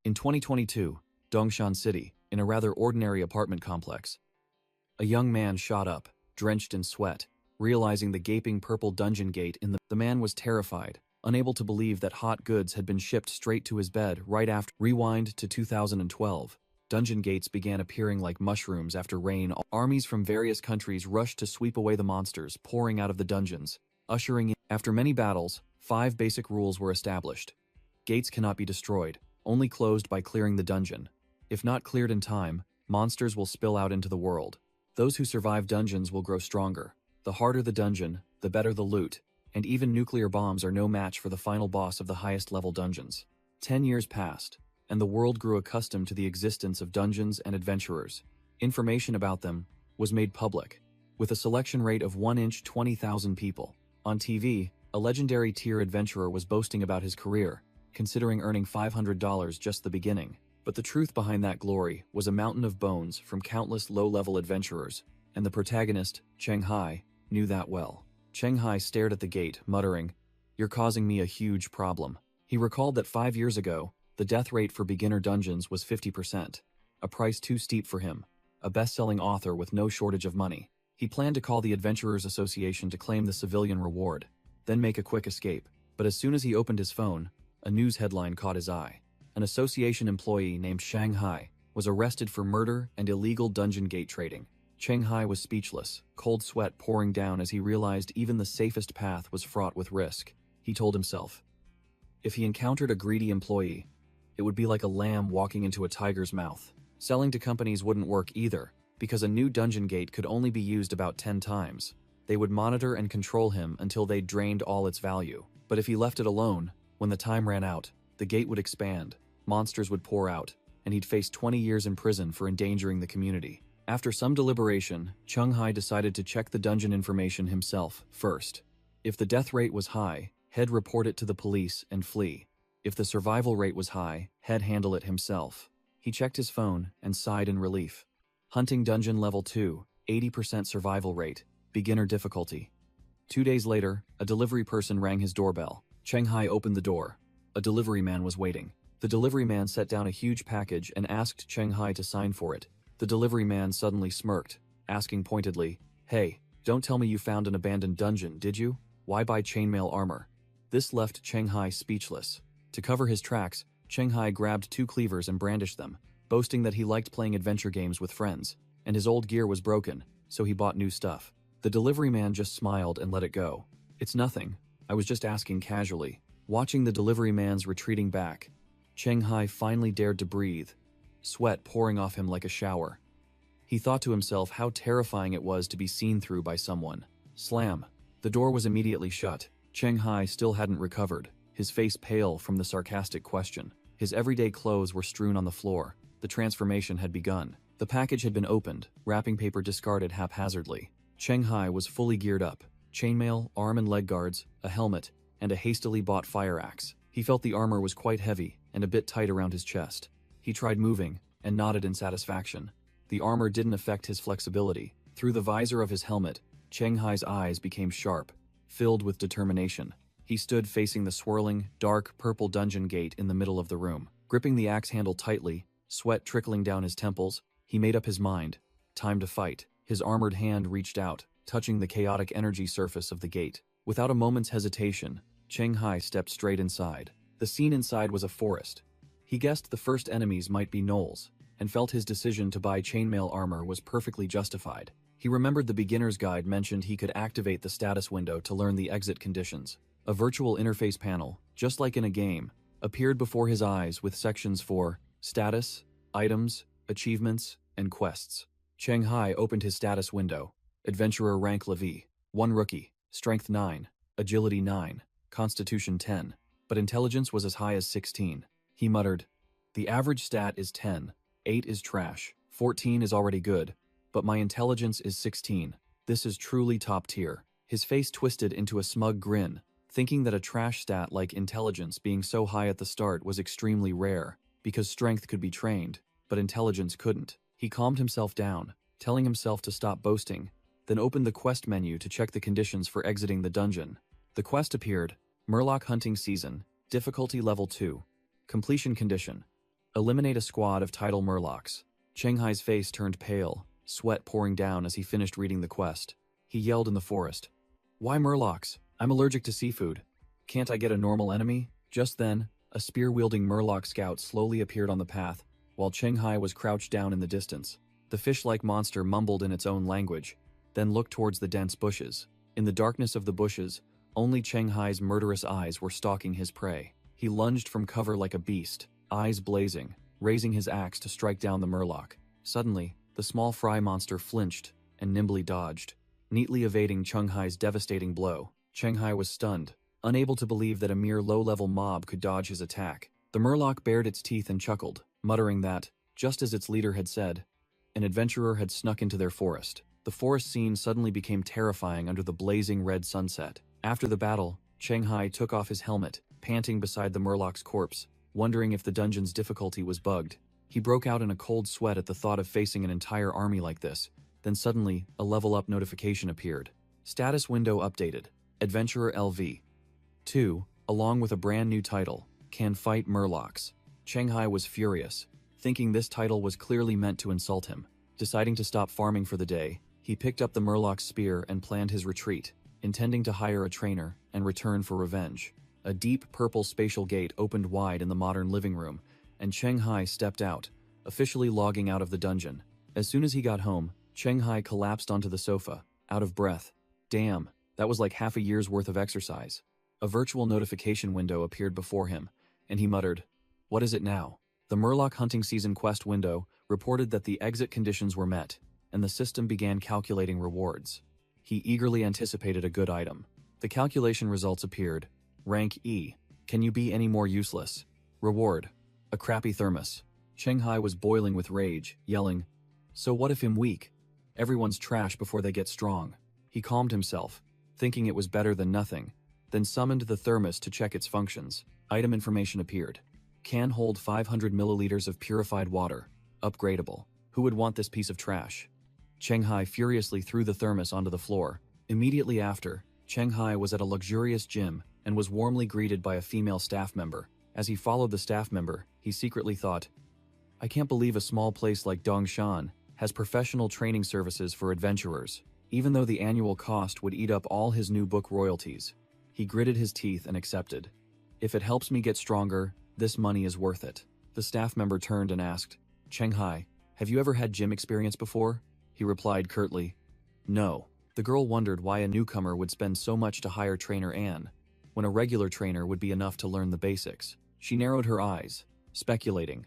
In 2022, Dongshan City, in a rather ordinary apartment complex, a young man shot up, drenched in sweat, realizing the gaping purple dungeon gate in the man was terrified, unable to believe that hot goods had been shipped straight to his bed right after. Rewind to 2012. Dungeon gates began appearing like mushrooms after rain. Armies from various countries rushed to sweep away the monsters pouring out of the dungeons, ushering in. After many battles, 5 basic rules were established. Gates cannot be destroyed, only closed by clearing the dungeon. If not cleared in time, monsters will spill out into the world. Those who survive dungeons will grow stronger. The harder the dungeon, the better the loot, and even nuclear bombs are no match for the final boss of the highest level dungeons. 10 years passed, and the world grew accustomed to the existence of dungeons and adventurers. Information about them was made public, with a selection rate of 1 in 20,000 people. On TV, a legendary tier adventurer was boasting about his career, considering earning $500 just the beginning. But the truth behind that glory was a mountain of bones from countless low-level adventurers, and the protagonist, Cheng Hai, knew that well. Cheng Hai stared at the gate, muttering, "You're causing me a huge problem." He recalled that 5 years ago, the death rate for beginner dungeons was 50%, a price too steep for him, a best-selling author with no shortage of money. He planned to call the Adventurers Association to claim the civilian reward, then make a quick escape. But as soon as he opened his phone, a news headline caught his eye. An association employee named Shanghai was arrested for murder and illegal dungeon gate trading. Shanghai was speechless, cold sweat pouring down as he realized even the safest path was fraught with risk. He told himself, if he encountered a greedy employee, it would be like a lamb walking into a tiger's mouth. Selling to companies wouldn't work either, because a new dungeon gate could only be used about 10 times. They would monitor and control him until they drained all its value. But if he left it alone, when the time ran out, the gate would expand, monsters would pour out, and he'd face 20 years in prison for endangering the community. After some deliberation, Cheng Hai decided to check the dungeon information himself first. If the death rate was high, he'd report it to the police and flee. If the survival rate was high, he'd handle it himself. He checked his phone and sighed in relief. Hunting Dungeon Level 2, 80% survival rate, beginner difficulty. 2 days later, a delivery person rang his doorbell. Cheng Hai opened the door. A delivery man was waiting. The delivery man set down a huge package and asked Cheng Hai to sign for it. The delivery man suddenly smirked, asking pointedly, "Hey, don't tell me you found an abandoned dungeon, did you? Why buy chainmail armor?" This left Cheng Hai speechless. To cover his tracks, Cheng Hai grabbed 2 cleavers and brandished them, boasting that he liked playing adventure games with friends, and his old gear was broken, so he bought new stuff. The delivery man just smiled and let it go. "It's nothing, I was just asking casually." Watching the delivery man's retreating back, Cheng Hai finally dared to breathe, sweat pouring off him like a shower. He thought to himself how terrifying it was to be seen through by someone. Slam. The door was immediately shut. Cheng Hai still hadn't recovered, his face pale from the sarcastic question. His everyday clothes were strewn on the floor. The transformation had begun. The package had been opened, wrapping paper discarded haphazardly. Cheng Hai was fully geared up. Chainmail, arm and leg guards, a helmet, and a hastily bought fire axe. He felt the armor was quite heavy and a bit tight around his chest. He tried moving and nodded in satisfaction. The armor didn't affect his flexibility. Through the visor of his helmet, Cheng Hai's eyes became sharp, filled with determination. He stood facing the swirling, dark, purple dungeon gate in the middle of the room. Gripping the axe handle tightly, sweat trickling down his temples, he made up his mind. Time to fight. His armored hand reached out, touching the chaotic energy surface of the gate. Without a moment's hesitation, Cheng Hai stepped straight inside. The scene inside was a forest. He guessed the first enemies might be gnolls, and felt his decision to buy chainmail armor was perfectly justified. He remembered the beginner's guide mentioned he could activate the status window to learn the exit conditions. A virtual interface panel, just like in a game, appeared before his eyes with sections for status, items, achievements, and quests. Cheng Hai opened his status window. Adventurer rank Levi, 1 rookie, strength 9, agility 9, constitution 10, but intelligence was as high as 16. He muttered, "The average stat is 10, 8 is trash, 14 is already good, but my intelligence is 16. This is truly top tier." His face twisted into a smug grin, thinking that a trash stat like intelligence being so high at the start was extremely rare, because strength could be trained, but intelligence couldn't. He calmed himself down, telling himself to stop boasting, then opened the quest menu to check the conditions for exiting the dungeon. The quest appeared, Murloc Hunting Season, difficulty level 2. Completion condition, Eliminate a squad of tidal murlocs. Cheng Hai's face turned pale, sweat pouring down as he finished reading the quest. He yelled in the forest, "Why murlocs? I'm allergic to seafood. Can't I get a normal enemy?" Just then, a spear-wielding murloc scout slowly appeared on the path, while Cheng Hai was crouched down in the distance. The fish-like monster mumbled in its own language, then looked towards the dense bushes. In the darkness of the bushes, only Cheng Hai's murderous eyes were stalking his prey. He lunged from cover like a beast, eyes blazing, raising his axe to strike down the murloc. Suddenly, the small fry monster flinched and nimbly dodged, neatly evading Cheng Hai's devastating blow. Cheng Hai was stunned, unable to believe that a mere low-level mob could dodge his attack. The murloc bared its teeth and chuckled, muttering that, just as its leader had said, an adventurer had snuck into their forest. The forest scene suddenly became terrifying under the blazing red sunset. After the battle, Cheng Hai took off his helmet, panting beside the murloc's corpse, wondering if the dungeon's difficulty was bugged. He broke out in a cold sweat at the thought of facing an entire army like this. Then suddenly, a level-up notification appeared. Status window updated. Adventurer LV 2, along with a brand new title, Can Fight Murlocs. Cheng Hai was furious, thinking this title was clearly meant to insult him. Deciding to stop farming for the day, he picked up the murloc's spear and planned his retreat, intending to hire a trainer and return for revenge. A deep purple spatial gate opened wide in the modern living room, and Cheng Hai stepped out, officially logging out of the dungeon. As soon as he got home, Cheng Hai collapsed onto the sofa, out of breath. Damn, that was like half a year's worth of exercise. A virtual notification window appeared before him, and he muttered, "What is it now?" The Murloc hunting season quest window reported that the exit conditions were met, and the system began calculating rewards. He eagerly anticipated a good item. The calculation results appeared. Rank E. Can you be any more useless? Reward: a crappy thermos. Cheng Hai was boiling with rage, yelling, "So what if I'm weak? Everyone's trash before they get strong." He calmed himself, thinking it was better than nothing, then summoned the thermos to check its functions. Item information appeared. Can hold 500 milliliters of purified water. Upgradable. Who would want this piece of trash? Cheng Hai furiously threw the thermos onto the floor. Immediately after, Cheng Hai was at a luxurious gym and was warmly greeted by a female staff member. As he followed the staff member, he secretly thought, "I can't believe a small place like Dongshan has professional training services for adventurers," even though the annual cost would eat up all his new book royalties. He gritted his teeth and accepted. "If it helps me get stronger, this money is worth it." The staff member turned and asked, "Cheng Hai, have you ever had gym experience before?" He replied curtly, "No." The girl wondered why a newcomer would spend so much to hire trainer Anne, when a regular trainer would be enough to learn the basics. She narrowed her eyes, speculating,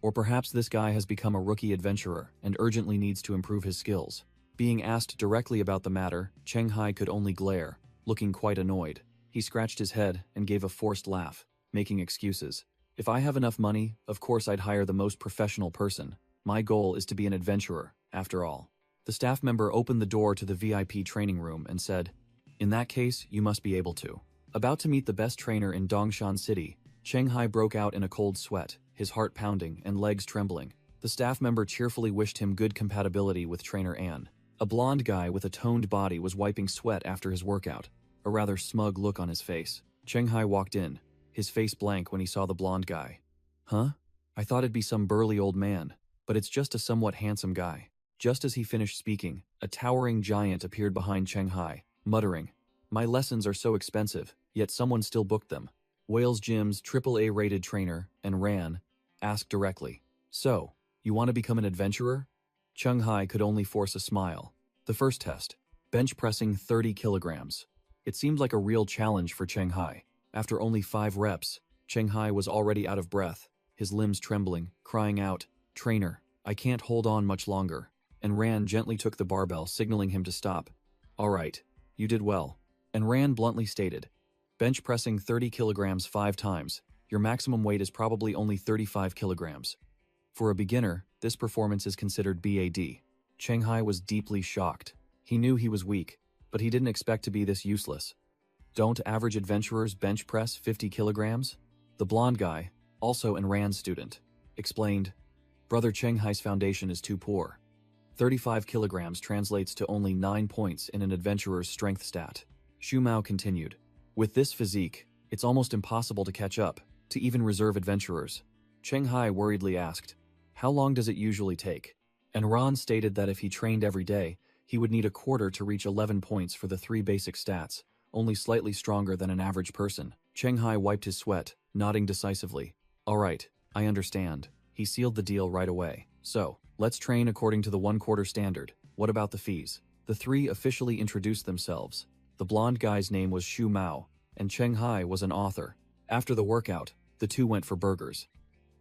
or perhaps this guy has become a rookie adventurer and urgently needs to improve his skills. Being asked directly about the matter, Cheng Hai could only glare, looking quite annoyed. He scratched his head and gave a forced laugh, making excuses. "If I have enough money, of course I'd hire the most professional person. My goal is to be an adventurer, after all." The staff member opened the door to the VIP training room and said, "In that case, you must be able to." About to meet the best trainer in Dongshan City, Cheng Hai broke out in a cold sweat, his heart pounding and legs trembling. The staff member cheerfully wished him good compatibility with trainer Anne. A blonde guy with a toned body was wiping sweat after his workout, a rather smug look on his face. Cheng Hai walked in, his face blank when he saw the blonde guy. "Huh? I thought it'd be some burly old man, but it's just a somewhat handsome guy." Just as he finished speaking, a towering giant appeared behind Cheng Hai, muttering, "My lessons are so expensive, yet someone still booked them." Wales Gym's AAA-rated trainer, Enran, asked directly, "So, you want to become an adventurer?" Cheng Hai could only force a smile. The first test, bench pressing 30 kilograms. It seemed like a real challenge for Cheng Hai. After only 5 reps, Cheng Hai was already out of breath, his limbs trembling, crying out, "Trainer, I can't hold on much longer." And Ran gently took the barbell, signaling him to stop. "All right, you did well." And Ran bluntly stated, "Bench pressing 30 kilograms 5 times. Your maximum weight is probably only 35 kilograms. For a beginner, this performance is considered BAD." Cheng Hai was deeply shocked. He knew he was weak, but he didn't expect to be this useless. "Don't average adventurers bench press 50 kilograms? The blonde guy, also an Ran's student, explained, "Brother Cheng Hai's foundation is too poor. 35 kilograms translates to only 9 points in an adventurer's strength stat." Xu Mao continued, "With this physique, it's almost impossible to catch up, to even reserve adventurers. Cheng Hai worriedly asked, "How long does it usually take?" And Ron stated that if he trained every day, he would need a quarter to reach 11 points for the 3 basic stats, only slightly stronger than an average person. Cheng Hai wiped his sweat, nodding decisively. "All right, I understand." He sealed the deal right away. "So, let's train according to the 1/4 standard. What about the fees?" The three officially introduced themselves. The blonde guy's name was Shu Mao, and Cheng Hai was an author. After the workout, the two went for burgers.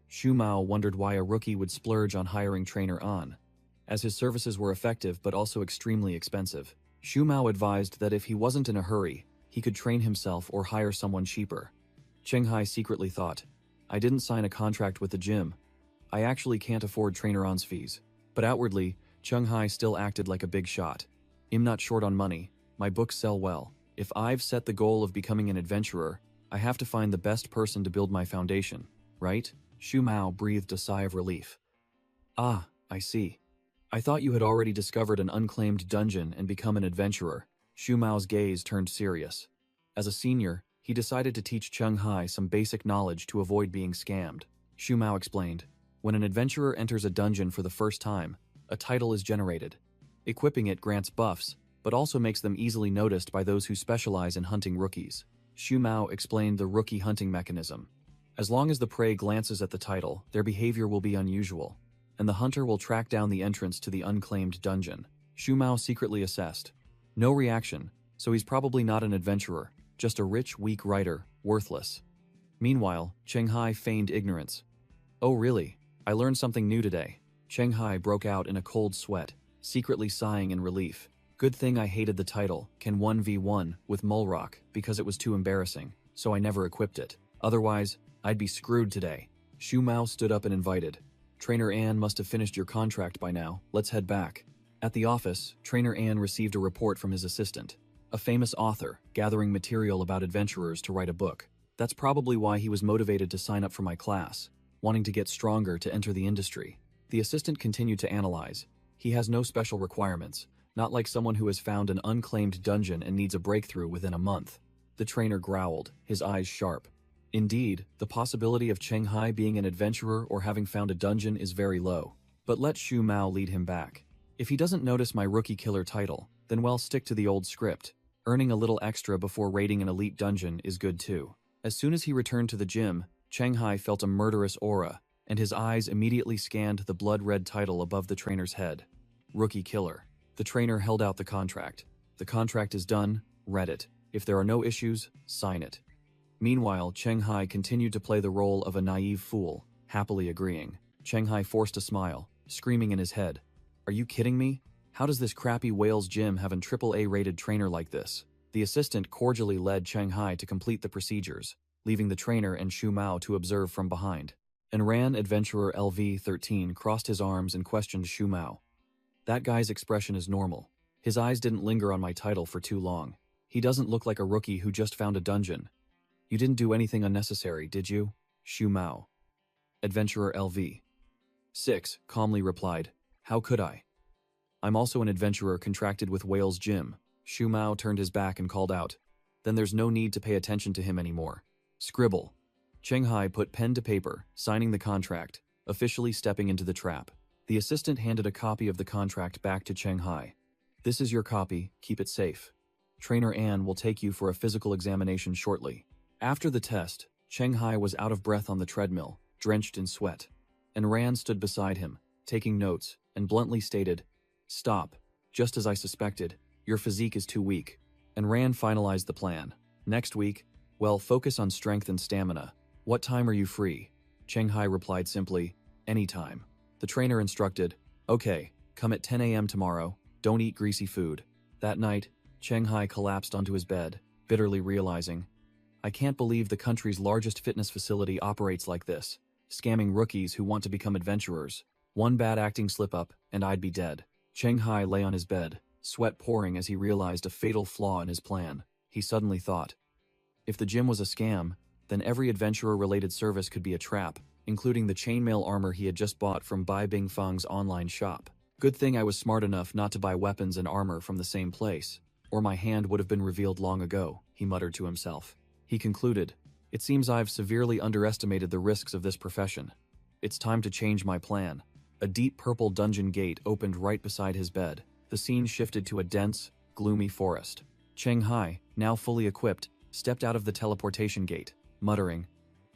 Shu Mao wondered why a rookie would splurge on hiring Trainer An, as his services were effective but also extremely expensive. Shu Mao advised that if he wasn't in a hurry, he could train himself or hire someone cheaper. Cheng Hai secretly thought, "I didn't sign a contract with the gym. I actually can't afford Trainer An's fees." But outwardly, Cheng Hai still acted like a big shot. "I'm not short on money. My books sell well. If I've set the goal of becoming an adventurer, I have to find the best person to build my foundation, right?" Shu Mao breathed a sigh of relief. "Ah, I see. I thought you had already discovered an unclaimed dungeon and become an adventurer." Shu Mao's gaze turned serious. As a senior, he decided to teach Cheng Hai some basic knowledge to avoid being scammed. Shu Mao explained, "When an adventurer enters a dungeon for the first time, a title is generated. Equipping it grants buffs, but also makes them easily noticed by those who specialize in hunting rookies." Shu Mao explained the rookie hunting mechanism. As long as the prey glances at the title, their behavior will be unusual, and the hunter will track down the entrance to the unclaimed dungeon. Shu Mao secretly assessed. No reaction, so he's probably not an adventurer, just a rich, weak writer, worthless. Meanwhile, Cheng Hai feigned ignorance. "Oh really? I learned something new today." Cheng Hai broke out in a cold sweat, secretly sighing in relief. "Good thing I hated the title, Can 1v1, with Mulrock, because it was too embarrassing, so I never equipped it. Otherwise, I'd be screwed today." Shu Mao stood up and invited, "Trainer An must have finished your contract by now. Let's head back." At the office, Trainer An received a report from his assistant, a famous author, gathering material about adventurers to write a book. "That's probably why he was motivated to sign up for my class, wanting to get stronger to enter the industry." The assistant continued to analyze. "He has no special requirements, not like someone who has found an unclaimed dungeon and needs a breakthrough within a month." The trainer growled, his eyes sharp. Indeed, the possibility of Cheng Hai being an adventurer or having found a dungeon is very low. But let Shu Mao lead him back. If he doesn't notice my rookie killer title, then well, stick to the old script. Earning a little extra before raiding an elite dungeon is good too. As soon as he returned to the gym, Cheng Hai felt a murderous aura, and his eyes immediately scanned the blood-red title above the trainer's head. Rookie killer. The trainer held out the contract. "The contract is done, read it. If there are no issues, sign it." Meanwhile, Cheng Hai continued to play the role of a naive fool, happily agreeing. Cheng Hai forced a smile, screaming in his head, "Are you kidding me? How does this crappy Wales gym have an AAA-rated trainer like this?" The assistant cordially led Cheng Hai to complete the procedures, leaving the trainer and Shu Mao to observe from behind. Enran adventurer LV-13 crossed his arms and questioned Shu Mao. "That guy's expression is normal. His eyes didn't linger on my title for too long. He doesn't look like a rookie who just found a dungeon. You didn't do anything unnecessary, did you?" Shu Mao. Adventurer LV-6 calmly replied, "How could I? I'm also an adventurer contracted with Wales Gym." Shu Mao turned his back and called out, "Then there's no need to pay attention to him anymore. Scribble." Cheng Hai put pen to paper, signing the contract, officially stepping into the trap. The assistant handed a copy of the contract back to Cheng Hai. "This is your copy, keep it safe. Trainer An will take you for a physical examination shortly." After the test, Cheng Hai was out of breath on the treadmill, drenched in sweat. And Ran stood beside him, taking notes, and bluntly stated, "Stop. Just as I suspected, your physique is too weak." And Ran finalized the plan. "Next week, well, focus on strength and stamina. What time are you free?" Cheng Hai replied simply, "Anytime." The trainer instructed, "Okay, come at 10 a.m. tomorrow, don't eat greasy food." That night, Cheng Hai collapsed onto his bed, bitterly realizing, "I can't believe the country's largest fitness facility operates like this, scamming rookies who want to become adventurers. One bad acting slip-up, and I'd be dead." Cheng Hai lay on his bed, sweat pouring as he realized a fatal flaw in his plan. He suddenly thought, if the gym was a scam, then every adventurer-related service could be a trap, including the chainmail armor he had just bought from Bai Bingfeng's online shop. Good thing I was smart enough not to buy weapons and armor from the same place, or my hand would have been revealed long ago, he muttered to himself. He concluded, "It seems I've severely underestimated the risks of this profession. It's time to change my plan. A deep purple dungeon gate opened right beside his bed. The scene shifted to a dense, gloomy forest. Cheng Hai, now fully equipped, stepped out of the teleportation gate, muttering,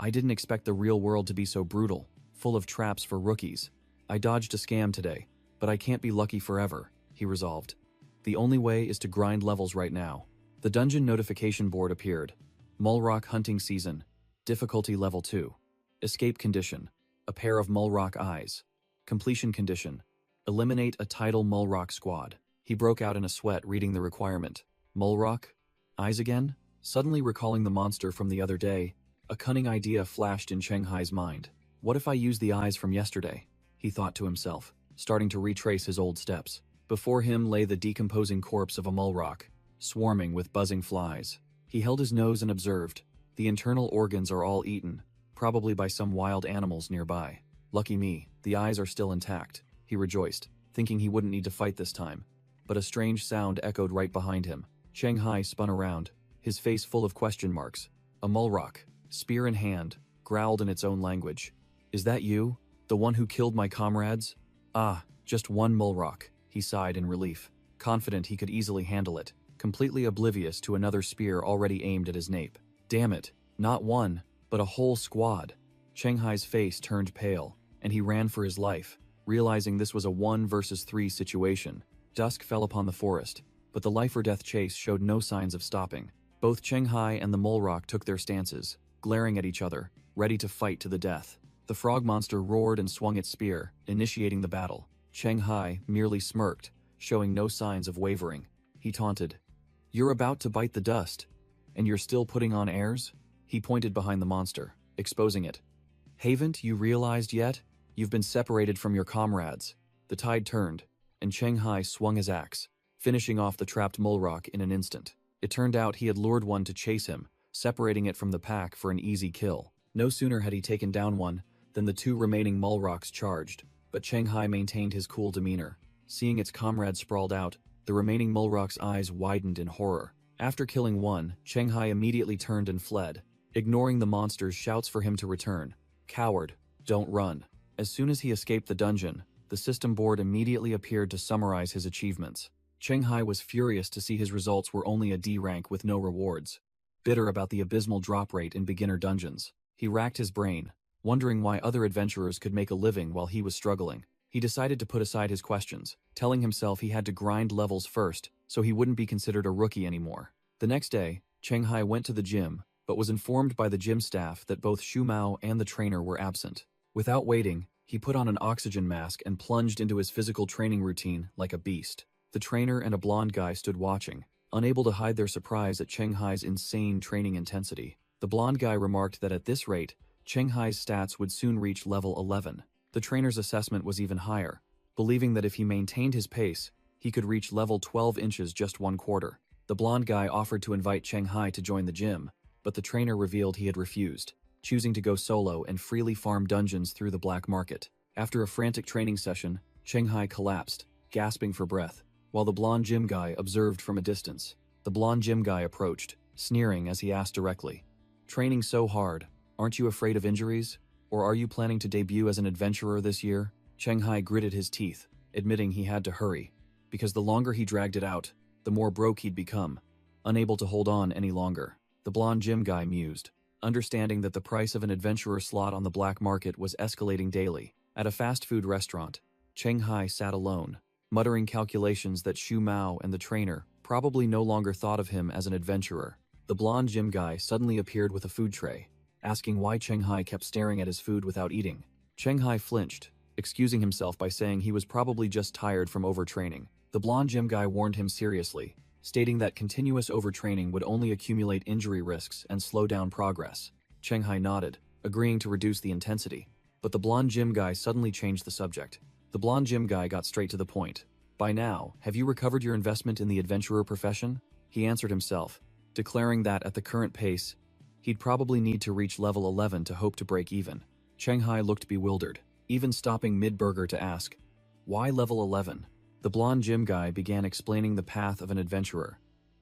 "I didn't expect the real world to be so brutal, full of traps for rookies. I dodged a scam today, but I can't be lucky forever," he resolved. "The only way is to grind levels right now." The dungeon notification board appeared. Mulrock hunting season. Difficulty level 2. Escape condition. A pair of Mulrock eyes. Completion condition. Eliminate a tidal Mulrock squad. He broke out in a sweat reading the requirement. Mulrock? Eyes again? Suddenly recalling the monster from the other day, a cunning idea flashed in Cheng Hai's mind. What if I use the eyes from yesterday? He thought to himself, starting to retrace his old steps. Before him lay the decomposing corpse of a Mulrock, swarming with buzzing flies. He held his nose and observed. The internal organs are all eaten, probably by some wild animals nearby. Lucky me, the eyes are still intact, he rejoiced, thinking he wouldn't need to fight this time. But a strange sound echoed right behind him. Cheng Hai spun around, his face full of question marks. A Mulrock, spear in hand, growled in its own language. "Is that you? The one who killed my comrades?" "Ah, just one Mulrock," he sighed in relief, confident he could easily handle it, completely oblivious to another spear already aimed at his nape. Damn it, not one, but a whole squad. Cheng Hai's face turned pale, and he ran for his life, realizing this was a 1 versus 3 situation. Dusk fell upon the forest, but the life-or-death chase showed no signs of stopping. Both Cheng Hai and the Mulrock took their stances, glaring at each other, ready to fight to the death. The frog monster roared and swung its spear, initiating the battle. Cheng Hai merely smirked, showing no signs of wavering. He taunted, "You're about to bite the dust, and you're still putting on airs?" He pointed behind the monster, exposing it. "Haven't you realized yet? You've been separated from your comrades." The tide turned, and Cheng Hai swung his axe, finishing off the trapped Mulrock in an instant. It turned out he had lured one to chase him, separating it from the pack for an easy kill. No sooner had he taken down one than the 2 remaining Mulrocks charged, but Cheng Hai maintained his cool demeanor. Seeing its comrade sprawled out, the remaining Mulrock's eyes widened in horror. After killing one, Cheng Hai immediately turned and fled, ignoring the monster's shouts for him to return. "Coward, don't run." As soon as he escaped the dungeon, the system board immediately appeared to summarize his achievements. Cheng Hai was furious to see his results were only a D rank with no rewards. Bitter about the abysmal drop rate in beginner dungeons, he racked his brain, wondering why other adventurers could make a living while he was struggling. He decided to put aside his questions, telling himself he had to grind levels first so he wouldn't be considered a rookie anymore. The next day, Cheng Hai went to the gym, but was informed by the gym staff that both Shu Mao and the trainer were absent. Without waiting, he put on an oxygen mask and plunged into his physical training routine like a beast. The trainer and a blonde guy stood watching, unable to hide their surprise at Cheng Hai's insane training intensity. The blonde guy remarked that at this rate, Cheng Hai's stats would soon reach level 11. The trainer's assessment was even higher, believing that if he maintained his pace, he could reach level 12 inches just 1 quarter. The blonde guy offered to invite Cheng Hai to join the gym, but the trainer revealed he had refused, choosing to go solo and freely farm dungeons through the black market. After a frantic training session, Cheng Hai collapsed, gasping for breath, while the blonde gym guy observed from a distance. The blonde gym guy approached, sneering as he asked directly, "Training so hard, aren't you afraid of injuries? Or are you planning to debut as an adventurer this year?" Cheng Hai gritted his teeth, admitting he had to hurry, because the longer he dragged it out, the more broke he'd become, unable to hold on any longer. The blonde gym guy mused, understanding that the price of an adventurer slot on the black market was escalating daily. At a fast food restaurant, Cheng Hai sat alone, muttering calculations that Shu Mao and the trainer probably no longer thought of him as an adventurer. The blonde gym guy suddenly appeared with a food tray, asking why Cheng Hai kept staring at his food without eating. Cheng Hai flinched, excusing himself by saying he was probably just tired from overtraining. The blonde gym guy warned him seriously, stating that continuous overtraining would only accumulate injury risks and slow down progress. Cheng Hai nodded, agreeing to reduce the intensity, but the blonde gym guy suddenly changed the subject. The blonde gym guy got straight to the point. "By now, have you recovered your investment in the adventurer profession?" He answered himself, declaring that at the current pace, he'd probably need to reach level 11 to hope to break even. Cheng Hai looked bewildered, even stopping mid-burger to ask, "Why level 11? The blonde gym guy began explaining the path of an adventurer.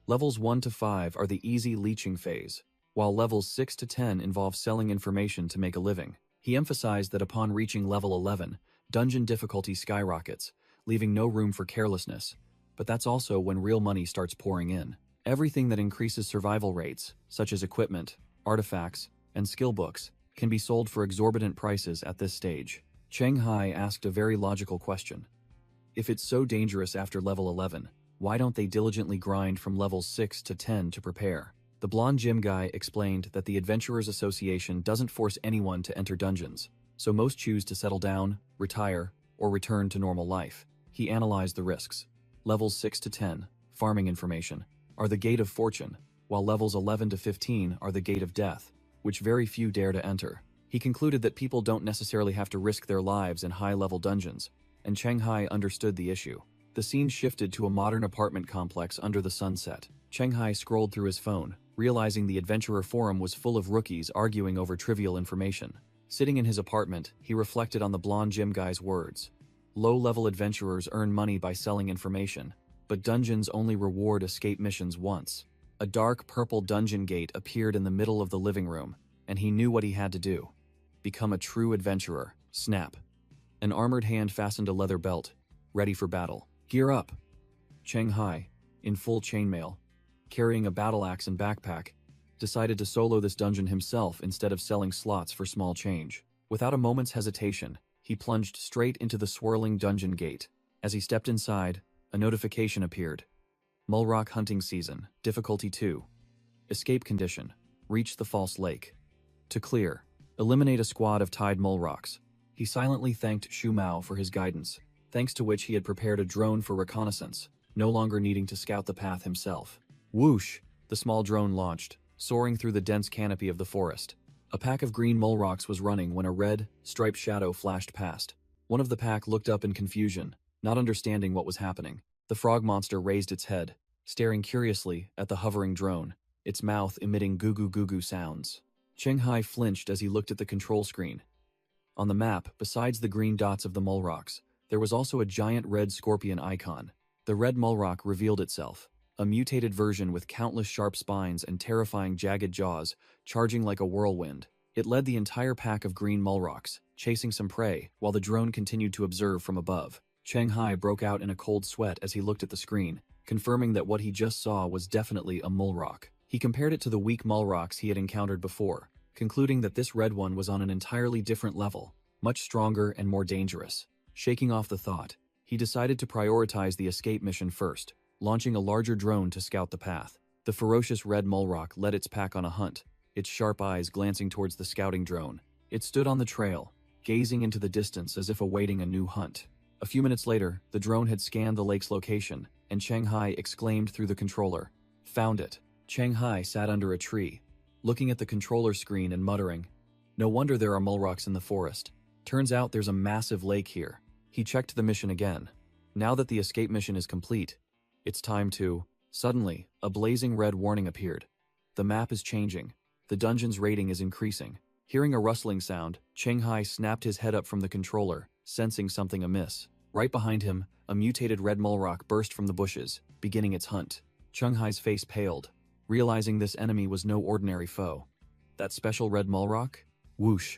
Levels 1 to 5 are the easy leeching phase, while levels 6 to 10 involve selling information to make a living. He emphasized that upon reaching level 11, dungeon difficulty skyrockets, leaving no room for carelessness. But that's also when real money starts pouring in. Everything that increases survival rates, such as equipment, artifacts, and skill books, can be sold for exorbitant prices at this stage. Cheng Hai asked a very logical question. If it's so dangerous after level 11, why don't they diligently grind from levels 6 to 10 to prepare? The blonde gym guy explained that the Adventurers Association doesn't force anyone to enter dungeons, so most choose to settle down, retire, or return to normal life. He analyzed the risks. Levels 6 to 10, farming information, are the gate of fortune, while levels 11 to 15 are the gate of death, which very few dare to enter. He concluded that people don't necessarily have to risk their lives in high-level dungeons, and Cheng Hai understood the issue. The scene shifted to a modern apartment complex under the sunset. Cheng Hai scrolled through his phone, realizing the adventurer forum was full of rookies arguing over trivial information. Sitting in his apartment, he reflected on the blonde gym guy's words. Low-level adventurers earn money by selling information, but dungeons only reward escape missions once. A dark purple dungeon gate appeared in the middle of the living room, and he knew what he had to do. Become a true adventurer. Snap. An armored hand fastened a leather belt, ready for battle. Gear up. Cheng Hai, in full chainmail, carrying a battle axe and backpack, decided to solo this dungeon himself instead of selling slots for small change. Without a moment's hesitation, he plunged straight into the swirling dungeon gate. As he stepped inside, a notification appeared. Mulrock hunting season, difficulty 2. Escape condition, reach the false lake. To clear, eliminate a squad of tied mulrocks. He silently thanked Shu Mao for his guidance, thanks to which he had prepared a drone for reconnaissance, no longer needing to scout the path himself. Whoosh! The small drone launched, soaring through the dense canopy of the forest. A pack of green mulrocks was running when a red, striped shadow flashed past. One of the pack looked up in confusion, not understanding what was happening. The frog monster raised its head, staring curiously at the hovering drone, its mouth emitting goo-goo-goo-goo sounds. Cheng Hai flinched as he looked at the control screen. On the map, besides the green dots of the mulrocks, there was also a giant red scorpion icon. The red mulrock revealed itself, a mutated version with countless sharp spines and terrifying jagged jaws, charging like a whirlwind. It led the entire pack of green mulrocks, chasing some prey, while the drone continued to observe from above. Cheng Hai broke out in a cold sweat as he looked at the screen, confirming that what he just saw was definitely a mulrock. He compared it to the weak mulrocks he had encountered before, concluding that this red one was on an entirely different level, much stronger and more dangerous. Shaking off the thought, he decided to prioritize the escape mission first, launching a larger drone to scout the path. The ferocious red mulrock led its pack on a hunt, its sharp eyes glancing towards the scouting drone. It stood on the trail, gazing into the distance as if awaiting a new hunt. A few minutes later, the drone had scanned the lake's location, and Cheng Hai exclaimed through the controller, "Found it." Cheng Hai sat under a tree, looking at the controller screen and muttering, "No wonder there are mulrocks in the forest. Turns out there's a massive lake here." He checked the mission again. Now that the escape mission is complete, it's time to... Suddenly, a blazing red warning appeared. The map is changing. The dungeon's rating is increasing. Hearing a rustling sound, Cheng Hai snapped his head up from the controller, sensing something amiss. Right behind him, a mutated red mulrock burst from the bushes, beginning its hunt. Cheng Hai's face paled, realizing this enemy was no ordinary foe. That special red mulrock? Whoosh!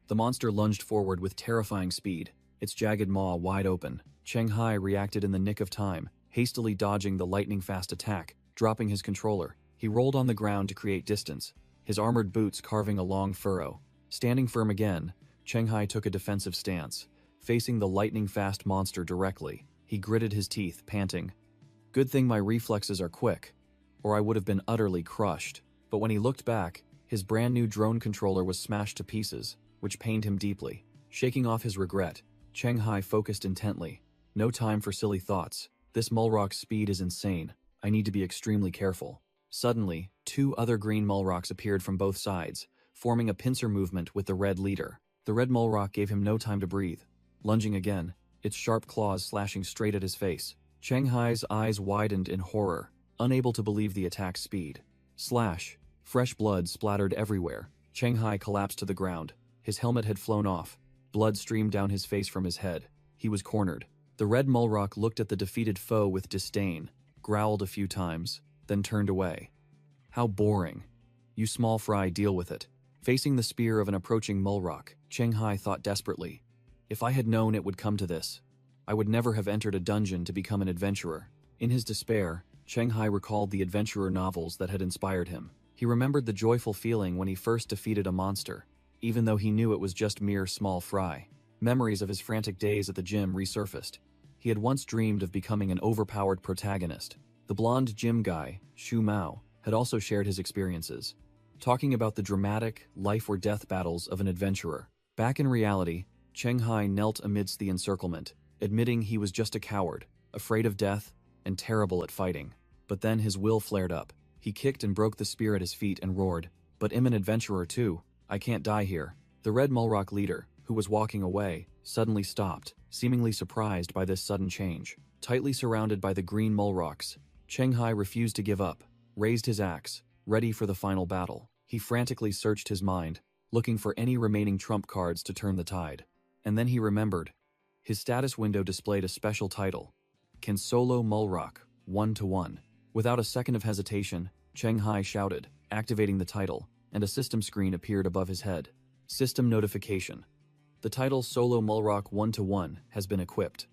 The monster lunged forward with terrifying speed, its jagged maw wide open. Cheng Hai reacted in the nick of time, hastily dodging the lightning-fast attack. Dropping his controller, he rolled on the ground to create distance, his armored boots carving a long furrow. Standing firm again, Cheng Hai took a defensive stance, facing the lightning-fast monster directly. He gritted his teeth, panting. Good thing my reflexes are quick, or I would have been utterly crushed. But when he looked back, his brand-new drone controller was smashed to pieces, which pained him deeply. Shaking off his regret, Cheng Hai focused intently. No time for silly thoughts. This mulrock's speed is insane. I need to be extremely careful. Suddenly, 2 other green mulrocks appeared from both sides, forming a pincer movement with the red leader. The red mulrock gave him no time to breathe. Lunging again, its sharp claws slashing straight at his face. Cheng Hai's eyes widened in horror, unable to believe the attack's speed. Slash! Fresh blood splattered everywhere. Cheng Hai collapsed to the ground. His helmet had flown off. Blood streamed down his face from his head. He was cornered. The red mulrock looked at the defeated foe with disdain, growled a few times, then turned away. How boring. You small fry, deal with it. Facing the spear of an approaching Mulrock, Cheng Hai thought desperately, "If I had known it would come to this, I would never have entered a dungeon to become an adventurer." In his despair, Cheng Hai recalled the adventurer novels that had inspired him. He remembered the joyful feeling when he first defeated a monster, even though he knew it was just mere small fry. Memories of his frantic days at the gym resurfaced. He had once dreamed of becoming an overpowered protagonist. The blonde gym guy, Shu Mao, had also shared his experiences, talking about the dramatic, life-or-death battles of an adventurer. Back in reality, Cheng Hai knelt amidst the encirclement, admitting he was just a coward, afraid of death, and terrible at fighting. But then his will flared up. He kicked and broke the spear at his feet and roared, "But I'm an adventurer too. I can't die here." The Red Mulrock leader, who was walking away, suddenly stopped, seemingly surprised by this sudden change. Tightly surrounded by the green Mulrocks, Cheng Hai refused to give up, raised his axe, ready for the final battle. He frantically searched his mind, looking for any remaining trump cards to turn the tide. And then he remembered. His status window displayed a special title, "Can Solo Mulrock, 1-1. Without a second of hesitation, Cheng Hai shouted, activating the title, and a system screen appeared above his head. System notification. The title Solo Mulrock 1-1 has been equipped.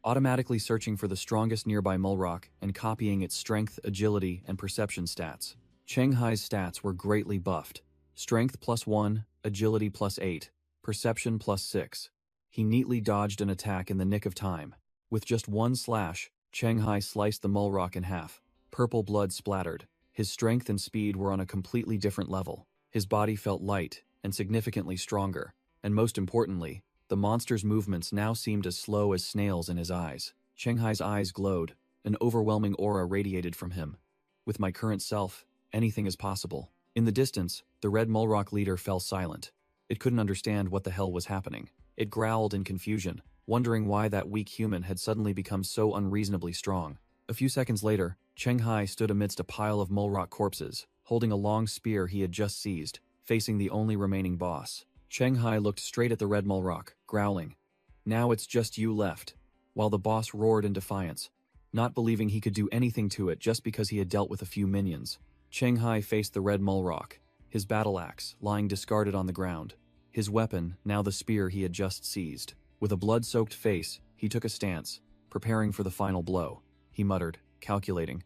Automatically searching for the strongest nearby Mulrock and copying its strength, agility, and perception stats. Cheng Hai's stats were greatly buffed. Strength +1, agility +8, perception +6. He neatly dodged an attack in the nick of time. With just one slash, Cheng Hai sliced the Mulrock in half. Purple blood splattered. His strength and speed were on a completely different level. His body felt light and significantly stronger, and most importantly, the monster's movements now seemed as slow as snails in his eyes. Cheng Hai's eyes glowed. An overwhelming aura radiated from him. With my current self, anything is possible. In the distance, the Red Mulrock leader fell silent. It couldn't understand what the hell was happening. It growled in confusion, wondering why that weak human had suddenly become so unreasonably strong. A few seconds later, Cheng Hai stood amidst a pile of Mulrock corpses, holding a long spear he had just seized, facing the only remaining boss. Cheng Hai looked straight at the Red Mulrock, growling, "Now it's just you left," while the boss roared in defiance, not believing he could do anything to it just because he had dealt with a few minions. Cheng Hai faced the Red Mulrock, his battle axe lying discarded on the ground, his weapon now the spear he had just seized. With a blood-soaked face, he took a stance, preparing for the final blow. He muttered, calculating,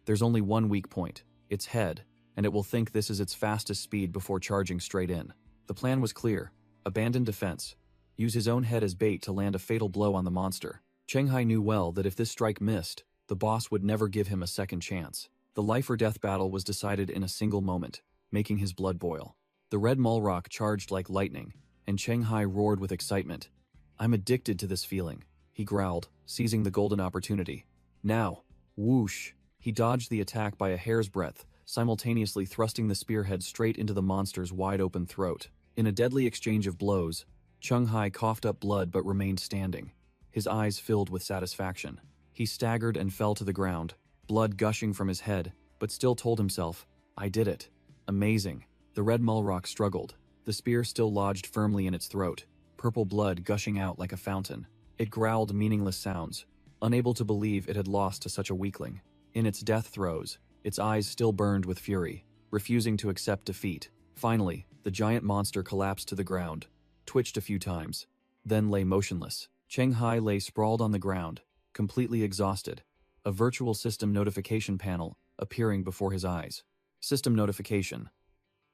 "There's only one weak point, its head, and it will think this is its fastest speed before charging straight in." The plan was clear. Abandon defense. Use his own head as bait to land a fatal blow on the monster. Cheng Hai knew well that if this strike missed, the boss would never give him a second chance. The life-or-death battle was decided in a single moment, making his blood boil. The Red Mulrock charged like lightning, and Cheng Hai roared with excitement. "I'm addicted to this feeling," he growled, seizing the golden opportunity. Now, whoosh! He dodged the attack by a hair's breadth, simultaneously thrusting the spearhead straight into the monster's wide-open throat. In a deadly exchange of blows, Cheng Hai coughed up blood but remained standing, his eyes filled with satisfaction. He staggered and fell to the ground, blood gushing from his head, but still told himself, "I did it. Amazing." The Red Mulrock struggled, the spear still lodged firmly in its throat, purple blood gushing out like a fountain. It growled meaningless sounds, unable to believe it had lost to such a weakling. In its death throes, its eyes still burned with fury, refusing to accept defeat. Finally, the giant monster collapsed to the ground, twitched a few times, then lay motionless. Cheng Hai lay sprawled on the ground, completely exhausted, a virtual system notification panel appearing before his eyes. System notification.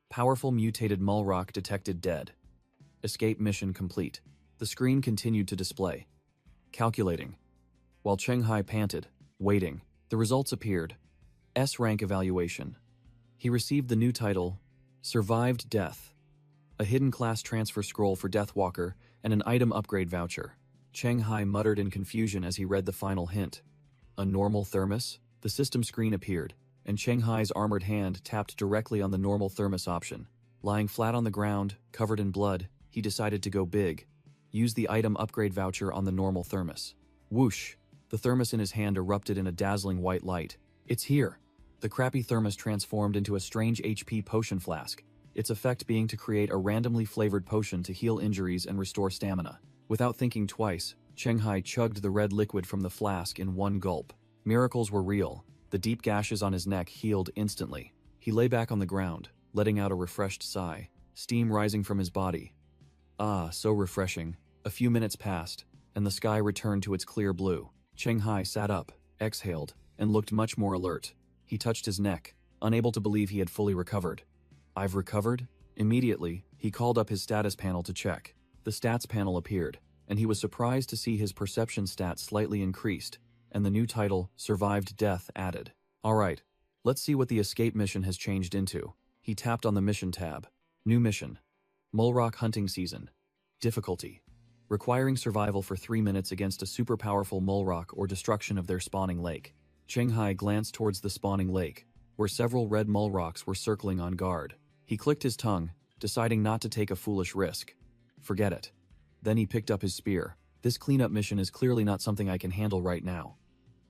Powerful mutated Mulrock detected dead. Escape mission complete. The screen continued to display. Calculating. While Cheng Hai panted, waiting, the results appeared. S-rank evaluation. He received the new title, Survived Death, a hidden class transfer scroll for Deathwalker, and an item upgrade voucher. Cheng Hai muttered in confusion as he read the final hint. A normal thermos? The system screen appeared, and Cheng Hai's armored hand tapped directly on the normal thermos option. Lying flat on the ground, covered in blood, he decided to go big. Use the item upgrade voucher on the normal thermos. Whoosh! The thermos in his hand erupted in a dazzling white light. It's here! The crappy thermos transformed into a strange HP potion flask, its effect being to create a randomly flavored potion to heal injuries and restore stamina. Without thinking twice, Cheng Hai chugged the red liquid from the flask in one gulp. Miracles were real. The deep gashes on his neck healed instantly. He lay back on the ground, letting out a refreshed sigh. steam rising from his body. Ah, so refreshing. A few minutes passed, and the sky returned to its clear blue. Cheng Hai sat up, exhaled, and looked much more alert. He touched his neck, unable to believe he had fully recovered. I've recovered? Immediately, he called up his status panel to check. The stats panel appeared, and he was surprised to see his perception stat slightly increased, and the new title, Survived Death, added. Alright, let's see what the escape mission has changed into. He tapped on the mission tab. New mission. Mulrock hunting season. Difficulty. Requiring survival for 3 minutes against a super powerful mulrock or destruction of their spawning lake. Cheng Hai glanced towards the spawning lake, where several red mulrocks were circling on guard. He clicked his tongue, deciding not to take a foolish risk. Forget it. Then he picked up his spear. This cleanup mission is clearly not something I can handle right now.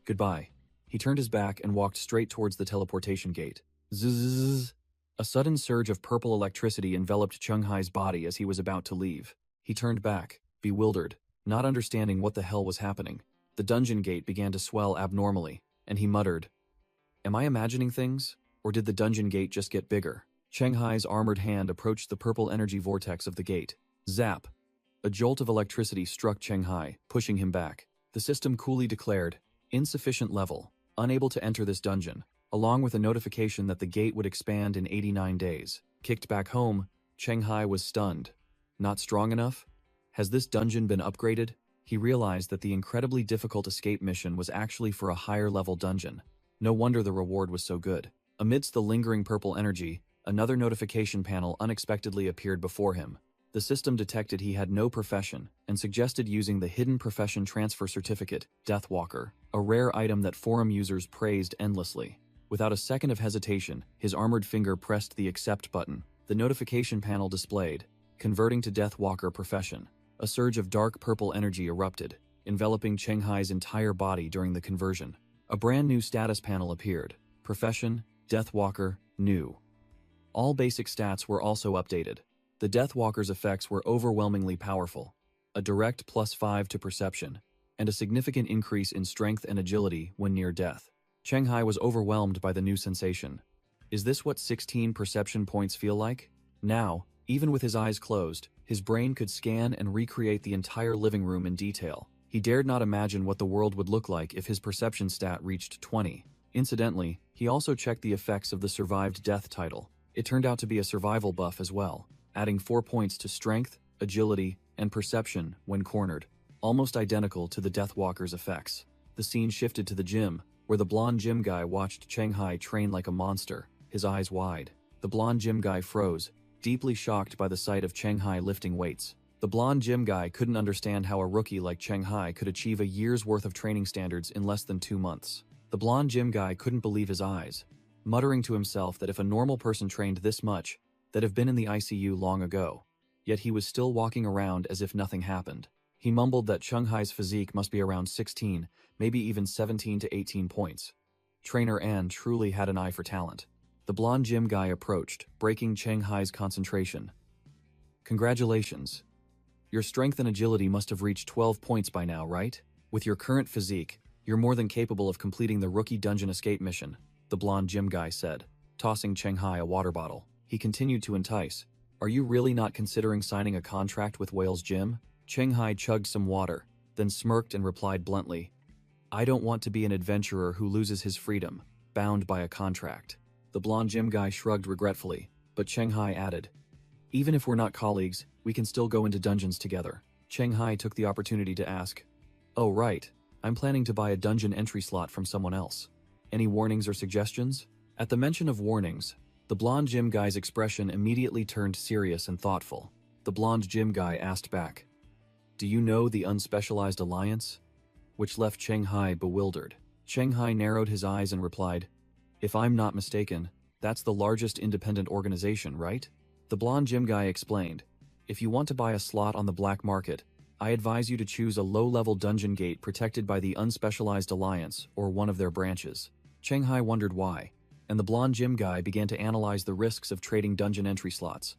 Goodbye. He turned his back and walked straight towards the teleportation gate. Zzz. A sudden surge of purple electricity enveloped Cheng Hai's body as he was about to leave. He turned back, bewildered, not understanding what the hell was happening. The dungeon gate began to swell abnormally, and he muttered, "Am I imagining things? Or did the dungeon gate just get bigger?" Cheng Hai's armored hand approached the purple energy vortex of the gate. Zap! A jolt of electricity struck Cheng Hai, pushing him back. The system coolly declared, "Insufficient level, unable to enter this dungeon," along with a notification that the gate would expand in 89 days. Kicked back home, Cheng Hai was stunned. Not strong enough? Has this dungeon been upgraded? He realized that the incredibly difficult escape mission was actually for a higher level dungeon. No wonder the reward was so good. Amidst the lingering purple energy, another notification panel unexpectedly appeared before him. The system detected he had no profession and suggested using the hidden profession transfer certificate, Deathwalker, a rare item that forum users praised endlessly. Without a second of hesitation, his armored finger pressed the accept button. The notification panel displayed, converting to Deathwalker profession. A surge of dark purple energy erupted, enveloping Cheng Hai's entire body during the conversion. A brand new status panel appeared. Profession, Deathwalker, new. All basic stats were also updated. The Deathwalker's effects were overwhelmingly powerful. A direct +5 to perception, and a significant increase in strength and agility when near death. Cheng Hai was overwhelmed by the new sensation. Is this what 16 perception points feel like? Now, even with his eyes closed, his brain could scan and recreate the entire living room in detail. He dared not imagine what the world would look like if his perception stat reached 20. Incidentally, he also checked the effects of the Survived Death title. It turned out to be a survival buff as well, adding 4 points to strength, agility, and perception when cornered, almost identical to the Deathwalker's effects. The scene shifted to the gym, where the blonde gym guy watched Cheng Hai train like a monster, his eyes wide. The blonde gym guy froze, deeply shocked by the sight of Cheng Hai lifting weights. The blonde gym guy couldn't understand how a rookie like Cheng Hai could achieve a year's worth of training standards in less than 2 months. The blonde gym guy couldn't believe his eyes, muttering to himself that if a normal person trained this much, they'd have been in the ICU long ago. Yet he was still walking around as if nothing happened. He mumbled that Cheng Hai's physique must be around 16, maybe even 17 to 18 points. Trainer An truly had an eye for talent. The blonde gym guy approached, breaking Cheng Hai's concentration. Congratulations. Your strength and agility must have reached 12 points by now, right? With your current physique, you're more than capable of completing the rookie dungeon escape mission, the blonde gym guy said, tossing Cheng Hai a water bottle. He continued to entice. Are you really not considering signing a contract with Whale's Gym? Cheng Hai chugged some water, then smirked and replied bluntly, I don't want to be an adventurer who loses his freedom, bound by a contract. The blonde gym guy shrugged regretfully, but Cheng Hai added, even if we're not colleagues, we can still go into dungeons together. Cheng Hai took the opportunity to ask, oh right, I'm planning to buy a dungeon entry slot from someone else. Any warnings or suggestions? At the mention of warnings, the blonde gym guy's expression immediately turned serious and thoughtful. The blonde gym guy asked back, do you know the Unspecialized Alliance? Which left Cheng Hai bewildered. Cheng Hai narrowed his eyes and replied, if I'm not mistaken, that's the largest independent organization, right? The blonde gym guy explained, if you want to buy a slot on the black market, I advise you to choose a low-level dungeon gate protected by the Unspecialized Alliance or one of their branches. Cheng Hai wondered why, and the blonde gym guy began to analyze the risks of trading dungeon entry slots.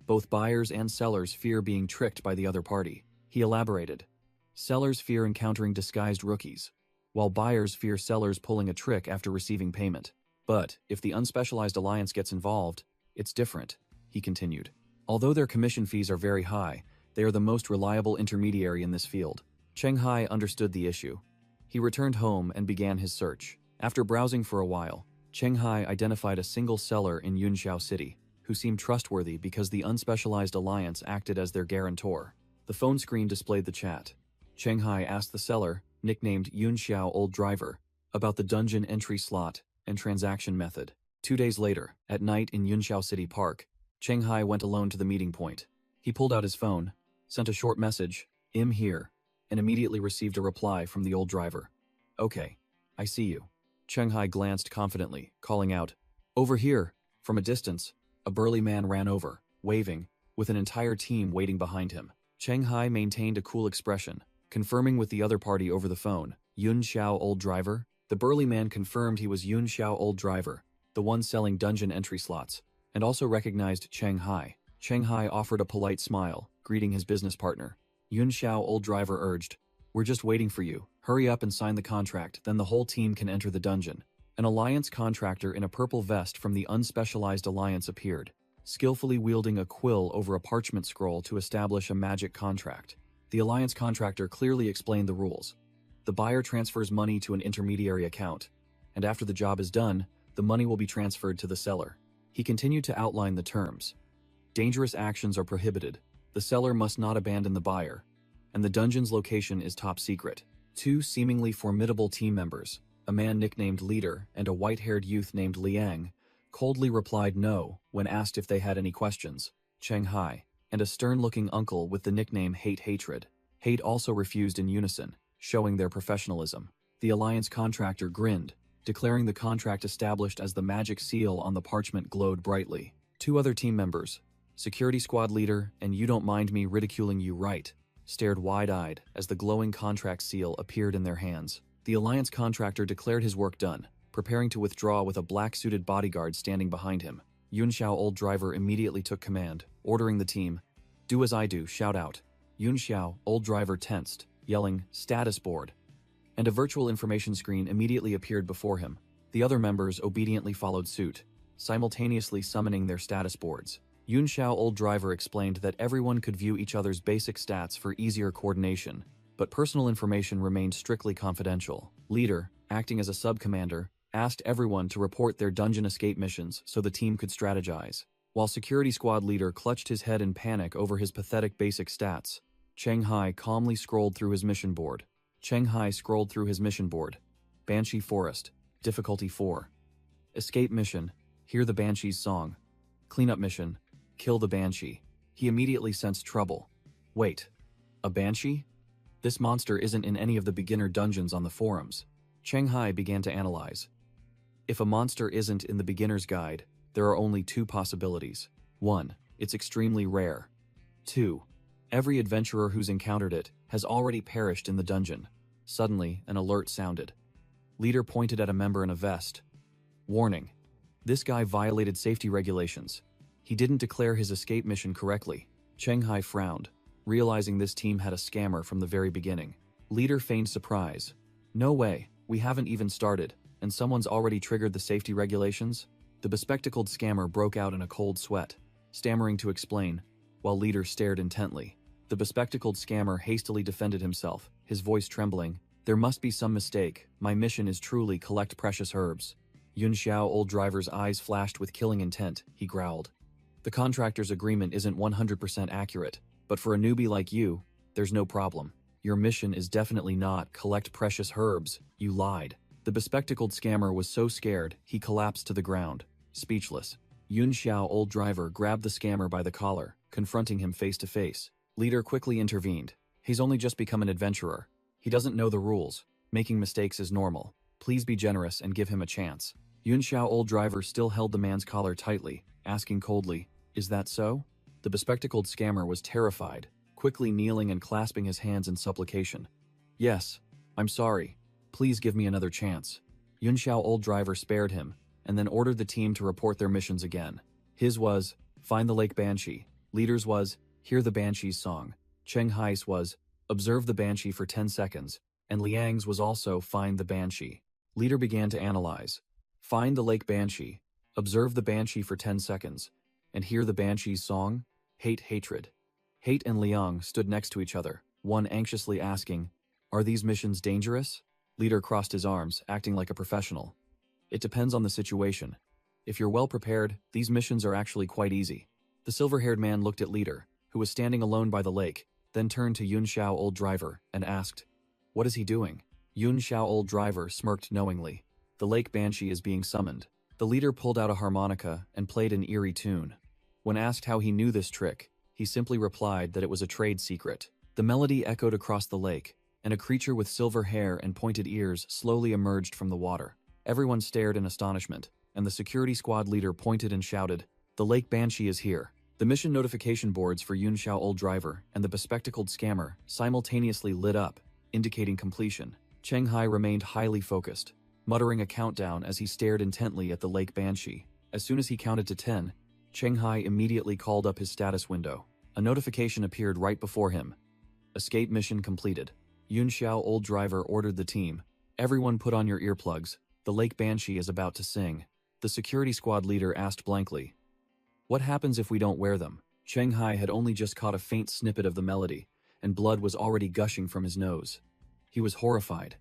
Both buyers and sellers fear being tricked by the other party. He elaborated, sellers fear encountering disguised rookies, while buyers fear sellers pulling a trick after receiving payment. But if the Unspecialized Alliance gets involved, it's different, he continued. Although their commission fees are very high, they are the most reliable intermediary in this field. Cheng Hai understood the issue. He returned home and began his search. After browsing for a while, Cheng Hai identified a single seller in Yunxiao City, who seemed trustworthy because the Unspecialized Alliance acted as their guarantor. The phone screen displayed the chat. Cheng Hai asked the seller, nicknamed Yunxiao Old Driver, about the dungeon entry slot and transaction method. 2 days later, at night in Yunxiao City Park, Cheng Hai went alone to the meeting point. He pulled out his phone, sent a short message, "I'm here," and immediately received a reply from the old driver. "Okay, I see you." Cheng Hai glanced confidently, calling out, "Over here!" From a distance, a burly man ran over, waving, with an entire team waiting behind him. Cheng Hai maintained a cool expression, confirming with the other party over the phone, "Yun Xiao Old Driver?" The burly man confirmed he was Yun Xiao Old Driver, the one selling dungeon entry slots, and also recognized Cheng Hai. Cheng Hai offered a polite smile, greeting his business partner. Yun Xiao Old Driver urged, "We're just waiting for you. Hurry up and sign the contract, then the whole team can enter the dungeon." An alliance contractor in a purple vest from the Unspecialized Alliance appeared, skillfully wielding a quill over a parchment scroll to establish a magic contract. The alliance contractor clearly explained the rules. The buyer transfers money to an intermediary account, and after the job is done, the money will be transferred to the seller. He continued to outline the terms. Dangerous actions are prohibited. The seller must not abandon the buyer, and the dungeon's location is top secret. 2 seemingly formidable team members, a man nicknamed Leader and a white-haired youth named Liang, coldly replied no when asked if they had any questions. Cheng Hai, and a stern-looking uncle with the nickname Hatred. Hate also refused in unison, showing their professionalism. The alliance contractor grinned, declaring the contract established as the magic seal on the parchment glowed brightly. 2 other team members, Security Squad Leader and You Don't Mind Me Ridiculing You Right, stared wide-eyed as the glowing contract seal appeared in their hands. The alliance contractor declared his work done, preparing to withdraw with a black-suited bodyguard standing behind him. Yun Xiao Old Driver immediately took command, ordering the team, "Do as I do, shout out." Yun Xiao Old Driver tensed, yelling, "Status board." And a virtual information screen immediately appeared before him. The other members obediently followed suit, simultaneously summoning their status boards. Yun Xiao Old Driver explained that everyone could view each other's basic stats for easier coordination, but personal information remained strictly confidential. Leader, acting as a sub-commander, asked everyone to report their dungeon escape missions so the team could strategize. While Security Squad Leader clutched his head in panic over his pathetic basic stats, Cheng Hai calmly scrolled through his mission board. Banshee Forest, difficulty 4. Escape mission, hear the Banshee's song. Cleanup mission, kill the Banshee. He immediately sensed trouble. Wait, a Banshee? This monster isn't in any of the beginner dungeons on the forums. Cheng Hai began to analyze. If a monster isn't in the beginner's guide, there are only 2 possibilities. 1. It's extremely rare. 2. Every adventurer who's encountered it has already perished in the dungeon. Suddenly, an alert sounded. Leader pointed at a member in a vest. Warning. This guy violated safety regulations. He didn't declare his escape mission correctly. Cheng Hai frowned, realizing this team had a scammer from the very beginning. Leader feigned surprise. No way, we haven't even started, and someone's already triggered the safety regulations? The bespectacled scammer broke out in a cold sweat, stammering to explain, while Leader stared intently. The bespectacled scammer hastily defended himself, his voice trembling. There must be some mistake. My mission is truly collect precious herbs. Yun Xiao Old Driver's eyes flashed with killing intent, he growled. The contractor's agreement isn't 100% accurate, but for a newbie like you, there's no problem. Your mission is definitely not collect precious herbs. You lied. The bespectacled scammer was so scared, he collapsed to the ground, speechless. Yun Xiao Old Driver grabbed the scammer by the collar, confronting him face to face. Leader quickly intervened. He's only just become an adventurer. He doesn't know the rules. Making mistakes is normal. Please be generous and give him a chance. Yun Xiao Old Driver still held the man's collar tightly, asking coldly, "Is that so?" The bespectacled scammer was terrified, quickly kneeling and clasping his hands in supplication. "Yes, I'm sorry. Please give me another chance." Yun Xiao Old Driver spared him, and then ordered the team to report their missions again. His was, find the Lake Banshee. Leader's was, hear the Banshee's song. Cheng Hai's was, observe the Banshee for 10 seconds, and Liang's was also, find the Banshee. Leader began to analyze. Find the Lake Banshee, observe the Banshee for 10 seconds, and hear the Banshee's song? Hate, hatred. Hate and Liang stood next to each other, one anxiously asking, "Are these missions dangerous?" Leader crossed his arms, acting like a professional. "It depends on the situation. If you're well prepared, these missions are actually quite easy." The silver-haired man looked at Leader, who was standing alone by the lake, then turned to Yun Xiao Old Driver, and asked, "What is he doing?" Yun Xiao Old Driver smirked knowingly. "The lake banshee is being summoned." The leader pulled out a harmonica and played an eerie tune. When asked how he knew this trick, he simply replied that it was a trade secret. The melody echoed across the lake, and a creature with silver hair and pointed ears slowly emerged from the water. Everyone stared in astonishment, and the security squad leader pointed and shouted, "The lake banshee is here." The mission notification boards for Yun Xiao Old Driver and the bespectacled scammer simultaneously lit up, indicating completion. Cheng Hai remained highly focused, muttering a countdown as he stared intently at the lake banshee. As soon as he counted to 10, Cheng Hai immediately called up his status window. A notification appeared right before him. Escape mission completed. Yun Xiao Old Driver ordered the team, "Everyone put on your earplugs. The lake banshee is about to sing." The security squad leader asked blankly, "What happens if we don't wear them?" Cheng Hai had only just caught a faint snippet of the melody, and blood was already gushing from his nose. He was horrified.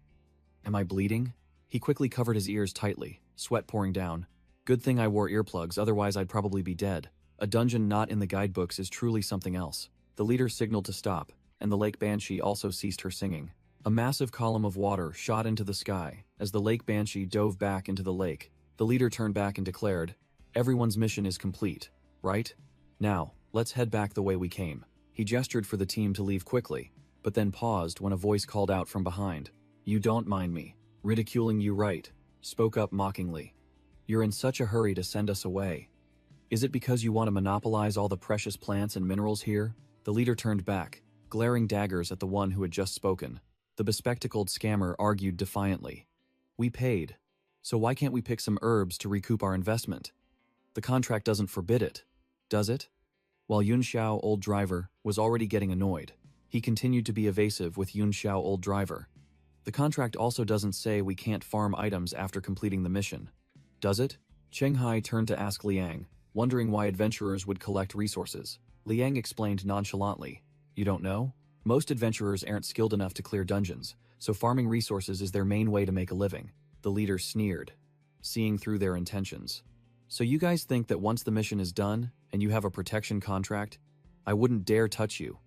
"Am I bleeding?" He quickly covered his ears tightly, sweat pouring down. "Good thing I wore earplugs, otherwise I'd probably be dead. A dungeon not in the guidebooks is truly something else." The leader signaled to stop, and the lake banshee also ceased her singing. A massive column of water shot into the sky as the lake banshee dove back into the lake. The leader turned back and declared, "Everyone's mission is complete, right? Now, let's head back the way we came." He gestured for the team to leave quickly, but then paused when a voice called out from behind. "You don't mind me ridiculing you, right?" Spoke up mockingly. "You're in such a hurry to send us away. Is it because you want to monopolize all the precious plants and minerals here?" The leader turned back, glaring daggers at the one who had just spoken. The bespectacled scammer argued defiantly. "We paid, so why can't we pick some herbs to recoup our investment? The contract doesn't forbid it, does it?" While Yun Xiao Old Driver was already getting annoyed, he continued to be evasive with Yun Xiao Old Driver. "The contract also doesn't say we can't farm items after completing the mission, does it?" Cheng Hai turned to ask Liang, wondering why adventurers would collect resources. Liang explained nonchalantly, "You don't know? Most adventurers aren't skilled enough to clear dungeons, so farming resources is their main way to make a living." The leader sneered, seeing through their intentions. "So you guys think that once the mission is done, and you have a protection contract, I wouldn't dare touch you?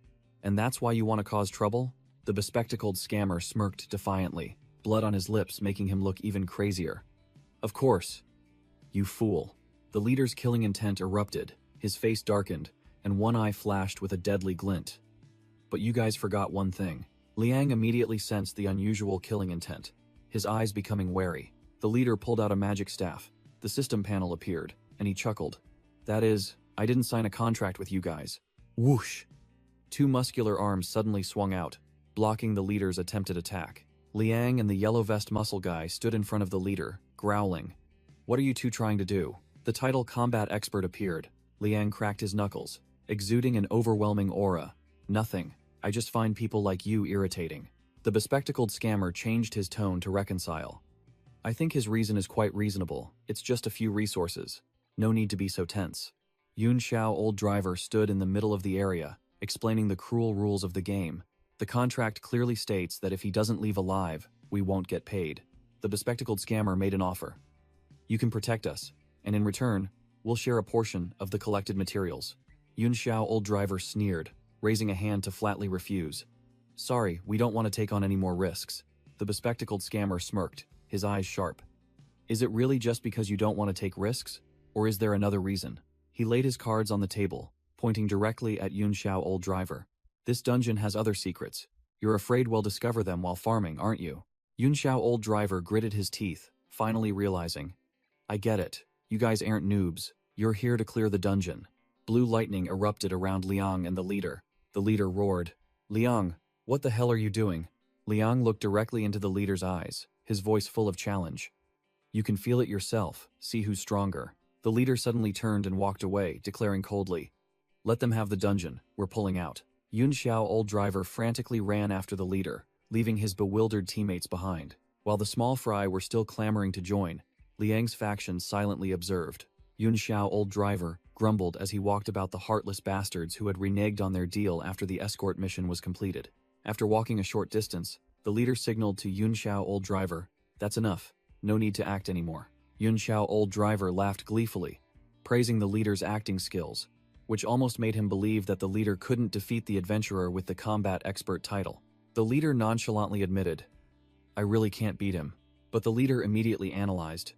And that's why you want to cause trouble?" The bespectacled scammer smirked defiantly, blood on his lips making him look even crazier. "Of course. You fool." The leader's killing intent erupted, his face darkened, and one eye flashed with a deadly glint. "But you guys forgot one thing." Liang immediately sensed the unusual killing intent, his eyes becoming wary. The leader pulled out a magic staff. The system panel appeared, and he chuckled. "That is, I didn't sign a contract with you guys." Whoosh! Two muscular arms suddenly swung out, blocking the leader's attempted attack. Liang and the yellow vest muscle guy stood in front of the leader, growling. "What are you two trying to do?" The title combat expert appeared. Liang cracked his knuckles, exuding an overwhelming aura. "Nothing. I just find people like you irritating." The bespectacled scammer changed his tone to reconcile. "I think his reason is quite reasonable. It's just a few resources. No need to be so tense." Yun Xiao Old Driver stood in the middle of the area, explaining the cruel rules of the game. "The contract clearly states that if he doesn't leave alive, we won't get paid." The bespectacled scammer made an offer. "You can protect us, and in return, we'll share a portion of the collected materials." Yun Xiao Old Driver sneered, raising a hand to flatly refuse. "Sorry, we don't want to take on any more risks." The bespectacled scammer smirked, his eyes sharp. "Is it really just because you don't want to take risks? Or is there another reason?" He laid his cards on the table, pointing directly at Yun Xiao Old Driver. "This dungeon has other secrets. You're afraid we'll discover them while farming, aren't you?" Yun Xiao Old Driver gritted his teeth, finally realizing. "I get it. You guys aren't noobs. You're here to clear the dungeon." Blue lightning erupted around Liang and the leader. The leader roared, "Liang, what the hell are you doing?" Liang looked directly into the leader's eyes, his voice full of challenge. "You can feel it yourself, see who's stronger." The leader suddenly turned and walked away, declaring coldly, "Let them have the dungeon, we're pulling out." Yun Xiao Old Driver frantically ran after the leader, leaving his bewildered teammates behind. While the small fry were still clamoring to join, Liang's faction silently observed. Yun Xiao Old Driver grumbled as he walked about the heartless bastards who had reneged on their deal after the escort mission was completed. After walking a short distance, the leader signaled to Yun Xiao, old driver, "That's enough. No need to act anymore." Yun Xiao, old driver, laughed gleefully, praising the leader's acting skills, which almost made him believe that the leader couldn't defeat the adventurer with the combat expert title. The leader nonchalantly admitted, "I really can't beat him." But the leader immediately analyzed,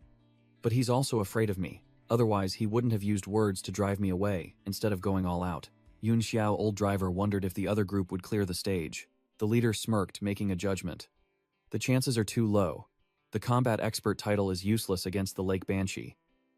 "But he's also afraid of me. Otherwise, he wouldn't have used words to drive me away instead of going all out." Yun Xiao, old driver, wondered if the other group would clear the stage. The leader smirked, making a judgment. "The chances are too low. The combat expert title is useless against the Lake Banshee,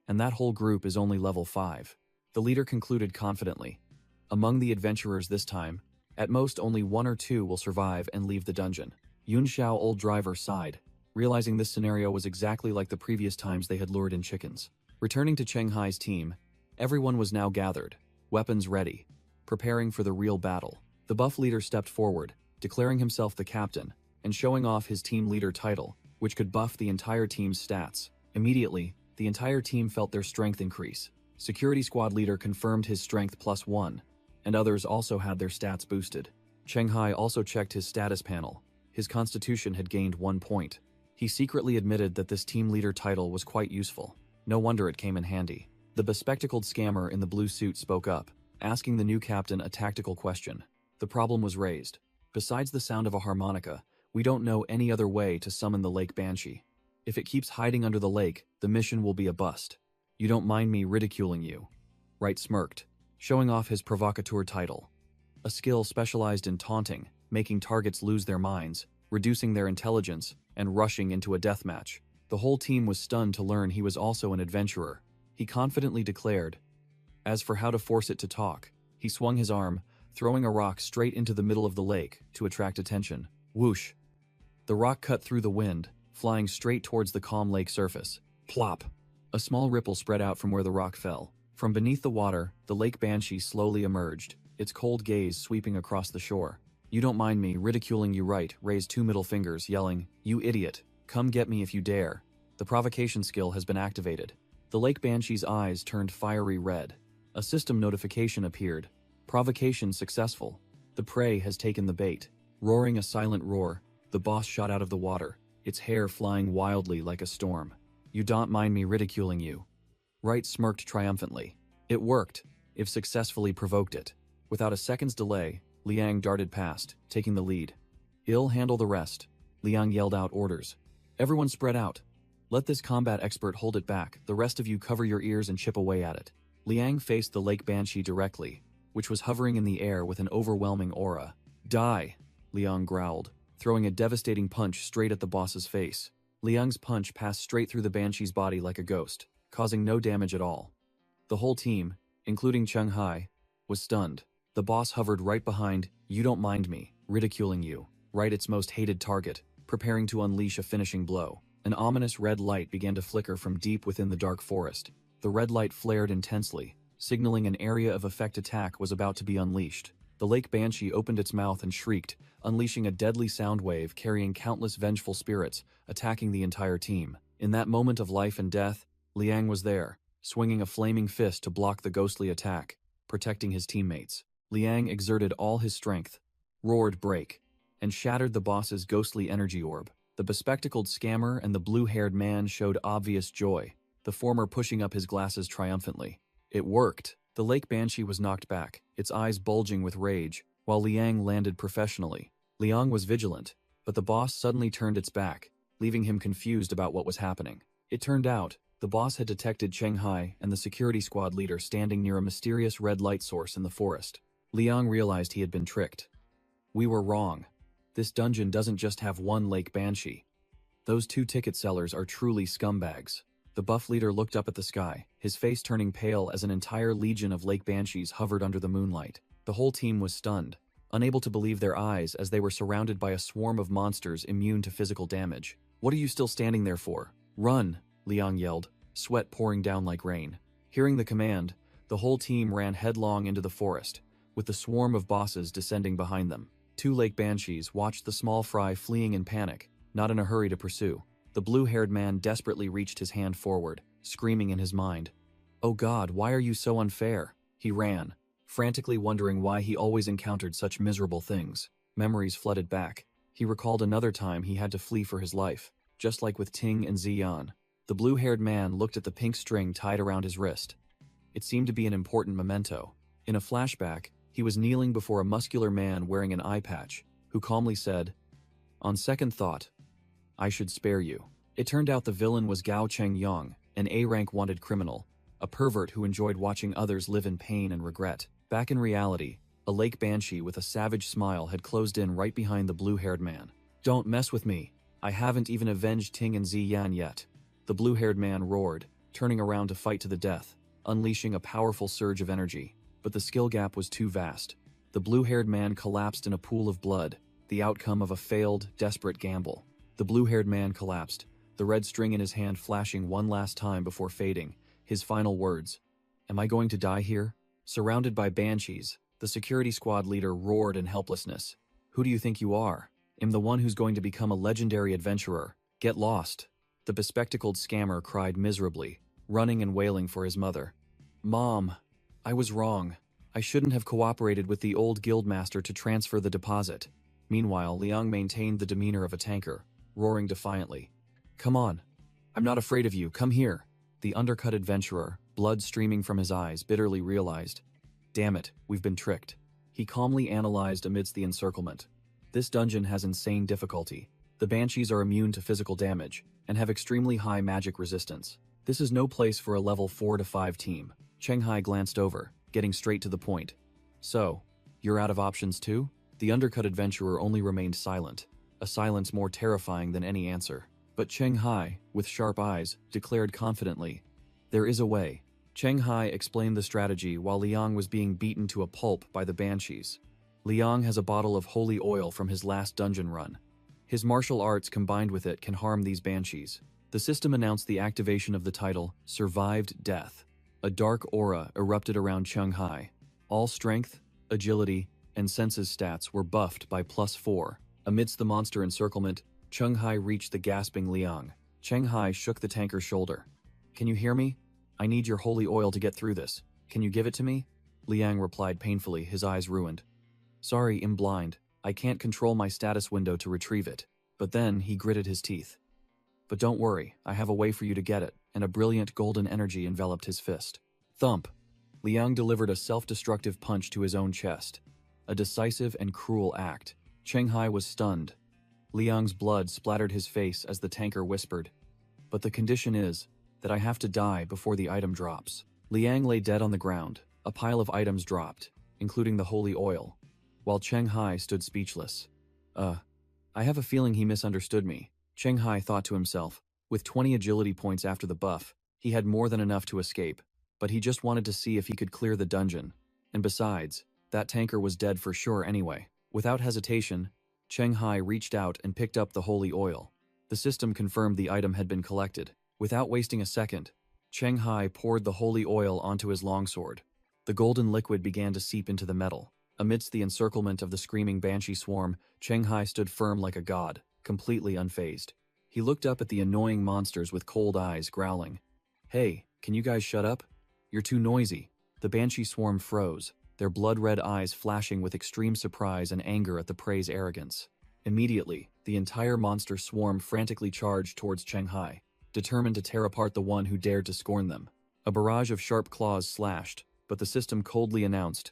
and that whole group is only level 5. The leader concluded confidently. "Among the adventurers this time, at most only 1 or 2 will survive and leave the dungeon." Yun Xiao, old driver, sighed, realizing this scenario was exactly like the previous times they had lured in chickens. Returning to Cheng Hai's team, everyone was now gathered, weapons ready, preparing for the real battle. The buff leader stepped forward, declaring himself the captain, and showing off his team leader title, which could buff the entire team's stats. Immediately, the entire team felt their strength increase. Security squad leader confirmed his strength +1, and others also had their stats boosted. Cheng Hai also checked his status panel. His constitution had gained 1 point. He secretly admitted that this team leader title was quite useful. No wonder it came in handy. The bespectacled scammer in the blue suit spoke up, asking the new captain a tactical question. The problem was raised. "Besides the sound of a harmonica, we don't know any other way to summon the Lake Banshee. If it keeps hiding under the lake, the mission will be a bust. You don't mind me ridiculing you?" Wright smirked, showing off his provocateur title, a skill specialized in taunting, making targets lose their minds, reducing their intelligence, and rushing into a deathmatch. The whole team was stunned to learn he was also an adventurer. He confidently declared, "As for how to force it to talk," he swung his arm, throwing a rock straight into the middle of the lake to attract attention. Whoosh! The rock cut through the wind, flying straight towards the calm lake surface. Plop! A small ripple spread out from where the rock fell. From beneath the water, the Lake Banshee slowly emerged, its cold gaze sweeping across the shore. "You don't mind me ridiculing you, right?" raised 2 middle fingers, yelling, "You idiot! Come get me if you dare." The provocation skill has been activated. The Lake Banshee's eyes turned fiery red. A system notification appeared. "Provocation successful. The prey has taken the bait." Roaring a silent roar, the boss shot out of the water, its hair flying wildly like a storm. "You don't mind me ridiculing you?" Wright smirked triumphantly. It worked, if successfully provoked it. Without a second's delay, Liang darted past, taking the lead. "I'll handle the rest." Liang yelled out orders. "Everyone spread out. Let this combat expert hold it back. The rest of you cover your ears and chip away at it." Liang faced the Lake Banshee directly, which was hovering in the air with an overwhelming aura. "Die!" Liang growled, throwing a devastating punch straight at the boss's face. Liang's punch passed straight through the Banshee's body like a ghost, causing no damage at all. The whole team, including Cheng Hai, was stunned. The boss hovered right behind, "You don't mind me ridiculing you," right its most hated target, preparing to unleash a finishing blow. An ominous red light began to flicker from deep within the dark forest. The red light flared intensely, signaling an area of effect attack was about to be unleashed. The Lake Banshee opened its mouth and shrieked, unleashing a deadly sound wave carrying countless vengeful spirits, attacking the entire team. In that moment of life and death, Liang was there, swinging a flaming fist to block the ghostly attack, protecting his teammates. Liang exerted all his strength, roared "break," and shattered the boss's ghostly energy orb. The bespectacled scammer and the blue-haired man showed obvious joy, the former pushing up his glasses triumphantly. It worked. The Lake Banshee was knocked back, its eyes bulging with rage, while Liang landed professionally. Liang was vigilant, but the boss suddenly turned its back, leaving him confused about what was happening. It turned out, the boss had detected Cheng Hai and the security squad leader standing near a mysterious red light source in the forest. Liang realized he had been tricked. "We were wrong. This dungeon doesn't just have one Lake Banshee. Those 2 ticket sellers are truly scumbags." The buff leader looked up at the sky, his face turning pale as an entire legion of Lake Banshees hovered under the moonlight. The whole team was stunned, unable to believe their eyes as they were surrounded by a swarm of monsters immune to physical damage. "What are you still standing there for? Run!" Liang yelled, sweat pouring down like rain. Hearing the command, the whole team ran headlong into the forest, with the swarm of bosses descending behind them. 2 Lake Banshees watched the small fry fleeing in panic, not in a hurry to pursue. The blue-haired man desperately reached his hand forward, screaming in his mind, Oh God, why are you so unfair? He ran, frantically wondering why he always encountered such miserable things. Memories flooded back. He recalled another time he had to flee for his life, just like with Ting and Ziyan. The blue-haired man looked at the pink string tied around his wrist. It seemed to be an important memento. In a flashback, he was kneeling before a muscular man wearing an eye patch, who calmly said, "On second thought, I should spare you." It turned out the villain was Gao Chengyang, an A-rank wanted criminal, a pervert who enjoyed watching others live in pain and regret. Back in reality, a lake banshee with a savage smile had closed in right behind the blue-haired man. "Don't mess with me. I haven't even avenged Ting and Ziyan yet." The blue-haired man roared, turning around to fight to the death, unleashing a powerful surge of energy. But the skill gap was too vast. The blue-haired man collapsed in a pool of blood, the outcome of a failed, desperate gamble. The blue-haired man collapsed, the red string in his hand flashing one last time before fading. His final words, "Am I going to die here?" Surrounded by banshees, the security squad leader roared in helplessness. "Who do you think you are? I'm the one who's going to become a legendary adventurer. Get lost." The bespectacled scammer cried miserably, running and wailing for his mother. "Mom, I was wrong. I shouldn't have cooperated with the old guildmaster to transfer the deposit." Meanwhile, Liang maintained the demeanor of a tanker, roaring defiantly. "Come on. I'm not afraid of you. Come here." The undercut adventurer, blood streaming from his eyes, bitterly realized, "Damn it, we've been tricked." He calmly analyzed amidst the encirclement. This dungeon has insane difficulty. The banshees are immune to physical damage, and have extremely high magic resistance. This is no place for a level 4 to 5 team. Cheng Hai glanced over, getting straight to the point. "So, you're out of options too?" The undercut adventurer only remained silent, a silence more terrifying than any answer. But Cheng Hai, with sharp eyes, declared confidently, "There is a way." Cheng Hai explained the strategy while Liang was being beaten to a pulp by the banshees. Liang has a bottle of holy oil from his last dungeon run. His martial arts combined with it can harm these banshees. The system announced the activation of the title, Survived Death. A dark aura erupted around Cheng Hai. All strength, agility, and senses stats were buffed by +4. Amidst the monster encirclement, Cheng Hai reached the gasping Liang. Cheng Hai shook the tanker's shoulder. "Can you hear me? I need your holy oil to get through this. Can you give it to me?" Liang replied painfully, his eyes ruined. "Sorry, I'm blind. I can't control my status window to retrieve it." But then he gritted his teeth. "But don't worry, I have a way for you to get it," and a brilliant golden energy enveloped his fist. Thump! Liang delivered a self-destructive punch to his own chest. A decisive and cruel act. Cheng Hai was stunned. Liang's blood splattered his face as the tanker whispered, "But the condition is that I have to die before the item drops." Liang lay dead on the ground. A pile of items dropped, including the holy oil, while Cheng Hai stood speechless. I have a feeling he misunderstood me," Cheng Hai thought to himself. With 20 agility points after the buff, he had more than enough to escape, but he just wanted to see if he could clear the dungeon. And besides, that tanker was dead for sure anyway. Without hesitation, Cheng Hai reached out and picked up the holy oil. The system confirmed the item had been collected. Without wasting a second, Cheng Hai poured the holy oil onto his longsword. The golden liquid began to seep into the metal. Amidst the encirclement of the screaming banshee swarm, Cheng Hai stood firm like a god, completely unfazed. He looked up at the annoying monsters with cold eyes, growling, "Hey, can you guys shut up? You're too noisy." The banshee swarm froze, their blood-red eyes flashing with extreme surprise and anger at the prey's arrogance. Immediately, the entire monster swarm frantically charged towards Cheng Hai, determined to tear apart the one who dared to scorn them. A barrage of sharp claws slashed, but the system coldly announced,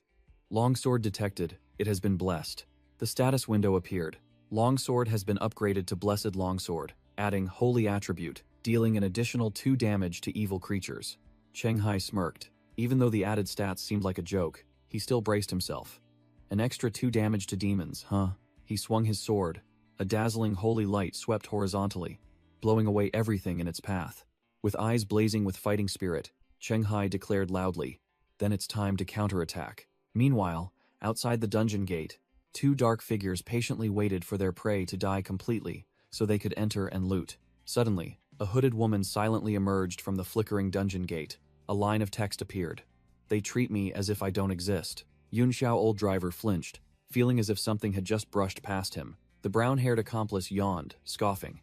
"Longsword detected. It has been blessed." The status window appeared. Longsword has been upgraded to Blessed Longsword, adding Holy Attribute, dealing an additional 2 damage to evil creatures. Cheng Hai smirked. Even though the added stats seemed like a joke, he still braced himself. An extra 2 damage to demons, huh? He swung his sword. A dazzling holy light swept horizontally, blowing away everything in its path. With eyes blazing with fighting spirit, Cheng Hai declared loudly, "Then it's time to counterattack." Meanwhile, outside the dungeon gate, 2 dark figures patiently waited for their prey to die completely so they could enter and loot. Suddenly, a hooded woman silently emerged from the flickering dungeon gate. A line of text appeared. "They treat me as if I don't exist." Yun Xiao old driver flinched, feeling as if something had just brushed past him. The brown-haired accomplice yawned, scoffing.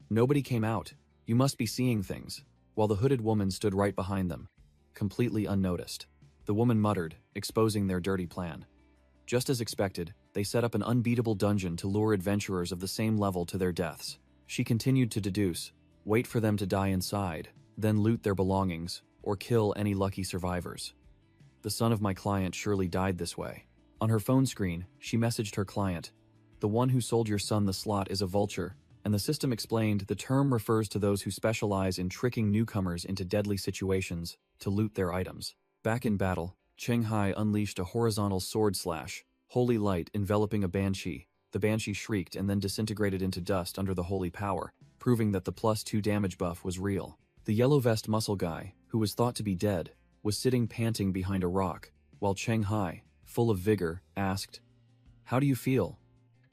"Nobody came out. You must be seeing things," while the hooded woman stood right behind them. completely unnoticed. The woman muttered, exposing their dirty plan. Just as expected, they set up an unbeatable dungeon to lure adventurers of the same level to their deaths. She continued to deduce, wait for them to die inside, then loot their belongings, or kill any lucky survivors. The son of my client surely died this way. On her phone screen, she messaged her client, the one who sold your son the slot is a vulture, and the system explained the term refers to those who specialize in tricking newcomers into deadly situations to loot their items. Back in battle, Cheng Hai unleashed a horizontal sword slash, holy light enveloping a banshee. The banshee shrieked and then disintegrated into dust under the holy power, proving that the +2 damage buff was real. The yellow vest muscle guy, who was thought to be dead, was sitting panting behind a rock, while Cheng Hai, full of vigor, asked, "How do you feel?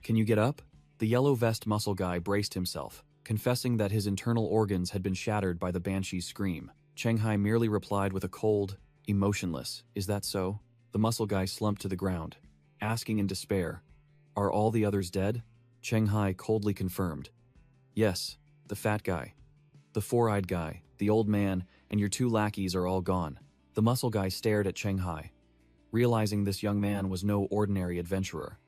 Can you get up?" The yellow vest muscle guy braced himself, confessing that his internal organs had been shattered by the banshee's scream. Cheng Hai merely replied with a cold, emotionless, "Is that so?" The muscle guy slumped to the ground, asking in despair, "Are all the others dead?" Cheng Hai coldly confirmed, "Yes, the fat guy, the four-eyed guy, the old man, and your 2 lackeys are all gone." The muscle guy stared at Cheng Hai, realizing this young man was no ordinary adventurer.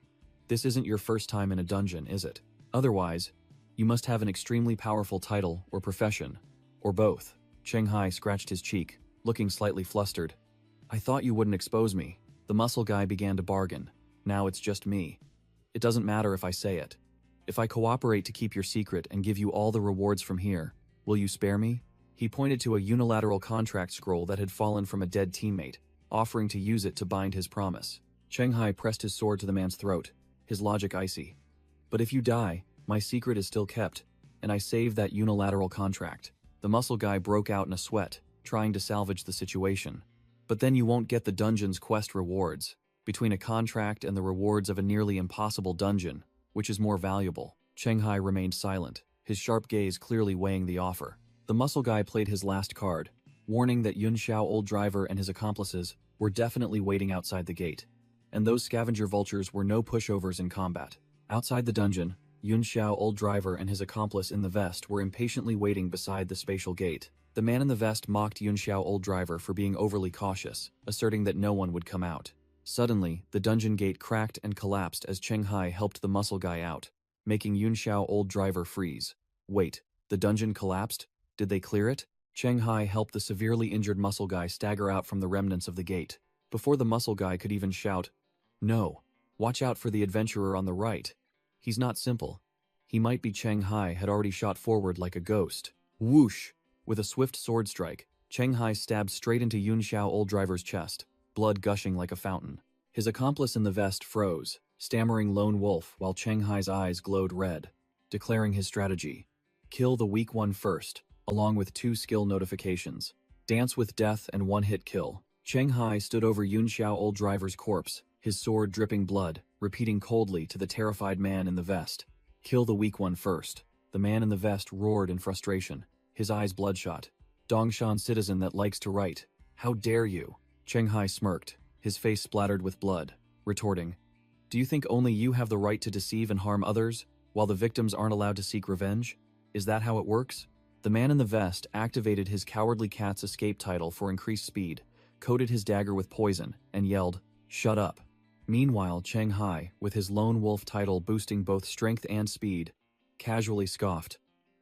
"This isn't your first time in a dungeon, is it? Otherwise, you must have an extremely powerful title or profession, or both." Cheng Hai scratched his cheek, looking slightly flustered. "I thought you wouldn't expose me." The muscle guy began to bargain. "Now it's just me. It doesn't matter if I say it. If I cooperate to keep your secret and give you all the rewards from here, will you spare me?" He pointed to a unilateral contract scroll that had fallen from a dead teammate, offering to use it to bind his promise. Cheng Hai pressed his sword to the man's throat, his logic icy. "But if you die, my secret is still kept, and I save that unilateral contract." The muscle guy broke out in a sweat, trying to salvage the situation. "But then you won't get the dungeon's quest rewards. Between a contract and the rewards of a nearly impossible dungeon, which is more valuable?" Cheng Hai remained silent, his sharp gaze clearly weighing the offer. The muscle guy played his last card, warning that Yun Xiao old driver and his accomplices were definitely waiting outside the gate, and those scavenger vultures were no pushovers in combat. Outside the dungeon, Yun Xiao old driver and his accomplice in the vest were impatiently waiting beside the spatial gate. The man in the vest mocked Yun Xiao old driver for being overly cautious, asserting that no one would come out. Suddenly, the dungeon gate cracked and collapsed as Cheng Hai helped the muscle guy out, making Yun Xiao old driver freeze. Wait, the dungeon collapsed? Did they clear it? Cheng Hai helped the severely injured muscle guy stagger out from the remnants of the gate. Before the muscle guy could even shout, "No, watch out for the adventurer on the right. He's not simple. He might be," Cheng Hai had already shot forward like a ghost. Whoosh! With a swift sword strike, Cheng Hai stabbed straight into Yun Xiao old driver's chest, blood gushing like a fountain. His accomplice in the vest froze, stammering lone wolf while Cheng Hai's eyes glowed red, declaring his strategy. Kill the weak one first, along with 2 skill notifications. Dance with death and 1-hit kill. Cheng Hai stood over Yun Xiao old driver's corpse, his sword dripping blood, repeating coldly to the terrified man in the vest. Kill the weak one first. The man in the vest roared in frustration, his eyes bloodshot. "Dongshan citizen that likes to write. How dare you?" Cheng Hai smirked, his face splattered with blood, retorting, "Do you think only you have the right to deceive and harm others, while the victims aren't allowed to seek revenge? Is that how it works?" The man in the vest activated his Cowardly Cat's escape title for increased speed, coated his dagger with poison, and yelled, "Shut up." Meanwhile, Cheng Hai, with his Lone Wolf title boosting both strength and speed, casually scoffed,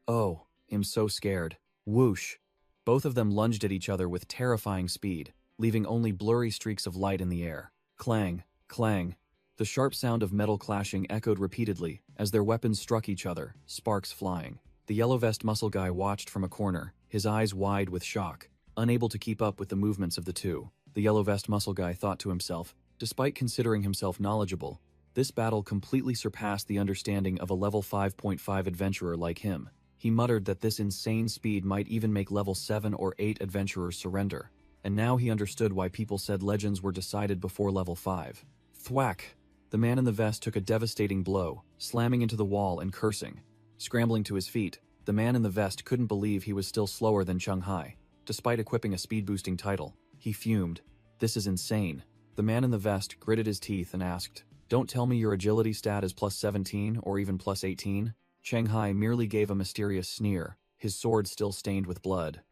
"Oh, I'm so scared." Whoosh! Both of them lunged at each other with terrifying speed, leaving only blurry streaks of light in the air. Clang, clang. The sharp sound of metal clashing echoed repeatedly as their weapons struck each other, sparks flying. The yellow vest muscle guy watched from a corner, his eyes wide with shock, unable to keep up with the movements of the two. The yellow vest muscle guy thought to himself, despite considering himself knowledgeable, this battle completely surpassed the understanding of a level 5.5 adventurer like him. He muttered that this insane speed might even make level 7 or 8 adventurers surrender, and now he understood why people said legends were decided before level 5. Thwack! The man in the vest took a devastating blow, slamming into the wall and cursing. Scrambling to his feet, the man in the vest couldn't believe he was still slower than Cheng Hai, despite equipping a speed-boosting title. He fumed. "This is insane." The man in the vest gritted his teeth and asked, "Don't tell me your agility stat is plus 17 or even plus 18? Cheng Hai merely gave a mysterious sneer, his sword still stained with blood.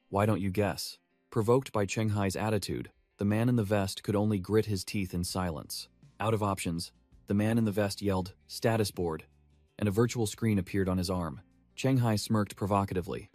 "Why don't you guess?" Provoked by Cheng Hai's attitude, the man in the vest could only grit his teeth in silence. Out of options, the man in the vest yelled, "Status board," and a virtual screen appeared on his arm. Cheng Hai smirked provocatively.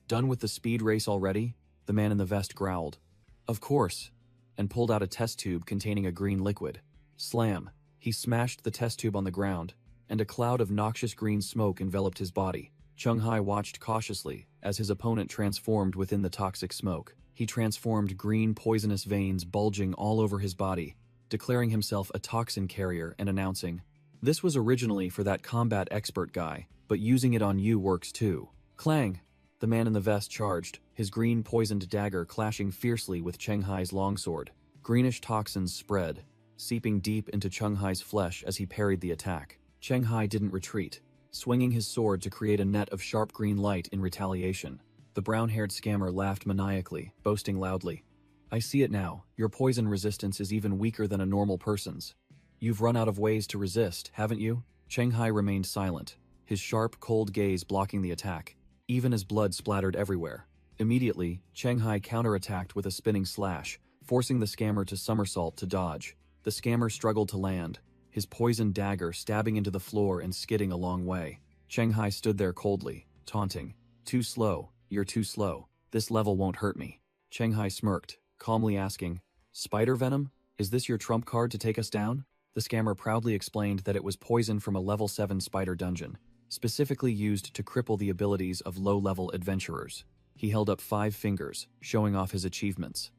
"Done with the speed race already?" The man in the vest growled. "Of course," and pulled out a test tube containing a green liquid. Slam! He smashed the test tube on the ground, and a cloud of noxious green smoke enveloped his body. Cheng Hai watched cautiously as his opponent transformed within the toxic smoke. He transformed green poisonous veins bulging all over his body, declaring himself a toxin carrier and announcing, "This was originally for that combat expert guy, but using it on you works too." Clang! The man in the vest charged, his green poisoned dagger clashing fiercely with Cheng Hai's longsword. Greenish toxins spread, seeping deep into Cheng Hai's flesh as he parried the attack. Cheng Hai didn't retreat, swinging his sword to create a net of sharp green light in retaliation. The brown-haired scammer laughed maniacally, boasting loudly, "I see it now, your poison resistance is even weaker than a normal person's. You've run out of ways to resist, haven't you?" Cheng Hai remained silent, his sharp, cold gaze blocking the attack, even as blood splattered everywhere. Immediately, Cheng Hai counterattacked with a spinning slash, forcing the scammer to somersault to dodge. The scammer struggled to land, his poisoned dagger stabbing into the floor and skidding a long way. Cheng Hai stood there coldly, taunting, "Too slow, you're too slow. This level won't hurt me." Cheng Hai smirked, calmly asking, "Spider venom? Is this your trump card to take us down?" The scammer proudly explained that it was poison from a level 7 spider dungeon, specifically used to cripple the abilities of low-level adventurers. He held up 5 fingers, showing off his achievements.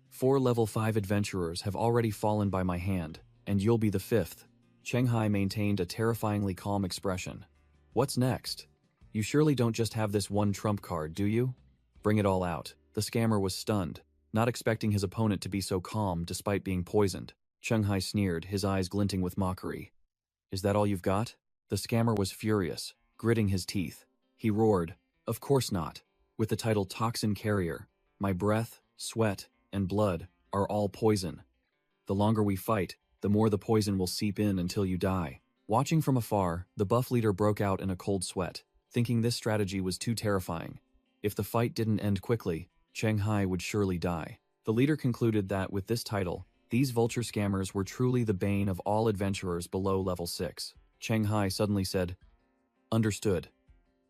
4 level 5 adventurers have already fallen by my hand, and you'll be the 5th. Cheng Hai maintained a terrifyingly calm expression. "What's next? You surely don't just have this one trump card, do you? Bring it all out." The scammer was stunned, not expecting his opponent to be so calm despite being poisoned. Cheng Hai sneered, his eyes glinting with mockery. "Is that all you've got?" The scammer was furious, gritting his teeth. He roared, "Of course not. With the title Toxin Carrier, my breath, sweat, and blood are all poison. The longer we fight, the more the poison will seep in until you die." Watching from afar, the buff leader broke out in a cold sweat, thinking this strategy was too terrifying. If the fight didn't end quickly, Cheng Hai would surely die. The leader concluded that with this title, these vulture scammers were truly the bane of all adventurers below level 6. Cheng Hai suddenly said, "Understood,"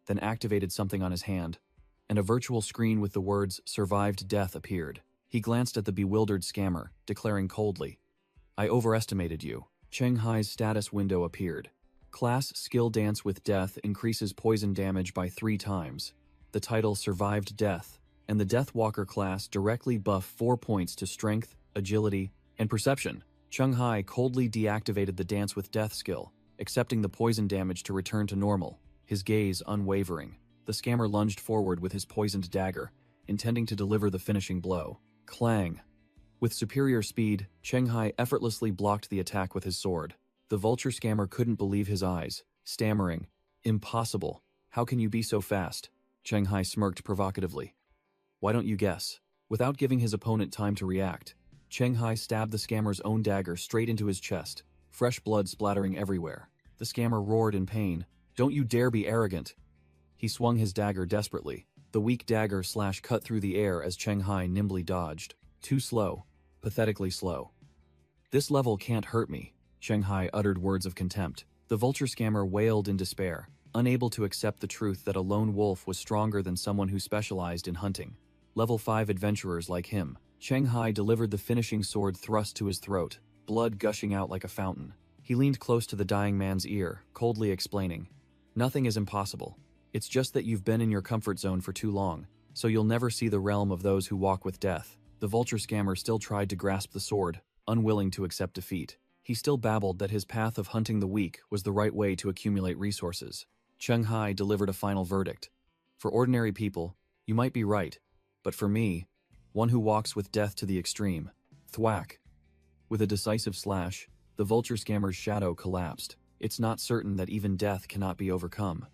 then activated something on his hand, and a virtual screen with the words "Survived Death" appeared. He glanced at the bewildered scammer, declaring coldly, "I overestimated you." Cheng Hai's status window appeared. Class Skill Dance with Death increases poison damage by 3 times. The title Survived Death and the Deathwalker class directly buff 4 points to Strength, Agility, and Perception. Cheng Hai coldly deactivated the Dance with Death skill, accepting the poison damage to return to normal, his gaze unwavering. The scammer lunged forward with his poisoned dagger, intending to deliver the finishing blow. Clang! With superior speed, Cheng Hai effortlessly blocked the attack with his sword. The vulture scammer couldn't believe his eyes, stammering, "Impossible. How can you be so fast?" Cheng Hai smirked provocatively. "Why don't you guess?" Without giving his opponent time to react, Cheng Hai stabbed the scammer's own dagger straight into his chest, fresh blood splattering everywhere. The scammer roared in pain, "Don't you dare be arrogant!" He swung his dagger desperately. The weak dagger slash cut through the air as Cheng Hai nimbly dodged. Too slow. Pathetically slow. "This level can't hurt me," Cheng Hai uttered words of contempt. The vulture scammer wailed in despair, unable to accept the truth that a lone wolf was stronger than someone who specialized in hunting. Level 5 adventurers like him. Cheng Hai delivered the finishing sword thrust to his throat, blood gushing out like a fountain. He leaned close to the dying man's ear, coldly explaining, "Nothing is impossible. It's just that you've been in your comfort zone for too long, so you'll never see the realm of those who walk with death." The vulture scammer still tried to grasp the sword, unwilling to accept defeat. He still babbled that his path of hunting the weak was the right way to accumulate resources. Cheng Hai delivered a final verdict. "For ordinary people, you might be right, but for me, one who walks with death to the extreme." Thwack! With a decisive slash, the vulture scammer's shadow collapsed. It's not certain that even death cannot be overcome.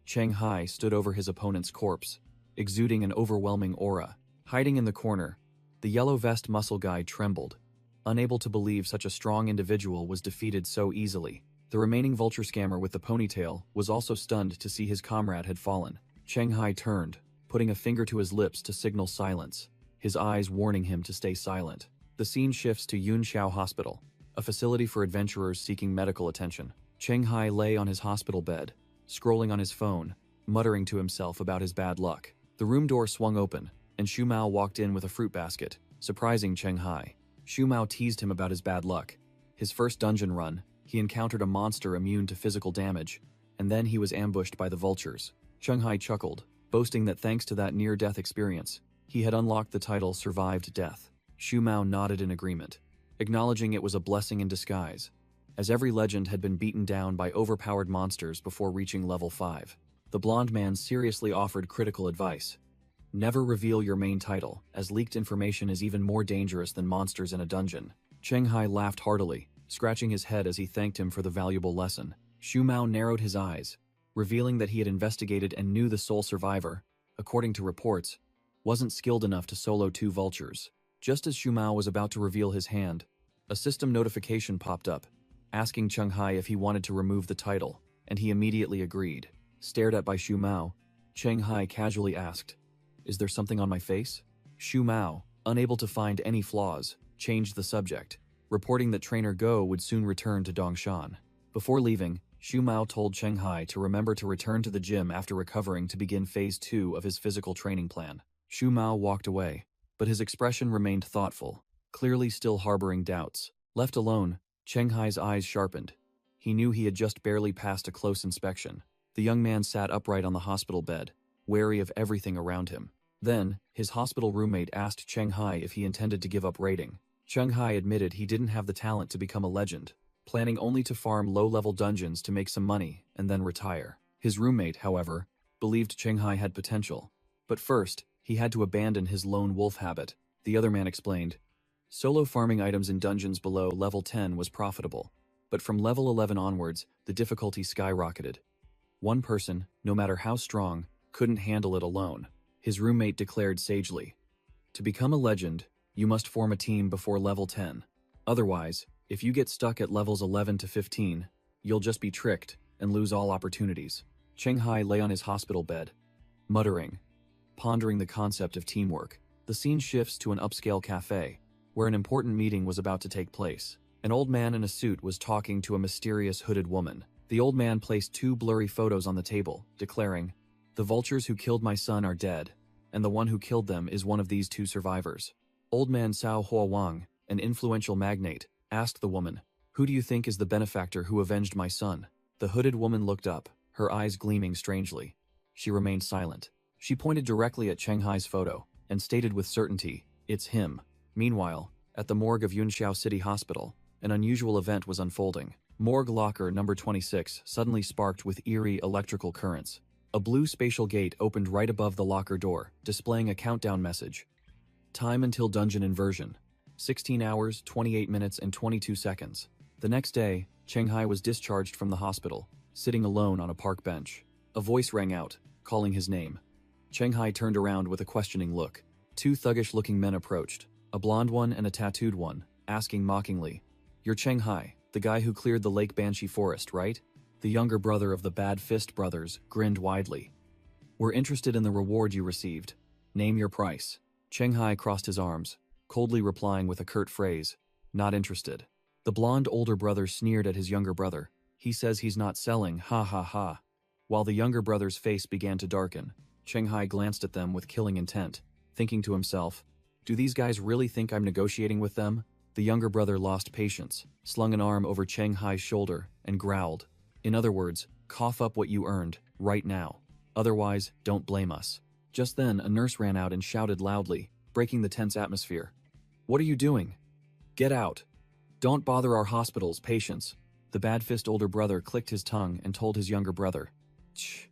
Cheng Hai stood over his opponent's corpse, exuding an overwhelming aura. Hiding in the corner, the yellow vest muscle guy trembled, unable to believe such a strong individual was defeated so easily. The remaining vulture scammer with the ponytail was also stunned to see his comrade had fallen. Cheng Hai turned, putting a finger to his lips to signal silence. his eyes warning him to stay silent. The scene shifts to Yunxiao Hospital, a facility for adventurers seeking medical attention. Cheng Hai lay on his hospital bed, scrolling on his phone, muttering to himself about his bad luck. The room door swung open, and Shu Mao walked in with a fruit basket, surprising Cheng Hai. Shu Mao teased him about his bad luck. His first dungeon run, he encountered a monster immune to physical damage, and then he was ambushed by the vultures. Cheng Hai chuckled, boasting that thanks to that near-death experience, he had unlocked the title Survived Death. Shu Mao nodded in agreement, acknowledging it was a blessing in disguise, as every legend had been beaten down by overpowered monsters before reaching level 5. The blonde man seriously offered critical advice. Never reveal your main title, as leaked information is even more dangerous than monsters in a dungeon. Cheng Hai laughed heartily, scratching his head as he thanked him for the valuable lesson. Shu Mao narrowed his eyes, revealing that he had investigated and knew the sole survivor, according to reports, wasn't skilled enough to solo 2 vultures. Just as Shu Mao was about to reveal his hand, a system notification popped up, asking Cheng Hai if he wanted to remove the title, and he immediately agreed. Stared at by Shu Mao, Cheng Hai casually asked, "Is there something on my face?" Shu Mao, unable to find any flaws, changed the subject, reporting that Trainer Go would soon return to Dongshan. Before leaving, Shu Mao told Cheng Hai to remember to return to the gym after recovering to begin Phase 2 of his physical training plan. Shu Mao walked away, but his expression remained thoughtful, clearly still harboring doubts. Left alone, Cheng Hai's eyes sharpened. He knew he had just barely passed a close inspection. The young man sat upright on the hospital bed, wary of everything around him. Then, his hospital roommate asked Cheng Hai if he intended to give up raiding. Cheng Hai admitted he didn't have the talent to become a legend, planning only to farm low-level dungeons to make some money and then retire. His roommate, however, believed Cheng Hai had potential. But first, he had to abandon his lone wolf habit. The other man explained, solo farming items in dungeons below level 10 was profitable, but from level 11 onwards, the difficulty skyrocketed. One person, no matter how strong, couldn't handle it alone. His roommate declared sagely, "To become a legend, you must form a team before level 10. Otherwise, if you get stuck at levels 11 to 15, you'll just be tricked and lose all opportunities." Cheng Hai lay on his hospital bed, muttering, pondering the concept of teamwork. The scene shifts to an upscale cafe, where an important meeting was about to take place. An old man in a suit was talking to a mysterious hooded woman. The old man placed 2 blurry photos on the table, declaring, "The vultures who killed my son are dead, and the one who killed them is one of these 2 survivors." Old man Cao Hua Wang, an influential magnate, asked the woman, "Who do you think is the benefactor who avenged my son?" The hooded woman looked up, her eyes gleaming strangely. She remained silent. She pointed directly at Cheng Hai's photo, and stated with certainty, "It's him." Meanwhile, at the morgue of Yunxiao City Hospital, an unusual event was unfolding. Morgue locker number 26 suddenly sparked with eerie electrical currents. A blue spatial gate opened right above the locker door, displaying a countdown message. Time until dungeon inversion: 16 hours, 28 minutes, and 22 seconds. The next day, Cheng Hai was discharged from the hospital, sitting alone on a park bench. A voice rang out, calling his name. Cheng Hai turned around with a questioning look. 2 thuggish-looking men approached, a blonde one and a tattooed one, asking mockingly, "You're Cheng Hai, the guy who cleared the Lake Banshee forest, right?" The younger brother of the Bad Fist brothers grinned widely. "We're interested in the reward you received. Name your price." Cheng Hai crossed his arms, coldly replying with a curt phrase, "Not interested." The blonde older brother sneered at his younger brother. "He says he's not selling, ha ha ha." While the younger brother's face began to darken, Cheng Hai glanced at them with killing intent, thinking to himself, "Do these guys really think I'm negotiating with them?" The younger brother lost patience, slung an arm over Cheng Hai's shoulder, and growled, "In other words, cough up what you earned, right now. Otherwise, don't blame us." Just then, a nurse ran out and shouted loudly, breaking the tense atmosphere. "What are you doing? Get out. Don't bother our hospital's patients." The Bad Fist older brother clicked his tongue and told his younger brother, "Shh.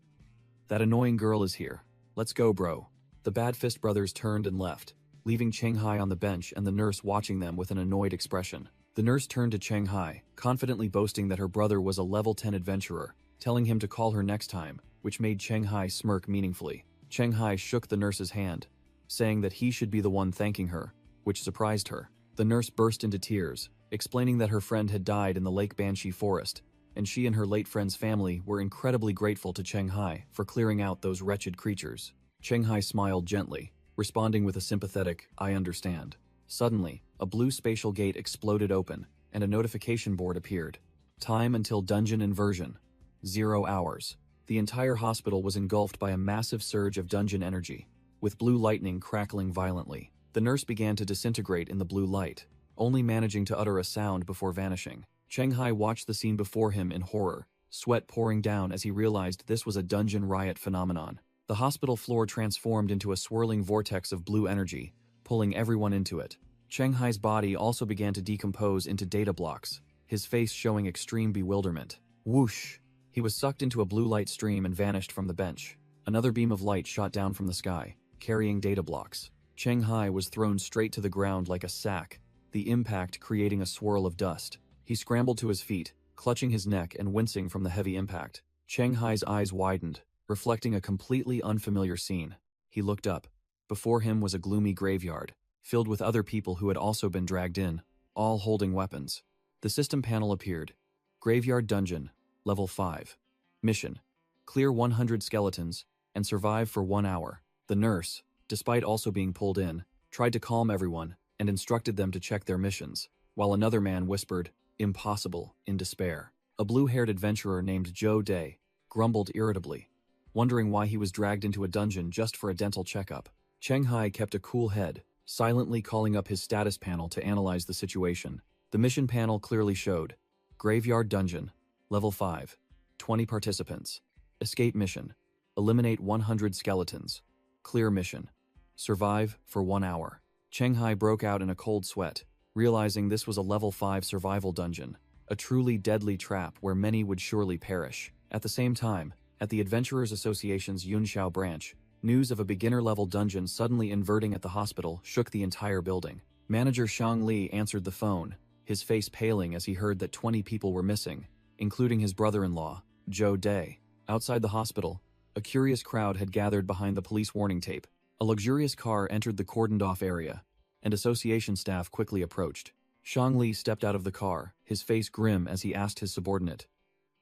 That annoying girl is here. Let's go, bro." The Bad Fist brothers turned and left, leaving Cheng Hai on the bench and the nurse watching them with an annoyed expression. The nurse turned to Cheng Hai, confidently boasting that her brother was a level 10 adventurer, telling him to call her next time, which made Cheng Hai smirk meaningfully. Cheng Hai shook the nurse's hand, saying that he should be the one thanking her, which surprised her. The nurse burst into tears, explaining that her friend had died in the Lake Banshee forest, and she and her late friend's family were incredibly grateful to Cheng Hai for clearing out those wretched creatures. Cheng Hai smiled gently, responding with a sympathetic, "I understand." Suddenly, a blue spatial gate exploded open, and a notification board appeared. Time until dungeon inversion. 0 hours. The entire hospital was engulfed by a massive surge of dungeon energy, with blue lightning crackling violently. The nurse began to disintegrate in the blue light, only managing to utter a sound before vanishing. Cheng Hai watched the scene before him in horror, sweat pouring down as he realized this was a dungeon riot phenomenon. The hospital floor transformed into a swirling vortex of blue energy, pulling everyone into it. Cheng Hai's body also began to decompose into data blocks, his face showing extreme bewilderment. Whoosh! He was sucked into a blue light stream and vanished from the bench. Another beam of light shot down from the sky, carrying data blocks. Cheng Hai was thrown straight to the ground like a sack, the impact creating a swirl of dust. He scrambled to his feet, clutching his neck and wincing from the heavy impact. Cheng Hai's eyes widened, reflecting a completely unfamiliar scene. He looked up. Before him was a gloomy graveyard, filled with other people who had also been dragged in, all holding weapons. The system panel appeared. Graveyard Dungeon, Level 5. Mission: clear 100 skeletons and survive for 1 hour. The nurse, despite also being pulled in, tried to calm everyone and instructed them to check their missions, while another man whispered, "Impossible," in despair. A blue-haired adventurer named Zhou Day grumbled irritably, wondering why he was dragged into a dungeon just for a dental checkup. Cheng Hai kept a cool head, silently calling up his status panel to analyze the situation. The mission panel clearly showed: Graveyard Dungeon, Level 5, 20 participants. Escape mission: eliminate 100 skeletons. Clear mission: survive for 1 hour. Cheng Hai broke out in a cold sweat, realizing this was a Level 5 survival dungeon, a truly deadly trap where many would surely perish. At the same time, at the Adventurers Association's Yunxiao branch, news of a beginner-level dungeon suddenly inverting at the hospital shook the entire building. Manager Shang Li answered the phone, his face paling as he heard that 20 people were missing, including his brother-in-law, Zhou Day. Outside the hospital, a curious crowd had gathered behind the police warning tape. A luxurious car entered the cordoned-off area, and association staff quickly approached. Shang Li stepped out of the car, his face grim as he asked his subordinate,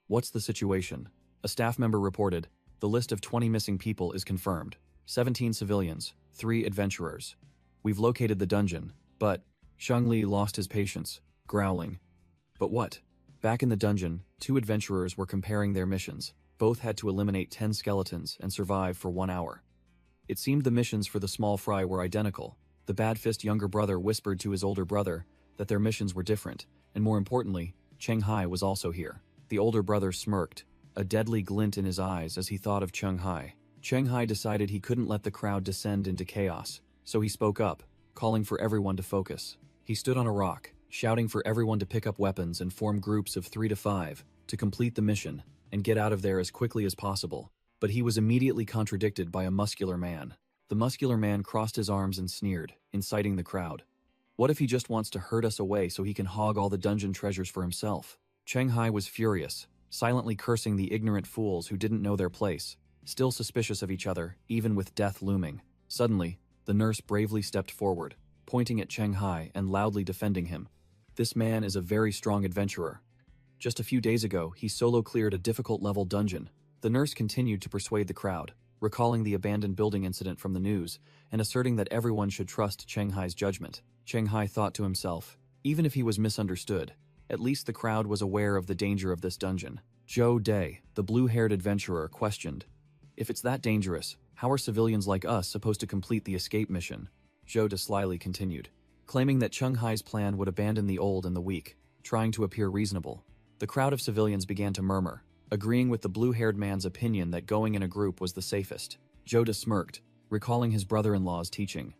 "What's the situation?" A staff member reported, "The list of 20 missing people is confirmed. 17 civilians, 3 adventurers. We've located the dungeon, but..." Shang Li lost his patience, growling, "But what?" Back in the dungeon, 2 adventurers were comparing their missions. Both had to eliminate 10 skeletons and survive for 1 hour. It seemed the missions for the small fry were identical. The Bad-Fist younger brother whispered to his older brother that their missions were different, and more importantly, Cheng Hai was also here. The older brother smirked, a deadly glint in his eyes as he thought of Cheng Hai. Cheng Hai decided he couldn't let the crowd descend into chaos, so he spoke up, calling for everyone to focus. He stood on a rock, shouting for everyone to pick up weapons and form groups of 3 to 5 to complete the mission and get out of there as quickly as possible. But he was immediately contradicted by a muscular man. The muscular man crossed his arms and sneered, inciting the crowd. What if he just wants to herd us away so he can hog all the dungeon treasures for himself? Cheng Hai was furious, silently cursing the ignorant fools who didn't know their place, still suspicious of each other, even with death looming. Suddenly, the nurse bravely stepped forward, pointing at Cheng Hai and loudly defending him. This man is a very strong adventurer. Just a few days ago, he solo cleared a difficult level dungeon. The nurse continued to persuade the crowd, recalling the abandoned building incident from the news and asserting that everyone should trust Cheng Hai's judgment. Cheng Hai thought to himself, even if he was misunderstood, at least the crowd was aware of the danger of this dungeon. Zhou Day, the blue-haired adventurer, questioned, "If it's that dangerous, how are civilians like us supposed to complete the escape mission?" Zhou Day slyly continued, claiming that Cheng Hai's plan would abandon the old and the weak, trying to appear reasonable. The crowd of civilians began to murmur, agreeing with the blue-haired man's opinion that going in a group was the safest. Zhou Day smirked, recalling his brother-in-law's teaching.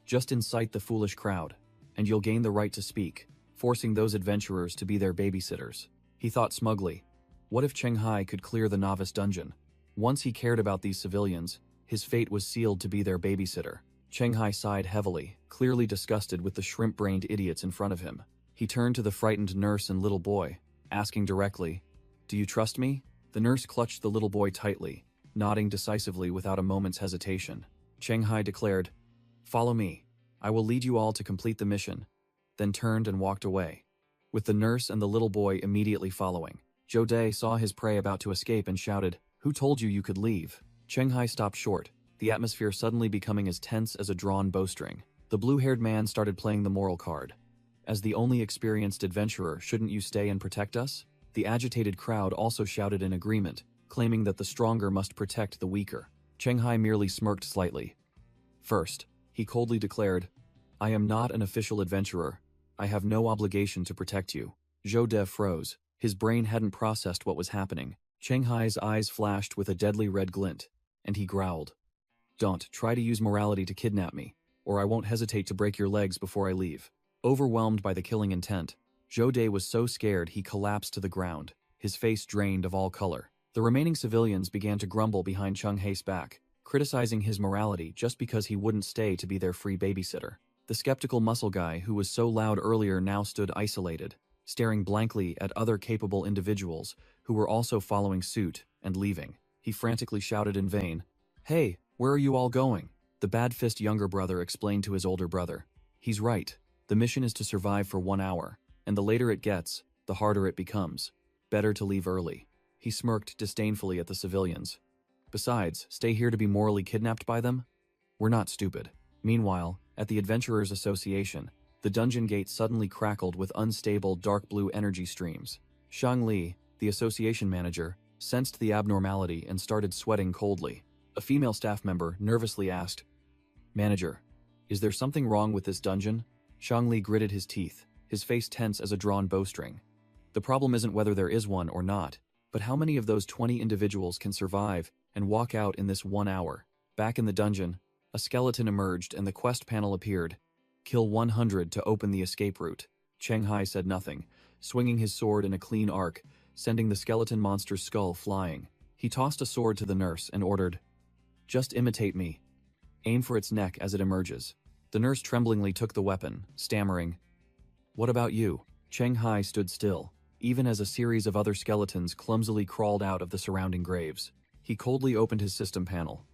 Just incite the foolish crowd, and you'll gain the right to speak, forcing those adventurers to be their babysitters. He thought smugly, what if Cheng Hai could clear the novice dungeon? Once he cared about these civilians, his fate was sealed to be their babysitter. Cheng Hai sighed heavily, clearly disgusted with the shrimp-brained idiots in front of him. He turned to the frightened nurse and little boy, asking directly, "Do you trust me?" The nurse clutched the little boy tightly, nodding decisively without a moment's hesitation. Cheng Hai declared, "Follow me. I will lead you all to complete the mission," then turned and walked away, with the nurse and the little boy immediately following. Zhou Day saw his prey about to escape and shouted, "Who told you you could leave?" Cheng Hai stopped short, the atmosphere suddenly becoming as tense as a drawn bowstring. The blue-haired man started playing the moral card. As the only experienced adventurer, shouldn't you stay and protect us? The agitated crowd also shouted in agreement, claiming that the stronger must protect the weaker. Cheng Hai merely smirked slightly. First, he coldly declared, I am not an official adventurer. I have no obligation to protect you. Zhou De froze. His brain hadn't processed what was happening. Cheng Hai's eyes flashed with a deadly red glint, and he growled. Don't try to use morality to kidnap me, or I won't hesitate to break your legs before I leave. Overwhelmed by the killing intent, Zhou De was so scared he collapsed to the ground, his face drained of all color. The remaining civilians began to grumble behind Cheng Hai's back, criticizing his morality just because he wouldn't stay to be their free babysitter. The skeptical muscle guy who was so loud earlier now stood isolated, staring blankly at other capable individuals who were also following suit and leaving. He frantically shouted in vain, Hey, where are you all going? The bad-fist younger brother explained to his older brother. He's right. The mission is to survive for 1 hour, and the later it gets, the harder it becomes. Better to leave early. He smirked disdainfully at the civilians. Besides, stay here to be morally kidnapped by them? We're not stupid. Meanwhile, at the Adventurers Association, the dungeon gate suddenly crackled with unstable dark blue energy streams. Shang Li, the association manager, sensed the abnormality and started sweating coldly. A female staff member nervously asked, Manager, is there something wrong with this dungeon? Shang Li gritted his teeth, his face tense as a drawn bowstring. The problem isn't whether there is one or not, but how many of those 20 individuals can survive and walk out in this 1 hour? Back in the dungeon, a skeleton emerged and the quest panel appeared. Kill 100 to open the escape route. Cheng Hai said nothing, swinging his sword in a clean arc, sending the skeleton monster's skull flying. He tossed a sword to the nurse and ordered, Just imitate me. Aim for its neck as it emerges. The nurse tremblingly took the weapon, stammering, What about you? Cheng Hai stood still, even as a series of other skeletons clumsily crawled out of the surrounding graves. He coldly opened his system panel.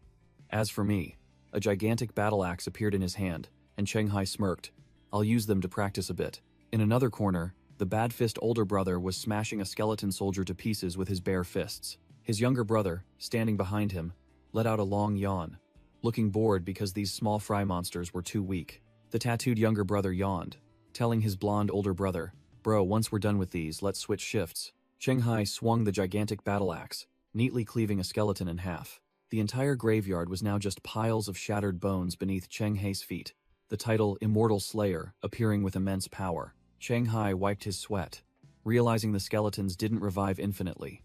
As for me, a gigantic battle axe appeared in his hand, and Cheng Hai smirked. I'll use them to practice a bit. In another corner, the bad-fist older brother was smashing a skeleton soldier to pieces with his bare fists. His younger brother, standing behind him, let out a long yawn, looking bored because these small fry monsters were too weak. The tattooed younger brother yawned, telling his blonde older brother, Bro, once we're done with these, let's switch shifts. Cheng Hai swung the gigantic battle axe, neatly cleaving a skeleton in half. The entire graveyard was now just piles of shattered bones beneath Cheng Hai's feet, the title Immortal Slayer appearing with immense power. Cheng Hai wiped his sweat, realizing the skeletons didn't revive infinitely.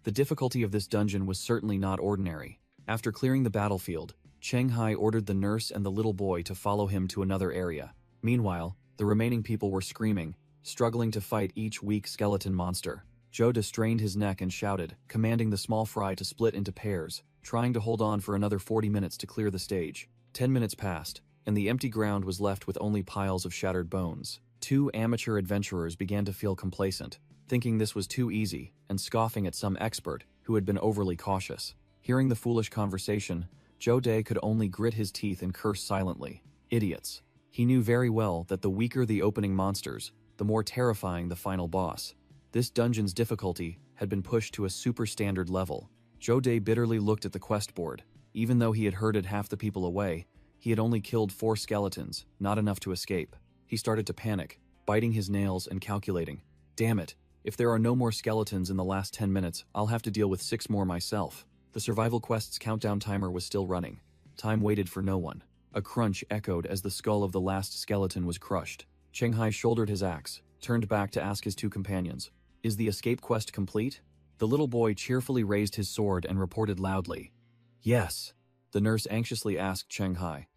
The difficulty of this dungeon was certainly not ordinary. After clearing the battlefield, Cheng Hai ordered the nurse and the little boy to follow him to another area. Meanwhile, the remaining people were screaming, struggling to fight each weak skeleton monster. Zhou De strained his neck and shouted, commanding the small fry to split into pairs, trying to hold on for another 40 minutes to clear the stage. 10 minutes passed, and the empty ground was left with only piles of shattered bones. 2 amateur adventurers began to feel complacent, thinking this was too easy, and scoffing at some expert who had been overly cautious. Hearing the foolish conversation, Zhou De could only grit his teeth and curse silently. Idiots. He knew very well that the weaker the opening monsters, the more terrifying the final boss. This dungeon's difficulty had been pushed to a super standard level. Zhou De bitterly looked at the quest board. Even though he had herded half the people away, he had only killed 4 skeletons, not enough to escape. He started to panic, biting his nails and calculating. Damn it, if there are no more skeletons in the last 10 minutes, I'll have to deal with 6 more myself. The survival quest's countdown timer was still running. Time waited for no one. A crunch echoed as the skull of the last skeleton was crushed. Cheng Hai shouldered his axe, turned back to ask his 2 companions, Is the escape quest complete? The little boy cheerfully raised his sword and reported loudly, Yes. The nurse anxiously asked Cheng Hai,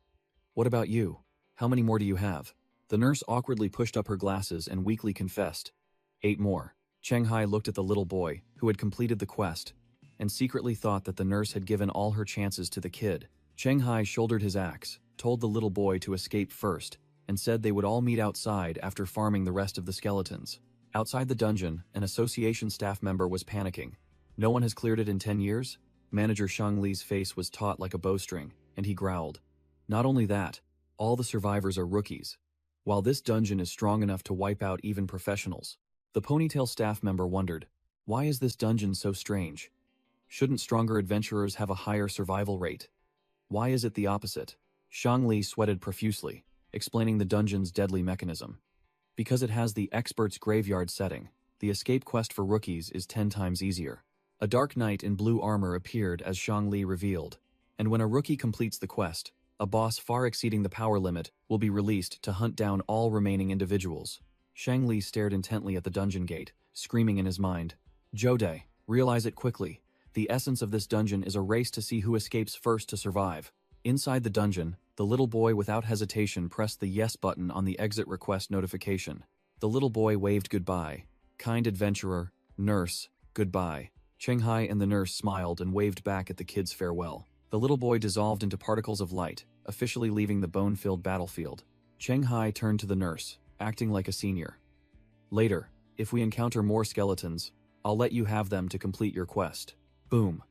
What about you? How many more do you have? The nurse awkwardly pushed up her glasses and weakly confessed, 8 more. Cheng Hai looked at the little boy, who had completed the quest, and secretly thought that the nurse had given all her chances to the kid. Cheng Hai shouldered his axe, told the little boy to escape first, and said they would all meet outside after farming the rest of the skeletons. Outside the dungeon, an association staff member was panicking. No one has cleared it in 10 years? Manager Shang Li's face was taut like a bowstring, and he growled. Not only that, all the survivors are rookies. While this dungeon is strong enough to wipe out even professionals. The ponytail staff member wondered, why is this dungeon so strange? Shouldn't stronger adventurers have a higher survival rate? Why is it the opposite? Shangli sweated profusely, explaining the dungeon's deadly mechanism. Because it has the expert's graveyard setting, the escape quest for rookies is 10 times easier. A dark knight in blue armor appeared as Shangli revealed, and when a rookie completes the quest, a boss far exceeding the power limit will be released to hunt down all remaining individuals. Shangli stared intently at the dungeon gate, screaming in his mind, "Jode, realize it quickly. The essence of this dungeon is a race to see who escapes first to survive." Inside the dungeon, the little boy without hesitation pressed the yes button on the exit request notification. The little boy waved goodbye. Kind adventurer, nurse, goodbye. Chenghai and the nurse smiled and waved back at the kid's farewell. The little boy dissolved into particles of light, officially leaving the bone-filled battlefield. Chenghai turned to the nurse, acting like a senior. "Later, if we encounter more skeletons, I'll let you have them to complete your quest." Boom.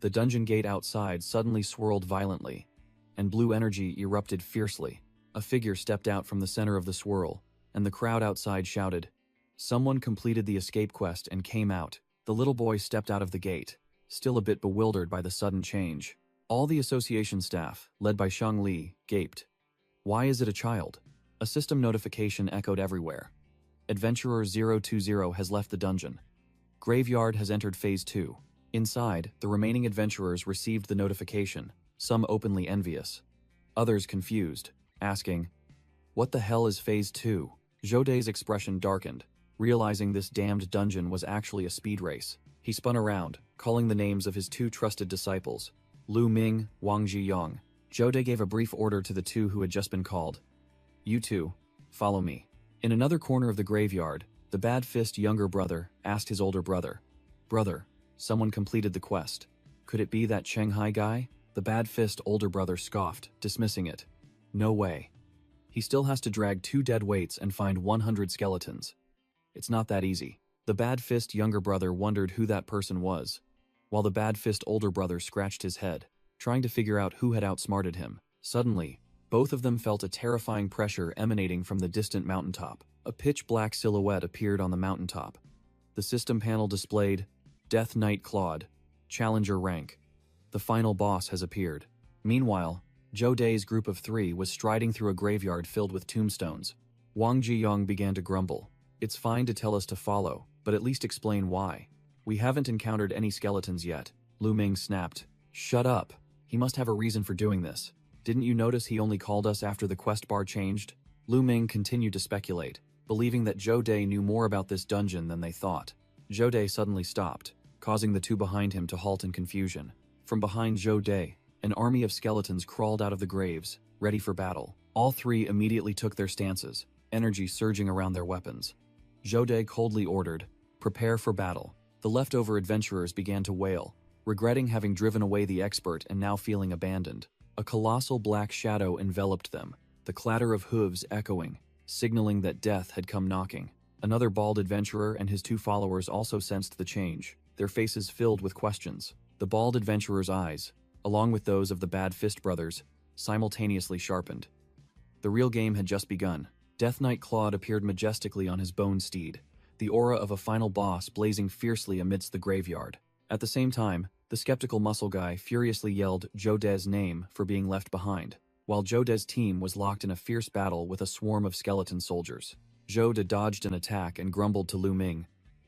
The dungeon gate outside suddenly swirled violently, and blue energy erupted fiercely. A figure stepped out from the center of the swirl, and the crowd outside shouted. Someone completed the escape quest and came out. The little boy stepped out of the gate, still a bit bewildered by the sudden change. All the association staff, led by Shang Li, gaped. Why is it a child? A system notification echoed everywhere. Adventurer 020 has left the dungeon. Graveyard has entered Phase 2. Inside, the remaining adventurers received the notification, some openly envious, others confused, asking, "What the hell is Phase 2? Jode's expression darkened, realizing this damned dungeon was actually a speed race. He spun around, calling the names of his two trusted disciples, Lu Ming, Wang Zhiyong. Jode gave a brief order to the two who had just been called. "You two, follow me." In another corner of the graveyard, the Bad Fist younger brother asked his older brother, "Brother, someone completed the quest. Could it be that Shanghai guy?" The Bad Fist older brother scoffed, dismissing it. "No way. He still has to drag 2 dead weights and find 100 skeletons. It's not that easy." The Bad Fist younger brother wondered who that person was, while the Bad Fist older brother scratched his head, trying to figure out who had outsmarted him. Suddenly, both of them felt a terrifying pressure emanating from the distant mountaintop. A pitch-black silhouette appeared on the mountaintop. The system panel displayed, Death Knight Claude, Challenger rank. The final boss has appeared. Meanwhile, Jode's group of 3 was striding through a graveyard filled with tombstones. Wang Zhiyong began to grumble. "It's fine to tell us to follow, but at least explain why. We haven't encountered any skeletons yet." Lu Ming snapped. "Shut up. He must have a reason for doing this. Didn't you notice he only called us after the quest bar changed?" Lu Ming continued to speculate, believing that Jode knew more about this dungeon than they thought. Jode suddenly stopped, causing the two behind him to halt in confusion. From behind Jode, an army of skeletons crawled out of the graves, ready for battle. All 3 immediately took their stances, energy surging around their weapons. Jode coldly ordered, "Prepare for battle." The leftover adventurers began to wail, regretting having driven away the expert and now feeling abandoned. A colossal black shadow enveloped them, the clatter of hooves echoing, signaling that death had come knocking. Another bald adventurer and his 2 followers also sensed the change, their faces filled with questions. The bald adventurer's eyes, along with those of the Bad Fist brothers, simultaneously sharpened. The real game had just begun. Death Knight Claude appeared majestically on his bone steed, the aura of a final boss blazing fiercely amidst the graveyard. At the same time, the skeptical muscle guy furiously yelled Jode's name for being left behind, while Jode's team was locked in a fierce battle with a swarm of skeleton soldiers. Jode dodged an attack and grumbled to Lu Ming,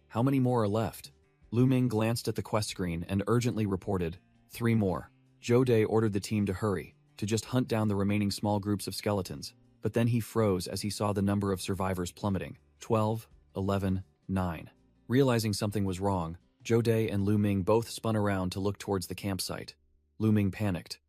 "How many more are left?" Lu Ming glanced at the quest screen and urgently reported, 3 more. Jode ordered the team to hurry, to just hunt down the remaining small groups of skeletons, but then he froze as he saw the number of survivors plummeting. 12, 11, 9. Realizing something was wrong, Jode and Lu Ming both spun around to look towards the campsite. Lu Ming panicked.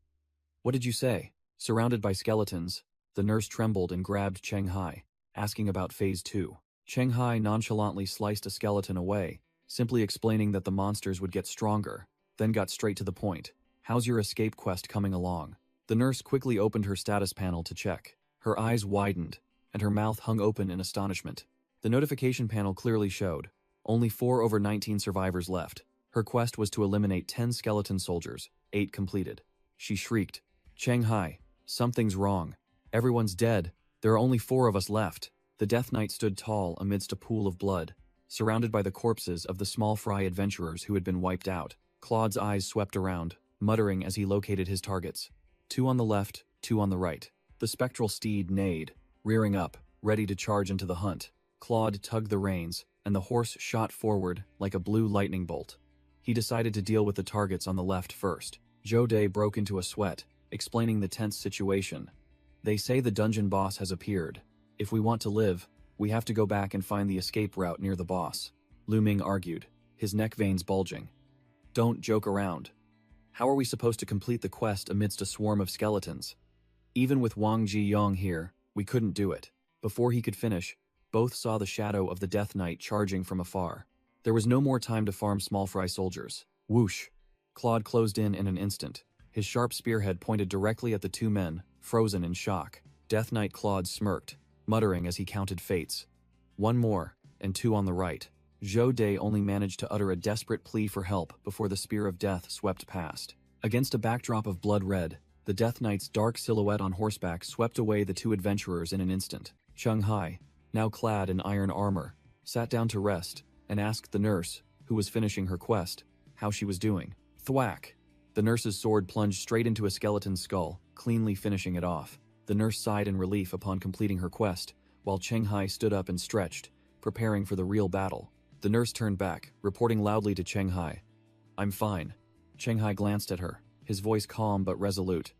"What did you say?" Surrounded by skeletons, the nurse trembled and grabbed Cheng Hai, asking about Phase 2. Cheng Hai nonchalantly sliced a skeleton away, simply explaining that the monsters would get stronger, then got straight to the point. "How's your escape quest coming along?" The nurse quickly opened her status panel to check. Her eyes widened, and her mouth hung open in astonishment. The notification panel clearly showed only 4 over 19 survivors left. Her quest was to eliminate 10 skeleton soldiers, 8 completed. She shrieked, "Cheng Hai, something's wrong. Everyone's dead. There are only 4 of us left." The Death Knight stood tall amidst a pool of blood, surrounded by the corpses of the small fry adventurers who had been wiped out. Claude's eyes swept around, muttering as he located his targets. 2 on the left, 2 on the right. The spectral steed neighed, rearing up, ready to charge into the hunt. Claude tugged the reins, and the horse shot forward like a blue lightning bolt. He decided to deal with the targets on the left first. Jode broke into a sweat, explaining the tense situation. They say the dungeon boss has appeared. If we want to live, we have to go back and find the escape route near the boss. Lu Ming argued, his neck veins bulging. Don't joke around. How are we supposed to complete the quest amidst a swarm of skeletons? Even with Wang Jiyong here, we couldn't do it. Before he could finish, both saw the shadow of the Death Knight charging from afar. There was no more time to farm small fry soldiers. Whoosh! Claude closed in an instant. His sharp spearhead pointed directly at the two men, frozen in shock. Death Knight Claude smirked, muttering as he counted fates. 1 more, and 2 on the right. Zhou Dai only managed to utter a desperate plea for help before the spear of death swept past. Against a backdrop of blood red, the Death Knight's dark silhouette on horseback swept away the two adventurers in an instant. Cheng Hai, now clad in iron armor, sat down to rest and asked the nurse, who was finishing her quest, how she was doing. Thwack! The nurse's sword plunged straight into a skeleton's skull, cleanly finishing it off. The nurse sighed in relief upon completing her quest, while Cheng Hai stood up and stretched, preparing for the real battle. The nurse turned back, reporting loudly to Cheng Hai. I'm fine. Cheng Hai glanced at her, his voice calm but resolute.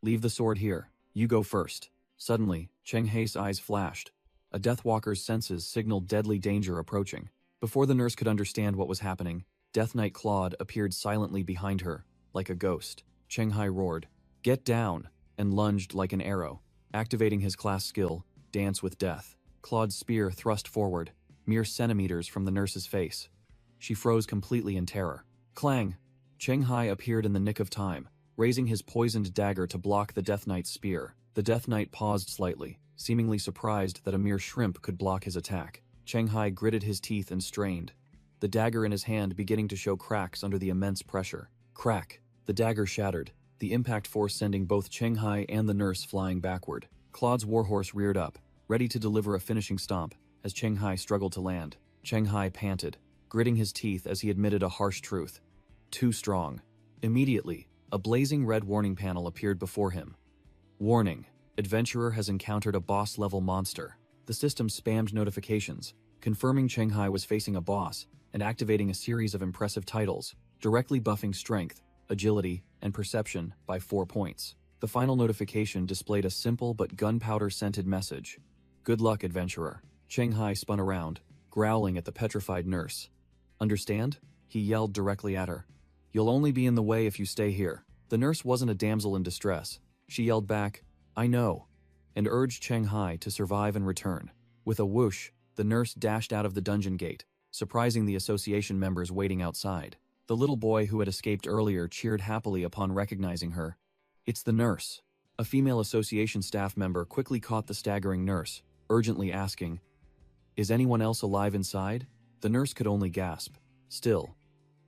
Leave the sword here. You go first. Suddenly, Cheng Hai's eyes flashed. A Deathwalker's senses signaled deadly danger approaching. Before the nurse could understand what was happening, Death Knight Claude appeared silently behind her, like a ghost. Cheng Hai roared, "Get down!" and lunged like an arrow. Activating his class skill, Dance with Death, Claude's spear thrust forward, mere centimeters from the nurse's face. She froze completely in terror. Clang! Cheng Hai appeared in the nick of time, raising his poisoned dagger to block the Death Knight's spear. The Death Knight paused slightly, seemingly surprised that a mere shrimp could block his attack. Cheng Hai gritted his teeth and strained, the dagger in his hand beginning to show cracks under the immense pressure. Crack! The dagger shattered, the impact force sending both Cheng Hai and the nurse flying backward. Claude's warhorse reared up, ready to deliver a finishing stomp, as Cheng Hai struggled to land. Cheng Hai panted, gritting his teeth as he admitted a harsh truth. Too strong. Immediately, a blazing red warning panel appeared before him. Warning: Adventurer has encountered a boss-level monster. The system spammed notifications, confirming Cheng Hai was facing a boss and activating a series of impressive titles, directly buffing strength, agility, and perception by 4 points. The final notification displayed a simple but gunpowder-scented message. Good luck, adventurer. Cheng Hai spun around, growling at the petrified nurse. Understand? He yelled directly at her. You'll only be in the way if you stay here. The nurse wasn't a damsel in distress. She yelled back, I know, and urged Cheng Hai to survive and return. With a whoosh, the nurse dashed out of the dungeon gate, surprising the association members waiting outside. The little boy who had escaped earlier cheered happily upon recognizing her. It's the nurse. A female association staff member quickly caught the staggering nurse, urgently asking, Is anyone else alive inside? The nurse could only gasp. Still,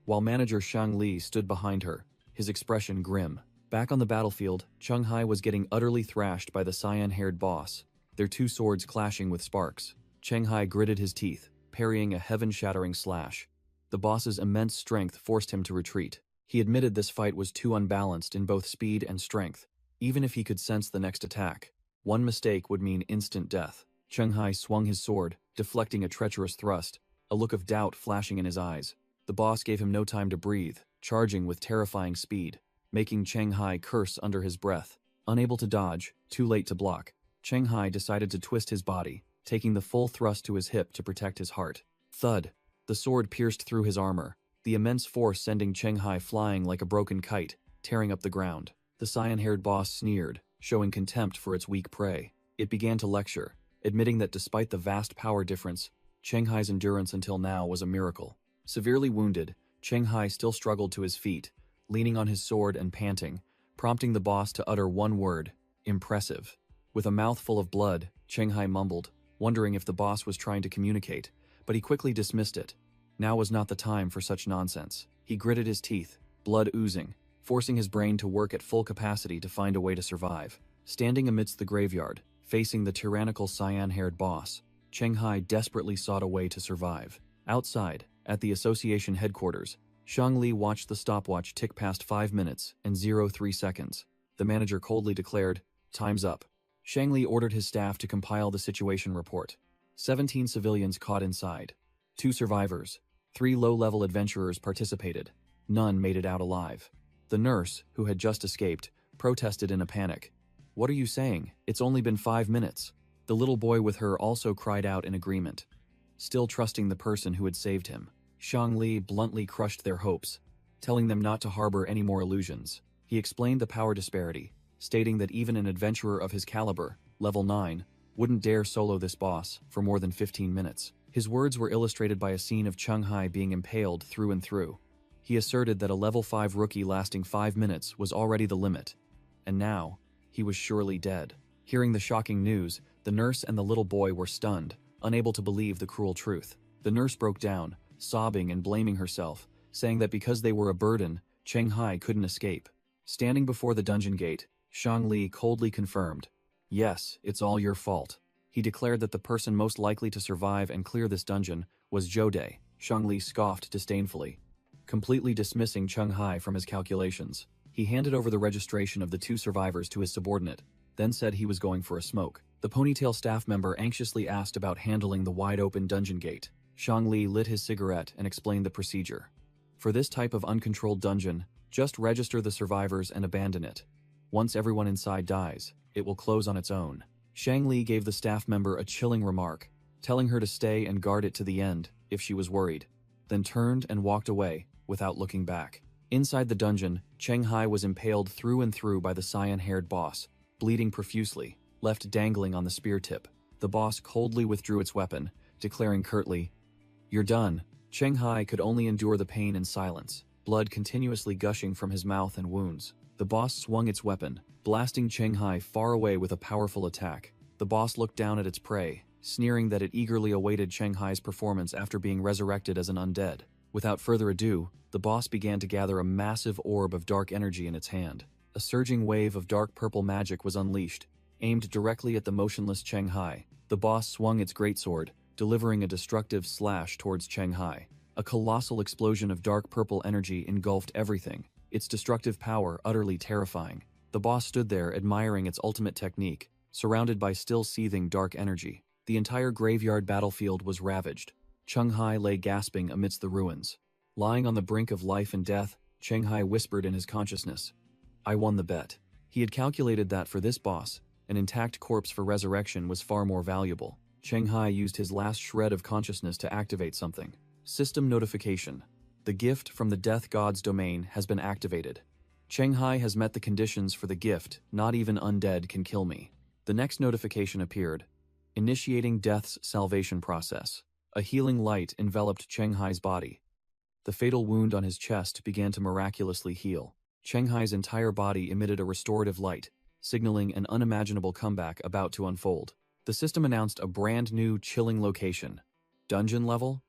while manager Shang Li stood behind her, his expression grim. Back on the battlefield, Cheng Hai was getting utterly thrashed by the cyan-haired boss, their two swords clashing with sparks. Cheng Hai gritted his teeth, parrying a heaven-shattering slash. The boss's immense strength forced him to retreat. He admitted this fight was too unbalanced in both speed and strength. Even if he could sense the next attack, one mistake would mean instant death. Cheng Hai swung his sword, deflecting a treacherous thrust, a look of doubt flashing in his eyes. The boss gave him no time to breathe, charging with terrifying speed, making Cheng Hai curse under his breath. Unable to dodge, too late to block, Cheng Hai decided to twist his body, taking the full thrust to his hip to protect his heart. Thud! The sword pierced through his armor, the immense force sending Cheng Hai flying like a broken kite, tearing up the ground. The cyan-haired boss sneered, showing contempt for its weak prey. It began to lecture, admitting that despite the vast power difference, Cheng Hai's endurance until now was a miracle. Severely wounded, Cheng Hai still struggled to his feet, leaning on his sword and panting, prompting the boss to utter one word, impressive. With a mouthful of blood, Cheng Hai mumbled, wondering if the boss was trying to communicate, but he quickly dismissed it. Now was not the time for such nonsense. He gritted his teeth, blood oozing, forcing his brain to work at full capacity to find a way to survive. Standing amidst the graveyard, facing the tyrannical cyan-haired boss, Cheng Hai desperately sought a way to survive. Outside, at the association headquarters, Shang Li watched the stopwatch tick past 5 minutes and 03 seconds. The manager coldly declared, "Time's up." Shangli ordered his staff to compile the situation report. 17 civilians caught inside. 2 survivors. 3 low-level adventurers participated. None made it out alive. The nurse, who had just escaped, protested in a panic. "What are you saying? It's only been 5 minutes." The little boy with her also cried out in agreement, still trusting the person who had saved him. Shangli bluntly crushed their hopes, telling them not to harbor any more illusions. He explained the power disparity, stating that even an adventurer of his caliber, level 9, wouldn't dare solo this boss for more than 15 minutes. His words were illustrated by a scene of Cheng-Hai being impaled through and through. He asserted that a level 5 rookie lasting 5 minutes was already the limit, and now, he was surely dead. Hearing the shocking news, the nurse and the little boy were stunned, unable to believe the cruel truth. The nurse broke down, sobbing and blaming herself, saying that because they were a burden, Cheng-Hai couldn't escape. Standing before the dungeon gate, Shang-Li coldly confirmed, "Yes, it's all your fault." He declared that the person most likely to survive and clear this dungeon was Jode. Shang-Li scoffed disdainfully, completely dismissing Cheng-Hai from his calculations. He handed over the registration of the 2 survivors to his subordinate, then said he was going for a smoke. The ponytail staff member anxiously asked about handling the wide-open dungeon gate. Shang-Li lit his cigarette and explained the procedure. For this type of uncontrolled dungeon, just register the survivors and abandon it. Once everyone inside dies, it will close on its own. Shang-Li gave the staff member a chilling remark, telling her to stay and guard it to the end if she was worried, then turned and walked away without looking back. Inside the dungeon, Cheng-Hai was impaled through and through by the cyan-haired boss, bleeding profusely, left dangling on the spear tip. The boss coldly withdrew its weapon, declaring curtly, "You're done." Cheng-Hai could only endure the pain in silence, blood continuously gushing from his mouth and wounds. The boss swung its weapon, blasting Cheng-Hai far away with a powerful attack. The boss looked down at its prey, sneering that it eagerly awaited Cheng-Hai's performance after being resurrected as an undead. Without further ado, the boss began to gather a massive orb of dark energy in its hand. A surging wave of dark purple magic was unleashed, aimed directly at the motionless Cheng-Hai. The boss swung its greatsword, delivering a destructive slash towards Cheng-Hai. A colossal explosion of dark purple energy engulfed everything, its destructive power utterly terrifying. The boss stood there admiring its ultimate technique, surrounded by still seething dark energy. The entire graveyard battlefield was ravaged. Cheng-Hai lay gasping amidst the ruins. Lying on the brink of life and death, Cheng-Hai whispered in his consciousness, "I won the bet." He had calculated that for this boss, an intact corpse for resurrection was far more valuable. Cheng-Hai used his last shred of consciousness to activate something. System notification. The gift from the Death God's domain has been activated. Cheng-Hai has met the conditions for the gift. Not even undead can kill me. The next notification appeared. Initiating Death's salvation process. A healing light enveloped Cheng-Hai's body. The fatal wound on his chest began to miraculously heal. Cheng-Hai's entire body emitted a restorative light, signaling an unimaginable comeback about to unfold. The system announced a brand new chilling location. Dungeon level?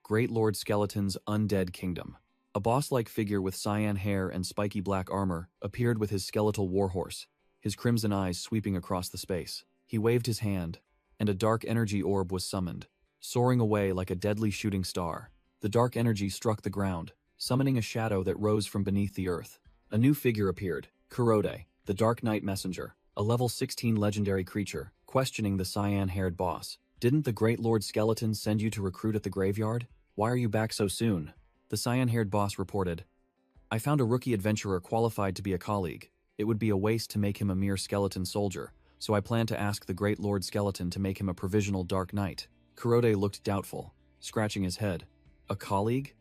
Great Lord Skeleton's Undead Kingdom. A boss-like figure with cyan hair and spiky black armor appeared with his skeletal warhorse, his crimson eyes sweeping across the space. He waved his hand, and a dark energy orb was summoned, soaring away like a deadly shooting star. The dark energy struck the ground, summoning a shadow that rose from beneath the earth. A new figure appeared, Kurode, the Dark Knight Messenger, a level 16 legendary creature, questioning the cyan-haired boss. "Didn't the Great Lord Skeleton send you to recruit at the graveyard? Why are you back so soon?" The cyan-haired boss reported, "I found a rookie adventurer qualified to be a colleague. It would be a waste to make him a mere skeleton soldier, so I plan to ask the Great Lord Skeleton to make him a provisional Dark Knight." Kurode looked doubtful, scratching his head. "A colleague?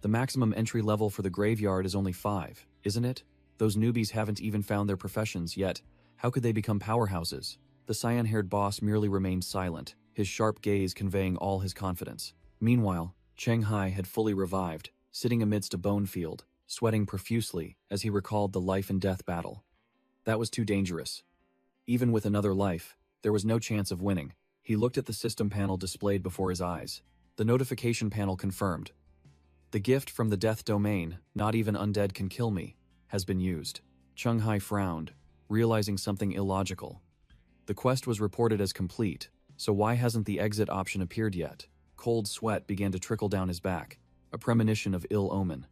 The maximum entry level for the graveyard is only 5, isn't it? Those newbies haven't even found their professions yet. How could they become powerhouses?" The cyan-haired boss merely remained silent, his sharp gaze conveying all his confidence. Meanwhile, Cheng-Hai had fully revived, sitting amidst a bone field, sweating profusely as he recalled the life and death battle. That was too dangerous. Even with another life, there was no chance of winning. He looked at the system panel displayed before his eyes. The notification panel confirmed. "The gift from the death domain, not even undead can kill me, has been used." Cheng-Hai frowned, realizing something illogical. The quest was reported as complete, so why hasn't the exit option appeared yet? Cold sweat began to trickle down his back, a premonition of ill omen.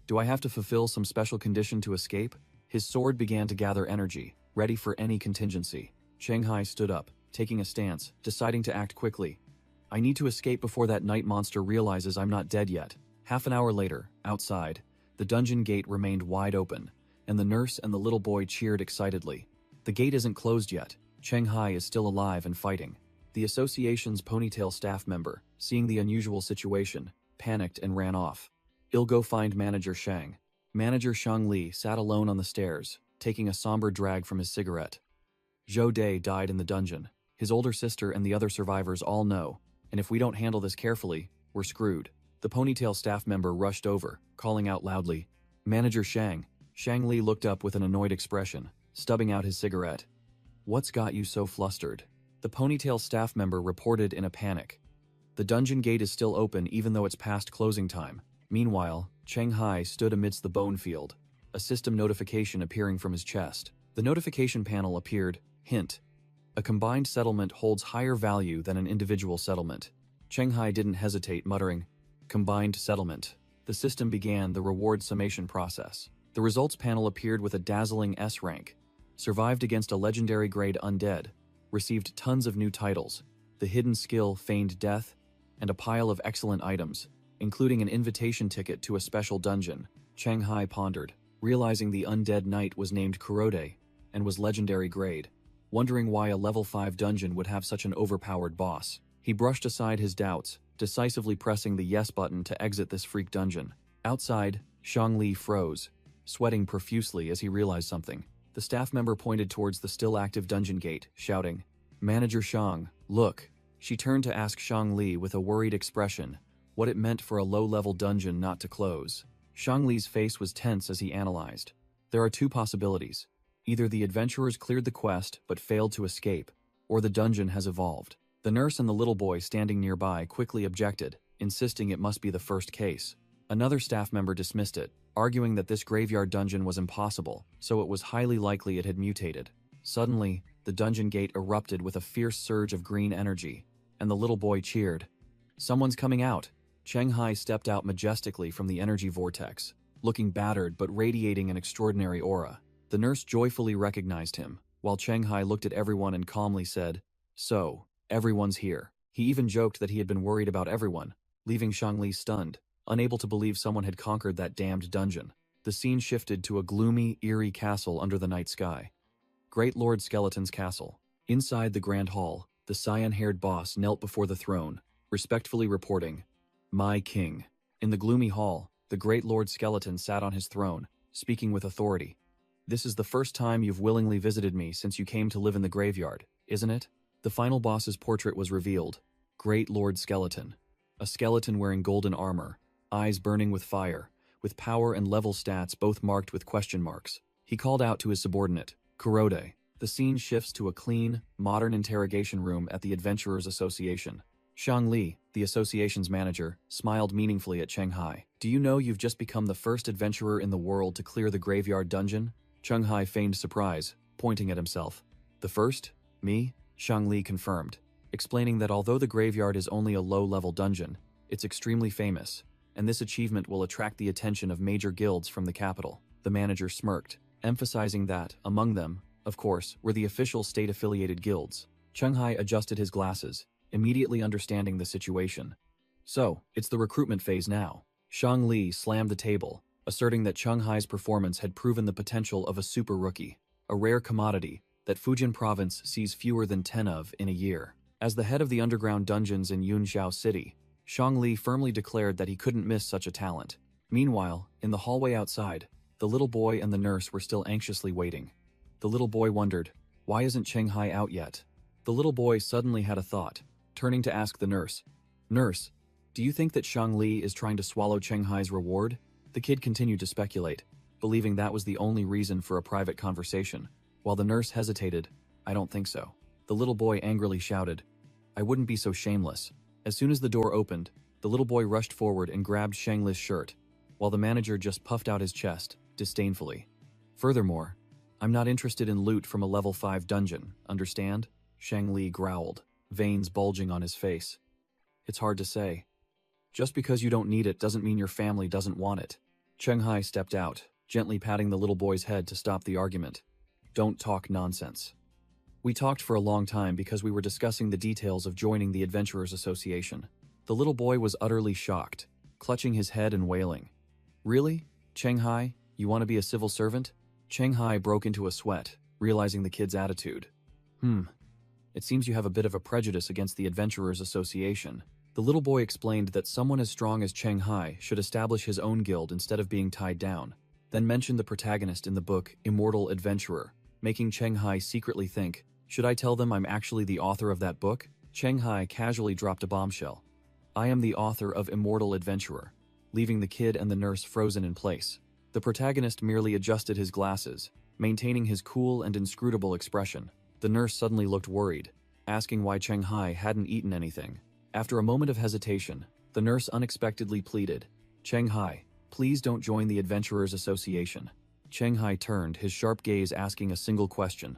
"Do I have to fulfill some special condition to escape?" His sword began to gather energy, ready for any contingency. Shanghai stood up, taking a stance, deciding to act quickly. I need to escape before that night monster realizes I'm not dead yet. Half an hour later, outside, the dungeon gate remained wide open, and the nurse and the little boy cheered excitedly. The gate isn't closed yet. Shanghai is still alive and fighting. The association's ponytail staff member, seeing the unusual situation, panicked and ran off. "I'll go find Manager Shang." Manager Shang Li sat alone on the stairs, taking a somber drag from his cigarette. Zhou Dai died in the dungeon. His older sister and the other survivors all know, and if we don't handle this carefully, we're screwed. The ponytail staff member rushed over, calling out loudly, "Manager Shang." Shang Li looked up with an annoyed expression, stubbing out his cigarette. "What's got you so flustered?" The ponytail staff member reported in a panic. The dungeon gate is still open even though it's past closing time. Meanwhile, Shanghai stood amidst the bone field, a system notification appearing from his chest. The notification panel appeared, hint, a combined settlement holds higher value than an individual settlement. Shanghai didn't hesitate, muttering, "Combined settlement." The system began the reward summation process. The results panel appeared with a dazzling S rank. Survived against a legendary grade undead. Received tons of new titles, the hidden skill Feigned Death, and a pile of excellent items, including an invitation ticket to a special dungeon. Shanghai pondered, realizing the undead knight was named Kurode and was legendary grade, wondering why a level 5 dungeon would have such an overpowered boss. He brushed aside his doubts, decisively pressing the yes button to exit this freak dungeon. Outside, Shang Li froze, sweating profusely as he realized something. The staff member pointed towards the still active dungeon gate, shouting, "Manager Shang, look." She turned to ask Shang Li with a worried expression what it meant for a low-level dungeon not to close. Shang Li's face was tense as he analyzed. There are two possibilities. Either the adventurers cleared the quest but failed to escape, or the dungeon has evolved. The nurse and the little boy standing nearby quickly objected, insisting it must be the first case. Another staff member dismissed it, arguing that this graveyard dungeon was impossible, so it was highly likely it had mutated. Suddenly, the dungeon gate erupted with a fierce surge of green energy, and the little boy cheered. "Someone's coming out." Shanghai stepped out majestically from the energy vortex, looking battered but radiating an extraordinary aura. The nurse joyfully recognized him, while Shanghai looked at everyone and calmly said, "So, everyone's here." He even joked that he had been worried about everyone, leaving Shang Li stunned, unable to believe someone had conquered that damned dungeon. The scene shifted to a gloomy, eerie castle under the night sky. Great Lord Skeleton's castle. Inside the grand hall, the cyan-haired boss knelt before the throne, respectfully reporting, "My king." In the gloomy hall, the Great Lord Skeleton sat on his throne, speaking with authority. "This is the first time you've willingly visited me since you came to live in the graveyard, isn't it?" The final boss's portrait was revealed. Great Lord Skeleton. A skeleton wearing golden armor, eyes burning with fire, with power and level stats both marked with question marks. He called out to his subordinate, "Kurode." The scene shifts to a clean, modern interrogation room at the Adventurers Association. Shang Li, the association's manager, smiled meaningfully at Shanghai. "Do you know you've just become the first adventurer in the world to clear the graveyard dungeon?" Shanghai feigned surprise, pointing at himself. "The first? Me?" Shang Li confirmed, explaining that although the graveyard is only a low-level dungeon, it's extremely famous, and this achievement will attract the attention of major guilds from the capital. The manager smirked, emphasizing that, among them, of course, were the official state-affiliated guilds. Shanghai adjusted his glasses, immediately understanding the situation. "So, it's the recruitment phase now." Shang Li slammed the table, asserting that Shanghai's performance had proven the potential of a super rookie, a rare commodity that Fujian province sees fewer than 10 of in a year. As the head of the underground dungeons in Yunxiao City, Shang Li firmly declared that he couldn't miss such a talent. Meanwhile, in the hallway outside, the little boy and the nurse were still anxiously waiting. The little boy wondered, why isn't Shanghai out yet? The little boy suddenly had a thought, turning to ask the nurse, "Nurse, do you think that Shang Li is trying to swallow Shanghai's reward?" The kid continued to speculate, believing that was the only reason for a private conversation. While the nurse hesitated, "I don't think so." The little boy angrily shouted, "I wouldn't be so shameless." As soon as the door opened, the little boy rushed forward and grabbed Shang Li's shirt, while the manager just puffed out his chest, disdainfully. "Furthermore, I'm not interested in loot from a level 5 dungeon, understand?" Shang Li growled, veins bulging on his face. "It's hard to say. Just because you don't need it doesn't mean your family doesn't want it." Shanghai stepped out, gently patting the little boy's head to stop the argument. Don't talk nonsense. We talked for a long time because we were discussing the details of joining the Adventurers Association. The little boy was utterly shocked, clutching his head and wailing. Really? Cheng Hai, you want to be a civil servant? Cheng Hai broke into a sweat, realizing the kid's attitude. It seems you have a bit of a prejudice against the Adventurers Association. The little boy explained that someone as strong as Cheng Hai should establish his own guild instead of being tied down, then mentioned the protagonist in the book Immortal Adventurer, making Cheng Hai secretly think, should I tell them I'm actually the author of that book? Cheng Hai casually dropped a bombshell. I am the author of Immortal Adventurer, leaving the kid and the nurse frozen in place. The protagonist merely adjusted his glasses, maintaining his cool and inscrutable expression. The nurse suddenly looked worried, asking why Cheng Hai hadn't eaten anything. After a moment of hesitation, the nurse unexpectedly pleaded, Cheng Hai, please don't join the Adventurers Association. Cheng Hai turned, his sharp gaze asking a single question.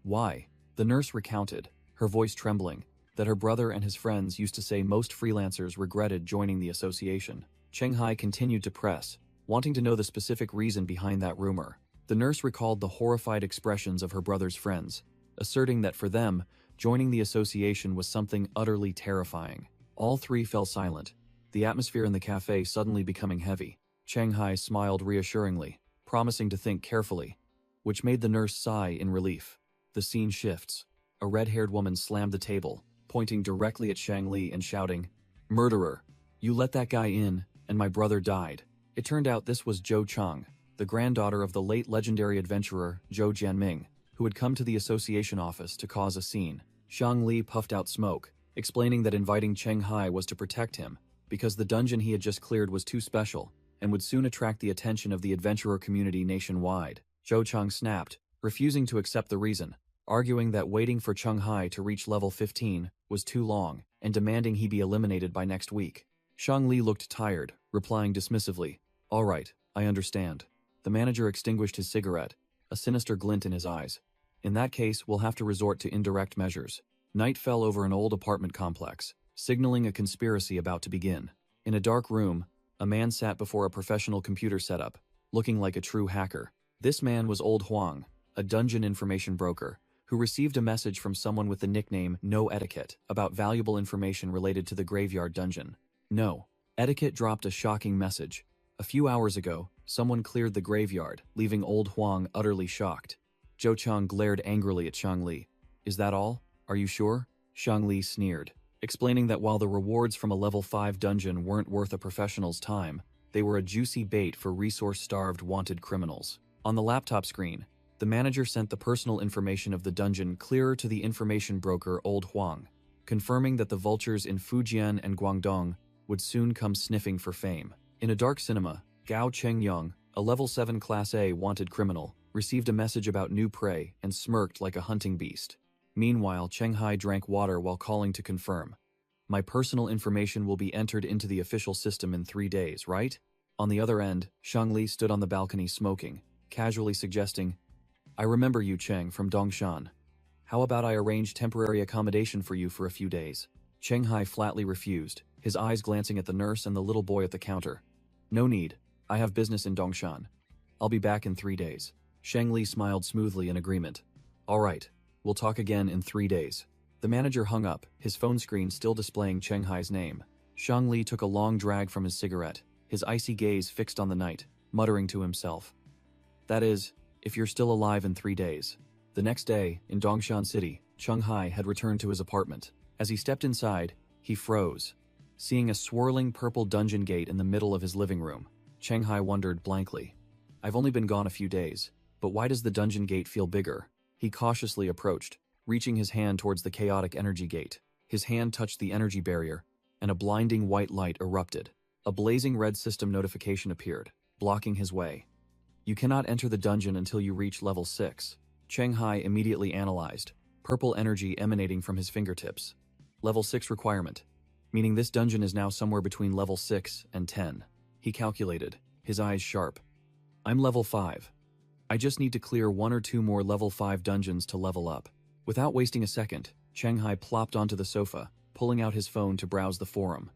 Why? The nurse recounted, her voice trembling, that her brother and his friends used to say most freelancers regretted joining the association. Cheng Hai continued to press, wanting to know the specific reason behind that rumor. The nurse recalled the horrified expressions of her brother's friends, asserting that for them, joining the association was something utterly terrifying. All three fell silent, the atmosphere in the cafe suddenly becoming heavy. Cheng Hai smiled reassuringly, promising to think carefully, which made the nurse sigh in relief. The scene shifts. A red-haired woman slammed the table, pointing directly at Shang Li and shouting, Murderer! You let that guy in, and my brother died. It turned out this was Zhou Chang, the granddaughter of the late legendary adventurer Zhou Jianming, who had come to the association office to cause a scene. Shang Li puffed out smoke, explaining that inviting Cheng Hai was to protect him, because the dungeon he had just cleared was too special, and would soon attract the attention of the adventurer community nationwide. Zhou Chang snapped, refusing to accept the reason, arguing that waiting for Cheng Hai to reach level 15 was too long, and demanding he be eliminated by next week. Shang Li looked tired, replying dismissively, All right, I understand. The manager extinguished his cigarette, a sinister glint in his eyes. In that case, we'll have to resort to indirect measures. Night fell over an old apartment complex, signaling a conspiracy about to begin. In a dark room, a man sat before a professional computer setup, looking like a true hacker. This man was Old Huang, a dungeon information broker, who received a message from someone with the nickname No Etiquette about valuable information related to the graveyard dungeon. No. Etiquette dropped a shocking message. A few hours ago, someone cleared the graveyard, leaving Old Huang utterly shocked. Zhou Chang glared angrily at Shang Li. Is that all? Are you sure? Shang Li sneered, explaining that while the rewards from a level 5 dungeon weren't worth a professional's time, they were a juicy bait for resource-starved wanted criminals. On the laptop screen, the manager sent the personal information of the dungeon clearer to the information broker Old Huang, confirming that the vultures in Fujian and Guangdong would soon come sniffing for fame. In a dark cinema, Gao Chengyang, a level 7 Class A wanted criminal, received a message about new prey and smirked like a hunting beast. Meanwhile, Cheng Hai drank water while calling to confirm. My personal information will be entered into the official system in 3 days, right? On the other end, Shang Li stood on the balcony smoking, casually suggesting, I remember you, Cheng, from Dongshan. How about I arrange temporary accommodation for you for a few days? Cheng Hai flatly refused, his eyes glancing at the nurse and the little boy at the counter. No need. I have business in Dongshan. I'll be back in 3 days. Shang Li smiled smoothly in agreement. All right, we'll talk again in 3 days. The manager hung up, his phone screen still displaying Cheng Hai's name. Shang Li took a long drag from his cigarette, his icy gaze fixed on the night, muttering to himself. That is, if you're still alive in 3 days. The next day, in Dongshan City, Cheng Hai had returned to his apartment. As he stepped inside, he froze, seeing a swirling purple dungeon gate in the middle of his living room. Cheng Hai wondered blankly. I've only been gone a few days, but why does the dungeon gate feel bigger? He cautiously approached, reaching his hand towards the chaotic energy gate. His hand touched the energy barrier, and a blinding white light erupted. A blazing red system notification appeared, blocking his way. You cannot enter the dungeon until you reach level 6. Cheng Hai immediately analyzed, purple energy emanating from his fingertips. Level 6 requirement, meaning this dungeon is now somewhere between level 6 and 10. He calculated, his eyes sharp. I'm level 5. I just need to clear 1 or 2 more level 5 dungeons to level up. Without wasting a second, Cheng Hai plopped onto the sofa, pulling out his phone to browse the forum.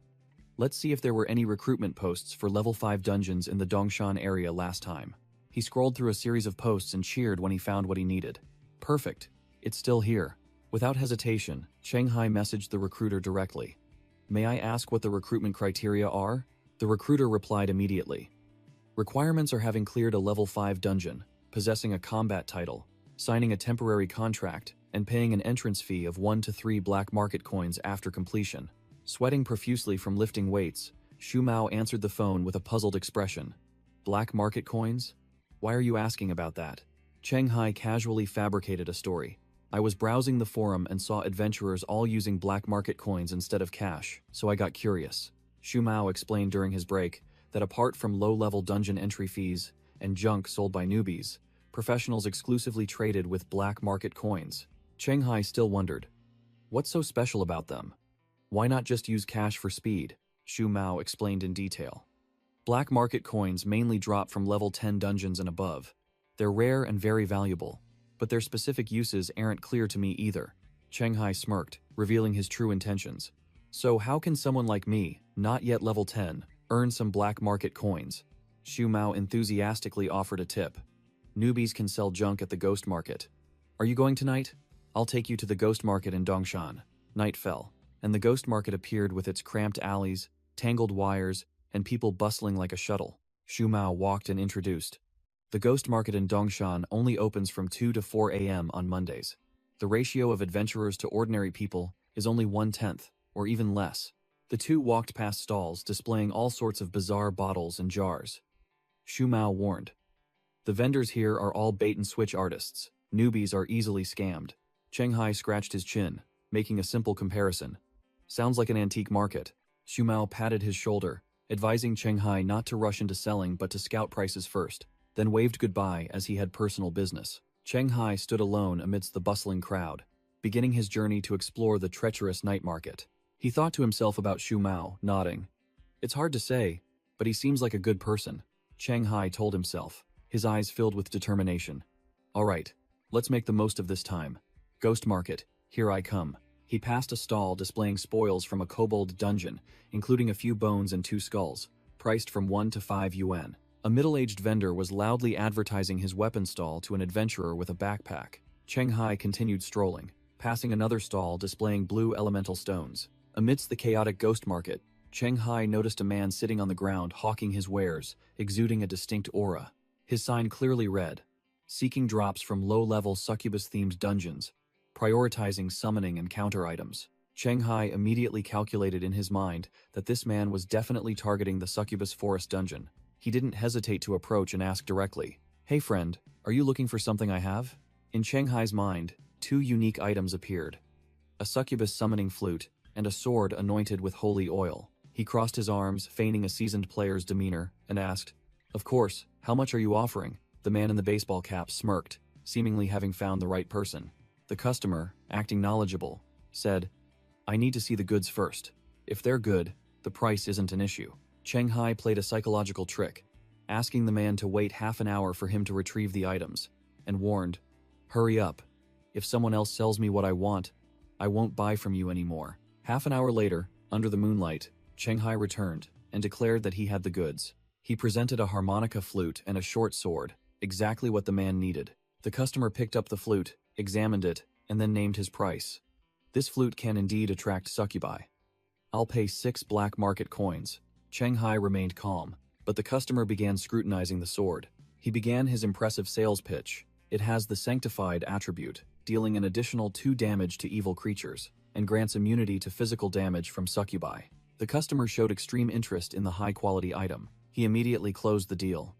Let's see if there were any recruitment posts for level 5 dungeons in the Dongshan area last time. He scrolled through a series of posts and cheered when he found what he needed. Perfect. It's still here. Without hesitation, Shanghai messaged the recruiter directly. May I ask what the recruitment criteria are? The recruiter replied immediately. Requirements are having cleared a level 5 dungeon, possessing a combat title, signing a temporary contract, and paying an entrance fee of 1 to 3 black market coins after completion. Sweating profusely from lifting weights, Shu Mao answered the phone with a puzzled expression. Black market coins? Why are you asking about that? Shanghai casually fabricated a story. I was browsing the forum and saw adventurers all using black market coins instead of cash, so I got curious. Shu Mao explained during his break that apart from low-level dungeon entry fees and junk sold by newbies, professionals exclusively traded with black market coins. Shanghai still wondered, what's so special about them? Why not just use cash for speed? Shu Mao explained in detail. Black market coins mainly drop from level 10 dungeons and above. They're rare and very valuable, but their specific uses aren't clear to me either. Shanghai smirked, revealing his true intentions. So how can someone like me, not yet level 10, earn some black market coins? Shu Mao enthusiastically offered a tip. Newbies can sell junk at the ghost market. Are you going tonight? I'll take you to the ghost market in Dongshan. Night fell, and the ghost market appeared with its cramped alleys, tangled wires, and people bustling like a shuttle. Shu Mao walked and introduced. The ghost market in Dongshan only opens from 2 to 4 a.m. on Mondays. The ratio of adventurers to ordinary people is only 1/10, or even less. The two walked past stalls displaying all sorts of bizarre bottles and jars. Shu Mao warned. The vendors here are all bait-and-switch artists. Newbies are easily scammed. Shanghai scratched his chin, making a simple comparison. Sounds like an antique market. Shu Mao patted his shoulder, advising Shanghai not to rush into selling but to scout prices first, then waved goodbye as he had personal business. Shanghai stood alone amidst the bustling crowd, beginning his journey to explore the treacherous night market. He thought to himself about Shu Mao, nodding. It's hard to say, but he seems like a good person, Shanghai told himself, his eyes filled with determination. All right, let's make the most of this time. Ghost market, here I come. He passed a stall displaying spoils from a kobold dungeon, including a few bones and 2 skulls, priced from 1 to 5 yuan. A middle-aged vendor was loudly advertising his weapon stall to an adventurer with a backpack. Shanghai continued strolling, passing another stall displaying blue elemental stones. Amidst the chaotic ghost market, Shanghai noticed a man sitting on the ground hawking his wares, exuding a distinct aura. His sign clearly read, seeking drops from low-level succubus-themed dungeons, prioritizing summoning and counter items. Shanghai immediately calculated in his mind that this man was definitely targeting the succubus forest dungeon. He didn't hesitate to approach and ask directly, Hey friend, are you looking for something I have? In Shanghai's mind, 2 unique items appeared. A succubus summoning flute, and a sword anointed with holy oil. He crossed his arms, feigning a seasoned player's demeanor, and asked, Of course, how much are you offering? The man in the baseball cap smirked, seemingly having found the right person. The customer, acting knowledgeable, said, I need to see the goods first. If they're good, the price isn't an issue. Shanghai played a psychological trick, asking the man to wait half an hour for him to retrieve the items, and warned, Hurry up. If someone else sells me what I want, I won't buy from you anymore. Half an hour later, under the moonlight, Shanghai returned and declared that he had the goods. He presented a harmonica flute and a short sword, exactly what the man needed. The customer picked up the flute, examined it, and then named his price. This flute can indeed attract succubi. I'll pay 6 black market coins. Shanghai remained calm, but the customer began scrutinizing the sword. He began his impressive sales pitch. It has the sanctified attribute, dealing an additional 2 damage to evil creatures, and grants immunity to physical damage from succubi. The customer showed extreme interest in the high-quality item. He immediately closed the deal.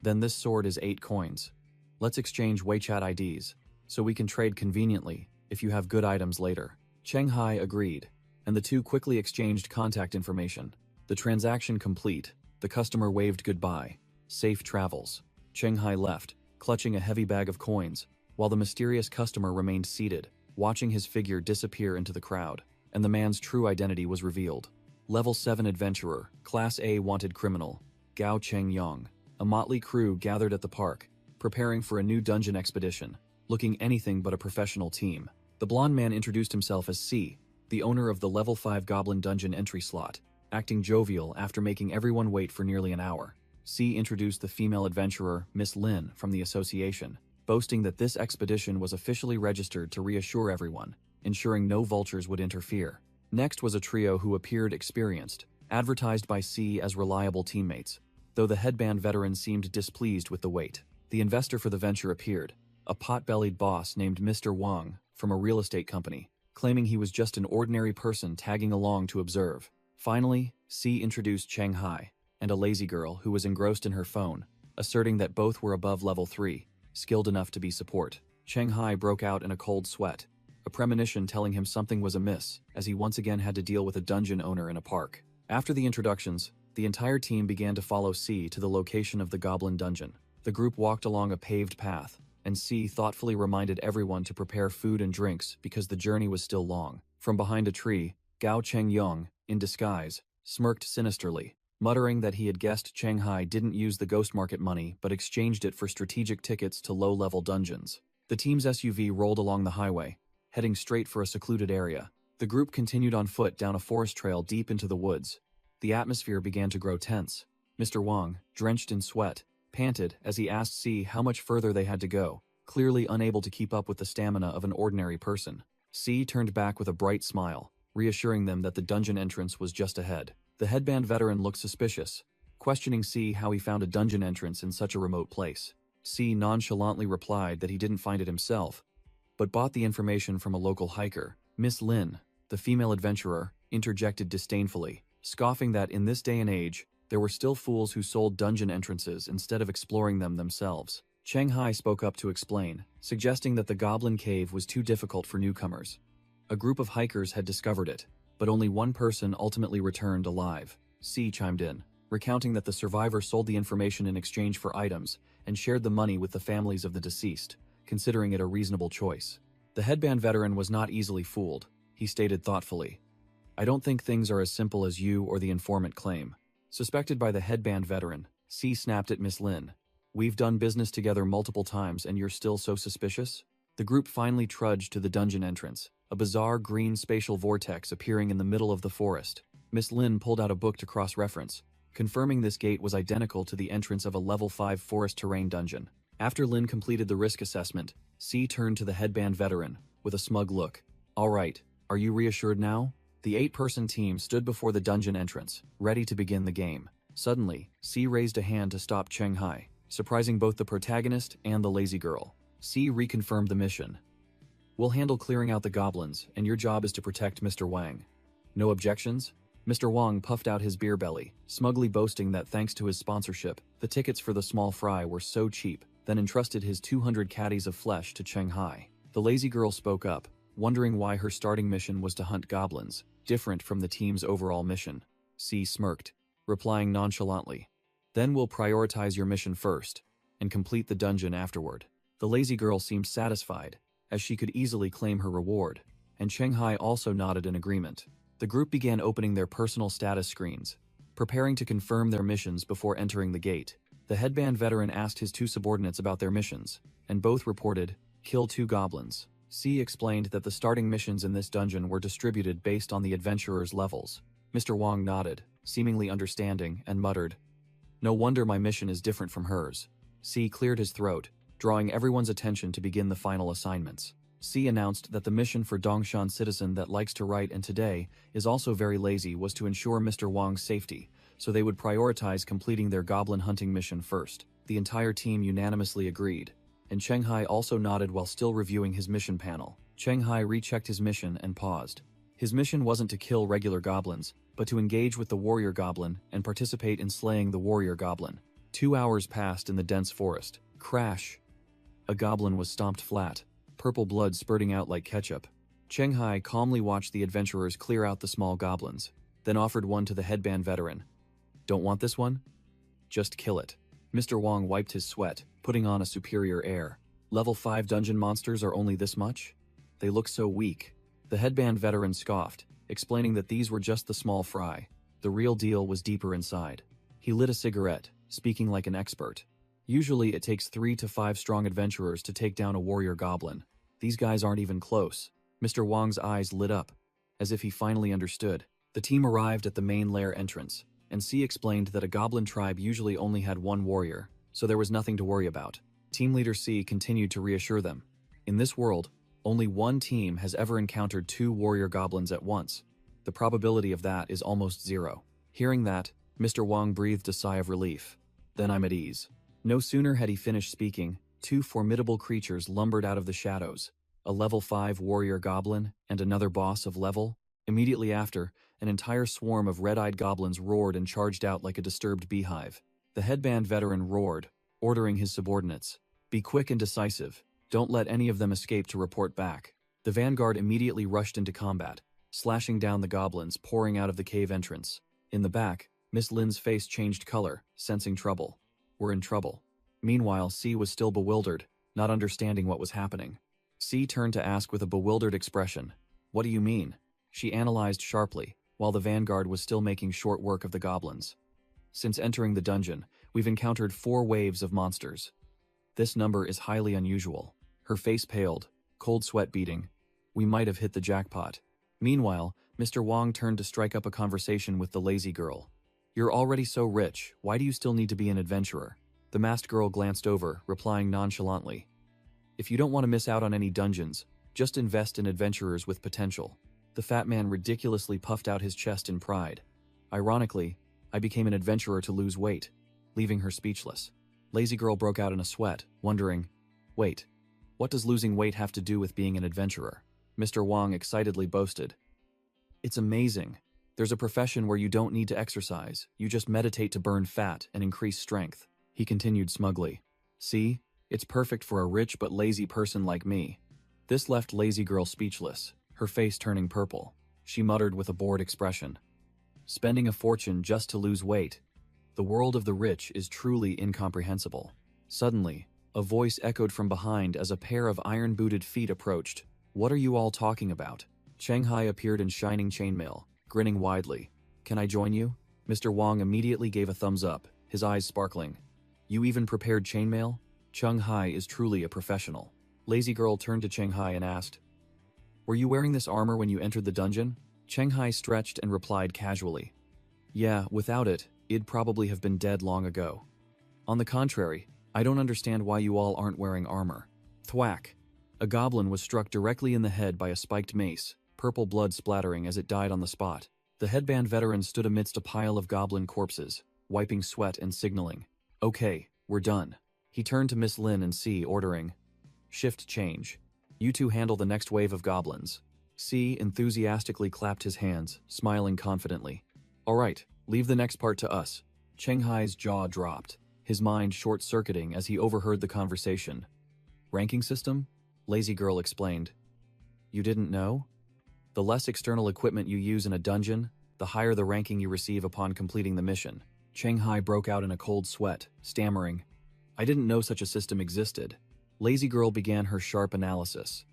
Then this sword is 8 coins. Let's exchange WeChat IDs, so we can trade conveniently if you have good items later. Shanghai agreed, and the two quickly exchanged contact information. The transaction complete, the customer waved goodbye. Safe travels. Shanghai left, clutching a heavy bag of coins, while the mysterious customer remained seated, watching his figure disappear into the crowd, and the man's true identity was revealed. Level 7 adventurer, Class A wanted criminal, Gao Chengyang. A motley crew gathered at the park, preparing for a new dungeon expedition, looking anything but a professional team. The blonde man introduced himself as C, the owner of the level 5 goblin dungeon entry slot, acting jovial after making everyone wait for nearly an hour. C introduced the female adventurer, Miss Lin, from the association, boasting that this expedition was officially registered to reassure everyone, ensuring no vultures would interfere. Next was a trio who appeared experienced, advertised by C as reliable teammates, though the headband veteran seemed displeased with the wait. The investor for the venture appeared, a pot-bellied boss named Mr. Wang from a real estate company, claiming he was just an ordinary person tagging along to observe. Finally, C introduced Cheng Hai and a lazy girl who was engrossed in her phone, asserting that both were above level 3, skilled enough to be support. Cheng Hai broke out in a cold sweat, a premonition telling him something was amiss, as he once again had to deal with a dungeon owner in a park. After the introductions, the entire team began to follow C to the location of the Goblin Dungeon. The group walked along a paved path, and C thoughtfully reminded everyone to prepare food and drinks because the journey was still long. From behind a tree, Gao Chengyong, in disguise, smirked sinisterly, muttering that he had guessed Cheng Hai didn't use the ghost market money but exchanged it for strategic tickets to low-level dungeons. The team's SUV rolled along the highway, heading straight for a secluded area. The group continued on foot down a forest trail deep into the woods. The atmosphere began to grow tense. Mr. Wang, drenched in sweat, panted as he asked C how much further they had to go, clearly unable to keep up with the stamina of an ordinary person. C turned back with a bright smile, reassuring them that the dungeon entrance was just ahead. The headband veteran looked suspicious, questioning C how he found a dungeon entrance in such a remote place. C nonchalantly replied that he didn't find it himself, but bought the information from a local hiker. Miss Lin, the female adventurer, interjected disdainfully, scoffing that in this day and age, there were still fools who sold dungeon entrances instead of exploring them themselves. Cheng Hai spoke up to explain, suggesting that the Goblin Cave was too difficult for newcomers. A group of hikers had discovered it, but only one person ultimately returned alive. C chimed in, recounting that the survivor sold the information in exchange for items and shared the money with the families of the deceased, considering it a reasonable choice. The headband veteran was not easily fooled. He stated thoughtfully, "I don't think things are as simple as you or the informant claim." Suspected by the headband veteran, C snapped at Miss Lin. "We've done business together multiple times and you're still so suspicious?" The group finally trudged to the dungeon entrance, a bizarre green spatial vortex appearing in the middle of the forest. Miss Lin pulled out a book to cross-reference, confirming this gate was identical to the entrance of a level 5 forest terrain dungeon. After Lin completed the risk assessment, C turned to the headband veteran with a smug look. "All right, are you reassured now?" The 8-person team stood before the dungeon entrance, ready to begin the game. Suddenly, C raised a hand to stop Cheng Hai, surprising both the protagonist and the lazy girl. C reconfirmed the mission. "We'll handle clearing out the goblins, and your job is to protect Mr. Wang. No objections?" Mr. Wang puffed out his beer belly, smugly boasting that thanks to his sponsorship, the tickets for the small fry were so cheap, then entrusted his 200 caddies of flesh to Cheng Hai. The lazy girl spoke up, wondering why her starting mission was to hunt goblins, different from the team's overall mission. C smirked, replying nonchalantly, "Then we'll prioritize your mission first, and complete the dungeon afterward." The lazy girl seemed satisfied, as she could easily claim her reward, and Cheng Hai also nodded in agreement. The group began opening their personal status screens, preparing to confirm their missions before entering the gate. The headband veteran asked his 2 subordinates about their missions, and both reported, "Kill 2 goblins." C explained that the starting missions in this dungeon were distributed based on the adventurer's levels. Mr. Wang nodded, seemingly understanding, and muttered, "No wonder my mission is different from hers." C cleared his throat, drawing everyone's attention to begin the final assignments. C announced that the mission for Dongshan citizen that likes to write and today is also very lazy was to ensure Mr. Wang's safety, so they would prioritize completing their goblin hunting mission first. The entire team unanimously agreed, and Cheng Hai also nodded while still reviewing his mission panel. Cheng Hai rechecked his mission and paused. His mission wasn't to kill regular goblins, but to engage with the warrior goblin and participate in slaying the warrior goblin. 2 hours passed in the dense forest. Crash! A goblin was stomped flat, purple blood spurting out like ketchup. Cheng Hai calmly watched the adventurers clear out the small goblins, then offered one to the headband veteran. "Don't want this one? Just kill it." Mr. Wang wiped his sweat, putting on a superior air. "Level 5 dungeon monsters are only this much? They look so weak." The headband veteran scoffed, explaining that these were just the small fry. The real deal was deeper inside. He lit a cigarette, speaking like an expert. "Usually it takes 3 to 5 strong adventurers to take down a warrior goblin. These guys aren't even close." Mr. Wang's eyes lit up, as if he finally understood. The team arrived at the main lair entrance, and C explained that a goblin tribe usually only had one warrior, so there was nothing to worry about. Team leader C continued to reassure them. In this world, only one team has ever encountered two warrior goblins at once. The probability of that is almost zero. Hearing that, Mr. Wong breathed a sigh of relief. Then I'm at ease. No sooner had he finished speaking, two formidable creatures lumbered out of the shadows, a level 5 warrior goblin and another boss of level. Immediately after, an entire swarm of red-eyed goblins roared and charged out like a disturbed beehive. The headband veteran roared, ordering his subordinates, "Be quick and decisive. Don't let any of them escape to report back." The vanguard immediately rushed into combat, slashing down the goblins pouring out of the cave entrance. In the back, Miss Lin's face changed color, sensing trouble. We're in trouble. Meanwhile, C was still bewildered, not understanding what was happening. C turned to ask with a bewildered expression, "What do you mean?" She analyzed sharply, while the vanguard was still making short work of the goblins. "Since entering the dungeon, we've encountered 4 waves of monsters. This number is highly unusual." Her face paled, cold sweat beading. "We might have hit the jackpot." Meanwhile, Mr. Wong turned to strike up a conversation with the lazy girl. "You're already so rich, why do you still need to be an adventurer?" The masked girl glanced over, replying nonchalantly, "If you don't want to miss out on any dungeons, just invest in adventurers with potential." The fat man ridiculously puffed out his chest in pride. "Ironically, I became an adventurer to lose weight," leaving her speechless. Lazy girl broke out in a sweat, wondering, "Wait, what does losing weight have to do with being an adventurer?" Mr. Wong excitedly boasted, "It's amazing. There's a profession where you don't need to exercise, you just meditate to burn fat and increase strength." He continued smugly, "See, it's perfect for a rich but lazy person like me." This left lazy girl speechless, her face turning purple. She muttered with a bored expression, "Spending a fortune just to lose weight. The world of the rich is truly incomprehensible." Suddenly, a voice echoed from behind as a pair of iron-booted feet approached. "What are you all talking about?" Shanghai appeared in shining chainmail, grinning widely. "Can I join you?" Mr. Wong immediately gave a thumbs up, his eyes sparkling. "You even prepared chainmail? Chung Hai is truly a professional." Lazy girl turned to Cheng Hai and asked, "Were you wearing this armor when you entered the dungeon?" Cheng Hai stretched and replied casually, "Yeah, without it, it'd probably have been dead long ago." "On the contrary, I don't understand why you all aren't wearing armor." Thwack! A goblin was struck directly in the head by a spiked mace, purple blood splattering as it died on the spot. The headband veteran stood amidst a pile of goblin corpses, wiping sweat and signaling, "Okay, we're done." He turned to Miss Lin and C, ordering, "Shift change. You two handle the next wave of goblins." C enthusiastically clapped his hands, smiling confidently. "All right, leave the next part to us." Cheng Hai's jaw dropped, his mind short-circuiting as he overheard the conversation. "Ranking system?" Lazy girl explained. "You didn't know? The less external equipment you use in a dungeon, the higher the ranking you receive upon completing the mission." Cheng Hai broke out in a cold sweat, stammering, "I didn't know such a system existed." Lazy girl began her sharp analysis.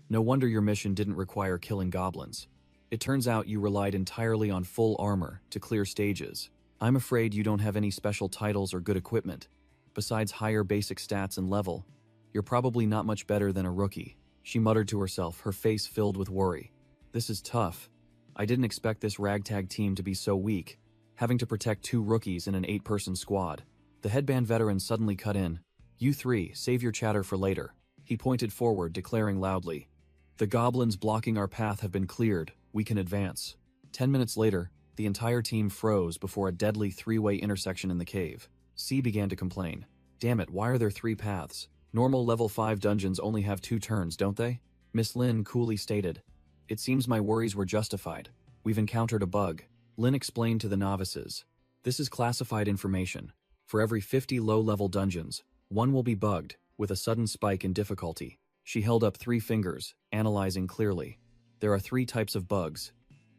"No wonder your mission didn't require killing goblins. It turns out you relied entirely on full armor to clear stages. I'm afraid you don't have any special titles or good equipment. Besides higher basic stats and level, you're probably not much better than a rookie." She muttered to herself, her face filled with worry. "This is tough. I didn't expect this ragtag team to be so weak, having to protect 2 rookies in an 8-person squad." The headband veteran suddenly cut in. "You 3, save your chatter for later." He pointed forward, declaring loudly, "The goblins blocking our path have been cleared. We can advance." 10 minutes later, the entire team froze before a deadly 3-way intersection in the cave. C began to complain. "Damn it, why are there 3 paths? Normal level 5 dungeons only have 2 turns, don't they?" Miss Lin coolly stated, "It seems my worries were justified. We've encountered a bug." Lin explained to the novices, "This is classified information. For every 50 low-level dungeons, 1 will be bugged, with a sudden spike in difficulty." She held up 3 fingers, analyzing clearly. "There are 3 types of bugs: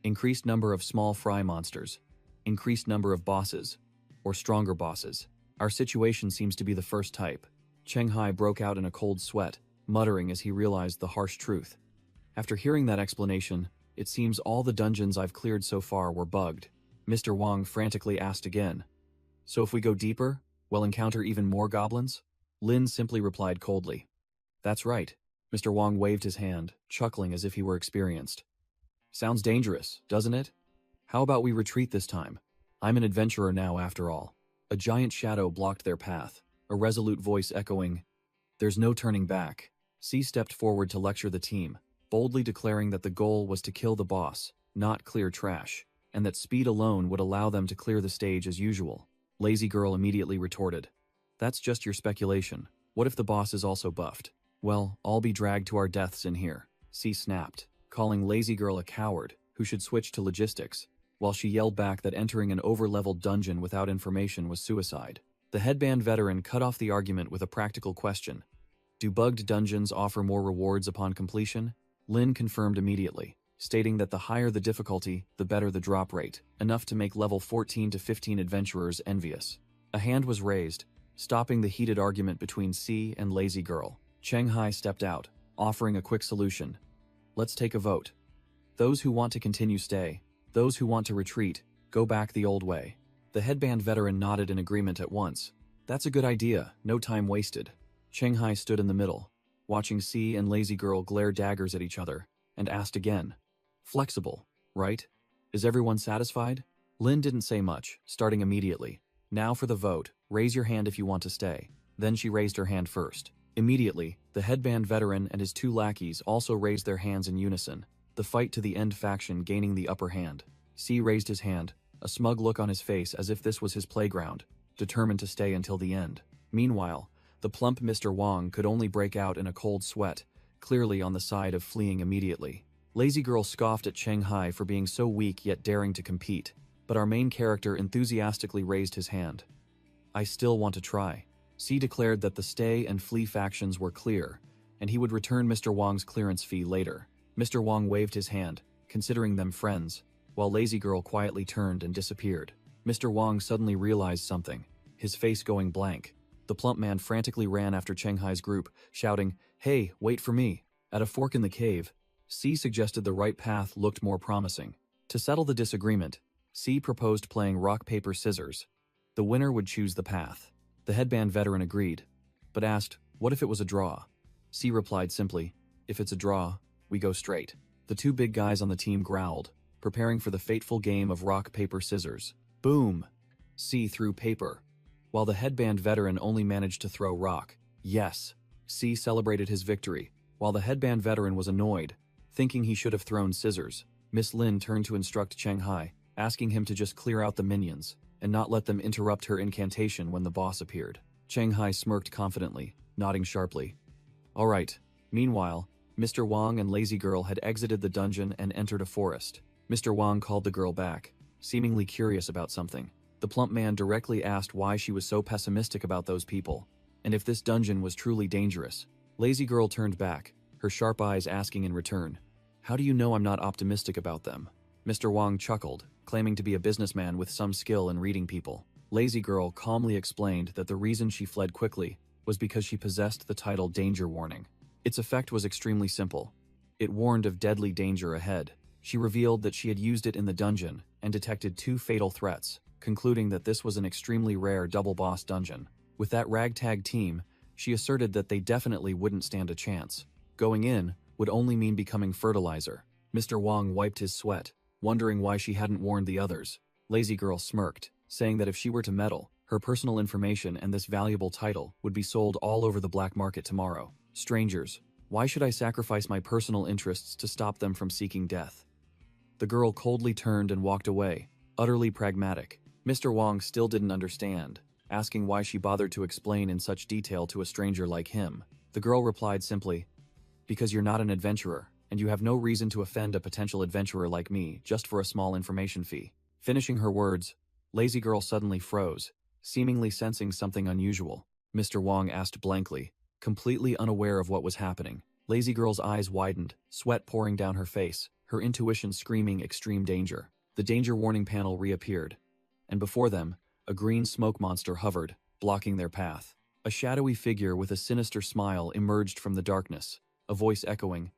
increased number of small fry monsters, increased number of bosses, or stronger bosses. Our situation seems to be the first type." Cheng Hai broke out in a cold sweat, muttering as he realized the harsh truth. After hearing that explanation, it seems all the dungeons I've cleared so far were bugged. Mr. Wong frantically asked again, "So if we go deeper, we'll encounter even more goblins?" Lin simply replied coldly, "That's right." Mr. Wong waved his hand, chuckling as if he were experienced. "Sounds dangerous, doesn't it? How about we retreat this time? I'm an adventurer now after all. A giant shadow blocked their path, a resolute voice echoing, "There's no turning back." C stepped forward to lecture the team, boldly declaring that the goal was to kill the boss, not clear trash, and that speed alone would allow them to clear the stage as usual. Lazy Girl immediately retorted, "That's just your speculation. What if the boss is also buffed? Well, all be dragged to our deaths in here." C snapped, calling Lazy Girl a coward who should switch to logistics, while she yelled back that entering an over-leveled dungeon without information was suicide. The headband veteran cut off the argument with a practical question. Do bugged dungeons offer more rewards upon completion? Lin confirmed immediately, stating that the higher the difficulty, the better the drop rate, enough to make level 14 to 15 adventurers envious. A hand was raised, stopping the heated argument between C and Lazy Girl. Cheng Hai stepped out, offering a quick solution. "Let's take a vote. Those who want to continue stay. Those who want to retreat, go back the old way." The headband veteran nodded in agreement at once. "That's a good idea, no time wasted." Cheng Hai stood in the middle, watching C and Lazy Girl glare daggers at each other, and asked again, "Flexible, right? Is everyone satisfied?" Lin didn't say much, starting immediately. "Now for the vote, raise your hand if you want to stay." Then she raised her hand first. Immediately, the headband veteran and his two lackeys also raised their hands in unison, the fight to the end faction gaining the upper hand. C raised his hand, a smug look on his face as if this was his playground, determined to stay until the end. Meanwhile, the plump Mr. Wong could only break out in a cold sweat, clearly on the side of fleeing immediately. Lazy Girl scoffed at Cheng Hai for being so weak yet daring to compete, but our main character enthusiastically raised his hand. "I still want to try." C declared that the stay and flee factions were clear, and he would return Mr. Wong's clearance fee later. Mr. Wong waved his hand, considering them friends, while Lazy Girl quietly turned and disappeared. Mr. Wong suddenly realized something, his face going blank. The plump man frantically ran after Cheng Hai's group, shouting, "Hey, wait for me." At a fork in the cave, C suggested the right path looked more promising. To settle the disagreement, C proposed playing rock, paper, scissors. The winner would choose the path. The headband veteran agreed, but asked, "What if it was a draw?" C replied simply, "If it's a draw, we go straight." The two big guys on the team growled, preparing for the fateful game of rock, paper, scissors. Boom! C threw paper, while the headband veteran only managed to throw rock. Yes! C celebrated his victory, while the headband veteran was annoyed, thinking he should have thrown scissors. Miss Lin turned to instruct Cheng Hai, asking him to just clear out the minions, and not let them interrupt her incantation when the boss appeared. Cheng Hai smirked confidently, nodding sharply. All right. Meanwhile, Mr. Wong and Lazy Girl had exited the dungeon and entered a forest. Mr. Wong called the girl back, seemingly curious about something. The plump man directly asked why she was so pessimistic about those people, and if this dungeon was truly dangerous. Lazy Girl turned back, her sharp eyes asking in return, "How do you know I'm not optimistic about them?" Mr. Wong chuckled, claiming to be a businessman with some skill in reading people. Lazy Girl calmly explained that the reason she fled quickly was because she possessed the title Danger Warning. Its effect was extremely simple. It warned of deadly danger ahead. She revealed that she had used it in the dungeon and detected 2 fatal threats, concluding that this was an extremely rare double-boss dungeon. With that ragtag team, she asserted that they definitely wouldn't stand a chance. Going in would only mean becoming fertilizer. Mr. Wong wiped his sweat, wondering why she hadn't warned the others. Lazy Girl smirked, saying that if she were to meddle, her personal information and this valuable title would be sold all over the black market tomorrow. Strangers, why should I sacrifice my personal interests to stop them from seeking death? The girl coldly turned and walked away, utterly pragmatic. Mr. Wong still didn't understand, asking why she bothered to explain in such detail to a stranger like him. The girl replied simply, "Because you're not an adventurer, and you have no reason to offend a potential adventurer like me just for a small information fee." Finishing her words, Lazy Girl suddenly froze, seemingly sensing something unusual. Mr. Wong asked blankly, completely unaware of what was happening. Lazy Girl's eyes widened, sweat pouring down her face, her intuition screaming extreme danger. The danger warning panel reappeared, and before them, a green smoke monster hovered, blocking their path. A shadowy figure with a sinister smile emerged from the darkness, a voice echoing,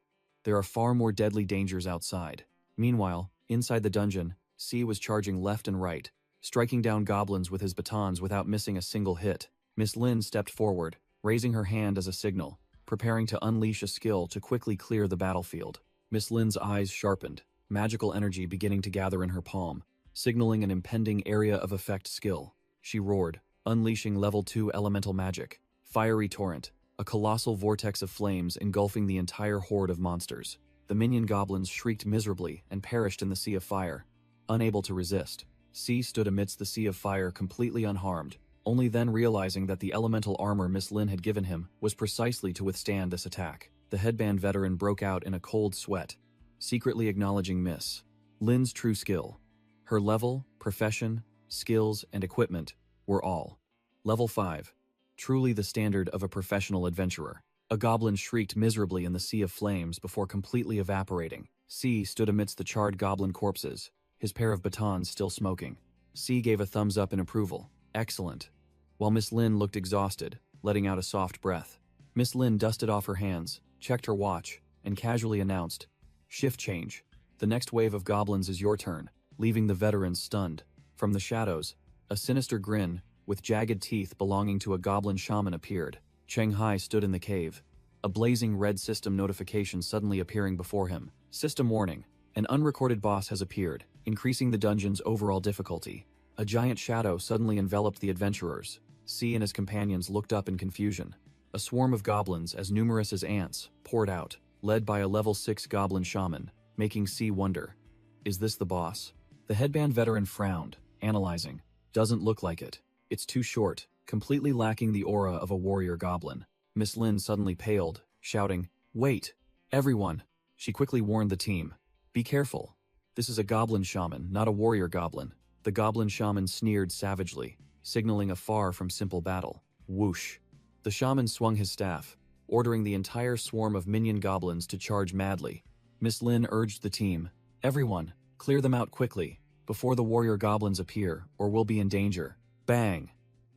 "There are far more deadly dangers outside." Meanwhile, inside the dungeon, C was charging left and right, striking down goblins with his batons without missing a single hit. Miss Lin stepped forward, raising her hand as a signal, preparing to unleash a skill to quickly clear the battlefield. Miss Lin's eyes sharpened, magical energy beginning to gather in her palm. signaling an impending area of effect skill. She roared, unleashing level 2 elemental magic. Fiery torrent, a colossal vortex of flames engulfing the entire horde of monsters. The minion goblins shrieked miserably and perished in the sea of fire. Unable to resist, C stood amidst the sea of fire completely unharmed, only then realizing that the elemental armor Miss Lin had given him was precisely to withstand this attack. The headband veteran broke out in a cold sweat, secretly acknowledging Miss Lin's true skill. Her level, profession, skills, and equipment were all level 5, truly the standard of a professional adventurer. A goblin shrieked miserably in the sea of flames before completely evaporating. C stood amidst the charred goblin corpses, his pair of batons still smoking. C gave a thumbs up in approval. Excellent. While Miss Lin looked exhausted, letting out a soft breath. Miss Lin dusted off her hands, checked her watch, and casually announced, "Shift change. The next wave of goblins is your turn," leaving the veterans stunned. From the shadows, a sinister grin, with jagged teeth belonging to a goblin shaman appeared. Cheng Hai stood in the cave, a blazing red system notification suddenly appearing before him. System warning. An unrecorded boss has appeared, increasing the dungeon's overall difficulty. A giant shadow suddenly enveloped the adventurers. C and his companions looked up in confusion. A swarm of goblins as numerous as ants poured out, led by a level 6 goblin shaman, making C wonder, is this the boss? The headband veteran frowned, analyzing. Doesn't look like it. It's too short, completely lacking the aura of a warrior goblin. Miss Lin suddenly paled, shouting, "Wait! Everyone!" She quickly warned the team. "Be careful. This is a goblin shaman, not a warrior goblin." The goblin shaman sneered savagely, signaling a far from simple battle. Whoosh! The shaman swung his staff, ordering the entire swarm of minion goblins to charge madly. Miss Lin urged the team, "Everyone, clear them out quickly, before the warrior goblins appear, or we'll be in danger." Bang!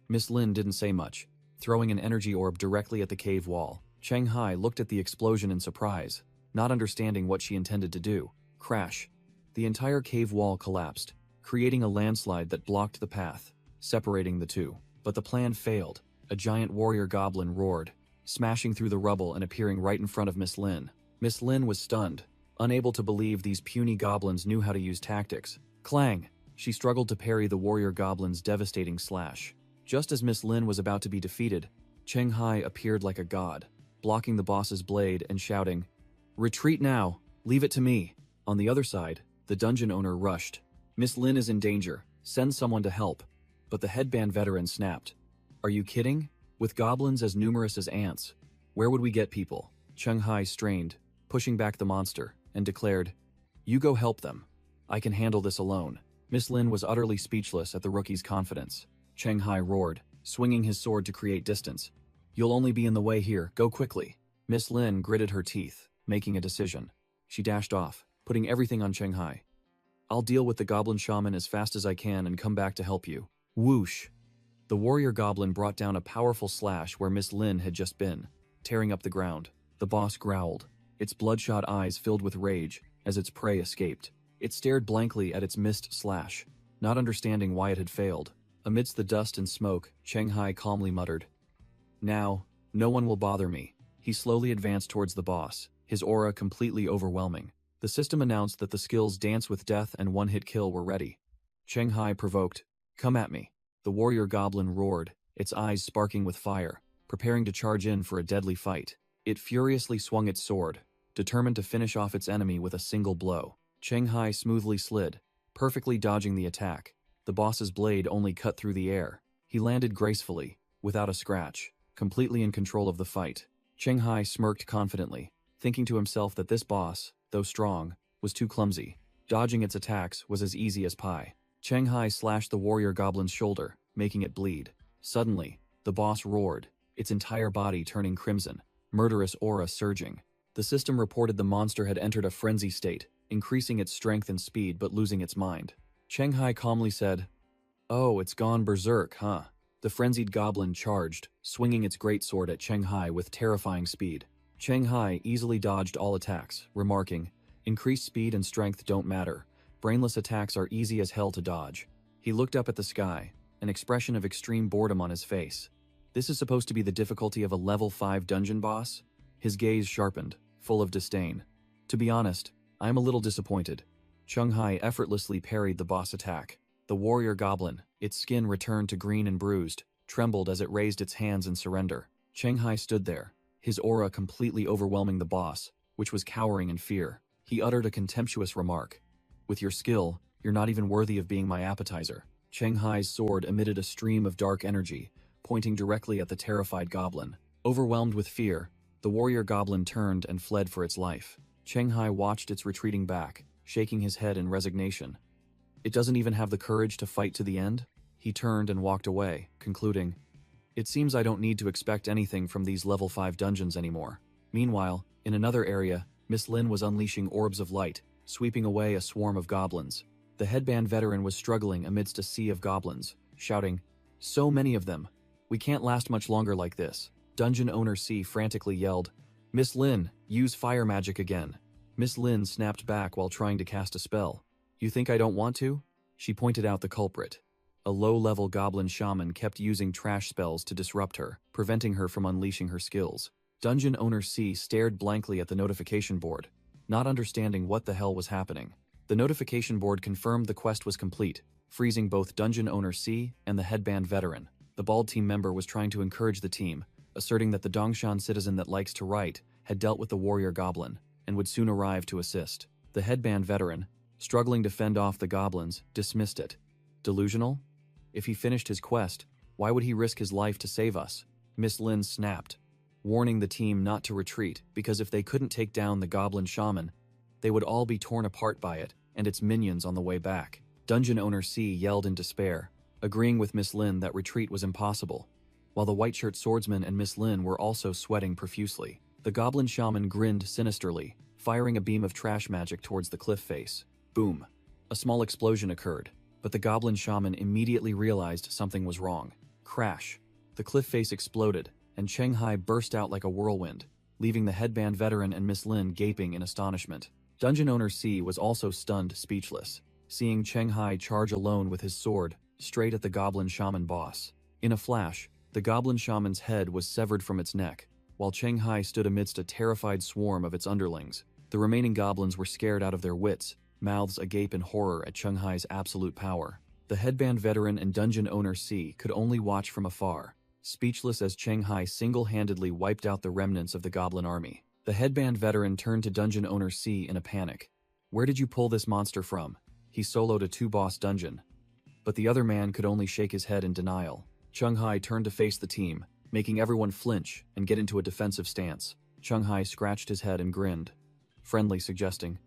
Miss Lin didn't say much, throwing an energy orb directly at the cave wall. Cheng Hai looked at the explosion in surprise, not understanding what she intended to do. Crash! The entire cave wall collapsed, creating a landslide that blocked the path, separating the two. But the plan failed. A giant warrior goblin roared, smashing through the rubble and appearing right in front of Miss Lin. Miss Lin was stunned, unable to believe these puny goblins knew how to use tactics. Clang! She struggled to parry the warrior goblin's devastating slash. Just as Miss Lin was about to be defeated, Cheng Hai appeared like a god, blocking the boss's blade and shouting, "Retreat now! Leave it to me!" On the other side, the dungeon owner rushed. "Miss Lin is in danger. Send someone to help." But the headband veteran snapped. "Are you kidding? With goblins as numerous as ants, where would we get people?" Cheng Hai strained, pushing back the monster, and declared, "You go help them. I can handle this alone." Miss Lin was utterly speechless at the rookie's confidence. Cheng Hai roared, swinging his sword to create distance. "You'll only be in the way here. Go quickly." Miss Lin gritted her teeth, making a decision. She dashed off, putting everything on Cheng Hai. "I'll deal with the goblin shaman as fast as I can and come back to help you." Whoosh! The warrior goblin brought down a powerful slash where Miss Lin had just been, tearing up the ground. The boss growled, its bloodshot eyes filled with rage as its prey escaped. It stared blankly at its missed slash, not understanding why it had failed. Amidst the dust and smoke, Cheng Hai calmly muttered, "Now, no one will bother me." He slowly advanced towards the boss, his aura completely overwhelming. The system announced that the skills Dance with Death and One-Hit Kill were ready. Cheng Hai provoked, "Come at me." The warrior goblin roared, its eyes sparking with fire, preparing to charge in for a deadly fight. It furiously swung its sword, determined to finish off its enemy with a single blow. Cheng Hai smoothly slid, perfectly dodging the attack. The boss's blade only cut through the air. He landed gracefully, without a scratch, completely in control of the fight. Cheng Hai smirked confidently, thinking to himself that this boss, though strong, was too clumsy. Dodging its attacks was as easy as pie. Cheng Hai slashed the warrior goblin's shoulder, making it bleed. Suddenly, the boss roared, its entire body turning crimson, murderous aura surging. The system reported the monster had entered a frenzy state, increasing its strength and speed but losing its mind. Cheng Hai calmly said, "Oh, it's gone berserk, huh?" The frenzied goblin charged, swinging its greatsword at Cheng Hai with terrifying speed. Cheng Hai easily dodged all attacks, remarking, "Increased speed and strength don't matter. Brainless attacks are easy as hell to dodge." He looked up at the sky, an expression of extreme boredom on his face. This is supposed to be the difficulty of a level 5 dungeon boss? His gaze sharpened, full of disdain. "To be honest, I am a little disappointed. Hai effortlessly parried the boss attack. The warrior goblin, its skin returned to green and bruised, trembled as it raised its hands in surrender. Hai stood there, his aura completely overwhelming the boss, which was cowering in fear. He uttered a contemptuous remark. "With your skill, you're not even worthy of being my appetizer." Hai's sword emitted a stream of dark energy, pointing directly at the terrified goblin. Overwhelmed with fear, the warrior goblin turned and fled for its life. Hai watched its retreating back, shaking his head in resignation. It doesn't even have the courage to fight to the end? He turned and walked away, concluding, "It seems I don't need to expect anything from these level 5 dungeons anymore." Meanwhile, in another area, Miss Lin was unleashing orbs of light, sweeping away a swarm of goblins. The headband veteran was struggling amidst a sea of goblins, shouting, "So many of them! We can't last much longer like this." Dungeon owner C frantically yelled, "Miss Lin, use fire magic again." Miss Lin snapped back while trying to cast a spell. "You think I don't want to?" She pointed out the culprit. A low-level goblin shaman kept using trash spells to disrupt her, preventing her from unleashing her skills. Dungeon owner C stared blankly at the notification board, not understanding what the hell was happening. The notification board confirmed the quest was complete, freezing both dungeon owner C and the headband veteran. The bald team member was trying to encourage the team, asserting that the Dongshan citizen that likes to write had dealt with the warrior goblin and would soon arrive to assist. The headband veteran, struggling to fend off the goblins, dismissed it. Delusional? If he finished his quest, why would he risk his life to save us? Miss Lin snapped, warning the team not to retreat because if they couldn't take down the goblin shaman, they would all be torn apart by it and its minions on the way back. Dungeon owner C yelled in despair, agreeing with Miss Lin that retreat was impossible, while the white-shirt swordsman and Miss Lin were also sweating profusely. The goblin shaman grinned sinisterly, firing a beam of trash magic towards the cliff face. Boom! A small explosion occurred, but the goblin shaman immediately realized something was wrong. Crash! The cliff face exploded, and Hai burst out like a whirlwind, leaving the headband veteran and Miss Lin gaping in astonishment. Dungeon owner C was also stunned speechless, seeing Hai charge alone with his sword straight at the goblin shaman boss. In a flash, the goblin shaman's head was severed from its neck, while Hai stood amidst a terrified swarm of its underlings. The remaining goblins were scared out of their wits, mouths agape in horror at Hai's absolute power. The headband veteran and dungeon owner C could only watch from afar, speechless as Hai single-handedly wiped out the remnants of the goblin army. The headband veteran turned to dungeon owner C in a panic. "Where did you pull this monster from?" He soloed a 2-boss dungeon. But the other man could only shake his head in denial. Hai turned to face the team, making everyone flinch and get into a defensive stance. Hai scratched his head and grinned, friendly, suggesting,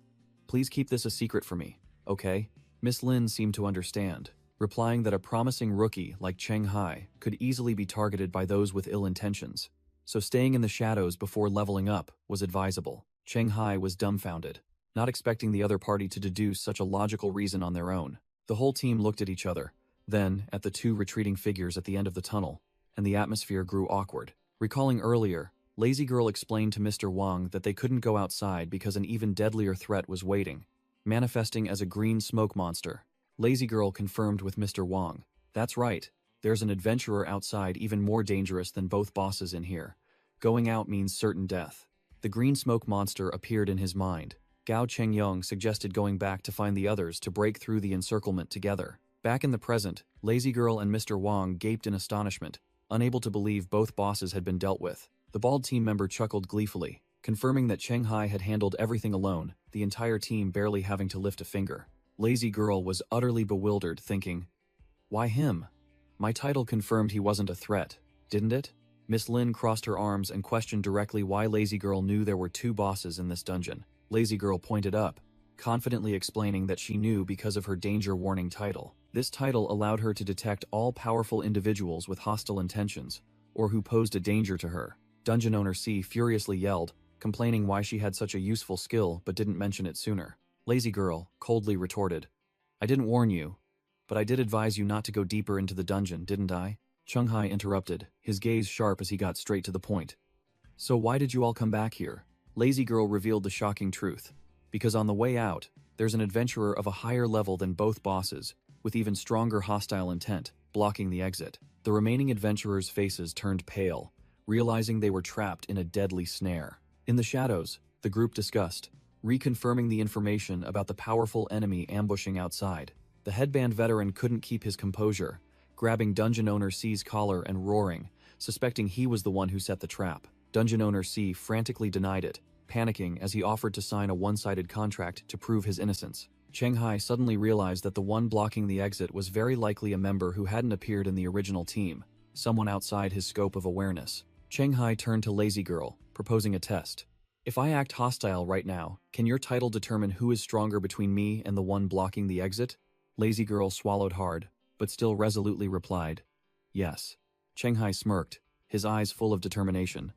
"Please keep this a secret for me, okay?" Miss Lin seemed to understand, replying that a promising rookie like Hai could easily be targeted by those with ill intentions, so staying in the shadows before leveling up was advisable. Hai was dumbfounded, not expecting the other party to deduce such a logical reason on their own. The whole team looked at each other, then at the 2 retreating figures at the end of the tunnel, and the atmosphere grew awkward. Recalling earlier, Lazy Girl explained to Mr. Wang that they couldn't go outside because an even deadlier threat was waiting, manifesting as a green smoke monster. Lazy Girl confirmed with Mr. Wang, "That's right, there's an adventurer outside even more dangerous than both bosses in here. Going out means certain death." The green smoke monster appeared in his mind. Gao Chengyong suggested going back to find the others to break through the encirclement together. Back in the present, Lazy Girl and Mr. Wang gaped in astonishment, unable to believe both bosses had been dealt with. The bald team member chuckled gleefully, confirming that Hai had handled everything alone, the entire team barely having to lift a finger. Lazy Girl was utterly bewildered, thinking, "Why him? My title confirmed he wasn't a threat, didn't it?" Miss Lin crossed her arms and questioned directly why Lazy Girl knew there were 2 bosses in this dungeon. Lazy Girl pointed up, confidently explaining that she knew because of her danger warning title. This title allowed her to detect all powerful individuals with hostile intentions, or who posed a danger to her. Dungeon owner C furiously yelled, complaining why she had such a useful skill but didn't mention it sooner. Lazy Girl coldly retorted, "I didn't warn you, but I did advise you not to go deeper into the dungeon, didn't I?" Hai interrupted, his gaze sharp as he got straight to the point. "So why did you all come back here?" Lazy Girl revealed the shocking truth. Because on the way out, there's an adventurer of a higher level than both bosses, with even stronger hostile intent, blocking the exit. The remaining adventurers' faces turned pale, realizing they were trapped in a deadly snare. In the shadows, the group discussed, reconfirming the information about the powerful enemy ambushing outside. The headband veteran couldn't keep his composure, grabbing Dungeon Owner C's collar and roaring, suspecting he was the one who set the trap. Dungeon Owner C frantically denied it, panicking as he offered to sign a one-sided contract to prove his innocence. Cheng Hai suddenly realized that the one blocking the exit was very likely a member who hadn't appeared in the original team, someone outside his scope of awareness. Cheng Hai turned to Lazy Girl, proposing a test. If I act hostile right now, can your title determine who is stronger between me and the one blocking the exit? Lazy Girl swallowed hard, but still resolutely replied, yes. Cheng Hai smirked, his eyes full of determination.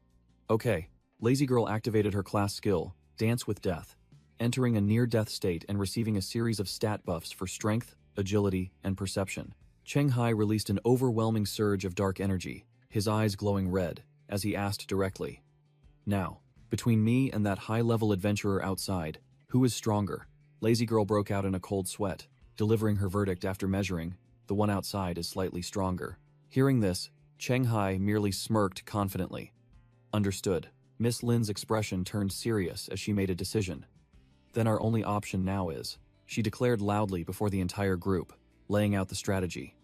Okay. Lazy Girl activated her class skill, Dance with Death, entering a near-death state and receiving a series of stat buffs for strength, agility, and perception. Cheng Hai released an overwhelming surge of dark energy, his eyes glowing red, as he asked directly. Now, between me and that high-level adventurer outside, who is stronger? Lazy Girl broke out in a cold sweat, delivering her verdict after measuring, the one outside is slightly stronger. Hearing this, Cheng Hai merely smirked confidently. Understood. Miss Lin's expression turned serious as she made a decision. Then our only option now is, she declared loudly before the entire group, laying out the strategy.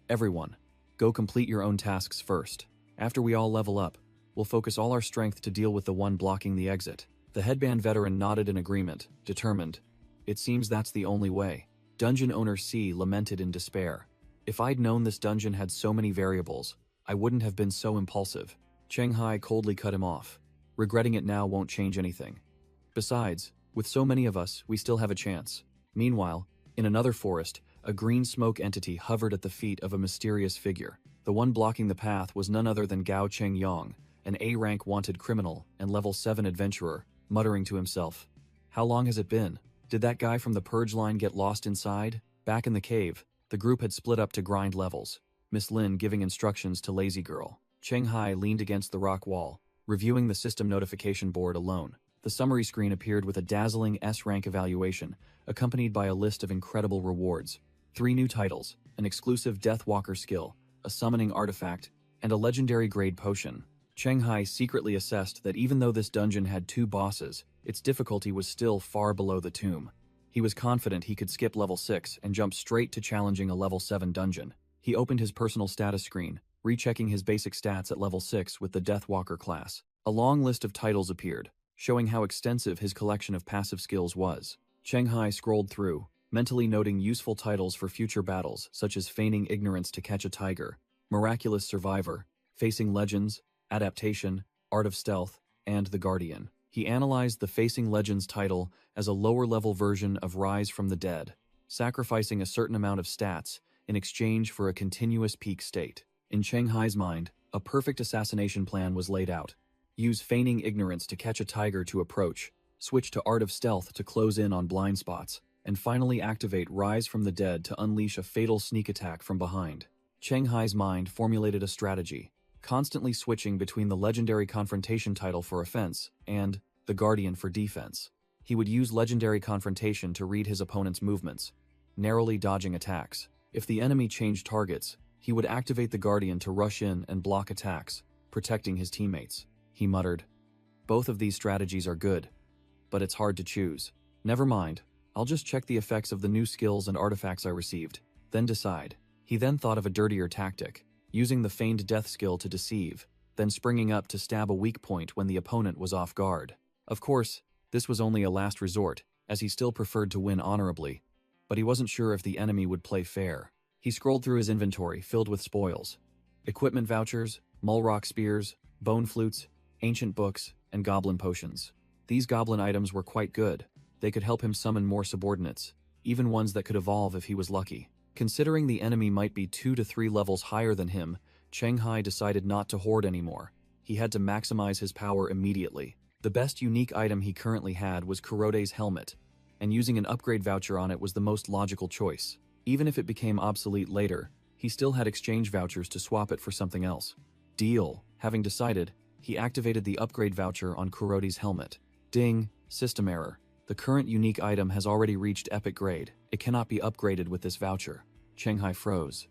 Everyone, go complete your own tasks first. After we all level up, we'll focus all our strength to deal with the one blocking the exit. The headband veteran nodded in agreement, determined. It seems that's the only way. Dungeon Owner C lamented in despair. If I'd known this dungeon had so many variables, I wouldn't have been so impulsive. Cheng Hai coldly cut him off. Regretting it now won't change anything. Besides, with so many of us, we still have a chance. Meanwhile, in another forest, a green smoke entity hovered at the feet of a mysterious figure. The one blocking the path was none other than Gao Cheng Yong, an A-rank wanted criminal and level 7 adventurer, muttering to himself. How long has it been? Did that guy from the purge line get lost inside? Back in the cave, the group had split up to grind levels, Miss Lin giving instructions to Lazy Girl. Cheng Hai leaned against the rock wall, reviewing the system notification board alone. The summary screen appeared with a dazzling S-rank evaluation, accompanied by a list of incredible rewards. 3 new titles, an exclusive Deathwalker skill, a summoning artifact, and a legendary grade potion. Cheng Hai secretly assessed that even though this dungeon had 2 bosses, its difficulty was still far below the tomb. He was confident he could skip level 6 and jump straight to challenging a level 7 dungeon. He opened his personal status screen, rechecking his basic stats at level 6 with the Deathwalker class. A long list of titles appeared, showing how extensive his collection of passive skills was. Cheng Hai scrolled through, mentally noting useful titles for future battles such as Feigning Ignorance to Catch a Tiger, Miraculous Survivor, Facing Legends, Adaptation, Art of Stealth, and The Guardian. He analyzed the Facing Legends title as a lower-level version of Rise from the Dead, sacrificing a certain amount of stats in exchange for a continuous peak state. In Cheng Hai's mind, a perfect assassination plan was laid out. Use Feigning Ignorance to catch a tiger to approach, switch to Art of Stealth to close in on blind spots, and finally activate Rise from the Dead to unleash a fatal sneak attack from behind. Cheng Hai's mind formulated a strategy, constantly switching between the Legendary Confrontation title for offense and the Guardian for defense. He would use Legendary Confrontation to read his opponent's movements, narrowly dodging attacks. If the enemy changed targets, he would activate the Guardian to rush in and block attacks, protecting his teammates. He muttered, "Both of these strategies are good, but it's hard to choose. Never mind, I'll just check the effects of the new skills and artifacts I received, then decide." He then thought of a dirtier tactic, using the Feigned Death skill to deceive, then springing up to stab a weak point when the opponent was off guard. Of course, this was only a last resort, as he still preferred to win honorably, but he wasn't sure if the enemy would play fair. He scrolled through his inventory filled with spoils. Equipment vouchers, Mulrock spears, bone flutes, ancient books, and goblin potions. These goblin items were quite good. They could help him summon more subordinates, even ones that could evolve if he was lucky. Considering the enemy might be 2 to 3 levels higher than him, Cheng Hai decided not to hoard anymore. He had to maximize his power immediately. The best unique item he currently had was Kurode's helmet, and using an upgrade voucher on it was the most logical choice. Even if it became obsolete later, he still had exchange vouchers to swap it for something else. Deal. Having decided, he activated the upgrade voucher on Kurode's helmet. Ding, system error. The current unique item has already reached epic grade. It cannot be upgraded with this voucher. Cheng Hai froze.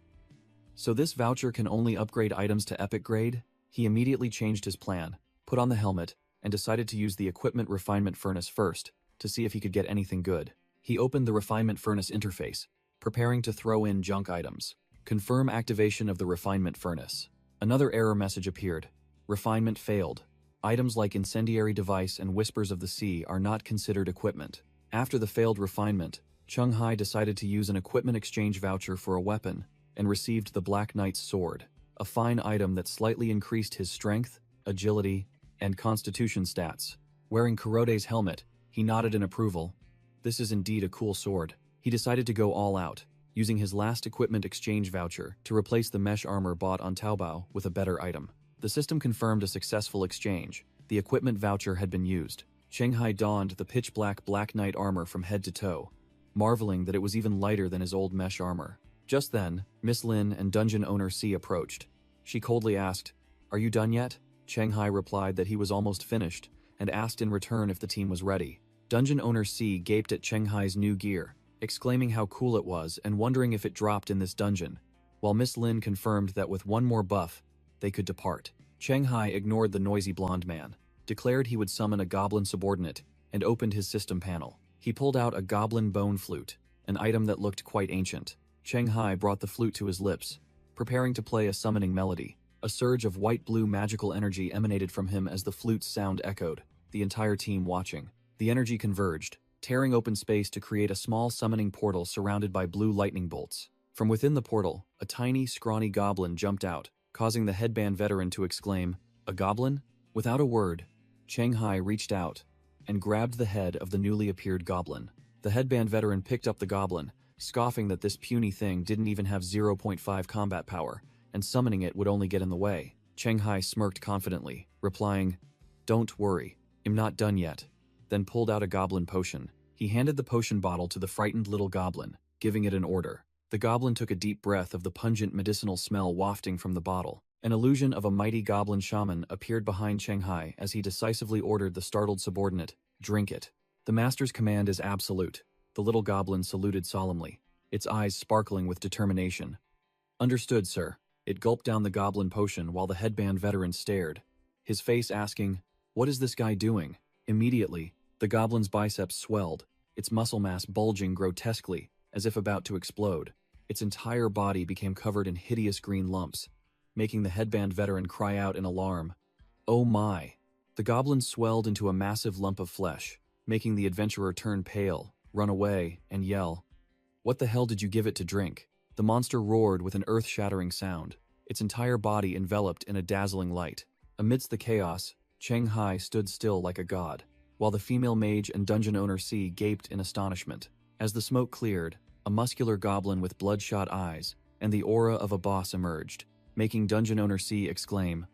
So this voucher can only upgrade items to epic grade? He immediately changed his plan, put on the helmet, and decided to use the equipment refinement furnace first, to see if he could get anything good. He opened the refinement furnace interface, preparing to throw in junk items. Confirm activation of the refinement furnace. Another error message appeared. Refinement failed. Items like incendiary device and whispers of the sea are not considered equipment. After the failed refinement, Chung Hai decided to use an equipment exchange voucher for a weapon and received the Black Knight's sword, a fine item that slightly increased his strength, agility, and constitution stats. Wearing Kurode's helmet, he nodded in approval. This is indeed a cool sword. He decided to go all out, using his last equipment exchange voucher to replace the mesh armor bought on Taobao with a better item. The system confirmed a successful exchange. The equipment voucher had been used. Shanghai donned the pitch-black Black Knight armor from head to toe, marveling that it was even lighter than his old mesh armor. Just then, Miss Lin and dungeon owner C approached. She coldly asked, "Are you done yet?" Shanghai replied that he was almost finished and asked in return if the team was ready. Dungeon owner C gaped at Shanghai's new gear, exclaiming how cool it was and wondering if it dropped in this dungeon, while Miss Lin confirmed that with one more buff, they could depart. Shanghai ignored the noisy blonde man, declared he would summon a goblin subordinate, and opened his system panel. He pulled out a goblin bone flute, an item that looked quite ancient. Shanghai brought the flute to his lips, preparing to play a summoning melody. A surge of white-blue magical energy emanated from him as the flute's sound echoed, the entire team watching. The energy converged, tearing open space to create a small summoning portal surrounded by blue lightning bolts. From within the portal, a tiny, scrawny goblin jumped out, causing the headband veteran to exclaim, "A goblin?" Without a word, Shanghai reached out and grabbed the head of the newly appeared goblin. The headband veteran picked up the goblin, scoffing that this puny thing didn't even have 0.5 combat power, and summoning it would only get in the way. Shanghai smirked confidently, replying, "Don't worry, I'm not done yet," then pulled out a goblin potion. He handed the potion bottle to the frightened little goblin, giving it an order. The goblin took a deep breath of the pungent medicinal smell wafting from the bottle. An illusion of a mighty goblin shaman appeared behind Shanghai as he decisively ordered the startled subordinate, "Drink it." The master's command is absolute. The little goblin saluted solemnly, its eyes sparkling with determination. "Understood, sir." It gulped down the goblin potion while the headband veteran stared, his face asking, "What is this guy doing?" Immediately, the goblin's biceps swelled, its muscle mass bulging grotesquely, as if about to explode. Its entire body became covered in hideous green lumps, making the headband veteran cry out in alarm. "Oh my!" The goblin swelled into a massive lump of flesh, making the adventurer turn pale, run away, and yell, "What the hell did you give it to drink?" The monster roared with an earth-shattering sound, its entire body enveloped in a dazzling light. Amidst the chaos, Shanghai stood still like a god, while the female mage and dungeon owner C gaped in astonishment. As the smoke cleared, a muscular goblin with bloodshot eyes and the aura of a boss emerged, making dungeon owner C exclaim,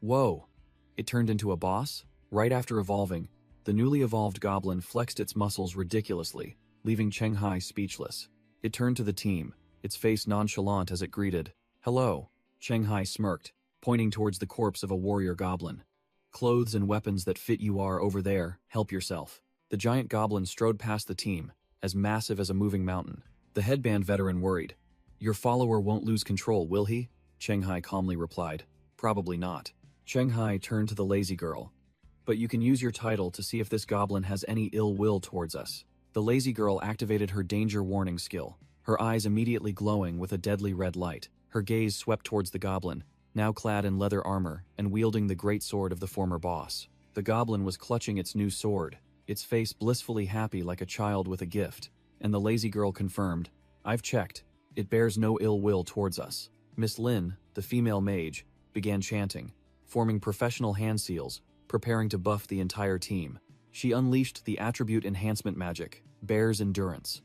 "Whoa! It turned into a boss?" Right after evolving, the newly evolved goblin flexed its muscles ridiculously, leaving Shanghai speechless. It turned to the team, its face nonchalant as it greeted, "Hello." Shanghai smirked, pointing towards the corpse of a warrior goblin. "Clothes and weapons that fit you are over there, help yourself." The giant goblin strode past the team, as massive as a moving mountain. The headband veteran worried. "Your follower won't lose control, will he?" Shanghai calmly replied, "Probably not." Shanghai turned to the lazy girl. "But you can use your title to see if this goblin has any ill will towards us." The lazy girl activated her danger warning skill, her eyes immediately glowing with a deadly red light. Her gaze swept towards the goblin, now clad in leather armor and wielding the great sword of the former boss. The goblin was clutching its new sword, its face blissfully happy like a child with a gift, and the lazy girl confirmed, "I've checked. It bears no ill will towards us." Miss Lin, the female mage, began chanting, forming professional hand seals, preparing to buff the entire team. She unleashed the attribute enhancement magic, Bear's Endurance.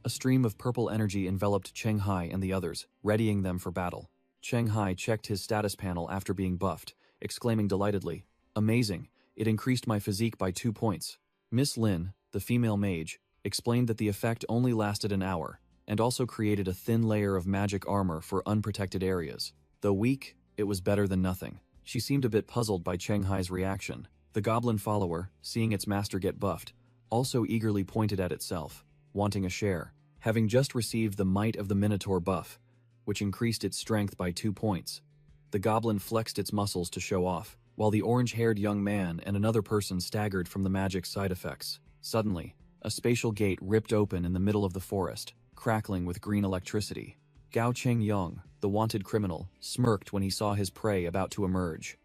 A stream of purple energy enveloped Shanghai and the others, readying them for battle. Shanghai checked his status panel after being buffed, exclaiming delightedly, "Amazing, it increased my physique by 2 points." Miss Lin, the female mage, explained that the effect only lasted an hour, and also created a thin layer of magic armor for unprotected areas. Though weak, it was better than nothing. She seemed a bit puzzled by Shanghai's reaction. The goblin follower, seeing its master get buffed, also eagerly pointed at itself, wanting a share. Having just received the Might of the Minotaur buff, which increased its strength by 2 points, the goblin flexed its muscles to show off, while the orange-haired young man and another person staggered from the magic side effects. Suddenly, a spatial gate ripped open in the middle of the forest, crackling with green electricity. Gao Chengyong, the wanted criminal, smirked when he saw his prey about to emerge.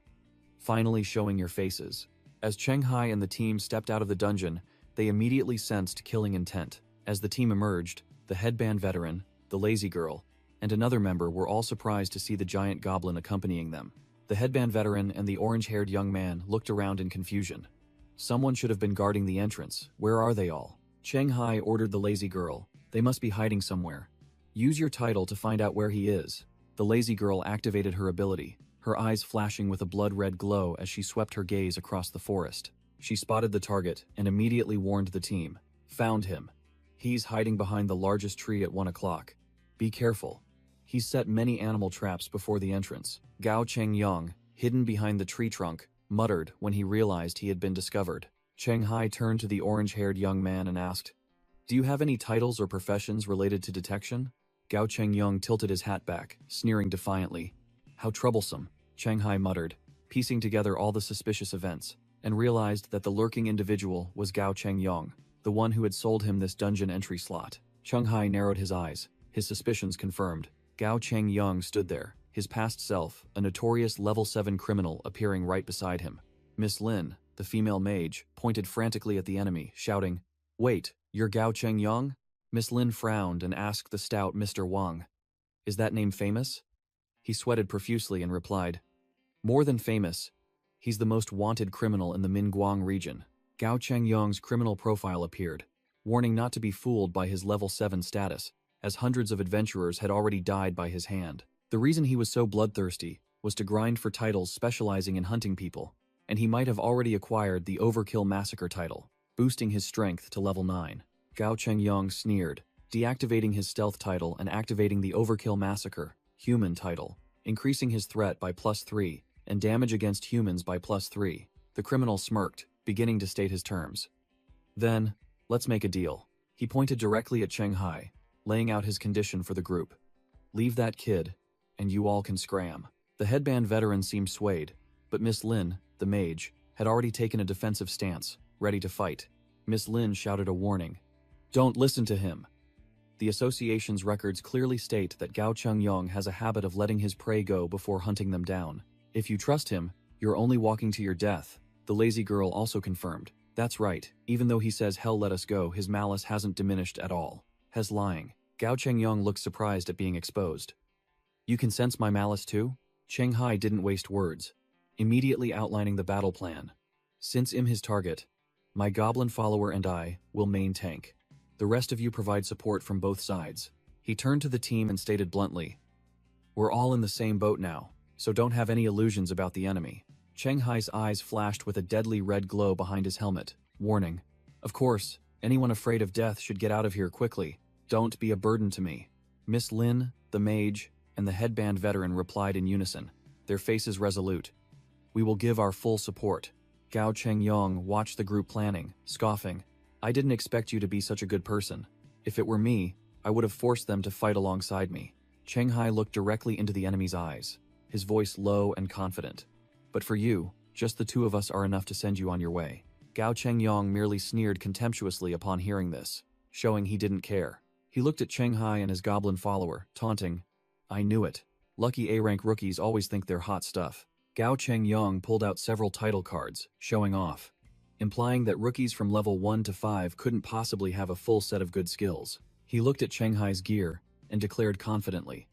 Finally showing your faces. As Cheng Hai and the team stepped out of the dungeon, they immediately sensed killing intent. As the team emerged, the headband veteran, the lazy girl, and another member were all surprised to see the giant goblin accompanying them. The headband veteran and the orange-haired young man looked around in confusion. Someone should have been guarding the entrance. Where are they all? Cheng Hai ordered the lazy girl. They must be hiding somewhere. Use your title to find out where he is. The lazy girl activated her ability, her eyes flashing with a blood-red glow as she swept her gaze across the forest. She spotted the target and immediately warned the team. Found him. He's hiding behind the largest tree at 1 o'clock. Be careful. He's set many animal traps before the entrance. Gao Chengyong, hidden behind the tree trunk, muttered when he realized he had been discovered. Cheng Hai turned to the orange-haired young man and asked, "Do you have any titles or professions related to detection?" Gao Chengyong tilted his hat back, sneering defiantly. "How troublesome," Cheng Hai muttered, piecing together all the suspicious events, and realized that the lurking individual was Gao Chengyong, the one who had sold him this dungeon entry slot. Cheng Hai narrowed his eyes, his suspicions confirmed. Gao Chengyong stood there, his past self, a notorious level 7 criminal, appearing right beside him. Miss Lin, the female mage, pointed frantically at the enemy, shouting, "Wait, you're Gao Chengyong?" Miss Lin frowned and asked the stout Mr. Wang, "Is that name famous?" He sweated profusely and replied, "More than famous. He's the most wanted criminal in the Minguang region." Gao Chengyong's criminal profile appeared, warning not to be fooled by his level 7 status, as hundreds of adventurers had already died by his hand. The reason he was so bloodthirsty was to grind for titles specializing in hunting people, and he might have already acquired the Overkill Massacre title, boosting his strength to level 9. Gao Chengyong sneered, deactivating his stealth title and activating the Overkill Massacre, human title, increasing his threat by +3 and damage against humans by +3. The criminal smirked, beginning to state his terms. "Then, let's make a deal." He pointed directly at Cheng Hai, laying out his condition for the group. "Leave that kid, and you all can scram." The headband veteran seemed swayed, but Miss Lin, the mage, had already taken a defensive stance, ready to fight. Miss Lin shouted a warning. "Don't listen to him." The association's records clearly state that Gao Chengyong has a habit of letting his prey go before hunting them down. If you trust him, you're only walking to your death. The lazy girl also confirmed. That's right, even though he says hell let us go, his malice hasn't diminished at all. Has lying. Gao Chengyong looked surprised at being exposed. "You can sense my malice too?" Cheng Hai didn't waste words, immediately outlining the battle plan. "Since I'm his target, my goblin follower and I will main tank. The rest of you provide support from both sides." He turned to the team and stated bluntly, "We're all in the same boat now, so don't have any illusions about the enemy." Cheng Hai's eyes flashed with a deadly red glow behind his helmet, warning, "Of course, anyone afraid of death should get out of here quickly. Don't be a burden to me." Miss Lin, the mage, and the headband veteran replied in unison, their faces resolute. "We will give our full support." Gao Chengyong watched the group planning, scoffing, "I didn't expect you to be such a good person. If it were me, I would have forced them to fight alongside me." Cheng Hai looked directly into the enemy's eyes, his voice low and confident. "But for you, just the two of us are enough to send you on your way." Gao Chengyong merely sneered contemptuously upon hearing this, showing he didn't care. He looked at Cheng Hai and his goblin follower, taunting, "I knew it. Lucky A-rank rookies always think they're hot stuff." Gao Chengyong pulled out several title cards, showing off, implying that rookies from level 1 to 5 couldn't possibly have a full set of good skills. He looked at Cheng Hai's gear and declared confidently,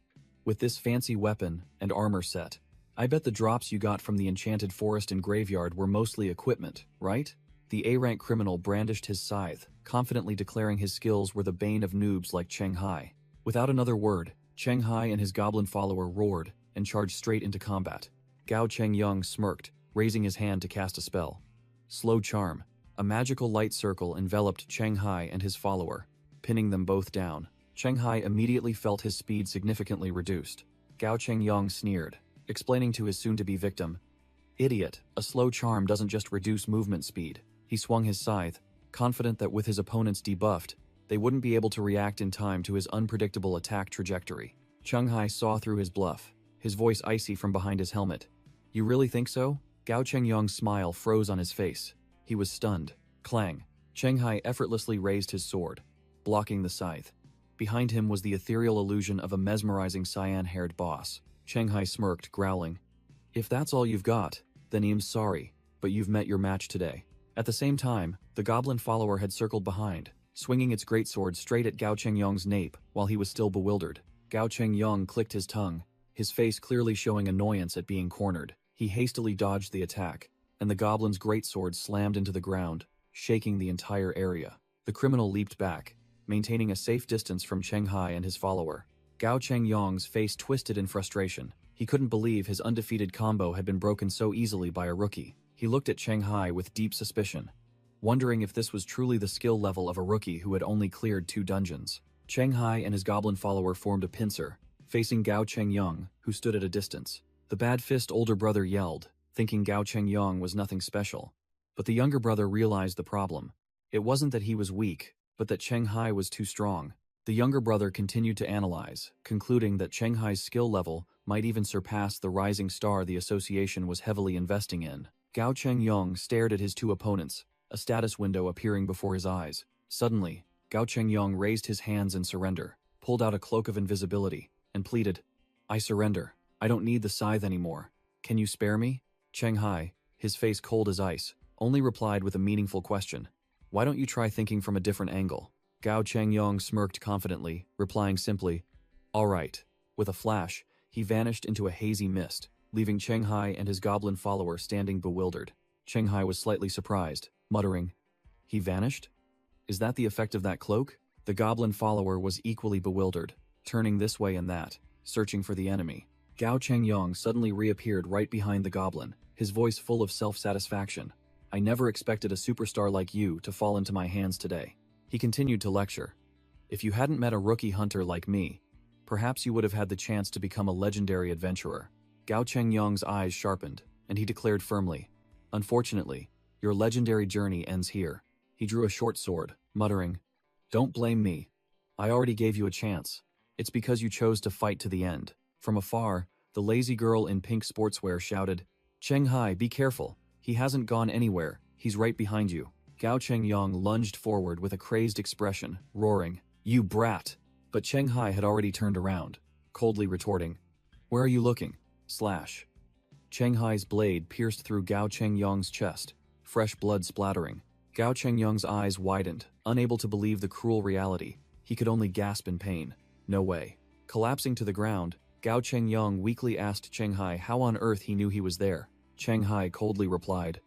"With this fancy weapon and armor set, I bet the drops you got from the enchanted forest and graveyard were mostly equipment, right?" The A-rank criminal brandished his scythe, confidently declaring his skills were the bane of noobs like Cheng Hai. Without another word, Cheng Hai and his goblin follower roared and charged straight into combat. Gao Chengyong smirked, raising his hand to cast a spell. Slow charm. A magical light circle enveloped Cheng Hai and his follower, pinning them both down. Cheng Hai immediately felt his speed significantly reduced. Gao Chengyong sneered, explaining to his soon-to-be victim, "Idiot, a slow charm doesn't just reduce movement speed." He swung his scythe, confident that with his opponents debuffed, they wouldn't be able to react in time to his unpredictable attack trajectory. Cheng Hai saw through his bluff, his voice icy from behind his helmet. "You really think so?" Gao Chengyong's smile froze on his face. He was stunned. Clang. Cheng Hai effortlessly raised his sword, blocking the scythe. Behind him was the ethereal illusion of a mesmerizing cyan-haired boss. Cheng Hai smirked, growling, "If that's all you've got, then I'm sorry, but you've met your match today." At the same time, the goblin follower had circled behind, swinging its greatsword straight at Gao Chengyong's nape while he was still bewildered. Gao Chengyong clicked his tongue, his face clearly showing annoyance at being cornered. He hastily dodged the attack, and the goblin's greatsword slammed into the ground, shaking the entire area. The criminal leaped back, maintaining a safe distance from Cheng Hai and his follower. Gao Chengyong's face twisted in frustration. He couldn't believe his undefeated combo had been broken so easily by a rookie. He looked at Cheng Hai with deep suspicion, wondering if this was truly the skill level of a rookie who had only cleared 2 dungeons. Cheng Hai and his goblin follower formed a pincer, facing Gao Chengyong, who stood at a distance. The Bad Fist older brother yelled, thinking Gao Chengyong was nothing special. But the younger brother realized the problem. It wasn't that he was weak, but that Cheng Hai was too strong. The younger brother continued to analyze, concluding that Cheng Hai's skill level might even surpass the rising star the association was heavily investing in. Gao Chengyong stared at his 2 opponents, a status window appearing before his eyes. Suddenly, Gao Chengyong raised his hands in surrender, pulled out a cloak of invisibility, and pleaded, "I surrender. I don't need the scythe anymore. Can you spare me?" Cheng Hai, his face cold as ice, only replied with a meaningful question. "Why don't you try thinking from a different angle?" Gao Chengyong smirked confidently, replying simply, "All right." With a flash, he vanished into a hazy mist, leaving Cheng Hai and his goblin follower standing bewildered. Cheng Hai was slightly surprised, muttering, "He vanished? Is that the effect of that cloak?" The goblin follower was equally bewildered, turning this way and that, searching for the enemy. Gao Chengyong suddenly reappeared right behind the goblin, his voice full of self-satisfaction. "I never expected a superstar like you to fall into my hands today." He continued to lecture. "If you hadn't met a rookie hunter like me, perhaps you would have had the chance to become a legendary adventurer." Gao Chengyong's eyes sharpened, and he declared firmly, "Unfortunately, your legendary journey ends here." He drew a short sword, muttering, "Don't blame me. I already gave you a chance. It's because you chose to fight to the end." From afar, the lazy girl in pink sportswear shouted, "Cheng Hai, be careful. He hasn't gone anywhere. He's right behind you." Gao Chengyong lunged forward with a crazed expression, roaring, "You brat!" But Cheng Hai had already turned around, coldly retorting, "Where are you looking?" Slash. Cheng Hai's blade pierced through Gao Chengyong's chest, fresh blood splattering. Gao Chengyong's eyes widened, unable to believe the cruel reality. He could only gasp in pain. No way. Collapsing to the ground, Gao Chengyong weakly asked Cheng Hai how on earth he knew he was there. Cheng Hai coldly replied,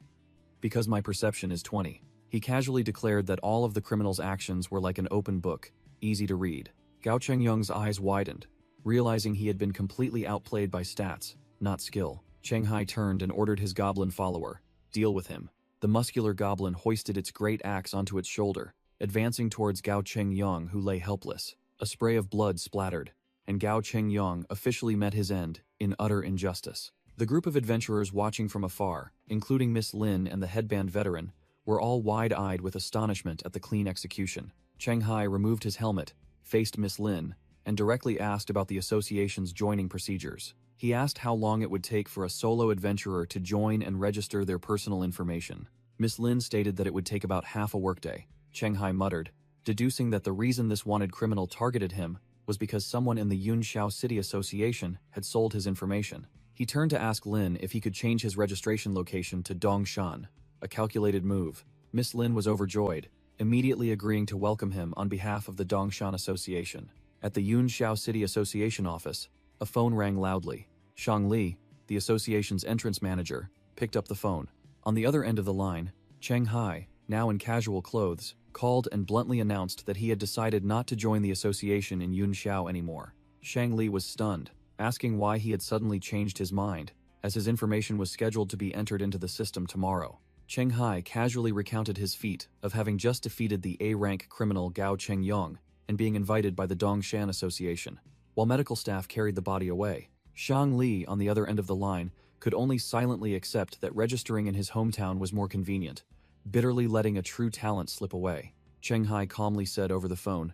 "Because my perception is 20. He casually declared that all of the criminal's actions were like an open book, easy to read. Gao Chengyong's eyes widened, realizing he had been completely outplayed by stats, not skill. Cheng Hai turned and ordered his goblin follower, "Deal with him." The muscular goblin hoisted its great axe onto its shoulder, advancing towards Gao Chengyong, who lay helpless. A spray of blood splattered, and Gao Chengyong officially met his end in utter injustice. The group of adventurers watching from afar, including Miss Lin and the headband veteran, were all wide-eyed with astonishment at the clean execution. Cheng Hai removed his helmet, faced Miss Lin, and directly asked about the association's joining procedures. He asked how long it would take for a solo adventurer to join and register their personal information. Miss Lin stated that it would take about half a workday. Cheng Hai muttered, deducing that the reason this wanted criminal targeted him was because someone in the Yunxiao City Association had sold his information. He turned to ask Lin if he could change his registration location to Dongshan, a calculated move. Miss Lin was overjoyed, immediately agreeing to welcome him on behalf of the Dongshan Association. At the Yunxiao City Association office, a phone rang loudly. Shang Li, the association's entrance manager, picked up the phone. On the other end of the line, Cheng Hai, now in casual clothes, called and bluntly announced that he had decided not to join the association in Yunxiao anymore. Shang Li was stunned, asking why he had suddenly changed his mind, as his information was scheduled to be entered into the system tomorrow. Cheng Hai casually recounted his feat of having just defeated the A-rank criminal Gao Chengyong and being invited by the Dongshan Association, while medical staff carried the body away. Shang Li, on the other end of the line, could only silently accept that registering in his hometown was more convenient, bitterly letting a true talent slip away. Cheng Hai calmly said over the phone,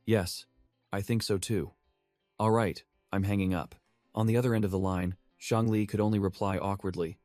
"Yes, I think so too. All right, I'm hanging up." On the other end of the line, Shang Li could only reply awkwardly,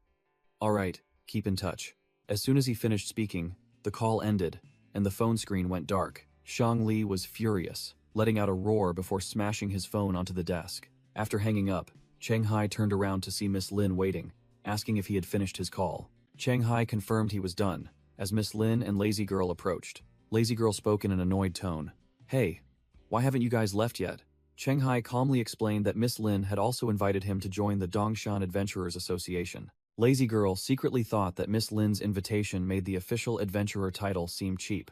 "All right, keep in touch." As soon as he finished speaking, the call ended, and the phone screen went dark. Shang Li was furious, letting out a roar before smashing his phone onto the desk. After hanging up, Cheng Hai turned around to see Miss Lin waiting, asking if he had finished his call. Cheng Hai confirmed he was done, as Miss Lin and Lazy Girl approached. Lazy Girl spoke in an annoyed tone. "Hey, why haven't you guys left yet?" Cheng Hai calmly explained that Miss Lin had also invited him to join the Dongshan Adventurers Association. Lazy Girl secretly thought that Miss Lin's invitation made the official adventurer title seem cheap.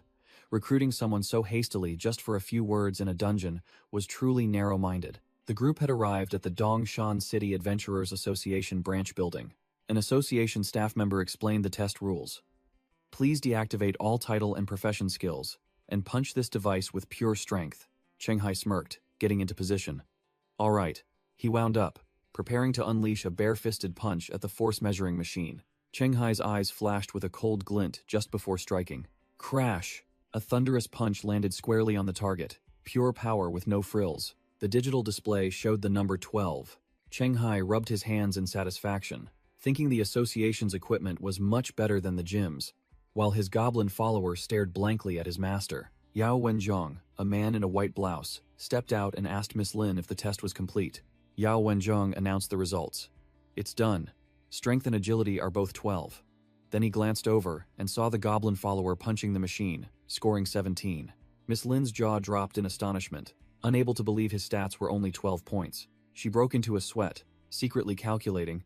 Recruiting someone so hastily just for a few words in a dungeon was truly narrow-minded. The group had arrived at the Dongshan City Adventurers Association branch building. An association staff member explained the test rules. "Please deactivate all title and profession skills, and punch this device with pure strength." Cheng Hai smirked, getting into position. "All right," he wound up, preparing to unleash a bare-fisted punch at the force measuring machine. Cheng Hai's eyes flashed with a cold glint just before striking. Crash! A thunderous punch landed squarely on the target. Pure power with no frills. The digital display showed the number 12. Cheng Hai rubbed his hands in satisfaction, thinking the association's equipment was much better than the gym's, while his goblin follower stared blankly at his master. Yao Wenzhong, a man in a white blouse, stepped out and asked Miss Lin if the test was complete. Yao Wenzhong announced the results. "It's done. Strength and agility are both 12. Then he glanced over and saw the goblin follower punching the machine, scoring 17. Miss Lin's jaw dropped in astonishment, unable to believe his stats were only 12 points. She broke into a sweat, secretly calculating.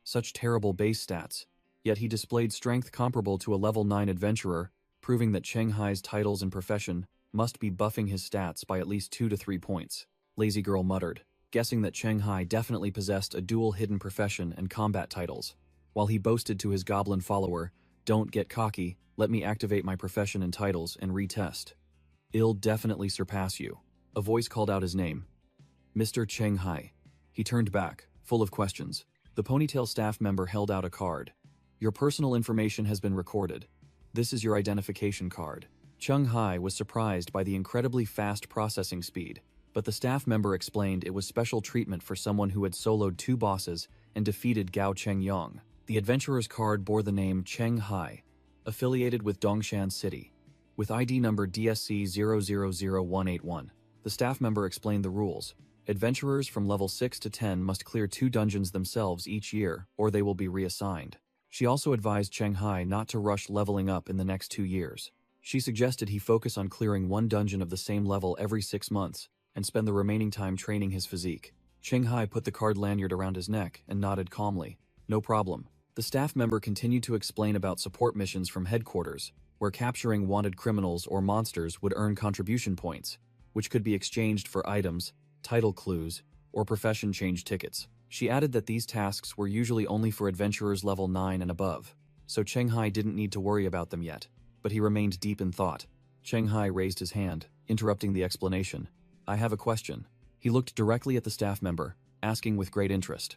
Such terrible base stats. Yet he displayed strength comparable to a level 9 adventurer, proving that Cheng Hai's titles and profession must be buffing his stats by at least 2 to 3 points. Lazy Girl muttered, guessing that Cheng Hai definitely possessed a dual hidden profession and combat titles. While he boasted to his goblin follower, "Don't get cocky, let me activate my profession and titles and retest. I'll definitely surpass you." A voice called out his name. "Mr. Cheng Hai." He turned back, full of questions. The ponytail staff member held out a card. "Your personal information has been recorded. This is your identification card." Cheng Hai was surprised by the incredibly fast processing speed, but the staff member explained it was special treatment for someone who had soloed 2 bosses and defeated Gao Chengyang. The adventurer's card bore the name Cheng Hai, affiliated with Dongshan City, with ID number DSC 000181. The staff member explained the rules. Adventurers from level 6 to 10 must clear 2 dungeons themselves each year, or they will be reassigned. She also advised Cheng Hai not to rush leveling up in the next 2 years. She suggested he focus on clearing 1 dungeon of the same level every 6 months, and spend the remaining time training his physique. Cheng Hai put the card lanyard around his neck and nodded calmly. "No problem." The staff member continued to explain about support missions from headquarters, where capturing wanted criminals or monsters would earn contribution points, which could be exchanged for items, title clues, or profession change tickets. She added that these tasks were usually only for adventurers level 9 and above, so Cheng Hai didn't need to worry about them yet, but he remained deep in thought. Cheng Hai raised his hand, interrupting the explanation. "I have a question." He looked directly at the staff member, asking with great interest.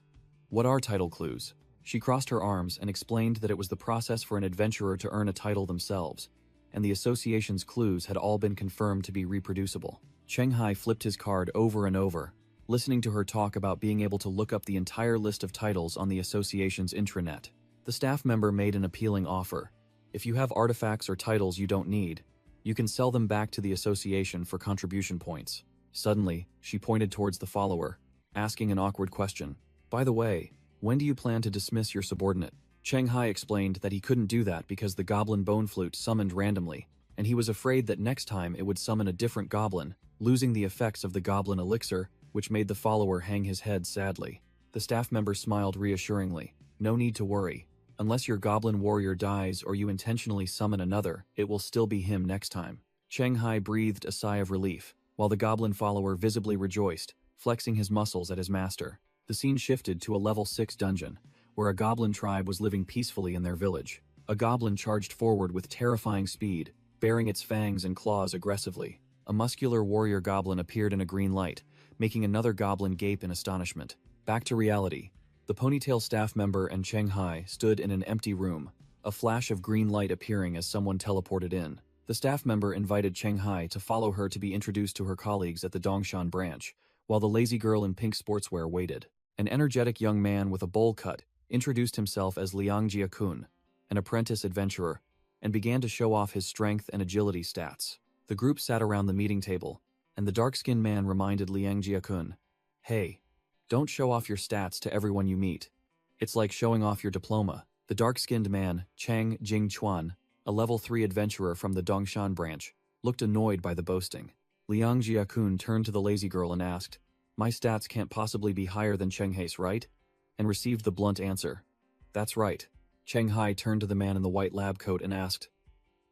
"What are title clues?" She crossed her arms and explained that it was the process for an adventurer to earn a title themselves, and the association's clues had all been confirmed to be reproducible. Cheng Hai flipped his card over and over, listening to her talk about being able to look up the entire list of titles on the association's intranet. The staff member made an appealing offer. "If you have artifacts or titles you don't need, you can sell them back to the association for contribution points." Suddenly, she pointed towards the follower, asking an awkward question. "By the way, when do you plan to dismiss your subordinate?" Cheng Hai explained that he couldn't do that because the goblin bone flute summoned randomly, and he was afraid that next time it would summon a different goblin, losing the effects of the goblin elixir, which made the follower hang his head sadly. The staff member smiled reassuringly. "No need to worry. Unless your goblin warrior dies or you intentionally summon another, it will still be him next time." Cheng Hai breathed a sigh of relief, while the goblin follower visibly rejoiced, flexing his muscles at his master. The scene shifted to a level 6 dungeon, where a goblin tribe was living peacefully in their village. A goblin charged forward with terrifying speed, baring its fangs and claws aggressively. A muscular warrior goblin appeared in a green light, making another goblin gape in astonishment. Back to reality. The ponytail staff member and Cheng Hai stood in an empty room, a flash of green light appearing as someone teleported in. The staff member invited Cheng Hai to follow her to be introduced to her colleagues at the Dongshan branch, while the lazy girl in pink sportswear waited. An energetic young man with a bowl cut introduced himself as Liang Jiakun, an apprentice adventurer, and began to show off his strength and agility stats. The group sat around the meeting table, and the dark-skinned man reminded Liang Jiakun, "Hey, don't show off your stats to everyone you meet. It's like showing off your diploma." The dark-skinned man, Chang Jingchuan, a level 3 adventurer from the Dongshan branch, looked annoyed by the boasting. Liang Jiakun turned to the lazy girl and asked, "My stats can't possibly be higher than Cheng Hai's, right?" and received the blunt answer, "That's right." Cheng Hai turned to the man in the white lab coat and asked,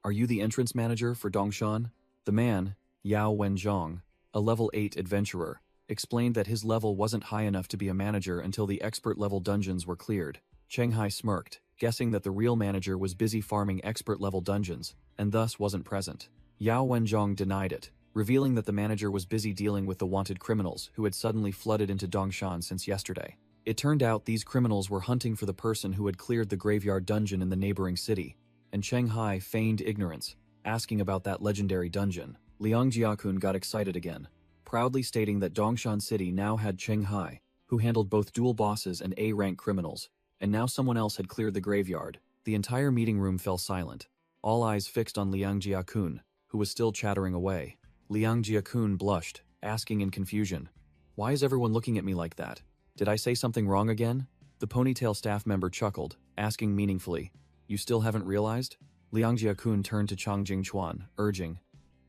"Are you the entrance manager for Dongshan?" The man, Yao Wenzhong, a level 8 adventurer, explained that his level wasn't high enough to be a manager until the expert-level dungeons were cleared. Cheng Hai smirked, guessing that the real manager was busy farming expert-level dungeons, and thus wasn't present. Yao Wenzhong denied it, revealing that the manager was busy dealing with the wanted criminals who had suddenly flooded into Dongshan since yesterday. It turned out these criminals were hunting for the person who had cleared the graveyard dungeon in the neighboring city, and Cheng Hai feigned ignorance, asking about that legendary dungeon. Liang Jiakun got excited again, proudly stating that Dongshan City now had Cheng Hai, who handled both dual bosses and A-rank criminals, and now someone else had cleared the graveyard. The entire meeting room fell silent, all eyes fixed on Liang Jiakun, who was still chattering away. Liang Jiakun blushed, asking in confusion, "Why is everyone looking at me like that? Did I say something wrong again?" The ponytail staff member chuckled, asking meaningfully, "You still haven't realized?" Liang Jiakun turned to Chang Jingchuan, urging,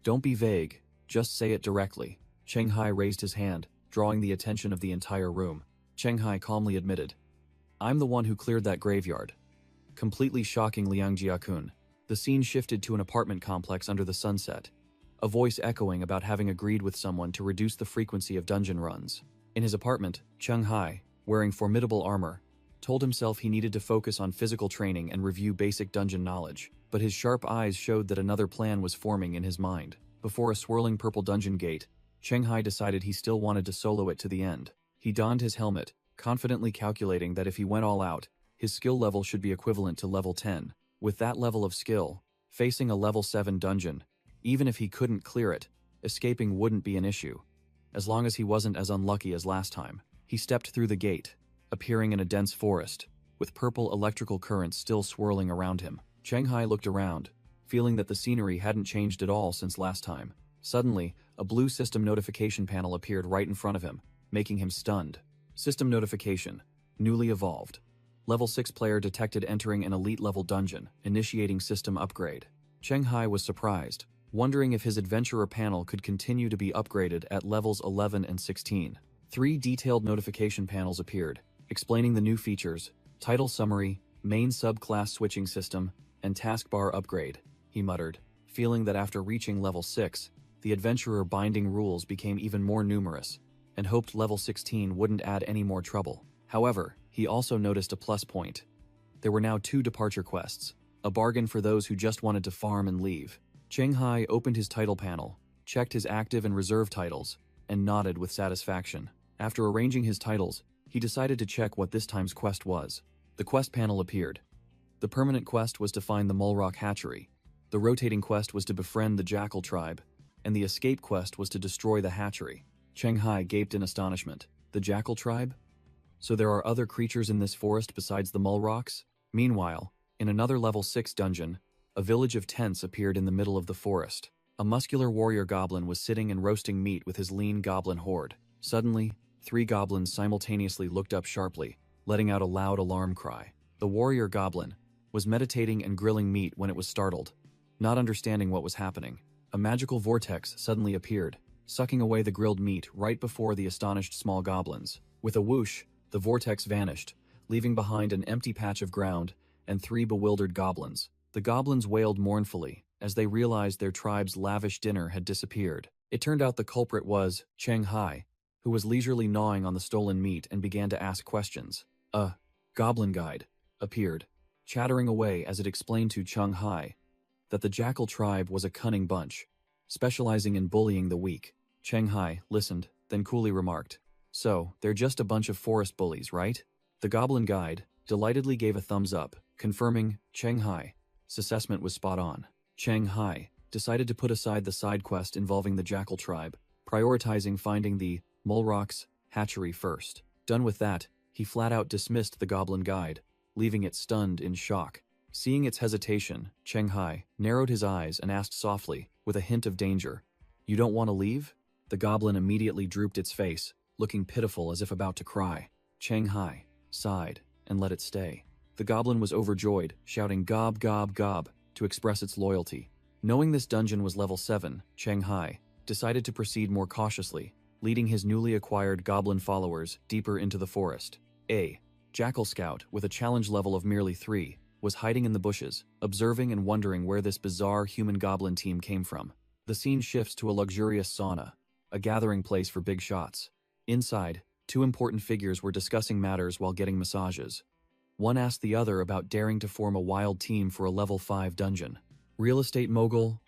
"Don't be vague, just say it directly." Cheng Hai raised his hand, drawing the attention of the entire room. Cheng Hai calmly admitted, "I'm the one who cleared that graveyard." Completely shocking Liang Jiakun, the scene shifted to an apartment complex under the sunset, a voice echoing about having agreed with someone to reduce the frequency of dungeon runs. In his apartment, Cheng Hai, wearing formidable armor, told himself he needed to focus on physical training and review basic dungeon knowledge, but his sharp eyes showed that another plan was forming in his mind. Before a swirling purple dungeon gate, Cheng Hai decided he still wanted to solo it to the end. He donned his helmet, confidently calculating that if he went all out, his skill level should be equivalent to level 10. With that level of skill, facing a level 7 dungeon, even if he couldn't clear it, escaping wouldn't be an issue, as long as he wasn't as unlucky as last time. He stepped through the gate, appearing in a dense forest, with purple electrical currents still swirling around him. Cheng Hai looked around, feeling that the scenery hadn't changed at all since last time. Suddenly, a blue system notification panel appeared right in front of him, making him stunned. System notification. Newly evolved. Level 6 player detected entering an elite-level dungeon, initiating system upgrade. Cheng Hai was surprised, wondering if his adventurer panel could continue to be upgraded at levels 11 and 16. 3 detailed notification panels appeared, explaining the new features, title summary, main subclass switching system, and taskbar upgrade. He muttered, feeling that after reaching level 6, the adventurer binding rules became even more numerous, and hoped level 16 wouldn't add any more trouble. However, he also noticed a plus point. There were now 2 departure quests, a bargain for those who just wanted to farm and leave. Cheng Hai opened his title panel, checked his active and reserve titles, and nodded with satisfaction. After arranging his titles, he decided to check what this time's quest was. The quest panel appeared. The permanent quest was to find the Mulrock hatchery, the rotating quest was to befriend the Jackal tribe, and the escape quest was to destroy the hatchery. Cheng Hai gaped in astonishment. The Jackal tribe? So there are other creatures in this forest besides the Mulrocks? Meanwhile, in another level 6 dungeon, a village of tents appeared in the middle of the forest. A muscular warrior goblin was sitting and roasting meat with his lean goblin horde. Suddenly, 3 goblins simultaneously looked up sharply, letting out a loud alarm cry. The warrior goblin was meditating and grilling meat when it was startled. Not understanding what was happening, a magical vortex suddenly appeared, sucking away the grilled meat right before the astonished small goblins. With a whoosh, the vortex vanished, leaving behind an empty patch of ground and 3 bewildered goblins. The goblins wailed mournfully as they realized their tribe's lavish dinner had disappeared. It turned out the culprit was Cheng Hai, who was leisurely gnawing on the stolen meat and began to ask questions. A goblin guide appeared, chattering away as it explained to Cheng Hai that the Jackal tribe was a cunning bunch, specializing in bullying the weak. Cheng Hai listened, then coolly remarked, "So, they're just a bunch of forest bullies, right?" The goblin guide delightedly gave a thumbs up, confirming Cheng Hai's assessment was spot on. Cheng Hai decided to put aside the side quest involving the Jackal tribe, prioritizing finding the Mulrock's hatchery first. Done with that, he flat out dismissed the goblin guide, leaving it stunned in shock. Seeing its hesitation, Cheng Hai narrowed his eyes and asked softly, with a hint of danger, "You don't want to leave?" The goblin immediately drooped its face, looking pitiful as if about to cry. Cheng Hai sighed and let it stay. The goblin was overjoyed, shouting "Gob, gob, gob" to express its loyalty. Knowing this dungeon was level 7, Cheng Hai decided to proceed more cautiously, leading his newly acquired goblin followers deeper into the forest. A Jackal Scout, with a challenge level of merely 3, was hiding in the bushes, observing and wondering where this bizarre human-goblin team came from. The scene shifts to a luxurious sauna, a gathering place for big shots. Inside, 2 important figures were discussing matters while getting massages. One asked the other about daring to form a wild team for a level 5 dungeon. Real estate mogul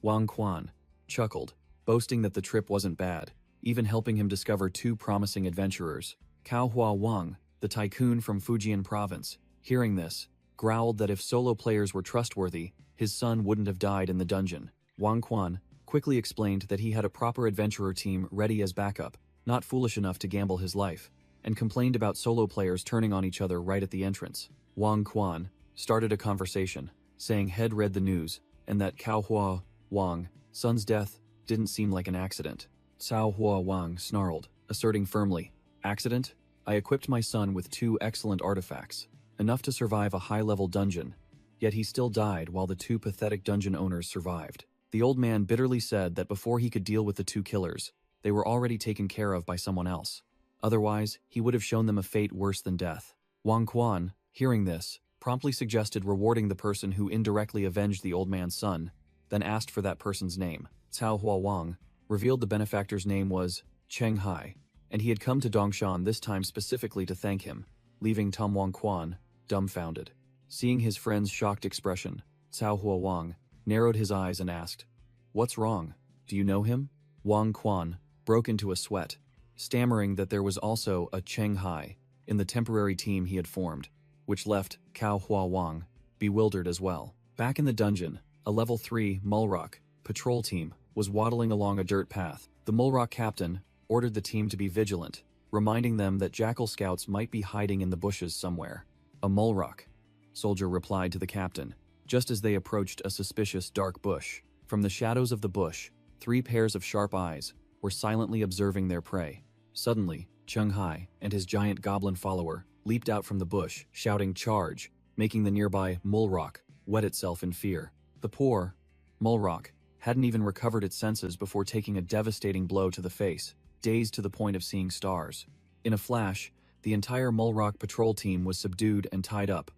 Wang Quan chuckled, boasting that the trip wasn't bad, even helping him discover 2 promising adventurers. Cao Hua Wang, the tycoon from Fujian province, hearing this, growled that if solo players were trustworthy, his son wouldn't have died in the dungeon. Wang Quan quickly explained that he had a proper adventurer team ready as backup, not foolish enough to gamble his life, and complained about solo players turning on each other right at the entrance. Wang Quan started a conversation, saying he'd read the news, and that Cao Hua Wang, son's death, didn't seem like an accident. Cao Hua Wang snarled, asserting firmly, "Accident? I equipped my son with 2 excellent artifacts, enough to survive a high-level dungeon, yet he still died while the 2 pathetic dungeon owners survived." The old man bitterly said that before he could deal with the 2 killers, they were already taken care of by someone else. Otherwise, he would have shown them a fate worse than death. Wang Quan, hearing this, promptly suggested rewarding the person who indirectly avenged the old man's son, then asked for that person's name. Cao Hua Wang revealed the benefactor's name was Cheng Hai, and he had come to Dongshan this time specifically to thank him, leaving Tom Wang Quan dumbfounded. Seeing his friend's shocked expression, Cao Hua Wang narrowed his eyes and asked, "What's wrong? Do you know him?" Wang Quan broke into a sweat, stammering that there was also a Cheng Hai in the temporary team he had formed, which left Cao Hua Wang bewildered as well. Back in the dungeon, a level 3 Mulrock patrol team was waddling along a dirt path. The Mulrock captain ordered the team to be vigilant, reminding them that jackal scouts might be hiding in the bushes somewhere. "A Mulrock," soldier replied to the captain, just as they approached a suspicious dark bush. From the shadows of the bush, 3 pairs of sharp eyes were silently observing their prey. Suddenly, Cheng Hai and his giant goblin follower leaped out from the bush, shouting "Charge," making the nearby Mulrock wet itself in fear. The poor Mulrock hadn't even recovered its senses before taking a devastating blow to the face, dazed to the point of seeing stars. In a flash, the entire Mulrock patrol team was subdued and tied up,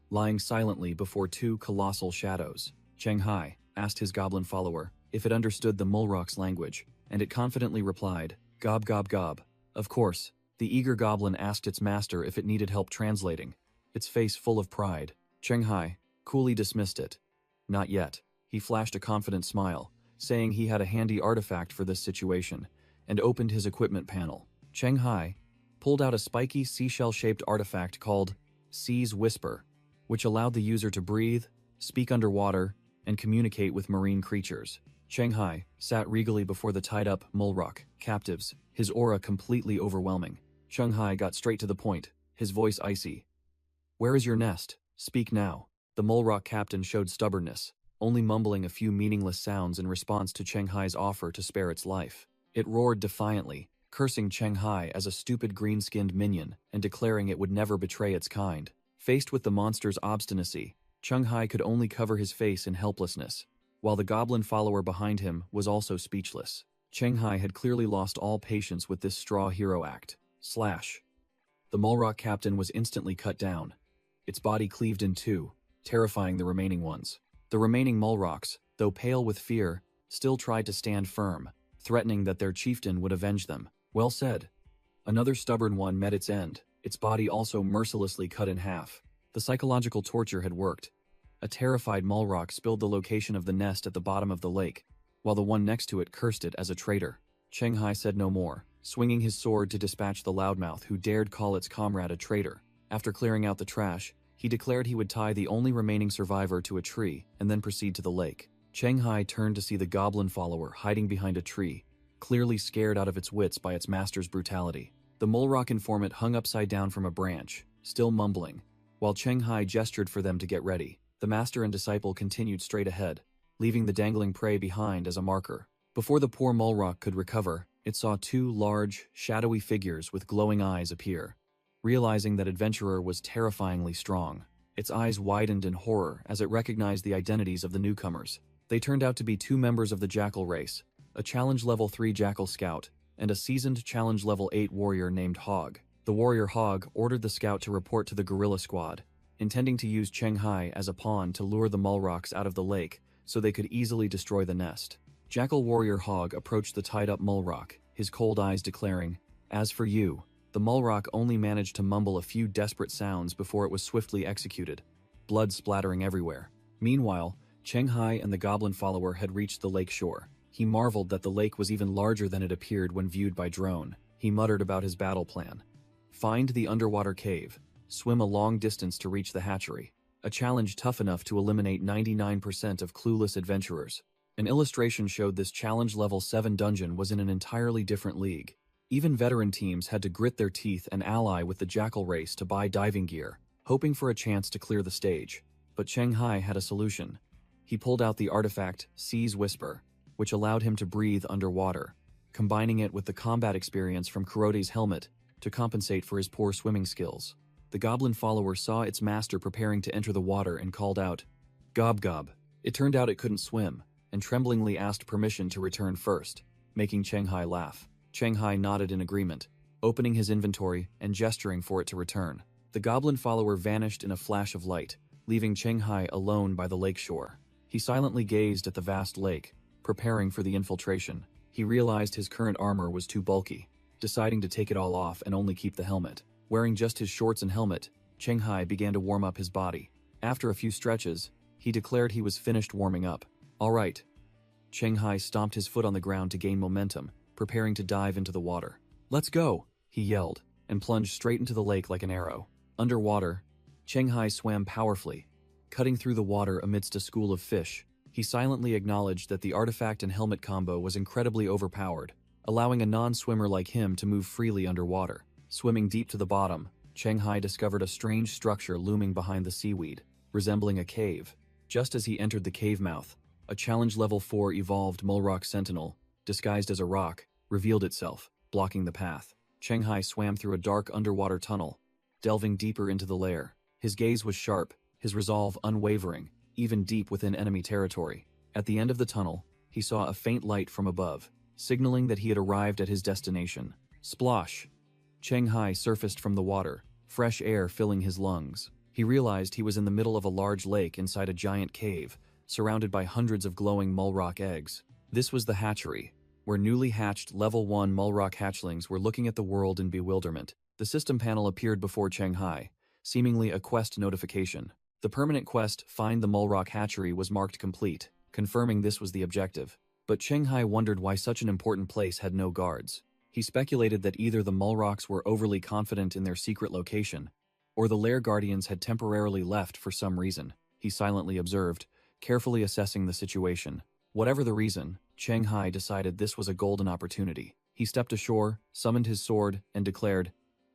lying silently before 2 colossal shadows. Cheng Hai asked his goblin follower if it understood the Mulrock's language, and it confidently replied, "Gob, gob, gob." Of course, the eager goblin asked its master if it needed help translating, its face full of pride. Cheng Hai coolly dismissed it. Not yet. He flashed a confident smile, saying he had a handy artifact for this situation, and opened his equipment panel. Cheng Hai pulled out a spiky seashell-shaped artifact called Sea's Whisper, which allowed the user to breathe, speak underwater, and communicate with marine creatures. Cheng Hai sat regally before the tied-up Mulrock captives, his aura completely overwhelming. Cheng Hai got straight to the point, his voice icy. "Where is your nest? Speak now." The Mulrock captain showed stubbornness, only mumbling a few meaningless sounds in response to Cheng Hai's offer to spare its life. It roared defiantly, cursing Cheng Hai as a stupid green-skinned minion and declaring it would never betray its kind. Faced with the monster's obstinacy, Cheng Hai could only cover his face in helplessness, while the goblin follower behind him was also speechless. Cheng Hai had clearly lost all patience with this straw hero act. Slash. The Mulrock captain was instantly cut down, its body cleaved in 2, terrifying the remaining ones. The remaining Mulrocks, though pale with fear, still tried to stand firm, threatening that their chieftain would avenge them. Well said. Another stubborn one met its end, its body also mercilessly cut in half. The psychological torture had worked. A terrified Mulrock spilled the location of the nest at the bottom of the lake, while the one next to it cursed it as a traitor. Cheng Hai said no more, swinging his sword to dispatch the loudmouth who dared call its comrade a traitor. After clearing out the trash, he declared he would tie the only remaining survivor to a tree and then proceed to the lake. Cheng Hai turned to see the goblin follower hiding behind a tree, clearly scared out of its wits by its master's brutality. The Mulrock informant hung upside down from a branch, still mumbling, while Cheng Hai gestured for them to get ready. The master and disciple continued straight ahead, leaving the dangling prey behind as a marker. Before the poor Mulrock could recover, it saw two large, shadowy figures with glowing eyes appear. Realizing that adventurer was terrifyingly strong, its eyes widened in horror as it recognized the identities of the newcomers. They turned out to be two members of the Jackal race, a Challenge Level 3 Jackal Scout, and a seasoned Challenge Level 8 warrior named Hog. The warrior Hog ordered the scout to report to the guerrilla squad, intending to use Cheng Hai as a pawn to lure the Mulrocks out of the lake so they could easily destroy the nest. Jackal warrior Hog approached the tied-up Mulrock, his cold eyes declaring, "As for you." The Mulrock only managed to mumble a few desperate sounds before it was swiftly executed, blood splattering everywhere. Meanwhile, Cheng Hai and the goblin follower had reached the lake shore. He marveled that the lake was even larger than it appeared when viewed by drone. He muttered about his battle plan. Find the underwater cave, swim a long distance to reach the hatchery. A challenge tough enough to eliminate 99% of clueless adventurers. An illustration showed this challenge level 7 dungeon was in an entirely different league. Even veteran teams had to grit their teeth and ally with the Jackal race to buy diving gear, hoping for a chance to clear the stage. But Cheng Hai had a solution. He pulled out the artifact Sea's Whisper, which allowed him to breathe underwater, combining it with the combat experience from Kurote's helmet to compensate for his poor swimming skills. The goblin follower saw its master preparing to enter the water and called out, "Gob gob." It turned out it couldn't swim, and tremblingly asked permission to return first, making Cheng Hai laugh. Cheng Hai nodded in agreement, opening his inventory and gesturing for it to return. The goblin follower vanished in a flash of light, leaving Cheng Hai alone by the lake shore. He silently gazed at the vast lake, preparing for the infiltration. He realized his current armor was too bulky, deciding to take it all off and only keep the helmet. Wearing just his shorts and helmet, Cheng Hai began to warm up his body. After a few stretches, he declared he was finished warming up. "All right." Cheng Hai stomped his foot on the ground to gain momentum, preparing to dive into the water. "Let's go," he yelled, and plunged straight into the lake like an arrow. Underwater, Cheng Hai swam powerfully, cutting through the water amidst a school of fish. He silently acknowledged that the artifact and helmet combo was incredibly overpowered, allowing a non-swimmer like him to move freely underwater. Swimming deep to the bottom, Cheng Hai discovered a strange structure looming behind the seaweed, resembling a cave. Just as he entered the cave mouth, a Challenge Level 4 evolved Mulrock Sentinel, disguised as a rock, revealed itself, blocking the path. Cheng Hai swam through a dark underwater tunnel, delving deeper into the lair. His gaze was sharp, his resolve unwavering, even deep within enemy territory. At the end of the tunnel, he saw a faint light from above, signaling that he had arrived at his destination. Splosh! Cheng Hai surfaced from the water, fresh air filling his lungs. He realized he was in the middle of a large lake inside a giant cave, surrounded by hundreds of glowing Mulrock eggs. This was the hatchery, where newly hatched Level 1 Mulrock hatchlings were looking at the world in bewilderment. The system panel appeared before Cheng Hai, seemingly a quest notification. The permanent quest, Find the Mulrock Hatchery, was marked complete, confirming this was the objective. But Cheng Hai wondered why such an important place had no guards. He speculated that either the Mulrocks were overly confident in their secret location, or the lair guardians had temporarily left for some reason. He silently observed, carefully assessing the situation. Whatever the reason, Cheng Hai decided this was a golden opportunity. He stepped ashore, summoned his sword, and declared,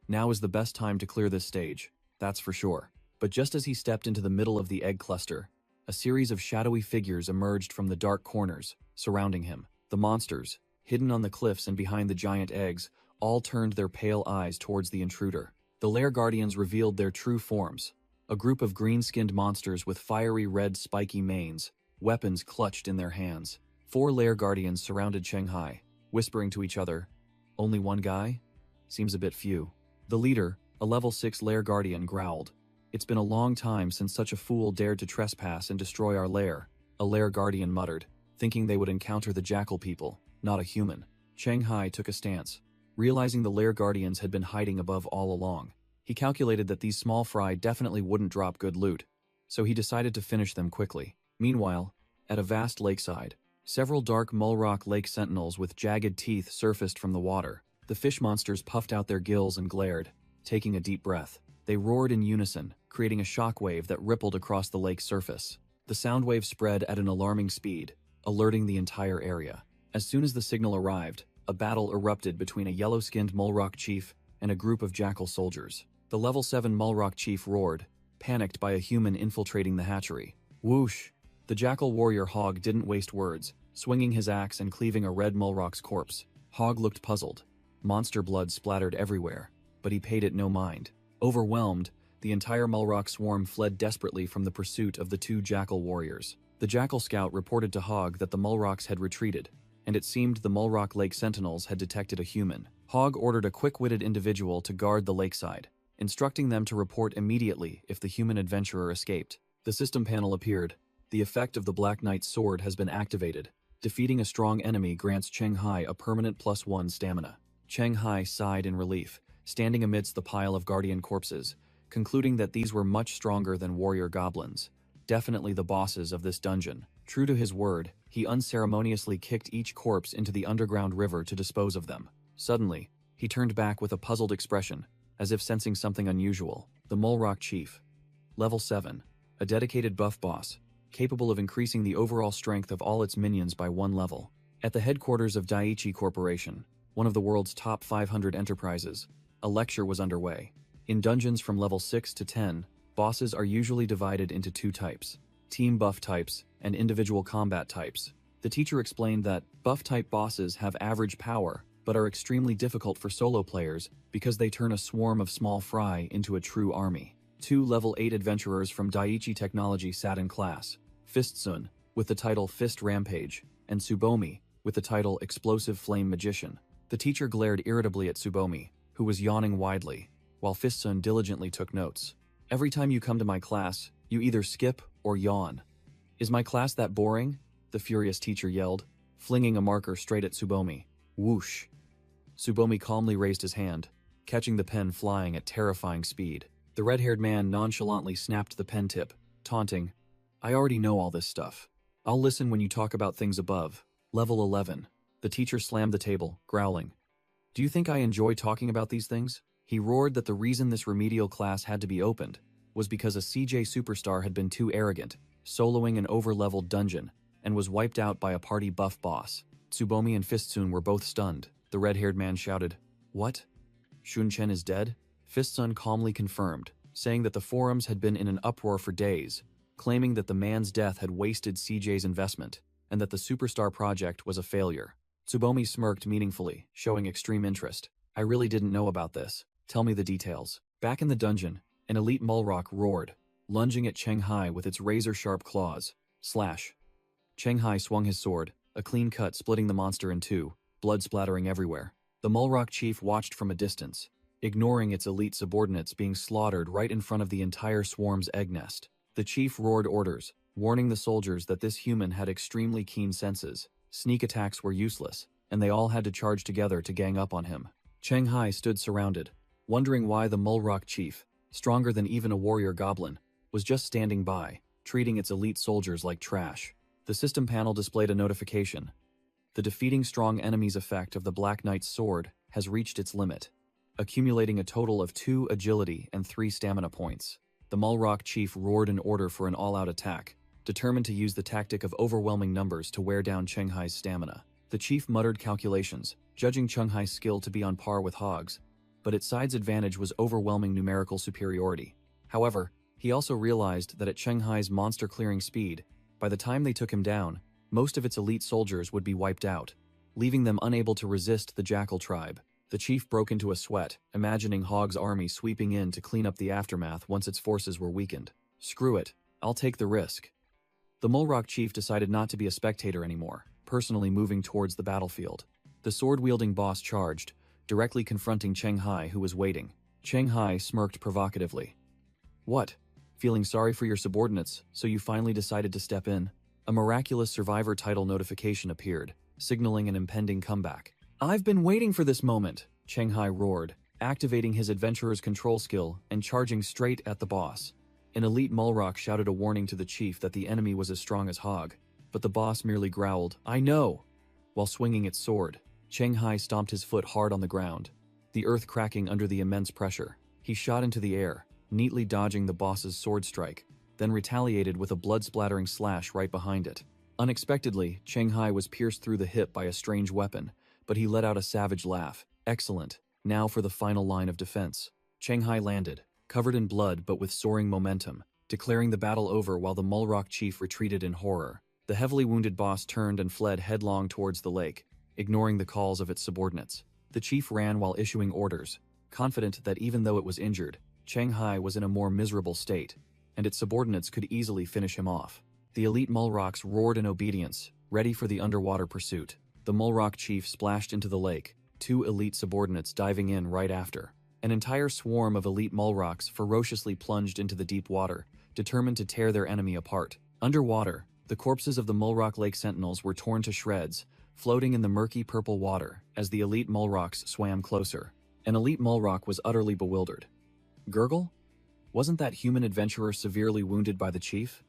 "Now is the best time to clear this stage, that's for sure." But just as he stepped into the middle of the egg cluster, a series of shadowy figures emerged from the dark corners, surrounding him. The monsters, hidden on the cliffs and behind the giant eggs, all turned their pale eyes towards the intruder. The lair guardians revealed their true forms, a group of green-skinned monsters with fiery red spiky manes, weapons clutched in their hands. 4 lair guardians surrounded Cheng Hai, whispering to each other, "Only one guy? Seems a bit few." The leader, a level 6 lair guardian, growled, "It's been a long time since such a fool dared to trespass and destroy our lair," a lair guardian muttered, thinking they would encounter the jackal people, not a human. Cheng Hai took a stance, realizing the lair guardians had been hiding above all along. He calculated that these small fry definitely wouldn't drop good loot, so he decided to finish them quickly. Meanwhile, at a vast lakeside, several dark Mulrock lake sentinels with jagged teeth surfaced from the water. The fish monsters puffed out their gills and glared, taking a deep breath. They roared in unison, creating a shockwave that rippled across the lake's surface. The sound wave spread at an alarming speed, alerting the entire area. As soon as the signal arrived, a battle erupted between a yellow-skinned Mulrock chief and a group of jackal soldiers. The level 7 Mulrock chief roared, panicked by a human infiltrating the hatchery. Whoosh! The jackal warrior Hog didn't waste words, swinging his axe and cleaving a red Mulrock's corpse. Hog looked puzzled. Monster blood splattered everywhere, but he paid it no mind. Overwhelmed, the entire Mulrock swarm fled desperately from the pursuit of the two jackal warriors. The jackal scout reported to Hog that the Mulrocks had retreated, and it seemed the Mulrock Lake Sentinels had detected a human. Hog ordered a quick-witted individual to guard the lakeside, instructing them to report immediately if the human adventurer escaped. The system panel appeared. The effect of the Black Knight's sword has been activated. Defeating a strong enemy grants Cheng Hai a permanent +1 stamina. Cheng Hai sighed in relief, standing amidst the pile of guardian corpses, concluding that these were much stronger than warrior goblins. Definitely the bosses of this dungeon. True to his word, he unceremoniously kicked each corpse into the underground river to dispose of them. Suddenly, he turned back with a puzzled expression, as if sensing something unusual. The Mulrock Chief. Level 7. A dedicated buff boss, capable of increasing the overall strength of all its minions by 1 level. At the headquarters of Daiichi Corporation, one of the world's top 500 enterprises, a lecture was underway. In dungeons from level 6 to 10, bosses are usually divided into 2 types: team buff types and individual combat types. The teacher explained that buff-type bosses have average power, but are extremely difficult for solo players because they turn a swarm of small fry into a true army. 2 level 8 adventurers from Daiichi Technology sat in class: Fistsun, with the title Fist Rampage, and Tsubomi, with the title Explosive Flame Magician. The teacher glared irritably at Tsubomi, who was yawning widely, while Fistsun diligently took notes. "Every time you come to my class, you either skip or yawn. Is my class that boring?" the furious teacher yelled, flinging a marker straight at Tsubomi. Whoosh! Tsubomi calmly raised his hand, catching the pen flying at terrifying speed. The red-haired man nonchalantly snapped the pen tip, taunting, "I already know all this stuff. I'll listen when you talk about things above." Level 11. The teacher slammed the table, growling. "Do you think I enjoy talking about these things?" He roared that the reason this remedial class had to be opened was because a CJ superstar had been too arrogant, soloing an over-leveled dungeon, and was wiped out by a party buff boss. Tsubomi and Fistsun were both stunned. The red-haired man shouted, "What? Shunchen is dead?" Fistsun calmly confirmed, saying that the forums had been in an uproar for days, claiming that the man's death had wasted CJ's investment, and that the superstar project was a failure. Tsubomi smirked meaningfully, showing extreme interest. "I really didn't know about this. Tell me the details." Back in the dungeon, an elite Mulrock roared, lunging at Cheng Hai with its razor-sharp claws. Slash. Cheng Hai swung his sword, a clean cut splitting the monster in 2, blood splattering everywhere. The Mulrock chief watched from a distance, ignoring its elite subordinates being slaughtered right in front of the entire swarm's egg nest. The chief roared orders, warning the soldiers that this human had extremely keen senses. Sneak attacks were useless, and they all had to charge together to gang up on him. Cheng Hai stood surrounded, wondering why the Mulrock chief, stronger than even a warrior goblin, was just standing by, treating its elite soldiers like trash. The system panel displayed a notification. The defeating strong enemies effect of the Black Knight's sword has reached its limit, accumulating a total of 2 agility and 3 stamina points. The Mulrock chief roared an order for an all-out attack, determined to use the tactic of overwhelming numbers to wear down Cheng Hai's stamina. The chief muttered calculations, judging Cheng Hai's skill to be on par with Hog's, but its side's advantage was overwhelming numerical superiority. However, he also realized that at Cheng Hai's monster-clearing speed, by the time they took him down, most of its elite soldiers would be wiped out, leaving them unable to resist the Jackal tribe. The chief broke into a sweat, imagining Hog's army sweeping in to clean up the aftermath once its forces were weakened. "Screw it, I'll take the risk." The Mulrock chief decided not to be a spectator anymore, personally moving towards the battlefield. The sword-wielding boss charged, directly confronting Cheng Hai, who was waiting. Cheng Hai smirked provocatively. "What? Feeling sorry for your subordinates, so you finally decided to step in?" A miraculous survivor title notification appeared, signaling an impending comeback. "I've been waiting for this moment," Cheng Hai roared, activating his adventurer's control skill and charging straight at the boss. An elite Mulrock shouted a warning to the chief that the enemy was as strong as Hog, but the boss merely growled, "I know!" While swinging its sword, Cheng Hai stomped his foot hard on the ground, the earth cracking under the immense pressure. He shot into the air, neatly dodging the boss's sword strike, then retaliated with a blood-splattering slash right behind it. Unexpectedly, Cheng Hai was pierced through the hip by a strange weapon, but he let out a savage laugh. "Excellent. Now for the final line of defense." Cheng Hai landed, covered in blood but with soaring momentum, declaring the battle over while the Mulrock chief retreated in horror. The heavily wounded boss turned and fled headlong towards the lake, ignoring the calls of its subordinates. The chief ran while issuing orders, confident that even though it was injured, Shanghai was in a more miserable state, and its subordinates could easily finish him off. The elite Mulrocks roared in obedience, ready for the underwater pursuit. The Mulrock chief splashed into the lake, 2 elite subordinates diving in right after. An entire swarm of elite Mulrocks ferociously plunged into the deep water, determined to tear their enemy apart. Underwater, the corpses of the Mulrock Lake Sentinels were torn to shreds, floating in the murky purple water as the elite Mulrocks swam closer. An elite Mulrock was utterly bewildered. Gurgle? Wasn't that human adventurer severely wounded by the chief?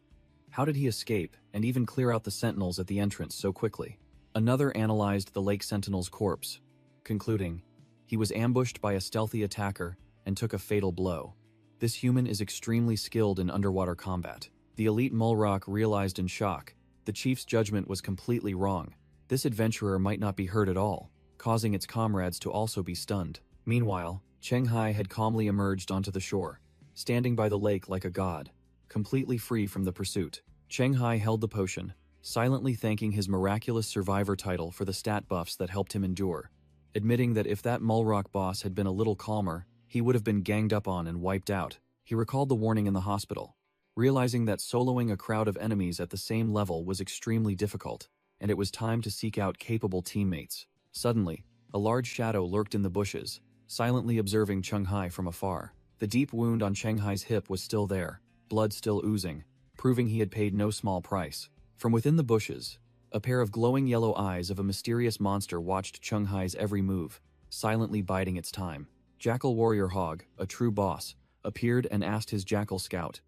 How did he escape and even clear out the sentinels at the entrance so quickly? Another analyzed the Lake Sentinel's corpse, concluding, he was ambushed by a stealthy attacker and took a fatal blow. This human is extremely skilled in underwater combat. The elite Mulrock realized in shock. The chief's judgment was completely wrong. This adventurer might not be hurt at all, causing its comrades to also be stunned. Meanwhile, Shanghai had calmly emerged onto the shore, standing by the lake like a god, completely free from the pursuit. Shanghai held the potion, silently thanking his miraculous survivor title for the stat buffs that helped him endure, admitting that if that Mulrock boss had been a little calmer, he would have been ganged up on and wiped out. He recalled the warning in the hospital, realizing that soloing a crowd of enemies at the same level was extremely difficult, and it was time to seek out capable teammates. Suddenly, a large shadow lurked in the bushes, silently observing Shanghai from afar. The deep wound on Shanghai's hip was still there, blood still oozing, proving he had paid no small price. From within the bushes, a pair of glowing yellow eyes of a mysterious monster watched Shanghai's every move, silently biding its time. Jackal Warrior Hog, a true boss, appeared and asked his Jackal Scout,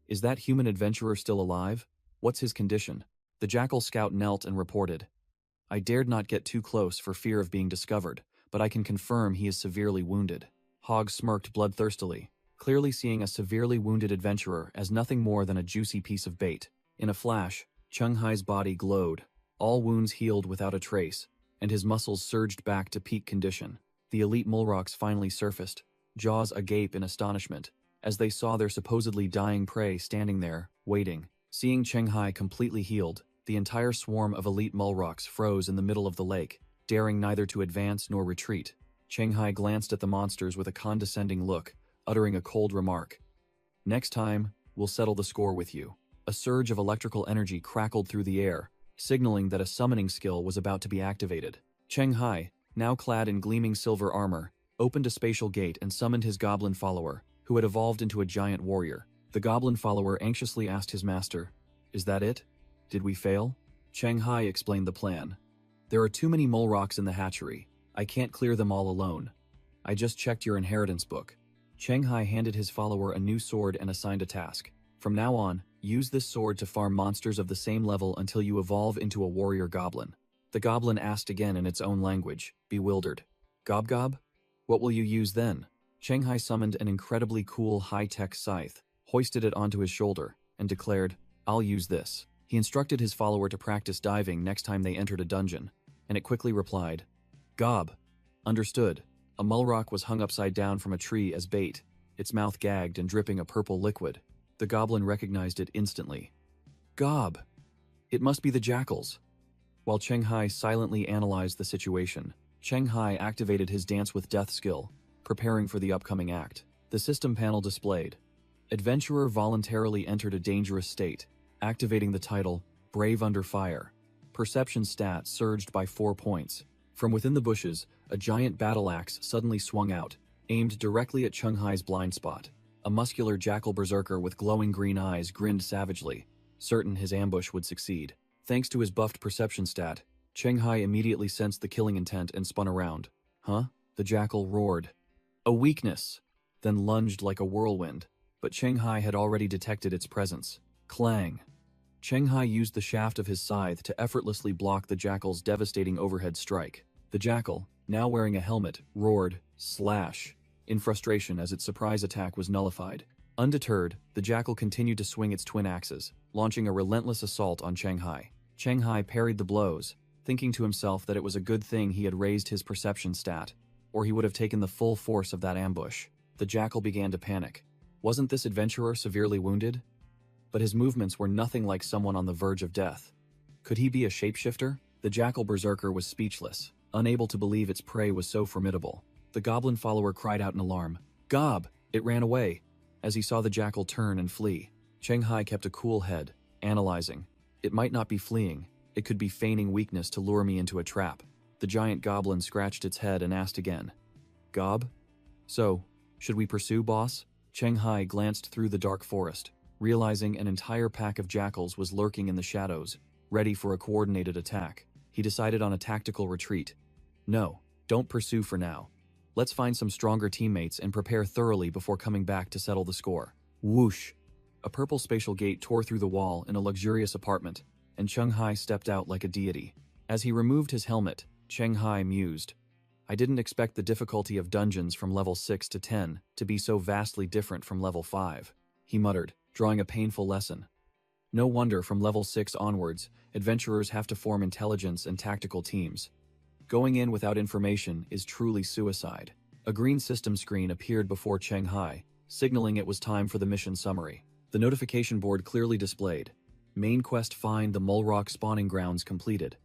"Is that human adventurer still alive? What's his condition?" The Jackal Scout knelt and reported, "I dared not get too close for fear of being discovered, but I can confirm he is severely wounded." Hog smirked bloodthirstily, clearly seeing a severely wounded adventurer as nothing more than a juicy piece of bait. In a flash, Shanghai's body glowed, all wounds healed without a trace, and his muscles surged back to peak condition. The elite Mulrocks finally surfaced, jaws agape in astonishment, as they saw their supposedly dying prey standing there, waiting. Seeing Shanghai completely healed, the entire swarm of elite Mulrocks froze in the middle of the lake, daring neither to advance nor retreat. Shanghai glanced at the monsters with a condescending look, uttering a cold remark. "Next time, we'll settle the score with you." A surge of electrical energy crackled through the air, signaling that a summoning skill was about to be activated. Shanghai, now clad in gleaming silver armor, opened a spatial gate and summoned his goblin follower, who had evolved into a giant warrior. The goblin follower anxiously asked his master, "Is that it? Did we fail?" Shanghai explained the plan. "There are too many Mulrocks in the hatchery. I can't clear them all alone. I just checked your inheritance book." Shanghai handed his follower a new sword and assigned a task. "From now on, use this sword to farm monsters of the same level until you evolve into a warrior goblin." The goblin asked again in its own language, bewildered. "Gob? What will you use then?" Shanghai summoned an incredibly cool high-tech scythe, hoisted it onto his shoulder, and declared, "I'll use this." He instructed his follower to practice diving next time they entered a dungeon, and it quickly replied, "Gob." Understood. A Mulrock was hung upside down from a tree as bait, its mouth gagged and dripping a purple liquid. The goblin recognized it instantly. "Gob! It must be the jackals." While Shanghai silently analyzed the situation, Shanghai activated his Dance with Death skill, preparing for the upcoming act. The system panel displayed, "Adventurer voluntarily entered a dangerous state, activating the title, Brave Under Fire." Perception stat surged by 4 points. From within the bushes, a giant battle axe suddenly swung out, aimed directly at Shanghai's blind spot. A muscular jackal berserker with glowing green eyes grinned savagely, certain his ambush would succeed. Thanks to his buffed perception stat, Shanghai immediately sensed the killing intent and spun around. "Huh?" The jackal roared. "A weakness!" Then lunged like a whirlwind, but Shanghai had already detected its presence. Clang! Shanghai used the shaft of his scythe to effortlessly block the jackal's devastating overhead strike. The jackal, now wearing a helmet, roared, "Slash!" in frustration as its surprise attack was nullified. Undeterred, the jackal continued to swing its twin axes, launching a relentless assault on Shanghai. Shanghai parried the blows, thinking to himself that it was a good thing he had raised his perception stat, or he would have taken the full force of that ambush. The jackal began to panic. Wasn't this adventurer severely wounded? But his movements were nothing like someone on the verge of death. Could he be a shapeshifter? The jackal berserker was speechless, unable to believe its prey was so formidable. The goblin follower cried out in alarm. "Gob!" It ran away. As he saw the jackal turn and flee, Cheng Hai kept a cool head, analyzing. It might not be fleeing, it could be feigning weakness to lure me into a trap. The giant goblin scratched its head and asked again. "Gob? So, should we pursue, boss?" Cheng Hai glanced through the dark forest, realizing an entire pack of jackals was lurking in the shadows, ready for a coordinated attack. He decided on a tactical retreat. "No, don't pursue for now. Let's find some stronger teammates and prepare thoroughly before coming back to settle the score." Whoosh! A purple spatial gate tore through the wall in a luxurious apartment, and Cheng Hai stepped out like a deity. As he removed his helmet, Cheng Hai mused. "I didn't expect the difficulty of dungeons from level 6 to 10 to be so vastly different from level 5. He muttered, drawing a painful lesson. No wonder from level 6 onwards, adventurers have to form intelligence and tactical teams. Going in without information is truly suicide. A green system screen appeared before Cheng Hai, signaling it was time for the mission summary. The notification board clearly displayed. Main quest: find the Mulrock spawning grounds completed.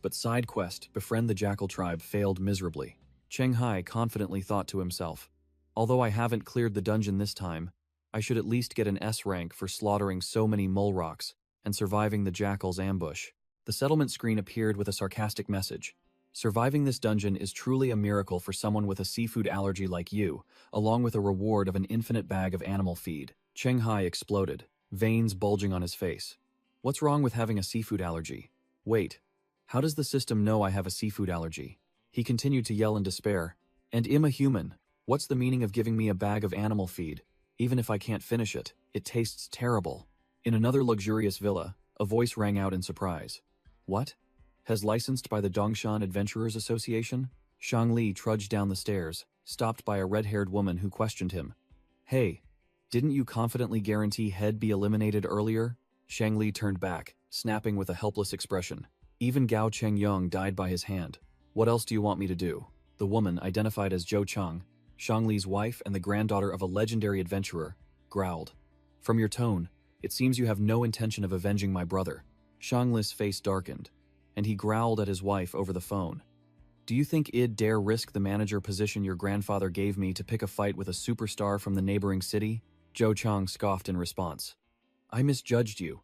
But side quest: befriend the jackal tribe failed miserably. Cheng Hai confidently thought to himself, although I haven't cleared the dungeon this time, I should at least get an S rank for slaughtering so many Mulrocks and surviving the jackal's ambush. The settlement screen appeared with a sarcastic message. Surviving this dungeon is truly a miracle for someone with a seafood allergy like you, along with a reward of an infinite bag of animal feed. Cheng Hai exploded, veins bulging on his face. What's wrong with having a seafood allergy? Wait, how does the system know I have a seafood allergy? He continued to yell in despair. And I'm a human. What's the meaning of giving me a bag of animal feed? Even if I can't finish it, it tastes terrible. In another luxurious villa, a voice rang out in surprise. What? Has licensed by the Dongshan Adventurers Association? Shang Li trudged down the stairs, stopped by a red-haired woman who questioned him. Hey, didn't you confidently guarantee Head be eliminated earlier? Shang Li turned back, snapping with a helpless expression. Even Gao Chengyong died by his hand. What else do you want me to do? The woman, identified as Zhou Chang, Shang Li's wife and the granddaughter of a legendary adventurer, growled. From your tone, it seems you have no intention of avenging my brother. Shang Li's face darkened, and he growled at his wife over the phone. Do you think I'd dare risk the manager position your grandfather gave me to pick a fight with a superstar from the neighboring city? Zhou Chang scoffed in response. I misjudged you.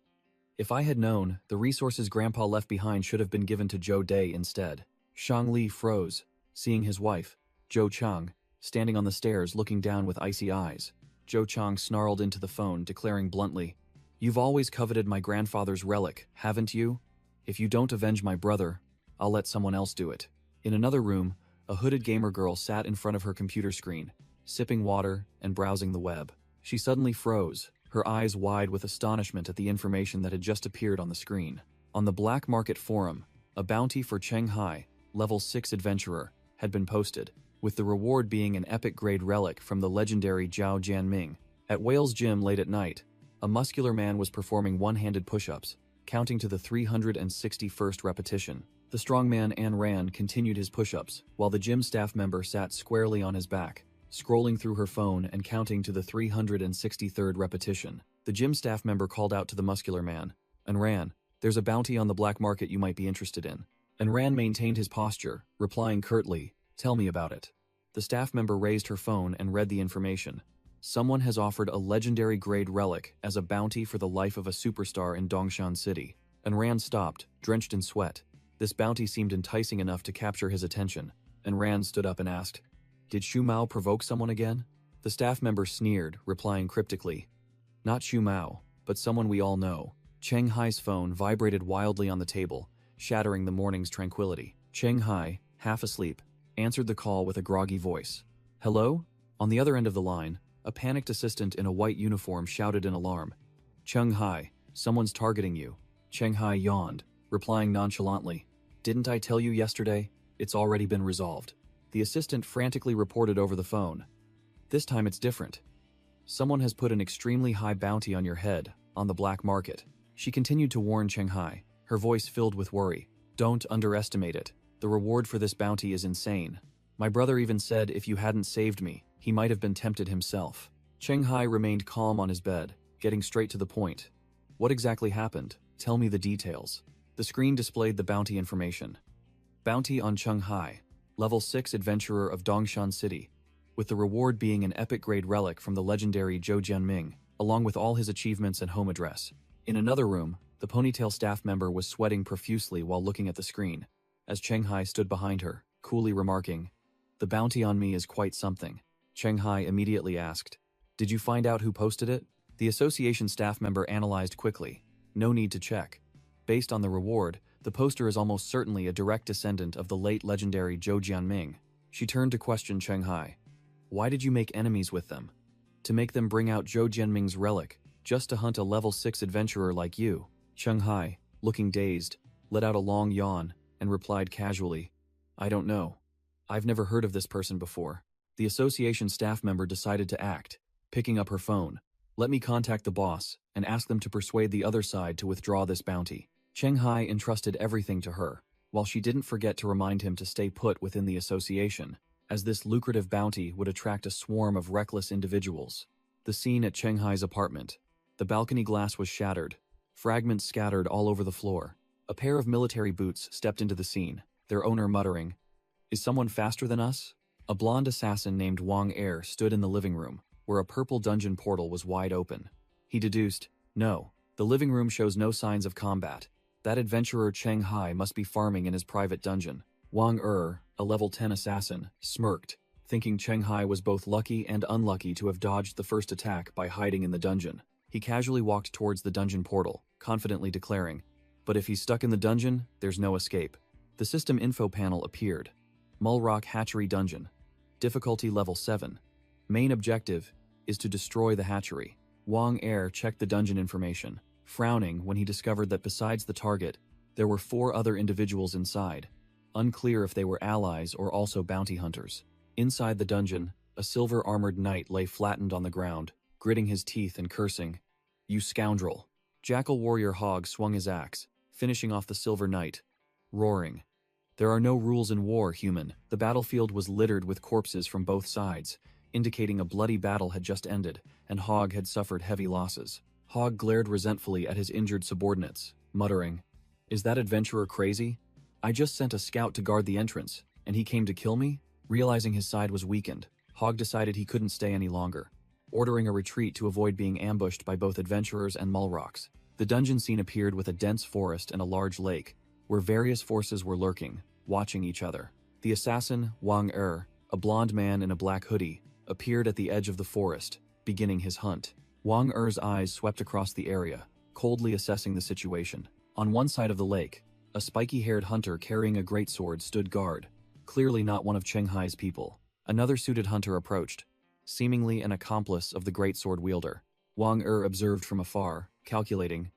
If I had known, the resources Grandpa left behind should have been given to Zhou Dai instead. Shang Li froze, seeing his wife, Zhou Chang, standing on the stairs looking down with icy eyes. Zhou Chang snarled into the phone, declaring bluntly, You've always coveted my grandfather's relic, haven't you? If you don't avenge my brother, I'll let someone else do it. In another room, a hooded gamer girl sat in front of her computer screen, sipping water and browsing the web. She suddenly froze, her eyes wide with astonishment at the information that had just appeared on the screen. On the Black Market Forum, a bounty for Cheng Hai, level 6 adventurer, had been posted, with the reward being an epic-grade relic from the legendary Zhao Jianming. At Whale's Gym late at night, a muscular man was performing one-handed push-ups, counting to the 361st repetition. The strongman An Ran continued his push-ups, while the gym staff member sat squarely on his back, scrolling through her phone and counting to the 363rd repetition. The gym staff member called out to the muscular man, An Ran, there's a bounty on the black market you might be interested in. An Ran maintained his posture, replying curtly, Tell me about it. The staff member raised her phone and read the information. Someone has offered a legendary grade relic as a bounty for the life of a superstar in Dongshan City. An Ran stopped, drenched in sweat. This bounty seemed enticing enough to capture his attention. An Ran stood up and asked, Did Shu Mao provoke someone again? The staff member sneered, replying cryptically, Not Shu Mao, but someone we all know. Cheng Hai's phone vibrated wildly on the table, shattering the morning's tranquility. Cheng Hai, half asleep, answered the call with a groggy voice. Hello? On the other end of the line, a panicked assistant in a white uniform shouted in alarm. Cheng Hai, someone's targeting you. Cheng Hai yawned, replying nonchalantly. Didn't I tell you yesterday? It's already been resolved. The assistant frantically reported over the phone. This time it's different. Someone has put an extremely high bounty on your head, on the black market. She continued to warn Cheng Hai, her voice filled with worry. Don't underestimate it. The reward for this bounty is insane. My brother even said if you hadn't saved me, he might have been tempted himself. Cheng Hai remained calm on his bed, getting straight to the point. What exactly happened? Tell me the details. The screen displayed the bounty information. Bounty on Cheng Hai, level 6 adventurer of Dongshan City, with the reward being an epic-grade relic from the legendary Zhou Jianming, along with all his achievements and home address. In another room, the ponytail staff member was sweating profusely while looking at the screen, as Cheng Hai stood behind her, coolly remarking, "The bounty on me is quite something." Cheng Hai immediately asked, "Did you find out who posted it?" The association staff member analyzed quickly. No need to check. Based on the reward, the poster is almost certainly a direct descendant of the late legendary Zhou Jianming. She turned to question Cheng Hai. "Why did you make enemies with them?" "To make them bring out Zhou Jianming's relic, just to hunt a level 6 adventurer like you." Cheng Hai, looking dazed, let out a long yawn and replied casually, "I don't know. I've never heard of this person before." The association staff member decided to act, picking up her phone. "Let me contact the boss and ask them to persuade the other side to withdraw this bounty." Cheng Hai entrusted everything to her, while she didn't forget to remind him to stay put within the association, as this lucrative bounty would attract a swarm of reckless individuals. The scene at Cheng Hai's apartment. The balcony glass was shattered, fragments scattered all over the floor. A pair of military boots stepped into the scene, their owner muttering, "Is someone faster than us?" A blonde assassin named Wang Er stood in the living room, where a purple dungeon portal was wide open. He deduced, "No, the living room shows no signs of combat. That adventurer Cheng Hai must be farming in his private dungeon." Wang Er, a level 10 assassin, smirked, thinking Cheng Hai was both lucky and unlucky to have dodged the first attack by hiding in the dungeon. He casually walked towards the dungeon portal, confidently declaring, "But if he's stuck in the dungeon, there's no escape." The system info panel appeared. Mulrock Hatchery Dungeon. Difficulty level 7. Main objective is to destroy the hatchery. Wang Er checked the dungeon information, frowning when he discovered that besides the target, there were 4 other individuals inside. Unclear if they were allies or also bounty hunters. Inside the dungeon, a silver-armored knight lay flattened on the ground, gritting his teeth and cursing, "You scoundrel." Jackal warrior Hog swung his axe, finishing off the silver knight, roaring, "There are no rules in war, human." The battlefield was littered with corpses from both sides, indicating a bloody battle had just ended, and Hog had suffered heavy losses. Hog glared resentfully at his injured subordinates, muttering, "Is that adventurer crazy? I just sent a scout to guard the entrance, and he came to kill me?" Realizing his side was weakened, Hog decided he couldn't stay any longer, ordering a retreat to avoid being ambushed by both adventurers and Mulrocks. The dungeon scene appeared with a dense forest and a large lake, where various forces were lurking, watching each other. The assassin, Wang Er, a blonde man in a black hoodie, appeared at the edge of the forest, beginning his hunt. Wang Er's eyes swept across the area, coldly assessing the situation. On one side of the lake, a spiky-haired hunter carrying a greatsword stood guard, clearly not one of Cheng Hai's people. Another suited hunter approached, seemingly an accomplice of the greatsword wielder. Wang Er observed from afar, calculating,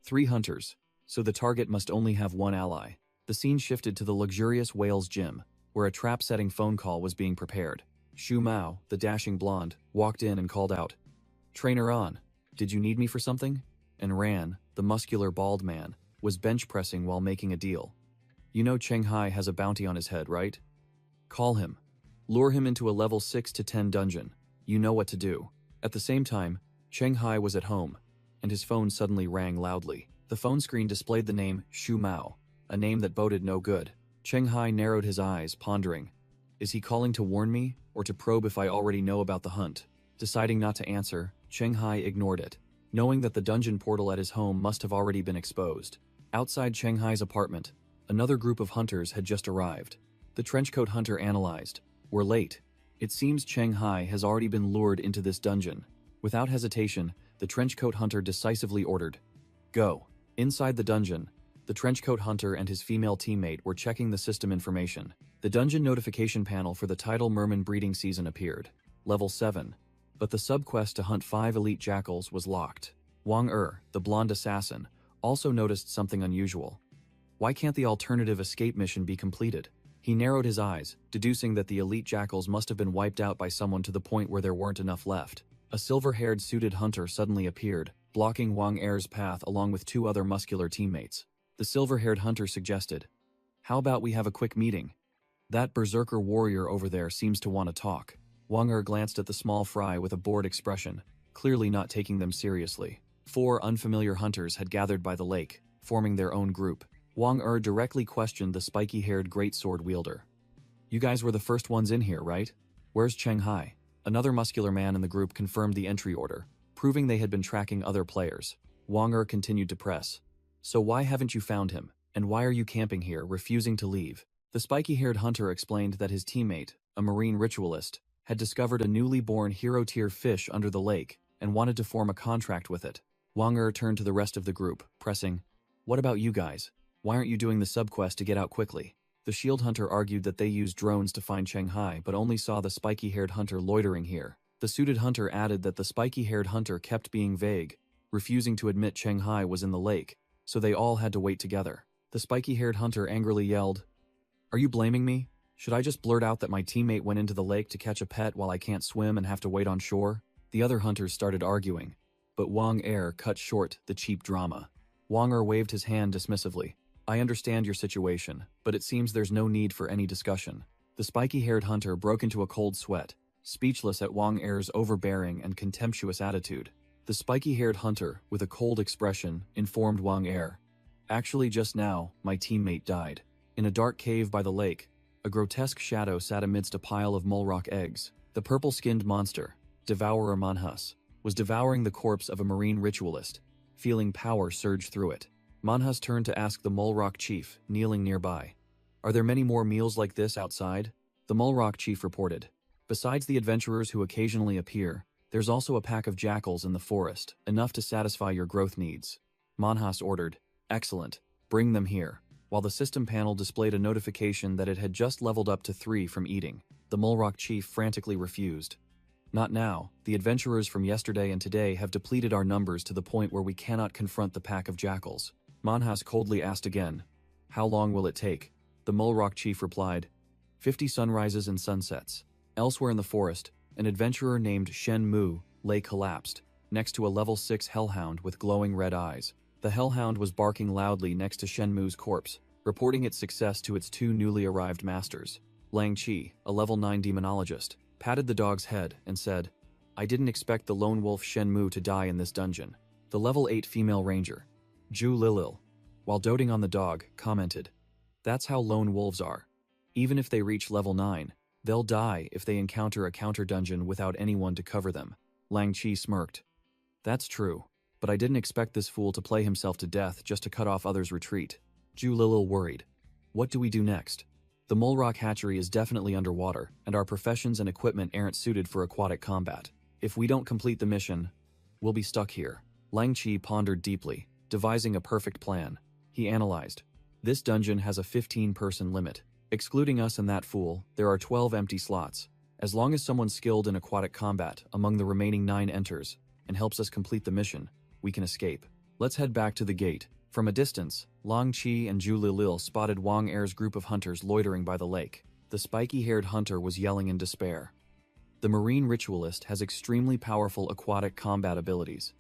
3 hunters, so the target must only have 1 ally. The scene shifted to the luxurious Whales gym, where a trap-setting phone call was being prepared. Shu Mao, the dashing blonde, walked in and called out, "Trainer on, did you need me for something?" And Ran, the muscular bald man, was bench-pressing while making a deal. "You know Cheng Hai has a bounty on his head, right? Call him. Lure him into a level 6 to 10 dungeon. You know what to do." At the same time, Cheng Hai was at home, and his phone suddenly rang loudly. The phone screen displayed the name Shu Mao, a name that boded no good. Cheng Hai narrowed his eyes, pondering, is he calling to warn me, or to probe if I already know about the hunt? Deciding not to answer, Cheng Hai ignored it, knowing that the dungeon portal at his home must have already been exposed. Outside Cheng Hai's apartment, another group of hunters had just arrived. The trenchcoat hunter analyzed, "We're late. It seems Cheng Hai has already been lured into this dungeon." Without hesitation, the trenchcoat hunter decisively ordered, "Go." Inside the dungeon, the trenchcoat hunter and his female teammate were checking the system information. The dungeon notification panel for the tidal merman breeding season appeared, level 7, but the subquest to hunt 5 elite jackals was locked. Wang Er, the blonde assassin, also noticed something unusual. Why can't the alternative escape mission be completed? He narrowed his eyes, deducing that the elite jackals must have been wiped out by someone to the point where there weren't enough left. A silver-haired suited hunter suddenly appeared, blocking Wang Er's path along with 2 other muscular teammates. The silver-haired hunter suggested, "How about we have a quick meeting? That berserker warrior over there seems to want to talk." Wang Er glanced at the small fry with a bored expression, clearly not taking them seriously. 4 unfamiliar hunters had gathered by the lake, forming their own group. Wang Er directly questioned the spiky-haired greatsword wielder. "You guys were the first ones in here, right? Where's Cheng Hai?" Another muscular man in the group confirmed the entry order, proving they had been tracking other players. Wang Er continued to press. "So why haven't you found him? And why are you camping here, refusing to leave?" The spiky-haired hunter explained that his teammate, a marine ritualist, had discovered a newly born hero-tier fish under the lake and wanted to form a contract with it. Wang Er turned to the rest of the group, pressing, "What about you guys? Why aren't you doing the subquest to get out quickly?" The shield hunter argued that they used drones to find Cheng Hai but only saw the spiky-haired hunter loitering here. The suited hunter added that the spiky-haired hunter kept being vague, refusing to admit Cheng Hai was in the lake, so they all had to wait together. The spiky-haired hunter angrily yelled, "Are you blaming me? Should I just blurt out that my teammate went into the lake to catch a pet while I can't swim and have to wait on shore?" The other hunters started arguing, but Wang Er cut short the cheap drama. Wang Er waved his hand dismissively. "I understand your situation, but it seems there's no need for any discussion." The spiky-haired hunter broke into a cold sweat, speechless at Wang Er's overbearing and contemptuous attitude. The spiky-haired hunter, with a cold expression, informed Wang Er, "Actually, just now, my teammate died. In a dark cave by the lake, a grotesque shadow sat amidst a pile of mulrock eggs. The purple-skinned monster, Devourer Manhus, was devouring the corpse of a marine ritualist, feeling power surge through it." Manhus turned to ask the Mulrock chief, kneeling nearby, "Are there many more meals like this outside?" The Mulrock chief reported, "Besides the adventurers who occasionally appear, there's also a pack of jackals in the forest, enough to satisfy your growth needs." Manhus ordered, "Excellent, bring them here," while the system panel displayed a notification that it had just leveled up to 3 from eating. The Mulrock chief frantically refused. "Not now. The adventurers from yesterday and today have depleted our numbers to the point where we cannot confront the pack of jackals." Manhas coldly asked again, "How long will it take?" The Mulrock chief replied, 50 sunrises and sunsets." Elsewhere in the forest, an adventurer named Shen Mu lay collapsed, next to a level 6 hellhound with glowing red eyes. The hellhound was barking loudly next to Shen Mu's corpse, reporting its success to its 2 newly arrived masters. Lang Chi, a level 9 demonologist, patted the dog's head and said, "I didn't expect the lone wolf Shen Mu to die in this dungeon." The level 8 female ranger, Zhu Lilil, while doting on the dog, commented, "That's how lone wolves are. Even if they reach level 9, they'll die if they encounter a counter dungeon without anyone to cover them." Lang Chi smirked. "That's true, but I didn't expect this fool to play himself to death just to cut off others' retreat." Zhu Lilil worried. "What do we do next? The Mulrock hatchery is definitely underwater, and our professions and equipment aren't suited for aquatic combat. If we don't complete the mission, we'll be stuck here." Lang Chi pondered deeply, devising a perfect plan. He analyzed. "This dungeon has a 15-person limit. Excluding us and that fool, there are 12 empty slots. As long as someone skilled in aquatic combat among the remaining 9 enters and helps us complete the mission, we can escape. Let's head back to the gate." From a distance, Lang Chi and Zhu Lilil spotted Wang Er's group of hunters loitering by the lake. The spiky-haired hunter was yelling in despair. "The marine ritualist has extremely powerful aquatic combat abilities.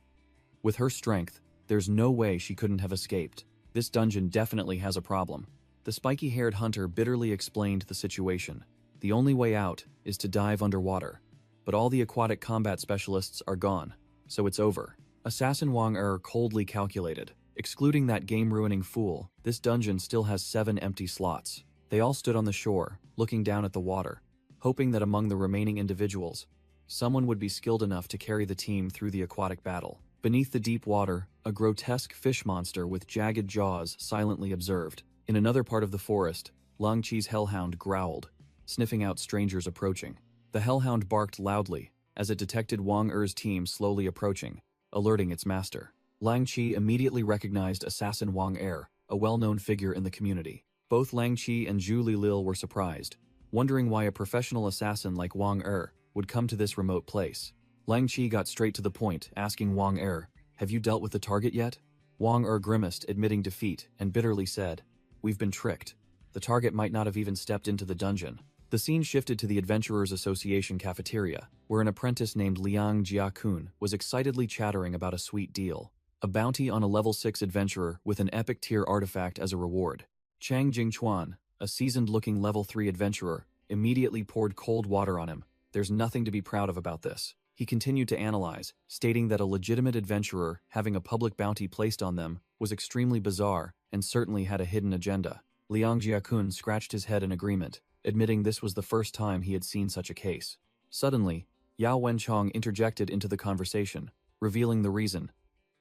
With her strength, there's no way she couldn't have escaped. This dungeon definitely has a problem." The spiky-haired hunter bitterly explained the situation. "The only way out is to dive underwater. But all the aquatic combat specialists are gone, so it's over." Assassin Wang Er coldly calculated. Excluding that game-ruining fool, this dungeon still has 7 empty slots. They all stood on the shore, looking down at the water, hoping that among the remaining individuals, someone would be skilled enough to carry the team through the aquatic battle. Beneath the deep water, a grotesque fish monster with jagged jaws silently observed. In another part of the forest, Lang Chi's hellhound growled, sniffing out strangers approaching. The hellhound barked loudly as it detected Wang Er's team slowly approaching, alerting its master. Lang Chi immediately recognized Assassin Wang Er, a well-known figure in the community. Both Lang Chi and Zhu Lilil were surprised, wondering why a professional assassin like Wang Er would come to this remote place. Lang Chi got straight to the point, asking Wang Er, "Have you dealt with the target yet?" Wang Er grimaced, admitting defeat, and bitterly said, "We've been tricked. The target might not have even stepped into the dungeon." The scene shifted to the Adventurers Association cafeteria, where an apprentice named Liang Jiakun was excitedly chattering about a sweet deal. A bounty on a level 6 adventurer with an epic tier artifact as a reward. Chang Jingchuan, a seasoned-looking level 3 adventurer, immediately poured cold water on him, There's nothing to be proud of about this. He continued to analyze, stating that a legitimate adventurer having a public bounty placed on them was extremely bizarre and certainly had a hidden agenda. Liang Jiakun scratched his head in agreement, admitting this was the first time he had seen such a case. Suddenly, Yao Wenchong interjected into the conversation, revealing the reason.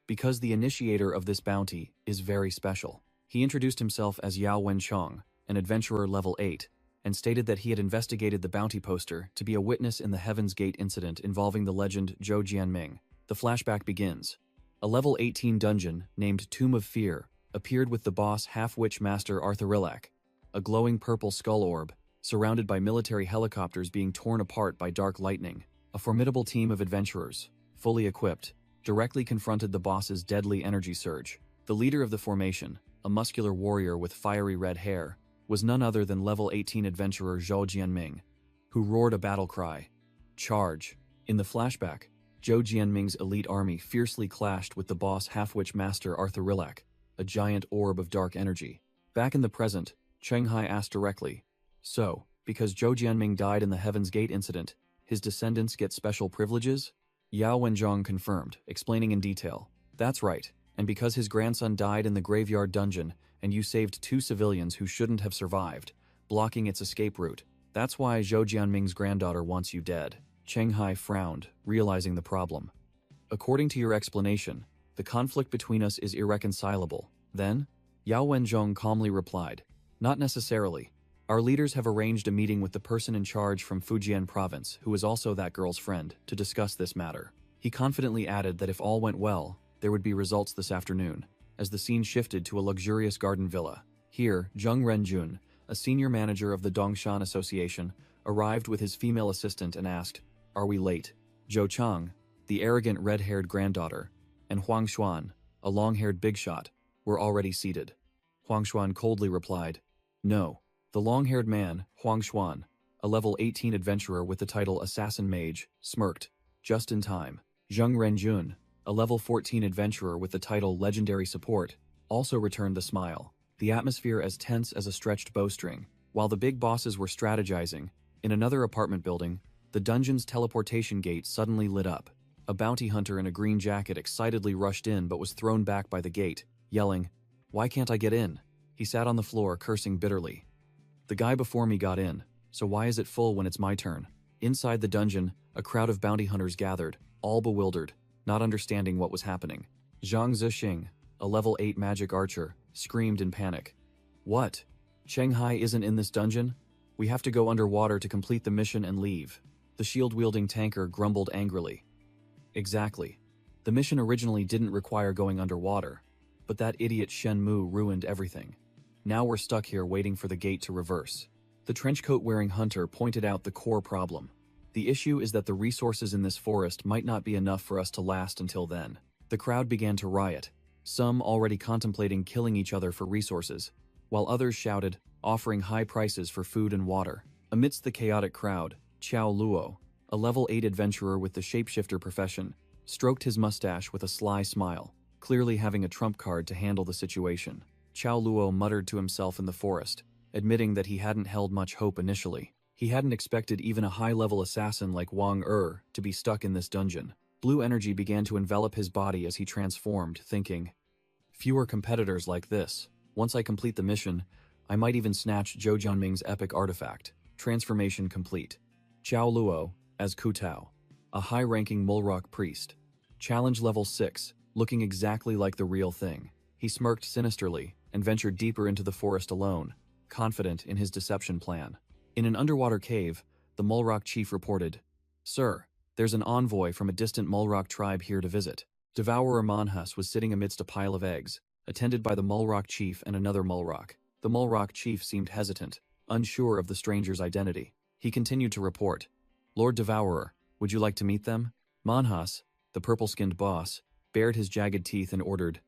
Because the initiator of this bounty is very special. He introduced himself as Yao Wenchong, an adventurer level 8, and stated that he had investigated the bounty poster to be a witness in the Heaven's Gate incident involving the legend Zhou Jianming. The flashback begins. A level 18 dungeon named Tomb of Fear appeared with the boss half-witch master Arthurillac, a glowing purple skull orb, surrounded by military helicopters being torn apart by dark lightning. A formidable team of adventurers, fully equipped, directly confronted the boss's deadly energy surge. The leader of the formation, a muscular warrior with fiery red hair, was none other than level 18 adventurer Zhou Jianming, who roared a battle cry. Charge! In the flashback, Zhou Jianming's elite army fiercely clashed with the boss half-witch master Arthurillac, a giant orb of dark energy. Back in the present, Cheng Hai asked directly, so, because Zhou Jianming died in the Heaven's Gate incident, his descendants get special privileges? Yao Wenchong confirmed, explaining in detail. That's right, and because his grandson died in the graveyard dungeon, and you saved 2 civilians who shouldn't have survived, blocking its escape route. That's why Zhou Jianming's granddaughter wants you dead. Cheng Hai frowned, realizing the problem. According to your explanation, the conflict between us is irreconcilable. Then? Yao Wenchong calmly replied, not necessarily. Our leaders have arranged a meeting with the person in charge from Fujian province, who is also that girl's friend, to discuss this matter. He confidently added that if all went well, there would be results this afternoon, as the scene shifted to a luxurious garden villa. Here, Zheng Renjun, a senior manager of the Dongshan Association, arrived with his female assistant and asked, "Are we late?" Zhou Chang, the arrogant red-haired granddaughter, and Huang Xuan, a long-haired big shot, were already seated. Huang Xuan coldly replied, "No." The long-haired man, Huang Xuan, a level 18 adventurer with the title Assassin Mage, smirked, just in time. Zheng Renjun, a level 14 adventurer with the title Legendary Support, also returned the smile, the atmosphere as tense as a stretched bowstring. While the big bosses were strategizing, in another apartment building, the dungeon's teleportation gate suddenly lit up. A bounty hunter in a green jacket excitedly rushed in but was thrown back by the gate, yelling, "Why can't I get in?" He sat on the floor cursing bitterly. The guy before me got in, so why is it full when it's my turn? Inside the dungeon, a crowd of bounty hunters gathered, all bewildered, not understanding what was happening. Zhang Zixing, a level 8 magic archer, screamed in panic. What? Cheng Hai isn't in this dungeon? We have to go underwater to complete the mission and leave. The shield-wielding tanker grumbled angrily. Exactly. The mission originally didn't require going underwater, but that idiot Shen Mu ruined everything. Now we're stuck here waiting for the gate to reverse. The trenchcoat-wearing hunter pointed out the core problem. The issue is that the resources in this forest might not be enough for us to last until then. The crowd began to riot, some already contemplating killing each other for resources, while others shouted, offering high prices for food and water. Amidst the chaotic crowd, Qiao Luo, a level 8 adventurer with the shapeshifter profession, stroked his mustache with a sly smile, clearly having a trump card to handle the situation. Qiao Luo muttered to himself in the forest, admitting that he hadn't held much hope initially. He hadn't expected even a high-level assassin like Wang to be stuck in this dungeon. Blue energy began to envelop his body as he transformed, thinking, fewer competitors like this. Once I complete the mission, I might even snatch Zhou Jianming's epic artifact. Transformation complete. Qiao Luo, as Ku Tao, a high-ranking Mulrock priest. Challenge level 6, looking exactly like the real thing. He smirked sinisterly and ventured deeper into the forest alone, confident in his deception plan. In an underwater cave, the Mulrock chief reported, "Sir, there's an envoy from a distant Mulrock tribe here to visit." Devourer Manhas was sitting amidst a pile of eggs, attended by the Mulrock chief and another Mulrock. The Mulrock chief seemed hesitant, unsure of the stranger's identity. He continued to report, "Lord Devourer, would you like to meet them?" Manhas, the purple-skinned boss, bared his jagged teeth and ordered,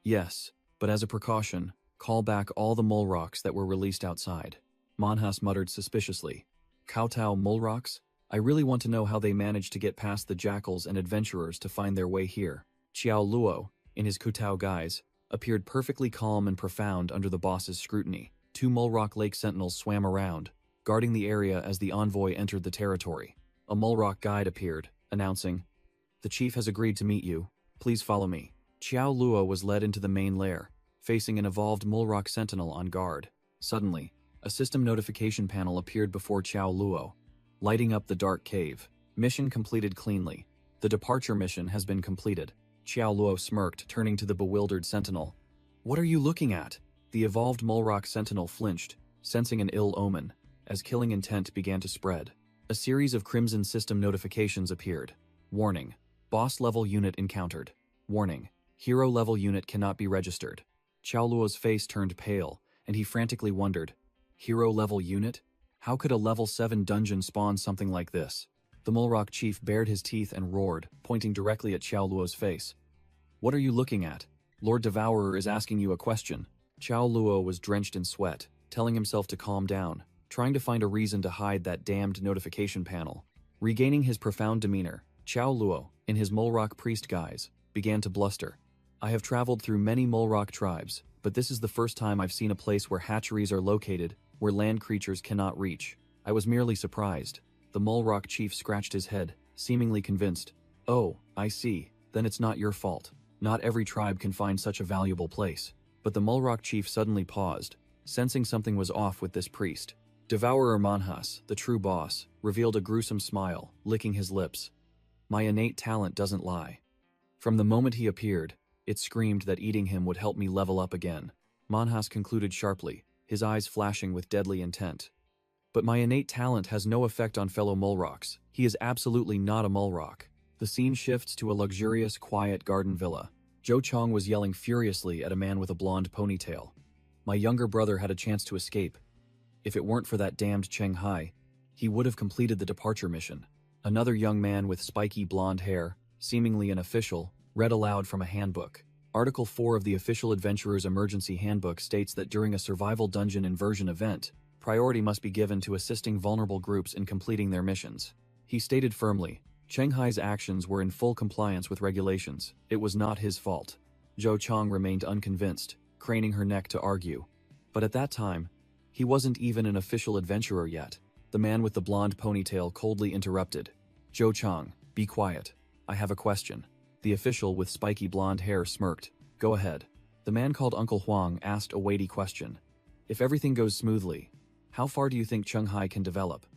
"Yes, but as a precaution, call back all the Mulrocks that were released outside." Manhas muttered suspiciously, "Kowtow Mulrocks? I really want to know how they managed to get past the jackals and adventurers to find their way here." Qiao Luo, in his Kutao guise, appeared perfectly calm and profound under the boss's scrutiny. 2 Mulrock Lake sentinels swam around, guarding the area as the envoy entered the territory. A Mulrock guide appeared, announcing, "The chief has agreed to meet you. Please follow me." Xiao Luo was led into the main lair, facing an evolved Mulrock sentinel on guard. Suddenly, a system notification panel appeared before Xiao Luo, lighting up the dark cave. Mission completed cleanly. The departure mission has been completed. Xiao Luo smirked, turning to the bewildered sentinel. "What are you looking at?" The evolved Mulrock sentinel flinched, sensing an ill omen, as killing intent began to spread. A series of crimson system notifications appeared. Warning: boss-level unit encountered. Warning: hero-level unit cannot be registered. Xiao Luo's face turned pale, and he frantically wondered, hero-level unit? How could a level 7 dungeon spawn something like this? The Mulrock chief bared his teeth and roared, pointing directly at Xiao Luo's face. "What are you looking at? Lord Devourer is asking you a question." Xiao Luo was drenched in sweat, telling himself to calm down, trying to find a reason to hide that damned notification panel. Regaining his profound demeanor, Xiao Luo, in his Mulrock priest guise, began to bluster. "I have traveled through many Mulrock tribes, but this is the first time I've seen a place where hatcheries are located, where land creatures cannot reach. I was merely surprised." The Mulrock chief scratched his head, seemingly convinced. "Oh, I see. Then it's not your fault. Not every tribe can find such a valuable place." But the Mulrock chief suddenly paused, sensing something was off with this priest. Devourer Manhas, the true boss, revealed a gruesome smile, licking his lips. "My innate talent doesn't lie. From the moment he appeared, it screamed that eating him would help me level up again." Manhas concluded sharply, his eyes flashing with deadly intent. "But my innate talent has no effect on fellow Mulrocks. He is absolutely not a Mulrock." The scene shifts to a luxurious, quiet garden villa. Zhou Chong was yelling furiously at a man with a blonde ponytail. "My younger brother had a chance to escape. If it weren't for that damned Cheng Hai, he would have completed the departure mission." Another young man with spiky blonde hair, seemingly an official, read aloud from a handbook. Article 4 of the Official Adventurer's Emergency Handbook states that during a survival dungeon inversion event, priority must be given to assisting vulnerable groups in completing their missions. He stated firmly, Cheng Hai's actions were in full compliance with regulations. It was not his fault. Zhou Chong remained unconvinced, craning her neck to argue. But at that time, he wasn't even an official adventurer yet. The man with the blonde ponytail coldly interrupted. "Zhou Chong, be quiet. I have a question." The official with spiky blonde hair smirked. "Go ahead." The man called Uncle Huang asked a weighty question. "If everything goes smoothly, how far do you think Cheng Hai can develop?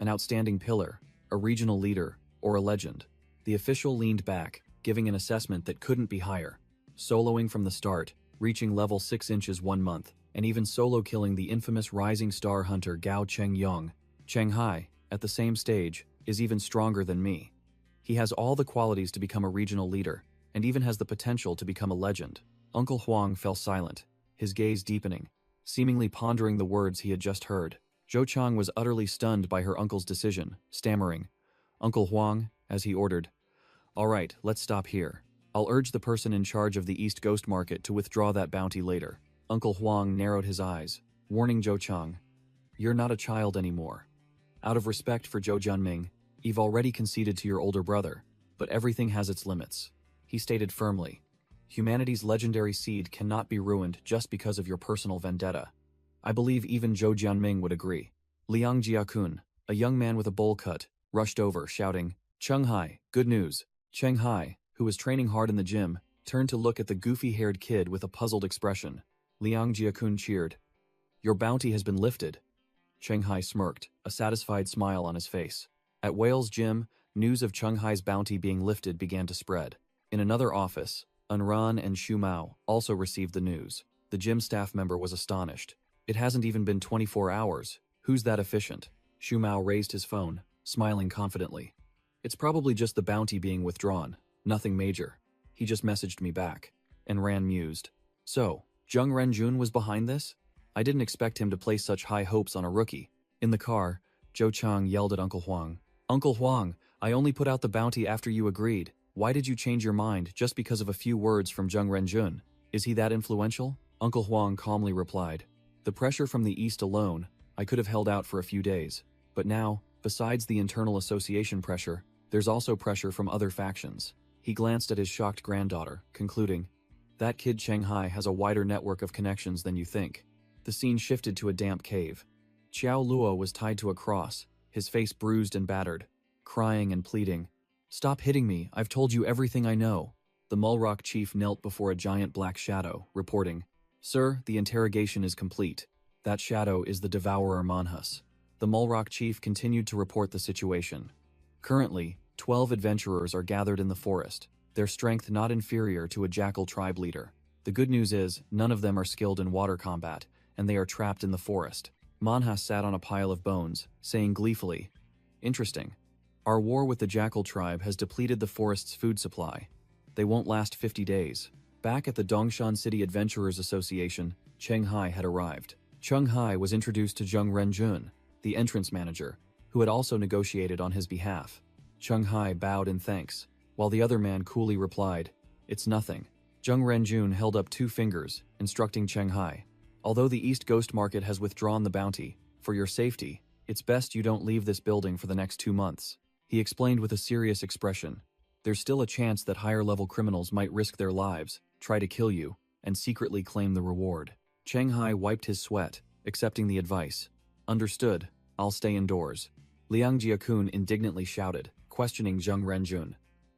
An outstanding pillar, a regional leader, or a legend?" The official leaned back, giving an assessment that couldn't be higher. Soloing from the start, reaching level 6 inches 1 month, and even solo killing the infamous rising star hunter Gao Cheng Yong. Cheng Hai, at the same stage, is even stronger than me. He has all the qualities to become a regional leader, and even has the potential to become a legend. Uncle Huang fell silent, his gaze deepening, seemingly pondering the words he had just heard. Zhou Chong was utterly stunned by her uncle's decision, stammering, "Uncle Huang," as he ordered, "All right, let's stop here. I'll urge the person in charge of the East Ghost Market to withdraw that bounty later." Uncle Huang narrowed his eyes, warning Zhou Chong, "You're not a child anymore. Out of respect for Zhou Jianming, you've already conceded to your older brother, but everything has its limits." He stated firmly, "Humanity's legendary seed cannot be ruined just because of your personal vendetta." I believe even Zhou Jianming would agree. Liang Jiakun, a young man with a bowl cut, rushed over, shouting, "Cheng Hai, good news." Cheng Hai, who was training hard in the gym, turned to look at the goofy-haired kid with a puzzled expression. Liang Jiakun cheered. "Your bounty has been lifted." Cheng Hai smirked, a satisfied smile on his face. At Whale's gym, news of Cheng Hai's bounty being lifted began to spread. In another office, Unran and Shu Mao also received the news. The gym staff member was astonished. "It hasn't even been 24 hours. Who's that efficient?" Shu Mao raised his phone, smiling confidently. "It's probably just the bounty being withdrawn. Nothing major. He just messaged me back." And Ran mused. "So, Zheng Renjun was behind this? I didn't expect him to place such high hopes on a rookie." In the car, Zhou Chong yelled at Uncle Huang. "Uncle Huang, I only put out the bounty after you agreed. Why did you change your mind just because of a few words from Zheng Renjun? Is he that influential?" Uncle Huang calmly replied. "The pressure from the East alone, I could have held out for a few days. But now, besides the internal association pressure, there's also pressure from other factions." He glanced at his shocked granddaughter, concluding, "That kid Cheng Hai has a wider network of connections than you think." The scene shifted to a damp cave. Xiao Luo was tied to a cross, his face bruised and battered. crying and pleading. "Stop hitting me, I've told you everything I know." The Mulrock chief knelt before a giant black shadow, reporting, "Sir, the interrogation is complete. That shadow is the devourer Manhus." The Mulrock chief continued to report the situation. Currently, 12 adventurers are gathered in the forest, their strength not inferior to a jackal tribe leader. The good news is, none of them are skilled in water combat, and they are trapped in the forest. Manhus sat on a pile of bones, saying gleefully, "Interesting. Our war with the jackal tribe has depleted the forest's food supply. They won't last 50 days. Back at the Dongshan City Adventurers Association, Cheng Hai had arrived. Cheng Hai was introduced to Zheng Renjun, the entrance manager, who had also negotiated on his behalf. Cheng Hai bowed in thanks, while the other man coolly replied, "It's nothing." Zheng Renjun held up 2 fingers, instructing Cheng Hai, "Although the East Ghost Market has withdrawn the bounty, for your safety, it's best you don't leave this building for the next 2 months." He explained with a serious expression, "There's still a chance that higher-level criminals might risk their lives, try to kill you, and secretly claim the reward." Cheng Hai wiped his sweat, accepting the advice. "Understood, I'll stay indoors." Liang Jiakun indignantly shouted, questioning Zheng Renjun.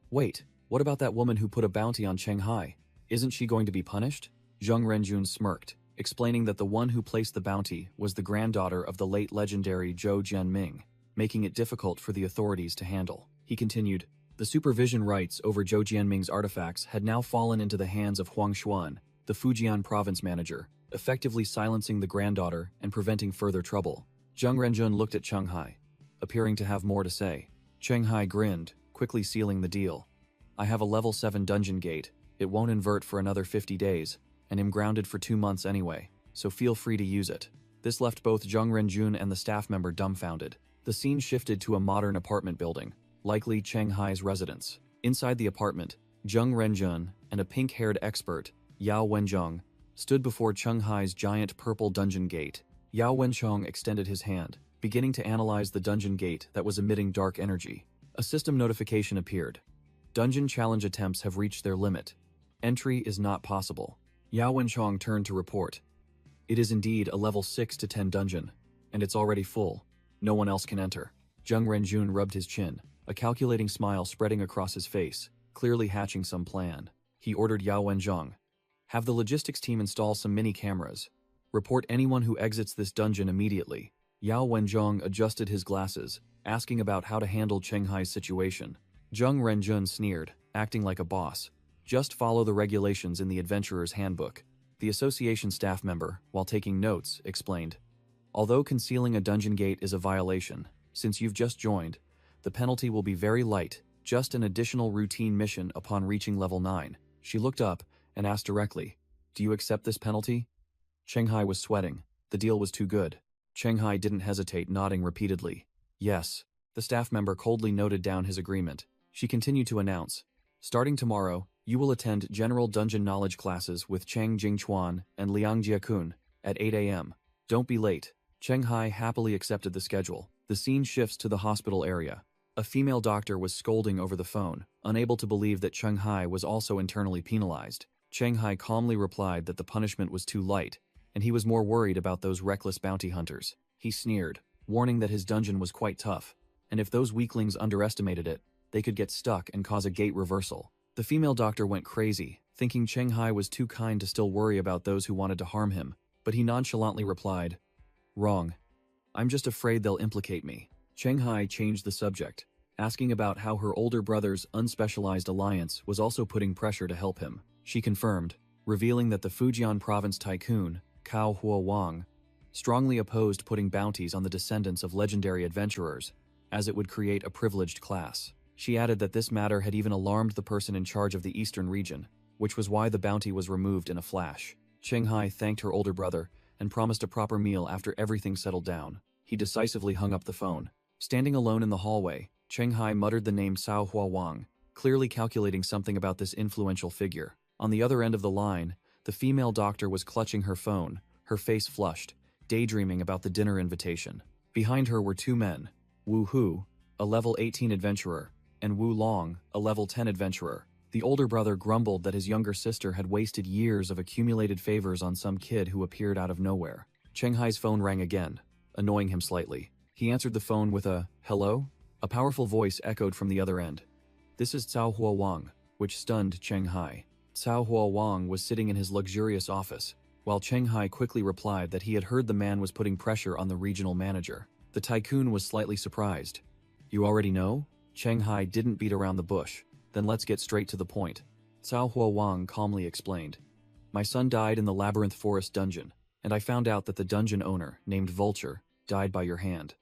"Wait, what about that woman who put a bounty on Cheng Hai? Isn't she going to be punished?" Zheng Renjun smirked, explaining that the one who placed the bounty was the granddaughter of the late legendary Zhou Jianming, making it difficult for the authorities to handle. He continued, "The supervision rights over Zhou Jianming's artifacts had now fallen into the hands of Huang Xuan, the Fujian province manager, effectively silencing the granddaughter and preventing further trouble." Zheng Renjun looked at Cheng Hai, appearing to have more to say. Cheng Hai grinned, quickly sealing the deal. "I have a level 7 dungeon gate. It won't invert for another 50 days, and am grounded for 2 months anyway, so feel free to use it." This left both Zheng Renjun and the staff member dumbfounded. The scene shifted to a modern apartment building, likely Cheng Hai's residence. Inside the apartment, Zheng Renjun and a pink-haired expert, Yao Wenzhong, stood before Cheng Hai's giant purple dungeon gate. Yao Wenchong extended his hand, beginning to analyze the dungeon gate that was emitting dark energy. A system notification appeared. "Dungeon challenge attempts have reached their limit. Entry is not possible." Yao Wenchong turned to report. "It is indeed a level 6 to 10 dungeon, and it's already full. No one else can enter." Zheng Renjun rubbed his chin, a calculating smile spreading across his face, clearly hatching some plan. He ordered Yao Wenchong, "Have the logistics team install some mini-cameras. Report anyone who exits this dungeon immediately." Yao Wenchong adjusted his glasses, asking about how to handle Cheng Hai's situation. Zheng Renjun sneered, acting like a boss. "Just follow the regulations in the Adventurer's Handbook." The association staff member, while taking notes, explained, "Although concealing a dungeon gate is a violation, since you've just joined, the penalty will be very light, just an additional routine mission upon reaching level 9. She looked up and asked directly, "Do you accept this penalty?" Cheng Hai was sweating. The deal was too good. Cheng Hai didn't hesitate, nodding repeatedly. "Yes." The staff member coldly noted down his agreement. She continued to announce, "Starting tomorrow, you will attend general dungeon knowledge classes with Cheng Jingchuan and Liang Jiakun at 8 a.m. Don't be late." Cheng Hai happily accepted the schedule. The scene shifts to the hospital area. A female doctor was scolding over the phone, unable to believe that Cheng Hai was also internally penalized. Cheng Hai calmly replied that the punishment was too light, and he was more worried about those reckless bounty hunters. He sneered, warning that his dungeon was quite tough, and if those weaklings underestimated it, they could get stuck and cause a gate reversal. The female doctor went crazy, thinking Cheng Hai was too kind to still worry about those who wanted to harm him, but he nonchalantly replied, "Wrong. I'm just afraid they'll implicate me." Cheng Hai changed the subject, asking about how her older brother's unspecialized alliance was also putting pressure to help him. She confirmed, revealing that the Fujian province tycoon, Cao Hua Wang, strongly opposed putting bounties on the descendants of legendary adventurers, as it would create a privileged class. She added that this matter had even alarmed the person in charge of the eastern region, which was why the bounty was removed in a flash. Cheng Hai thanked her older brother and promised a proper meal after everything settled down. He decisively hung up the phone. Standing alone in the hallway, Cheng Hai muttered the name Cao Hua Wang, clearly calculating something about this influential figure. On the other end of the line, the female doctor was clutching her phone, her face flushed, daydreaming about the dinner invitation. Behind her were 2 men, Wu Hu, a level 18 adventurer, and Wu Long, a level 10 adventurer. The older brother grumbled that his younger sister had wasted years of accumulated favors on some kid who appeared out of nowhere. Cheng Hai's phone rang again, annoying him slightly. He answered the phone with a, "Hello?" A powerful voice echoed from the other end. "This is Cao Hua Wang," which stunned Cheng Hai. Cao Hua Wang was sitting in his luxurious office, while Cheng Hai quickly replied that he had heard the man was putting pressure on the regional manager. The tycoon was slightly surprised. "You already know?" Cheng Hai didn't beat around the bush. "Then let's get straight to the point." Cao Hua Wang calmly explained. "My son died in the Labyrinth Forest dungeon, and I found out that the dungeon owner, named Vulture, died by your hand.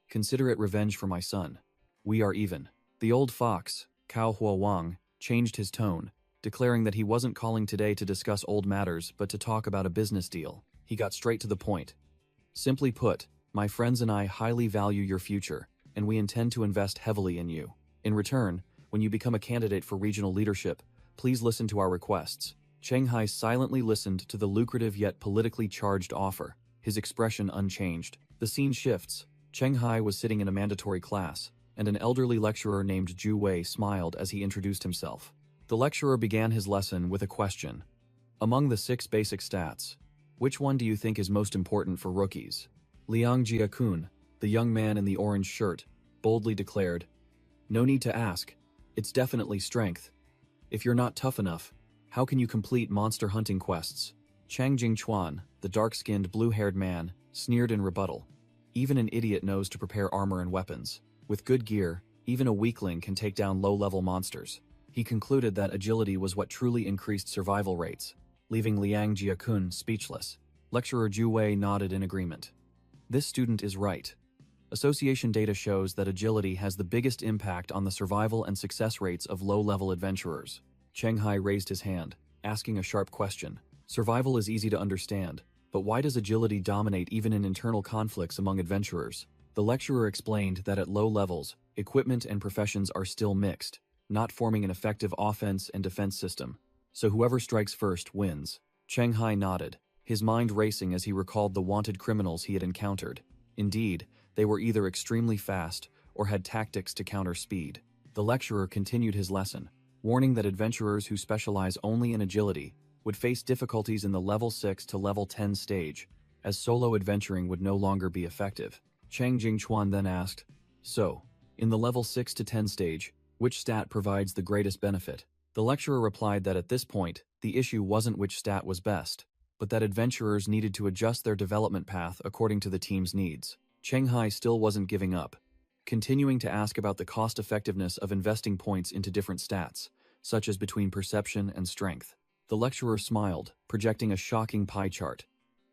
Consider it revenge for my son. We are even." The old fox, Cao Hua Wang, changed his tone, declaring that he wasn't calling today to discuss old matters but to talk about a business deal. He got straight to the point. "Simply put, my friends and I highly value your future, and we intend to invest heavily in you. In return, when you become a candidate for regional leadership, please listen to our requests." Cheng Hai silently listened to the lucrative yet politically charged offer, his expression unchanged. The scene shifts. Cheng Hai was sitting in a mandatory class, and an elderly lecturer named Ju Wei smiled as he introduced himself. The lecturer began his lesson with a question. "Among the 6 basic stats, which one do you think is most important for rookies?" Liang Jiakun, the young man in the orange shirt, boldly declared, "No need to ask. It's definitely strength. If you're not tough enough, how can you complete monster hunting quests?" Chang Jingchuan, the dark-skinned, blue-haired man, sneered in rebuttal. "Even an idiot knows to prepare armor and weapons. With good gear, even a weakling can take down low-level monsters." He concluded that agility was what truly increased survival rates, leaving Liang Jiakun speechless. Lecturer Ju Wei nodded in agreement. "This student is right. Association data shows that agility has the biggest impact on the survival and success rates of low-level adventurers." Cheng Hai raised his hand, asking a sharp question. "Survival is easy to understand, but why does agility dominate even in internal conflicts among adventurers?" The lecturer explained that at low levels, equipment and professions are still mixed, not forming an effective offense and defense system. So whoever strikes first wins. Cheng Hai nodded, his mind racing as he recalled the wanted criminals he had encountered. Indeed, they were either extremely fast or had tactics to counter speed. The lecturer continued his lesson, warning that adventurers who specialize only in agility would face difficulties in the level 6 to level 10 stage, as solo adventuring would no longer be effective. Chang Jingchuan then asked, "So, in the level 6 to 10 stage, which stat provides the greatest benefit?" The lecturer replied that at this point, the issue wasn't which stat was best, but that adventurers needed to adjust their development path according to the team's needs. Cheng Hai still wasn't giving up, continuing to ask about the cost-effectiveness of investing points into different stats, such as between perception and strength. The lecturer smiled, projecting a shocking pie chart.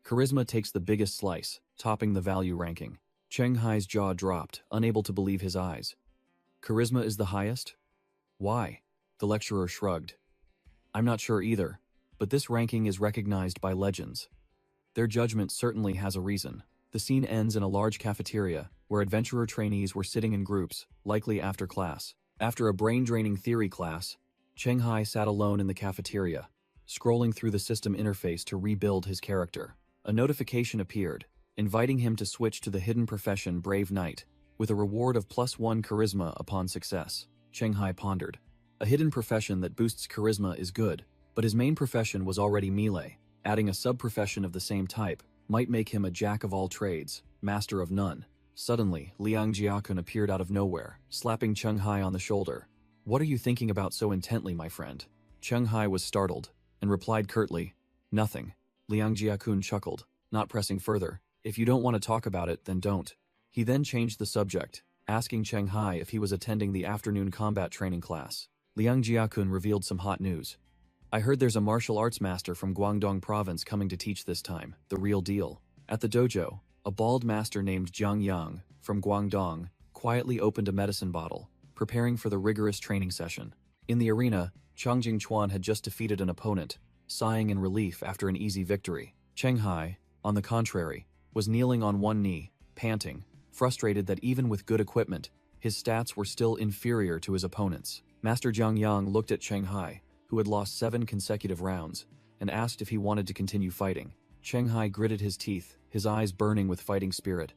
Charisma takes the biggest slice, topping the value ranking. Cheng Hai's jaw dropped, unable to believe his eyes. "Charisma is the highest? Why?" The lecturer shrugged. "I'm not sure either, but this ranking is recognized by legends. Their judgment certainly has a reason." The scene ends in a large cafeteria, where adventurer trainees were sitting in groups, likely after class. After a brain-draining theory class, Cheng Hai sat alone in the cafeteria, scrolling through the system interface to rebuild his character. A notification appeared, inviting him to switch to the hidden profession Brave Knight, with a reward of +1 charisma upon success. Cheng Hai pondered. A hidden profession that boosts charisma is good, but his main profession was already melee. Adding a sub-profession of the same type might make him a jack of all trades, master of none. Suddenly, Liang Jiakun appeared out of nowhere, slapping Cheng Hai on the shoulder. "What are you thinking about so intently, my friend?" Cheng Hai was startled, and replied curtly, "Nothing." Liang Jiakun chuckled, not pressing further. "If you don't want to talk about it, then don't." He then changed the subject, asking Cheng Hai if he was attending the afternoon combat training class. Liang Jiakun revealed some hot news. "I heard there's a martial arts master from Guangdong province coming to teach this time, the real deal." At the dojo, a bald master named Jiang Yang, from Guangdong, quietly opened a medicine bottle, preparing for the rigorous training session. In the arena, Chang Jingchuan had just defeated an opponent, sighing in relief after an easy victory. Cheng Hai, on the contrary, was kneeling on one knee, panting, frustrated that even with good equipment, his stats were still inferior to his opponents. Master Jiang Yang looked at Cheng Hai, who had lost 7 consecutive rounds, and asked if he wanted to continue fighting. Cheng Hai gritted his teeth, his eyes burning with fighting spirit.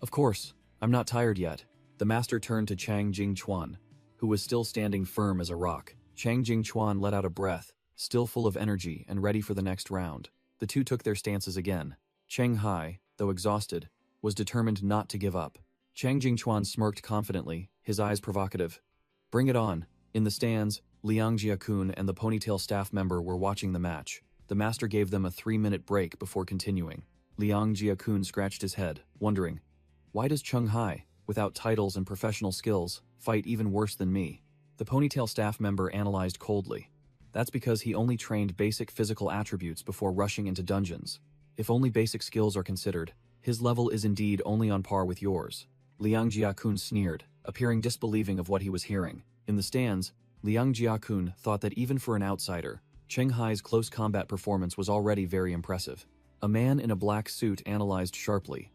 "Of course, I'm not tired yet." The master turned to Chang Jingchuan, who was still standing firm as a rock. Chang Jingchuan let out a breath, still full of energy and ready for the next round. The two took their stances again. Cheng Hai, though exhausted, was determined not to give up. Chang Jingchuan smirked confidently, his eyes provocative. Bring it on. In the stands, Liang Jiakun and the ponytail staff member were watching the match. The master gave them a 3-minute break before continuing. Liang Jiakun scratched his head, wondering, why does Cheng Hai, without titles and professional skills, fight even worse than me? The ponytail staff member analyzed coldly. That's because he only trained basic physical attributes before rushing into dungeons. If only basic skills are considered, his level is indeed only on par with yours. Liang Jiakun sneered, appearing disbelieving of what he was hearing. In the stands, Liang Jiakun thought that even for an outsider, Cheng Hai's close combat performance was already very impressive. A man in a black suit analyzed sharply.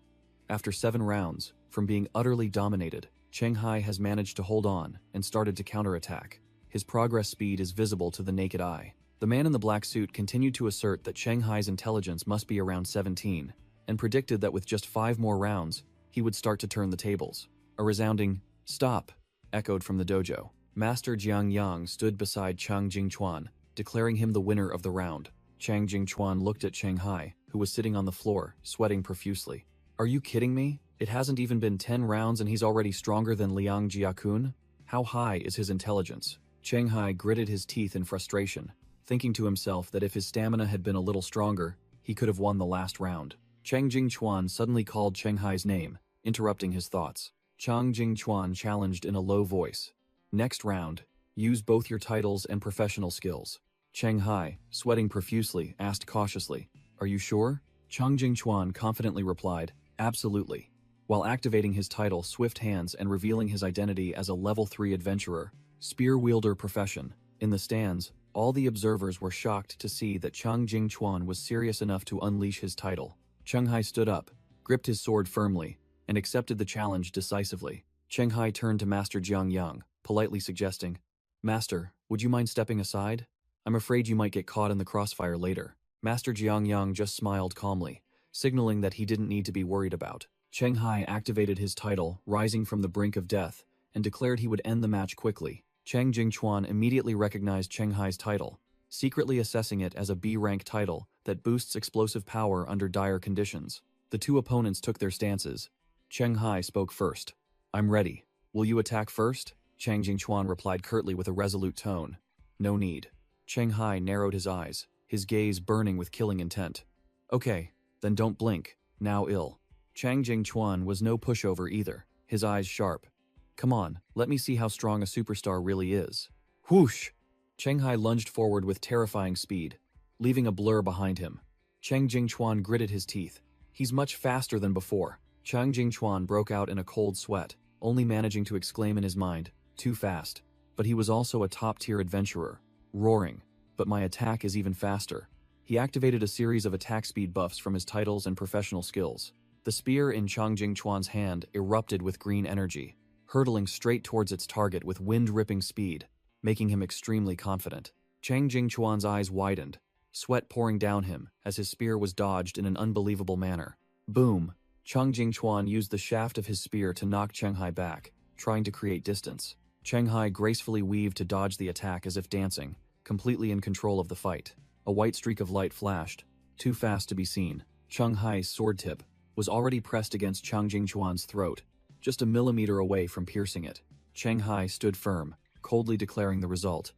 After 7 rounds, from being utterly dominated, Cheng Hai has managed to hold on and started to counterattack. His progress speed is visible to the naked eye. The man in the black suit continued to assert that Cheng Hai's intelligence must be around 17, and predicted that with just 5 more rounds, he would start to turn the tables. A resounding, "Stop," echoed from the dojo. Master Jiang Yang stood beside Chang Jingchuan, declaring him the winner of the round. Chang Jingchuan looked at Cheng Hai, who was sitting on the floor, sweating profusely. Are you kidding me? It hasn't even been 10 rounds and he's already stronger than Liang Jiakun? How high is his intelligence? Cheng Hai gritted his teeth in frustration, thinking to himself that if his stamina had been a little stronger, he could have won the last round. Chang Jingchuan suddenly called Cheng Hai's name, interrupting his thoughts. Chang Jingchuan challenged in a low voice. Next round, use both your titles and professional skills. Cheng Hai, sweating profusely, asked cautiously, Are you sure? Chang Jingchuan confidently replied, Absolutely, while activating his title Swift Hands and revealing his identity as a level 3 adventurer, spear wielder profession. In the stands, all the observers were shocked to see that Chang Jingchuan was serious enough to unleash his title. Cheng Hai stood up, gripped his sword firmly, and accepted the challenge decisively. Cheng Hai turned to Master Jiang Yang, politely suggesting, Master, would you mind stepping aside? I'm afraid you might get caught in the crossfire later. Master Jiang Yang just smiled calmly, signaling that he didn't need to be worried about. Cheng Hai activated his title, rising from the brink of death, and declared he would end the match quickly. Chang Jingchuan immediately recognized Cheng Hai's title, secretly assessing it as a B-rank title that boosts explosive power under dire conditions. The two opponents took their stances. Cheng Hai spoke first. I'm ready. Will you attack first? Chang Jingchuan replied curtly with a resolute tone. No need. Cheng Hai narrowed his eyes, his gaze burning with killing intent. Okay, then don't blink, now ill. Chang Jingchuan was no pushover either, his eyes sharp. Come on, let me see how strong a superstar really is. Whoosh! Cheng Hai lunged forward with terrifying speed, leaving a blur behind him. Chang Jingchuan gritted his teeth. He's much faster than before. Chang Jingchuan broke out in a cold sweat, only managing to exclaim in his mind, too fast. But he was also a top-tier adventurer, roaring, but my attack is even faster. He activated a series of attack speed buffs from his titles and professional skills. The spear in Chang Jingchuan's hand erupted with green energy, hurtling straight towards its target with wind-ripping speed, making him extremely confident. Chang Jingchuan's eyes widened, sweat pouring down him as his spear was dodged in an unbelievable manner. Boom! Chang Jingchuan used the shaft of his spear to knock Cheng Hai back, trying to create distance. Cheng Hai gracefully weaved to dodge the attack as if dancing, completely in control of the fight. A white streak of light flashed, too fast to be seen. Cheng Hai's sword tip was already pressed against Chang Jingchuan's throat, just a millimeter away from piercing it. Cheng Hai stood firm, coldly declaring the result.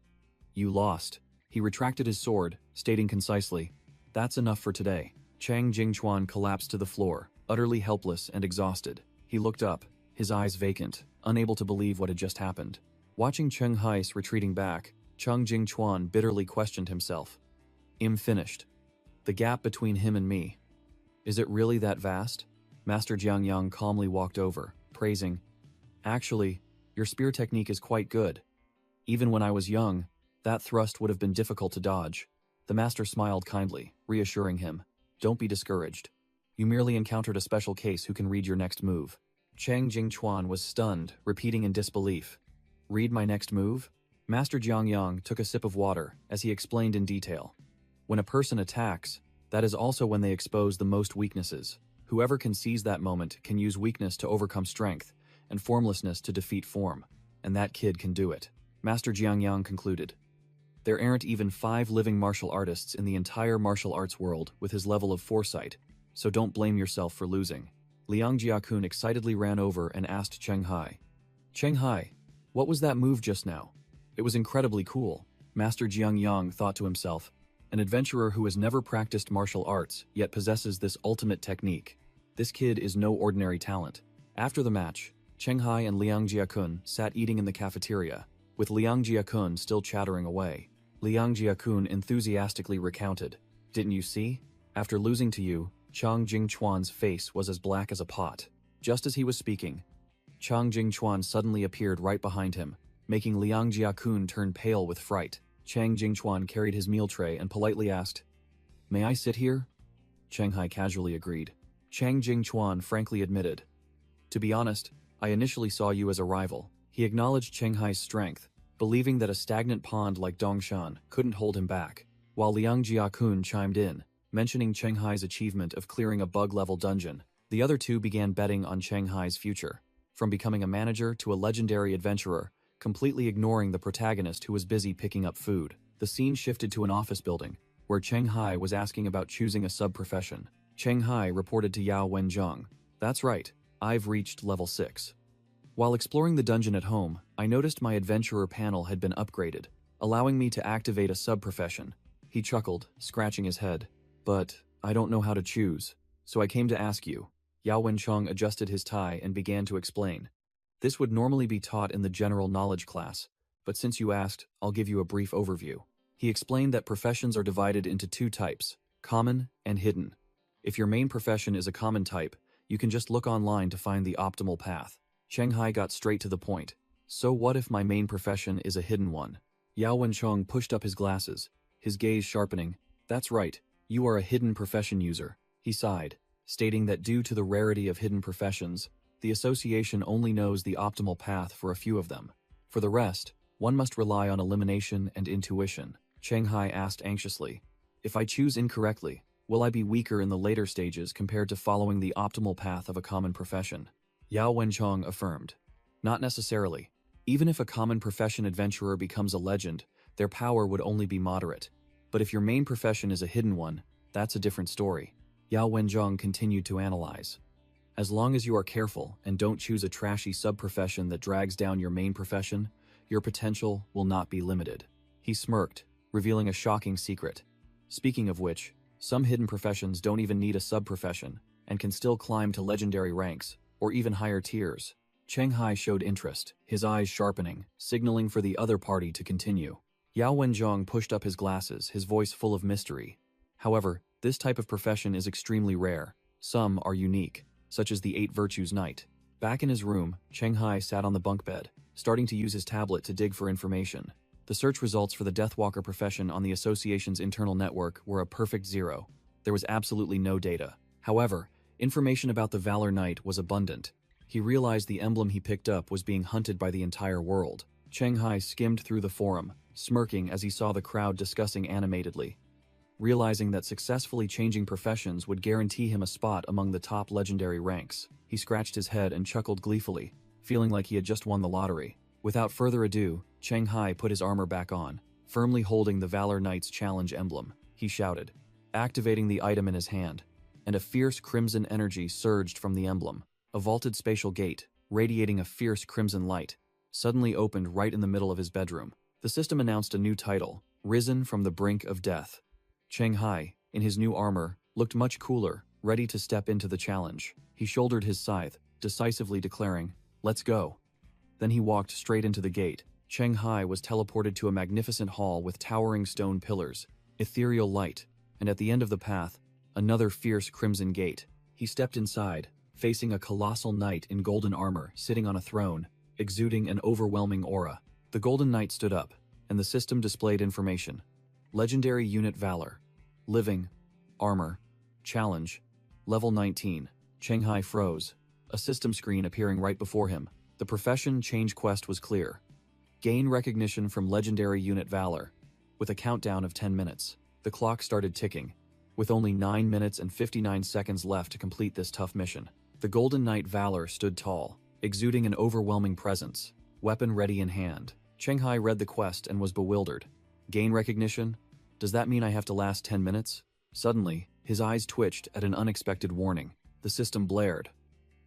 You lost. He retracted his sword, stating concisely, That's enough for today. Chang Jingchuan collapsed to the floor, utterly helpless and exhausted. He looked up, his eyes vacant, unable to believe what had just happened. Watching Cheng Hai retreating back, Chang Jingchuan bitterly questioned himself. I'm finished. The gap between him and me. Is it really that vast? Master Jiang Yang calmly walked over, praising, Actually, your spear technique is quite good. Even when I was young, that thrust would have been difficult to dodge. The master smiled kindly, reassuring him, Don't be discouraged. You merely encountered a special case who can read your next move. Chang Jingchuan was stunned, repeating in disbelief, Read my next move? Master Jiang Yang took a sip of water as he explained in detail. When a person attacks, that is also when they expose the most weaknesses. Whoever can seize that moment can use weakness to overcome strength, and formlessness to defeat form. And that kid can do it. Master Jiang Yang concluded. There aren't even 5 living martial artists in the entire martial arts world with his level of foresight, so don't blame yourself for losing. Liang Jiakun excitedly ran over and asked Cheng Hai, Cheng Hai, what was that move just now? It was incredibly cool. Master Jiang Yang thought to himself, an adventurer who has never practiced martial arts yet possesses this ultimate technique. This kid is no ordinary talent. After the match, Cheng Hai and Liang Jiakun sat eating in the cafeteria, with Liang Jiakun still chattering away. Liang Jiakun enthusiastically recounted, "Didn't you see? After losing to you, Chang Jingchuan's face was as black as a pot." Just as he was speaking, Chang Jingchuan suddenly appeared right behind him, making Liang Jiakun turn pale with fright. Chang Jingchuan carried his meal tray and politely asked, "May I sit here?" Cheng Hai casually agreed. Chang Jingchuan frankly admitted, "To be honest, I initially saw you as a rival." He acknowledged Cheng Hai's strength, believing that a stagnant pond like Dongshan couldn't hold him back, while Liang Jiakun chimed in, mentioning Cheng Hai's achievement of clearing a bug-level dungeon. The other two began betting on Cheng Hai's future, from becoming a manager to a legendary adventurer, completely ignoring the protagonist who was busy picking up food. The scene shifted to an office building, where Cheng Hai was asking about choosing a sub-profession. Cheng Hai reported to Yao Wenjong, "That's right, I've reached level 6. While exploring the dungeon at home, I noticed my adventurer panel had been upgraded, allowing me to activate a sub-profession." He chuckled, scratching his head. "But I don't know how to choose, so I came to ask you." Yao Wenchong adjusted his tie and began to explain. "This would normally be taught in the general knowledge class, but since you asked, I'll give you a brief overview." He explained that professions are divided into two types, common and hidden. If your main profession is a common type, you can just look online to find the optimal path. Cheng Hai got straight to the point. "So what if my main profession is a hidden one?" Yao Wenchong pushed up his glasses, his gaze sharpening. "That's right, you are a hidden profession user." He sighed, stating that due to the rarity of hidden professions, the association only knows the optimal path for a few of them. For the rest, one must rely on elimination and intuition. Cheng Hai asked anxiously, "If I choose incorrectly, will I be weaker in the later stages compared to following the optimal path of a common profession?" Yao Wenchong affirmed, "Not necessarily. Even if a common profession adventurer becomes a legend, their power would only be moderate. But if your main profession is a hidden one, that's a different story." Yao Wenjong continued to analyze. "As long as you are careful and don't choose a trashy sub-profession that drags down your main profession, your potential will not be limited." He smirked, revealing a shocking secret. Speaking of which, some hidden professions don't even need a sub-profession and can still climb to legendary ranks, or even higher tiers. Cheng Hai showed interest, his eyes sharpening, signaling for the other party to continue. Yao Wenjong pushed up his glasses, his voice full of mystery. "However, this type of profession is extremely rare. Some are unique, such as the 8 Virtues Knight." Back in his room, Cheng Hai sat on the bunk bed, starting to use his tablet to dig for information. The search results for the Deathwalker profession on the association's internal network were a perfect 0. There was absolutely no data. However, information about the Valor Knight was abundant. He realized the emblem he picked up was being hunted by the entire world. Cheng Hai skimmed through the forum, smirking as he saw the crowd discussing animatedly. Realizing that successfully changing professions would guarantee him a spot among the top legendary ranks, he scratched his head and chuckled gleefully, feeling like he had just won the lottery. Without further ado, Cheng Hai put his armor back on, firmly holding the Valor Knight's challenge emblem. He shouted, activating the item in his hand, and a fierce crimson energy surged from the emblem. A vaulted spatial gate, radiating a fierce crimson light, suddenly opened right in the middle of his bedroom. The system announced a new title, Risen from the Brink of Death. Cheng Hai, in his new armor, looked much cooler, ready to step into the challenge. He shouldered his scythe, decisively declaring, "Let's go." Then he walked straight into the gate. Cheng Hai was teleported to a magnificent hall with towering stone pillars, ethereal light, and at the end of the path, another fierce crimson gate. He stepped inside, facing a colossal knight in golden armor sitting on a throne, exuding an overwhelming aura. The golden knight stood up, and the system displayed information. Legendary Unit Valor. Living. Armor. Challenge. Level 19. Cheng Hai froze, a system screen appearing right before him. The profession change quest was clear. Gain recognition from Legendary Unit Valor, with a countdown of 10 minutes. The clock started ticking, with only 9 minutes and 59 seconds left to complete this tough mission. The Golden Knight Valor stood tall, exuding an overwhelming presence, weapon ready in hand. Cheng Hai read the quest and was bewildered. Gain recognition? Does that mean I have to last 10 minutes? Suddenly, his eyes twitched at an unexpected warning. The system blared.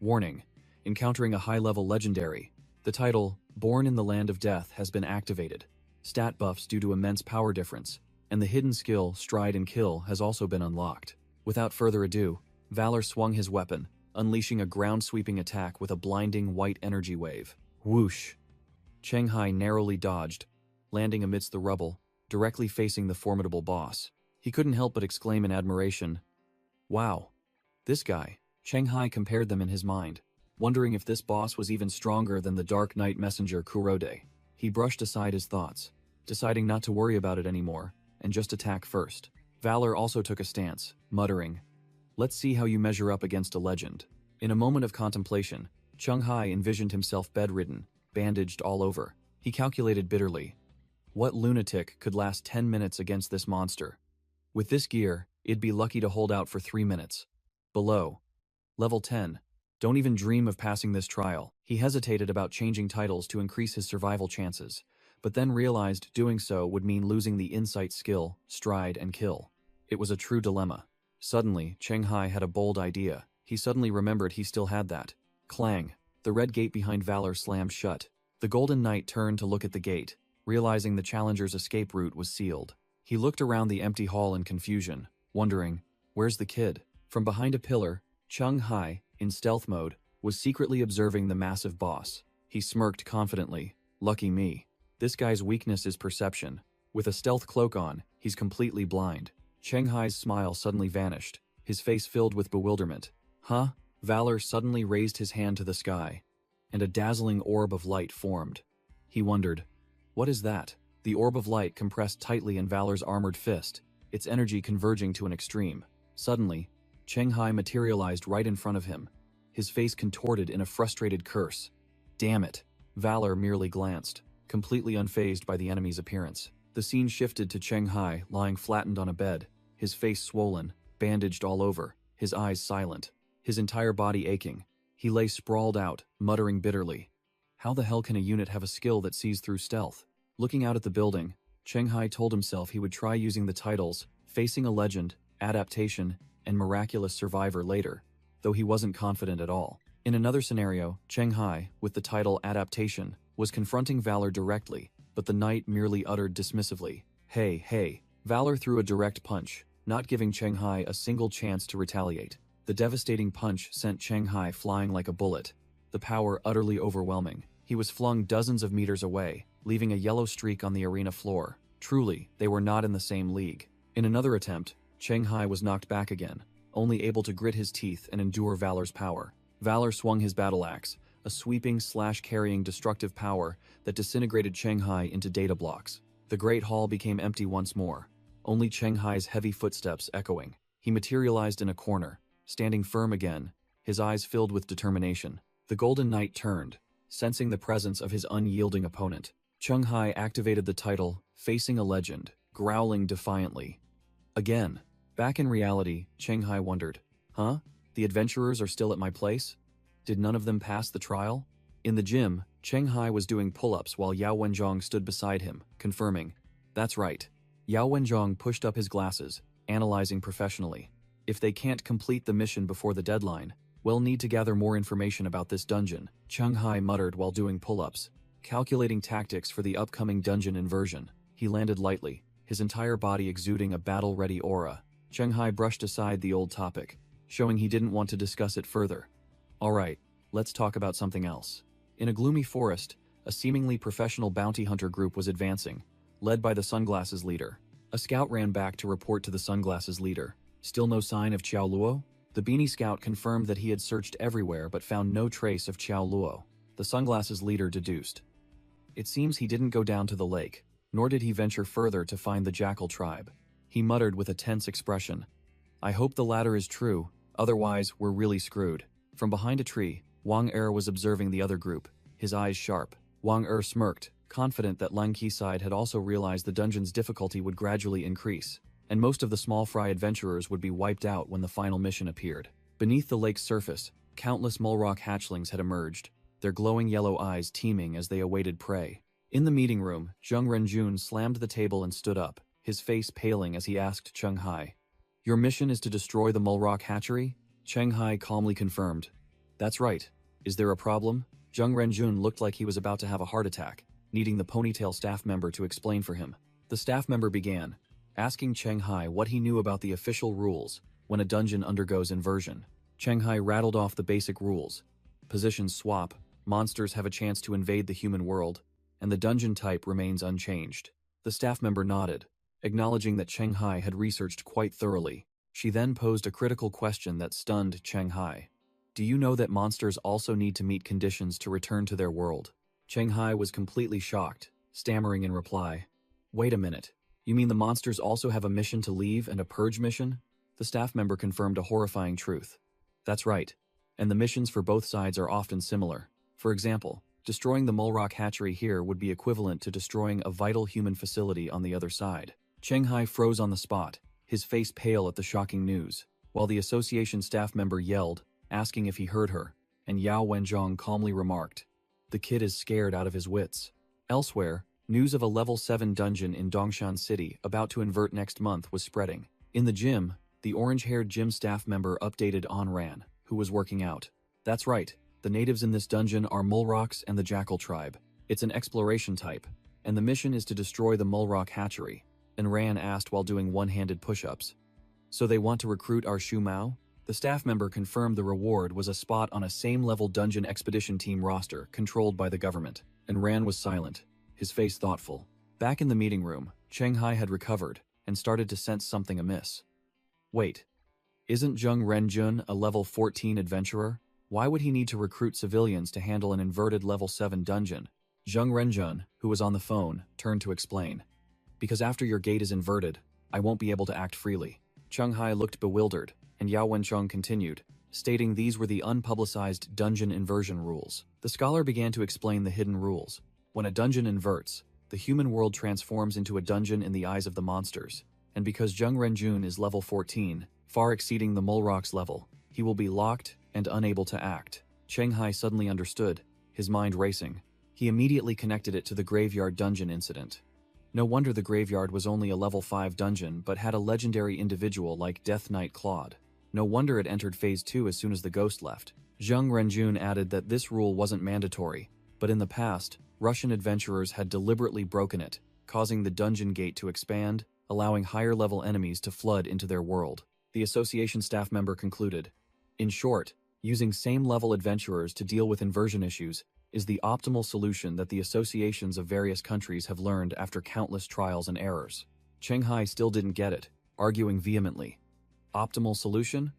Warning. Encountering a high-level legendary. The title, Born in the Land of Death, has been activated. Stat buffs due to immense power difference, and the hidden skill, Stride and Kill, has also been unlocked. Without further ado, Valor swung his weapon, unleashing a ground-sweeping attack with a blinding white energy wave. Whoosh! Shanghai narrowly dodged, landing amidst the rubble, directly facing the formidable boss. He couldn't help but exclaim in admiration, "Wow! This guy." Shanghai compared them in his mind, wondering if this boss was even stronger than the Dark Knight messenger Kurode. He brushed aside his thoughts, deciding not to worry about it anymore, and just attack first. Valor also took a stance, muttering, "Let's see how you measure up against a legend." In a moment of contemplation, Shanghai envisioned himself bedridden, bandaged all over. He calculated bitterly, what lunatic could last 10 minutes against this monster? With this gear, it'd be lucky to hold out for 3 minutes. Below. Level 10. Don't even dream of passing this trial. He hesitated about changing titles to increase his survival chances, but then realized doing so would mean losing the insight skill, Stride and Kill. It was a true dilemma. Suddenly, Shanghai had a bold idea. He suddenly remembered he still had that. Clang. The red gate behind Valor slammed shut. The Golden Knight turned to look at the gate, realizing the challenger's escape route was sealed. He looked around the empty hall in confusion, wondering, where's the kid? From behind a pillar, Shanghai, in stealth mode, was secretly observing the massive boss. He smirked confidently, "Lucky me. This guy's weakness is perception. With a stealth cloak on, he's completely blind." Shanghai's smile suddenly vanished, his face filled with bewilderment. "Huh?" Valor suddenly raised his hand to the sky, and a dazzling orb of light formed. He wondered, what is that? The orb of light compressed tightly in Valor's armored fist, its energy converging to an extreme. Suddenly, Shanghai materialized right in front of him, his face contorted in a frustrated curse. Damn it! Valor merely glanced, completely unfazed by the enemy's appearance. The scene shifted to Shanghai lying flattened on a bed, his face swollen, bandaged all over, his eyes silent, his entire body aching. He lay sprawled out, muttering bitterly. How the hell can a unit have a skill that sees through stealth? Looking out at the building, Shanghai told himself he would try using the titles Facing a Legend, Adaptation, and Miraculous Survivor later, though he wasn't confident at all. In another scenario, Shanghai, with the title Adaptation, was confronting Valor directly, but the knight merely uttered dismissively, "Hey, hey." Valor threw a direct punch, not giving Shanghai a single chance to retaliate. The devastating punch sent Shanghai flying like a bullet, the power utterly overwhelming. He was flung dozens of meters away, leaving a yellow streak on the arena floor. Truly, they were not in the same league. In another attempt, Shanghai was knocked back again, only able to grit his teeth and endure Valor's power. Valor swung his battle axe, a sweeping slash-carrying destructive power that disintegrated Shanghai into data blocks. The great hall became empty once more, only Shanghai's heavy footsteps echoing. He materialized in a corner, standing firm again, his eyes filled with determination. The Golden Knight turned, sensing the presence of his unyielding opponent. Shanghai activated the title, Facing a Legend, growling defiantly. Again. Back in reality, Shanghai wondered, huh? The adventurers are still at my place? Did none of them pass the trial? In the gym, Shanghai was doing pull-ups while Yao Wenjong stood beside him, confirming, that's right. Yao Wenjong pushed up his glasses, analyzing professionally. If they can't complete the mission before the deadline, we'll need to gather more information about this dungeon, Shanghai muttered while doing pull-ups, calculating tactics for the upcoming dungeon inversion. He landed lightly, his entire body exuding a battle-ready aura. Shanghai brushed aside the old topic, showing he didn't want to discuss it further. Alright, let's talk about something else. In a gloomy forest, a seemingly professional bounty hunter group was advancing, led by the Sunglasses leader. A scout ran back to report to the Sunglasses leader. Still no sign of Qiao Luo? The beanie scout confirmed that he had searched everywhere but found no trace of Qiao Luo. The Sunglasses leader deduced. It seems he didn't go down to the lake, nor did he venture further to find the Jackal tribe. He muttered with a tense expression. I hope the latter is true, otherwise we're really screwed. From behind a tree, Wang Er was observing the other group, his eyes sharp. Wang Er smirked, confident that Lang Qiside had also realized the dungeon's difficulty would gradually increase, and most of the small fry adventurers would be wiped out when the final mission appeared. Beneath the lake's surface, countless mulrock hatchlings had emerged, their glowing yellow eyes teeming as they awaited prey. In the meeting room, Zheng Renjun slammed the table and stood up, his face paling as he asked Shanghai, "Your mission is to destroy the mulrock hatchery?" Shanghai calmly confirmed, "That's right. Is there a problem?" Zheng Renjun looked like he was about to have a heart attack, needing the ponytail staff member to explain for him. The staff member began, asking Cheng Hai what he knew about the official rules when a dungeon undergoes inversion. Cheng Hai rattled off the basic rules. Positions swap, monsters have a chance to invade the human world, and the dungeon type remains unchanged. The staff member nodded, acknowledging that Cheng Hai had researched quite thoroughly. She then posed a critical question that stunned Cheng Hai. Do you know that monsters also need to meet conditions to return to their world? Cheng Hai was completely shocked, stammering in reply. Wait a minute. You mean the monsters also have a mission to leave and a purge mission? The staff member confirmed a horrifying truth. That's right. And the missions for both sides are often similar. For example, destroying the Mulrock hatchery here would be equivalent to destroying a vital human facility on the other side. Cheng Hai froze on the spot, his face pale at the shocking news, while the association staff member yelled, asking if he heard her, and Yao Wenzhong calmly remarked, "The kid is scared out of his wits." Elsewhere, news of a level 7 dungeon in Dongshan City about to invert next month was spreading. In the gym, the orange-haired gym staff member updated Onran, who was working out. That's right, the natives in this dungeon are Mulrocks and the Jackal tribe. It's an exploration type, and the mission is to destroy the Mulrock hatchery. And Ran asked while doing one-handed push-ups. So they want to recruit our Shu Mao? The staff member confirmed the reward was a spot on a same-level dungeon expedition team roster controlled by the government, and Ran was silent, his face thoughtful. Back in the meeting room, Cheng Hai had recovered and started to sense something amiss. Wait, isn't Zheng Renjun a level 14 adventurer? Why would he need to recruit civilians to handle an inverted level 7 dungeon? Zheng Renjun, who was on the phone, turned to explain. Because after your gate is inverted, I won't be able to act freely. Cheng Hai looked bewildered, and Yao Wencheng continued, stating these were the unpublicized dungeon inversion rules. The scholar began to explain the hidden rules. When a dungeon inverts, the human world transforms into a dungeon in the eyes of the monsters, and because Zheng Renjun is level 14, far exceeding the Mulrock's level, he will be locked and unable to act. Cheng Hai suddenly understood, his mind racing. He immediately connected it to the graveyard dungeon incident. No wonder the graveyard was only a level 5 dungeon but had a legendary individual like Death Knight Claude. No wonder it entered Phase 2 as soon as the ghost left. Zheng Renjun added that this rule wasn't mandatory, but in the past, Russian adventurers had deliberately broken it, causing the dungeon gate to expand, allowing higher-level enemies to flood into their world. The association staff member concluded, in short, using same-level adventurers to deal with inversion issues is the optimal solution that the associations of various countries have learned after countless trials and errors. Cheng Hai still didn't get it, arguing vehemently. Optimal solution?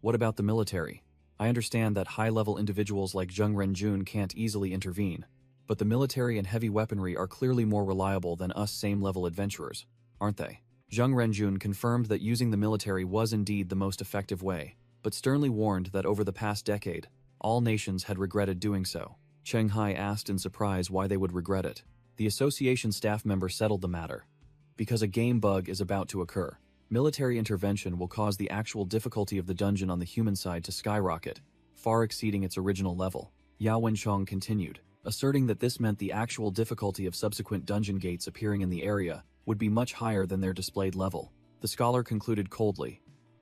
What about the military? I understand that high-level individuals like Zheng Renjun can't easily intervene, but the military and heavy weaponry are clearly more reliable than us same-level adventurers, aren't they? Zheng Renjun confirmed that using the military was indeed the most effective way, but sternly warned that over the past decade, all nations had regretted doing so. Cheng Hai asked in surprise why they would regret it. The association staff member settled the matter. Because a game bug is about to occur. Military intervention will cause the actual difficulty of the dungeon on the human side to skyrocket, far exceeding its original level. Yao Wenchong continued, asserting that this meant the actual difficulty of subsequent dungeon gates appearing in the area would be much higher than their displayed level. The scholar concluded coldly,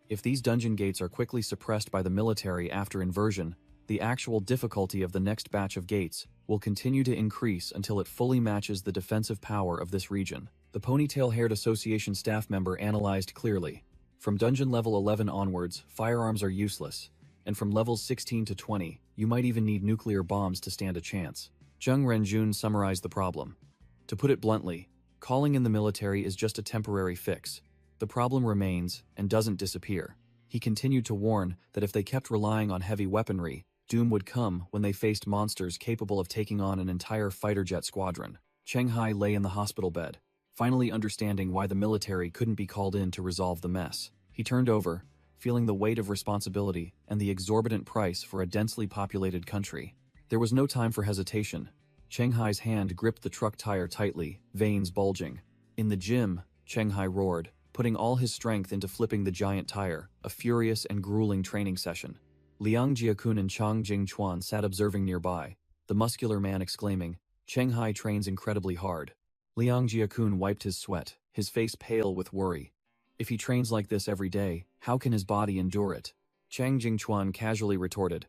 if these dungeon gates are quickly suppressed by the military after inversion, the actual difficulty of the next batch of gates will continue to increase until it fully matches the defensive power of this region. The ponytail-haired association staff member analyzed clearly. From dungeon level 11 onwards, firearms are useless, and from levels 16 to 20, you might even need nuclear bombs to stand a chance. Zheng Renjun summarized the problem. To put it bluntly, calling in the military is just a temporary fix. The problem remains and doesn't disappear. He continued to warn that if they kept relying on heavy weaponry, doom would come when they faced monsters capable of taking on an entire fighter jet squadron. Cheng Hai lay in the hospital bed, finally understanding why the military couldn't be called in to resolve the mess. He turned over, feeling the weight of responsibility and the exorbitant price for a densely populated country. There was no time for hesitation. Cheng Hai's hand gripped the truck tire tightly, veins bulging. In the gym, Cheng Hai roared, putting all his strength into flipping the giant tire, a furious and grueling training session. Liang Jiakun and Chang Jingchuan sat observing nearby, the muscular man exclaiming, Cheng Hai trains incredibly hard. Liang Jiakun wiped his sweat, his face pale with worry. If he trains like this every day, how can his body endure it? Chang Jingchuan casually retorted,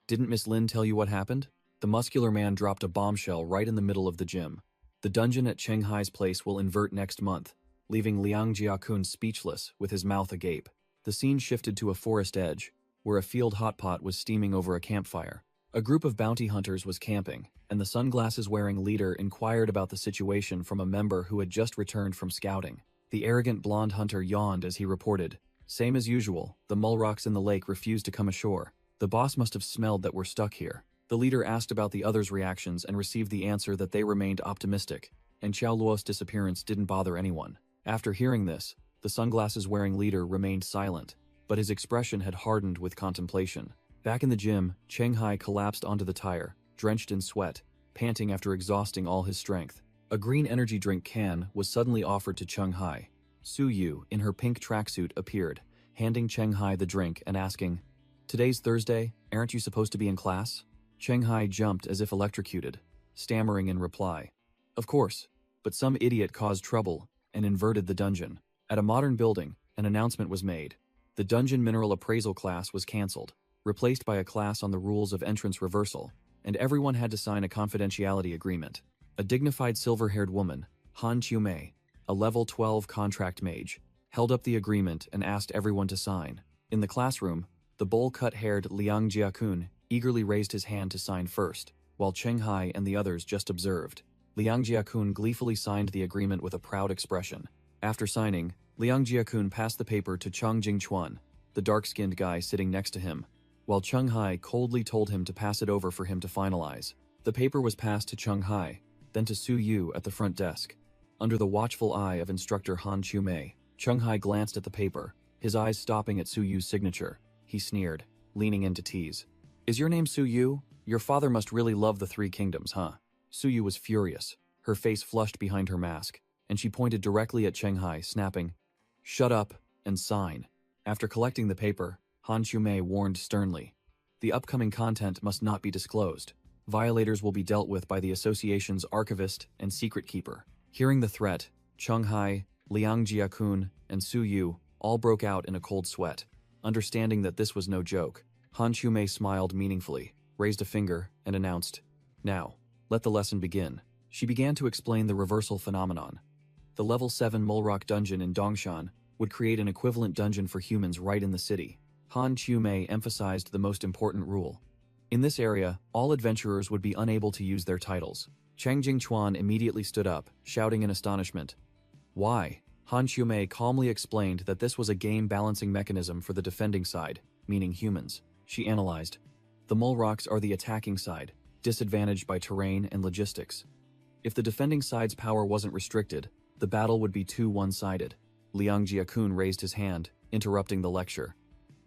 didn't Miss Lin tell you what happened? The muscular man dropped a bombshell right in the middle of the gym. The dungeon at Cheng Hai's place will invert next month, leaving Liang Jiakun speechless with his mouth agape. The scene shifted to a forest edge, where a field hotpot was steaming over a campfire. A group of bounty hunters was camping, and the sunglasses-wearing leader inquired about the situation from a member who had just returned from scouting. The arrogant blonde hunter yawned as he reported, "Same as usual, the mulrocks in the lake refused to come ashore. The boss must have smelled that we're stuck here." The leader asked about the others' reactions and received the answer that they remained optimistic, and Qiao Luo's disappearance didn't bother anyone. After hearing this, the sunglasses-wearing leader remained silent, but his expression had hardened with contemplation. Back in the gym, Cheng Hai collapsed onto the tire, drenched in sweat, panting after exhausting all his strength. A green energy drink can was suddenly offered to Cheng Hai. Su Yu, in her pink tracksuit, appeared, handing Cheng Hai the drink and asking, "Today's Thursday, aren't you supposed to be in class?" Cheng Hai jumped as if electrocuted, stammering in reply, "Of course, but some idiot caused trouble and inverted the dungeon." At a modern building, an announcement was made. The dungeon mineral appraisal class was cancelled, replaced by a class on the rules of entrance reversal, and everyone had to sign a confidentiality agreement. A dignified silver-haired woman, Han Chiu-mei, a level 12 contract mage, held up the agreement and asked everyone to sign. In the classroom, the bowl-cut-haired Liang Jiakun eagerly raised his hand to sign first, while Cheng Hai and the others just observed. Liang Jiakun gleefully signed the agreement with a proud expression. After signing, Liang Jiakun passed the paper to Cheng Jingchuan, the dark-skinned guy sitting next to him, while Cheng Hai coldly told him to pass it over for him to finalize. The paper was passed to Cheng Hai, then to Su Yu at the front desk. Under the watchful eye of instructor Han Chiu-mei, Cheng Hai glanced at the paper, his eyes stopping at Su Yu's signature. He sneered, leaning in to tease. "Is your name Su Yu? Your father must really love the Three Kingdoms, huh?" Su Yu was furious, her face flushed behind her mask, and she pointed directly at Cheng Hai, snapping, "Shut up and sign." After collecting the paper, Han Chiu-mei warned sternly, "The upcoming content must not be disclosed. Violators will be dealt with by the association's archivist and secret keeper." Hearing the threat, Cheng Hai, Liang Jiakun, and Su Yu all broke out in a cold sweat. Understanding that this was no joke, Han Chiu-mei smiled meaningfully, raised a finger, and announced, "Now, let the lesson begin." She began to explain the reversal phenomenon. The level 7 Mulrock dungeon in Dongshan would create an equivalent dungeon for humans right in the city. Han Chiu-mei emphasized the most important rule. In this area, all adventurers would be unable to use their titles. Cheng Jingchuan immediately stood up, shouting in astonishment. "Why?" Han Chiu-mei calmly explained that this was a game balancing mechanism for the defending side, meaning humans. She analyzed. The Mulrocks are the attacking side, disadvantaged by terrain and logistics. If the defending side's power wasn't restricted, the battle would be too one-sided. Liang Jiakun raised his hand, interrupting the lecture.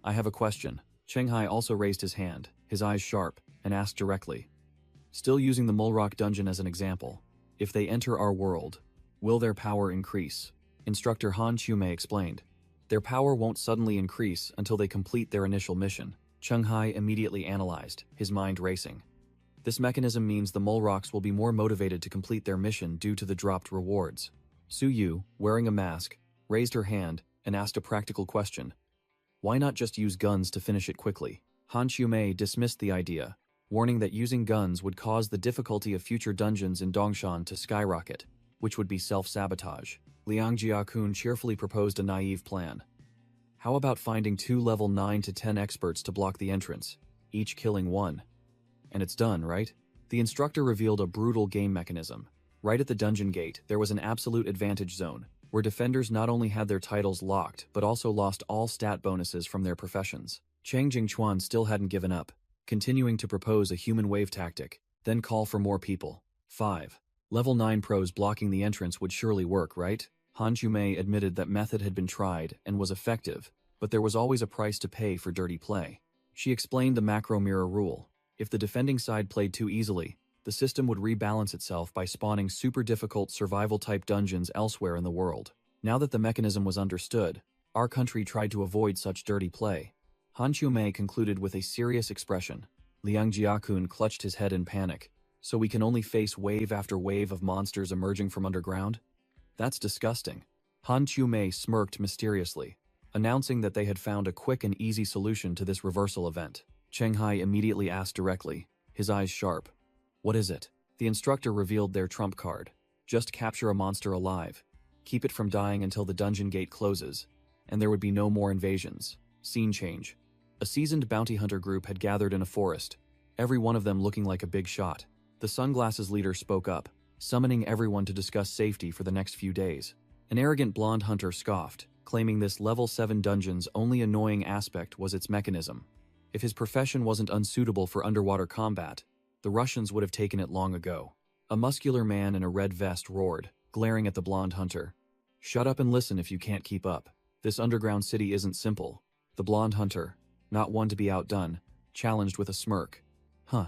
"I have a question." Cheng Hai also raised his hand, his eyes sharp, and asked directly. "Still using the Mulrock dungeon as an example, if they enter our world, will their power increase?" Instructor Han Chiu-mei explained. "Their power won't suddenly increase until they complete their initial mission." Cheng Hai immediately analyzed, his mind racing. This mechanism means the Mulrocks will be more motivated to complete their mission due to the dropped rewards. Su Yu, wearing a mask, raised her hand and asked a practical question. "Why not just use guns to finish it quickly?" Han Chiu-mei dismissed the idea, warning that using guns would cause the difficulty of future dungeons in Dongshan to skyrocket, which would be self-sabotage. Liang Jiakun cheerfully proposed a naive plan. "How about finding 2 level 9 to 10 experts to block the entrance, each killing one? And it's done, right?" The instructor revealed a brutal game mechanism. Right at the dungeon gate, there was an absolute advantage zone, where defenders not only had their titles locked, but also lost all stat bonuses from their professions. Cheng Jingchuan still hadn't given up, continuing to propose a human wave tactic, then call for more people. 5. Level 9 pros blocking the entrance would surely work, right? Han Chiu-mei admitted that method had been tried and was effective, but there was always a price to pay for dirty play. She explained the macro mirror rule. If the defending side played too easily, the system would rebalance itself by spawning super difficult survival-type dungeons elsewhere in the world. Now that the mechanism was understood, our country tried to avoid such dirty play. Han Chiu-mei concluded with a serious expression. Liang Jiakun clutched his head in panic. "So we can only face wave after wave of monsters emerging from underground? That's disgusting." Han Chiu-mei smirked mysteriously, announcing that they had found a quick and easy solution to this reversal event. Cheng Hai immediately asked directly, his eyes sharp. What is it? The instructor revealed their trump card. Just capture a monster alive. Keep it from dying until the dungeon gate closes, and there would be no more invasions. Scene change. A seasoned bounty hunter group had gathered in a forest, every one of them looking like a big shot. The sunglasses leader spoke up, summoning everyone to discuss safety for the next few days. An arrogant blonde hunter scoffed, claiming this level 7 dungeon's only annoying aspect was its mechanism. If his profession wasn't unsuitable for underwater combat, the Russians would have taken it long ago. A muscular man in a red vest roared, glaring at the blonde hunter. Shut up and listen if you can't keep up. This underground city isn't simple. The blonde hunter, not one to be outdone, challenged with a smirk. Huh,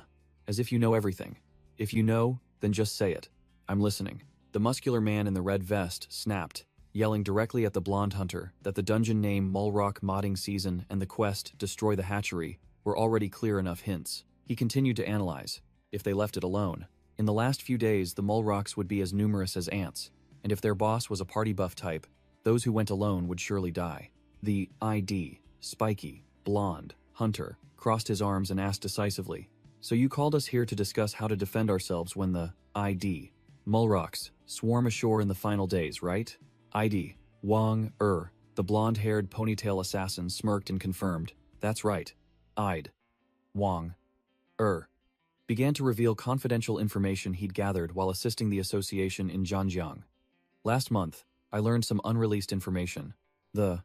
as if you know everything. If you know, then just say it. I'm listening. The muscular man in the red vest snapped, yelling directly at the blonde hunter that the dungeon name Mulrock modding season and the quest Destroy the Hatchery were already clear enough hints. He continued to analyze. If they left it alone, in the last few days the Mulrocks would be as numerous as ants, and if their boss was a party buff type, those who went alone would surely die. The ID, spiky, blonde, hunter, crossed his arms and asked decisively, "So you called us here to discuss how to defend ourselves when the ID, Mulrocks, swarm ashore in the final days, right?" ID, Wang, the blonde-haired ponytail assassin smirked and confirmed, "That's right." ID, Wang, began to reveal confidential information he'd gathered while assisting the association in Zhanjiang. Last month, I learned some unreleased information. The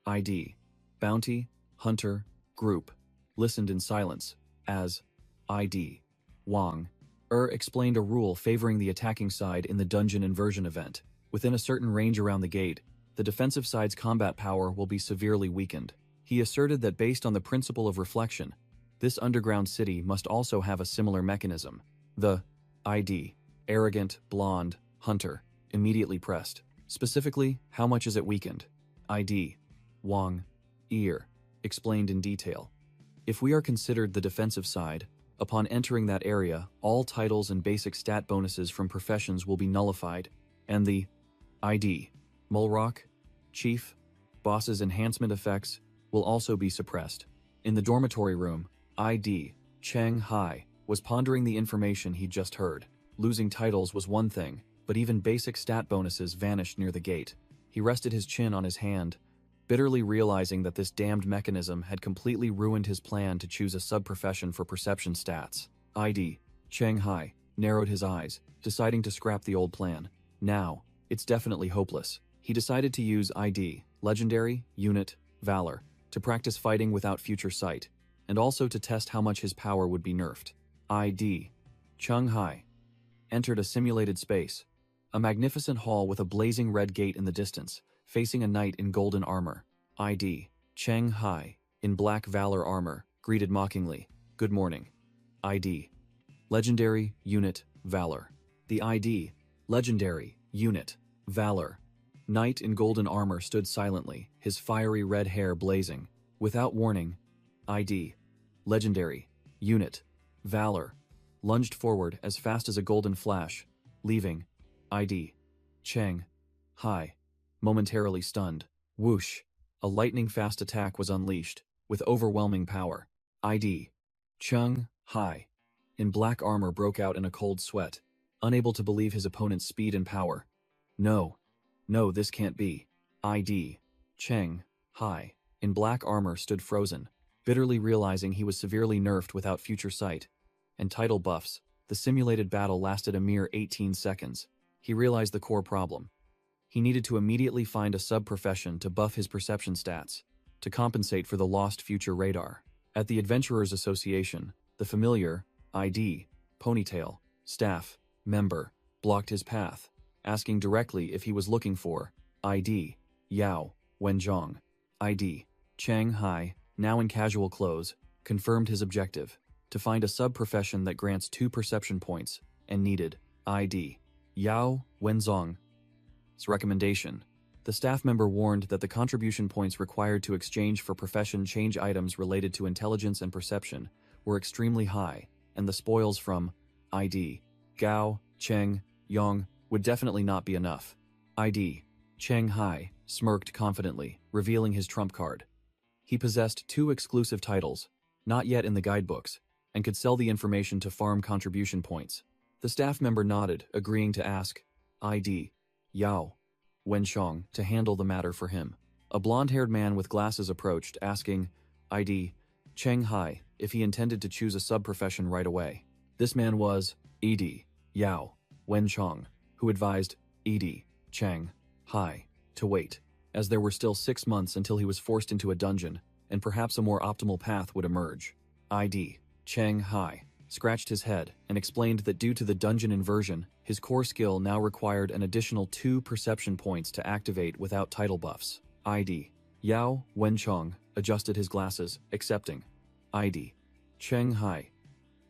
ID, Bounty, Hunter, Group, listened in silence, as ID, Wang, explained a rule favoring the attacking side in the dungeon inversion event. Within a certain range around the gate, the defensive side's combat power will be severely weakened. He asserted that based on the principle of reflection, this underground city must also have a similar mechanism. The ID, arrogant, blonde, hunter, immediately pressed. Specifically, how much is it weakened? ID, Wang, explained in detail. If we are considered the defensive side, upon entering that area, all titles and basic stat bonuses from professions will be nullified, and the ID, Mulrock, Chief, Boss's enhancement effects will also be suppressed. In the dormitory room, ID, Cheng Hai, was pondering the information he'd just heard. Losing titles was one thing, but even basic stat bonuses vanished near the gate. He rested his chin on his hand, bitterly realizing that this damned mechanism had completely ruined his plan to choose a sub-profession for perception stats. ID, Cheng Hai, narrowed his eyes, deciding to scrap the old plan. Now, it's definitely hopeless. He decided to use ID, Legendary, Unit, Valor, to practice fighting without future sight, and also to test how much his power would be nerfed. ID, Cheng Hai, entered a simulated space, a magnificent hall with a blazing red gate in the distance, facing a knight in golden armor. ID, Cheng Hai, in black Valor armor, greeted mockingly, "Good morning." ID, Legendary, Unit, Valor. The ID, Legendary, Unit, Valor. Knight in golden armor stood silently, his fiery red hair blazing. Without warning, ID, Legendary, Unit, Valor, lunged forward as fast as a golden flash, leaving ID, Cheng Hai, momentarily stunned. Whoosh! A lightning-fast attack was unleashed, with overwhelming power. ID, Cheng Hai, in black armor broke out in a cold sweat, unable to believe his opponent's speed and power. No, this can't be. ID, Cheng Hai, in black armor stood frozen, bitterly realizing he was severely nerfed without future sight. And title buffs, the simulated battle lasted a mere 18 seconds. He realized the core problem. He needed to immediately find a sub-profession to buff his perception stats, to compensate for the lost future radar. At the Adventurers Association, the familiar, ID, Ponytail, staff, member, blocked his path, asking directly if he was looking for ID, Yao Wenzhong. ID, Cheng Hai, now in casual clothes, confirmed his objective, to find a sub-profession that grants 2 perception points, and needed ID, Yao Wenzong's recommendation. The staff member warned that the contribution points required to exchange for profession change items related to intelligence and perception were extremely high, and the spoils from ID, Gao, Cheng, Yong would definitely not be enough. ID, Cheng Hai, smirked confidently, revealing his trump card. He possessed 2 exclusive titles, not yet in the guidebooks, and could sell the information to farm contribution points. The staff member nodded, agreeing to ask ID Yao Wenshong to handle the matter for him. A blonde-haired man with glasses approached, asking ID Cheng Hai if he intended to choose a sub-profession right away. This man was ED Yao Wenchong, who advised ED Cheng Hai to wait, as there were still 6 months until he was forced into a dungeon, and perhaps a more optimal path would emerge. ID Cheng Hai scratched his head and explained that due to the dungeon inversion, his core skill now required an additional 2 perception points to activate without title buffs. ID Yao Wenchong adjusted his glasses, accepting ID Cheng Hai's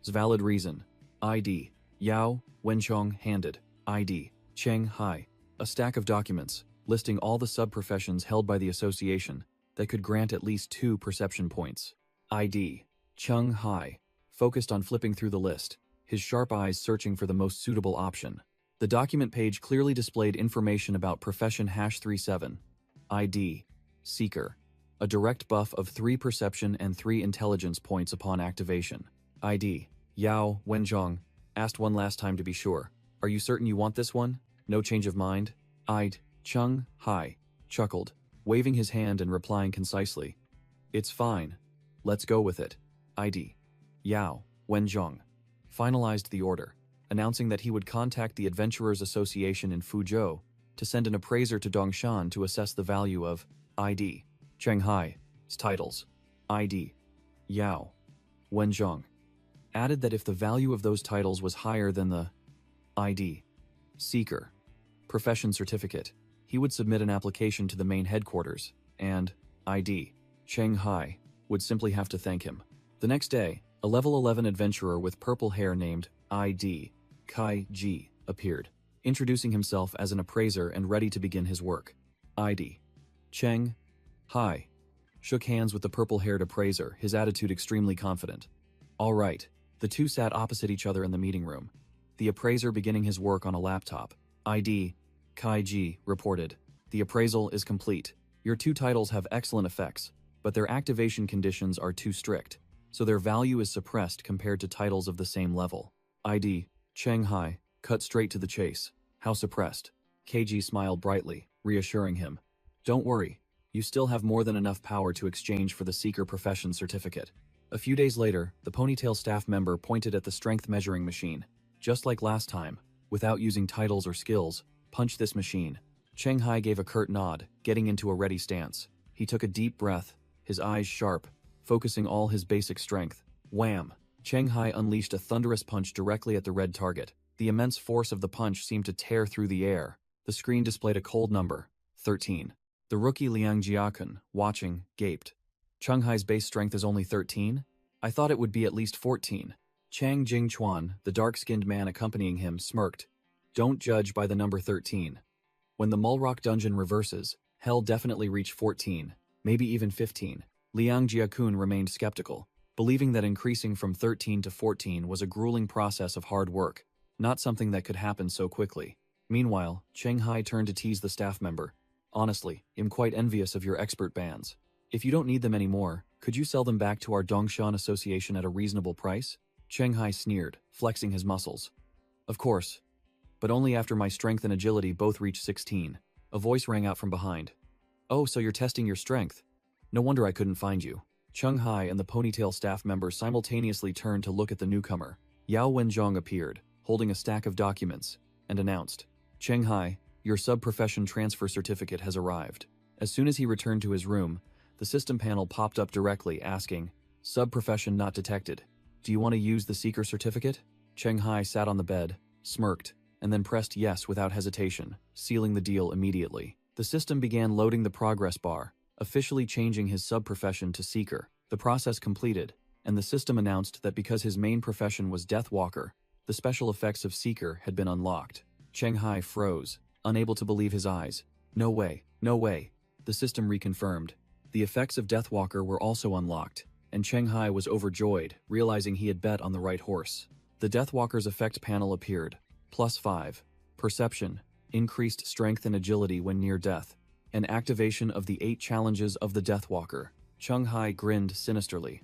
valid reason. ID Yao Wenchong handed ID Cheng Hai a stack of documents listing all the sub-professions held by the association that could grant at least 2 perception points. ID Cheng Hai focused on flipping through the list, his sharp eyes searching for the most suitable option. The document page clearly displayed information about profession #37, ID Seeker, a direct buff of 3 perception and 3 intelligence points upon activation. ID Yao Wenzhong asked one last time to be sure. Are you certain you want this one? No change of mind? ID Cheng Hai chuckled, waving his hand and replying concisely. It's fine. Let's go with it. ID Yao Wenzhong finalized the order, announcing that he would contact the Adventurers Association in Fuzhou to send an appraiser to Dongshan to assess the value of ID Cheng Hai's titles. ID Yao Wenzhong added that if the value of those titles was higher than the ID Seeker profession certificate, he would submit an application to the main headquarters, and ID Cheng Hai would simply have to thank him. The next day, a level 11 adventurer with purple hair named ID Kai Ji appeared, introducing himself as an appraiser and ready to begin his work. ID Cheng Hai shook hands with the purple-haired appraiser, his attitude extremely confident. All right, the two sat opposite each other in the meeting room, the appraiser beginning his work on a laptop. ID Kai Ji reported, "The appraisal is complete. Your 2 titles have excellent effects, but their activation conditions are too strict, so their value is suppressed compared to titles of the same level." ID Cheng Hai cut straight to the chase. How suppressed? KG smiled brightly, reassuring him. Don't worry, you still have more than enough power to exchange for the Seeker Profession certificate. A few days later, the ponytail staff member pointed at the strength measuring machine. Just like last time, without using titles or skills, punch this machine. Cheng Hai gave a curt nod, getting into a ready stance. He took a deep breath, his eyes sharp, focusing all his basic strength. Wham! Cheng Hai unleashed a thunderous punch directly at the red target. The immense force of the punch seemed to tear through the air. The screen displayed a cold number, 13. The rookie Liang Jiakun, watching, gaped. Cheng Hai's base strength is only 13? I thought it would be at least 14. Chang Jingchuan, the dark-skinned man accompanying him, smirked. Don't judge by the number 13. When the Mulrock dungeon reverses, hell definitely reach 14, maybe even 15. Liang Jiakun remained skeptical, believing that increasing from 13 to 14 was a grueling process of hard work, not something that could happen so quickly. Meanwhile, Cheng Hai turned to tease the staff member. Honestly, I'm quite envious of your expert bands. If you don't need them anymore, could you sell them back to our Dongshan Association at a reasonable price? Cheng Hai sneered, flexing his muscles. Of course, but only after my strength and agility both reach 16. A voice rang out from behind. Oh, so you're testing your strength. No wonder I couldn't find you. Cheng Hai and the ponytail staff member simultaneously turned to look at the newcomer. Yao Wenzhong appeared, holding a stack of documents, and announced, Cheng Hai, your sub-profession transfer certificate has arrived. As soon as he returned to his room, the system panel popped up directly, asking, Sub-profession not detected. Do you want to use the Seeker certificate? Cheng Hai sat on the bed, smirked, and then pressed yes without hesitation, sealing the deal immediately. The system began loading the progress bar, officially changing his sub-profession to Seeker. The process completed, and the system announced that because his main profession was Deathwalker, the special effects of Seeker had been unlocked. Cheng Hai froze, unable to believe his eyes. No way, no way. The system reconfirmed. The effects of Deathwalker were also unlocked, and Cheng Hai was overjoyed, realizing he had bet on the right horse. The Deathwalker's effect panel appeared. +5. Perception. Increased strength and agility when near death. An activation of the 8 challenges of the Deathwalker. Cheng Hai grinned sinisterly.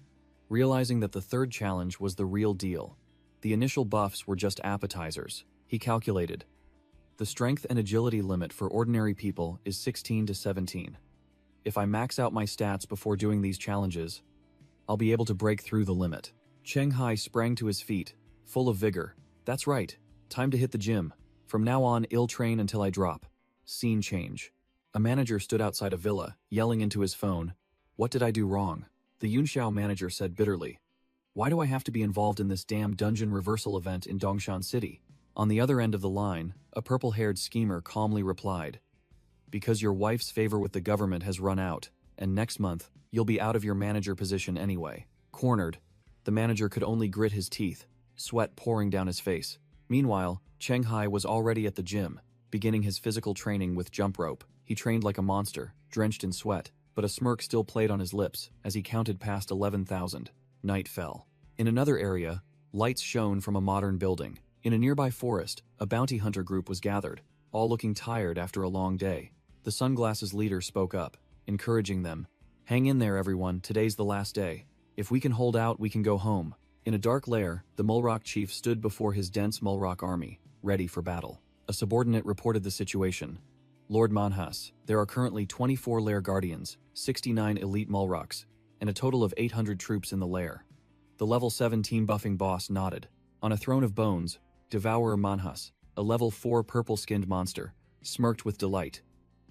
realizing that the third challenge was the real deal. The initial buffs were just appetizers. He calculated. The strength and agility limit for ordinary people is 16 to 17. If I max out my stats before doing these challenges, I'll be able to break through the limit. Cheng Hai sprang to his feet, full of vigor. That's right. Time to hit the gym. From now on, I'll train until I drop. Scene change. A manager stood outside a villa, yelling into his phone. What did I do wrong? The Yunxiao manager said bitterly. Why do I have to be involved in this damn dungeon reversal event in Dongshan City? On the other end of the line, a purple-haired schemer calmly replied. Because your wife's favor with the government has run out, and next month, you'll be out of your manager position anyway. Cornered, the manager could only grit his teeth, sweat pouring down his face. Meanwhile, Cheng Hai was already at the gym, beginning his physical training with jump rope. He trained like a monster, drenched in sweat, but a smirk still played on his lips as he counted past 11,000. Night fell. In another area, lights shone from a modern building. In a nearby forest, a bounty hunter group was gathered, all looking tired after a long day. The sunglasses leader spoke up, encouraging them. Hang in there, everyone, today's the last day. If we can hold out, we can go home. In a dark lair, the Mulrock chief stood before his dense Mulrock army, ready for battle. A subordinate reported the situation. Lord Manhas, there are currently 24 lair guardians, 69 elite Mulrocks, and a total of 800 troops in the lair. The level 7 team buffing boss nodded. On a throne of bones, Devourer Manhas, a level 4 purple-skinned monster, smirked with delight.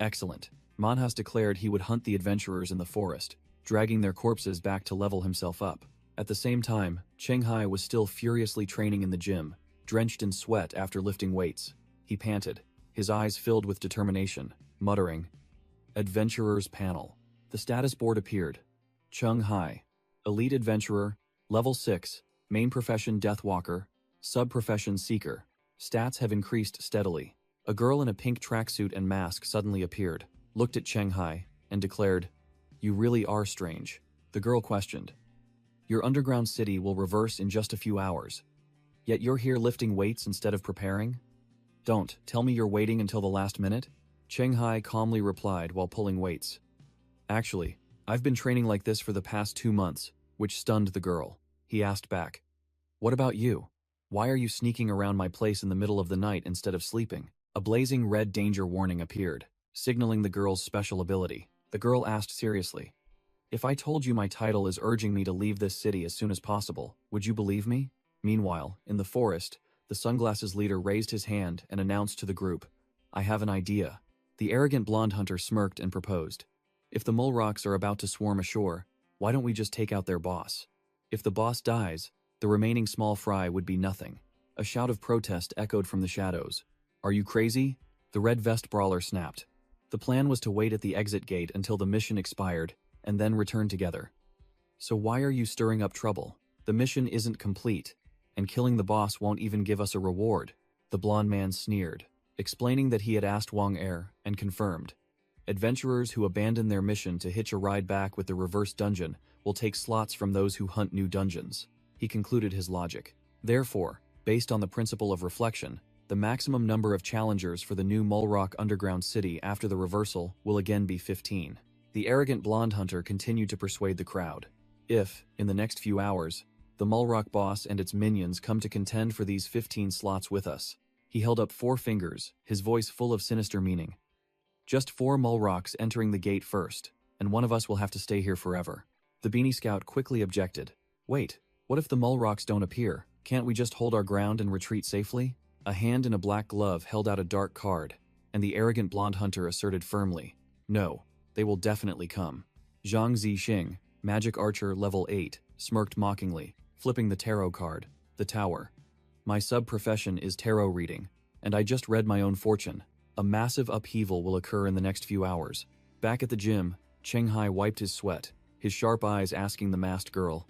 Excellent. Manhas declared he would hunt the adventurers in the forest, dragging their corpses back to level himself up. At the same time, Cheng Hai was still furiously training in the gym, drenched in sweat after lifting weights. He panted, his eyes filled with determination, muttering, Adventurers Panel. The status board appeared. Cheng Hai, Elite Adventurer, Level 6, Main Profession Deathwalker, Sub-Profession Seeker. Stats have increased steadily. A girl in a pink tracksuit and mask suddenly appeared, looked at Cheng Hai, and declared, You really are strange. The girl questioned. Your underground city will reverse in just a few hours. Yet you're here lifting weights instead of preparing? Don't tell me you're waiting until the last minute? Cheng Hai calmly replied while pulling weights. Actually, I've been training like this for the past 2 months, which stunned the girl. He asked back. What about you? Why are you sneaking around my place in the middle of the night instead of sleeping? A blazing red danger warning appeared, signaling the girl's special ability. The girl asked seriously, If I told you my title is urging me to leave this city as soon as possible, would you believe me? Meanwhile, in the forest, the sunglasses leader raised his hand and announced to the group, I have an idea. The arrogant blonde hunter smirked and proposed. If the Mulrocks are about to swarm ashore, why don't we just take out their boss? If the boss dies, the remaining small fry would be nothing. A shout of protest echoed from the shadows. Are you crazy? The red vest brawler snapped. The plan was to wait at the exit gate until the mission expired, and then return together. So why are you stirring up trouble? The mission isn't complete, and killing the boss won't even give us a reward. The blonde man sneered, explaining that he had asked Wang Er, and confirmed. Adventurers who abandon their mission to hitch a ride back with the reverse dungeon will take slots from those who hunt new dungeons. He concluded his logic. Therefore, based on the principle of reflection, the maximum number of challengers for the new Mulrock underground city after the reversal will again be 15. The arrogant blonde hunter continued to persuade the crowd. If, in the next few hours, the Mulrock boss and its minions come to contend for these 15 slots with us, he held up 4 fingers, his voice full of sinister meaning. Just 4 Mulrocks entering the gate first, and one of us will have to stay here forever. The Beanie Scout quickly objected. Wait, what if the Mulrocks don't appear? Can't we just hold our ground and retreat safely? A hand in a black glove held out a dark card, and the arrogant blonde hunter asserted firmly, No, they will definitely come. Zhang Zixing, Magic Archer Level 8, smirked mockingly, flipping the tarot card, the Tower. My sub-profession is tarot reading, and I just read my own fortune. A massive upheaval will occur in the next few hours. Back at the gym, Cheng Hai wiped his sweat, his sharp eyes asking the masked girl,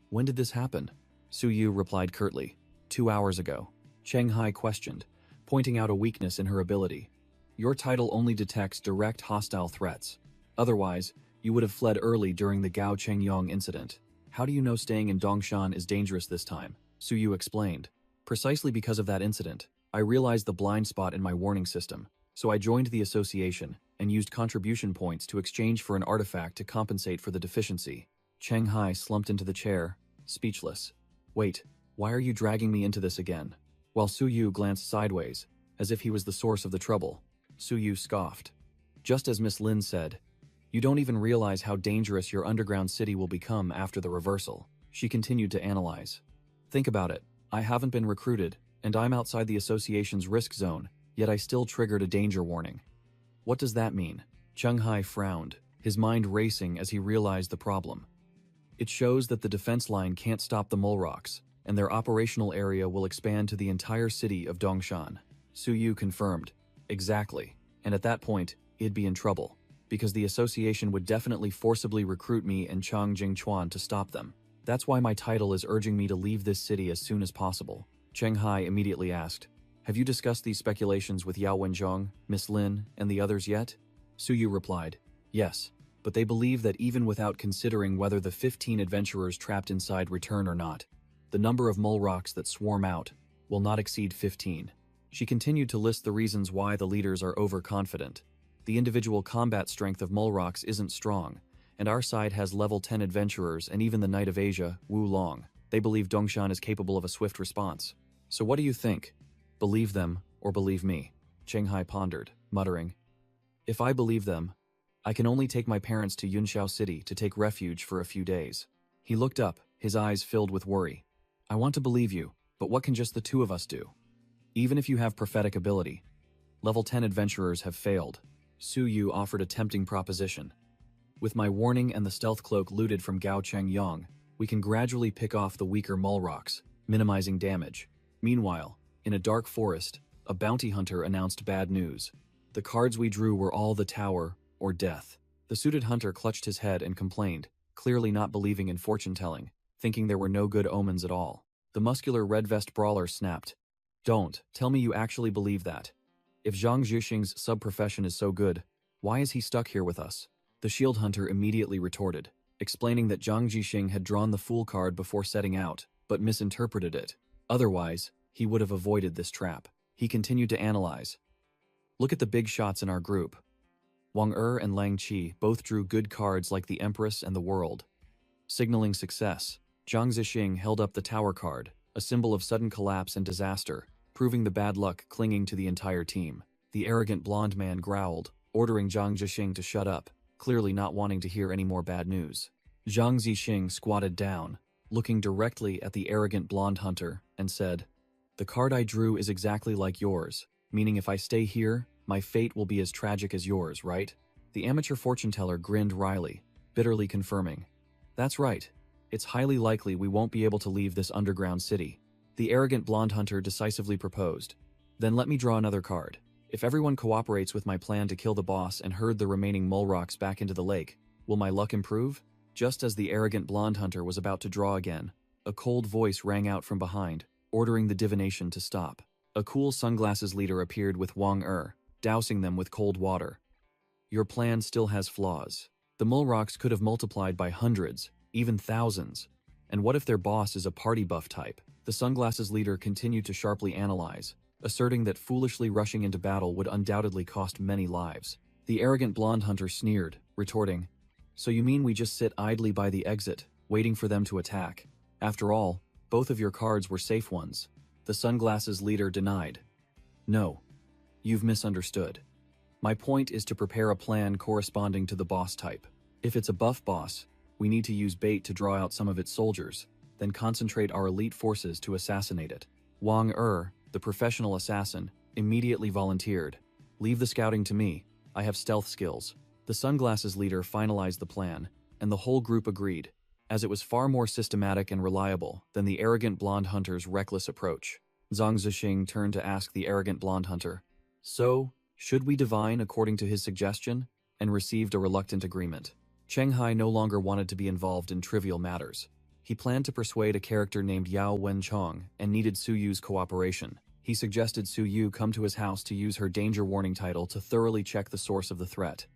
When did this happen? Su Yu replied curtly, 2 hours ago. Cheng Hai questioned, pointing out a weakness in her ability. Your title only detects direct hostile threats. Otherwise, you would have fled early during the Gao Chengyong incident. How do you know staying in Dongshan is dangerous this time? Su Yu explained. Precisely because of that incident, I realized the blind spot in my warning system, so I joined the association and used contribution points to exchange for an artifact to compensate for the deficiency. Cheng Hai slumped into the chair, speechless. Wait, why are you dragging me into this again? While Su Yu glanced sideways, as if he was the source of the trouble, Su Yu scoffed. Just as Miss Lin said, you don't even realize how dangerous your underground city will become after the reversal. She continued to analyze. Think about it. I haven't been recruited, and I'm outside the association's risk zone, yet I still triggered a danger warning. What does that mean? Cheng Hai frowned, his mind racing as he realized the problem. It shows that the defense line can't stop the mole rocks, and their operational area will expand to the entire city of Dongshan. Su Yu confirmed. Exactly. And at that point, it'd be in trouble, because the association would definitely forcibly recruit me and Chang Jingchuan to stop them. That's why my title is urging me to leave this city as soon as possible. Cheng Hai immediately asked, have you discussed these speculations with Yao Wenzhong, Miss Lin, and the others yet? Su Yu replied, yes, but they believe that even without considering whether the 15 adventurers trapped inside return or not, the number of mole rocks that swarm out will not exceed 15. She continued to list the reasons why the leaders are overconfident. The individual combat strength of mole rocks isn't strong, and our side has level 10 adventurers and even the Knight of Asia, Wu Long. They believe Dongshan is capable of a swift response. So what do you think? Believe them or believe me? Cheng Hai pondered, muttering, if I believe them, I can only take my parents to Yunxiao City to take refuge for a few days. He looked up, his eyes filled with worry. I want to believe you, but what can just the two of us do? Even if you have prophetic ability, level 10 adventurers have failed. Su Yu offered a tempting proposition. With my warning and the stealth cloak looted from Gao Cheng Yong, we can gradually pick off the weaker mole rocks, minimizing damage. Meanwhile, in a dark forest, a bounty hunter announced bad news. The cards we drew were all the tower or death. The suited hunter clutched his head and complained, clearly not believing in fortune-telling, thinking there were no good omens at all. The muscular red vest brawler snapped. Don't tell me you actually believe that. If Zhang Zhixing's sub-profession is so good, why is he stuck here with us? The shield hunter immediately retorted, explaining that Zhang Zhixing had drawn the fool card before setting out, but misinterpreted it. Otherwise, he would have avoided this trap. He continued to analyze. Look at the big shots in our group. Wang and Lang Qi both drew good cards like the Empress and the World. Signaling success, Zhang Zixing held up the Tower card, a symbol of sudden collapse and disaster, proving the bad luck clinging to the entire team. The arrogant blonde man growled, ordering Zhang Zixing to shut up, clearly not wanting to hear any more bad news. Zhang Zixing squatted down, looking directly at the arrogant blonde hunter, and said, the card I drew is exactly like yours, meaning if I stay here, my fate will be as tragic as yours, right? The amateur fortune teller grinned wryly, bitterly confirming, that's right. It's highly likely we won't be able to leave this underground city. The arrogant blonde hunter decisively proposed. Then let me draw another card. If everyone cooperates with my plan to kill the boss and herd the remaining mole rocks back into the lake, will my luck improve? Just as the arrogant blonde hunter was about to draw again, a cold voice rang out from behind, ordering the divination to stop. A cool sunglasses leader appeared with Wang dousing them with cold water. Your plan still has flaws. The mole rocks could have multiplied by hundreds, even thousands. And what if their boss is a party buff type? The sunglasses leader continued to sharply analyze, asserting that foolishly rushing into battle would undoubtedly cost many lives. The arrogant blonde hunter sneered, retorting, so you mean we just sit idly by the exit, waiting for them to attack? After all, both of your cards were safe ones. The sunglasses leader denied. No, you've misunderstood. My point is to prepare a plan corresponding to the boss type. If it's a buff boss, we need to use bait to draw out some of its soldiers, then concentrate our elite forces to assassinate it. Wang the professional assassin, immediately volunteered. Leave the scouting to me, I have stealth skills. The sunglasses leader finalized the plan, and the whole group agreed, as it was far more systematic and reliable than the arrogant blonde hunter's reckless approach. Zhang Zixing turned to ask the arrogant blonde hunter, so, should we divine according to his suggestion? And received a reluctant agreement. Cheng Hai no longer wanted to be involved in trivial matters. He planned to persuade a character named Yao Wenchong and needed Su Yu's cooperation. He suggested Su Yu come to his house to use her danger warning title to thoroughly check the source of the threat.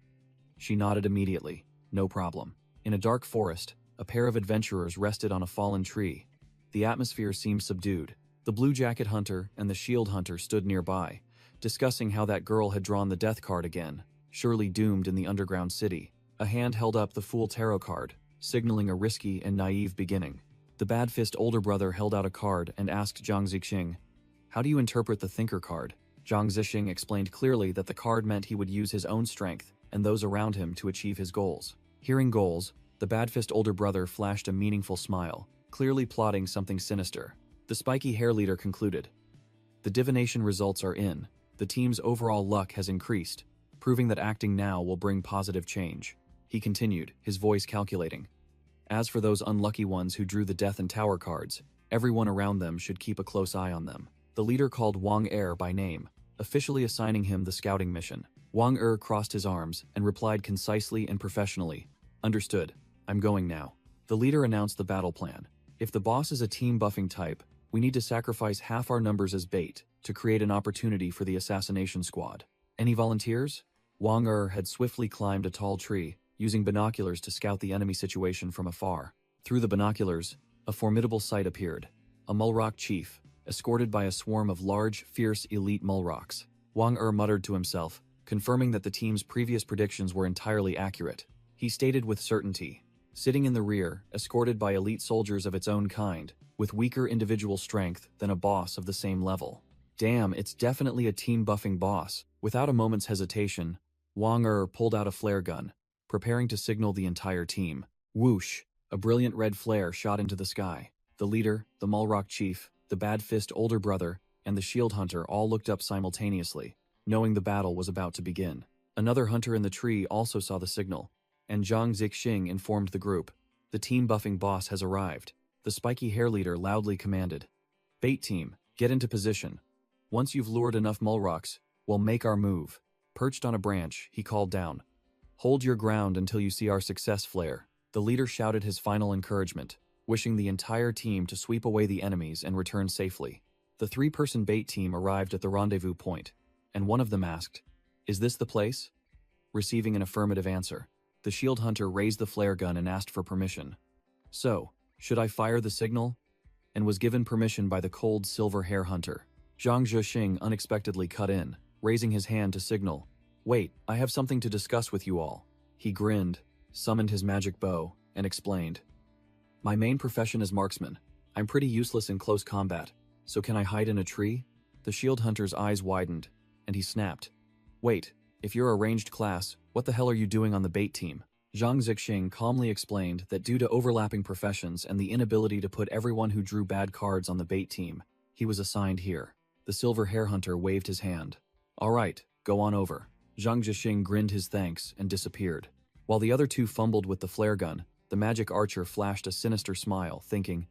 She nodded immediately. No problem. In a dark forest, a pair of adventurers rested on a fallen tree. The atmosphere seemed subdued. The blue jacket hunter and the shield hunter stood nearby, discussing how that girl had drawn the death card again, surely doomed in the underground city. A hand held up the Fool Tarot card, signaling a risky and naive beginning. The Bad-Fist older brother held out a card and asked Zhang Zixing, "How do you interpret the Thinker card?" Zhang Zixing explained clearly that the card meant he would use his own strength and those around him to achieve his goals. Hearing goals, the Bad-Fist older brother flashed a meaningful smile, clearly plotting something sinister. The spiky hair leader concluded, "The divination results are in. The team's overall luck has increased, proving that acting now will bring positive change." He continued, his voice calculating. "As for those unlucky ones who drew the Death and Tower cards, everyone around them should keep a close eye on them." The leader called Wang Er by name, officially assigning him the scouting mission. Wang Er crossed his arms and replied concisely and professionally, "Understood. I'm going now." The leader announced the battle plan. "If the boss is a team buffing type, we need to sacrifice half our numbers as bait to create an opportunity for the assassination squad. Any volunteers?" Wang Er had swiftly climbed a tall tree, using binoculars to scout the enemy situation from afar. Through the binoculars, a formidable sight appeared. A Mulrock chief, escorted by a swarm of large, fierce elite Mulrocks. Wang Er muttered to himself, confirming that the team's previous predictions were entirely accurate. He stated with certainty, "Sitting in the rear, escorted by elite soldiers of its own kind, with weaker individual strength than a boss of the same level. Damn, it's definitely a team-buffing boss." Without a moment's hesitation, Wang Er pulled out a flare gun, preparing to signal the entire team. Whoosh! A brilliant red flare shot into the sky. The leader, the Mulrock chief, the Bad-Fist older brother, and the shield hunter all looked up simultaneously, knowing the battle was about to begin. Another hunter in the tree also saw the signal, and Zhang Zixing informed the group, "The team-buffing boss has arrived." The spiky hair leader loudly commanded, "Bait team, get into position. Once you've lured enough Mulrocks, we'll make our move." Perched on a branch, he called down, "Hold your ground until you see our success flare." The leader shouted his final encouragement, wishing the entire team to sweep away the enemies and return safely. The three-person bait team arrived at the rendezvous point, and one of them asked, "Is this the place?" Receiving an affirmative answer, the shield hunter raised the flare gun and asked for permission. "So, should I fire the signal?" And was given permission by the cold silver hair hunter. Zhang Zixing unexpectedly cut in, raising his hand to signal, "Wait, I have something to discuss with you all." He grinned, summoned his magic bow, and explained, "My main profession is marksman. I'm pretty useless in close combat, so can I hide in a tree?" The shield hunter's eyes widened, and he snapped, "Wait, if you're a ranged class, what the hell are you doing on the bait team?" Zhang Zixing calmly explained that due to overlapping professions and the inability to put everyone who drew bad cards on the bait team, he was assigned here. The silver hair hunter waved his hand. "All right, go on over." Zhang Zixing grinned his thanks and disappeared. While the other two fumbled with the flare gun, the magic archer flashed a sinister smile, thinking,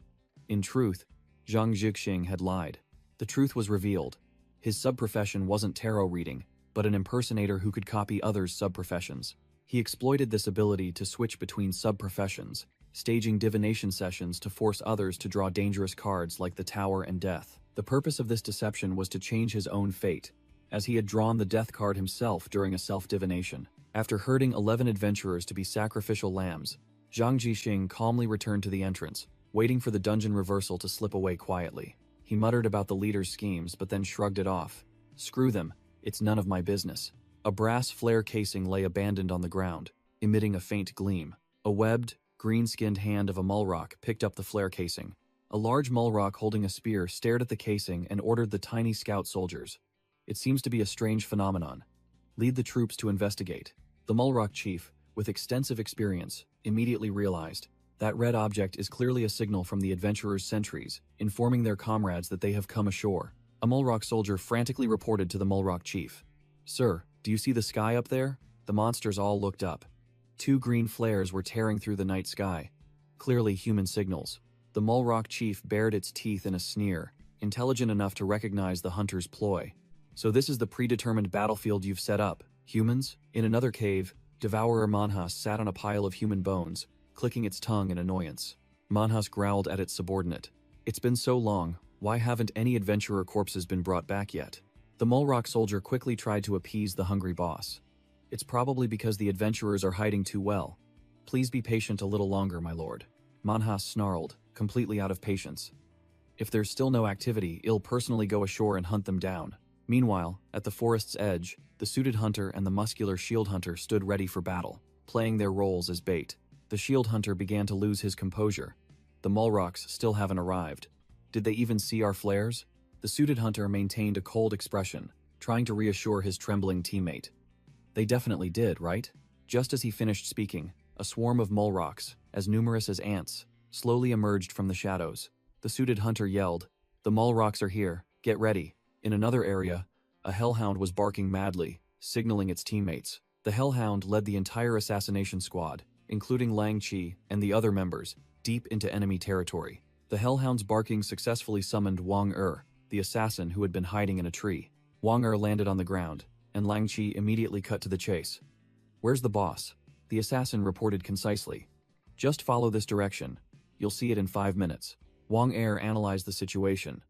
in truth, Zhang Zixing had lied. The truth was revealed. His sub-profession wasn't tarot reading, but an impersonator who could copy others' sub-professions. He exploited this ability to switch between sub-professions, staging divination sessions to force others to draw dangerous cards like the Tower and Death. The purpose of this deception was to change his own fate, as he had drawn the Death card himself during a self-divination. After herding 11 adventurers to be sacrificial lambs, Zhang Zixing calmly returned to the entrance, waiting for the dungeon reversal to slip away quietly. He muttered about the leader's schemes but then shrugged it off. "Screw them, it's none of my business." A brass flare casing lay abandoned on the ground, emitting a faint gleam. A webbed, green-skinned hand of a Mulrock picked up the flare casing. A large Mulrock holding a spear stared at the casing and ordered the tiny scout soldiers. "It seems to be a strange phenomenon. Lead the troops to investigate." The Mulrock chief, with extensive experience, immediately realized that red object is clearly a signal from the adventurers' sentries, informing their comrades that they have come ashore. A Mulrock soldier frantically reported to the Mulrock chief, "Sir, do you see the sky up there?" The monsters all looked up. 2 green flares were tearing through the night sky, clearly human signals. The Mulrock chief bared its teeth in a sneer, intelligent enough to recognize the hunter's ploy. "So this is the predetermined battlefield you've set up, humans?" In another cave, Devourer Manhwa sat on a pile of human bones, clicking its tongue in annoyance. Manhwa growled at its subordinate. "It's been so long, why haven't any adventurer corpses been brought back yet?" The Mulrock soldier quickly tried to appease the hungry boss. "It's probably because the adventurers are hiding too well. Please be patient a little longer, my lord." Manhwa snarled, completely out of patience. "If there's still no activity, I'll personally go ashore and hunt them down." Meanwhile, at the forest's edge, the suited hunter and the muscular shield hunter stood ready for battle, playing their roles as bait. The shield hunter began to lose his composure. The Mulrocks still haven't arrived. Did they even see our flares? The suited hunter maintained a cold expression, trying to reassure his trembling teammate. They definitely did, right? Just as he finished speaking, a swarm of Mulrocks, as numerous as ants, slowly emerged from the shadows. The suited hunter yelled, "The Mulrocks are here, get ready." In another area, a hellhound was barking madly, signaling its teammates. The hellhound led the entire assassination squad, including Lang Chi and the other members, deep into enemy territory. The hellhound's barking successfully summoned Wang the assassin who had been hiding in a tree. Wang landed on the ground, and Lang Chi immediately cut to the chase. "Where's the boss?" The assassin reported concisely. "Just follow this direction. You'll see it in 5 minutes." Wang analyzed the situation.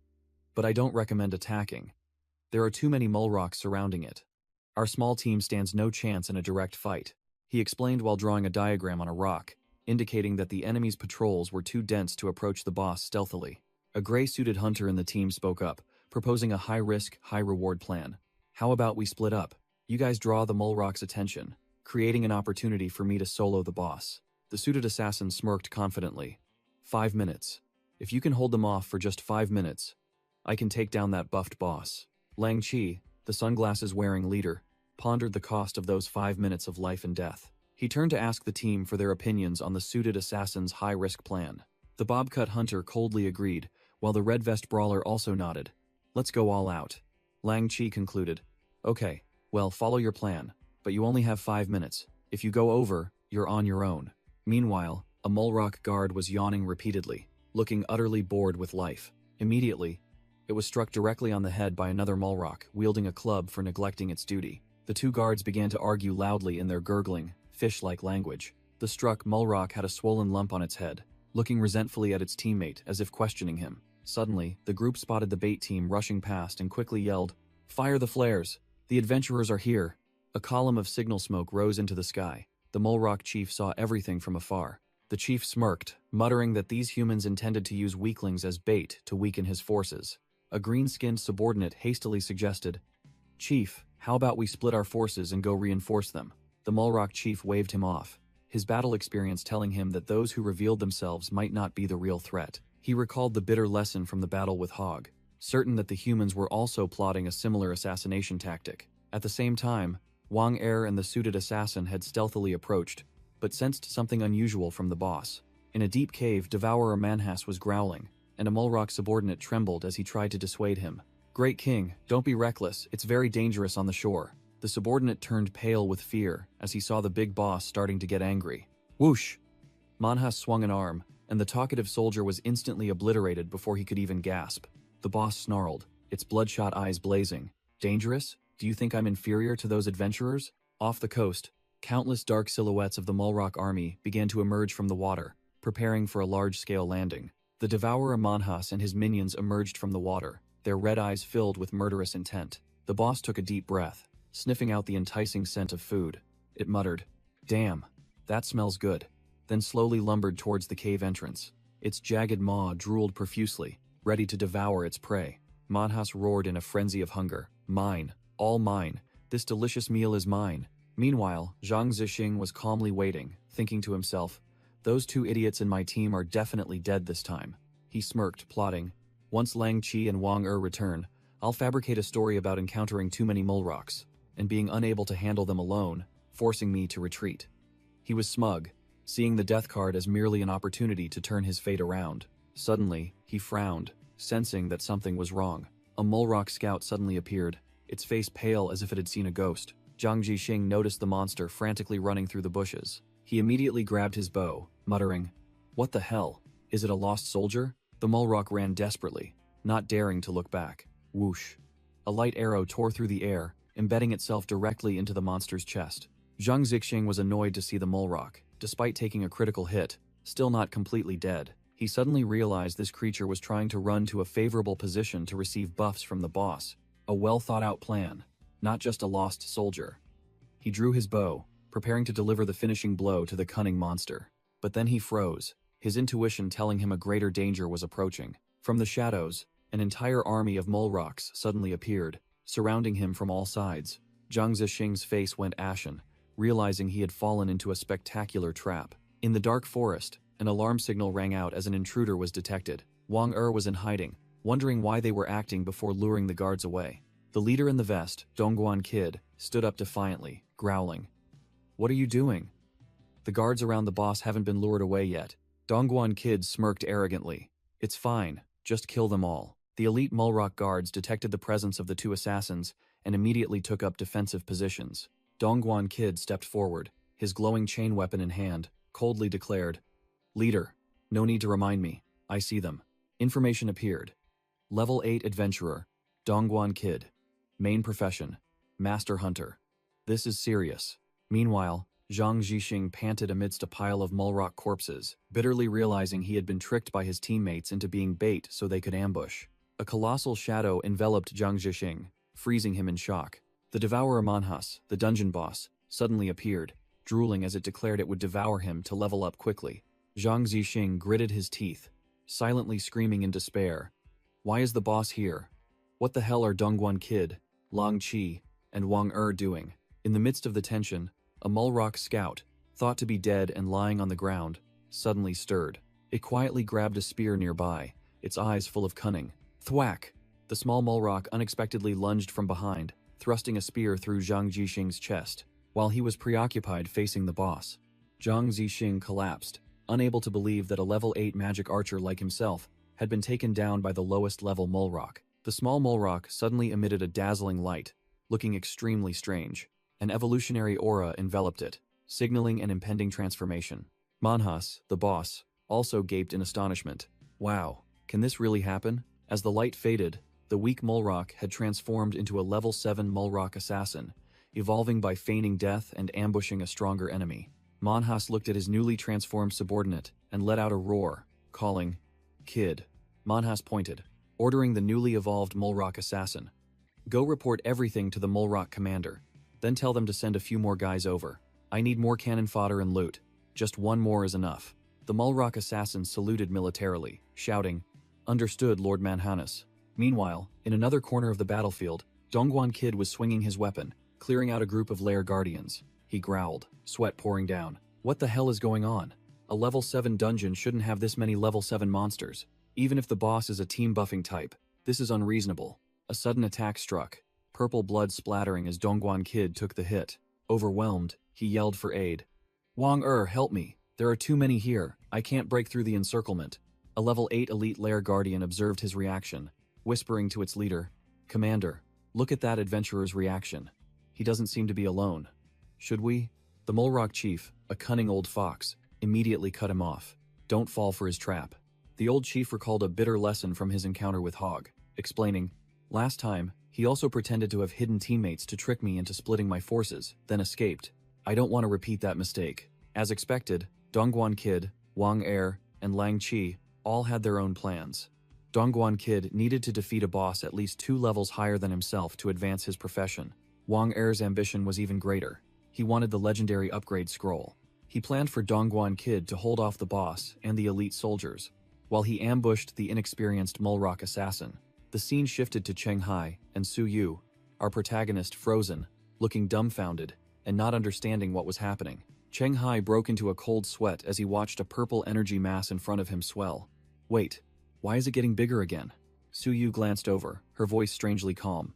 "But I don't recommend attacking. There are too many Mulrocks surrounding it. Our small team stands no chance in a direct fight," he explained while drawing a diagram on a rock, indicating that the enemy's patrols were too dense to approach the boss stealthily. A gray-suited hunter in the team spoke up, proposing a high-risk, high-reward plan. "How about we split up? You guys draw the Mulrock's attention, creating an opportunity for me to solo the boss." The suited assassin smirked confidently. 5 minutes. If you can hold them off for just 5 minutes, I can take down that buffed boss." Lang Chi, the sunglasses-wearing leader, pondered the cost of those 5 minutes of life and death. He turned to ask the team for their opinions on the suited assassin's high-risk plan. The bob-cut hunter coldly agreed, while the red-vest brawler also nodded. "Let's go all out." Lang Chi concluded. "Okay, well, follow your plan, but you only have 5 minutes. If you go over, you're on your own." Meanwhile, a Mulrock guard was yawning repeatedly, looking utterly bored with life. Immediately, it was struck directly on the head by another Mulrock, wielding a club for neglecting its duty. The two guards began to argue loudly in their gurgling, fish-like language. The struck Mulrock had a swollen lump on its head, looking resentfully at its teammate as if questioning him. Suddenly, the group spotted the bait team rushing past and quickly yelled, "Fire the flares! The adventurers are here!" A column of signal smoke rose into the sky. The Mulrock chief saw everything from afar. The chief smirked, muttering that these humans intended to use weaklings as bait to weaken his forces. A green-skinned subordinate hastily suggested, "Chief, how about we split our forces and go reinforce them?" The Mulrock chief waved him off, his battle experience telling him that those who revealed themselves might not be the real threat. He recalled the bitter lesson from the battle with Hog, certain that the humans were also plotting a similar assassination tactic. At the same time, Wang and the suited assassin had stealthily approached, but sensed something unusual from the boss. In a deep cave, Devourer Manhas was growling, and a Mulrock subordinate trembled as he tried to dissuade him. "Great King, don't be reckless, it's very dangerous on the shore." The subordinate turned pale with fear as he saw the big boss starting to get angry. Whoosh! Manhas swung an arm, and the talkative soldier was instantly obliterated before he could even gasp. The boss snarled, its bloodshot eyes blazing. "Dangerous? Do you think I'm inferior to those adventurers?" Off the coast, countless dark silhouettes of the Mulrock army began to emerge from the water, preparing for a large-scale landing. The Devourer Manhas and his minions emerged from the water, their red eyes filled with murderous intent. The boss took a deep breath, sniffing out the enticing scent of food. It muttered, "Damn, that smells good," then slowly lumbered towards the cave entrance. Its jagged maw drooled profusely, ready to devour its prey. Manhas roared in a frenzy of hunger. "Mine, all mine, this delicious meal is mine." Meanwhile, Zhang Zixing was calmly waiting, thinking to himself, "Those two idiots in my team are definitely dead this time." He smirked, plotting, "Once Lang Chi and Wang return, I'll fabricate a story about encountering too many Mulrocks, and being unable to handle them alone, forcing me to retreat." He was smug, seeing the death card as merely an opportunity to turn his fate around. Suddenly, he frowned, sensing that something was wrong. A Mulrock scout suddenly appeared, its face pale as if it had seen a ghost. Zhang Zixing noticed the monster frantically running through the bushes. He immediately grabbed his bow, muttering, "What the hell? Is it a lost soldier?" The Mulrock ran desperately, not daring to look back. Whoosh! A light arrow tore through the air, embedding itself directly into the monster's chest. Zhang Zixing was annoyed to see the Mulrock, despite taking a critical hit, still not completely dead. He suddenly realized this creature was trying to run to a favorable position to receive buffs from the boss. A well-thought-out plan, not just a lost soldier. He drew his bow, preparing to deliver the finishing blow to the cunning monster. But then he froze, his intuition telling him a greater danger was approaching. From the shadows, an entire army of Mulrocks suddenly appeared, surrounding him from all sides. Zhang Zixing's face went ashen, realizing he had fallen into a spectacular trap. In the dark forest, an alarm signal rang out as an intruder was detected. Wang was in hiding, wondering why they were acting before luring the guards away. The leader in the vest, Dongguan Kid, stood up defiantly, growling. "What are you doing? The guards around the boss haven't been lured away yet." Dongguan Kid smirked arrogantly. "It's fine, just kill them all." The elite Mulrock guards detected the presence of the two assassins and immediately took up defensive positions. Dongguan Kid stepped forward, his glowing chain weapon in hand, coldly declared, "Leader, no need to remind me, I see them." Information appeared. Level 8 Adventurer, Dongguan Kid. Main profession, Master Hunter. This is serious. Meanwhile, Zhang Zhixing panted amidst a pile of Mulrock corpses, bitterly realizing he had been tricked by his teammates into being bait so they could ambush. A colossal shadow enveloped Zhang Zhixing, freezing him in shock. The Devourer Manhas, the dungeon boss, suddenly appeared, drooling as it declared it would devour him to level up quickly. Zhang Zhixing gritted his teeth, silently screaming in despair. Why is the boss here? What the hell are Dongguan Kid, Long Qi, and Wang doing? In the midst of the tension, a Mulrock scout, thought to be dead and lying on the ground, suddenly stirred. It quietly grabbed a spear nearby, its eyes full of cunning. Thwack! The small Mulrock unexpectedly lunged from behind, thrusting a spear through Zhang Zhixing's chest, while he was preoccupied facing the boss. Zhang Zhixing collapsed, unable to believe that a level 8 magic archer like himself had been taken down by the lowest level Mulrock. The small Mulrock suddenly emitted a dazzling light, looking extremely strange. An evolutionary aura enveloped it, signaling an impending transformation. Manhas, the boss, also gaped in astonishment. Wow, can this really happen? As the light faded, the weak Mulrock had transformed into a level 7 Mulrock assassin, evolving by feigning death and ambushing a stronger enemy. Manhas looked at his newly transformed subordinate and let out a roar, calling, "Kid." Manhas pointed, ordering the newly evolved Mulrock assassin. "Go report everything to the Mulrock commander. Then tell them to send a few more guys over. I need more cannon fodder and loot. Just one more is enough." The Mulrock assassin saluted militarily, shouting, "Understood, Lord Manhanus." Meanwhile, in another corner of the battlefield, Dongguan Kid was swinging his weapon, clearing out a group of lair guardians. He growled, sweat pouring down. What the hell is going on? A level 7 dungeon shouldn't have this many level 7 monsters. Even if the boss is a team buffing type, this is unreasonable. A sudden attack struck, purple blood splattering as Dongguan Kid took the hit. Overwhelmed, he yelled for aid. "Wang help me. There are too many here. I can't break through the encirclement." A level 8 elite lair guardian observed his reaction, whispering to its leader, "Commander, look at that adventurer's reaction. He doesn't seem to be alone. Should we?" The Mulrock chief, a cunning old fox, immediately cut him off. Don't fall for his trap. The old chief recalled a bitter lesson from his encounter with Hog, explaining, "Last time, he also pretended to have hidden teammates to trick me into splitting my forces, then escaped. I don't want to repeat that mistake." As expected, Dongguan Kid, Wang and Lang Qi all had their own plans. Dongguan Kid needed to defeat a boss at least 2 levels higher than himself to advance his profession. Wang ambition was even greater. He wanted the legendary upgrade scroll. He planned for Dongguan Kid to hold off the boss and the elite soldiers, while he ambushed the inexperienced Mulrock assassin. The scene shifted to Cheng Hai and Su Yu, our protagonist frozen, looking dumbfounded, and not understanding what was happening. Cheng Hai broke into a cold sweat as he watched a purple energy mass in front of him swell. "Wait, why is it getting bigger again?" Su Yu glanced over, her voice strangely calm.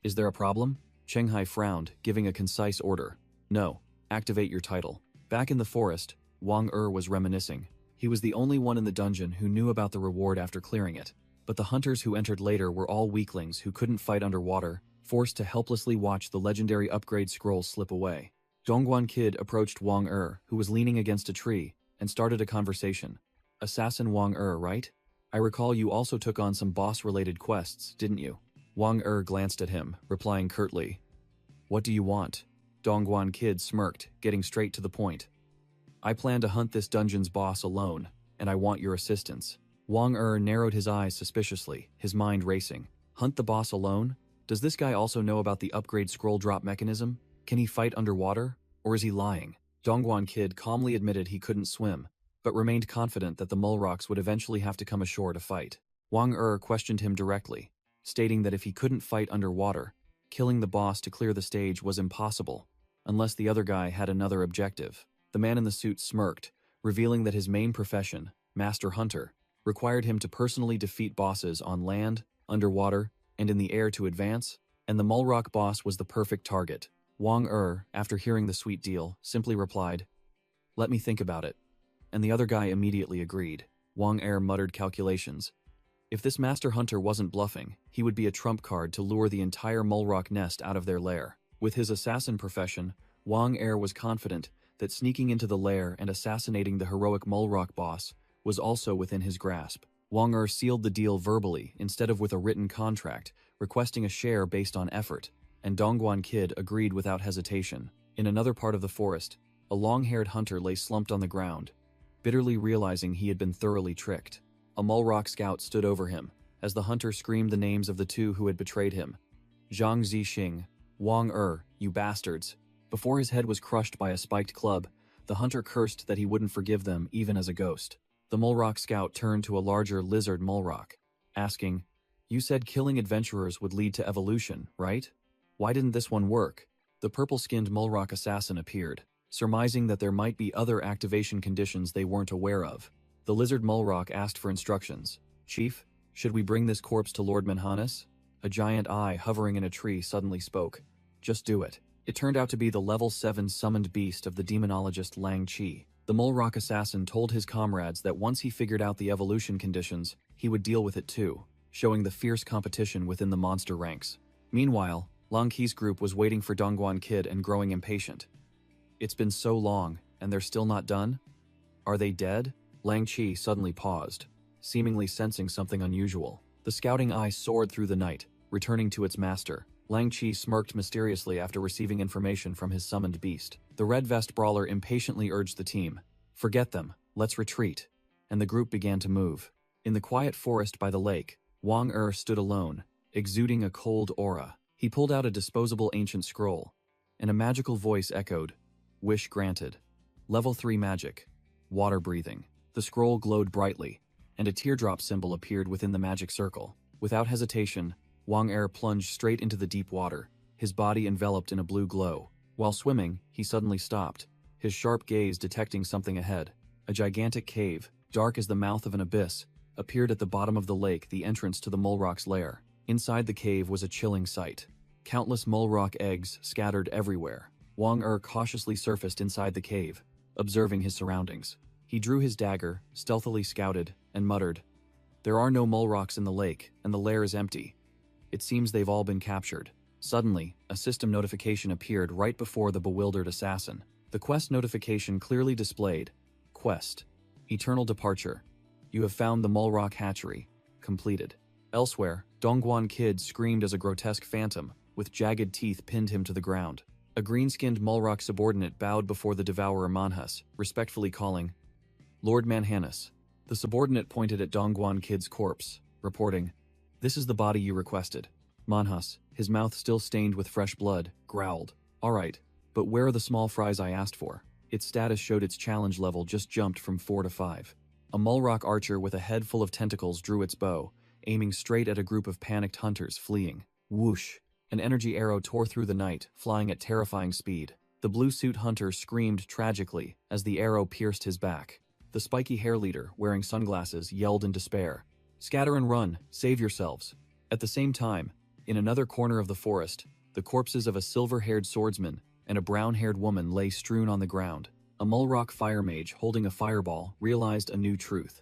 "Is there a problem?" Cheng Hai frowned, giving a concise order. "No, activate your title." Back in the forest, Wang was reminiscing. He was the only one in the dungeon who knew about the reward after clearing it, but the hunters who entered later were all weaklings who couldn't fight underwater, forced to helplessly watch the legendary upgrade scroll slip away. Dongguan Kid approached Wang who was leaning against a tree, and started a conversation. "Assassin Wang right? I recall you also took on some boss-related quests, didn't you?" Wang glanced at him, replying curtly, "What do you want?" Dongguan Kid smirked, getting straight to the point. "I plan to hunt this dungeon's boss alone, and I want your assistance." Wang narrowed his eyes suspiciously, his mind racing. Hunt the boss alone? Does this guy also know about the upgrade scroll drop mechanism? Can he fight underwater? Or is he lying? Dongguan Kid calmly admitted he couldn't swim, but remained confident that the Mulrocks would eventually have to come ashore to fight. Wang questioned him directly, stating that if he couldn't fight underwater, killing the boss to clear the stage was impossible, unless the other guy had another objective. The man in the suit smirked, revealing that his main profession, Master Hunter, required him to personally defeat bosses on land, underwater, and in the air to advance, and the Mulrock boss was the perfect target. Wang after hearing the sweet deal, simply replied, "Let me think about it." And the other guy immediately agreed. Wang muttered calculations. If this Master Hunter wasn't bluffing, he would be a trump card to lure the entire Mulrock nest out of their lair. With his assassin profession, Wang was confident that sneaking into the lair and assassinating the heroic Mulrock boss was also within his grasp. Wang sealed the deal verbally instead of with a written contract, requesting a share based on effort, and Dongguan Kid agreed without hesitation. In another part of the forest, a long-haired hunter lay slumped on the ground, bitterly realizing he had been thoroughly tricked. A Mulrock scout stood over him, as the hunter screamed the names of the two who had betrayed him. Zhang Zixing, Wang you bastards. Before his head was crushed by a spiked club, the hunter cursed that he wouldn't forgive them even as a ghost. The Mulrock scout turned to a larger lizard Mulrock, asking, "You said killing adventurers would lead to evolution, right? Why didn't this one work?" The purple-skinned Mulrock assassin appeared, surmising that there might be other activation conditions they weren't aware of. The lizard Mulrock asked for instructions. "Chief, should we bring this corpse to Lord Manhanis?" A giant eye hovering in a tree suddenly spoke. "Just do it." It turned out to be the level 7 summoned beast of the demonologist Lang Chi. The Mulrock assassin told his comrades that once he figured out the evolution conditions, he would deal with it too, showing the fierce competition within the monster ranks. Meanwhile, Lang Chi's group was waiting for Dongguan Kid and growing impatient. "It's been so long, and they're still not done? Are they dead?" Lang Chi suddenly paused, seemingly sensing something unusual. The scouting eye soared through the night, returning to its master. Lang Chi smirked mysteriously after receiving information from his summoned beast. The red vest brawler impatiently urged the team, "Forget them, let's retreat." And the group began to move. In the quiet forest by the lake, Wang stood alone, exuding a cold aura. He pulled out a disposable ancient scroll, and a magical voice echoed, "Wish granted. Level 3 magic. Water breathing." The scroll glowed brightly, and a teardrop symbol appeared within the magic circle. Without hesitation, Wang plunged straight into the deep water, his body enveloped in a blue glow. While swimming, he suddenly stopped, his sharp gaze detecting something ahead. A gigantic cave, dark as the mouth of an abyss, appeared at the bottom of the lake, the entrance to the Mulrock's lair. Inside the cave was a chilling sight. Countless Mulrock eggs scattered everywhere. Wang cautiously surfaced inside the cave, observing his surroundings. He drew his dagger, stealthily scouted, and muttered, "There are no Mulrocks in the lake, and the lair is empty. It seems they've all been captured." Suddenly, a system notification appeared right before the bewildered assassin. The quest notification clearly displayed, "Quest. Eternal Departure. You have found the Mulrock hatchery. Completed." Elsewhere, Dongguan Kid screamed as a grotesque phantom, with jagged teeth pinned him to the ground. A green-skinned Mulrock subordinate bowed before the devourer Manhus, respectfully calling, "Lord Manhanis." The subordinate pointed at Dongguan Kid's corpse, reporting, "This is the body you requested." Manhus, his mouth still stained with fresh blood, growled, "All right, but where are the small fries I asked for?" Its status showed its challenge level just jumped from 4 to 5. A Mulrock archer with a head full of tentacles drew its bow, aiming straight at a group of panicked hunters fleeing. Whoosh! An energy arrow tore through the night, flying at terrifying speed. The blue-suit hunter screamed tragically as the arrow pierced his back. The spiky hair leader, wearing sunglasses, yelled in despair, "Scatter and run, save yourselves." At the same time, in another corner of the forest, the corpses of a silver-haired swordsman and a brown-haired woman lay strewn on the ground. A Mulrock fire mage holding a fireball realized a new truth.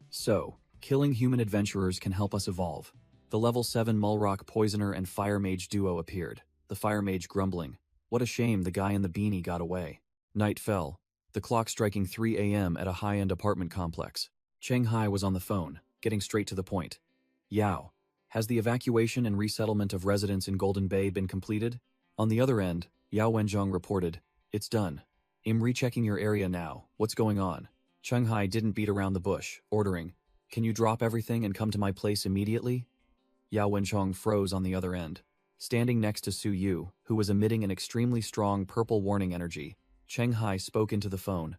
So, killing human adventurers can help us evolve. The level 7 Mulrock poisoner and fire mage duo appeared, the fire mage grumbling, "What a shame the guy in the beanie got away." Night fell, the clock striking 3 a.m. at a high-end apartment complex. Cheng Hai was on the phone, getting straight to the point. "Yao, has the evacuation and resettlement of residents in Golden Bay been completed?" On the other end, Yao Wenjong reported, "It's done. I'm rechecking your area now. What's going on?" Cheng Hai didn't beat around the bush, ordering, "Can you drop everything and come to my place immediately?" Yao Wenchong froze on the other end. Standing next to Su Yu, who was emitting an extremely strong purple warning energy, Cheng Hai spoke into the phone.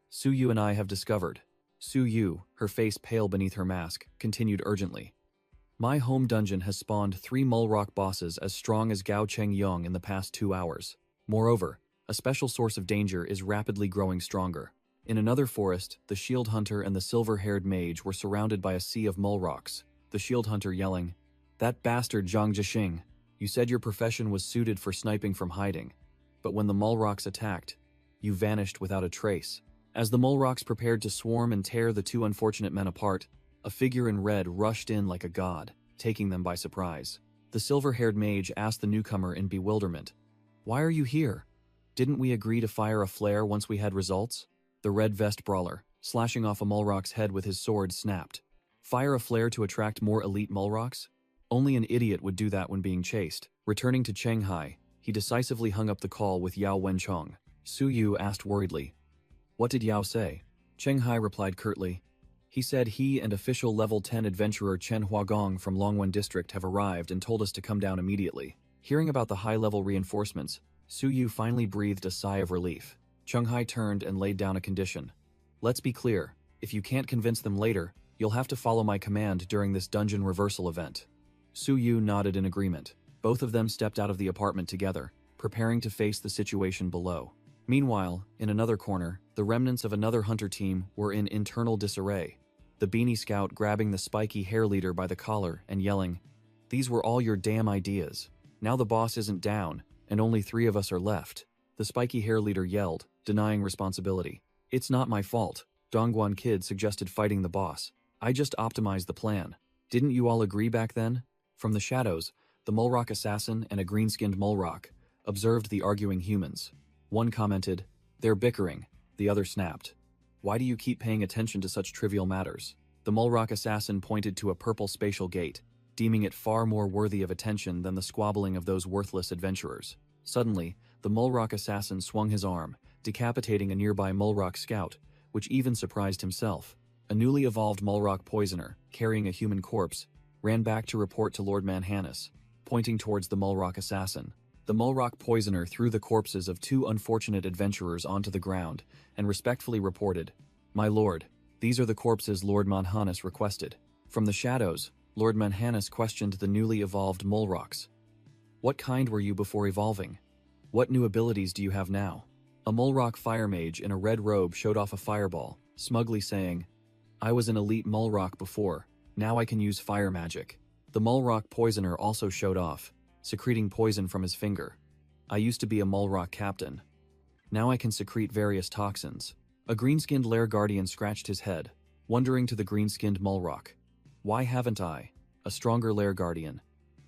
"Su Yu and I have discovered." Su Yu, her face pale beneath her mask, continued urgently. "My home dungeon has spawned 3 Mulrock bosses as strong as Gao Cheng Yong in the past 2 hours. Moreover, a special source of danger is rapidly growing stronger. In another forest, the shield hunter and the silver-haired mage were surrounded by a sea of mole rocks, the shield hunter yelling, "That bastard Zhang Zhixing! You said your profession was suited for sniping from hiding. But when the mole rocks attacked, you vanished without a trace." As the mole rocks prepared to swarm and tear the two unfortunate men apart, a figure in red rushed in like a god, taking them by surprise. The silver-haired mage asked the newcomer in bewilderment, "Why are you here? Didn't we agree to fire a flare once we had results?" The red vest brawler, slashing off a mole rock's head with his sword, snapped. Fire a flare to attract more elite mole rocks? Only an idiot would do that when being chased. Returning to Shanghai, he decisively hung up the call with Yao Wenchong. Su Yu asked worriedly, "What did Yao say?" Cheng Hai replied curtly, "He said he and official level 10 adventurer Chen Huagong from Longwen District have arrived and told us to come down immediately." Hearing about the high-level reinforcements, Su Yu finally breathed a sigh of relief. Cheng Hai turned and laid down a condition. "Let's be clear, if you can't convince them later, you'll have to follow my command during this dungeon reversal event." Su Yu nodded in agreement. Both of them stepped out of the apartment together, preparing to face the situation below. Meanwhile, in another corner, the remnants of another hunter team were in internal disarray. The beanie scout grabbing the spiky hair leader by the collar and yelling, "These were all your damn ideas. Now the boss isn't down, and only 3 of us are left." The spiky hair leader yelled, denying responsibility. "It's not my fault. Dongguan Kid suggested fighting the boss. I just optimized the plan. Didn't you all agree back then?" From the shadows, the mole rock assassin and a green-skinned mole rock observed the arguing humans. One commented, "They're bickering." The other snapped, "Why do you keep paying attention to such trivial matters?" The mole rock assassin pointed to a purple spatial gate, deeming it far more worthy of attention than the squabbling of those worthless adventurers. Suddenly, the mole rock assassin swung his arm, decapitating a nearby mole rock scout, which even surprised himself. A newly evolved mole rock poisoner, carrying a human corpse, ran back to report to Lord Manhanus, pointing towards the mole rock assassin. The mole rock poisoner threw the corpses of 2 unfortunate adventurers onto the ground and respectfully reported, "My lord, these are the corpses Lord Manhanus requested." From the shadows, Lord Manhanus questioned the newly evolved mole rocks. "What kind were you before evolving? What new abilities do you have now?" A mole rock fire mage in a red robe showed off a fireball, smugly saying, "I was an elite mole rock before, now I can use fire magic." The mole rock poisoner also showed off, secreting poison from his finger. "I used to be a mole rock captain. Now I can secrete various toxins." A green-skinned lair guardian scratched his head, wondering to the green-skinned mole rock, "Why haven't I, a stronger lair guardian,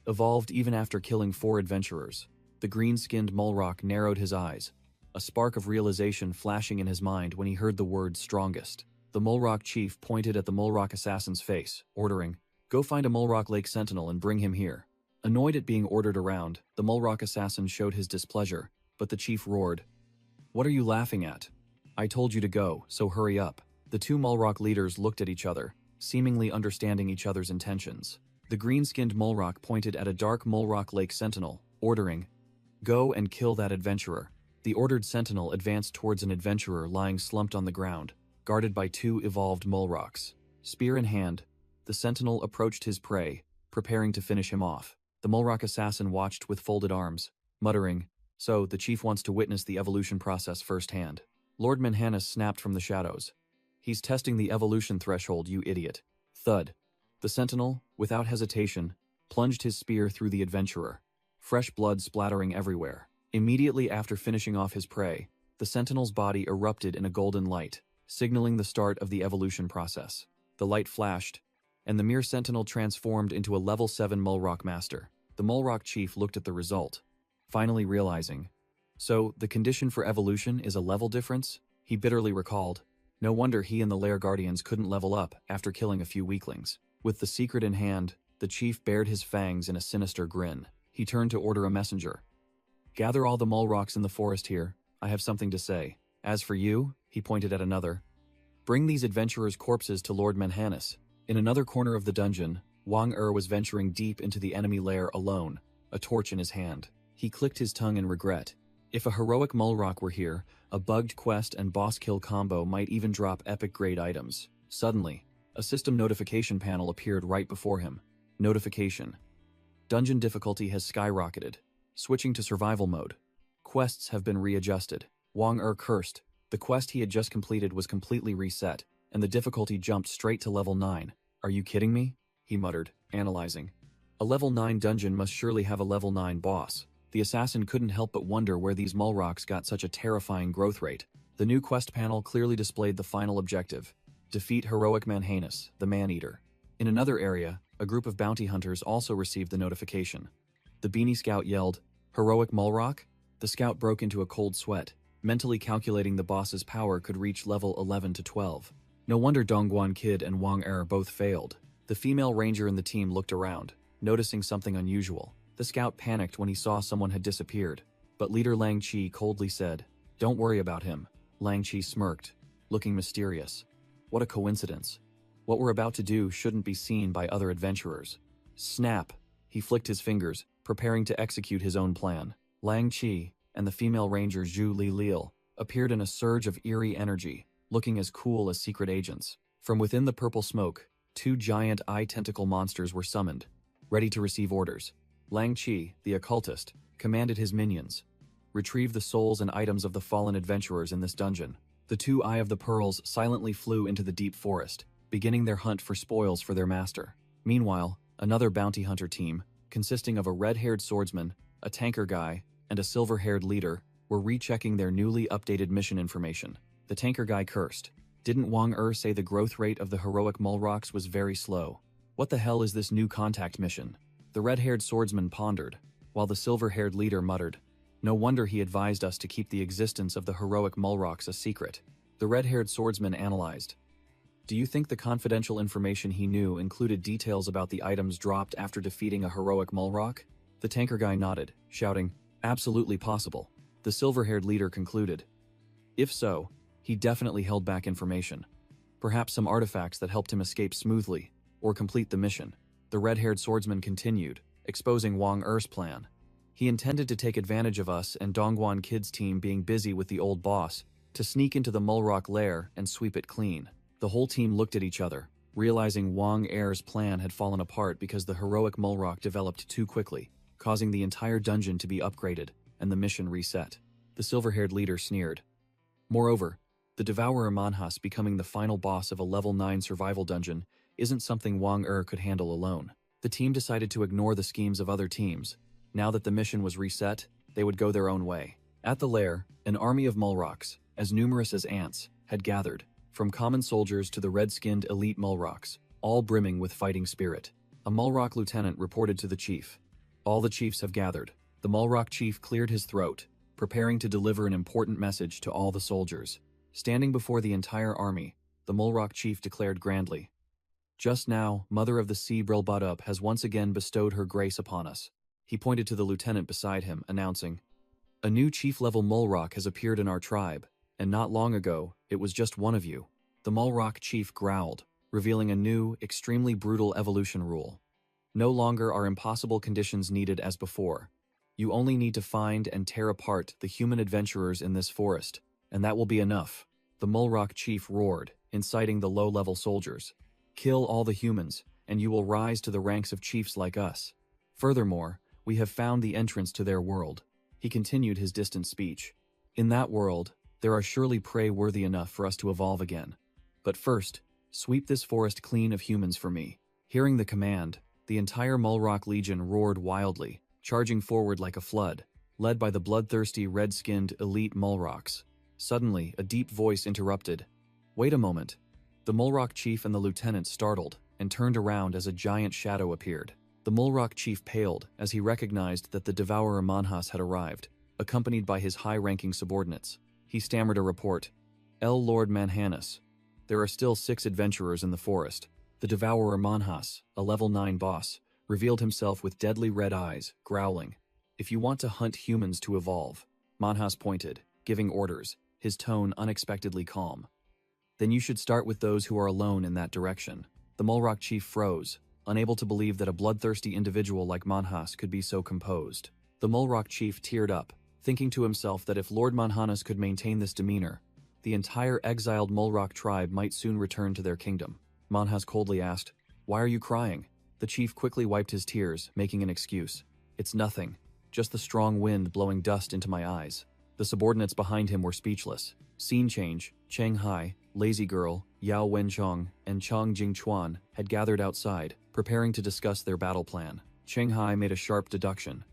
evolved even after killing 4 adventurers?" The green-skinned mole rock narrowed his eyes, a spark of realization flashing in his mind when he heard the word strongest. The mole rock chief pointed at the mole rock assassin's face, ordering, "Go find a mole rock lake sentinel and bring him here." Annoyed at being ordered around, the mole rock assassin showed his displeasure, but the chief roared, "What are you laughing at? I told you to go, so hurry up." The 2 mole rock leaders looked at each other, seemingly understanding each other's intentions. The green-skinned mole rock pointed at a dark mole rock lake sentinel, ordering, "Go and kill that adventurer." The ordered sentinel advanced towards an adventurer lying slumped on the ground, guarded by 2 evolved mole rocks. Spear in hand, the sentinel approached his prey, preparing to finish him off. The mole rock assassin watched with folded arms, muttering, "So, the chief wants to witness the evolution process firsthand." Lord Manhanus snapped from the shadows, "He's testing the evolution threshold, you idiot." Thud. The sentinel, without hesitation, plunged his spear through the adventurer, fresh blood splattering everywhere. Immediately after finishing off his prey, the sentinel's body erupted in a golden light, signaling the start of the evolution process. The light flashed, and the mere sentinel transformed into a level 7 mole rock master. The mole rock chief looked at the result, finally realizing, "So, the condition for evolution is a level difference?" He bitterly recalled. No wonder he and the lair guardians couldn't level up after killing a few weaklings. With the secret in hand, the chief bared his fangs in a sinister grin. He turned to order a messenger. "Gather all the mole rocks in the forest here. I have something to say. As for you," he pointed at another, "bring these adventurers' corpses to Lord Manhanus." In another corner of the dungeon, Wang was venturing deep into the enemy lair alone, a torch in his hand. He clicked his tongue in regret. If a heroic mole rock were here, a bugged quest and boss kill combo might even drop epic grade items. Suddenly, a system notification panel appeared right before him. Notification. Dungeon difficulty has skyrocketed. Switching to survival mode. Quests have been readjusted. Wang cursed, The quest he had just completed was completely reset, and the difficulty jumped straight to level 9. "Are you kidding me?" he muttered, analyzing. "A level 9 dungeon must surely have a level 9 boss." The assassin couldn't help but wonder where these mulrocks got such a terrifying growth rate. The new quest panel clearly displayed the final objective: defeat heroic Manhanus, the Man-Eater. In another area, a group of bounty hunters also received the notification. The beanie scout yelled, "Heroic Mulrock?" The scout broke into a cold sweat, mentally calculating the boss's power could reach level 11 to 12. No wonder Dongguan Kid and Wang Er both failed. The female ranger in the team looked around, noticing something unusual. The scout panicked when he saw someone had disappeared, but leader Lang Chi coldly said, "Don't worry about him." Lang Chi smirked, looking mysterious. What a coincidence. What we're about to do shouldn't be seen by other adventurers. Snap! He flicked his fingers, preparing to execute his own plan. Lang Chi and the female ranger Zhu Li Liel appeared in a surge of eerie energy, looking as cool as secret agents. From within the purple smoke, 2 giant eye-tentacle monsters were summoned, ready to receive orders. Lang Chi, the occultist, commanded his minions, "Retrieve the souls and items of the fallen adventurers in this dungeon." The 2 Eye of the Pearls silently flew into the deep forest, beginning their hunt for spoils for their master. Meanwhile, another bounty hunter team, consisting of a red-haired swordsman, a tanker guy, and a silver-haired leader, were rechecking their newly updated mission information. The tanker guy cursed. Didn't Wang Er say the growth rate of the heroic Mulrocks was very slow? What the hell is this new contact mission? The red-haired swordsman pondered, while the silver-haired leader muttered. No wonder he advised us to keep the existence of the heroic Mulrocks a secret. The red-haired swordsman analyzed. Do you think the confidential information he knew included details about the items dropped after defeating a heroic Mulrock? The tanker guy nodded, shouting, "Absolutely possible." The silver-haired leader concluded. If so, he definitely held back information. Perhaps some artifacts that helped him escape smoothly, or complete the mission. The red-haired swordsman continued, exposing Wang Er's plan. He intended to take advantage of us and Dongguan Kid's team being busy with the old boss, to sneak into the Mulrock lair and sweep it clean. The whole team looked at each other, realizing Wang Er's plan had fallen apart because the heroic Mulrock developed too quickly, causing the entire dungeon to be upgraded, and the mission reset. The silver-haired leader sneered. Moreover, the Devourer Manhas becoming the final boss of a level 9 survival dungeon isn't something Wang Er could handle alone. The team decided to ignore the schemes of other teams. Now that the mission was reset, they would go their own way. At the lair, an army of Mulrocks, as numerous as ants, had gathered, from common soldiers to the red-skinned elite Mulrocks, all brimming with fighting spirit. A Mulrock lieutenant reported to the chief. "All the chiefs have gathered." The Mulrock chief cleared his throat, preparing to deliver an important message to all the soldiers. Standing before the entire army, the Mulrock chief declared grandly, "Just now, Mother of the Sea Brilbutup has once again bestowed her grace upon us." He pointed to the lieutenant beside him, announcing, "A new chief-level Mulrock has appeared in our tribe, and not long ago, it was just one of you." The Mulrock chief growled, revealing a new, extremely brutal evolution rule. No longer are impossible conditions needed as before. You only need to find and tear apart the human adventurers in this forest, and that will be enough. The Mulrock chief roared, inciting the low-level soldiers. "Kill all the humans, and you will rise to the ranks of chiefs like us. Furthermore, we have found the entrance to their world." He continued his distant speech. "In that world, there are surely prey worthy enough for us to evolve again. But first, sweep this forest clean of humans for me." Hearing the command, the entire Mulrock Legion roared wildly, charging forward like a flood, led by the bloodthirsty red-skinned elite Mulrocks. Suddenly, a deep voice interrupted. "Wait a moment." The Mulrock chief and the lieutenant startled and turned around as a giant shadow appeared. The Mulrock chief paled as he recognized that the Devourer Manhas had arrived, accompanied by his high-ranking subordinates. He stammered a report. Lord Manhanus. There are still 6 adventurers in the forest." The Devourer Manhas, a level 9 boss, revealed himself with deadly red eyes, growling. "If you want to hunt humans to evolve," Manhas pointed, giving orders, his tone unexpectedly calm. "Then you should start with those who are alone in that direction." The Mulrock chief froze, unable to believe that a bloodthirsty individual like Manhas could be so composed. The Mulrock chief teared up, thinking to himself that if Lord Manhanus could maintain this demeanor, the entire exiled Mulrock tribe might soon return to their kingdom. Manhas coldly asked, "Why are you crying?" The chief quickly wiped his tears, making an excuse. "It's nothing, just the strong wind blowing dust into my eyes." The subordinates behind him were speechless. Scene change. Cheng Hai, Lazy Girl, Yao Wenchong, and Chang Jingchuan had gathered outside, preparing to discuss their battle plan. Cheng Hai made a sharp deduction.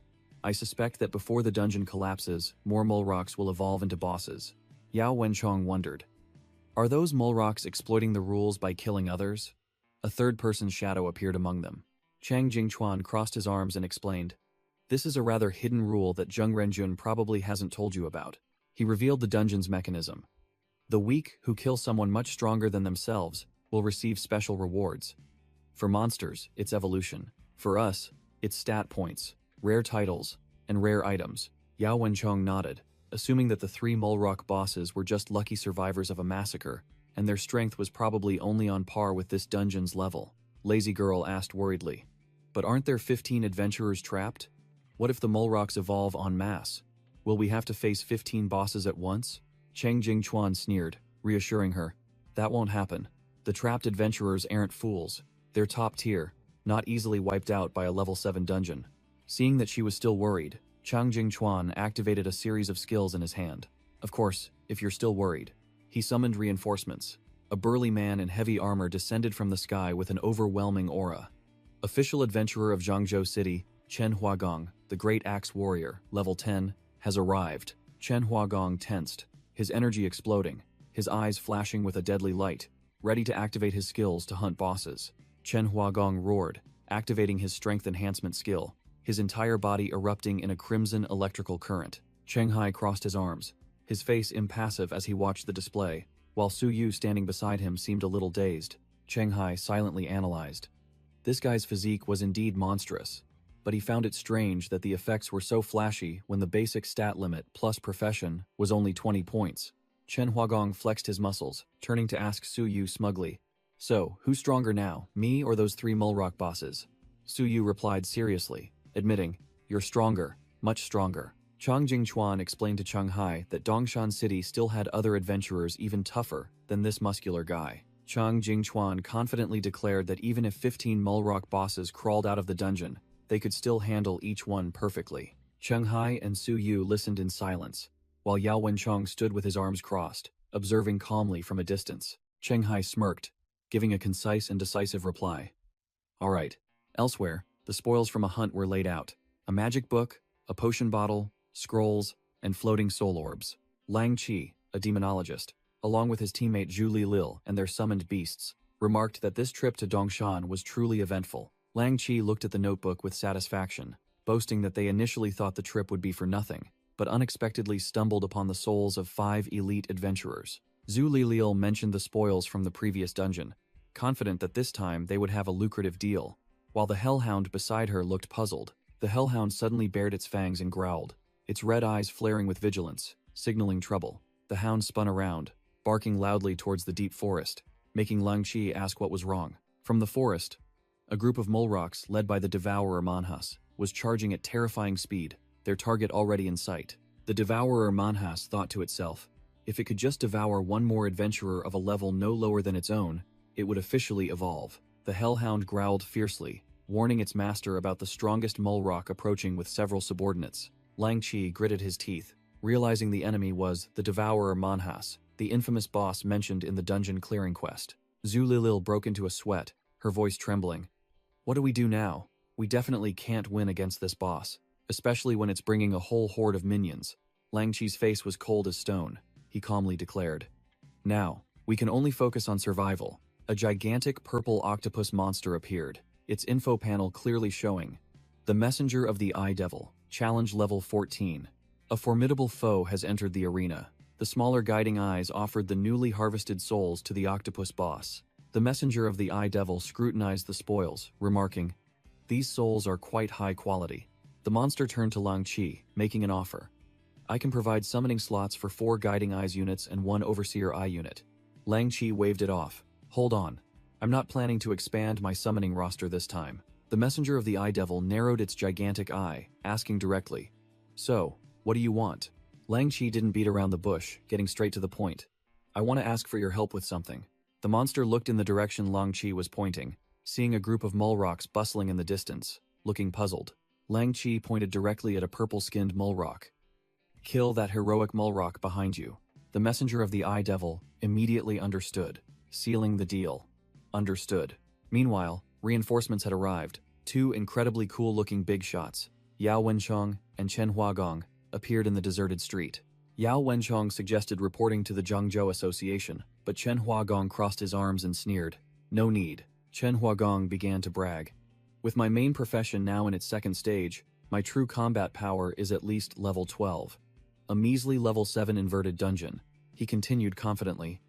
I suspect that before the dungeon collapses, more Mulrocks will evolve into bosses. Yao Wenchong wondered. Are those Mulrocks exploiting the rules by killing others? A third-person shadow appeared among them. Chang Jingchuan crossed his arms and explained. This is a rather hidden rule that Zheng Renjun probably hasn't told you about. He revealed the dungeon's mechanism. The weak who kill someone much stronger than themselves will receive special rewards. For monsters, it's evolution. For us, it's stat points, rare titles, and rare items. Yao Wenchong nodded, assuming that the 3 Mulrock bosses were just lucky survivors of a massacre, and their strength was probably only on par with this dungeon's level. Lazy Girl asked worriedly. But aren't there 15 adventurers trapped? What if the Mulrocks evolve en masse? Will we have to face 15 bosses at once? Cheng Jingchuan sneered, reassuring her. That won't happen. The trapped adventurers aren't fools. They're top tier, not easily wiped out by a level 7 dungeon. Seeing that she was still worried, Chang Jingchuan activated a series of skills in his hand. Of course, if you're still worried. He summoned reinforcements. A burly man in heavy armor descended from the sky with an overwhelming aura. Official adventurer of Zhangzhou City, Chen Huagong, the Great Axe Warrior, level 10, has arrived. Chen Huagong tensed, his energy exploding, his eyes flashing with a deadly light, ready to activate his skills to hunt bosses. Chen Huagong roared, activating his strength enhancement skill, his entire body erupting in a crimson electrical current. Cheng Hai crossed his arms, his face impassive as he watched the display, while Su Yu standing beside him seemed a little dazed. Cheng Hai silently analyzed. This guy's physique was indeed monstrous, but he found it strange that the effects were so flashy when the basic stat limit plus profession was only 20 points. Chen Huagong flexed his muscles, turning to ask Su Yu smugly, So, who's stronger now, me or those 3 Mulrock bosses? Su Yu replied seriously, admitting, You're stronger, much stronger. Chang Jingchuan explained to Cheng Hai that Dongshan City still had other adventurers even tougher than this muscular guy. Chang Jingchuan confidently declared that even if 15 Mulrock bosses crawled out of the dungeon, they could still handle each one perfectly. Cheng Hai and Su Yu listened in silence, while Yao Wenchong stood with his arms crossed, observing calmly from a distance. Cheng Hai smirked, giving a concise and decisive reply. All right. Elsewhere, the spoils from a hunt were laid out. A magic book, a potion bottle, scrolls, and floating soul orbs. Lang Qi, a demonologist, along with his teammate Zhu Lilil and their summoned beasts, remarked that this trip to Dongshan was truly eventful. Lang Qi looked at the notebook with satisfaction, boasting that they initially thought the trip would be for nothing, but unexpectedly stumbled upon the souls of 5 elite adventurers. Zhu Lilil mentioned the spoils from the previous dungeon, confident that this time they would have a lucrative deal. While the hellhound beside her looked puzzled, the hellhound suddenly bared its fangs and growled, its red eyes flaring with vigilance, signaling trouble. The hound spun around, barking loudly towards the deep forest, making Lang Qi ask what was wrong. From the forest, a group of Mulrocks led by the Devourer Manhas was charging at terrifying speed, their target already in sight. The Devourer Manhas thought to itself, if it could just devour one more adventurer of a level no lower than its own, it would officially evolve. The hellhound growled fiercely, warning its master about the strongest Mulrock approaching with several subordinates. Lang Qi gritted his teeth, realizing the enemy was the Devourer Manhas, the infamous boss mentioned in the dungeon clearing quest. Zhu Lilil broke into a sweat, her voice trembling. What do we do now? We definitely can't win against this boss, especially when it's bringing a whole horde of minions. Lang Qi's face was cold as stone. He calmly declared. Now, we can only focus on survival. A gigantic purple octopus monster appeared, its info panel clearly showing. The Messenger of the Eye Devil, challenge level 14. A formidable foe has entered the arena. The smaller guiding eyes offered the newly harvested souls to the octopus boss. The Messenger of the Eye Devil scrutinized the spoils, remarking, These souls are quite high quality. The monster turned to Lang Qi, making an offer. I can provide summoning slots for 4 Guiding Eyes units and 1 Overseer Eye unit. Lang Qi waved it off. Hold on. I'm not planning to expand my summoning roster this time. The Messenger of the Eye Devil narrowed its gigantic eye, asking directly, So, what do you want? Lang Qi didn't beat around the bush, getting straight to the point. I want to ask for your help with something. The monster looked in the direction Lang Qi was pointing, seeing a group of Mulrocks bustling in the distance, looking puzzled. Lang Qi pointed directly at a purple-skinned Mulrock. Kill that heroic Mulrock behind you. The messenger of the Eye Devil immediately understood, sealing the deal. Understood. Meanwhile, reinforcements had arrived. Two incredibly cool-looking big shots, Yao Wenchong and Chen Huagong, appeared in the deserted street. Yao Wenchong suggested reporting to the Zhengzhou Association, but Chen Huagong crossed his arms and sneered. No need. Chen Huagong began to brag. With my main profession now in its second stage, my true combat power is at least level 12. A measly level 7 inverted dungeon, he continued confidently.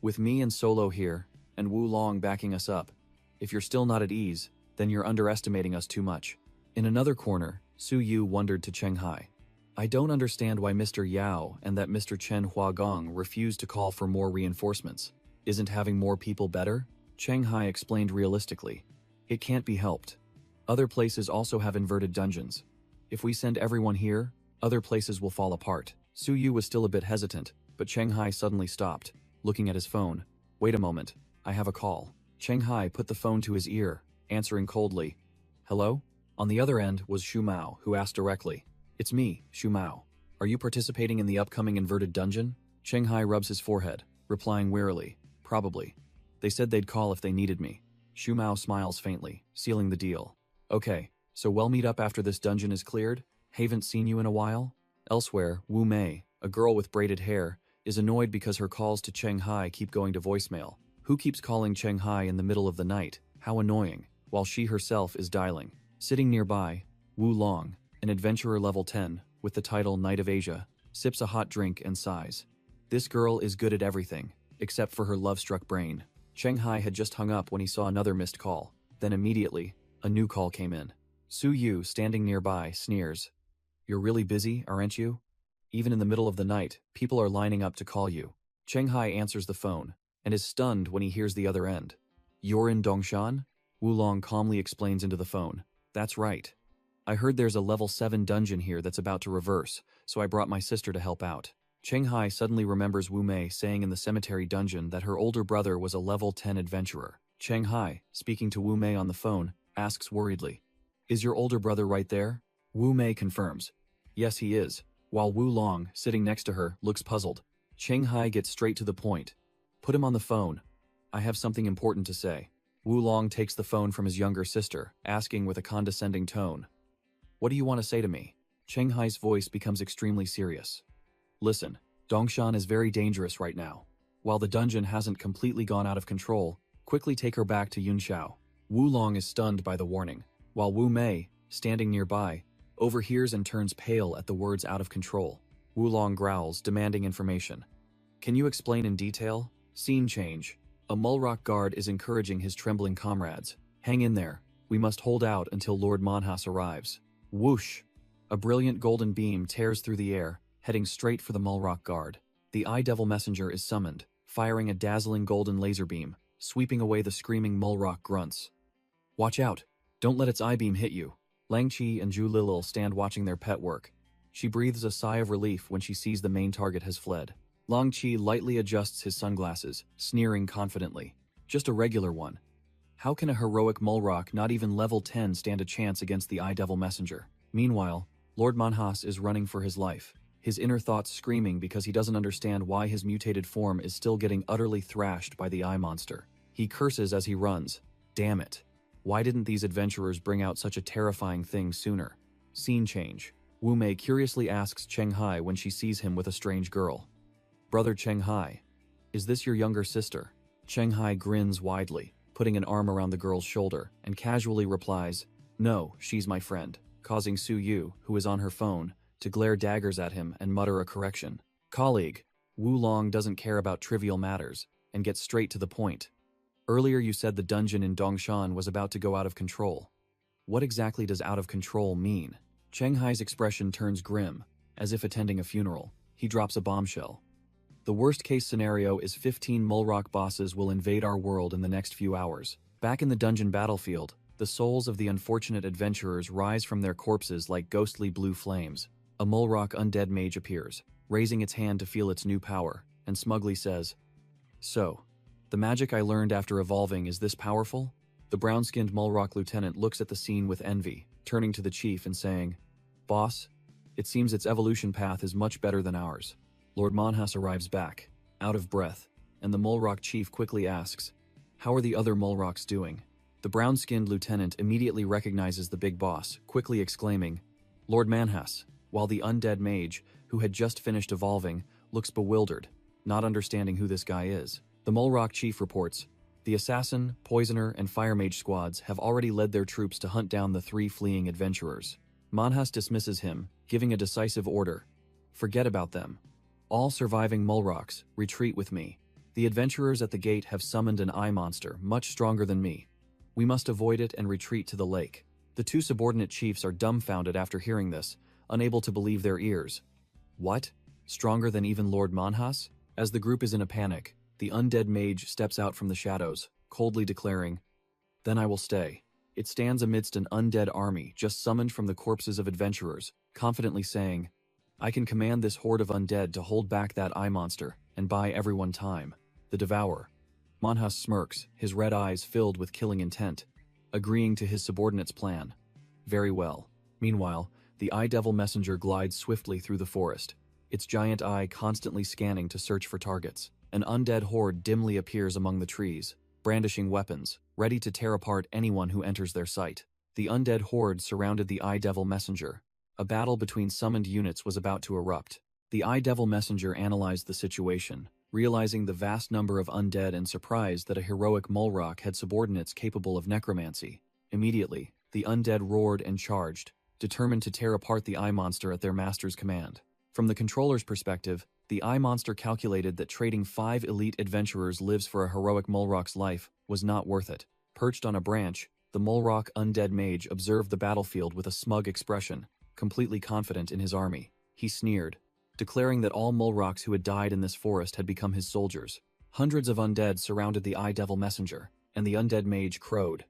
With me and Solo here, and Wu Long backing us up, if you're still not at ease, then you're underestimating us too much. In another corner, Su Yu wondered to Cheng Hai. I don't understand why Mr. Yao and that Mr. Chen Huagong refused to call for more reinforcements. Isn't having more people better? Cheng Hai explained realistically. It can't be helped. Other places also have inverted dungeons. If we send everyone here, other places will fall apart. Su Yu was still a bit hesitant, but Cheng Hai suddenly stopped, looking at his phone. Wait a moment, I have a call. Cheng Hai put the phone to his ear, answering coldly. Hello? On the other end was Shu Mao, who asked directly. It's me, Shu Mao. Are you participating in the upcoming inverted dungeon? Cheng Hai rubs his forehead, replying wearily. Probably. They said they'd call if they needed me. Shu Mao smiles faintly, sealing the deal. Okay, so we'll meet up after this dungeon is cleared? Haven't seen you in a while? Elsewhere, Wu Mei, a girl with braided hair, is annoyed because her calls to Cheng Hai keep going to voicemail. Who keeps calling Cheng Hai in the middle of the night? How annoying, while she herself is dialing. Sitting nearby, Wu Long, an adventurer level 10, with the title Knight of Asia, sips a hot drink and sighs. This girl is good at everything, except for her love-struck brain. Cheng Hai had just hung up when he saw another missed call. Then immediately, a new call came in. Su Yu, standing nearby, sneers. You're really busy, aren't you? Even in the middle of the night, people are lining up to call you. Cheng Hai answers the phone, and is stunned when he hears the other end. You're in Dongshan? Wu Long calmly explains into the phone. That's right. I heard there's a level 7 dungeon here that's about to reverse, so I brought my sister to help out. Cheng Hai suddenly remembers Wu Mei saying in the cemetery dungeon that her older brother was a level 10 adventurer. Cheng Hai, speaking to Wu Mei on the phone, asks worriedly. Is your older brother right there? Wu Mei confirms. Yes, he is, while Wu Long, sitting next to her, looks puzzled. Cheng Hai gets straight to the point. Put him on the phone. I have something important to say. Wu Long takes the phone from his younger sister, asking with a condescending tone. What do you want to say to me? Cheng Hai's voice becomes extremely serious. Listen, Dongshan is very dangerous right now. While the dungeon hasn't completely gone out of control, quickly take her back to Yunxiao. Wu Long is stunned by the warning, while Wu Mei, standing nearby, overhears and turns pale at the words out of control. Wu Long growls, demanding information. Can you explain in detail? Scene change. A Mulrock guard is encouraging his trembling comrades. Hang in there. We must hold out until Lord Manhas arrives. Whoosh! A brilliant golden beam tears through the air, heading straight for the Mulrock guard. The Eye Devil messenger is summoned, firing a dazzling golden laser beam, sweeping away the screaming Mulrock grunts. Watch out! Don't let its eye beam hit you. Lang Chi and Zhu Lilil stand watching their pet work. She breathes a sigh of relief when she sees the main target has fled. Lang Chi lightly adjusts his sunglasses, sneering confidently. Just a regular one. How can a heroic Mulrock not even level 10 stand a chance against the Eye Devil messenger? Meanwhile, Lord Manhas is running for his life, his inner thoughts screaming because he doesn't understand why his mutated form is still getting utterly thrashed by the Eye Monster. He curses as he runs. Damn it. Why didn't these adventurers bring out such a terrifying thing sooner? Scene change. Wu Mei curiously asks Cheng Hai when she sees him with a strange girl. Brother Cheng Hai, is this your younger sister? Cheng Hai grins widely, putting an arm around the girl's shoulder, and casually replies, No, she's my friend, causing Su Yu, who is on her phone, to glare daggers at him and mutter a correction. Colleague, Wu Long doesn't care about trivial matters, and gets straight to the point. Earlier you said the dungeon in Dongshan was about to go out of control. What exactly does out of control mean? Cheng Hai's expression turns grim, as if attending a funeral. He drops a bombshell. The worst-case scenario is 15 Mulrock bosses will invade our world in the next few hours. Back in the dungeon battlefield, the souls of the unfortunate adventurers rise from their corpses like ghostly blue flames. A Mulrock undead mage appears, raising its hand to feel its new power, and smugly says, So, the magic I learned after evolving is this powerful? The brown-skinned Mulrock lieutenant looks at the scene with envy, turning to the chief and saying, Boss, It seems its evolution path is much better than ours. Lord Manhwas arrives back, out of breath, and the Mole Rock chief quickly asks, "How are the other Mole Rocks doing?" The brown-skinned lieutenant immediately recognizes the big boss, quickly exclaiming, "Lord Manhwas," while the undead mage, who had just finished evolving, looks bewildered, not understanding who this guy is. The Mole Rock chief reports, "The assassin, poisoner, and fire mage squads have already led their troops to hunt down the 3 fleeing adventurers." Manhwas dismisses him, giving a decisive order, "Forget about them. All surviving Mole Rocks, retreat with me. The adventurers at the gate have summoned an eye monster much stronger than me. We must avoid it and retreat to the lake." The 2 subordinate chiefs are dumbfounded after hearing this, unable to believe their ears. What? Stronger than even Lord Manhwas? As the group is in a panic, the undead mage steps out from the shadows, coldly declaring, "Then I will stay." It stands amidst an undead army just summoned from the corpses of adventurers, confidently saying, "I can command this horde of undead to hold back that eye monster and buy everyone time." The Devourer. Manhwas smirks, his red eyes filled with killing intent, agreeing to his subordinate's plan. Very well. Meanwhile, the Eye Devil messenger glides swiftly through the forest, its giant eye constantly scanning to search for targets. An undead horde dimly appears among the trees, brandishing weapons, ready to tear apart anyone who enters their sight. The undead horde surrounded the Eye Devil messenger. A battle between summoned units was about to erupt. The Eye Devil messenger analyzed the situation, realizing the vast number of undead and surprised that a heroic Mole Rock had subordinates capable of necromancy. Immediately, the undead roared and charged, determined to tear apart the eye monster at their master's command. From the controller's perspective, the eye monster calculated that trading 5 elite adventurers' lives for a heroic Mole Rock's life was not worth it. Perched on a branch, the Mole Rock undead mage observed the battlefield with a smug expression, completely confident in his army. He sneered, declaring that all Mole Rocks who had died in this forest had become his soldiers. Hundreds of undead surrounded the Eye Devil messenger, and the undead mage crowed,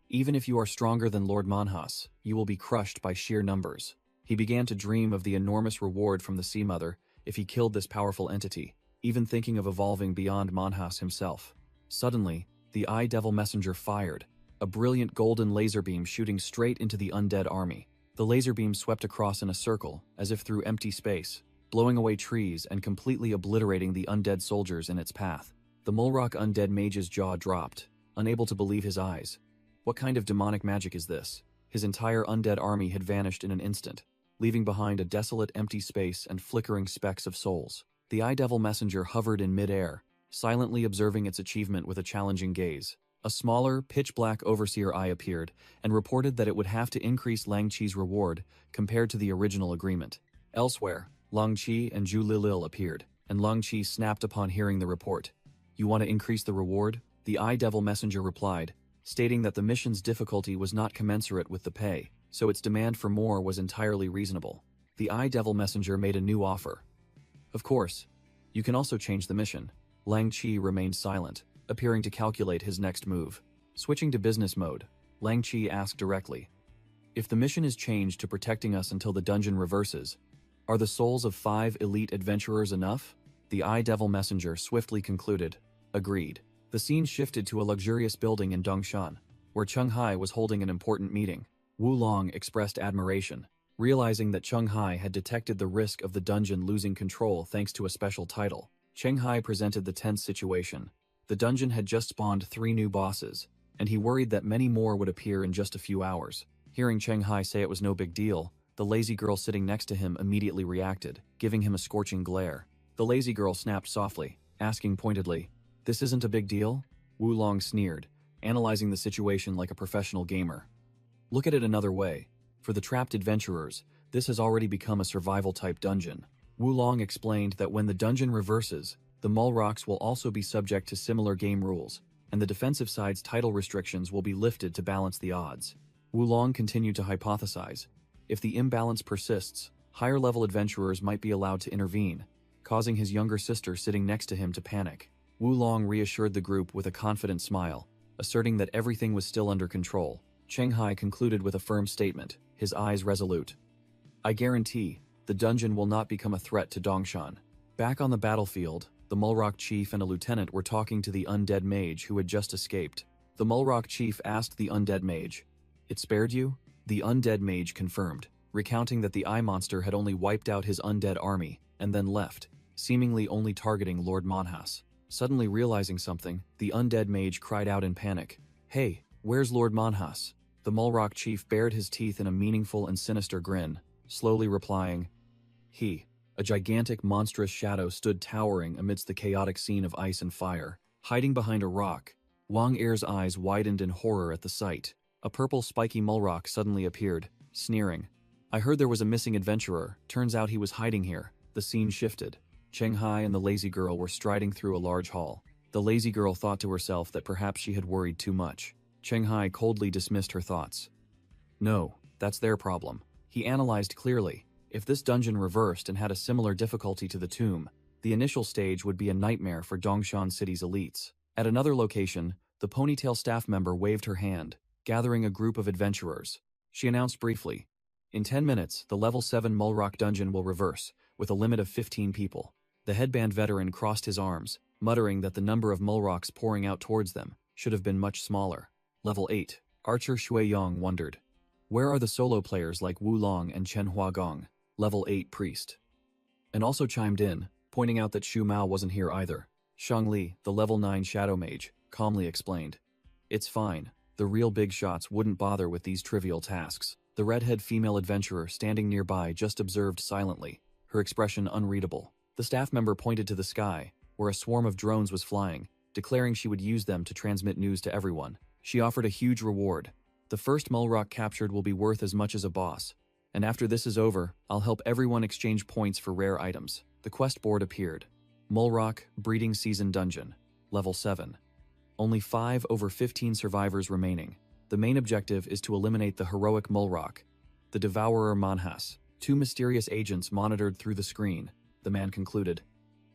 "Even if you are stronger than Lord Manhwas, you will be crushed by sheer numbers." He began to dream of the enormous reward from the Sea Mother if he killed this powerful entity, even thinking of evolving beyond Manhwas himself. Suddenly, the Eye Devil messenger fired, a brilliant golden laser beam shooting straight into the undead army. The laser beam swept across in a circle, as if through empty space, blowing away trees and completely obliterating the undead soldiers in its path. The Mole Rock undead mage's jaw dropped, unable to believe his eyes. What kind of demonic magic is this? His entire undead army had vanished in an instant, leaving behind a desolate empty space and flickering specks of souls. The Eye Devil messenger hovered in mid-air, silently observing its achievement with a challenging gaze. A smaller, pitch-black overseer eye appeared and reported that it would have to increase Lang Chi's reward compared to the original agreement. Elsewhere, Lang Chi and Zhu Lilil appeared, and Lang Chi snapped upon hearing the report. "You want to increase the reward?" The Eye Devil messenger replied, stating that the mission's difficulty was not commensurate with the pay, so its demand for more was entirely reasonable. The Eye Devil messenger made a new offer. "Of course, you can also change the mission." Lang Chi remained silent, appearing to calculate his next move. Switching to business mode, Lang Chi asked directly, "If the mission is changed to protecting us until the dungeon reverses, are the souls of 5 elite adventurers enough?" The Eye Devil messenger swiftly concluded, "Agreed." The scene shifted to a luxurious building in Dongshan, where Cheng Hai was holding an important meeting. Wu Long expressed admiration, realizing that Cheng Hai had detected the risk of the dungeon losing control thanks to a special title. Cheng Hai presented the tense situation. The dungeon had just spawned 3 new bosses, and he worried that many more would appear in just a few hours. Hearing Cheng Hai say it was no big deal, the lazy girl sitting next to him immediately reacted, giving him a scorching glare. The lazy girl snapped softly, asking pointedly, "This isn't a big deal?" Wu Long sneered, analyzing the situation like a professional gamer. "Look at it another way. For the trapped adventurers, this has already become a survival-type dungeon." Wu Long explained that when the dungeon reverses, the Mole Rocks will also be subject to similar game rules, and the defensive side's title restrictions will be lifted to balance the odds. Wu Long continued to hypothesize. If the imbalance persists, higher-level adventurers might be allowed to intervene, causing his younger sister sitting next to him to panic. Wu Long reassured the group with a confident smile, asserting that everything was still under control. Cheng Hai concluded with a firm statement, his eyes resolute. "I guarantee, the dungeon will not become a threat to Dongshan." Back on the battlefield, the Mole Rock chief and a lieutenant were talking to the undead mage who had just escaped. The Mole Rock chief asked the undead mage, "It spared you?" The undead mage confirmed, recounting that the eye monster had only wiped out his undead army and then left, seemingly only targeting Lord Manhas. Suddenly realizing something, the undead mage cried out in panic, "Hey, where's Lord Manhas?" The Mulrock chief bared his teeth in a meaningful and sinister grin, slowly replying, "He." A gigantic, monstrous shadow stood towering amidst the chaotic scene of ice and fire. Hiding behind a rock, Wang Er's eyes widened in horror at the sight. A purple, spiky Mulrock suddenly appeared, sneering. "I heard there was a missing adventurer. Turns out he was hiding here." The scene shifted. Cheng Hai and the lazy girl were striding through a large hall. The lazy girl thought to herself that perhaps she had worried too much. Cheng Hai coldly dismissed her thoughts. "No, that's their problem." He analyzed clearly. If this dungeon reversed and had a similar difficulty to the tomb, the initial stage would be a nightmare for Dongshan City's elites. At another location, the ponytail staff member waved her hand, gathering a group of adventurers. She announced briefly, "In 10 minutes, the level 7 Mulrock dungeon will reverse, with a limit of 15 people." The headband veteran crossed his arms, muttering that the number of Mulrocks pouring out towards them should have been much smaller. Level 8. Archer Shuiyong wondered, "Where are the solo players like Wu Long and Chen Huagong?" Level 8 priest. And also chimed in, pointing out that Shu Mao wasn't here either. Shang Li, the level 9 shadow mage, calmly explained, "It's fine. The real big shots wouldn't bother with these trivial tasks." The redhead female adventurer standing nearby just observed silently, her expression unreadable. The staff member pointed to the sky, where a swarm of drones was flying, declaring she would use them to transmit news to everyone. She offered a huge reward. "The first Mulrock captured will be worth as much as a boss. And after this is over, I'll help everyone exchange points for rare items." The quest board appeared. Mulrock Breeding Season Dungeon. Level 7. Only 5 over 15 survivors remaining. The main objective is to eliminate the heroic Mulrock, the Devourer Manhas. 2 mysterious agents monitored through the screen, the man concluded.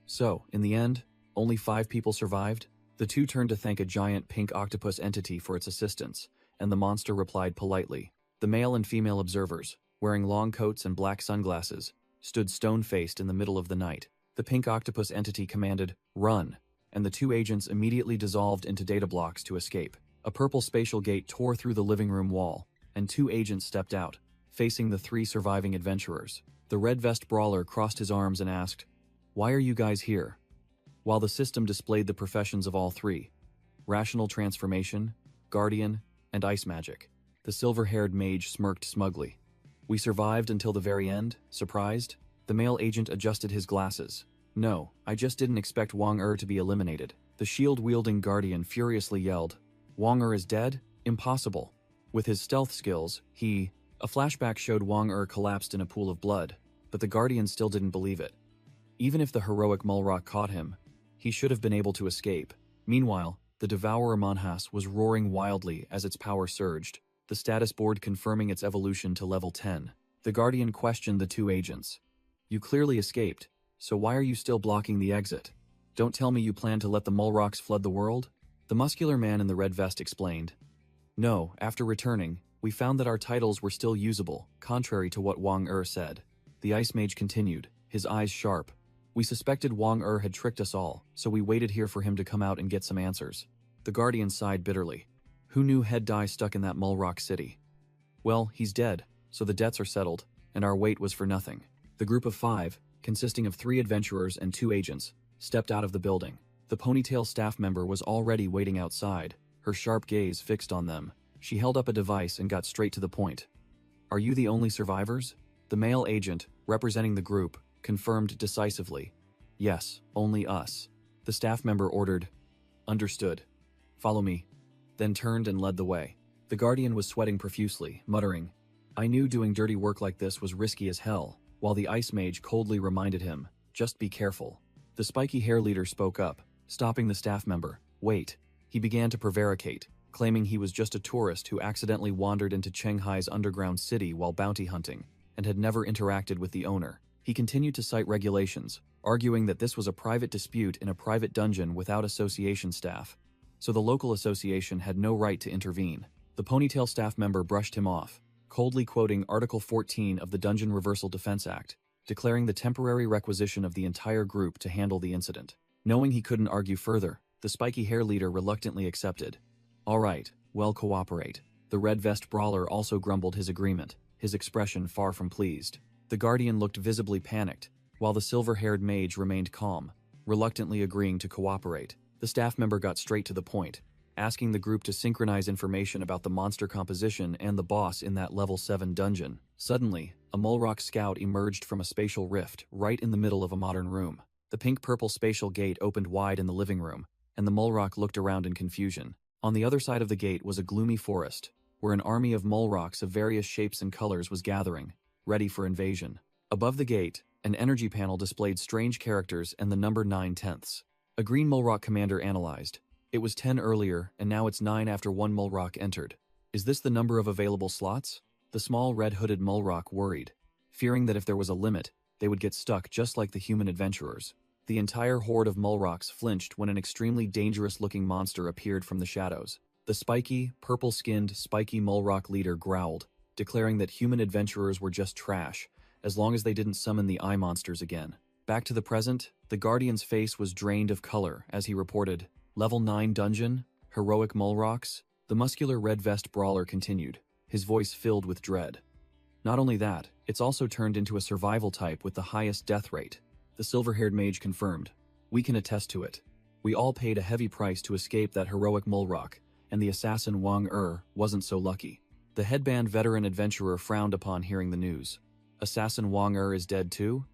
So, in the end, only 5 people survived? The two turned to thank a giant pink octopus entity for its assistance, and the monster replied politely. The male and female observers, wearing long coats and black sunglasses, stood stone-faced in the middle of the night. The pink octopus entity commanded, "Run," and the 2 agents immediately dissolved into data blocks to escape. A purple spatial gate tore through the living room wall, and 2 agents stepped out, facing the 3 surviving adventurers. The red vest brawler crossed his arms and asked, "Why are you guys here?" While the system displayed the professions of all 3, rational transformation, guardian, and ice magic. The silver-haired mage smirked smugly. "We survived until the very end, surprised?" The male agent adjusted his glasses. "No, I just didn't expect Wang Er to be eliminated." The shield-wielding guardian furiously yelled, "Wang Er is dead? Impossible." With his stealth skills, A flashback showed Wang Er collapsed in a pool of blood, but the guardian still didn't believe it. Even if the heroic Mulrock caught him, he should have been able to escape. Meanwhile, the Devourer Manhas was roaring wildly as its power surged, the status board confirming its evolution to level 10. The Guardian questioned the 2 agents. "You clearly escaped, so why are you still blocking the exit? Don't tell me you plan to let the Mulrocks flood the world?" The muscular man in the red vest explained. "No, after returning, we found that our titles were still usable, contrary to what Wang Er said." The Ice Mage continued, his eyes sharp. "We suspected Wang Er had tricked us all, so we waited here for him to come out and get some answers." The Guardian sighed bitterly. Who knew he'd die stuck in that Mulrock city? "Well, he's dead, so the debts are settled, and our wait was for nothing." The group of 5, consisting of 3 adventurers and 2 agents, stepped out of the building. The ponytail staff member was already waiting outside, her sharp gaze fixed on them. She held up a device and got straight to the point. "Are you the only survivors?" The male agent, representing the group, confirmed decisively. "Yes, only us." The staff member ordered, "Understood. Follow me," then turned and led the way. The Guardian was sweating profusely, muttering, "I knew doing dirty work like this was risky as hell," while the Ice Mage coldly reminded him, "Just be careful." The spiky hair leader spoke up, stopping the staff member. "Wait." He began to prevaricate, claiming he was just a tourist who accidentally wandered into Shanghai's underground city while bounty hunting, and had never interacted with the owner. He continued to cite regulations, arguing that this was a private dispute in a private dungeon without association staff, so the local association had no right to intervene. The ponytail staff member brushed him off, coldly quoting Article 14 of the Dungeon Reversal Defense Act, declaring the temporary requisition of the entire group to handle the incident. Knowing he couldn't argue further, the spiky hair leader reluctantly accepted. "All right, well, cooperate." The red vest brawler also grumbled his agreement. his expression far from pleased. The Guardian looked visibly panicked, while the silver-haired mage remained calm, reluctantly agreeing to cooperate. The staff member got straight to the point, asking the group to synchronize information about the monster composition and the boss in that level 7 dungeon. Suddenly, a Mulrock scout emerged from a spatial rift right in the middle of a modern room. The pink-purple spatial gate opened wide in the living room, and the Mulrock looked around in confusion. On the other side of the gate was a gloomy forest, where an army of Mulrocks of various shapes and colors was gathering, ready for invasion. Above the gate, an energy panel displayed strange characters and the number 9/10. A green Mulrock commander analyzed. It was 10 earlier, and now it's 9 after one Mulrock entered. Is this the number of available slots? The small red-hooded Mulrock worried, fearing that if there was a limit, they would get stuck just like the human adventurers. The entire horde of Mulrocks flinched when an extremely dangerous-looking monster appeared from the shadows. The spiky, purple-skinned, spiky Mulrock leader growled, declaring that human adventurers were just trash, as long as they didn't summon the eye monsters again. Back to the present, the Guardian's face was drained of color as he reported, "Level 9 dungeon, heroic Mulrocks." The muscular red vest brawler continued, his voice filled with dread. Not only that, it's also turned into a survival type with the highest death rate. The silver-haired mage confirmed. "We can attest to it. We all paid a heavy price to escape that heroic Mulrock, and the assassin Wang wasn't so lucky." The headband veteran adventurer frowned upon hearing the news. Assassin Wang is dead too?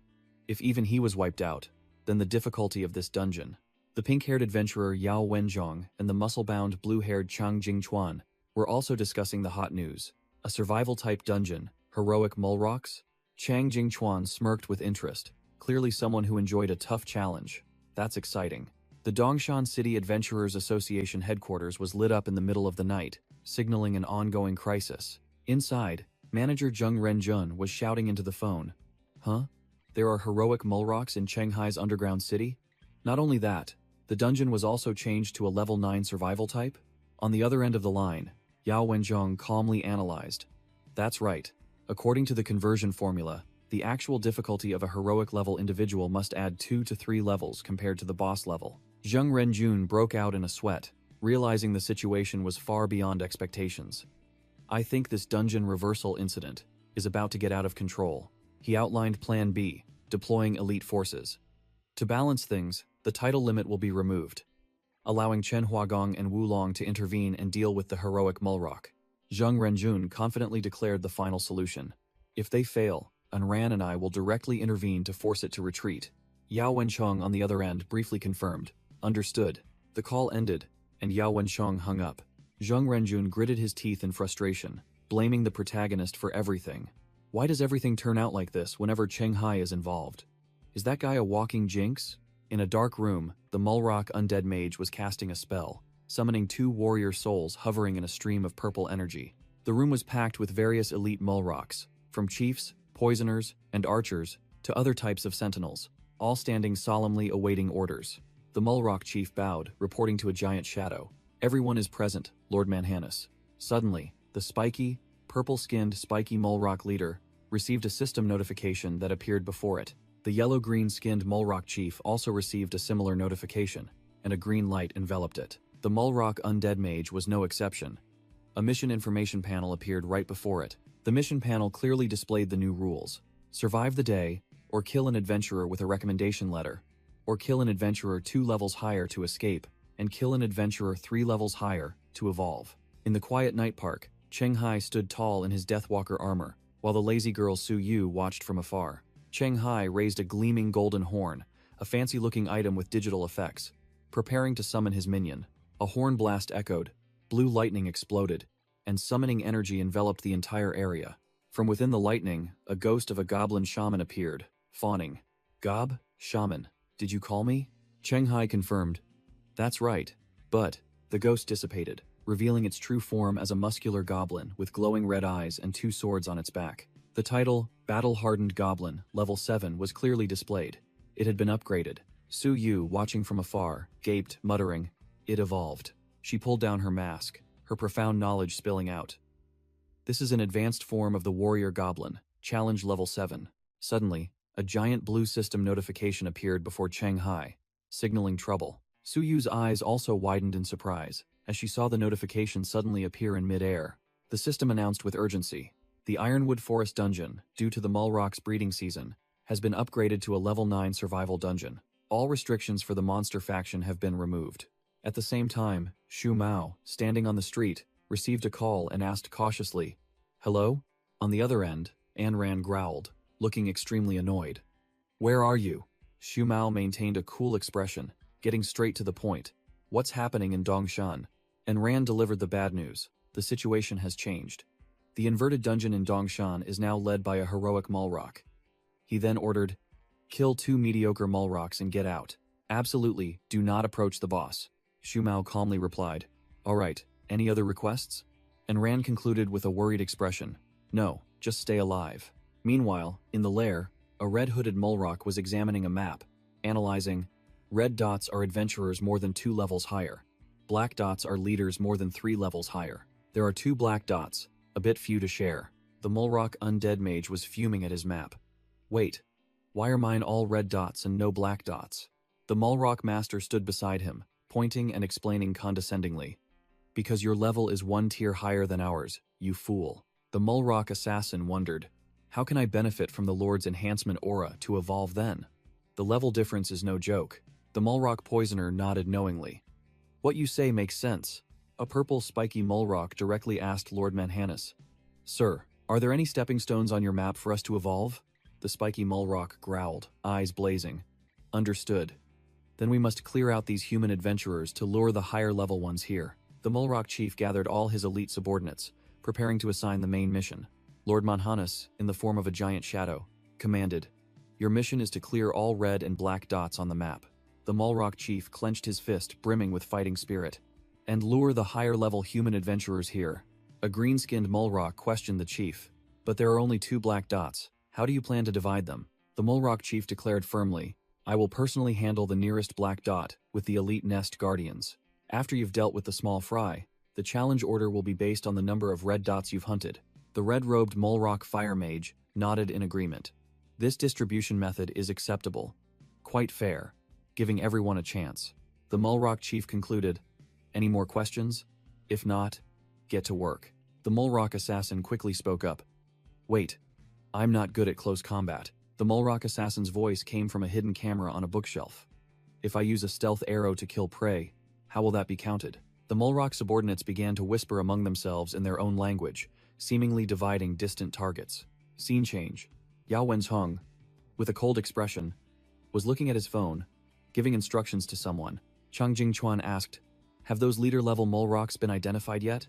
If even he was wiped out, then the difficulty of this dungeon. The pink-haired adventurer Yao Wenzhong and the muscle-bound blue-haired Chang Jingchuan were also discussing the hot news. A survival-type dungeon, heroic Mulrocks? Chang Jingchuan smirked with interest, clearly someone who enjoyed a tough challenge. That's exciting. The Dongshan City Adventurers Association headquarters was lit up in the middle of the night, signaling an ongoing crisis. Inside, manager Zheng Renjun was shouting into the phone. "Huh? There are heroic Mulrocks in Shanghai's underground city?" Not only that, the dungeon was also changed to a level 9 survival type? On the other end of the line, Yao Wenzhong calmly analyzed. That's right. According to the conversion formula, the actual difficulty of a heroic level individual must add 2 to 3 levels compared to the boss level. Zheng Renjun broke out in a sweat, realizing the situation was far beyond expectations. "I think this dungeon reversal incident is about to get out of control." He outlined Plan B, deploying elite forces. To balance things, the title limit will be removed, allowing Chen Huagong and Wulong to intervene and deal with the heroic Mulrock. Zheng Renjun confidently declared the final solution. "If they fail, Anran and I will directly intervene to force it to retreat." Yao Wenchong on the other end briefly confirmed. "Understood." The call ended, and Yao Wenchong hung up. Zheng Renjun gritted his teeth in frustration, blaming the protagonist for everything. Why does everything turn out like this whenever Cheng Hai is involved? Is that guy a walking jinx? In a dark room, the Mulrock undead mage was casting a spell, summoning 2 warrior souls hovering in a stream of purple energy. The room was packed with various elite Mulrocks, from chiefs, poisoners, and archers, to other types of sentinels, all standing solemnly awaiting orders. The Mulrock chief bowed, reporting to a giant shadow. "Everyone is present, Lord Manhanus." Suddenly, the spiky, purple-skinned spiky Mulrock leader received a system notification that appeared before it. The yellow-green-skinned Mulrock chief also received a similar notification, and a green light enveloped it. The Mulrock undead mage was no exception. A mission information panel appeared right before it. The mission panel clearly displayed the new rules. Survive the day, or kill an adventurer with a recommendation letter, or kill an adventurer 2 levels higher to escape, and kill an adventurer 3 levels higher to evolve. In the quiet night park, Cheng Hai stood tall in his Deathwalker armor, while the lazy girl Su Yu watched from afar. Cheng Hai raised a gleaming golden horn, a fancy-looking item with digital effects, preparing to summon his minion. A horn blast echoed, blue lightning exploded, and summoning energy enveloped the entire area. From within the lightning, a ghost of a goblin shaman appeared, fawning. "Gob, shaman, did you call me?" Cheng Hai confirmed. "That's right." But the ghost dissipated, revealing its true form as a muscular goblin with glowing red eyes and 2 swords on its back. The title, Battle-Hardened Goblin, Level 7, was clearly displayed. It had been upgraded. Su Yu, watching from afar, gaped, muttering, "It evolved." She pulled down her mask, her profound knowledge spilling out. "This is an advanced form of the warrior goblin, challenge level 7. Suddenly, a giant blue system notification appeared before Cheng Hai, signaling trouble. Su Yu's eyes also widened in surprise, as she saw the notification suddenly appear in mid-air. The system announced with urgency, The Ironwood Forest Dungeon, due to the Mulrock's breeding season, has been upgraded to a level 9 survival dungeon. All restrictions for the monster faction have been removed. At the same time, Shu Mao, standing on the street, received a call and asked cautiously, "Hello?" On the other end, Anran growled, looking extremely annoyed. "Where are you?" Shu Mao maintained a cool expression, getting straight to the point. "What's happening in Dongshan?" Anran delivered the bad news. The situation has changed. The inverted dungeon in Dongshan is now led by a heroic Mulrock. He then ordered, "Kill 2 mediocre Mulrocks and get out. Absolutely, do not approach the boss." Shu Mao calmly replied, "All right, any other requests?" And Ran concluded with a worried expression, "No, just stay alive." Meanwhile, in the lair, a red-hooded Mulrock was examining a map, analyzing, "Red dots are adventurers more than 2 levels higher. Black dots are leaders more than 3 levels higher. There are 2 black dots, a bit few to share." The Mulrock undead mage was fuming at his map. "Wait, why are mine all red dots and no black dots?" The Mulrock master stood beside him, pointing and explaining condescendingly, "Because your level is 1 tier higher than ours, you fool." The Mulrock assassin wondered, "How can I benefit from the Lord's enhancement aura to evolve then? The level difference is no joke." The Mulrock poisoner nodded knowingly. "What you say makes sense." A purple spiky Mulrock directly asked Lord Manhanus, "Sir, are there any stepping stones on your map for us to evolve?" The spiky Mulrock growled, eyes blazing. "Understood. Then we must clear out these human adventurers to lure the higher level ones here." The Mulrock chief gathered all his elite subordinates, preparing to assign the main mission. Lord Manhanus, in the form of a giant shadow, commanded, "Your mission is to clear all red and black dots on the map." The Mulrock chief clenched his fist, brimming with fighting spirit. "And lure the higher-level human adventurers here." A green-skinned Mulrock questioned the chief, "But there are only 2 black dots. How do you plan to divide them?" The Mulrock chief declared firmly, "I will personally handle the nearest black dot with the elite nest guardians. After you've dealt with the small fry, the challenge order will be based on the number of red dots you've hunted." The red-robed Mulrock fire mage nodded in agreement. "This distribution method is acceptable. Quite fair, giving everyone a chance." The Mulrock chief concluded, "Any more questions? If not, get to work." The Mulrock assassin quickly spoke up, "Wait, I'm not good at close combat." The Mulrock assassin's voice came from a hidden camera on a bookshelf. "If I use a stealth arrow to kill prey, how will that be counted?" The Mulrock subordinates began to whisper among themselves in their own language, seemingly dividing distant targets. Scene change. Yao Wenzhong, with a cold expression, was looking at his phone, giving instructions to someone. Chang Jingchuan asked, "Have those leader-level Mulrocks been identified yet?"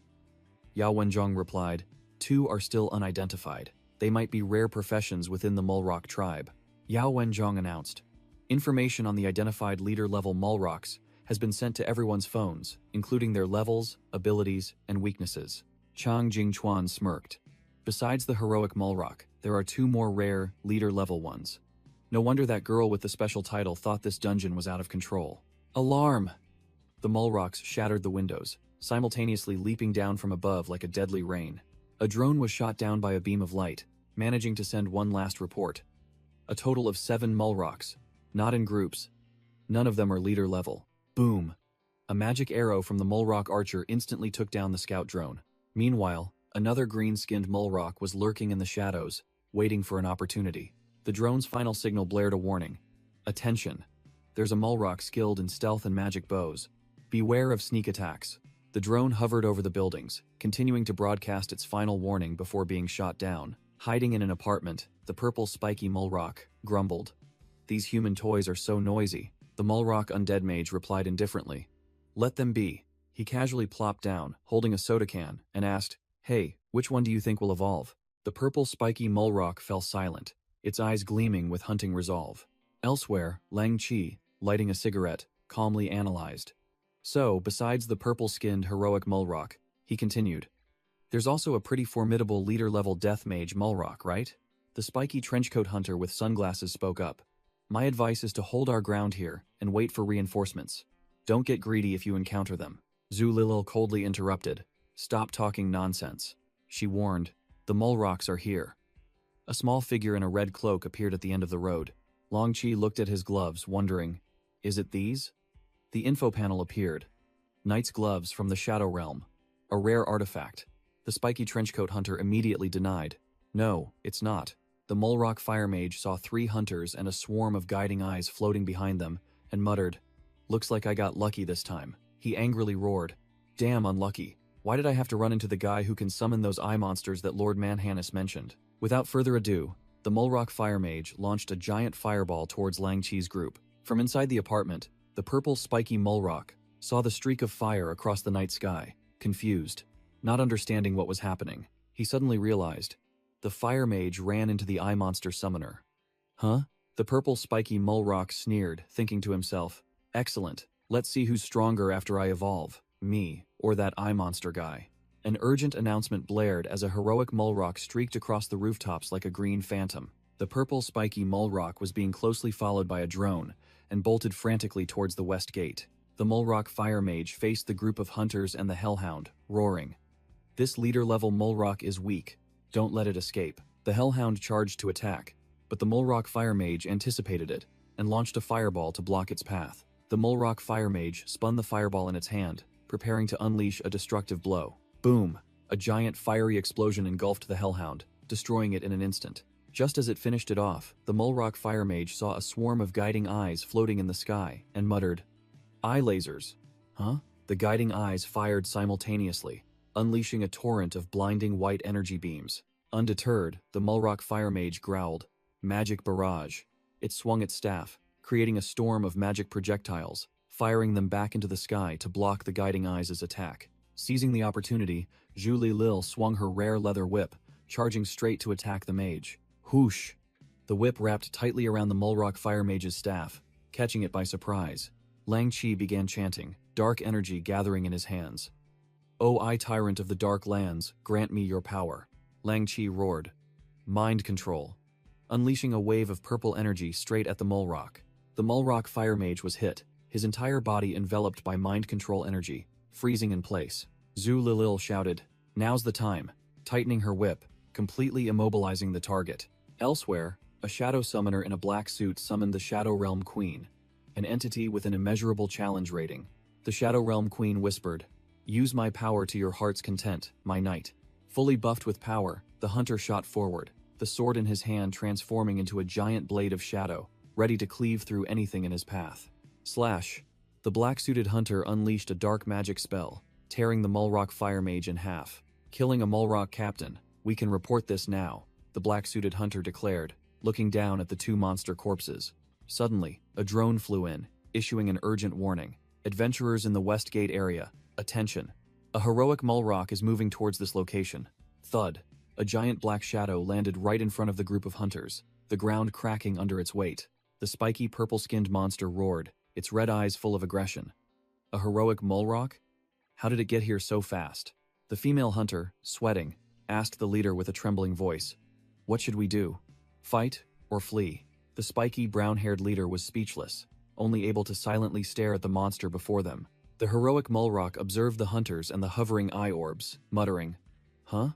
Yao Wenzhong replied, "2 are still unidentified. They might be rare professions within the Mulrock tribe." Yao Wenzhong announced, "Information on the identified leader-level Mulrocks has been sent to everyone's phones, including their levels, abilities, and weaknesses." Chang Jingchuan smirked. "Besides the heroic Mulrock, there are 2 more rare, leader-level ones. No wonder that girl with the special title thought this dungeon was out of control." Alarm! The Mulrocks shattered the windows, simultaneously leaping down from above like a deadly rain. A drone was shot down by a beam of light, managing to send one last report. A total of 7 Mulrocks, not in groups. None of them are leader level. Boom! A magic arrow from the Mulrock archer instantly took down the scout drone. Meanwhile, another green-skinned Mulrock was lurking in the shadows, waiting for an opportunity. The drone's final signal blared a warning. "Attention! There's a Mulrock skilled in stealth and magic bows. Beware of sneak attacks." The drone hovered over the buildings, continuing to broadcast its final warning before being shot down. Hiding in an apartment, the purple spiky Mulrock grumbled, "These human toys are so noisy." The Mulrock undead mage replied indifferently, "Let them be." He casually plopped down, holding a soda can, and asked, "Hey, which one do you think will evolve?" The purple spiky Mulrock fell silent, its eyes gleaming with hunting resolve. Elsewhere, Lang Chi, lighting a cigarette, calmly analyzed. "So, besides the purple-skinned heroic Mulrock," he continued, "there's also a pretty formidable leader-level death mage Mulrock, right?" The spiky trenchcoat hunter with sunglasses spoke up. "My advice is to hold our ground here and wait for reinforcements. Don't get greedy if you encounter them." Zhu Lilil coldly interrupted. "Stop talking nonsense," she warned. "The Mulrocks are here." A small figure in a red cloak appeared at the end of the road. Long Chi looked at his gloves, wondering, "Is it these?" The info panel appeared. "Knight's gloves from the Shadow Realm. A rare artifact." The spiky trenchcoat hunter immediately denied. No, it's not. The Mulrock Fire Mage saw 3 hunters and a swarm of guiding eyes floating behind them, and muttered, "Looks like I got lucky this time." He angrily roared, "Damn unlucky. Why did I have to run into the guy who can summon those eye monsters that Lord Manhannis mentioned?" Without further ado, the Mulrock Fire Mage launched a giant fireball towards Lang Chi's group. From inside the apartment, the purple spiky Mulrock saw the streak of fire across the night sky. Confused, not understanding what was happening, he suddenly realized. The Fire Mage ran into the Eye Monster Summoner. Huh? The purple spiky Mulrock sneered, thinking to himself, "Excellent, let's see who's stronger after I evolve, me or that Eye Monster guy." An urgent announcement blared as a heroic Mulrock streaked across the rooftops like a green phantom. The purple spiky Mulrock was being closely followed by a drone and bolted frantically towards the west gate. The Mulrock Fire Mage faced the group of hunters and the Hellhound, roaring, "This leader-level Mulrock is weak. Don't let it escape." The Hellhound charged to attack, but the Mulrock Fire Mage anticipated it and launched a fireball to block its path. The Mulrock Fire Mage spun the fireball in its hand, preparing to unleash a destructive blow. Boom! A giant fiery explosion engulfed the Hellhound, destroying it in an instant. Just as it finished it off, the Mulrock Fire Mage saw a swarm of guiding eyes floating in the sky and muttered, "Eye lasers." Huh? The guiding eyes fired simultaneously, unleashing a torrent of blinding white energy beams. Undeterred, the Mulrock Fire Mage growled, "Magic barrage." It swung its staff, creating a storm of magic projectiles, firing them back into the sky to block the guiding eyes' attack. Seizing the opportunity, Julie Lil swung her rare leather whip, charging straight to attack the mage. Whoosh! The whip wrapped tightly around the Mulrock Fire Mage's staff, catching it by surprise. Lang Chi began chanting, dark energy gathering in his hands. "O Eye Tyrant of the Dark Lands, grant me your power." Lang Chi roared. Mind control. Unleashing a wave of purple energy straight at the Mulrock. The Mulrock Fire Mage was hit, his entire body enveloped by mind control energy, freezing in place. Zhu Lilil shouted, "Now's the time," tightening her whip, completely immobilizing the target. Elsewhere, a shadow summoner in a black suit summoned the Shadow Realm Queen, an entity with an immeasurable challenge rating. The Shadow Realm Queen whispered, "Use my power to your heart's content, my knight." Fully buffed with power, the hunter shot forward, the sword in his hand transforming into a giant blade of shadow, ready to cleave through anything in his path. Slash! The black-suited hunter unleashed a dark magic spell, tearing the Mulrock Fire Mage in half. "Killing a Mulrock captain. We can report this now," the black-suited hunter declared, looking down at the 2 monster corpses. Suddenly, a drone flew in, issuing an urgent warning. "Adventurers in the West Gate area, attention. A heroic Mulrock is moving towards this location." Thud. A giant black shadow landed right in front of the group of hunters, the ground cracking under its weight. The spiky purple-skinned monster roared, its red eyes full of aggression. "A heroic Mulrock? How did it get here so fast?" The female hunter, sweating, asked the leader with a trembling voice, "What should we do? Fight or flee?" The spiky brown-haired leader was speechless, only able to silently stare at the monster before them. The heroic Mulrock observed the hunters and the hovering eye orbs, muttering, "Huh?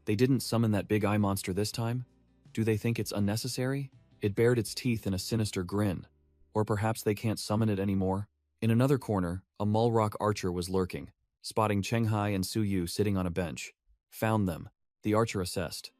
They didn't summon that big eye monster this time? Do they think it's unnecessary?" It bared its teeth in a sinister grin. Or perhaps they can't summon it anymore? In another corner, a Mulrock archer was lurking, spotting Chenghai and Su Yu sitting on a bench. "Found them," the archer assessed.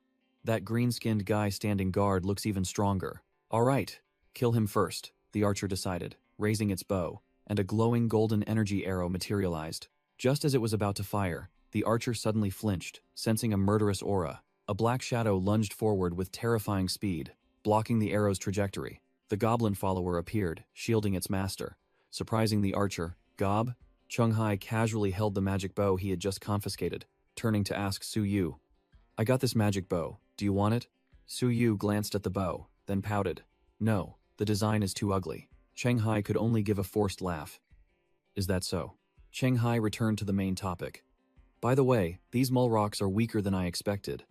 "That green-skinned guy standing guard looks even stronger." "All right, kill him first," the archer decided, raising its bow, and a glowing golden energy arrow materialized. Just as it was about to fire, the archer suddenly flinched, sensing a murderous aura. A black shadow lunged forward with terrifying speed, blocking the arrow's trajectory. The goblin follower appeared, shielding its master. Surprising the archer, "Gob?" Chenghai casually held the magic bow he had just confiscated, turning to ask Su Yu, "I got this magic bow. Do you want it?" Su Yu glanced at the bow, then pouted. "No, the design is too ugly." Chenghai could only give a forced laugh. "Is that so?" Chenghai returned to the main topic. "By the way, these Mulrocks are weaker than I expected.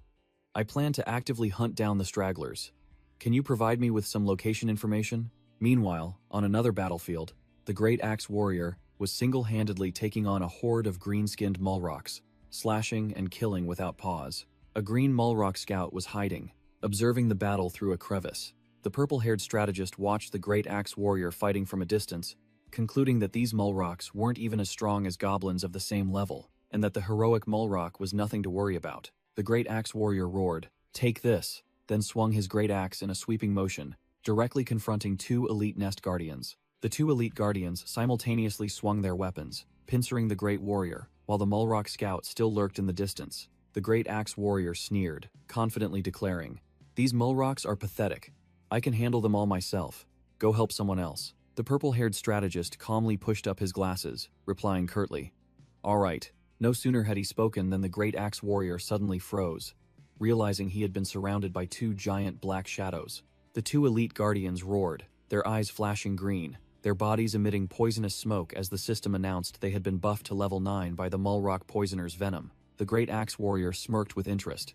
I plan to actively hunt down the stragglers. Can you provide me with some location information?" Meanwhile, on another battlefield, the Great Axe Warrior was single-handedly taking on a horde of green-skinned Mulrocks, slashing and killing without pause. A green Mulrock scout was hiding, observing the battle through a crevice. The purple-haired strategist watched the Great Axe Warrior fighting from a distance, concluding that these Mulrocks weren't even as strong as goblins of the same level, and that the heroic Mulrock was nothing to worry about. The Great Axe Warrior roared, "Take this," then swung his great axe in a sweeping motion, directly confronting two elite nest guardians. The two elite guardians simultaneously swung their weapons, pincering the great warrior, while the Mulrock scout still lurked in the distance. The great axe warrior sneered, confidently declaring, "These Mulrocks are pathetic. I can handle them all myself. Go help someone else." The purple-haired strategist calmly pushed up his glasses, replying curtly, "All right." No sooner had he spoken than the great axe warrior suddenly froze, realizing he had been surrounded by two giant black shadows. The two elite guardians roared, their eyes flashing green, their bodies emitting poisonous smoke as the system announced they had been buffed to level 9 by the Mulrock poisoner's venom. The great axe warrior smirked with interest.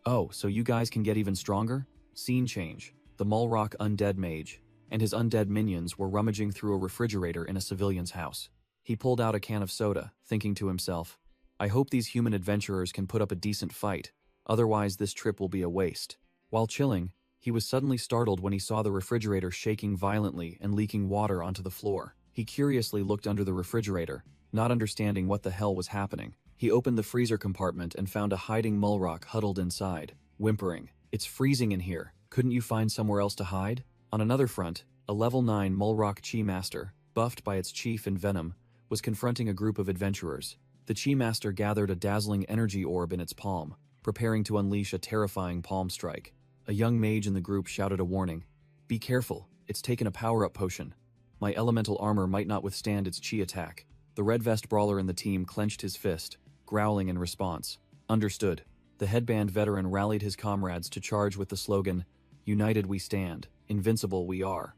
"Oh, so you guys can get even stronger?" Scene change. The Mulrock undead mage and his undead minions were rummaging through a refrigerator in a civilian's house. He pulled out a can of soda, thinking to himself, "I hope these human adventurers can put up a decent fight, otherwise this trip will be a waste." While chilling, he was suddenly startled when he saw the refrigerator shaking violently and leaking water onto the floor. He curiously looked under the refrigerator, not understanding what the hell was happening. He opened the freezer compartment and found a hiding Mulrock huddled inside, whimpering, "It's freezing in here. Couldn't you find somewhere else to hide?" On another front, a level 9 Mulrock Chi Master, buffed by its chief in venom, was confronting a group of adventurers. The Chi Master gathered a dazzling energy orb in its palm, preparing to unleash a terrifying palm strike. A young mage in the group shouted a warning, "Be careful, it's taken a power-up potion. My elemental armor might not withstand its chi attack." The red vest brawler in the team clenched his fist, growling in response. "Understood." The headband veteran rallied his comrades to charge with the slogan, "United we stand, invincible we are."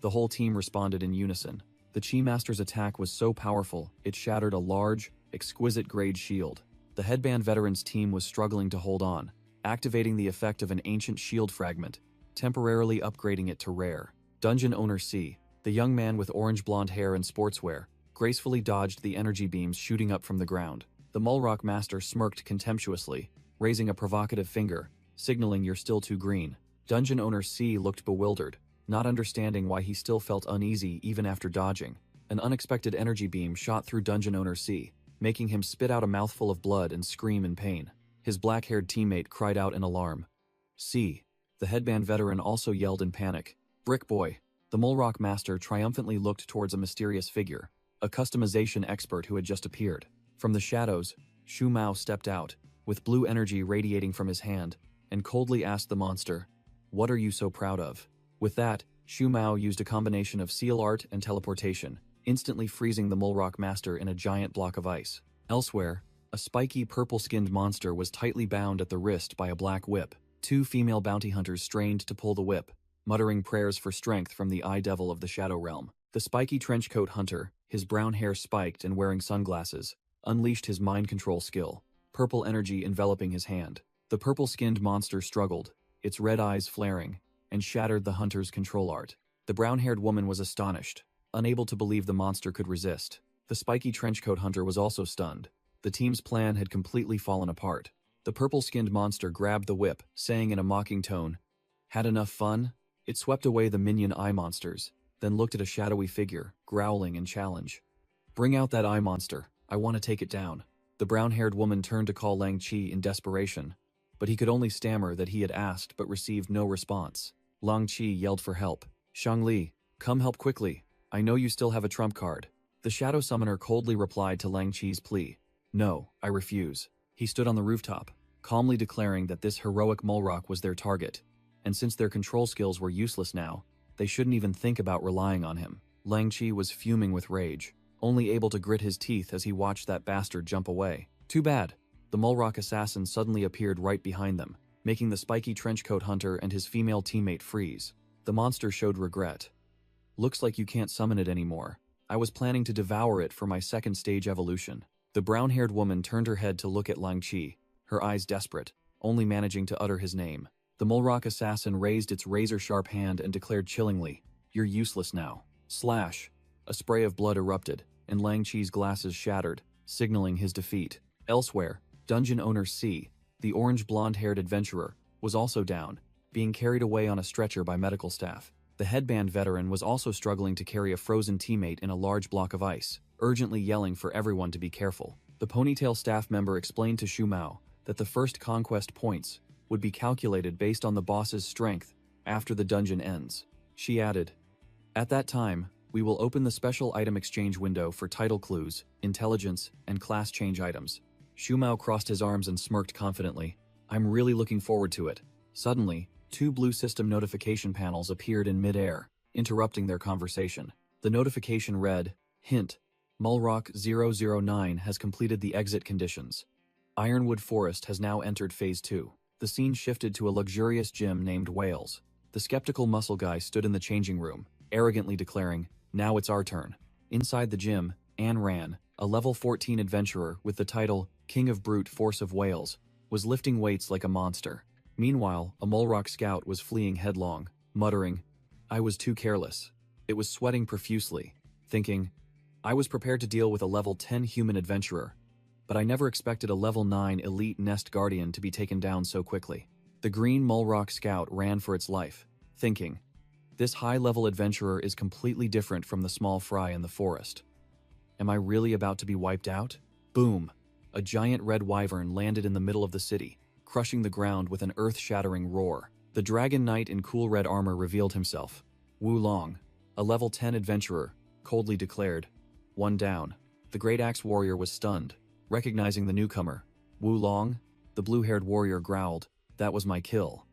The whole team responded in unison. The Chi Master's attack was so powerful, it shattered a large, exquisite-grade shield. The headband veteran's team was struggling to hold on, activating the effect of an ancient shield fragment, temporarily upgrading it to rare. Dungeon Owner C, the young man with orange-blonde hair and sportswear, gracefully dodged the energy beams shooting up from the ground. The Mulrock Master smirked contemptuously, raising a provocative finger, signaling "You're still too green." Dungeon Owner C looked bewildered, not understanding why he still felt uneasy even after dodging. An unexpected energy beam shot through Dungeon Owner C, making him spit out a mouthful of blood and scream in pain. His black-haired teammate cried out in alarm. "C." The headband veteran also yelled in panic. "Brick Boy." The Mulrock Master triumphantly looked towards a mysterious figure, a customization expert who had just appeared. From the shadows, Shu Mao stepped out, with blue energy radiating from his hand, and coldly asked the monster, "What are you so proud of?" With that, Shu Mao used a combination of seal art and teleportation, instantly freezing the Mulrock Master in a giant block of ice. Elsewhere, a spiky purple-skinned monster was tightly bound at the wrist by a black whip. Two female bounty hunters strained to pull the whip, muttering prayers for strength from the eye devil of the Shadow Realm. The spiky trenchcoat hunter, his brown hair spiked and wearing sunglasses, unleashed his mind control skill, purple energy enveloping his hand. The purple-skinned monster struggled, its red eyes flaring, and shattered the hunter's control art. The brown-haired woman was astonished, unable to believe the monster could resist. The spiky trenchcoat hunter was also stunned. The team's plan had completely fallen apart. The purple-skinned monster grabbed the whip, saying in a mocking tone, "Had enough fun?" It swept away the minion eye monsters, then looked at a shadowy figure, growling in challenge. "Bring out that eye monster, I want to take it down." The brown-haired woman turned to call Lang Chi in desperation, but he could only stammer that he had asked but received no response. Lang Chi yelled for help. "Shangli, come help quickly. I know you still have a trump card." The shadow summoner coldly replied to Lang Chi's plea. "No, I refuse." He stood on the rooftop, calmly declaring that this heroic Mulrock was their target, and since their control skills were useless now, they shouldn't even think about relying on him. Lang Chi was fuming with rage, only able to grit his teeth as he watched that bastard jump away. Too bad. The Mulrock assassin suddenly appeared right behind them, making the spiky trenchcoat hunter and his female teammate freeze. The monster showed regret. "Looks like you can't summon it anymore. I was planning to devour it for my second stage evolution." The brown-haired woman turned her head to look at Lang Chi, her eyes desperate, only managing to utter his name. The Mulrock assassin raised its razor-sharp hand and declared chillingly, "You're useless now." Slash! A spray of blood erupted, and Lang Chi's glasses shattered, signaling his defeat. Elsewhere, Dungeon Owner C, the orange blonde-haired adventurer, was also down, being carried away on a stretcher by medical staff. The headband veteran was also struggling to carry a frozen teammate in a large block of ice, urgently yelling for everyone to be careful. The ponytail staff member explained to Shu Mao that the first conquest points would be calculated based on the boss's strength after the dungeon ends. She added, "At that time, we will open the special item exchange window for title clues, intelligence, and class change items." Shumao crossed his arms and smirked confidently. "I'm really looking forward to it." Suddenly, 2 blue system notification panels appeared in mid-air, interrupting their conversation. The notification read, "Hint, Mulrock 009 has completed the exit conditions. Ironwood Forest has now entered Phase 2. The scene shifted to a luxurious gym named Wales. The skeptical muscle guy stood in the changing room, arrogantly declaring, "Now it's our turn." Inside the gym, Anne Ran, a level 14 adventurer with the title King of Brute Force of Wales, was lifting weights like a monster. Meanwhile, a Mulrock scout was fleeing headlong, muttering, "I was too careless." It was sweating profusely, thinking, "I was prepared to deal with a level 10 human adventurer, but I never expected a level 9 elite nest guardian to be taken down so quickly." The green Mulrock scout ran for its life, thinking, "This high-level adventurer is completely different from the small fry in the forest. Am I really about to be wiped out?" Boom! A giant red wyvern landed in the middle of the city, crushing the ground with an earth-shattering roar. The dragon knight in cool red armor revealed himself. Wu Long, a level 10 adventurer, coldly declared, "One down." The great axe warrior was stunned, recognizing the newcomer. "Wu Long?" The blue-haired warrior growled, "That was my kill."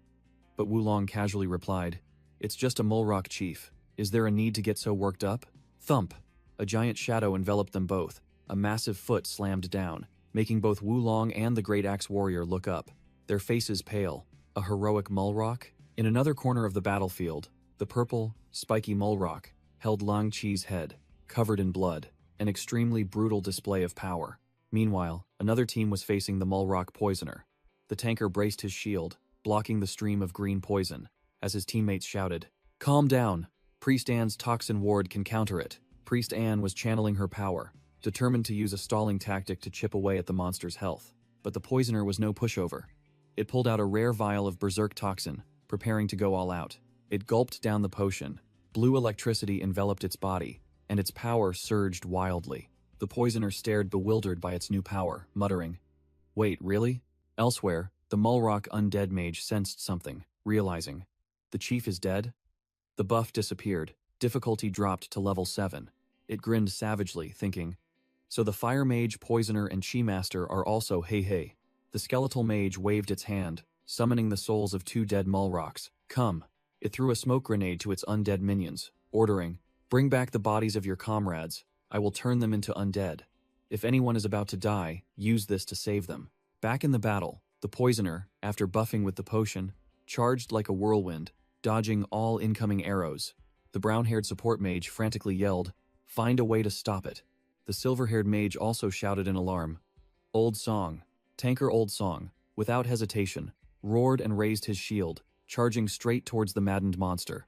But Wu Long casually replied, "It's just a Mulrock chief. Is there a need to get so worked up?" Thump! A giant shadow enveloped them both. A massive foot slammed down, making both Wu Long and the great axe warrior look up, their faces pale. A heroic Mulrock? In another corner of the battlefield, the purple, spiky Mulrock held Lang Chi's head, covered in blood, an extremely brutal display of power. Meanwhile, another team was facing the Mulrock poisoner. The tanker braced his shield, blocking the stream of green poison, as his teammates shouted, "Calm down! Priest Anne's toxin ward can counter it." Priest Anne was channeling her power, determined to use a stalling tactic to chip away at the monster's health. But the poisoner was no pushover. It pulled out a rare vial of berserk toxin, preparing to go all out. It gulped down the potion. Blue electricity enveloped its body, and its power surged wildly. The poisoner stared bewildered by its new power, muttering, "Wait, really?" Elsewhere, the Mulrock undead mage sensed something, realizing, "The chief is dead?" The buff disappeared. Difficulty dropped to level 7. It grinned savagely, thinking, "So the fire mage, poisoner, and chi master are also hey. The skeletal mage waved its hand, summoning the souls of 2 dead Mulrocks. "Come." It threw a smoke grenade to its undead minions, ordering, "Bring back the bodies of your comrades. I will turn them into undead. If anyone is about to die, use this to save them." Back in the battle, the poisoner, after buffing with the potion, charged like a whirlwind, dodging all incoming arrows. The brown-haired support mage frantically yelled, "Find a way to stop it." The silver-haired mage also shouted in alarm, "Old Song." Tanker Old Song, without hesitation, roared and raised his shield, charging straight towards the maddened monster.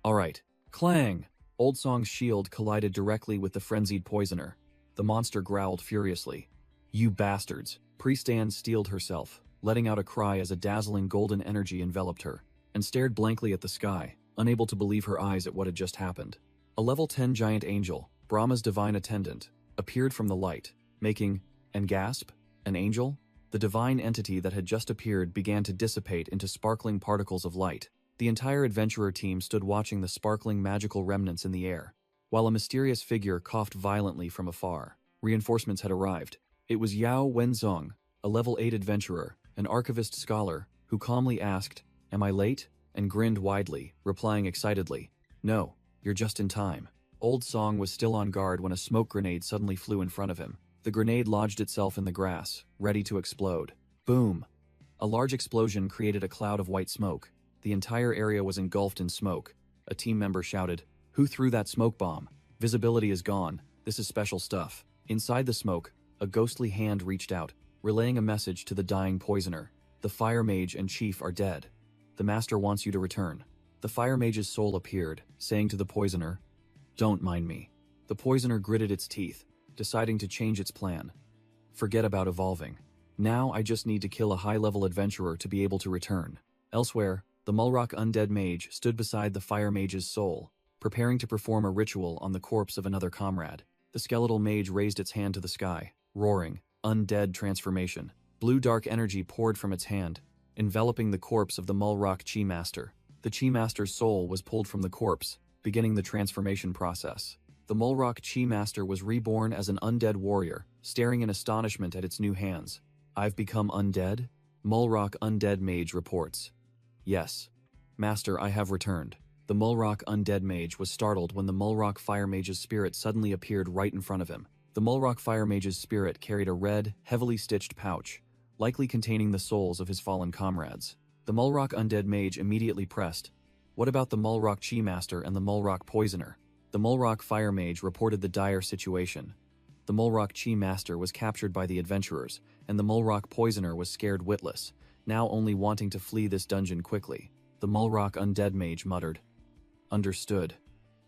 All right. Clang! Old Song's shield collided directly with the frenzied poisoner. The monster growled furiously. "You bastards!" Priest Anne steeled herself, letting out a cry as a dazzling golden energy enveloped her, and stared blankly at the sky, unable to believe her eyes at what had just happened. A level 10 giant angel, Brahma's divine attendant, appeared from the light, making, and gasp, an angel? The divine entity that had just appeared began to dissipate into sparkling particles of light. The entire adventurer team stood watching the sparkling magical remnants in the air, while a mysterious figure coughed violently from afar. Reinforcements had arrived. It was Yao Wenzong, a level 8 adventurer, an archivist scholar, who calmly asked, "Am I late?" and grinned widely, replying excitedly, "No, you're just in time." Old Song was still on guard when a smoke grenade suddenly flew in front of him. The grenade lodged itself in the grass, ready to explode. Boom! A large explosion created a cloud of white smoke. The entire area was engulfed in smoke. A team member shouted, "Who threw that smoke bomb? Visibility is gone. This is special stuff." Inside the smoke, a ghostly hand reached out, relaying a message to the dying poisoner. "The fire mage and chief are dead. The master wants you to return." The fire mage's soul appeared, saying to the poisoner, "Don't mind me." The poisoner gritted its teeth, deciding to change its plan. "Forget about evolving. Now I just need to kill a high-level adventurer to be able to return." Elsewhere, the Mulrock undead mage stood beside the fire mage's soul, preparing to perform a ritual on the corpse of another comrade. The skeletal mage raised its hand to the sky, roaring, "Undead transformation." Blue dark energy poured from its hand, enveloping the corpse of the Mulrock Chi Master. The Chi Master's soul was pulled from the corpse, beginning the transformation process. The Mulrock Chi Master was reborn as an undead warrior, staring in astonishment at its new hands. "I've become undead?" Mulrock Undead Mage reports. "Yes. Master, I have returned." The Mulrock Undead Mage was startled when the Mulrock Fire Mage's spirit suddenly appeared right in front of him. The Mulrock Fire Mage's spirit carried a red, heavily stitched pouch, likely containing the souls of his fallen comrades. The Mulrock Undead Mage immediately pressed, "What about the Mulrock Chi Master and the Mulrock Poisoner?" The Mulrock Fire Mage reported the dire situation. The Mulrock Chi Master was captured by the adventurers, and the Mulrock Poisoner was scared witless, now only wanting to flee this dungeon quickly. The Mulrock Undead Mage muttered, "Understood,"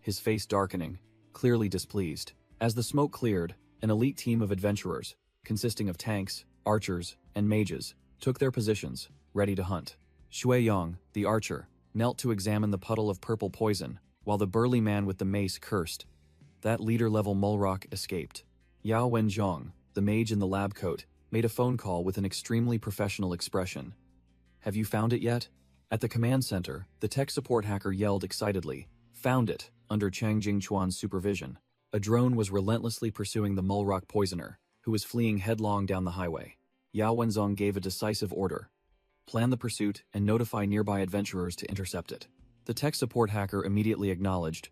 his face darkening, clearly displeased. As the smoke cleared, an elite team of adventurers, consisting of tanks, archers, and mages, took their positions, ready to hunt. Shui Yong, the archer, knelt to examine the puddle of purple poison, while the burly man with the mace cursed. That leader-level Mulrock escaped. Yao Wenzhong, the mage in the lab coat, made a phone call with an extremely professional expression. "Have you found it yet?" At the command center, the tech support hacker yelled excitedly, "Found it!" Under Chang Jingchuan's supervision. A drone was relentlessly pursuing the Mulrock Poisoner, who was fleeing headlong down the highway. Yao Wenzhong gave a decisive order. "Plan the pursuit and notify nearby adventurers to intercept it." The tech support hacker immediately acknowledged.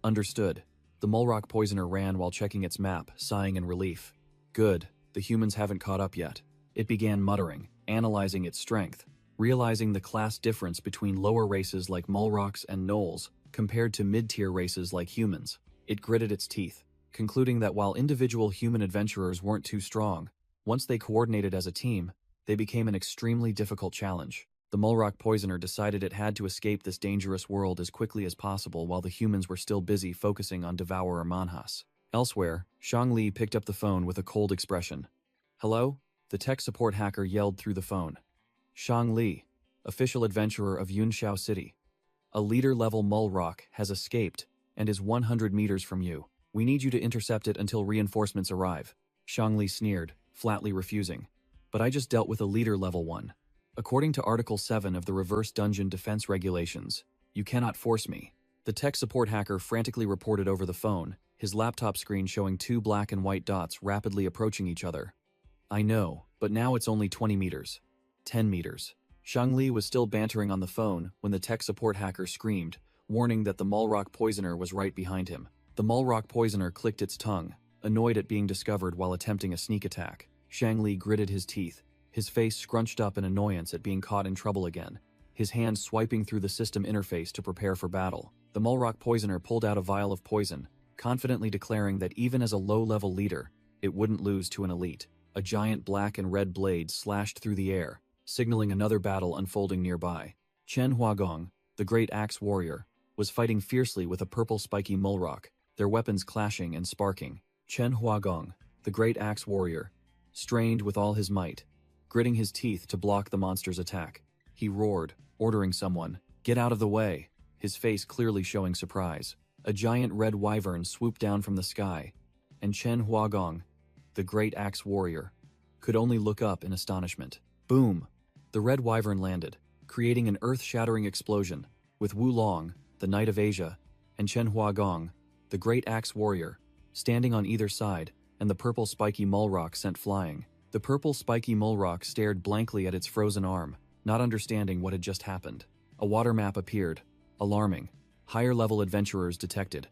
"Understood." The Mulrock Poisoner ran while checking its map, sighing in relief. "Good, the humans haven't caught up yet." It began muttering, analyzing its strength, realizing the class difference between lower races like Mulrocks and Gnolls compared to mid-tier races like humans. It gritted its teeth, concluding that while individual human adventurers weren't too strong, once they coordinated as a team, they became an extremely difficult challenge. The Mulrock Poisoner decided it had to escape this dangerous world as quickly as possible while the humans were still busy focusing on Devourer Manhas. Elsewhere, Shang Li picked up the phone with a cold expression. "Hello?" The tech support hacker yelled through the phone. "Shang Li, official adventurer of Yunxiao City. A leader-level Mulrock has escaped and is 100 meters from you. We need you to intercept it until reinforcements arrive." Shang Li sneered, flatly refusing. "But I just dealt with a leader-level one. According to Article 7 of the Reverse Dungeon Defense Regulations, you cannot force me." The tech support hacker frantically reported over the phone, his laptop screen showing two black and white dots rapidly approaching each other. "I know, but now it's only 20 meters. 10 meters. Shang Li was still bantering on the phone when the tech support hacker screamed, warning that the Mulrock Poisoner was right behind him. The Mulrock Poisoner clicked its tongue, annoyed at being discovered while attempting a sneak attack. Shang Li gritted his teeth, his face scrunched up in annoyance at being caught in trouble again, his hand swiping through the system interface to prepare for battle. The Mulrock Poisoner pulled out a vial of poison, confidently declaring that even as a low-level leader, it wouldn't lose to an elite. A giant black and red blade slashed through the air, signaling another battle unfolding nearby. Chen Huagong, the great axe warrior, was fighting fiercely with a purple spiky Mulrock, their weapons clashing and sparking. Chen Huagong, the great axe warrior, strained with all his might, gritting his teeth to block the monster's attack. He roared, ordering someone, "Get out of the way," his face clearly showing surprise. A giant red wyvern swooped down from the sky, and Chen Huagong, the great axe warrior, could only look up in astonishment. Boom! The red wyvern landed, creating an earth-shattering explosion, with Wu Long, the Knight of Asia, and Chen Huagong, the great axe warrior, standing on either side, and the purple spiky Mulrock sent flying. The purple spiky Mulrock stared blankly at its frozen arm, not understanding what had just happened. A water map appeared. Alarming. Higher-level adventurers detected.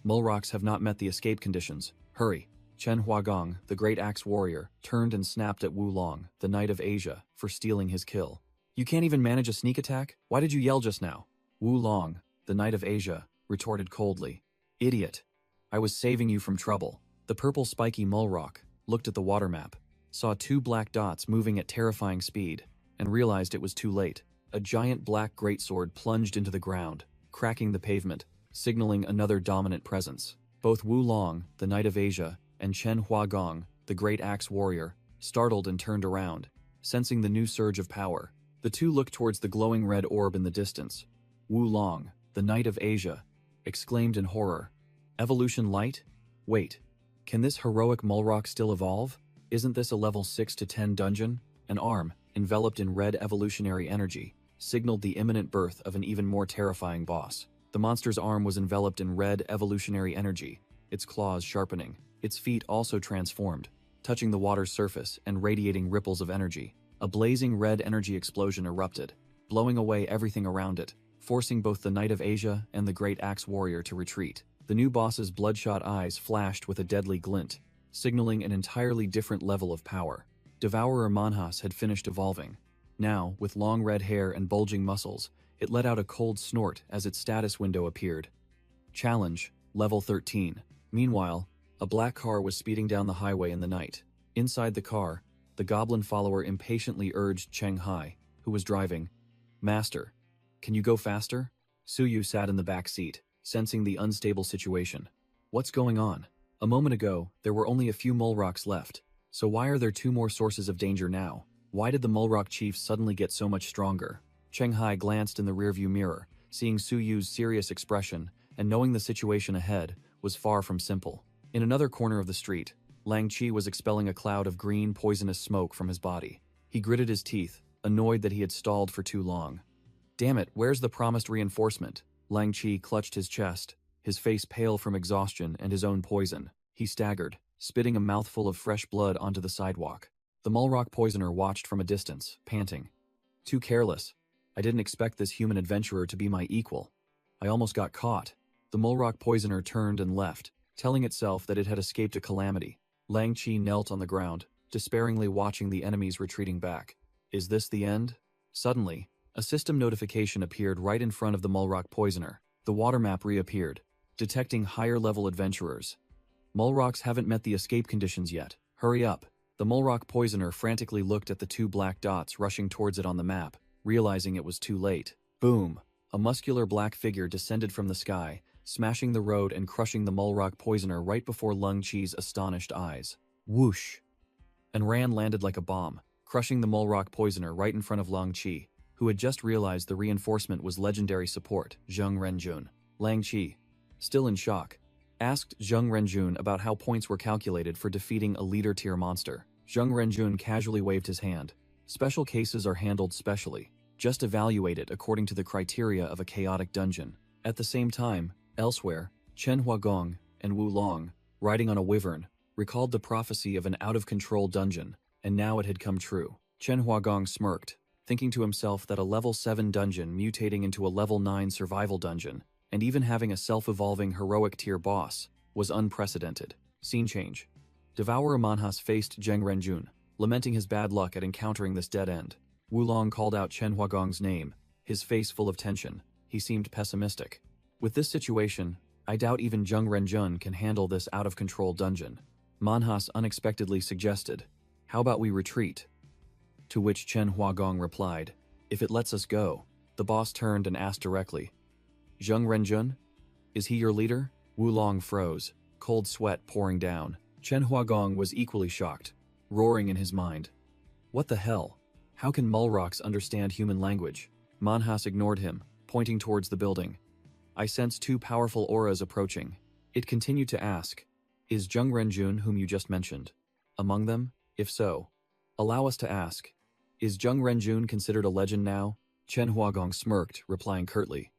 Mulrocks have not met the escape conditions. Hurry. Chen Huagong, the great axe warrior, turned and snapped at Wu Long, the Knight of Asia, for stealing his kill. "You can't even manage a sneak attack? Why did you yell just now?" Wu Long, the Knight of Asia, retorted coldly. "Idiot. I was saving you from trouble." The purple spiky Mulrock looked at the water map, saw two black dots moving at terrifying speed, and realized it was too late. A giant black greatsword plunged into the ground, cracking the pavement, signaling another dominant presence. Both Wu Long, the Knight of Asia, and Chen Huagong, the great axe warrior, startled and turned around, sensing the new surge of power. The two looked towards the glowing red orb in the distance. Wu Long, the Knight of Asia, exclaimed in horror. "Evolution light? Wait, can this heroic Mulrock still evolve? Isn't this a level 6 to 10 dungeon?" An arm, enveloped in red evolutionary energy, signaled the imminent birth of an even more terrifying boss. The monster's arm was enveloped in red evolutionary energy, its claws sharpening, its feet also transformed, touching the water's surface and radiating ripples of energy. A blazing red energy explosion erupted, blowing away everything around it, forcing both the Knight of Asia and the Great Axe Warrior to retreat. The new boss's bloodshot eyes flashed with a deadly glint, signaling an entirely different level of power. Devourer Manhwas had finished evolving. Now, with long red hair and bulging muscles, it let out a cold snort as its status window appeared. Challenge, Level 13. Meanwhile, a black car was speeding down the highway in the night. Inside the car, the goblin follower impatiently urged Cheng Hai, who was driving, "Master, can you go faster?" Suyu sat in the back seat, sensing the unstable situation. What's going on? A moment ago, there were only a few mole rocks left, so why are there 2 more sources of danger now? Why did the mole rock chief suddenly get so much stronger? Cheng Hai glanced in the rearview mirror, seeing Suyu's serious expression, and knowing the situation ahead was far from simple. In another corner of the street, Lang Chi was expelling a cloud of green, poisonous smoke from his body. He gritted his teeth, annoyed that he had stalled for too long. Damn it, where's the promised reinforcement? Lang Chi clutched his chest, his face pale from exhaustion and his own poison. He staggered, spitting a mouthful of fresh blood onto the sidewalk. The Mulrock poisoner watched from a distance, panting. Too careless. I didn't expect this human adventurer to be my equal. I almost got caught. The Mulrock poisoner turned and left, telling itself that it had escaped a calamity. Lang Chi knelt on the ground, despairingly watching the enemies retreating back. Is this the end? Suddenly, a system notification appeared right in front of the Mulrock poisoner. The water map reappeared, detecting higher-level adventurers. Mulrocks haven't met the escape conditions yet. Hurry up. The Mulrock poisoner frantically looked at the 2 black dots rushing towards it on the map, realizing it was too late. Boom! A muscular black figure descended from the sky, smashing the road and crushing the Mulrock poisoner right before Lung Chi's astonished eyes. Whoosh! And Ran landed like a bomb, crushing the Mulrock poisoner right in front of Lung Chi, who had just realized the reinforcement was legendary support, Zheng Renjun. Lang Chi, still in shock, asked Zheng Renjun about how points were calculated for defeating a leader-tier monster. Zheng Renjun casually waved his hand. Special cases are handled specially. Just evaluate it according to the criteria of a chaotic dungeon. At the same time, elsewhere, Chen Huagong and Wu Long, riding on a wyvern, recalled the prophecy of an out-of-control dungeon, and now it had come true. Chen Huagong smirked, thinking to himself that a level 7 dungeon mutating into a level 9 survival dungeon, and even having a self-evolving heroic tier boss, was unprecedented. Scene change. Devourer Manhwas faced Zheng Renjun, lamenting his bad luck at encountering this dead end. Wulong called out Chen Huagong's name, his face full of tension. He seemed pessimistic. With this situation, I doubt even Zheng Renjun can handle this out-of-control dungeon. Manhwas unexpectedly suggested, how about we retreat? To which Chen Huagong replied, if it lets us go. The boss turned and asked directly, Zheng Renjun? Is he your leader? Wulong froze, cold sweat pouring down. Chen Huagong was equally shocked, roaring in his mind. What the hell? How can Mulrocks understand human language? Manhwas ignored him, pointing towards the building. I sense 2 powerful auras approaching. It continued to ask, is Zheng Renjun whom you just mentioned among them? If so, allow us to ask, is Zheng Renjun considered a legend now? Chen Huagong smirked, replying curtly.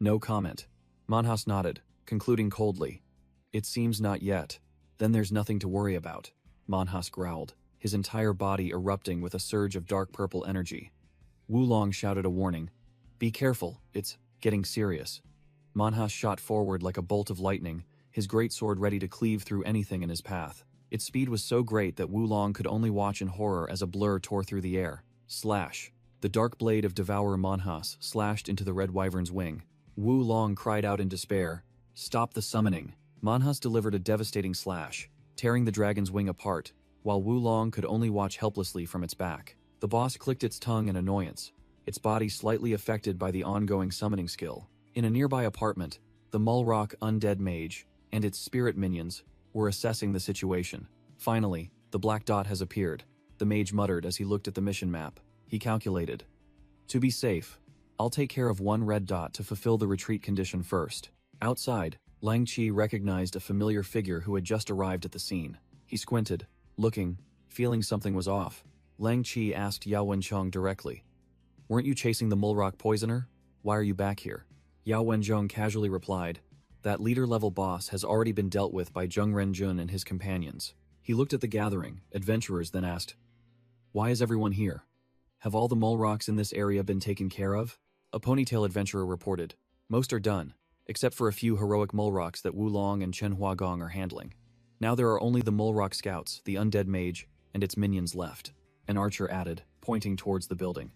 No comment. Manhwas nodded, concluding coldly. It seems not yet. Then there's nothing to worry about. Manhwas growled, his entire body erupting with a surge of dark purple energy. Wulong shouted a warning. Be careful, it's getting serious. Manhwas shot forward like a bolt of lightning, his greatsword ready to cleave through anything in his path. Its speed was so great that Wulong could only watch in horror as a blur tore through the air. Slash! The dark blade of Devourer Manhwas slashed into the red wyvern's wing. Wulong cried out in despair. Stop the summoning! Manhwas delivered a devastating slash, tearing the dragon's wing apart, while Wulong could only watch helplessly from its back. The boss clicked its tongue in annoyance, its body slightly affected by the ongoing summoning skill. In a nearby apartment, the Mulrock undead mage and its spirit minions were assessing the situation. Finally, the black dot has appeared, the mage muttered as he looked at the mission map. He calculated. To be safe, I'll take care of 1 red dot to fulfill the retreat condition first. Outside, Lang Chi recognized a familiar figure who had just arrived at the scene. He squinted, looking, feeling something was off. Lang Chi asked Yao Wenchong directly. Weren't you chasing the Mulrock poisoner? Why are you back here? Yao Wenchong casually replied, that leader-level boss has already been dealt with by Zheng Renjun and his companions. He looked at the gathering, adventurers, then asked, why is everyone here? Have all the Mulrocks in this area been taken care of? A ponytail adventurer reported, most are done, except for a few heroic Mulrocks that Wulong and Chen Huagong are handling. Now there are only the Mulrock scouts, the undead mage, and its minions left. An archer added, pointing towards the building.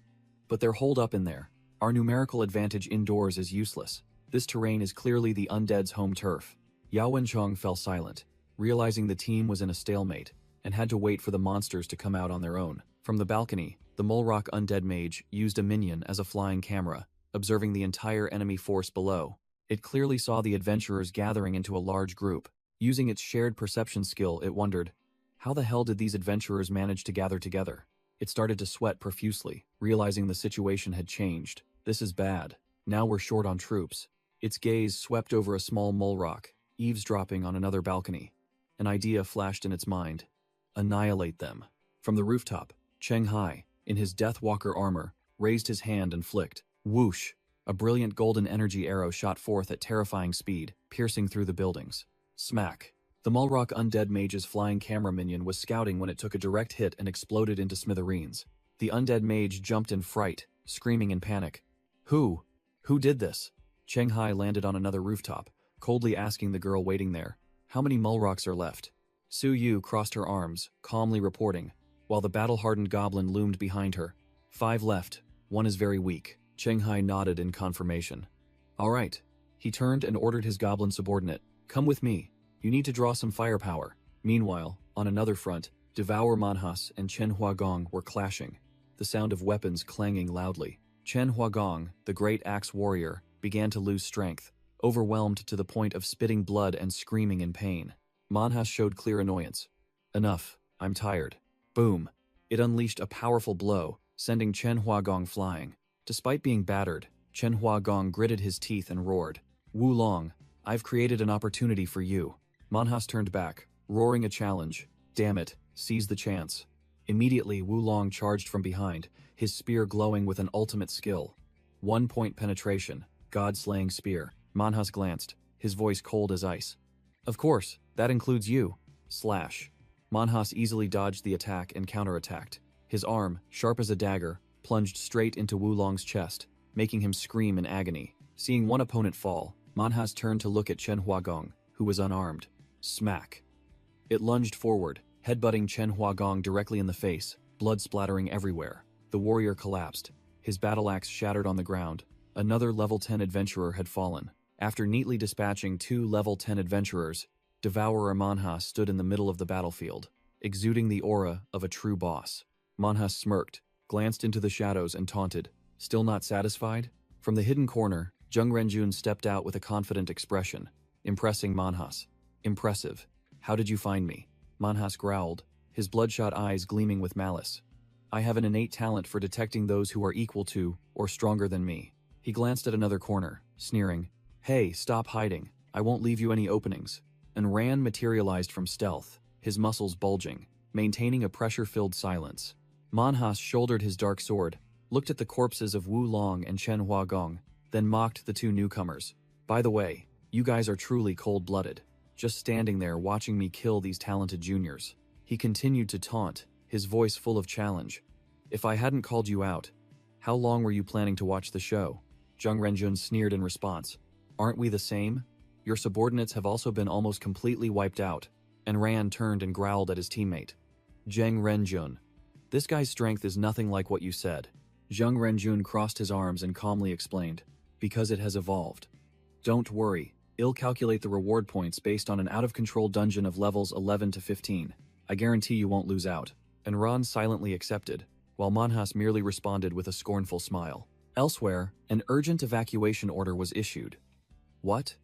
But they're holed up in there. Our numerical advantage indoors is useless. This terrain is clearly the undead's home turf. Yao Wenchong fell silent, realizing the team was in a stalemate, and had to wait for the monsters to come out on their own. From the balcony, the Mulrock undead mage used a minion as a flying camera, observing the entire enemy force below. It clearly saw the adventurers gathering into a large group. Using its shared perception skill, it wondered, how the hell did these adventurers manage to gather together? It started to sweat profusely, realizing the situation had changed. This is bad. Now we're short on troops. Its gaze swept over a small Mulrock, eavesdropping on another balcony. An idea flashed in its mind. Annihilate them. From the rooftop, Cheng Hai, in his Deathwalker armor, raised his hand and flicked. Whoosh! A brilliant golden energy arrow shot forth at terrifying speed, piercing through the buildings. Smack! The Mulrock undead mage's flying camera minion was scouting when it took a direct hit and exploded into smithereens. The undead mage jumped in fright, screaming in panic. Who did this? Cheng Hai landed on another rooftop, coldly asking the girl waiting there, how many Mulrocks are left? Su Yu crossed her arms, calmly reporting, while the battle-hardened goblin loomed behind her. 5 left. One is very weak. Cheng Hai nodded in confirmation. All right. He turned and ordered his goblin subordinate, come with me. You need to draw some firepower. Meanwhile, on another front, Devour Manhas and Chen Huagong were clashing, the sound of weapons clanging loudly. Chen Huagong, the great axe warrior, began to lose strength, overwhelmed to the point of spitting blood and screaming in pain. Manhas showed clear annoyance. Enough, I'm tired. Boom! It unleashed a powerful blow, sending Chen Huagong flying. Despite being battered, Chen Huagong gritted his teeth and roared, Wulong, I've created an opportunity for you. Manhas turned back, roaring a challenge. Damn it, seize the chance. Immediately, Wulong charged from behind, his spear glowing with an ultimate skill. 1-point penetration, god-slaying spear. Manhas glanced, his voice cold as ice. Of course, that includes you. Slash. Manhas easily dodged the attack and counterattacked. His arm, sharp as a dagger, plunged straight into Wulong's chest, making him scream in agony. Seeing one opponent fall, Manhas turned to look at Chen Huagong, who was unarmed. Smack. It lunged forward, headbutting Chen Huagong directly in the face, blood splattering everywhere. The warrior collapsed, his battle axe shattered on the ground. Another level 10 adventurer had fallen. After neatly dispatching 2 level 10 adventurers, Devourer Manhas stood in the middle of the battlefield, exuding the aura of a true boss. Manhas smirked, glanced into the shadows and taunted. Still not satisfied? From the hidden corner, Zheng Renjun stepped out with a confident expression, impressing Manhas. Impressive. How did you find me? Manhas growled, his bloodshot eyes gleaming with malice. I have an innate talent for detecting those who are equal to or stronger than me. He glanced at another corner, sneering. Hey, stop hiding. I won't leave you any openings. And Ran materialized from stealth, his muscles bulging, maintaining a pressure-filled silence. Manhas shouldered his dark sword, looked at the corpses of Wulong and Chen Huagong, then mocked the 2 newcomers. By the way, you guys are truly cold-blooded, just standing there watching me kill these talented juniors. He continued to taunt, his voice full of challenge. If I hadn't called you out, how long were you planning to watch the show? Zheng Renjun sneered in response. Aren't we the same? Your subordinates have also been almost completely wiped out. And Ran turned and growled at his teammate. Zheng Renjun. This guy's strength is nothing like what you said. Zheng Renjun crossed his arms and calmly explained. Because it has evolved. Don't worry, I'll calculate the reward points based on an out-of-control dungeon of levels 11 to 15. I guarantee you won't lose out. And Ran silently accepted, while Manhas merely responded with a scornful smile. Elsewhere, an urgent evacuation order was issued. What?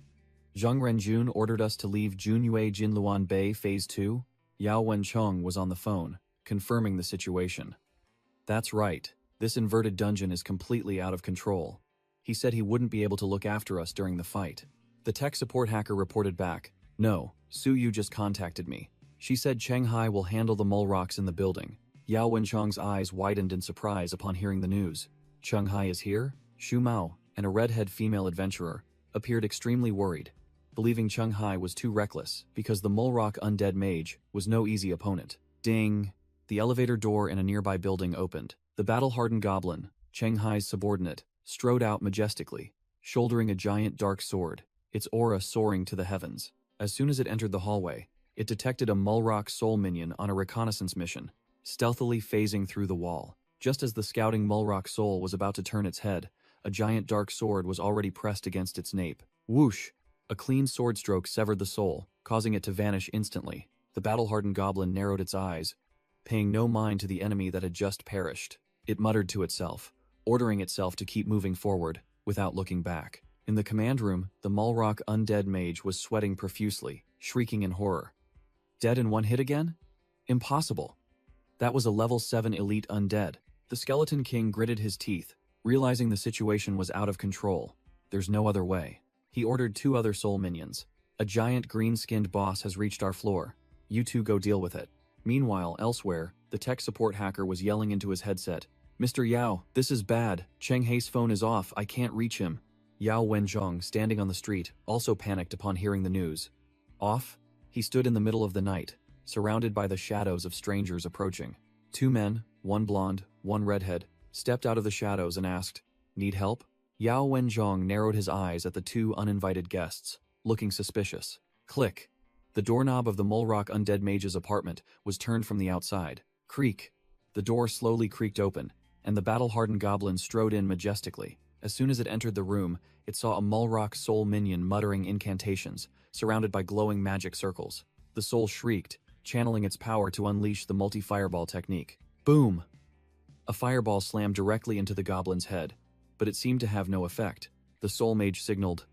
Zheng Renjun ordered us to leave Junyue Jinluan Bay Phase 2? Yao Wenchong was on the phone, confirming the situation. That's right, this inverted dungeon is completely out of control. He said he wouldn't be able to look after us during the fight. The tech support hacker reported back, no, Su Yu just contacted me. She said Cheng Hai will handle the Mulrocks in the building. Yao Wenchong's eyes widened in surprise upon hearing the news. Cheng Hai is here? Shu Mao, and a redhead female adventurer, appeared extremely worried, believing Cheng Hai was too reckless because the Mulrock undead mage was no easy opponent. Ding! The elevator door in a nearby building opened. The battle-hardened goblin, Cheng Hai's subordinate, strode out majestically, shouldering a giant dark sword, its aura soaring to the heavens. As soon as it entered the hallway, it detected a Mulrock soul minion on a reconnaissance mission, stealthily phasing through the wall. Just as the scouting Mulrock soul was about to turn its head, a giant dark sword was already pressed against its nape. Whoosh! A clean sword stroke severed the soul, causing it to vanish instantly. The battle-hardened goblin narrowed its eyes, paying no mind to the enemy that had just perished. It muttered to itself, ordering itself to keep moving forward, without looking back. In the command room, the Mulrock undead mage was sweating profusely, shrieking in horror. Dead in one hit again? Impossible. That was a level 7 elite undead. The Skeleton King gritted his teeth, realizing the situation was out of control. There's no other way. He ordered 2 other soul minions. A giant green-skinned boss has reached our floor. You two go deal with it. Meanwhile, elsewhere, the tech support hacker was yelling into his headset. Mr. Yao, this is bad. Cheng Hai's phone is off. I can't reach him. Yao Wenchong, standing on the street, also panicked upon hearing the news. Off? He stood in the middle of the night, surrounded by the shadows of strangers approaching. 2 men, 1 blonde, 1 redhead, stepped out of the shadows and asked, "Need help?" Yao Wenchong narrowed his eyes at the 2 uninvited guests, looking suspicious. Click. The doorknob of the Mulrock undead mage's apartment was turned from the outside. Creak. The door slowly creaked open, and the battle-hardened goblin strode in majestically. As soon as it entered the room, it saw a Mulrock soul minion muttering incantations, surrounded by glowing magic circles. The soul shrieked, channeling its power to unleash the multi-fireball technique. Boom! A fireball slammed directly into the goblin's head, but it seemed to have no effect. The soul mage signaled,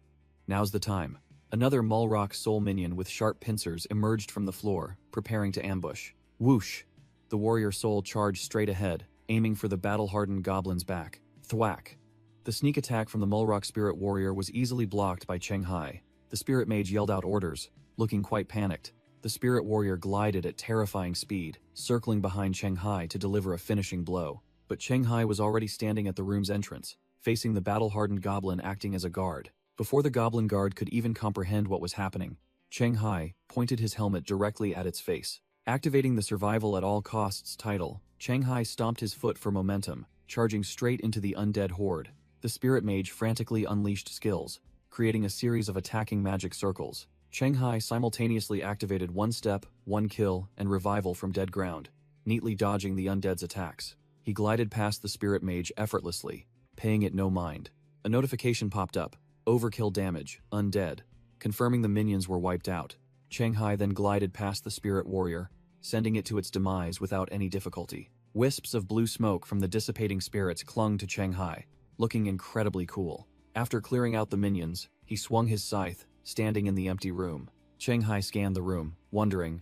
"Now's the time." Another Mulrock soul minion with sharp pincers emerged from the floor, preparing to ambush. Whoosh! The warrior soul charged straight ahead, aiming for the battle-hardened goblin's back. Thwack! The sneak attack from the Mulrock spirit warrior was easily blocked by Cheng Hai. The spirit mage yelled out orders, looking quite panicked. The spirit warrior glided at terrifying speed, circling behind Cheng Hai to deliver a finishing blow. But Cheng Hai was already standing at the room's entrance, facing the battle-hardened goblin acting as a guard. Before the goblin guard could even comprehend what was happening, Cheng Hai pointed his helmet directly at its face. Activating the survival at all costs title, Cheng Hai stomped his foot for momentum, charging straight into the undead horde. The spirit mage frantically unleashed skills, creating a series of attacking magic circles. Cheng Hai simultaneously activated 1 step, 1 kill, and revival from dead ground, neatly dodging the undead's attacks. He glided past the spirit mage effortlessly, paying it no mind. A notification popped up. Overkill damage, undead, confirming the minions were wiped out. Cheng Hai then glided past the spirit warrior, sending it to its demise without any difficulty. Wisps of blue smoke from the dissipating spirits clung to Cheng Hai, looking incredibly cool. After clearing out the minions, he swung his scythe, standing in the empty room. Cheng Hai scanned the room, wondering,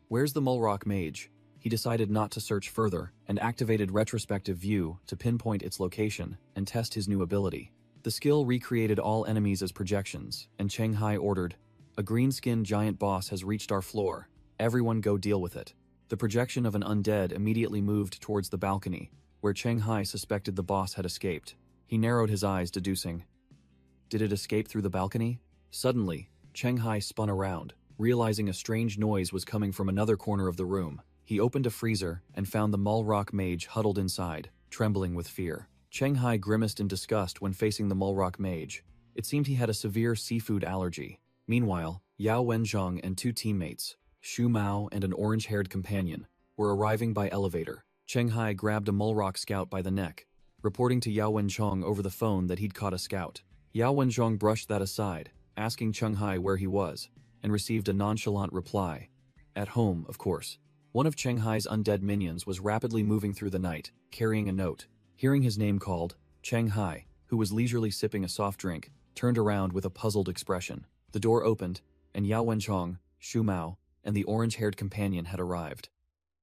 where's the Mulrock mage? He decided not to search further and activated retrospective view to pinpoint its location and test his new ability. The skill recreated all enemies as projections, and Cheng Hai ordered, "A green-skinned giant boss has reached our floor. Everyone go deal with it." The projection of an undead immediately moved towards the balcony, where Cheng Hai suspected the boss had escaped. He narrowed his eyes, deducing, did it escape through the balcony? Suddenly, Cheng Hai spun around, realizing a strange noise was coming from another corner of the room. He opened a freezer and found the Mulrock mage huddled inside, trembling with fear. Cheng Hai grimaced in disgust when facing the Mulrock mage. It seemed he had a severe seafood allergy. Meanwhile, Yao Wenchong and 2 teammates, Shu Mao and an orange-haired companion, were arriving by elevator. Cheng Hai grabbed a Mulrock scout by the neck, reporting to Yao Wenchong over the phone that he'd caught a scout. Yao Wenchong brushed that aside, asking Cheng Hai where he was, and received a nonchalant reply. At home, of course. One of Cheng Hai's undead minions was rapidly moving through the night, carrying a note. Hearing his name called, Cheng Hai, who was leisurely sipping a soft drink, turned around with a puzzled expression. The door opened, and Yao Wenchong, Shu Mao, and the orange-haired companion had arrived.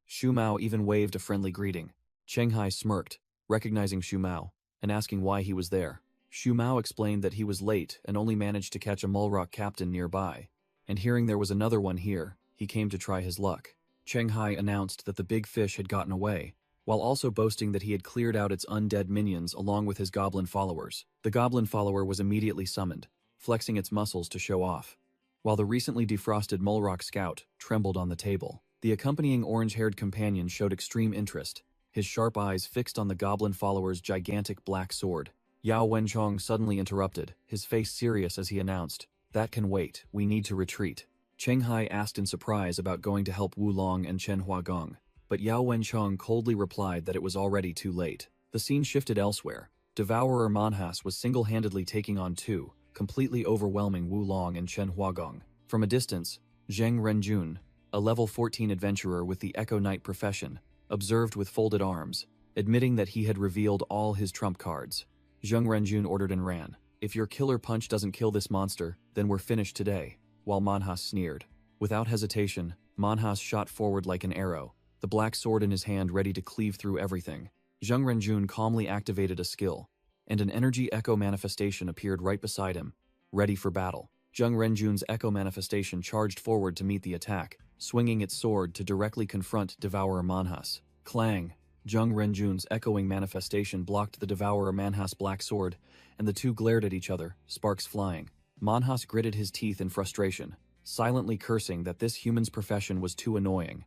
Shu Mao even waved a friendly greeting. Cheng Hai smirked, recognizing Shu Mao, and asking why he was there. Shu Mao explained that he was late and only managed to catch a Mulrock captain nearby, and hearing there was another one here, he came to try his luck. Cheng Hai announced that the big fish had gotten away, while also boasting that he had cleared out its undead minions along with his goblin followers. The goblin follower was immediately summoned, flexing its muscles to show off, while the recently defrosted Mulrock scout trembled on the table. The accompanying orange-haired companion showed extreme interest, his sharp eyes fixed on the goblin follower's gigantic black sword. Yao Wenchong suddenly interrupted, his face serious as he announced, "That can wait, we need to retreat." Cheng Hai asked in surprise about going to help Wu Long and Chen Huagong, but Yao Wenchong coldly replied that it was already too late. The scene shifted elsewhere. Devourer Manhas was single-handedly taking on two, completely overwhelming Wu Long and Chen Huagong. From a distance, Zheng Renjun, a level 14 adventurer with the Echo Knight profession, observed with folded arms, admitting that he had revealed all his trump cards. Zheng Renjun ordered and ran, "If your killer punch doesn't kill this monster, then we're finished today," while Manhas sneered. Without hesitation, Manhas shot forward like an arrow, the black sword in his hand ready to cleave through everything. Zheng Renjun calmly activated a skill, and an energy echo manifestation appeared right beside him, ready for battle. Zheng Renjun's echo manifestation charged forward to meet the attack, swinging its sword to directly confront Devourer Manhas. Clang! Zheng Renjun's echoing manifestation blocked the Devourer Manhas' black sword, and the two glared at each other, sparks flying. Manhas gritted his teeth in frustration, silently cursing that this human's profession was too annoying.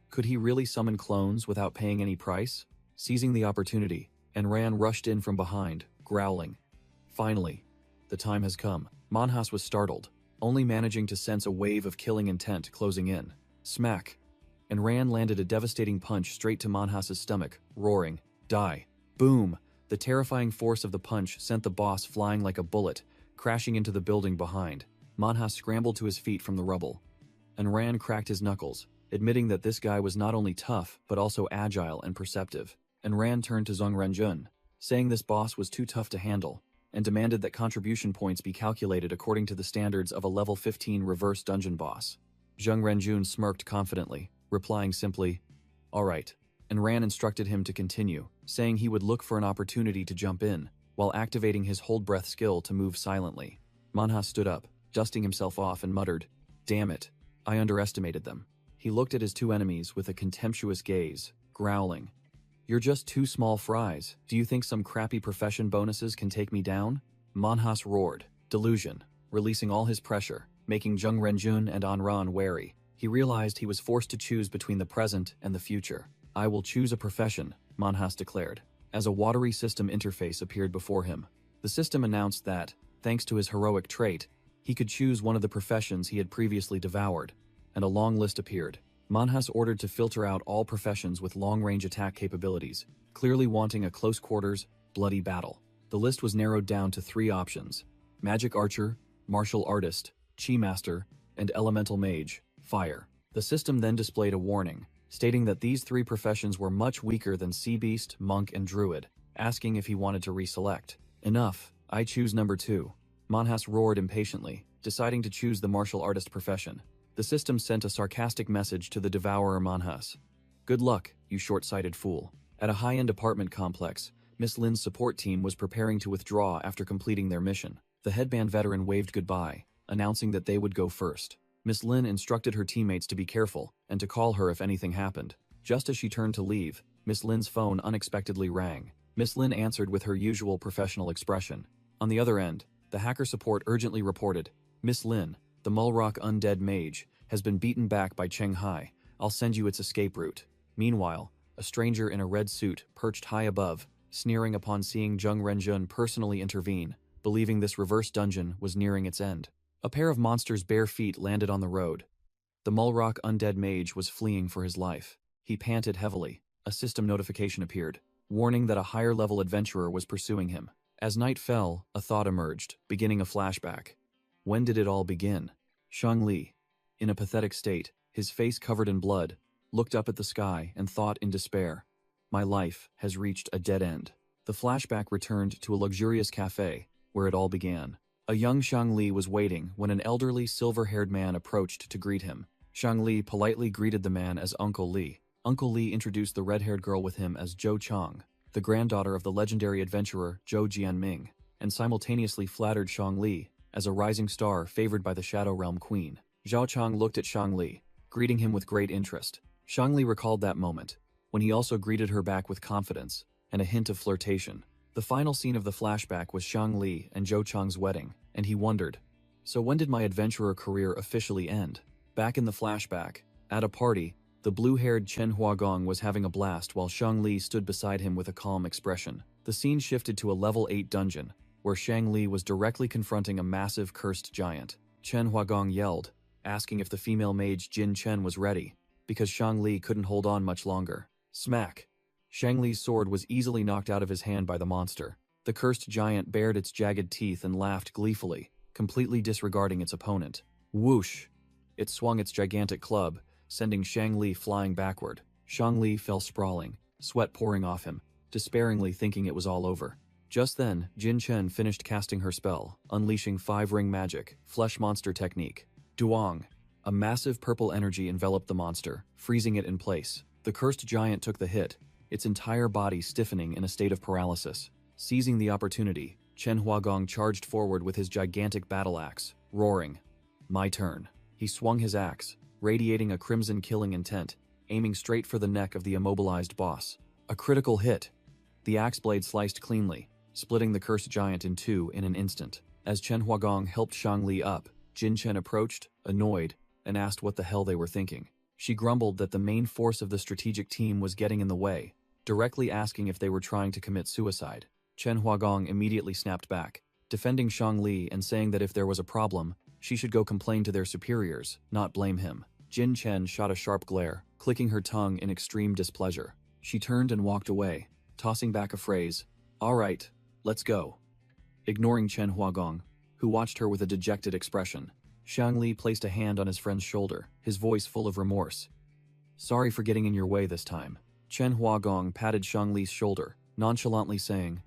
Could he really summon clones without paying any price? Seizing the opportunity, Enran rushed in from behind, growling. Finally, the time has come. Manhas was startled, only managing to sense a wave of killing intent closing in. Smack! Enran landed a devastating punch straight to Manhas's stomach, roaring, "Die!" Boom! The terrifying force of the punch sent the boss flying like a bullet, crashing into the building behind. Manhas scrambled to his feet from the rubble. Enran cracked his knuckles, admitting that this guy was not only tough, but also agile and perceptive. Enran turned to Zheng Renjun, saying this boss was too tough to handle, and demanded that contribution points be calculated according to the standards of a level 15 reverse dungeon boss. Zheng Renjun smirked confidently, replying simply, "All right," and Ran instructed him to continue, saying he would look for an opportunity to jump in, while activating his hold breath skill to move silently. Manhas stood up, dusting himself off and muttered, "Damn it, I underestimated them." He looked at his two enemies with a contemptuous gaze, growling, "You're just two small fries. Do you think some crappy profession bonuses can take me down?" Manhas roared, delusion, releasing all his pressure, making Zheng Renjun and Anran wary. He realized he was forced to choose between the present and the future. "I will choose a profession," Manhas declared, as a watery system interface appeared before him. The system announced that, thanks to his heroic trait, he could choose one of the professions he had previously devoured, and a long list appeared. Manhas ordered to filter out all professions with long-range attack capabilities, clearly wanting a close-quarters, bloody battle. The list was narrowed down to 3 options: Magic Archer, Martial Artist, Chi Master, and Elemental Mage, Fire. The system then displayed a warning, stating that these 3 professions were much weaker than Sea Beast, Monk, and Druid, asking if he wanted to reselect. "Enough, I choose number 2. Manhas roared impatiently, deciding to choose the Martial Artist profession. The system sent a sarcastic message to the Devourer Manhas. "Good luck, you short-sighted fool." At a high-end apartment complex, Miss Lin's support team was preparing to withdraw after completing their mission. The headband veteran waved goodbye, announcing that they would go first. Miss Lin instructed her teammates to be careful and to call her if anything happened. Just as she turned to leave, Miss Lin's phone unexpectedly rang. Miss Lin answered with her usual professional expression. On the other end, the hacker support urgently reported, "Miss Lin, the Mulrock undead mage, has been beaten back by Cheng Hai. I'll send you its escape route." Meanwhile, a stranger in a red suit perched high above, sneering upon seeing Zheng Renjun personally intervene, believing this reverse dungeon was nearing its end. A pair of monsters' bare feet landed on the road. The Mulrock undead mage was fleeing for his life. He panted heavily. A system notification appeared, warning that a higher-level adventurer was pursuing him. As night fell, a thought emerged, beginning a flashback. When did it all begin? Shang Li, in a pathetic state, his face covered in blood, looked up at the sky and thought in despair, "My life has reached a dead end." The flashback returned to a luxurious cafe, where it all began. A young Shang Li was waiting when an elderly silver-haired man approached to greet him. Shang Li politely greeted the man as Uncle Li. Uncle Li introduced the red-haired girl with him as Zhou Chang, the granddaughter of the legendary adventurer Zhou Jianming, and simultaneously flattered Shang Li as a rising star favored by the Shadow Realm Queen. Zhao Chang looked at Shang Li, greeting him with great interest. Shang Li recalled that moment, when he also greeted her back with confidence and a hint of flirtation. The final scene of the flashback was Xiang Li and Zhou Cheng's wedding, and he wondered, so when did my adventurer career officially end? Back in the flashback, at a party, the blue-haired Chen Huagong was having a blast while Xiang Li stood beside him with a calm expression. The scene shifted to a level 8 dungeon, where Xiang Li was directly confronting a massive cursed giant. Chen Huagong yelled, asking if the female mage Jin Chen was ready, because Xiang Li couldn't hold on much longer. Smack! Xiang Li's sword was easily knocked out of his hand by the monster. The cursed giant bared its jagged teeth and laughed gleefully, completely disregarding its opponent. Whoosh! It swung its gigantic club, sending Xiang Li flying backward. Xiang Li fell sprawling, sweat pouring off him, despairingly thinking it was all over. Just then, Jin Chen finished casting her spell, unleashing 5-ring magic, flesh monster technique. Duong! A massive purple energy enveloped the monster, freezing it in place. The cursed giant took the hit, its entire body stiffening in a state of paralysis. Seizing the opportunity, Chen Huagong charged forward with his gigantic battle axe, roaring, "My turn." He swung his axe, radiating a crimson killing intent, aiming straight for the neck of the immobilized boss. A critical hit. The axe blade sliced cleanly, splitting the cursed giant in two in an instant. As Chen Huagong helped Xiang Li up, Jin Chen approached, annoyed, and asked what the hell they were thinking. She grumbled that the main force of the strategic team was getting in the way, directly asking if they were trying to commit suicide. Chen Huagong immediately snapped back, defending Xiang Li and saying that if there was a problem, she should go complain to their superiors, not blame him. Jin Chen shot a sharp glare, clicking her tongue in extreme displeasure. She turned and walked away, tossing back a phrase, "All right, let's go." Ignoring Chen Huagong, who watched her with a dejected expression, Xiang Li placed a hand on his friend's shoulder, his voice full of remorse. "Sorry for getting in your way this time." Chen Huagong patted Xiang Li's shoulder, nonchalantly saying,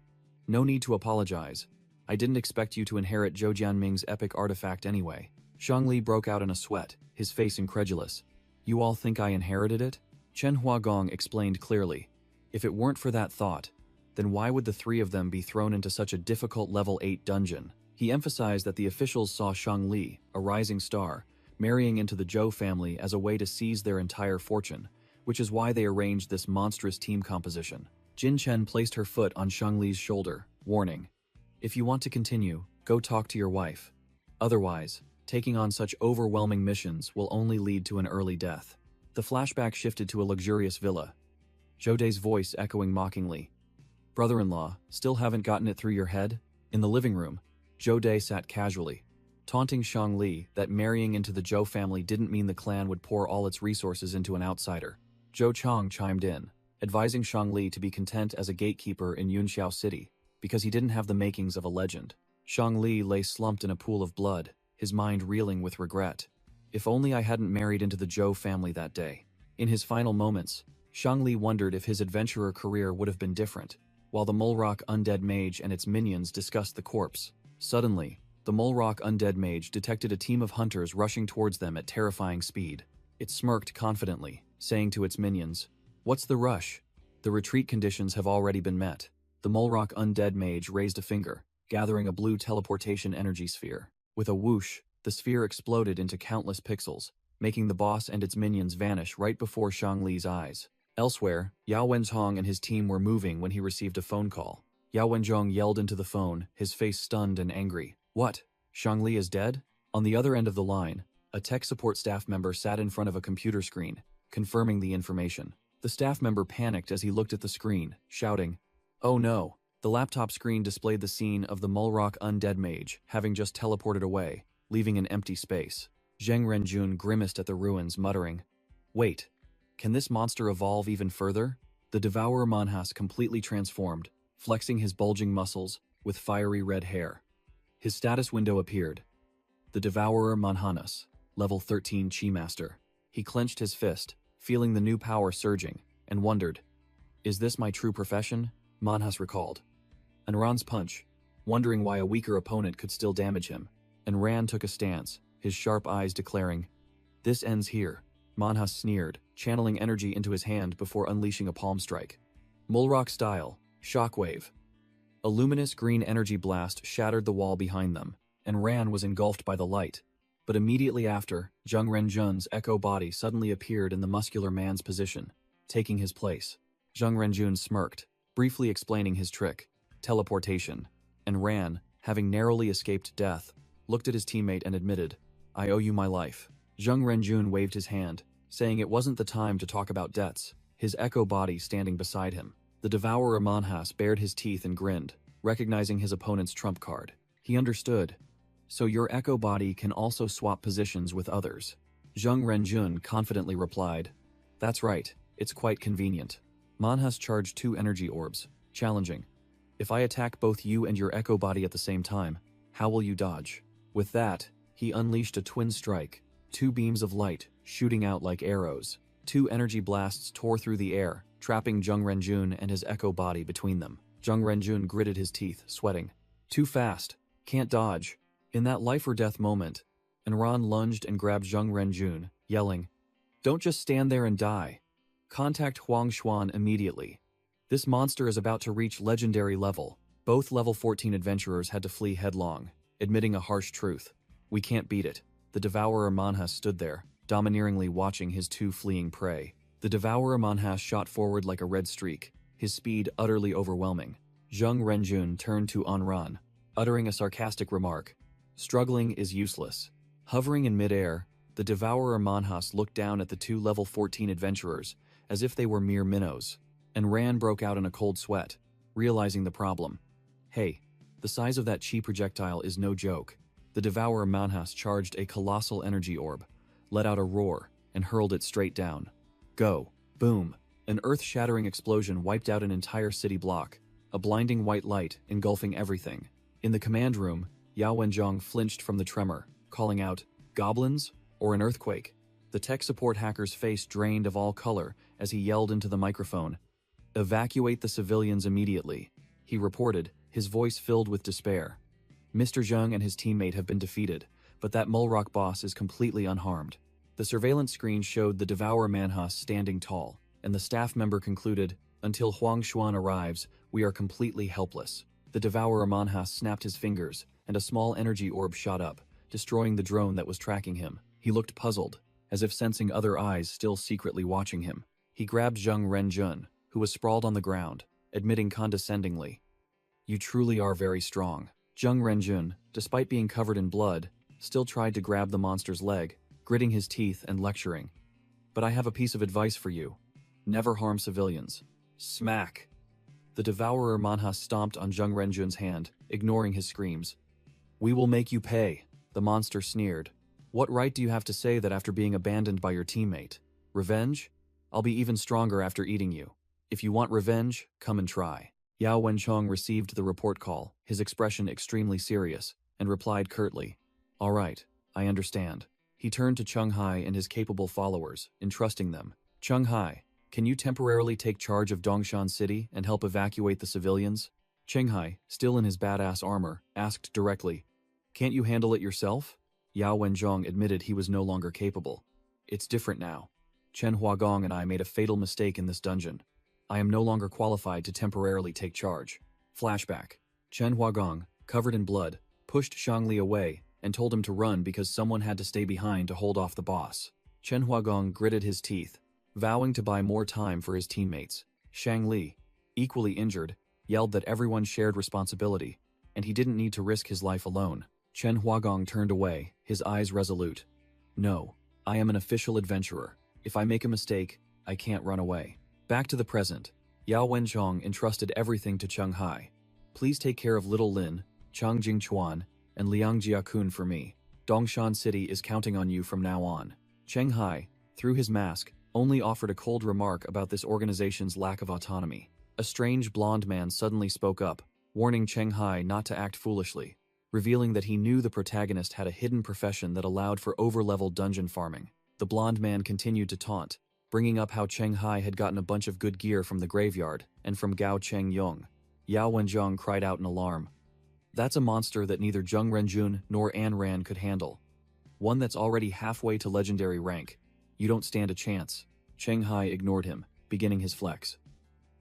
"No need to apologize. I didn't expect you to inherit Zhou Jianming's epic artifact anyway." Xiang Li broke out in a sweat, his face incredulous. "You all think I inherited it?" Chen Huagong explained clearly. If it weren't for that thought, then why would the three of them be thrown into such a difficult level 8 dungeon? He emphasized that the officials saw Xiang Li, a rising star, marrying into the Zhou family as a way to seize their entire fortune, which is why they arranged this monstrous team composition. Jin Chen placed her foot on Xiang Li's shoulder, warning, "If you want to continue, go talk to your wife. Otherwise, taking on such overwhelming missions will only lead to an early death." The flashback shifted to a luxurious villa, Zhou Dai's voice echoing mockingly, "Brother-in-law, still haven't gotten it through your head?" In the living room, Zhou Dai sat casually, taunting Xiang Li that marrying into the Zhou family didn't mean the clan would pour all its resources into an outsider. Zhou Chang chimed in, advising Xiang Li to be content as a gatekeeper in Yunxiao City, because he didn't have the makings of a legend. Xiang Li lay slumped in a pool of blood, his mind reeling with regret. If only I hadn't married into the Zhou family that day. In his final moments, Xiang Li wondered if his adventurer career would have been different, while the Mulrock undead mage and its minions discussed the corpse. Suddenly, the Mulrock undead mage detected a team of hunters rushing towards them at terrifying speed. It smirked confidently, saying to its minions, "What's the rush? The retreat conditions have already been met." The Mulrock undead mage raised a finger, gathering a blue teleportation energy sphere. With a whoosh, the sphere exploded into countless pixels, making the boss and its minions vanish right before Xiang Li's eyes. Elsewhere, Yao Wenzhong and his team were moving when he received a phone call. Yao Wenzhong yelled into the phone, his face stunned and angry. "What? Xiang Li is dead?" On the other end of the line, a tech support staff member sat in front of a computer screen, confirming the information. The staff member panicked as he looked at the screen, shouting, "Oh no!" The laptop screen displayed the scene of the Mulrock undead mage, having just teleported away, leaving an empty space. Zheng Renjun grimaced at the ruins, muttering, "Wait, can this monster evolve even further?" The Devourer Manhas completely transformed, flexing his bulging muscles, with fiery red hair. His status window appeared. The Devourer Manhanas, level 13 Chi Master. He clenched his fist, feeling the new power surging, and wondered, "Is this my true profession?" Manhas recalled. And Ran's punch, wondering why a weaker opponent could still damage him, and Ran took a stance, his sharp eyes declaring, "This ends here." Manhas sneered, channeling energy into his hand before unleashing a palm strike. Mulrock style, shockwave. A luminous green energy blast shattered the wall behind them, and Ran was engulfed by the light. But immediately after, Zheng Renjun's echo body suddenly appeared in the muscular man's position. taking his place. Zheng Renjun smirked, briefly explaining his trick, teleportation, and ran, having narrowly escaped death, looked at his teammate and admitted, "I owe you my life." Zheng Renjun waved his hand, saying it wasn't the time to talk about debts, his echo body standing beside him. The devourer Manhas bared his teeth and grinned, recognizing his opponent's trump card. He understood. So your echo body can also swap positions with others. Zheng Renjun confidently replied, "That's right, it's quite convenient." Manhas charged 2 energy orbs, challenging, "If I attack both you and your echo body at the same time, how will you dodge?" With that, he unleashed a twin strike, 2 beams of light shooting out like arrows. 2 energy blasts tore through the air, trapping Zheng Renjun and his echo body between them. Zheng Renjun gritted his teeth, sweating. Too fast. Can't dodge. In that life-or-death moment, Enron lunged and grabbed Zheng Renjun, yelling, "Don't just stand there and die. Contact Huang Xuan immediately. This monster is about to reach legendary level." Both level 14 adventurers had to flee headlong, admitting a harsh truth. "We can't beat it." The devourer Manhas stood there, domineeringly watching his 2 fleeing prey. The devourer Manhas shot forward like a red streak, his speed utterly overwhelming. Zheng Renjun turned to Enron, uttering a sarcastic remark. "Struggling is useless." Hovering in midair, the devourer Manhas looked down at the 2 level 14 adventurers, as if they were mere minnows, and Ran broke out in a cold sweat, realizing the problem. "Hey, the size of that chi projectile is no joke." The devourer Manhas charged a colossal energy orb, let out a roar, and hurled it straight down. Go. Boom. An earth-shattering explosion wiped out an entire city block, a blinding white light engulfing everything. In the command room, Yao Wenjiang flinched from the tremor, calling out, "Goblins? Or an earthquake?" The tech support hacker's face drained of all color as he yelled into the microphone, "Evacuate the civilians immediately," he reported, his voice filled with despair. "Mr. Zheng and his teammate have been defeated, but that Mulrock boss is completely unharmed." The surveillance screen showed the devourer Manhas standing tall, and the staff member concluded, "Until Huang Xuan arrives, we are completely helpless." The devourer Manhas snapped his fingers, and a small energy orb shot up, destroying the drone that was tracking him. He looked puzzled, as if sensing other eyes still secretly watching him. He grabbed Zheng Renjun, who was sprawled on the ground, admitting condescendingly, "You truly are very strong." Zheng Renjun, despite being covered in blood, still tried to grab the monster's leg, gritting his teeth and lecturing. "But I have a piece of advice for you. Never harm civilians." Smack! The devourer Manhas stomped on Zheng Renjun's hand, ignoring his screams. "We will make you pay," the monster sneered. "What right do you have to say that after being abandoned by your teammate? Revenge? I'll be even stronger after eating you. If you want revenge, come and try." Yao Wenchong received the report call, his expression extremely serious, and replied curtly, "All right, I understand." He turned to Cheng Hai and his capable followers, entrusting them. "Cheng Hai, can you temporarily take charge of Dongshan City and help evacuate the civilians?" Cheng Hai, still in his badass armor, asked directly, "Can't you handle it yourself?" Yao Wenjiang admitted he was no longer capable. "It's different now. Chen Huagong and I made a fatal mistake in this dungeon. I am no longer qualified to temporarily take charge." Flashback. Chen Huagong, covered in blood, pushed Shangli away and told him to run because someone had to stay behind to hold off the boss. Chen Huagong gritted his teeth, vowing to buy more time for his teammates. Shang Li, equally injured, yelled that everyone shared responsibility, and he didn't need to risk his life alone. Chen Huagong turned away, his eyes resolute. "No, I am an official adventurer. If I make a mistake, I can't run away." Back to the present. Yao Wenchong entrusted everything to Cheng Hai. "Please take care of Little Lin, Chang Jingchuan, and Liang Jiakun for me. Dongshan City is counting on you from now on." Cheng Hai, through his mask, only offered a cold remark about this organization's lack of autonomy. A strange blonde man suddenly spoke up, warning Cheng Hai not to act foolishly, revealing that he knew the protagonist had a hidden profession that allowed for over-level dungeon farming. The blonde man continued to taunt, bringing up how Cheng Hai had gotten a bunch of good gear from the graveyard and from Gao Cheng Yong. Yao Wenjiang cried out in alarm. "That's a monster that neither Zheng Renjun nor An Ran could handle. One that's already halfway to legendary rank. You don't stand a chance." Cheng Hai ignored him, beginning his flex.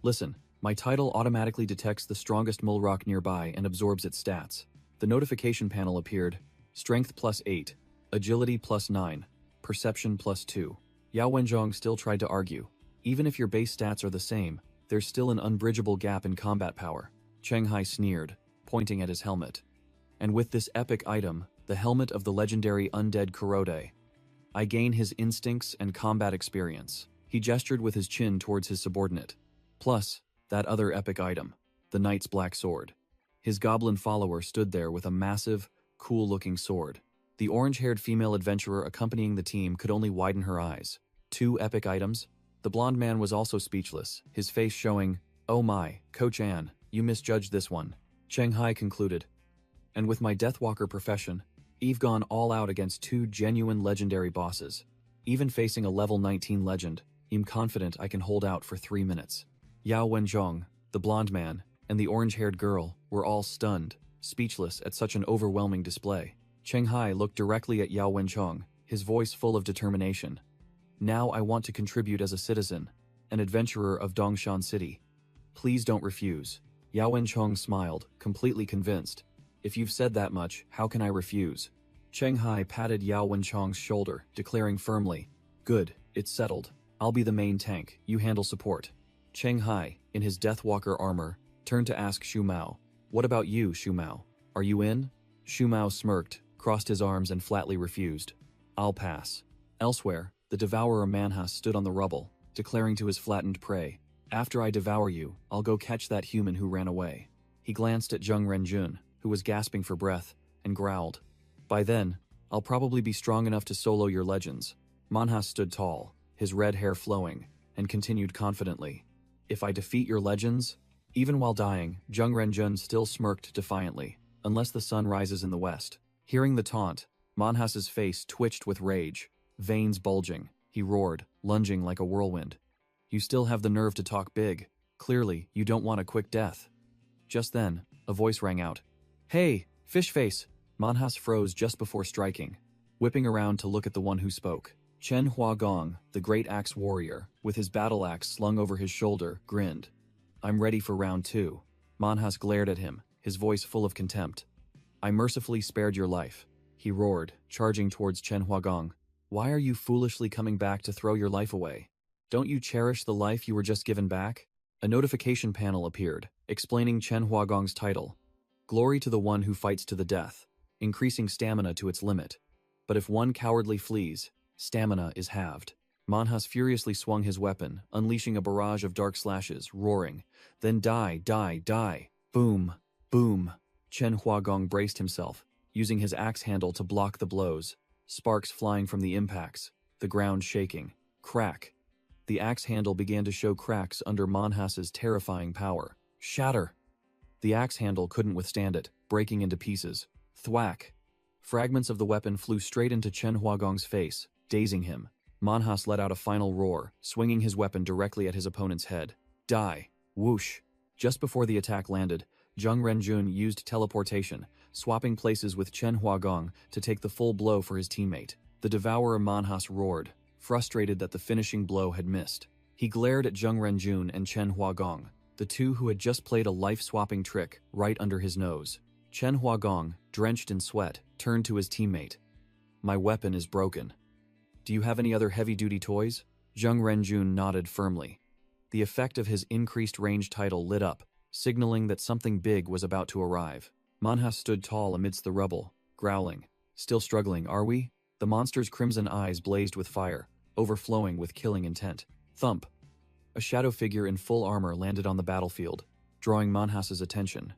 "Listen, my title automatically detects the strongest Mulrock nearby and absorbs its stats." The notification panel appeared. Strength +8, Agility +9, Perception +2. Yao Wenjiang still tried to argue, Even if your base stats are the same, there's still an unbridgeable gap in combat power. Cheng Hai sneered, pointing at his helmet. And with this epic item, the helmet of the legendary undead Kurode, I gain his instincts and combat experience. He gestured with his chin towards his subordinate. Plus, that other epic item, the knight's black sword. His goblin follower stood there with a massive, cool-looking sword. The orange-haired female adventurer accompanying the team could only widen her eyes. 2 epic items? The blonde man was also speechless, his face showing, "Oh my, Coach Ann, you misjudged this one." Cheng Hai concluded. And with my Deathwalker profession, I've gone all out against 2 genuine legendary bosses. Even facing a level 19 legend, I'm confident I can hold out for 3 minutes. Yao Wenzhong, the blonde man, and the orange-haired girl were all stunned, speechless at such an overwhelming display. Cheng Hai looked directly at Yao Wenzhong, his voice full of determination. Now I want to contribute as a citizen, an adventurer of Dongshan City. Please don't refuse. Yao Wenzhong smiled, completely convinced. If you've said that much, how can I refuse? Cheng Hai patted Yao Wenzhong's shoulder, declaring firmly, "Good, it's settled. I'll be the main tank, you handle support." Cheng Hai, in his Deathwalker armor, turned to ask Shu Mao, "What about you, Shu Mao? Are you in?" Shu Mao smirked, crossed his arms and flatly refused. "I'll pass." Elsewhere, the devourer Manhwa stood on the rubble, declaring to his flattened prey, "After I devour you, I'll go catch that human who ran away." He glanced at Zheng Renjun, who was gasping for breath, and growled, "By then, I'll probably be strong enough to solo your legends." Manhwa stood tall, his red hair flowing, and continued confidently, "If I defeat your legends..." Even while dying, Zheng Renjun still smirked defiantly, "Unless the sun rises in the west." Hearing the taunt, Manhwa's face twitched with rage, veins bulging. He roared, lunging like a whirlwind. "You still have the nerve to talk big. Clearly, you don't want a quick death." Just then, a voice rang out. "Hey, fish face!" Manhwa froze just before striking, whipping around to look at the one who spoke. Chen Huagong, the great axe warrior, with his battle axe slung over his shoulder, grinned. "I'm ready for round 2. Manhwa glared at him, his voice full of contempt. "I mercifully spared your life," he roared, charging towards Chen Huagong. "Why are you foolishly coming back to throw your life away? Don't you cherish the life you were just given back?" A notification panel appeared, explaining Chen Huagong's title. "Glory to the one who fights to the death, increasing stamina to its limit. But if one cowardly flees, stamina is halved." Manhwa furiously swung his weapon, unleashing a barrage of dark slashes, roaring, "Then die, die, die!" Boom, boom. Chen Huagong braced himself, using his axe handle to block the blows, sparks flying from the impacts, the ground shaking. Crack. The axe handle began to show cracks under Manhwa's terrifying power. Shatter! The axe handle couldn't withstand it, breaking into pieces. Thwack! Fragments of the weapon flew straight into Chen Huagong's face, dazing him. Manhwa let out a final roar, swinging his weapon directly at his opponent's head. Die! Whoosh! Just before the attack landed, Zheng Renjun used teleportation, swapping places with Chen Huagong to take the full blow for his teammate. The devourer Manhwa roared, frustrated that the finishing blow had missed. He glared at Zheng Renjun and Chen Huagong, the two who had just played a life-swapping trick right under his nose. Chen Huagong, drenched in sweat, turned to his teammate. "My weapon is broken. Do you have any other heavy-duty toys?" Zheng Renjun nodded firmly. The effect of his increased range title lit up, signaling that something big was about to arrive. Manhwa stood tall amidst the rubble, growling. "Still struggling, are we?" The monster's crimson eyes blazed with fire, overflowing with killing intent. Thump! A shadow figure in full armor landed on the battlefield, drawing Manhwa's attention.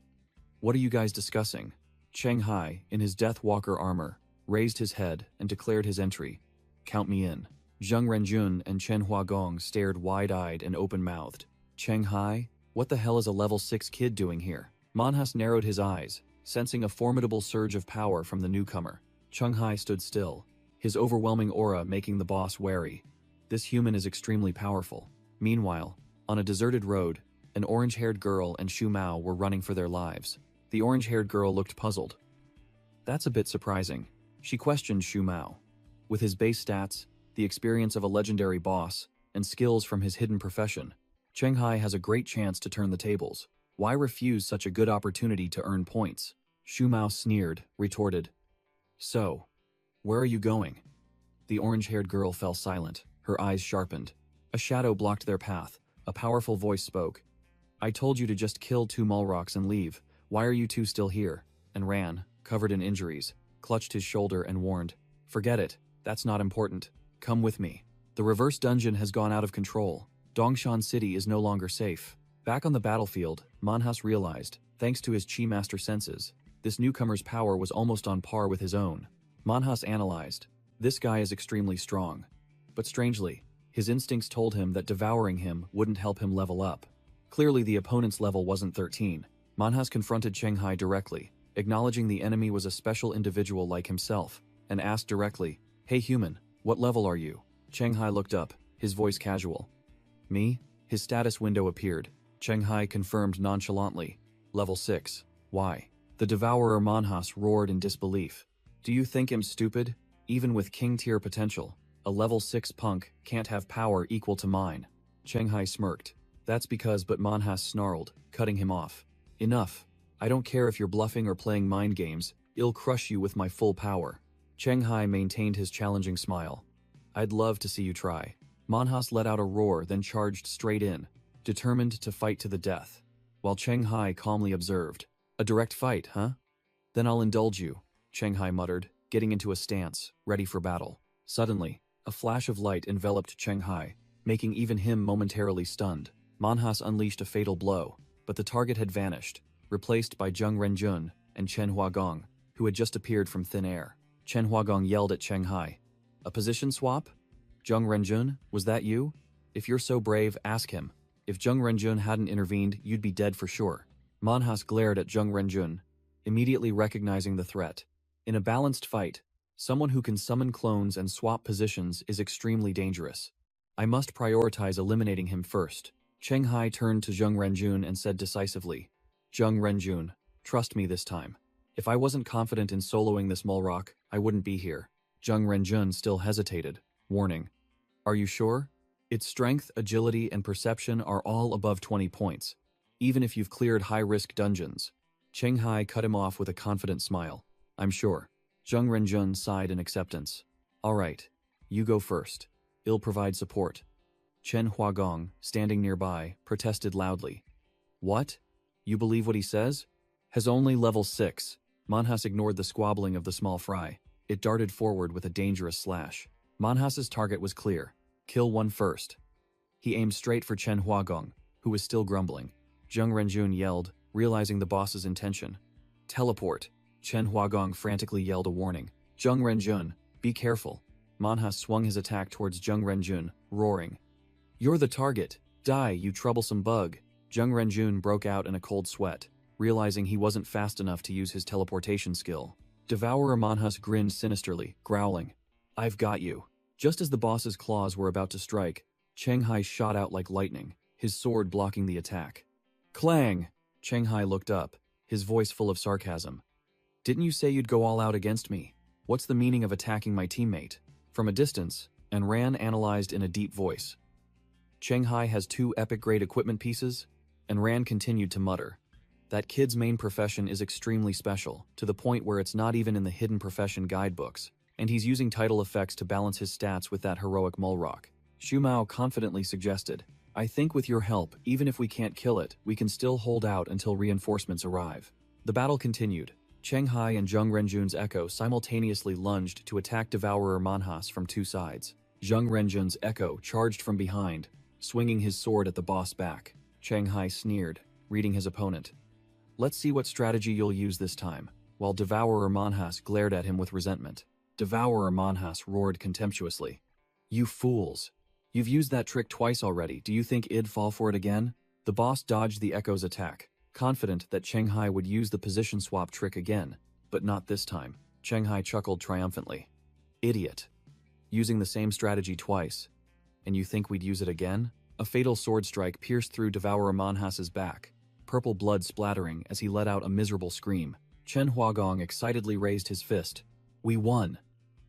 "What are you guys discussing?" Cheng Hai, in his Deathwalker armor, raised his head and declared his entry. "Count me in." Zheng Renjun and Chen Huagong stared wide-eyed and open-mouthed. "Cheng Hai? What the hell is a level 6 kid doing here?" Manhwa narrowed his eyes, sensing a formidable surge of power from the newcomer. Cheng Hai stood still, his overwhelming aura making the boss wary. This human is extremely powerful. Meanwhile, on a deserted road, an orange-haired girl and Shu Mao were running for their lives. The orange-haired girl looked puzzled. "That's a bit surprising," she questioned Shu Mao. With his base stats, the experience of a legendary boss, and skills from his hidden profession, Cheng Hai has a great chance to turn the tables. Why refuse such a good opportunity to earn points? Shu Mao sneered, retorted, "So, where are you going?" The orange-haired girl fell silent, her eyes sharpened. A shadow blocked their path. A powerful voice spoke. I told you to just kill 2 Mulrocks and leave. Why are you two still here? And ran, covered in injuries, clutched his shoulder and warned. Forget it. That's not important. Come with me. The reverse dungeon has gone out of control. Dongshan City is no longer safe. Back on the battlefield, Manhwas realized, thanks to his Chi Master senses, this newcomer's power was almost on par with his own. Manhwas analyzed. This guy is extremely strong. But strangely, his instincts told him that devouring him wouldn't help him level up. Clearly the opponent's level wasn't 13. Manhwas confronted Chenghai directly, acknowledging the enemy was a special individual like himself, and asked directly, Hey human, what level are you? Chenghai looked up, his voice casual. Me? His status window appeared. Chenghai confirmed nonchalantly. Level 6. Why? The devourer Manhwas roared in disbelief. Do you think I'm stupid? Even with king tier potential, a level 6 punk can't have power equal to mine. Chenghai smirked. That's because but Manhwas snarled, cutting him off. Enough. I don't care if you're bluffing or playing mind games, I'll crush you with my full power. Chenghai maintained his challenging smile. I'd love to see you try. Manhwas let out a roar then charged straight in, determined to fight to the death, while Chenghai calmly observed. A direct fight, huh? Then I'll indulge you, Chenghai muttered, getting into a stance, ready for battle. Suddenly, a flash of light enveloped Chenghai, making even him momentarily stunned. Manhwas unleashed a fatal blow, but the target had vanished, replaced by Zheng Renjun and Chen Huagong, who had just appeared from thin air. Chen Huagong yelled at Chenghai. A position swap? Zheng Renjun, was that you? If you're so brave, ask him. If Zheng Renjun hadn't intervened, you'd be dead for sure. Manhwas glared at Zheng Renjun, immediately recognizing the threat. In a balanced fight, someone who can summon clones and swap positions is extremely dangerous. I must prioritize eliminating him first. Chenghai turned to Zheng Renjun and said decisively, Zheng Renjun, trust me this time. If I wasn't confident in soloing this Mulrock, I wouldn't be here. Zheng Renjun still hesitated, warning. Are you sure? Its strength, agility, and perception are all above 20 points, even if you've cleared high-risk dungeons. Chenghai cut him off with a confident smile. I'm sure. Zheng Renjun sighed in acceptance. All right, you go first. I'll provide support. Chen Huagong, standing nearby, protested loudly. What? You believe what he says? Has only level 6. Manhwas ignored the squabbling of the small fry. It darted forward with a dangerous slash. Manhwas's target was clear. Kill one first. He aimed straight for Chen Huagong, who was still grumbling. Zheng Renjun yelled, realizing the boss's intention. Teleport. Chen Huagong frantically yelled a warning. Zheng Renjun, be careful. Manhwas swung his attack towards Zheng Renjun, roaring. You're the target. Die, you troublesome bug. Zheng Renjun broke out in a cold sweat, realizing he wasn't fast enough to use his teleportation skill. Devourer Manhwas grinned sinisterly, growling. I've got you. Just as the boss's claws were about to strike, Chenghai shot out like lightning, his sword blocking the attack. Clang! Chenghai looked up, his voice full of sarcasm. Didn't you say you'd go all out against me? What's the meaning of attacking my teammate? From a distance, Enran analyzed in a deep voice. Chenghai has 2 epic-grade equipment pieces? Enran continued to mutter. That kid's main profession is extremely special, to the point where it's not even in the hidden profession guidebooks, and he's using title effects to balance his stats with that heroic Mulrock. Shumao confidently suggested, I think with your help, even if we can't kill it, we can still hold out until reinforcements arrive. The battle continued. Chenghai and Zheng Renjun's echo simultaneously lunged to attack Devourer Manhwas from 2 sides. Zheng Renjun's echo charged from behind, swinging his sword at the boss back. Chenghai sneered, reading his opponent. Let's see what strategy you'll use this time, while Devourer Manhwas glared at him with resentment. Devourer Manhwas roared contemptuously. You fools! You've used that trick twice already, do you think I'd fall for it again? The boss dodged the echo's attack, confident that Chenghai would use the position swap trick again, but not this time. Chenghai chuckled triumphantly. Idiot. Using the same strategy twice. And you think we'd use it again? A fatal sword strike pierced through Devourer Manhwas's back, purple blood splattering as he let out a miserable scream. Chen Huagong excitedly raised his fist. We won.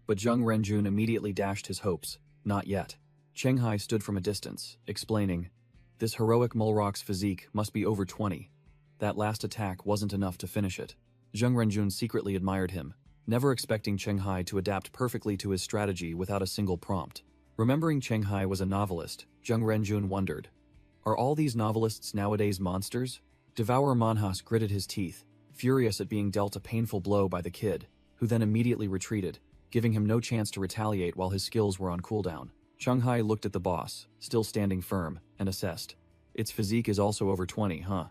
But Zheng Renjun immediately dashed his hopes. Not yet. Chenghai stood from a distance, explaining, This heroic Mulrock's physique must be over 20. That last attack wasn't enough to finish it. Zheng Renjun secretly admired him, never expecting Chenghai to adapt perfectly to his strategy without a single prompt. Remembering Chenghai was a novelist, Jung Renjun wondered. Are all these novelists nowadays monsters? Devourer Manhwas gritted his teeth, furious at being dealt a painful blow by the kid, who then immediately retreated, giving him no chance to retaliate while his skills were on cooldown. Cheng-hai looked at the boss, still standing firm, and assessed. Its physique is also over 20, huh?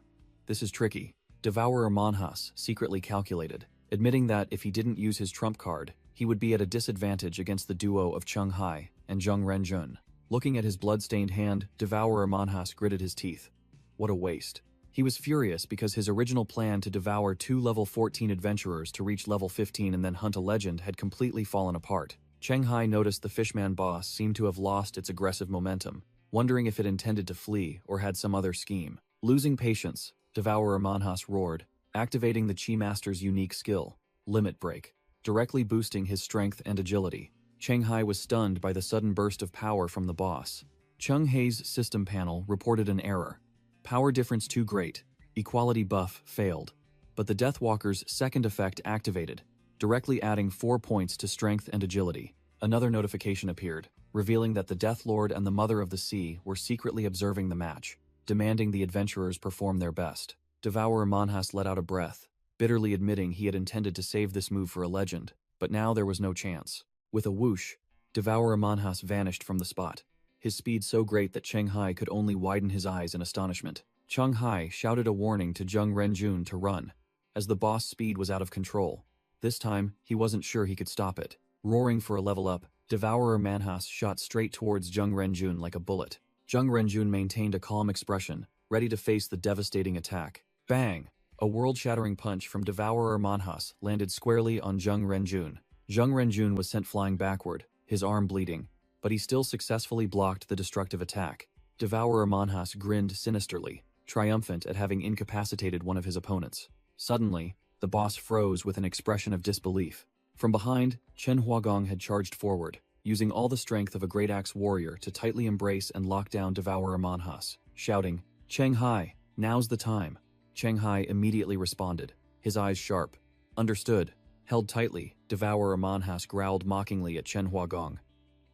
This is tricky. Devourer Manhwas secretly calculated, admitting that if he didn't use his trump card, he would be at a disadvantage against the duo of Cheng-hai and Jung Renjun. Looking at his blood-stained hand, Devourer Manhwas gritted his teeth. What a waste. He was furious because his original plan to devour 2 level 14 adventurers to reach level 15 and then hunt a legend had completely fallen apart. Cheng-hai noticed the fishman boss seemed to have lost its aggressive momentum, wondering if it intended to flee or had some other scheme. Losing patience, Devourer Manhwas roared, activating the Chi Master's unique skill, Limit Break, directly boosting his strength and agility. Cheng-hai was stunned by the sudden burst of power from the boss. Cheng-hai's system panel reported an error. Power difference too great. Equality buff failed. But the Deathwalker's second effect activated, directly adding 4 points to strength and agility. Another notification appeared, revealing that the Death Lord and the Mother of the Sea were secretly observing the match, demanding the adventurers perform their best. Devourer Manhwas let out a breath, bitterly admitting he had intended to save this move for a legend, but now there was no chance. With a whoosh, Devourer Manhwas vanished from the spot, his speed so great that Cheng-hai could only widen his eyes in astonishment. Cheng-hai shouted a warning to Jung Renjun to run, as the boss' speed was out of control. This time, he wasn't sure he could stop it. Roaring for a level up, Devourer Manhwas shot straight towards Jung Renjun like a bullet. Jung Renjun maintained a calm expression, ready to face the devastating attack. Bang! A world-shattering punch from Devourer Manhwas landed squarely on Jung Renjun. Jung Renjun was sent flying backward, his arm bleeding, but he still successfully blocked the destructive attack. Devourer Manhwas grinned sinisterly, triumphant at having incapacitated one of his opponents. Suddenly, the boss froze with an expression of disbelief. From behind, Chen Huagong had charged forward, using all the strength of a great axe warrior to tightly embrace and lock down Devourer Manhwas, shouting, "Cheng-hai, now's the time." Cheng-hai immediately responded, his eyes sharp. Understood. Held tightly, Devourer Manhwas growled mockingly at Chen Huagong.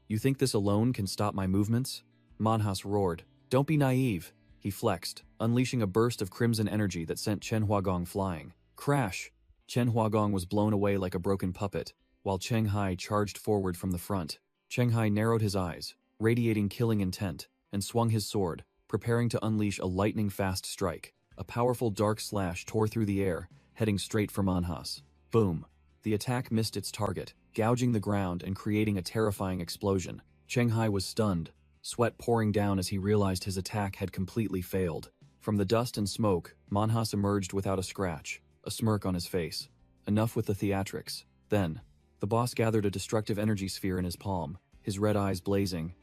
"You think this alone can stop my movements?" Manhwas roared. "Don't be naive." He flexed, unleashing a burst of crimson energy that sent Chen Huagong flying. Crash! Chen Huagong was blown away like a broken puppet, while Cheng-hai charged forward from the front. Cheng-hai narrowed his eyes, radiating killing intent, and swung his sword, preparing to unleash a lightning-fast strike. A powerful dark slash tore through the air, heading straight for Manhwas. Boom! The attack missed its target, gouging the ground and creating a terrifying explosion. Cheng-hai was stunned, sweat pouring down as he realized his attack had completely failed. From the dust and smoke, Manhwas emerged without a scratch, a smirk on his face. Enough with the theatrics. Then, the boss gathered a destructive energy sphere in his palm, his red eyes blazing.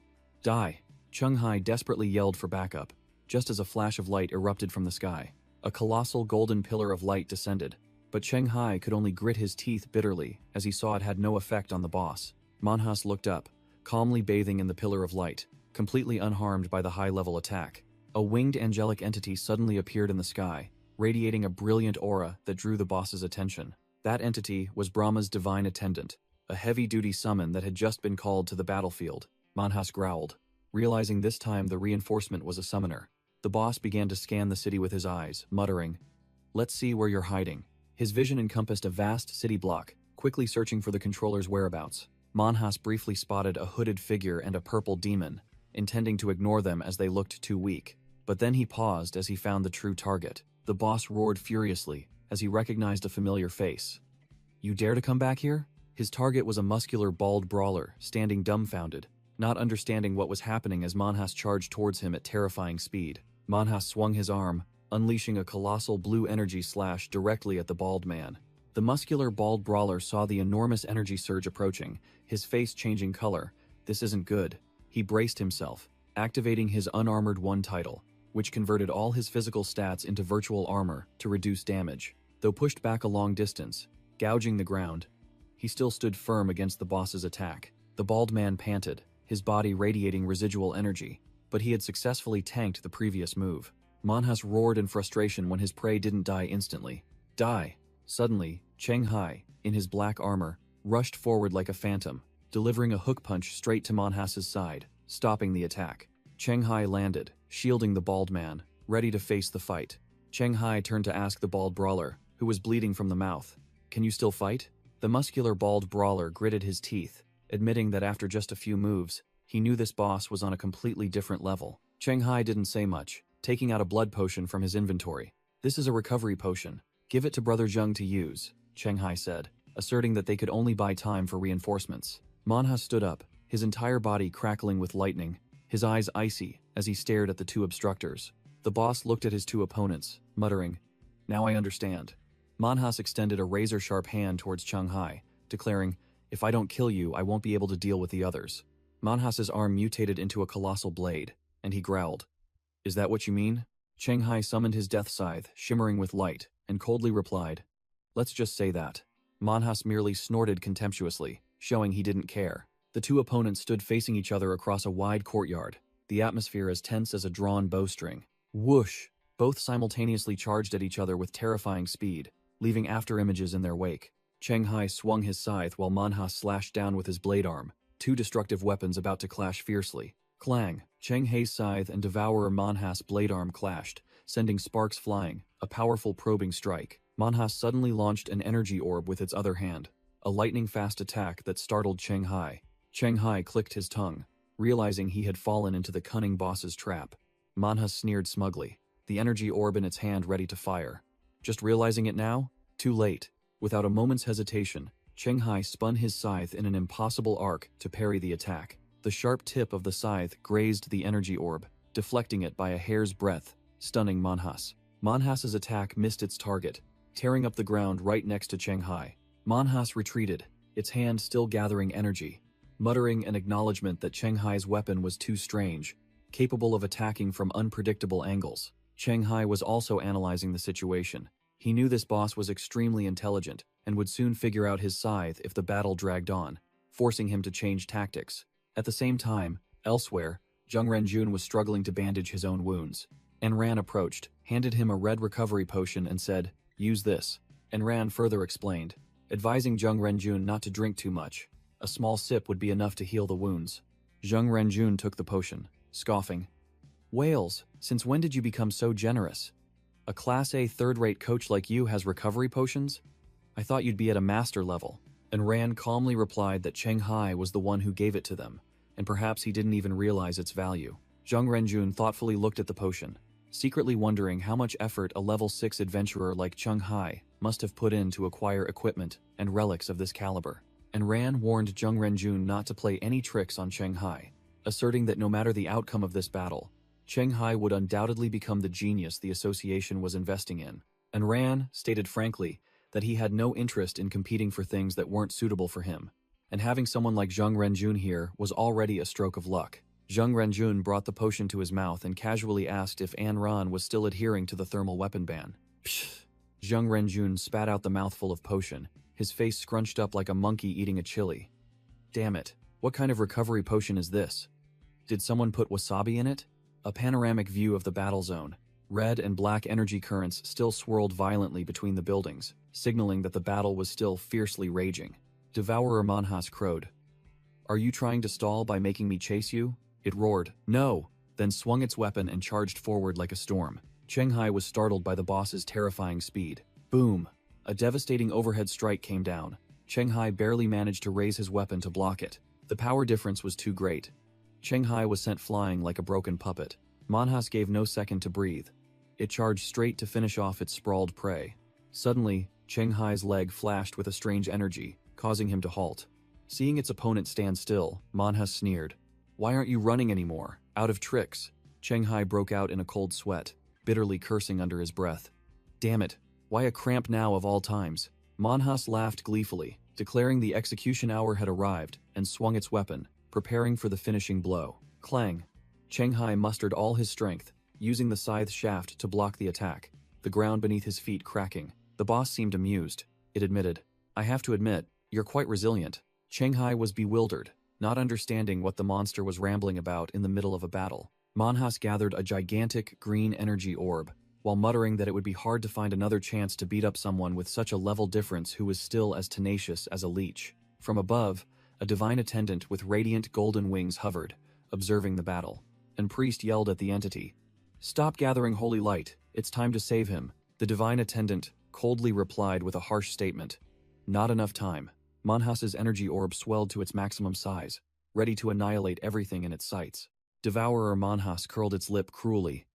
Die! Cheng-hai desperately yelled for backup, just as a flash of light erupted from the sky. A colossal golden pillar of light descended, but Cheng-hai could only grit his teeth bitterly as he saw it had no effect on the boss. Manhwas looked up, calmly bathing in the pillar of light, completely unharmed by the high-level attack. A winged angelic entity suddenly appeared in the sky, radiating a brilliant aura that drew the boss's attention. That entity was Brahma's divine attendant, a heavy-duty summon that had just been called to the battlefield. Manhwas growled, realizing this time the reinforcement was a summoner. The boss began to scan the city with his eyes, muttering, "Let's see where you're hiding." His vision encompassed a vast city block, quickly searching for the controller's whereabouts. Manhwas briefly spotted a hooded figure and a purple demon, intending to ignore them as they looked too weak. But then he paused as he found the true target. The boss roared furiously as he recognized a familiar face. "You dare to come back here?" His target was a muscular, bald brawler, standing dumbfounded, not understanding what was happening as Manhwas charged towards him at terrifying speed. Manhwas swung his arm, unleashing a colossal blue energy slash directly at the bald man. The muscular bald brawler saw the enormous energy surge approaching, his face changing color. This isn't good. He braced himself, activating his unarmored 1 title, which converted all his physical stats into virtual armor to reduce damage. Though pushed back a long distance, gouging the ground, he still stood firm against the boss's attack. The bald man panted, his body radiating residual energy, but he had successfully tanked the previous move. Manhwas roared in frustration when his prey didn't die instantly. Die! Suddenly, Cheng-hai, in his black armor, rushed forward like a phantom, delivering a hook punch straight to Manhwas's side, stopping the attack. Cheng Hai landed, shielding the bald man, ready to face the fight. Cheng Hai turned to ask the bald brawler, who was bleeding from the mouth, "Can you still fight?" The muscular bald brawler gritted his teeth, admitting that after just a few moves, he knew this boss was on a completely different level. Cheng Hai didn't say much, taking out a blood potion from his inventory. "This is a recovery potion. Give it to Brother Zheng to use," Cheng Hai said, asserting that they could only buy time for reinforcements. Manhwa stood up, his entire body crackling with lightning, his eyes icy as he stared at the two obstructors. The boss looked at his two opponents, muttering, "Now I understand." Manhwa extended a razor-sharp hand towards Cheng Hai, declaring, "If I don't kill you, I won't be able to deal with the others." Manhwa's arm mutated into a colossal blade, and he growled, "Is that what you mean?" Cheng Hai summoned his death scythe, shimmering with light, and coldly replied, "Let's just say that." Manhwa merely snorted contemptuously, showing he didn't care. The two opponents stood facing each other across a wide courtyard, the atmosphere as tense as a drawn bowstring. Whoosh! Both simultaneously charged at each other with terrifying speed, leaving afterimages in their wake. Cheng Hai swung his scythe while Manhwa slashed down with his blade arm, two destructive weapons about to clash fiercely. Clang! Cheng Hai's scythe and Devourer Manhwa's blade arm clashed, sending sparks flying, a powerful probing strike. Manhwa suddenly launched an energy orb with its other hand, a lightning-fast attack that startled Cheng Hai. Cheng Hai clicked his tongue, realizing he had fallen into the cunning boss's trap. Manhwa sneered smugly, the energy orb in its hand ready to fire. Just realizing it now? Too late. Without a moment's hesitation, Cheng Hai spun his scythe in an impossible arc to parry the attack. The sharp tip of the scythe grazed the energy orb, deflecting it by a hair's breadth, stunning Manhwa. Manhwa's attack missed its target, tearing up the ground right next to Cheng Hai. Manhwa retreated, its hand still gathering energy, muttering an acknowledgement that Cheng Hai's weapon was too strange, capable of attacking from unpredictable angles. Cheng Hai was also analyzing the situation. He knew this boss was extremely intelligent and would soon figure out his scythe if the battle dragged on, forcing him to change tactics. At the same time, elsewhere, Zheng Renjun was struggling to bandage his own wounds. Enran approached, handed him a red recovery potion and said, "Use this." Enran further explained, advising Zheng Renjun not to drink too much. A small sip would be enough to heal the wounds. Zheng Renjun took the potion, scoffing, "Whales, since when did you become so generous? A Class A third-rate coach like you has recovery potions? I thought you'd be at a master level." Enran calmly replied that Cheng Hai was the one who gave it to them, and perhaps he didn't even realize its value. Zheng Renjun thoughtfully looked at the potion, secretly wondering how much effort a level 6 adventurer like Cheng Hai must have put in to acquire equipment and relics of this caliber. Enran warned Zheng Renjun not to play any tricks on Cheng Hai, asserting that no matter the outcome of this battle, Cheng Hai would undoubtedly become the genius the association was investing in. Enran stated frankly that he had no interest in competing for things that weren't suitable for him, and having someone like Zheng Renjun here was already a stroke of luck. Zheng Renjun brought the potion to his mouth and casually asked if Enran was still adhering to the thermal weapon ban. Psh! Zheng Renjun spat out the mouthful of potion, his face scrunched up like a monkey eating a chili. "Damn it, what kind of recovery potion is this? Did someone put wasabi in it?" A panoramic view of the battle zone. Red and black energy currents still swirled violently between the buildings, signaling that the battle was still fiercely raging. Devourer Manhwa crowed. "Are you trying to stall by making me chase you?" It roared, "No," then swung its weapon and charged forward like a storm. Cheng Hai was startled by the boss's terrifying speed. Boom! A devastating overhead strike came down. Cheng Hai barely managed to raise his weapon to block it. The power difference was too great. Cheng Hai was sent flying like a broken puppet. Manhwa gave no second to breathe. It charged straight to finish off its sprawled prey. Suddenly, Cheng Hai's leg flashed with a strange energy, causing him to halt. Seeing its opponent stand still, Manhwa sneered. "Why aren't you running anymore? Out of tricks." Cheng Hai broke out in a cold sweat, bitterly cursing under his breath. "Damn it, why a cramp now of all times?" Manhwa laughed gleefully, declaring the execution hour had arrived, and swung its weapon, preparing for the finishing blow. Clang! Cheng Hai mustered all his strength, using the scythe shaft to block the attack, the ground beneath his feet cracking. The boss seemed amused. It admitted, "I have to admit, you're quite resilient." Cheng Hai was bewildered, not understanding what the monster was rambling about in the middle of a battle. Manhwa gathered a gigantic green energy orb, while muttering that it would be hard to find another chance to beat up someone with such a level difference who was still as tenacious as a leech. From above, a divine attendant with radiant golden wings hovered, observing the battle. and priest yelled at the entity. "Stop gathering holy light, it's time to save him." The divine attendant coldly replied with a harsh statement. Not enough time. Manhas's energy orb swelled to its maximum size, ready to annihilate everything in its sights. Devourer Manhas curled its lip cruelly.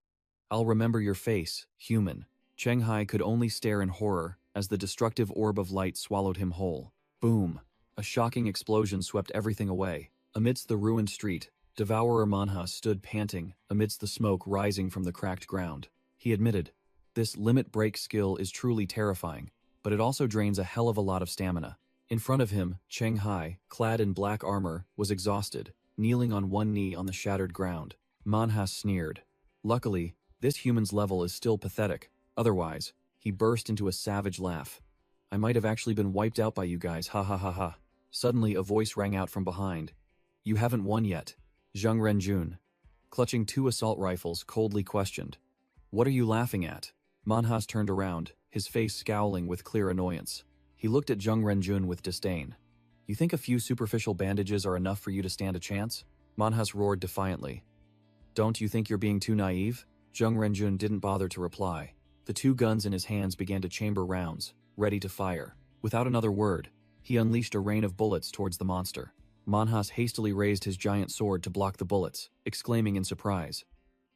"I'll remember your face, human." Chenghai could only stare in horror as the destructive orb of light swallowed him whole. Boom! A shocking explosion swept everything away. Amidst the ruined street, Devourer Manhas stood panting amidst the smoke rising from the cracked ground. He admitted, "This limit break skill is truly terrifying, but it also drains a hell of a lot of stamina." In front of him, Chenghai, clad in black armor, was exhausted, kneeling on one knee on the shattered ground. Manhas sneered. Luckily, this human's level is still pathetic. Otherwise, he burst into a savage laugh. "I might have actually been wiped out by you guys, ha ha ha ha." Suddenly, a voice rang out from behind. "You haven't won yet." Zheng Renjun, clutching 2 assault rifles, coldly questioned. "What are you laughing at?" Manhas turned around, his face scowling with clear annoyance. He looked at Zheng Renjun with disdain. "You think a few superficial bandages are enough for you to stand a chance?" Manhas roared defiantly. "Don't you think you're being too naive?" Zheng Renjun didn't bother to reply. The 2 guns in his hands began to chamber rounds, ready to fire. Without another word, he unleashed a rain of bullets towards the monster. Manhas hastily raised his giant sword to block the bullets, exclaiming in surprise,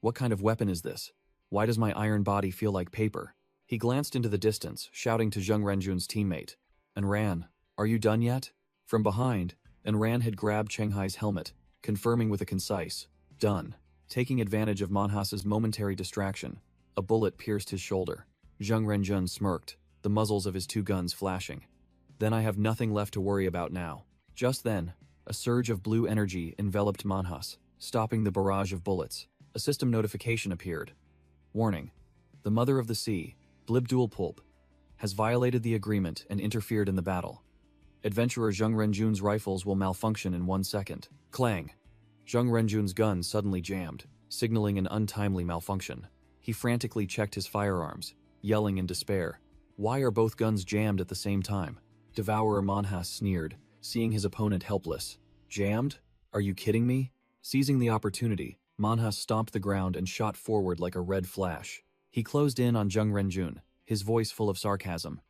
"What kind of weapon is this? Why does my iron body feel like paper?" He glanced into the distance, shouting to Zheng Renjun's teammate, "Enran, are you done yet?" From behind, Enran had grabbed Chenghai's helmet, confirming with a concise, "Done." Taking advantage of Manhas's momentary distraction, a bullet pierced his shoulder. Zheng Renjun smirked, the muzzles of his 2 guns flashing. "Then I have nothing left to worry about now." Just then, a surge of blue energy enveloped Manhas, stopping the barrage of bullets. A system notification appeared. "Warning. The Mother of the Sea, Blibdul Pulp, has violated the agreement and interfered in the battle. Adventurer Zheng Renjun's rifles will malfunction in 1 second." Clang! Zheng Renjun's gun suddenly jammed, signaling an untimely malfunction. He frantically checked his firearms, yelling in despair. "Why are both guns jammed at the same time?" Devourer Manhas sneered, seeing his opponent helpless. "Jammed? Are you kidding me?" Seizing the opportunity, Manhas stomped the ground and shot forward like a red flash. He closed in on Zheng Renjun, his voice full of sarcasm.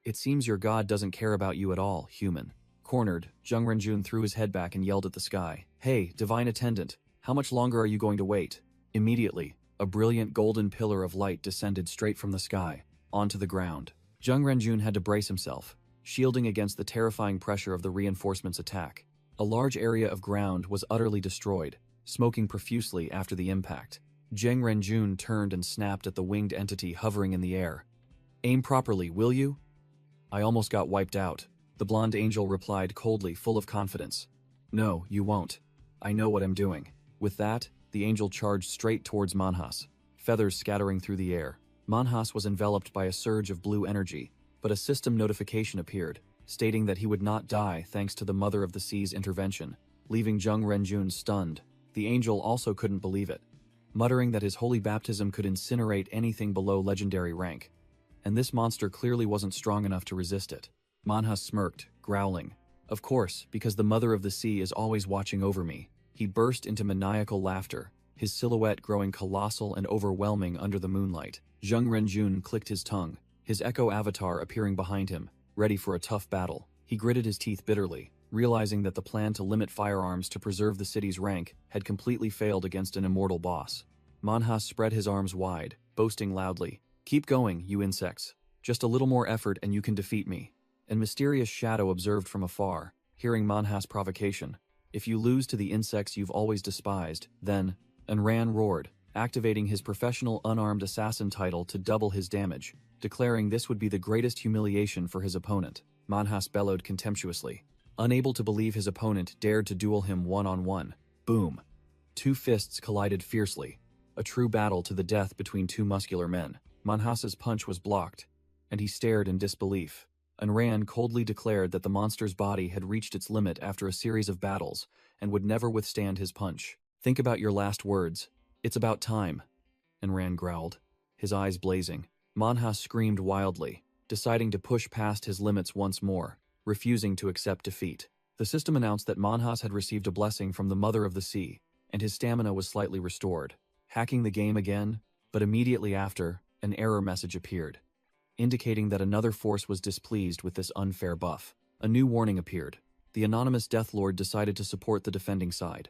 "It seems your god doesn't care about you at all, human." Cornered, Zheng Renjun threw his head back and yelled at the sky. "Hey, divine attendant, how much longer are you going to wait?" Immediately, a brilliant golden pillar of light descended straight from the sky, onto the ground. Zheng Renjun had to brace himself, shielding against the terrifying pressure of the reinforcements' attack. A large area of ground was utterly destroyed, smoking profusely after the impact. Zheng Renjun turned and snapped at the winged entity hovering in the air. "Aim properly, will you?" "I almost got wiped out," the blonde angel replied coldly, full of confidence. "No, you won't. I know what I'm doing." With that, the angel charged straight towards Manhas, feathers scattering through the air. Manhas was enveloped by a surge of blue energy, but a system notification appeared, stating that he would not die thanks to the Mother of the Sea's intervention, leaving Zheng Renjun stunned. The angel also couldn't believe it, muttering that his holy baptism could incinerate anything below legendary rank, and this monster clearly wasn't strong enough to resist it. Manhas smirked, growling. "Of course, because the Mother of the Sea is always watching over me." He burst into maniacal laughter, his silhouette growing colossal and overwhelming under the moonlight. Zheng Renjun clicked his tongue, his echo avatar appearing behind him, ready for a tough battle. He gritted his teeth bitterly, realizing that the plan to limit firearms to preserve the city's rank had completely failed against an immortal boss. Manhas spread his arms wide, boasting loudly, "Keep going, you insects. Just a little more effort and you can defeat me." A mysterious shadow observed from afar, hearing Manhas' provocation. "If you lose to the insects you've always despised, then..." Enran roared, activating his professional unarmed assassin title to double his damage, declaring this would be the greatest humiliation for his opponent. Manhas bellowed contemptuously, unable to believe his opponent dared to duel him one-on-one. Boom! 2 fists collided fiercely, a true battle to the death between 2 muscular men. Manhas's punch was blocked, and he stared in disbelief. Enran coldly declared that the monster's body had reached its limit after a series of battles and would never withstand his punch. "Think about your last words. It's about time," Enran growled, his eyes blazing. Manhas screamed wildly, deciding to push past his limits once more, refusing to accept defeat. The system announced that Manhas had received a blessing from the Mother of the Sea, and his stamina was slightly restored. Hacking the game again, but immediately after, an error message appeared, indicating that another force was displeased with this unfair buff. A new warning appeared. The anonymous Death Lord decided to support the defending side.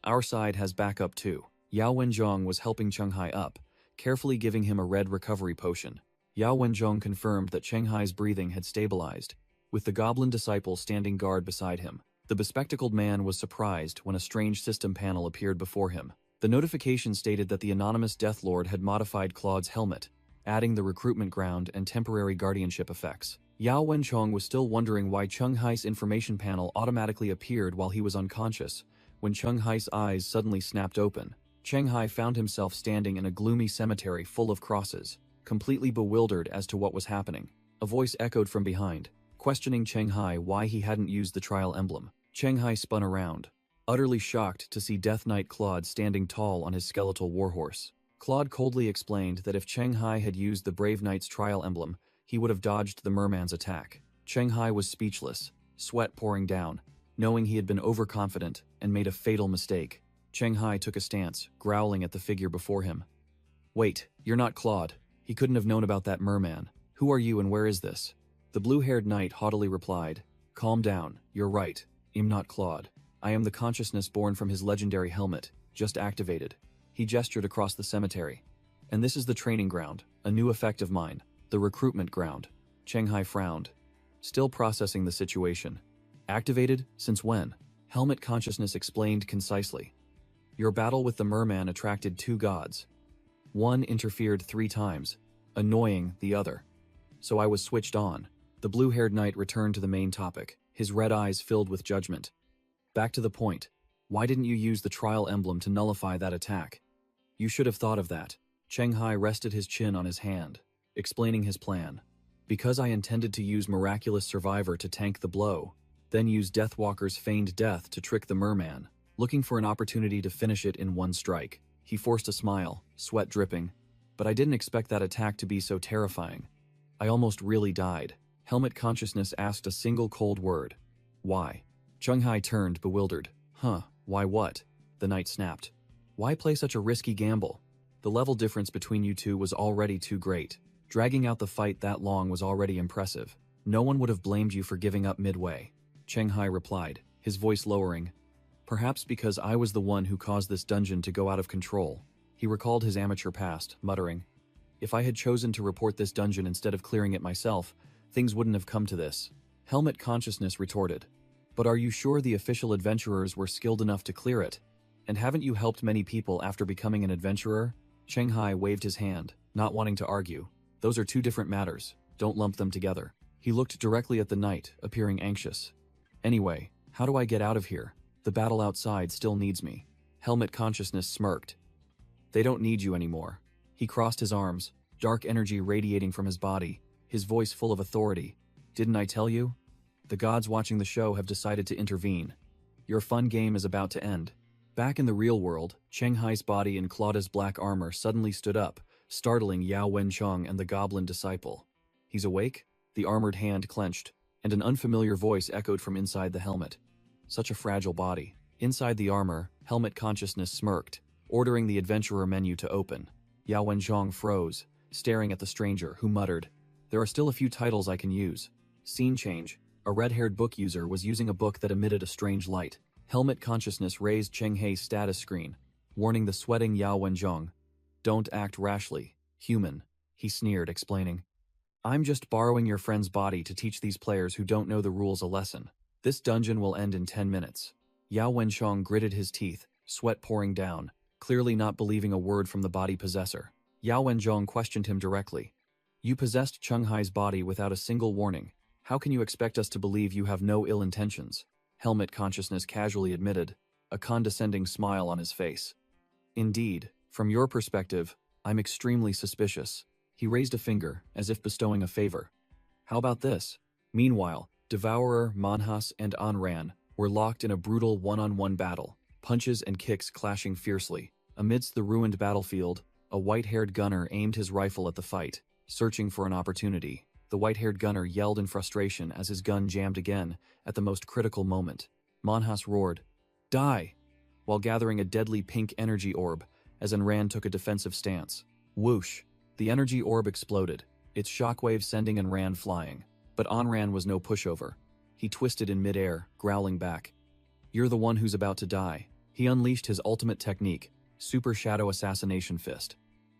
Our side has backup too. Yao Wenzhong was helping Chenghai up, carefully giving him a red recovery potion. Yao Wenzhong confirmed that Chenghai's breathing had stabilized, with the goblin disciple standing guard beside him. The bespectacled man was surprised when a strange system panel appeared before him. The notification stated that the anonymous Death Lord had modified Claude's helmet, adding the recruitment ground and temporary guardianship effects. Yao Wenchong was still wondering why Chenghai's information panel automatically appeared while he was unconscious, when Chenghai's eyes suddenly snapped open. Chenghai found himself standing in a gloomy cemetery full of crosses, completely bewildered as to what was happening. A voice echoed from behind, questioning Chenghai why he hadn't used the trial emblem. Chenghai spun around, utterly shocked to see Death Knight Claude standing tall on his skeletal warhorse. Claude coldly explained that if Chenghai had used the Brave Knight's trial emblem, he would have dodged the merman's attack. Chenghai was speechless, sweat pouring down, knowing he had been overconfident and made a fatal mistake. Chenghai took a stance, growling at the figure before him. "Wait, you're not Claude. He couldn't have known about that merman. Who are you and where is this?" The blue-haired knight haughtily replied, "Calm down, you're right. I'm not Claude. I am the consciousness born from his legendary helmet, just activated." He gestured across the cemetery. "And this is the training ground, a new effect of mine, the recruitment ground." Chenghai frowned, still processing the situation. "Activated? Since when?" Helmet Consciousness explained concisely. "Your battle with the merman attracted 2 gods. One interfered 3 times, annoying the other. So I was switched on." The blue-haired knight returned to the main topic, his red eyes filled with judgment. "Back to the point. Why didn't you use the trial emblem to nullify that attack? You should have thought of that." Chenghai rested his chin on his hand, explaining his plan. "Because I intended to use Miraculous Survivor to tank the blow, then use Deathwalker's feigned death to trick the merman, looking for an opportunity to finish it in one strike." He forced a smile, sweat dripping. "But I didn't expect that attack to be so terrifying. I almost really died." Helmet Consciousness asked a single cold word. "Why?" Chenghai turned, bewildered. "Huh, why what?" The knight snapped. "Why play such a risky gamble? The level difference between you two was already too great. Dragging out the fight that long was already impressive. No one would have blamed you for giving up midway." Chenghai replied, his voice lowering. "Perhaps because I was the one who caused this dungeon to go out of control." He recalled his amateur past, muttering, "If I had chosen to report this dungeon instead of clearing it myself, things wouldn't have come to this." Helmet Consciousness retorted, "But are you sure the official adventurers were skilled enough to clear it? And haven't you helped many people after becoming an adventurer?" Chenghai waved his hand, not wanting to argue. "Those are 2 different matters. Don't lump them together." He looked directly at the knight, appearing anxious. "Anyway, how do I get out of here? The battle outside still needs me." Helmet Consciousness smirked. "They don't need you anymore." He crossed his arms, dark energy radiating from his body, his voice full of authority. "Didn't I tell you? The gods watching the show have decided to intervene. Your fun game is about to end." Back in the real world, Chenghai's body in Claude's black armor suddenly stood up, startling Yao Wenchong and the goblin disciple. "He's awake?" The armored hand clenched, and an unfamiliar voice echoed from inside the helmet. "Such a fragile body." Inside the armor, Helmet Consciousness smirked, ordering the adventurer menu to open. Yao Wenchong froze, staring at the stranger, who muttered, "There are still a few titles I can use." Scene change. A red-haired book user was using a book that emitted a strange light. Helmet Consciousness raised Chenghai's status screen, warning the sweating Yao Wenchong. "Don't act rashly, human," he sneered, explaining. "I'm just borrowing your friend's body to teach these players who don't know the rules a lesson. This dungeon will end in 10 minutes. Yao Wenchong gritted his teeth, sweat pouring down, clearly not believing a word from the body possessor. Yao Wenchong questioned him directly. "You possessed Chenghai's body without a single warning. How can you expect us to believe you have no ill intentions?" Helmet Consciousness casually admitted, a condescending smile on his face. "Indeed, from your perspective, I'm extremely suspicious." He raised a finger, as if bestowing a favor. "How about this?" Meanwhile, Devourer, Manhas, and Anran were locked in a brutal one-on-one battle, punches and kicks clashing fiercely. Amidst the ruined battlefield, a white-haired gunner aimed his rifle at the fight, searching for an opportunity. The white-haired gunner yelled in frustration as his gun jammed again at the most critical moment. Manhas roared, "Die!" while gathering a deadly pink energy orb as Enran took a defensive stance. Whoosh! The energy orb exploded, its shockwave sending Enran flying. But Enran was no pushover. He twisted in midair, growling back. "You're the one who's about to die." He unleashed his ultimate technique, Super Shadow Assassination Fist.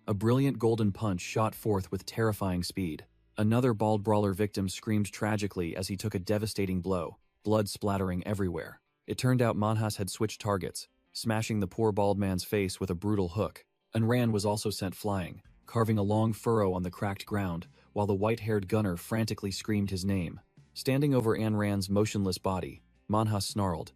A brilliant golden punch shot forth with terrifying speed. Another bald brawler victim screamed tragically as he took a devastating blow, blood splattering everywhere. It turned out Manhas had switched targets, smashing the poor bald man's face with a brutal hook. Enran was also sent flying, carving a long furrow on the cracked ground, while the white-haired gunner frantically screamed his name. Standing over Enran's motionless body, Manhas snarled.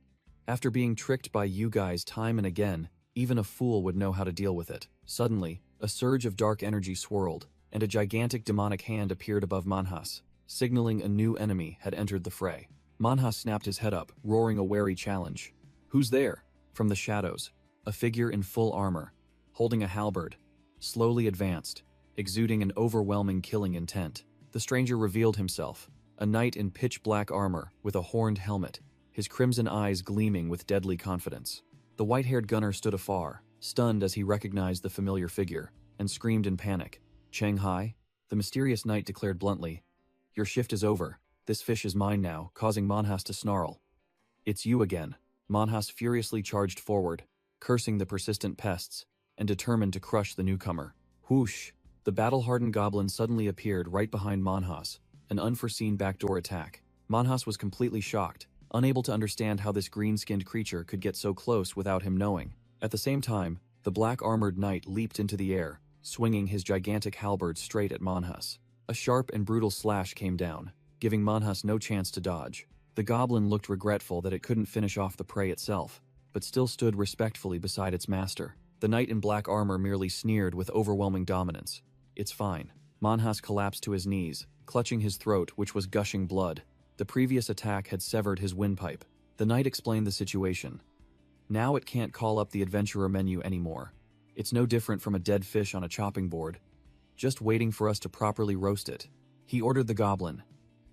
"After being tricked by you guys time and again, even a fool would know how to deal with it." Suddenly, a surge of dark energy swirled, and a gigantic demonic hand appeared above Manhas, signaling a new enemy had entered the fray. Manhas snapped his head up, roaring a wary challenge. "Who's there?" From the shadows, a figure in full armor, holding a halberd, slowly advanced, exuding an overwhelming killing intent. The stranger revealed himself, a knight in pitch-black armor with a horned helmet, his crimson eyes gleaming with deadly confidence. The white-haired gunner stood afar, stunned as he recognized the familiar figure, and screamed in panic. "Cheng Hai?" The mysterious knight declared bluntly. "Your shift is over. This fish is mine now," causing Manhas to snarl. "It's you again." Manhas furiously charged forward, cursing the persistent pests, and determined to crush the newcomer. Whoosh! The battle-hardened goblin suddenly appeared right behind Manhas, an unforeseen backdoor attack. Manhas was completely shocked, unable to understand how this green-skinned creature could get so close without him knowing. At the same time, the black-armored knight leaped into the air, swinging his gigantic halberd straight at Manhas. A sharp and brutal slash came down, giving Manhas no chance to dodge. The goblin looked regretful that it couldn't finish off the prey itself, but still stood respectfully beside its master. The knight in black armor merely sneered with overwhelming dominance. "It's fine." Manhas collapsed to his knees, clutching his throat, which was gushing blood. The previous attack had severed his windpipe. The knight explained the situation. "Now it can't call up the adventurer menu anymore. It's no different from a dead fish on a chopping board, just waiting for us to properly roast it." He ordered the goblin.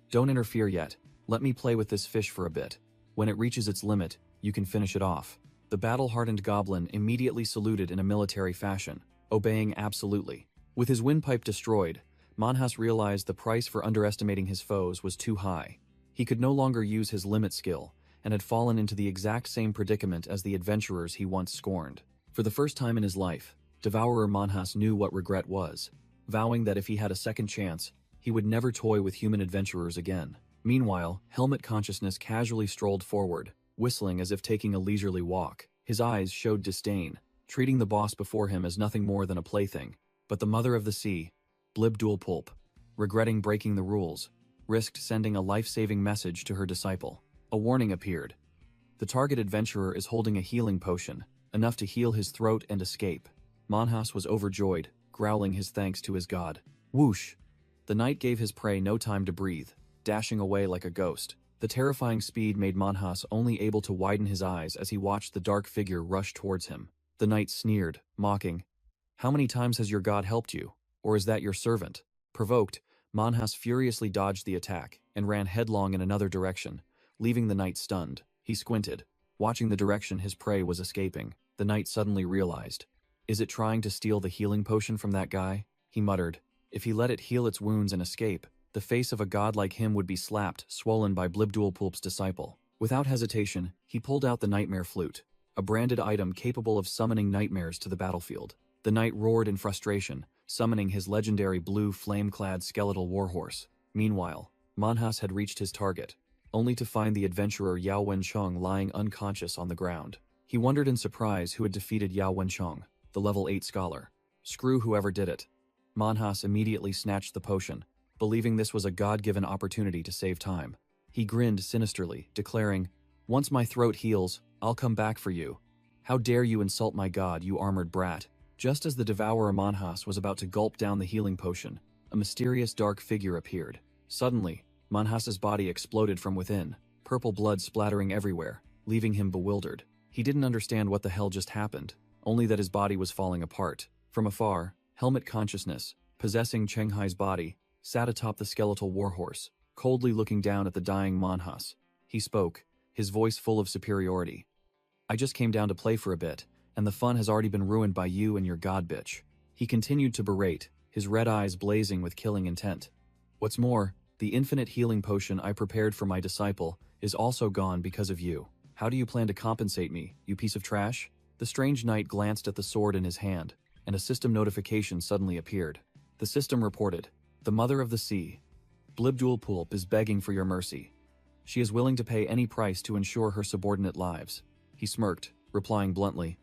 "Don't interfere yet. Let me play with this fish for a bit. When it reaches its limit, you can finish it off." The battle-hardened goblin immediately saluted in a military fashion, obeying absolutely. With his windpipe destroyed, Manhas realized the price for underestimating his foes was too high. He could no longer use his limit skill, and had fallen into the exact same predicament as the adventurers he once scorned. For the first time in his life, Devourer Manhas knew what regret was, vowing that if he had a second chance, he would never toy with human adventurers again. Meanwhile, Helmet Consciousness casually strolled forward, whistling as if taking a leisurely walk. His eyes showed disdain, treating the boss before him as nothing more than a plaything. But the Mother of the Sea, Blibdoolpulp, regretting breaking the rules, risked sending a life-saving message to her disciple. A warning appeared. The target adventurer is holding a healing potion, enough to heal his throat and escape. Manhas was overjoyed, growling his thanks to his god. Whoosh! The knight gave his prey no time to breathe, dashing away like a ghost. The terrifying speed made Manhas only able to widen his eyes as he watched the dark figure rush towards him. The knight sneered, mocking. "How many times has your god helped you? Or is that your servant?" Provoked, Manhas furiously dodged the attack and ran headlong in another direction, leaving the knight stunned. He squinted, watching the direction his prey was escaping. The knight suddenly realized. "Is it trying to steal the healing potion from that guy?" He muttered. If he let it heal its wounds and escape, the face of a god like him would be slapped, swollen by Blibdoolpulp's disciple. Without hesitation, he pulled out the Nightmare Flute, a branded item capable of summoning nightmares to the battlefield. The knight roared in frustration, summoning his legendary blue flame-clad skeletal warhorse. Meanwhile, Manhas had reached his target, only to find the adventurer Yao Wencheng lying unconscious on the ground. He wondered in surprise who had defeated Yao Wencheng, the level 8 scholar. Screw whoever did it. Manhas immediately snatched the potion, believing this was a god-given opportunity to save time. He grinned sinisterly, declaring, "Once my throat heals, I'll come back for you. How dare you insult my god, you armored brat." Just as the devourer Manhas was about to gulp down the healing potion, a mysterious dark figure appeared. Suddenly, Manhas's body exploded from within, purple blood splattering everywhere, leaving him bewildered. He didn't understand what the hell just happened, only that his body was falling apart. From afar, Helmet Consciousness, possessing Cheng Hai's body, sat atop the skeletal warhorse, coldly looking down at the dying Manhas. He spoke, his voice full of superiority. I just came down to play for a bit, and the fun has already been ruined by you and your god bitch." He continued to berate, his red eyes blazing with killing intent. "What's more, the infinite healing potion I prepared for my disciple is also gone because of you. How do you plan to compensate me, you piece of trash?" The strange knight glanced at the sword in his hand, and a system notification suddenly appeared. The system reported, "The Mother of the Sea, Blibdul Pulp, is begging for your mercy. She is willing to pay any price to ensure her subordinate lives." He smirked, replying bluntly,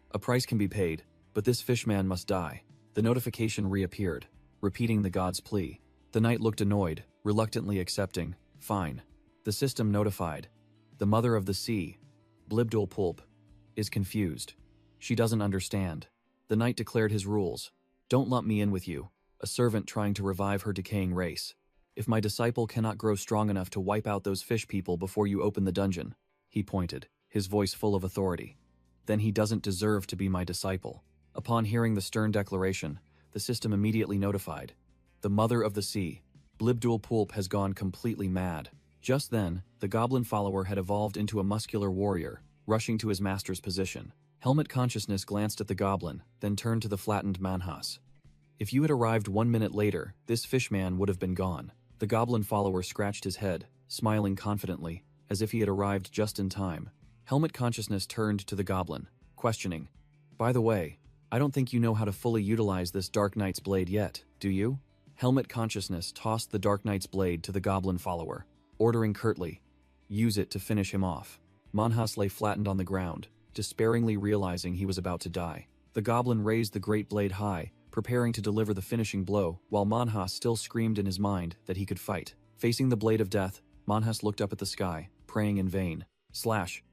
"A price can be paid, but this fishman must die." The notification reappeared, repeating the god's plea. The knight looked annoyed, reluctantly accepting, "Fine." The system notified, "The Mother of the Sea, Blibdul Pulp, is confused. She doesn't understand." The knight declared his rules. "Don't lump me in with you, a servant trying to revive her decaying race. If my disciple cannot grow strong enough to wipe out those fish people before you open the dungeon," he pointed, his voice full of authority, "then he doesn't deserve to be my disciple." Upon hearing the stern declaration, the system immediately notified, "The Mother of the Sea, Blibdul Pulp, has gone completely mad." Just then, the goblin follower had evolved into a muscular warrior, rushing to his master's position. Helmet Consciousness glanced at the goblin, then turned to the flattened manhas. "If you had arrived 1 minute later, this fishman would have been gone." The goblin follower scratched his head, smiling confidently, as if he had arrived just in time. Helmet Consciousness turned to the goblin, questioning, "By the way, I don't think you know how to fully utilize this Dark Knight's blade yet, do you?" Helmet Consciousness tossed the Dark Knight's blade to the goblin follower, ordering curtly, "Use it to finish him off." Manhas lay flattened on the ground, despairingly realizing he was about to die. The goblin raised the great blade high, preparing to deliver the finishing blow, while Manhas still screamed in his mind that he could fight. Facing the blade of death, Manhas looked up at the sky, praying in vain. Slash!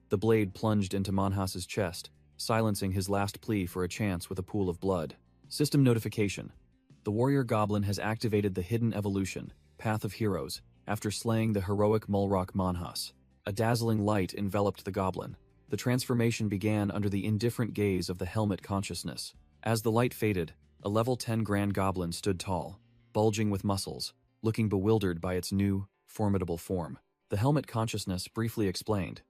The blade plunged into Manhas's chest, silencing his last plea for a chance with a pool of blood. System notification. The warrior goblin has activated the hidden evolution, Path of Heroes, after slaying the heroic Mulrock Manhas. A dazzling light enveloped the goblin. The transformation began under the indifferent gaze of the Helmet Consciousness. As the light faded, a level 10 Grand Goblin stood tall, bulging with muscles, looking bewildered by its new, formidable form. The Helmet Consciousness briefly explained,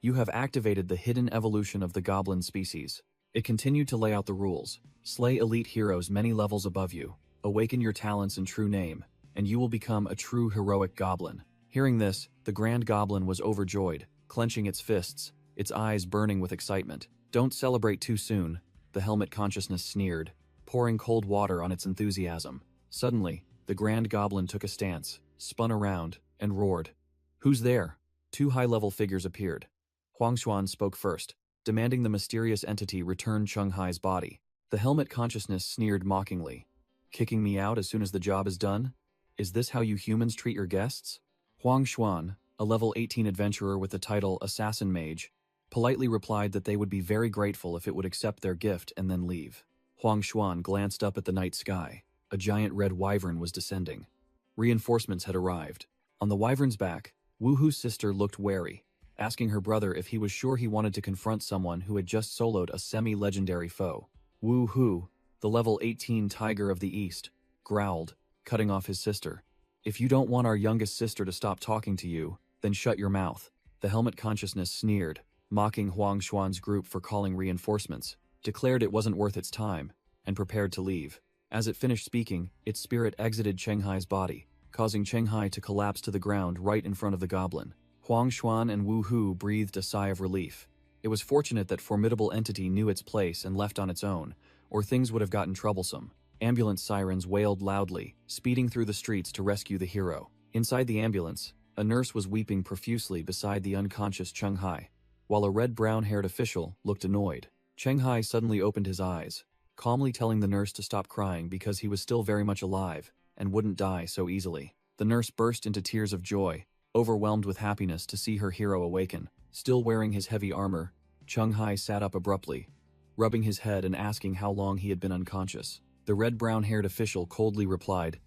"You have activated the hidden evolution of the goblin species." It continued to lay out the rules. Slay elite heroes many levels above you, awaken your talents in true name, and you will become a true heroic goblin. Hearing this, the Grand Goblin was overjoyed, clenching its fists, its eyes burning with excitement. "Don't celebrate too soon," the Helmet Consciousness sneered, pouring cold water on its enthusiasm. Suddenly, the Grand Goblin took a stance, spun around, and roared. "Who's there?" 2 high-level figures appeared. Huangshuan spoke first, demanding the mysterious entity return Cheng-Hai's body. The Helmet Consciousness sneered mockingly. "Kicking me out as soon as the job is done? Is this how you humans treat your guests?" Huangshuan, a level 18 adventurer with the title Assassin Mage, politely replied that they would be very grateful if it would accept their gift and then leave. Huangshuan glanced up at the night sky. A giant red wyvern was descending. Reinforcements had arrived. On the wyvern's back, Woohoo's sister looked wary, asking her brother if he was sure he wanted to confront someone who had just soloed a semi-legendary foe. Woohoo, the level 18 Tiger of the East, growled, cutting off his sister. "If you don't want our youngest sister to stop talking to you, then shut your mouth." The Helmet Consciousness sneered, mocking Huangshuan's group for calling reinforcements, declared it wasn't worth its time, and prepared to leave. As it finished speaking, its spirit exited Cheng-Hai's body, causing Cheng-Hai to collapse to the ground right in front of the goblin. Huangshuan and Woohoo breathed a sigh of relief. It was fortunate that formidable entity knew its place and left on its own, or things would have gotten troublesome. Ambulance sirens wailed loudly, speeding through the streets to rescue the hero. Inside the ambulance, a nurse was weeping profusely beside the unconscious Cheng-Hai, while a red brown-haired official looked annoyed. Cheng-Hai suddenly opened his eyes, calmly telling the nurse to stop crying because he was still very much alive and wouldn't die so easily. The nurse burst into tears of joy, overwhelmed with happiness to see her hero awaken. Still wearing his heavy armor, Cheng-Hai sat up abruptly, rubbing his head and asking how long he had been unconscious. The red brown-haired official coldly replied,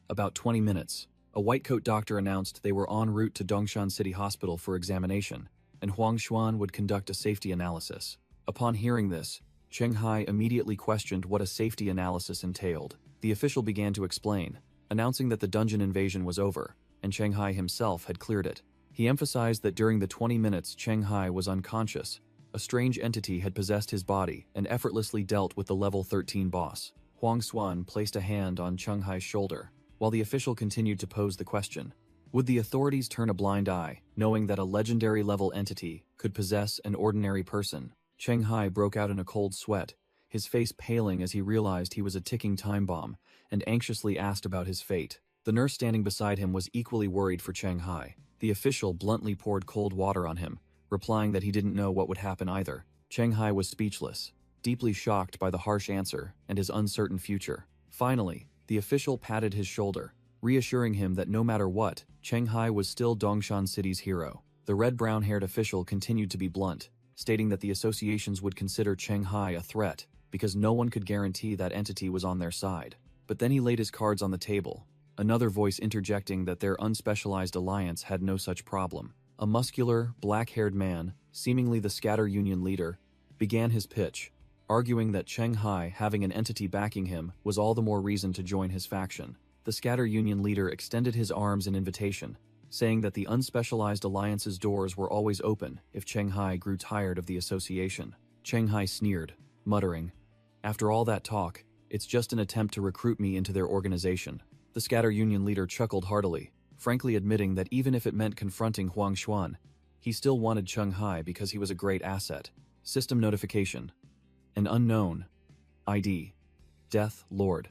"About 20 minutes. A white-coat doctor announced they were en route to Dongshan City Hospital for examination, and Huangshuan would conduct a safety analysis." Upon hearing this, Cheng-Hai immediately questioned what a safety analysis entailed. The official began to explain, announcing that the dungeon invasion was over, and Cheng-Hai himself had cleared it. He emphasized that during the 20 minutes Cheng Hai was unconscious, a strange entity had possessed his body and effortlessly dealt with the level 13 boss. Huang Xuan placed a hand on Cheng Hai's shoulder, while the official continued to pose the question. Would the authorities turn a blind eye, knowing that a legendary level entity could possess an ordinary person? Cheng Hai broke out in a cold sweat, his face paling as he realized he was a ticking time bomb, and anxiously asked about his fate. The nurse standing beside him was equally worried for Cheng Hai. The official bluntly poured cold water on him, replying that he didn't know what would happen either. Cheng Hai was speechless, deeply shocked by the harsh answer and his uncertain future. Finally, the official patted his shoulder, reassuring him that no matter what, Cheng Hai was still Dongshan City's hero. The red-brown-haired official continued to be blunt, stating that the associations would consider Cheng Hai a threat because no one could guarantee that entity was on their side. But then he laid his cards on the table, another voice interjecting that their unspecialized alliance had no such problem. A muscular, black-haired man, seemingly the Scatter Union leader, began his pitch, arguing that Cheng Hai having an entity backing him was all the more reason to join his faction. The Scatter Union leader extended his arms in invitation, saying that the unspecialized alliance's doors were always open if Cheng Hai grew tired of the association. Cheng Hai sneered, muttering, "After all that talk, it's just an attempt to recruit me into their organization." The Scatter Union leader chuckled heartily, frankly admitting that even if it meant confronting Huang Xuan, he still wanted Cheng Hai because he was a great asset. System notification. An unknown ID, Death Lord,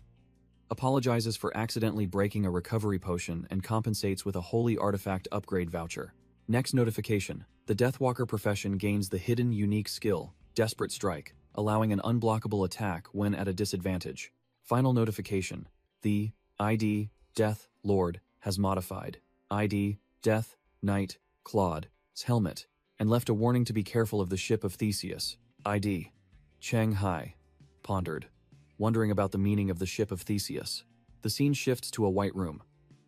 apologizes for accidentally breaking a recovery potion and compensates with a holy artifact upgrade voucher. Next notification. The Deathwalker profession gains the hidden unique skill, Desperate Strike, allowing an unblockable attack when at a disadvantage. Final notification. The ID, Death Lord, has modified ID, Death Knight Claude's helmet, and left a warning to be careful of the ship of Theseus. ID. Cheng Hai pondered, wondering about the meaning of the ship of Theseus. The scene shifts to a white room.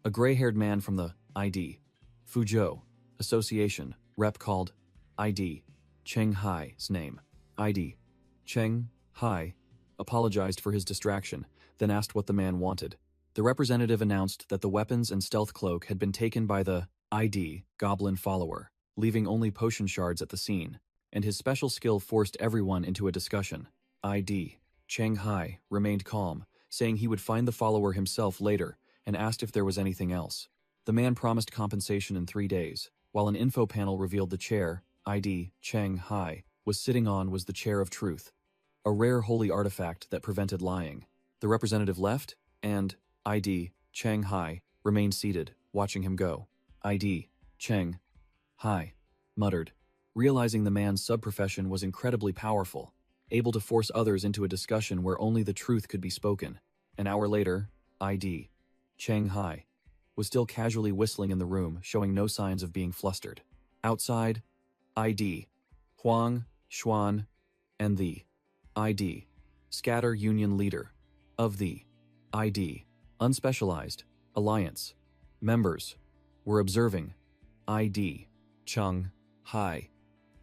A gray-haired man from the ID Fuzhou Association rep called ID Cheng Hai's name. ID Cheng Hai apologized for his distraction, then asked what the man wanted. The representative announced that the weapons and stealth cloak had been taken by the ID Goblin follower, leaving only potion shards at the scene, and his special skill forced everyone into a discussion. ID Cheng Hai remained calm, saying he would find the follower himself later, and asked if there was anything else. The man promised compensation in 3 days, while an info panel revealed the chair ID Cheng Hai was sitting on was the Chair of Truth, a rare holy artifact that prevented lying. The representative left, and ID Cheng Hai remained seated, watching him go. ID Cheng Hai muttered, realizing the man's subprofession was incredibly powerful, able to force others into a discussion where only the truth could be spoken. An hour later, ID Cheng Hai was still casually whistling in the room, showing no signs of being flustered. Outside, ID Huang Xuan and the ID Scatter Union leader of the ID Unspecialized Alliance members were observing ID Cheng Hai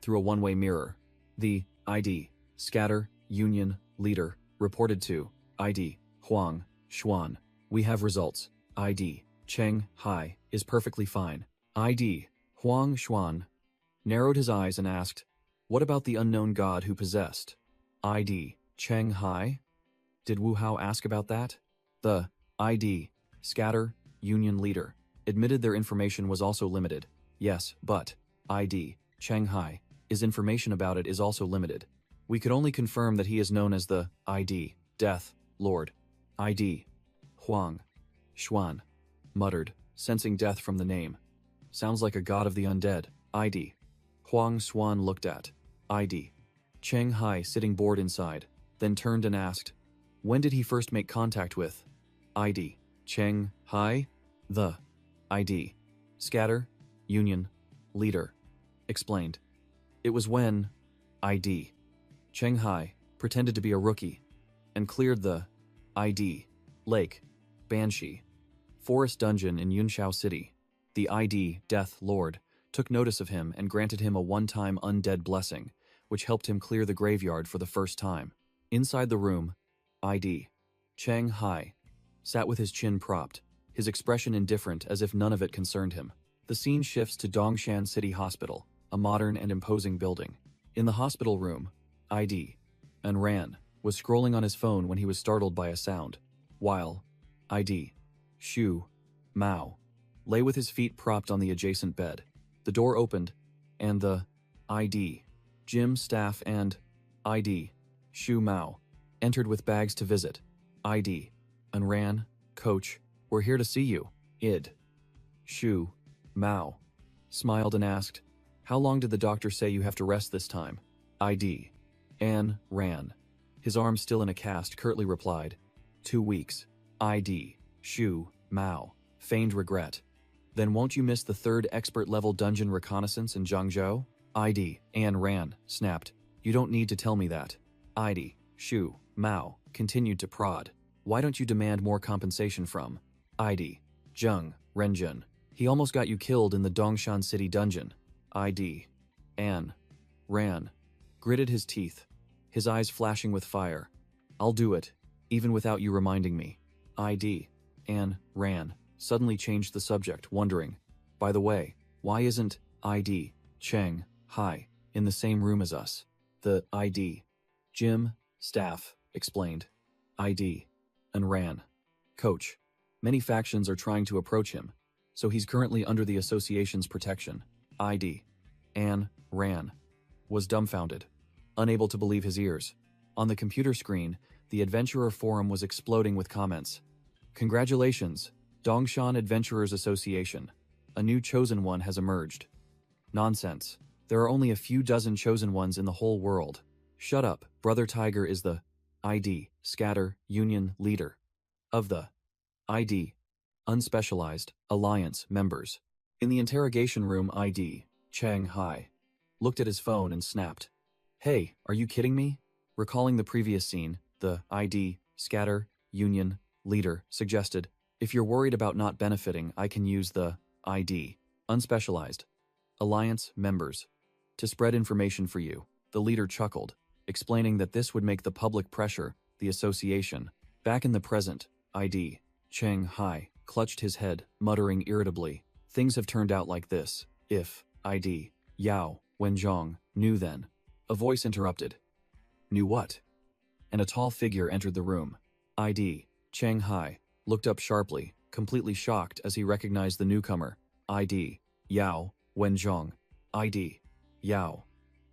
through a one-way mirror. The ID Scatter Union leader reported to ID Huang Xuan, "We have results. ID Cheng Hai is perfectly fine." ID Huang Xuan narrowed his eyes and asked, "What about the unknown god who possessed ID Cheng Hai? Did Wu Hao ask about that?" The ID Scatter Union leader admitted their information was also limited. "Yes, but ID Cheng Hai, his information about it is also limited. We could only confirm that he is known as the ID Death Lord." ID Huang Xuan muttered, sensing death from the name. "Sounds like a god of the undead." ID Huang Xuan looked at ID Cheng Hai sitting bored inside, then turned and asked, "When did he first make contact with ID Cheng Hai?" The ID Scatter Union leader explained. "It was when ID Cheng Hai pretended to be a rookie and cleared the ID Lake Banshee Forest Dungeon in Yunshao City. The ID Death Lord took notice of him and granted him a one-time undead blessing, which helped him clear the graveyard for the first time." Inside the room, ID Cheng Hai sat with his chin propped, his expression indifferent as if none of it concerned him. The scene shifts to Dongshan City Hospital, a modern and imposing building. In the hospital room, ID. Enran was scrolling on his phone when he was startled by a sound, while ID. Shu Mao lay with his feet propped on the adjacent bed. The door opened, and the ID. Gym staff and ID. Shu Mao entered with bags to visit. ID. Enran, coach, we're here to see you. Id. Shu Mao smiled and asked, how long did the doctor say you have to rest this time? ID. An ran. His arm still in a cast, curtly replied, 2 weeks. ID. Shu Mao feigned regret. Then won't you miss the 3rd expert-level dungeon reconnaissance in Zhangzhou? ID. An ran, snapped. You don't need to tell me that. ID. Shu Mao continued to prod. Why don't you demand more compensation from ID. Zheng Renjun? He almost got you killed in the Dongshan City dungeon. ID. An ran gritted his teeth, his eyes flashing with fire. I'll do it, even without you reminding me. ID. An ran suddenly changed the subject, wondering, by the way, why isn't ID. Cheng Hai in the same room as us? The ID. Gym staff explained. ID. And ran. Coach, many factions are trying to approach him, so he's currently under the association's protection. ID. An ran was dumbfounded, unable to believe his ears. On the computer screen, the Adventurer Forum was exploding with comments. Congratulations, Dongshan Adventurers Association. A new chosen one has emerged. Nonsense. There are only a few dozen chosen ones in the whole world. Shut up, Brother Tiger is the ID. Scatter Union leader of the ID. Unspecialized Alliance members. In the interrogation room, ID. Cheng Hai looked at his phone and snapped. Hey, are you kidding me? Recalling the previous scene, the ID. Scatter Union leader suggested, if you're worried about not benefiting, I can use the ID. Unspecialized Alliance members to spread information for you. The leader chuckled, explaining that this would make the public pressure the association. Back in the present, ID. Cheng Hai clutched his head, muttering irritably, things have turned out like this. If ID. Yao Wenzhong knew then. A voice interrupted. Knew what? And a tall figure entered the room. ID. Cheng Hai looked up sharply, completely shocked as he recognized the newcomer. ID. Yao Wenzhong. ID. Yao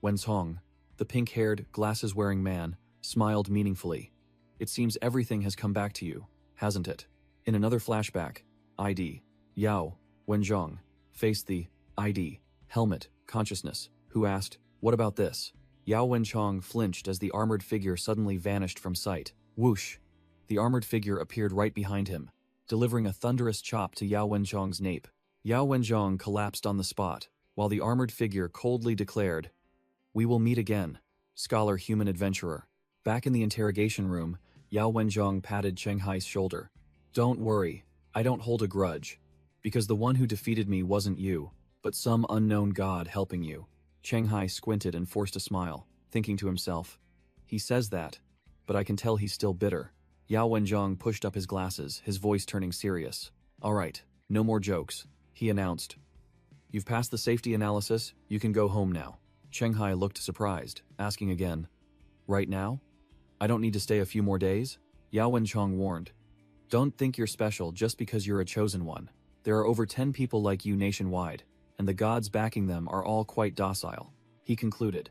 Wenzhong. The pink-haired, glasses-wearing man smiled meaningfully. It seems everything has come back to you, hasn't it? In another flashback, ID. Yao Wenzhong faced the ID. Helmet consciousness, who asked, what about this? Yao Wenchong flinched as the armored figure suddenly vanished from sight. Whoosh! The armored figure appeared right behind him, delivering a thunderous chop to Yao Wenchong's nape. Yao Wenchong collapsed on the spot, while the armored figure coldly declared, we will meet again, scholar human adventurer. Back in the interrogation room, Yao Wenchong patted Cheng Hai's shoulder. Don't worry, I don't hold a grudge, because the one who defeated me wasn't you, but some unknown god helping you. Cheng Hai squinted and forced a smile, thinking to himself, he says that, but I can tell he's still bitter. Yao Wenchong pushed up his glasses, his voice turning serious. All right, no more jokes, he announced. You've passed the safety analysis, you can go home now. Cheng Hai looked surprised, asking again, right now? I don't need to stay a few more days? Yao Wenchong warned. Don't think you're special just because you're a chosen one. There are over 10 people like you nationwide, and the gods backing them are all quite docile. He concluded.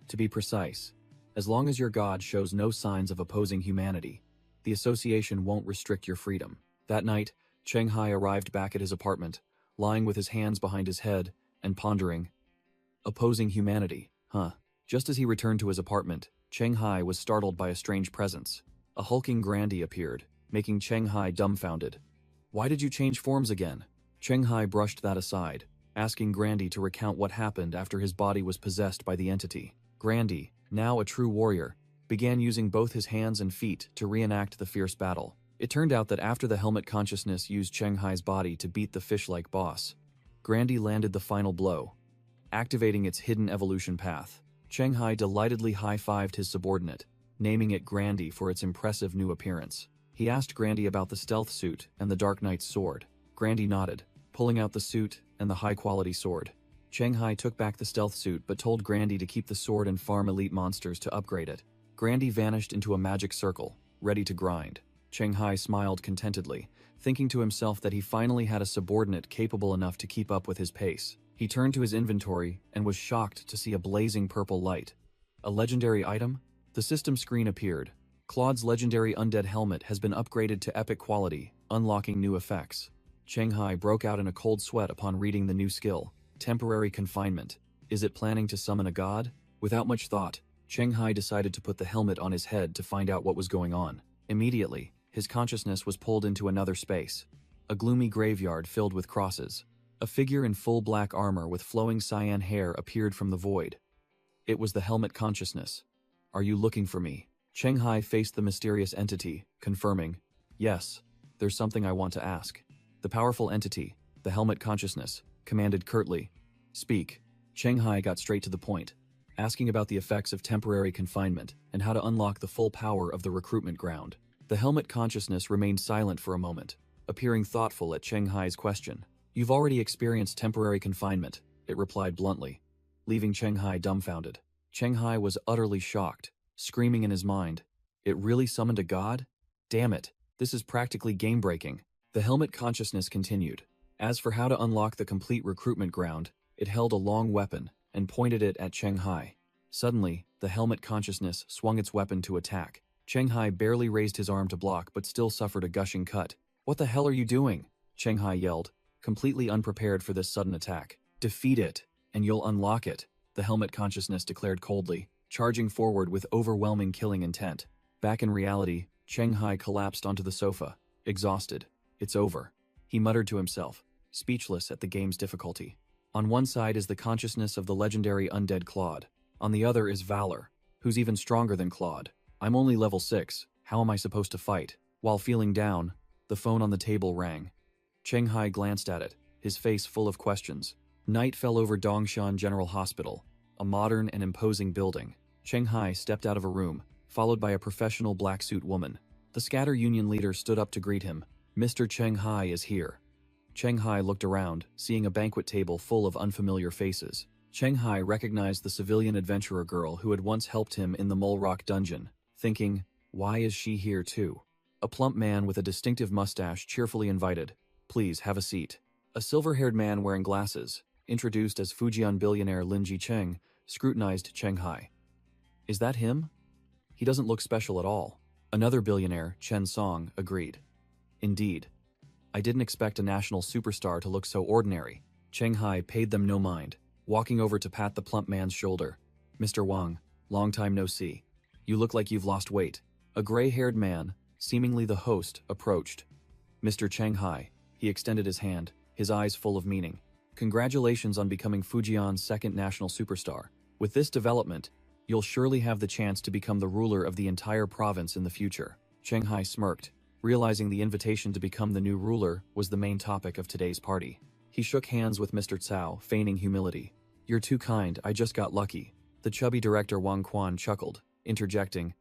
To be precise, as long as your god shows no signs of opposing humanity, the association won't restrict your freedom. That night, Cheng Hai arrived back at his apartment, lying with his hands behind his head and pondering. Opposing humanity, huh? Just as he returned to his apartment, Cheng Hai was startled by a strange presence. A hulking grandee appeared, making Cheng Hai dumbfounded. Why did you change forms again? Cheng Hai brushed that aside, asking Grandee to recount what happened after his body was possessed by the entity. Grandee, now a true warrior, began using both his hands and feet to reenact the fierce battle. It turned out that after the helmet consciousness used Cheng Hai's body to beat the fish-like boss, Grandee landed the final blow, activating its hidden evolution path. Cheng Hai delightedly high-fived his subordinate, naming it Grandee for its impressive new appearance. He asked Grandee about the stealth suit and the Dark Knight's sword. Grandee nodded. pulling out the suit and the high-quality sword. Cheng Hai took back the stealth suit but told Grandy to keep the sword and farm elite monsters to upgrade it. Grandy vanished into a magic circle, ready to grind. Cheng Hai smiled contentedly, thinking to himself that he finally had a subordinate capable enough to keep up with his pace. He turned to his inventory and was shocked to see a blazing purple light. A legendary item? The system screen appeared. Claude's legendary undead helmet has been upgraded to epic quality, unlocking new effects. Cheng Hai broke out in a cold sweat upon reading the new skill. Temporary confinement. Is it planning to summon a god? Without much thought, Cheng Hai decided to put the helmet on his head to find out what was going on. Immediately, his consciousness was pulled into another space. A gloomy graveyard filled with crosses. A figure in full black armor with flowing cyan hair appeared from the void. It was the helmet consciousness. Are you looking for me? Cheng Hai faced the mysterious entity, confirming, yes, there's something I want to ask. The powerful entity, the helmet consciousness, commanded curtly, speak. Cheng Hai got straight to the point, asking about the effects of temporary confinement and how to unlock the full power of the recruitment ground. The helmet consciousness remained silent for a moment, appearing thoughtful at Cheng Hai's question. You've already experienced temporary confinement, it replied bluntly, leaving Cheng Hai dumbfounded. Cheng Hai was utterly shocked, screaming in his mind, it really summoned a god? Damn it, this is practically game-breaking. The helmet consciousness continued. As for how to unlock the complete recruitment ground, it held a long weapon and pointed it at Cheng Hai. Suddenly, the helmet consciousness swung its weapon to attack. Cheng Hai barely raised his arm to block but still suffered a gushing cut. What the hell are you doing? Cheng Hai yelled, completely unprepared for this sudden attack. Defeat it, and you'll unlock it, the helmet consciousness declared coldly, charging forward with overwhelming killing intent. Back in reality, Cheng Hai collapsed onto the sofa, exhausted. It's over, he muttered to himself, speechless at the game's difficulty. On one side is the consciousness of the legendary undead Claude. On the other is Valor, who's even stronger than Claude. I'm only level 6, how am I supposed to fight? While feeling down, the phone on the table rang. Cheng Hai glanced at it, his face full of questions. Night fell over Dongshan General Hospital, a modern and imposing building. Cheng Hai stepped out of a room, followed by a professional black suit woman. The Scatter Union leader stood up to greet him. Mr. Cheng Hai is here. Cheng Hai looked around, seeing a banquet table full of unfamiliar faces. Cheng Hai recognized the civilian adventurer girl who had once helped him in the Mole Rock dungeon, thinking, why is she here too? A plump man with a distinctive mustache cheerfully invited, please have a seat. A silver-haired man wearing glasses, introduced as Fujian billionaire Lin Jicheng, scrutinized Cheng Hai. Is that him? He doesn't look special at all. Another billionaire, Chen Song, agreed. Indeed. I didn't expect a national superstar to look so ordinary. Cheng Hai paid them no mind, walking over to pat the plump man's shoulder. Mr. Wang, long time no see. You look like you've lost weight. A gray-haired man, seemingly the host, approached. Mr. Cheng Hai, he extended his hand, his eyes full of meaning. Congratulations on becoming Fujian's second national superstar. With this development, you'll surely have the chance to become the ruler of the entire province in the future. Cheng Hai smirked, realizing the invitation to become the new ruler was the main topic of today's party. He shook hands with Mr. Cao, feigning humility. You're too kind, I just got lucky. The chubby director Wang Quan chuckled, interjecting,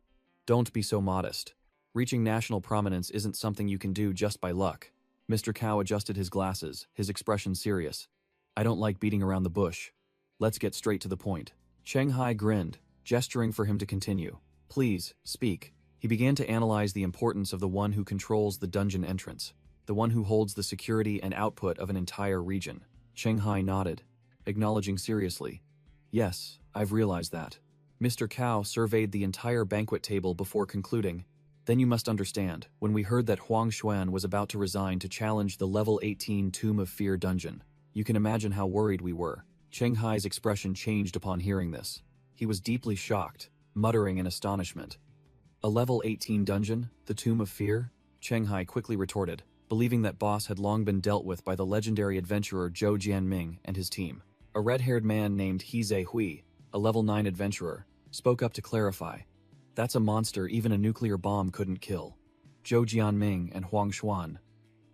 don't be so modest. Reaching national prominence isn't something you can do just by luck. Mr. Cao adjusted his glasses, his expression serious. I don't like beating around the bush. Let's get straight to the point. Cheng Hai grinned, gesturing for him to continue. Please, speak. He began to analyze the importance of the one who controls the dungeon entrance, the one who holds the security and output of an entire region. Cheng Hai nodded, acknowledging seriously. Yes, I've realized that. Mr. Cao surveyed the entire banquet table before concluding. Then you must understand, when we heard that Huang Xuan was about to resign to challenge the level 18 Tomb of Fear dungeon, you can imagine how worried we were. Cheng Hai's expression changed upon hearing this. He was deeply shocked, muttering in astonishment. A level 18 dungeon, the Tomb of Fear? Cheng Hai quickly retorted, believing that boss had long been dealt with by the legendary adventurer Zhou Jianming and his team. A red-haired man named He Hui, a level 9 adventurer, spoke up to clarify. That's a monster even a nuclear bomb couldn't kill. Zhou Jianming and Huang Xuan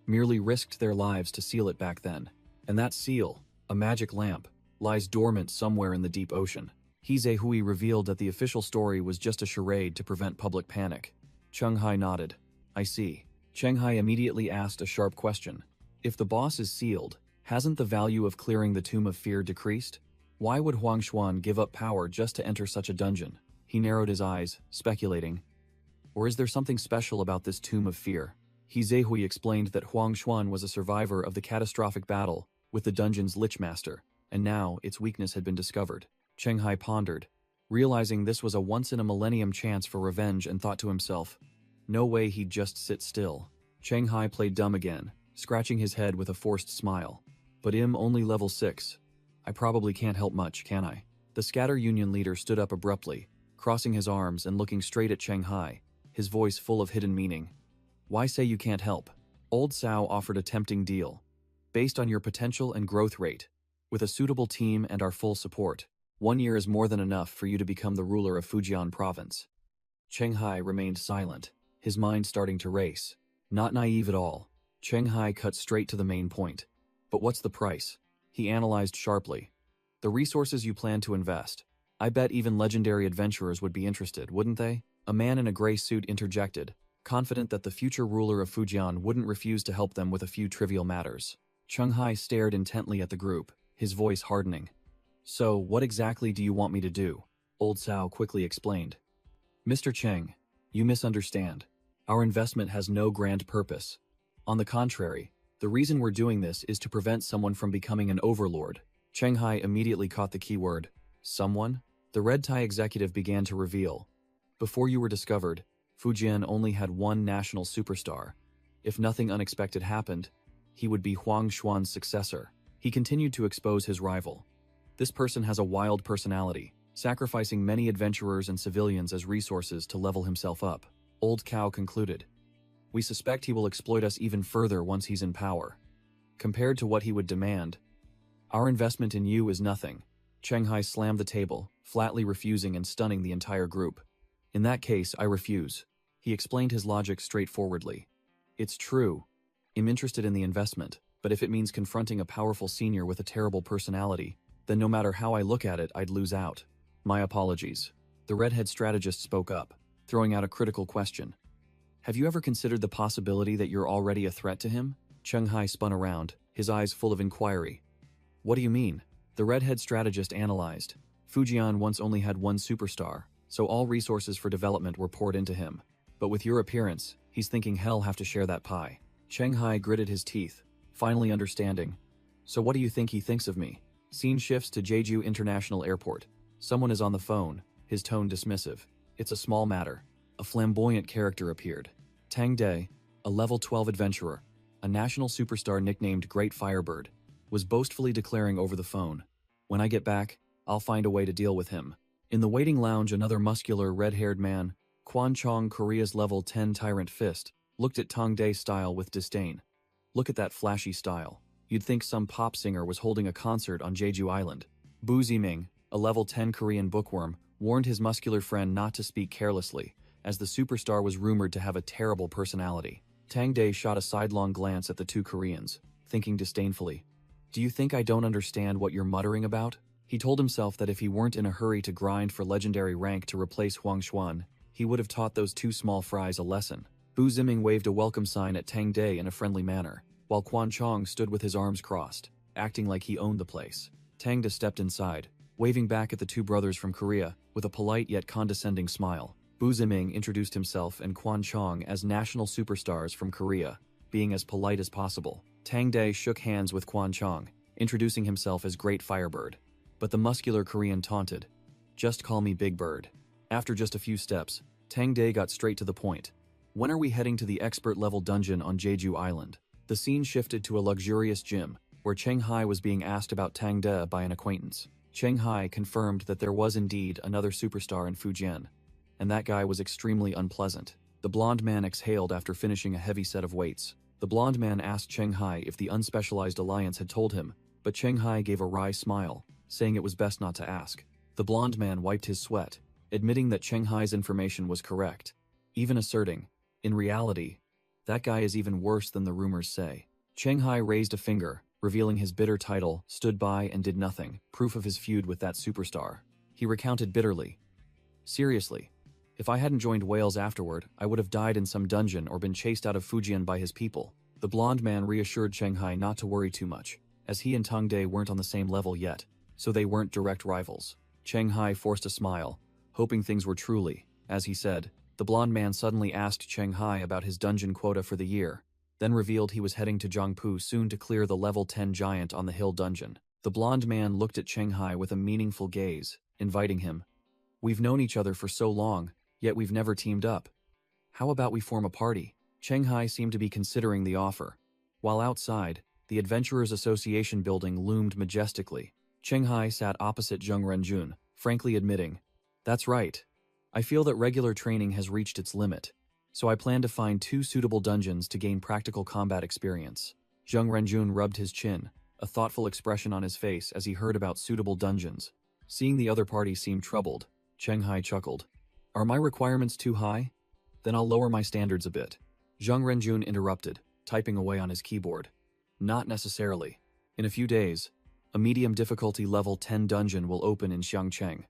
merely risked their lives to seal it back then. And that seal, a magic lamp, lies dormant somewhere in the deep ocean. He Hui revealed that the official story was just a charade to prevent public panic. Cheng Hai nodded. I see. Cheng Hai immediately asked a sharp question. If the boss is sealed, Hasn't the value of clearing the Tomb of Fear decreased? Why would Huang Xuan give up power just to enter such a dungeon? He narrowed his eyes, speculating. Or is there something special about this Tomb of Fear? He Zehui explained that Huang Xuan was a survivor of the catastrophic battle with the dungeon's Lich Master, and now its weakness had been discovered. Cheng Hai pondered, realizing this was a once-in-a-millennium chance for revenge, and thought to himself, no way he'd just sit still. Cheng Hai played dumb again, scratching his head with a forced smile. But I'm only level 6. I probably can't help much, can I? The Scatter Union leader stood up abruptly, crossing his arms and looking straight at Cheng Hai, his voice full of hidden meaning. Why say you can't help? Old Sao offered a tempting deal. Based on your potential and growth rate, with a suitable team and our full support, 1 year is more than enough for you to become the ruler of Fujian province. Cheng Hai remained silent, his mind starting to race. Not naive at all, Cheng Hai cut straight to the main point. But what's the price? He analyzed sharply. The resources you plan to invest. I bet even legendary adventurers would be interested, wouldn't they? A man in a gray suit interjected, confident that the future ruler of Fujian wouldn't refuse to help them with a few trivial matters. Cheng Hai stared intently at the group, his voice hardening. So, what exactly do you want me to do? Old Sao quickly explained. Mr. Cheng, you misunderstand. Our investment has no grand purpose. On the contrary, the reason we're doing this is to prevent someone from becoming an overlord. Cheng Hai immediately caught the key word. Someone? The red tie executive began to reveal. Before you were discovered, Fujian only had one national superstar. If nothing unexpected happened, he would be Huang Xuan's successor. He continued to expose his rival. This person has a wild personality, sacrificing many adventurers and civilians as resources to level himself up. Old Cow concluded. We suspect he will exploit us even further once he's in power. Compared to what he would demand, our investment in you is nothing. Cheng Hai slammed the table, flatly refusing and stunning the entire group. In that case, I refuse. He explained his logic straightforwardly. It's true. I'm interested in the investment, but if it means confronting a powerful senior with a terrible personality, then no matter how I look at it, I'd lose out. My apologies. The redhead strategist spoke up, throwing out a critical question. Have you ever considered the possibility that you're already a threat to him? Cheng Hai spun around, his eyes full of inquiry. What do you mean? The redhead strategist analyzed. Fujian once only had one superstar, so all resources for development were poured into him. But with your appearance, he's thinking he'll have to share that pie. Cheng Hai gritted his teeth, finally understanding. So what do you think he thinks of me? Scene shifts to Jeju International Airport. Someone is on the phone, his tone dismissive. It's a small matter. A flamboyant character appeared. Tang Dai, a level 12 adventurer, a national superstar nicknamed Great Firebird, was boastfully declaring over the phone. When I get back, I'll find a way to deal with him. In the waiting lounge, another muscular, red-haired man, Quan Chong, Korea's level 10 Tyrant Fist, looked at Tang Dai's style with disdain. Look at that flashy style. You'd think some pop singer was holding a concert on Jeju Island. Bu Ziming, a level 10 Korean bookworm, warned his muscular friend not to speak carelessly, as the superstar was rumored to have a terrible personality. Tang Dai shot a sidelong glance at the two Koreans, thinking disdainfully, Do you think I don't understand what you're muttering about? He told himself that if he weren't in a hurry to grind for legendary rank to replace Huang Xuan, he would have taught those two small fries a lesson. Bu Ziming waved a welcome sign at Tang Dai in a friendly manner, while Quan Chong stood with his arms crossed, acting like he owned the place. Tang Dai stepped inside, waving back at the two brothers from Korea, with a polite yet condescending smile. Bu Ziming introduced himself and Quan Chong as national superstars from Korea, being as polite as possible. Tang Dai shook hands with Quan Chong, introducing himself as Great Firebird. But the muscular Korean taunted, Just call me Big Bird. After just a few steps, Tang Dai got straight to the point. When are we heading to the expert-level dungeon on Jeju Island? The scene shifted to a luxurious gym, where Cheng Hai was being asked about Tang Dai by an acquaintance. Cheng Hai confirmed that there was indeed another superstar in Fujian, and that guy was extremely unpleasant. The blonde man exhaled after finishing a heavy set of weights. The blonde man asked Cheng Hai if the Unspecialized Alliance had told him, but Cheng Hai gave a wry smile, saying it was best not to ask. The blonde man wiped his sweat, admitting that Cheng Hai's information was correct, even asserting, in reality, that guy is even worse than the rumors say. Cheng Hai raised a finger, revealing his bitter title, stood by and did nothing, proof of his feud with that superstar. He recounted bitterly. Seriously, if I hadn't joined Wales afterward, I would have died in some dungeon or been chased out of Fujian by his people. The blonde man reassured Cheng Hai not to worry too much, as he and Tongde weren't on the same level yet, so they weren't direct rivals. Cheng Hai forced a smile, hoping things were truly, as he said. The blonde man suddenly asked Cheng Hai about his dungeon quota for the year, then revealed he was heading to Jiangpu soon to clear the level 10 giant on the hill dungeon. The blonde man looked at Cheng Hai with a meaningful gaze, inviting him. We've known each other for so long, yet we've never teamed up. How about we form a party? Cheng Hai seemed to be considering the offer. While outside, the Adventurers Association building loomed majestically. Cheng Hai sat opposite Zheng Renjun, frankly admitting, "That's right. I feel that regular training has reached its limit, so I plan to find 2 suitable dungeons to gain practical combat experience." Zheng Renjun rubbed his chin, a thoughtful expression on his face as he heard about suitable dungeons. Seeing the other party seem troubled, Cheng Hai chuckled. "Are my requirements too high? Then I'll lower my standards a bit." Zheng Renjun interrupted, typing away on his keyboard. "Not necessarily. In a few days, a medium difficulty level 10 dungeon will open in Xiangcheng.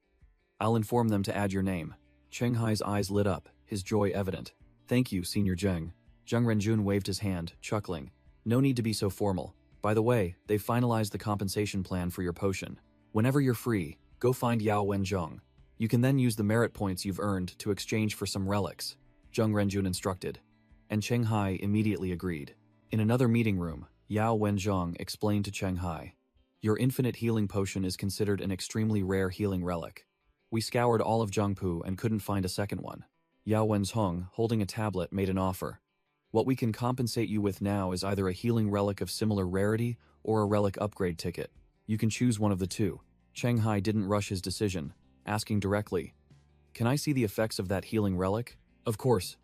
I'll inform them to add your name." Cheng Hai's eyes lit up, his joy evident. "Thank you, Senior Zheng." Zheng Renjun waved his hand, chuckling. "No need to be so formal. By the way, they've finalized the compensation plan for your potion. Whenever you're free, go find Yao Wenzhong. You can then use the merit points you've earned to exchange for some relics," Zheng Renjun instructed. And Cheng Hai immediately agreed. In another meeting room, Yao Wenzhong explained to Cheng Hai, "Your infinite healing potion is considered an extremely rare healing relic. We scoured all of Jiangpu and couldn't find a second one." Yao Wenzhong, holding a tablet, made an offer. "What we can compensate you with now is either a healing relic of similar rarity or a relic upgrade ticket. You can choose one of the two." Cheng Hai didn't rush his decision, asking directly, "Can I see the effects of that healing relic?" "Of course,"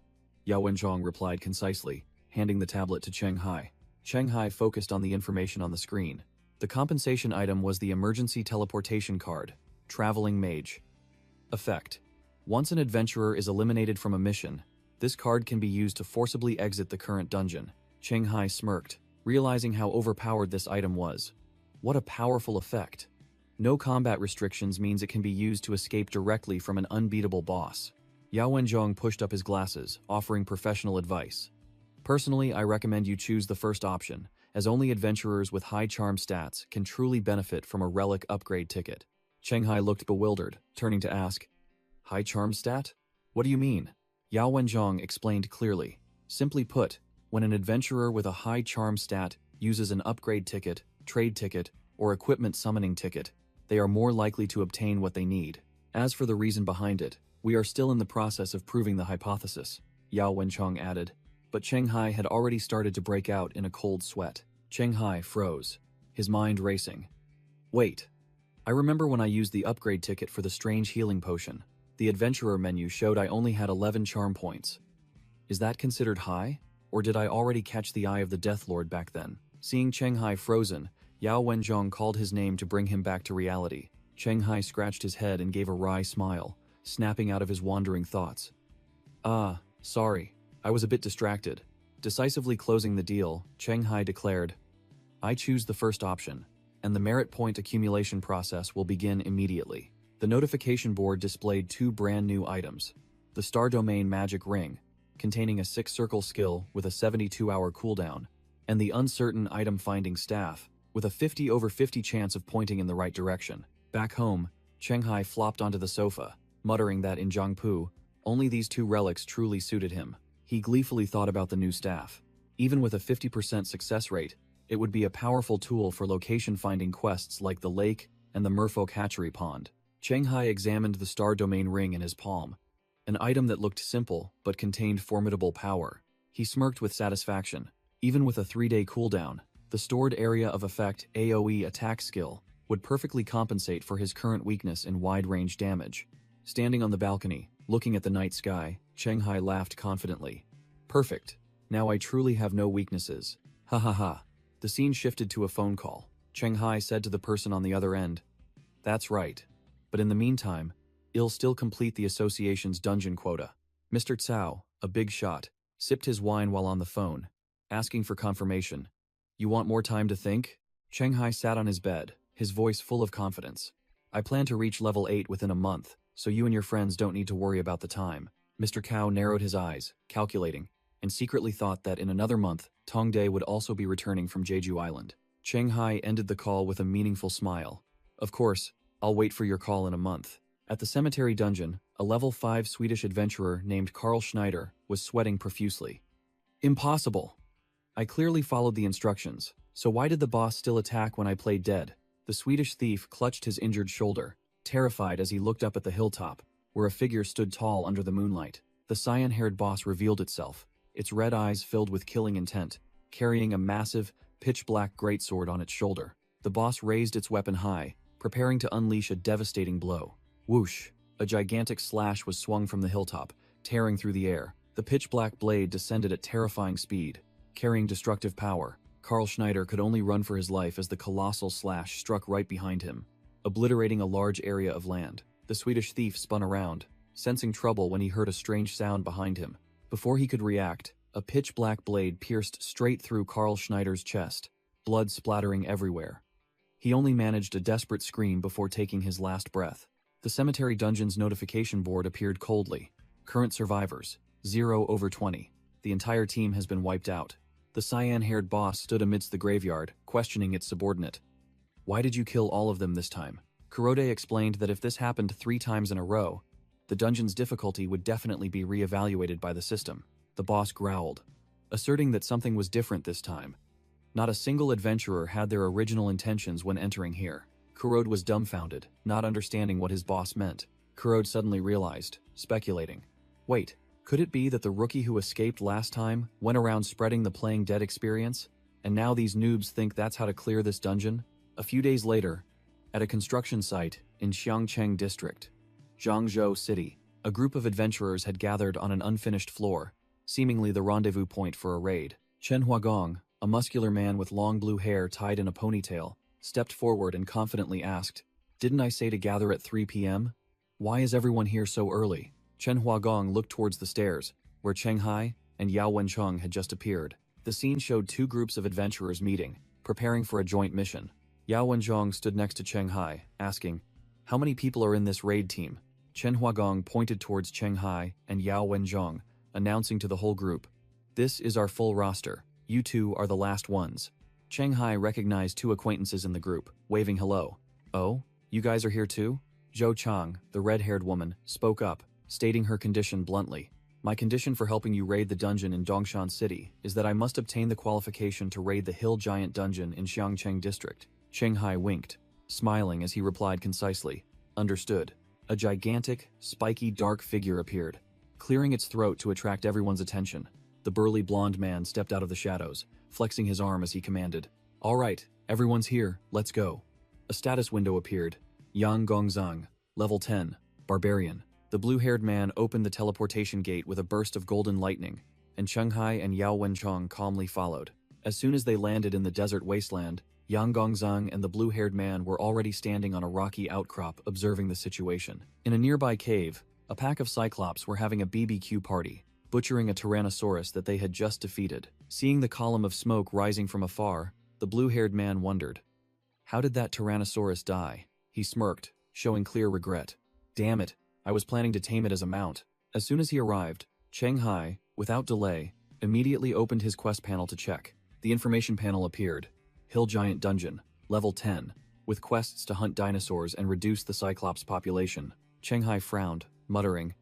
Yao Wenzhong replied concisely, handing the tablet to Cheng Hai. Cheng Hai focused on the information on the screen. The compensation item was the emergency teleportation card, Traveling Mage. Effect: once an adventurer is eliminated from a mission, this card can be used to forcibly exit the current dungeon. Cheng Hai smirked, realizing how overpowered this item was. What a powerful effect. No combat restrictions means it can be used to escape directly from an unbeatable boss. Yao Wenzhong pushed up his glasses, offering professional advice. "Personally, I recommend you choose the first option, as only adventurers with high charm stats can truly benefit from a relic upgrade ticket." Cheng Hai looked bewildered, turning to ask, "High charm stat? What do you mean?" Yao Wenzhong explained clearly. "Simply put, when an adventurer with a high charm stat uses an upgrade ticket, trade ticket, or equipment summoning ticket, they are more likely to obtain what they need. As for the reason behind it, we are still in the process of proving the hypothesis," Yao Wenzhong added. But Cheng Hai had already started to break out in a cold sweat. Cheng Hai froze, his mind racing. "Wait. I remember when I used the upgrade ticket for the strange healing potion. The adventurer menu showed I only had 11 charm points. Is that considered high? Or did I already catch the eye of the Death Lord back then?" Seeing Cheng Hai frozen, Yao Wenzhong called his name to bring him back to reality. Cheng Hai scratched his head and gave a wry smile, snapping out of his wandering thoughts. "Ah, sorry. I was a bit distracted." Decisively closing the deal, Cheng Hai declared, "I choose the first option, and the merit point accumulation process will begin immediately." The notification board displayed 2 brand new items. The Star Domain Magic Ring, containing a 6-circle skill with a 72-hour cooldown, and the Uncertain Item Finding Staff, with a 50/50 chance of pointing in the right direction. Back home, Cheng Hai flopped onto the sofa, muttering that in Jiangpu, only these 2 relics truly suited him. He gleefully thought about the new staff. Even with a 50% success rate, it would be a powerful tool for location-finding quests like the lake and the merfolk hatchery pond. Cheng Hai examined the Star Domain Ring in his palm, an item that looked simple but contained formidable power. He smirked with satisfaction. Even with a 3-day cooldown, the Stored Area of Effect AoE attack skill would perfectly compensate for his current weakness in wide-range damage. Standing on the balcony, looking at the night sky, Cheng Hai laughed confidently. "Perfect. Now I truly have no weaknesses. Ha ha ha." The scene shifted to a phone call. Cheng Hai said to the person on the other end, "That's right. But in the meantime, I'll still complete the association's dungeon quota." Mr. Cao, a big shot, sipped his wine while on the phone, asking for confirmation. "You want more time to think?" Cheng Hai sat on his bed, his voice full of confidence. "I plan to reach level 8 within a month, so you and your friends don't need to worry about the time." Mr. Cao narrowed his eyes, calculating, and secretly thought that in another month, Tongde would also be returning from Jeju Island. Cheng Hai ended the call with a meaningful smile. Of course, I'll wait for your call in a month. At the cemetery dungeon, a level 5 Swedish adventurer named Karl Schneider was sweating profusely. Impossible! I clearly followed the instructions, so why did the boss still attack when I played dead? The Swedish thief clutched his injured shoulder, terrified as he looked up at the hilltop, where a figure stood tall under the moonlight. The cyan-haired boss revealed itself, its red eyes filled with killing intent, carrying a massive, pitch-black greatsword on its shoulder. The boss raised its weapon high, preparing to unleash a devastating blow. Whoosh! A gigantic slash was swung from the hilltop, tearing through the air. The pitch-black blade descended at terrifying speed, carrying destructive power. Karl Schneider could only run for his life as the colossal slash struck right behind him, obliterating a large area of land. The Swedish thief spun around, sensing trouble when he heard a strange sound behind him. Before he could react, a pitch-black blade pierced straight through Karl Schneider's chest, blood splattering everywhere. He only managed a desperate scream before taking his last breath. The cemetery dungeon's notification board appeared coldly. Current survivors, 0/20. The entire team has been wiped out. The cyan-haired boss stood amidst the graveyard, questioning its subordinate. Why did you kill all of them this time? Kurode explained that if this happened 3 times in a row, the dungeon's difficulty would definitely be re-evaluated by the system. The boss growled, asserting that something was different this time. Not a single adventurer had their original intentions when entering here. Kurode was dumbfounded, not understanding what his boss meant. Kurode suddenly realized, speculating. Wait, could it be that the rookie who escaped last time went around spreading the playing dead experience, and now these noobs think that's how to clear this dungeon? A few days later, at a construction site in Xiangcheng District, Zhangzhou City, a group of adventurers had gathered on an unfinished floor, seemingly the rendezvous point for a raid. Chen Huagong, a muscular man with long blue hair tied in a ponytail, stepped forward and confidently asked, "Didn't I say to gather at 3 p.m.? Why is everyone here so early?" Chen Huagong looked towards the stairs, where Cheng Hai and Yao Wencheng had just appeared. The scene showed 2 groups of adventurers meeting, preparing for a joint mission. Yao Wencheng stood next to Cheng Hai, asking, "How many people are in this raid team?" Chen Huagong pointed towards Cheng Hai and Yao Wencheng, announcing to the whole group, "This is our full roster. You 2 are the last ones." Cheng Hai recognized 2 acquaintances in the group, waving hello. "Oh, you guys are here too?" Zhou Chang, the red-haired woman, spoke up, stating her condition bluntly. "My condition for helping you raid the dungeon in Dongshan City is that I must obtain the qualification to raid the Hill Giant Dungeon in Xiangcheng District." Cheng Hai winked, smiling as he replied concisely, "Understood." A gigantic, spiky dark figure appeared, clearing its throat to attract everyone's attention. The burly blonde man stepped out of the shadows, flexing his arm as he commanded, "All right, everyone's here, let's go." A status window appeared. Yang Gongzang, level 10, Barbarian. The blue-haired man opened the teleportation gate with a burst of golden lightning, and Cheng Hai and Yao Wencheng calmly followed. As soon as they landed in the desert wasteland, Yang Gongzang and the blue-haired man were already standing on a rocky outcrop observing the situation. In a nearby cave, a pack of Cyclops were having a BBQ party, butchering a Tyrannosaurus that they had just defeated. Seeing the column of smoke rising from afar, the blue-haired man wondered, "How did that Tyrannosaurus die?" He smirked, showing clear regret. "Damn it, I was planning to tame it as a mount." As soon as he arrived, Cheng Hai, without delay, immediately opened his quest panel to check. The information panel appeared. Hill Giant Dungeon, level 10, with quests to hunt dinosaurs and reduce the Cyclops population. Cheng Hai frowned, muttering,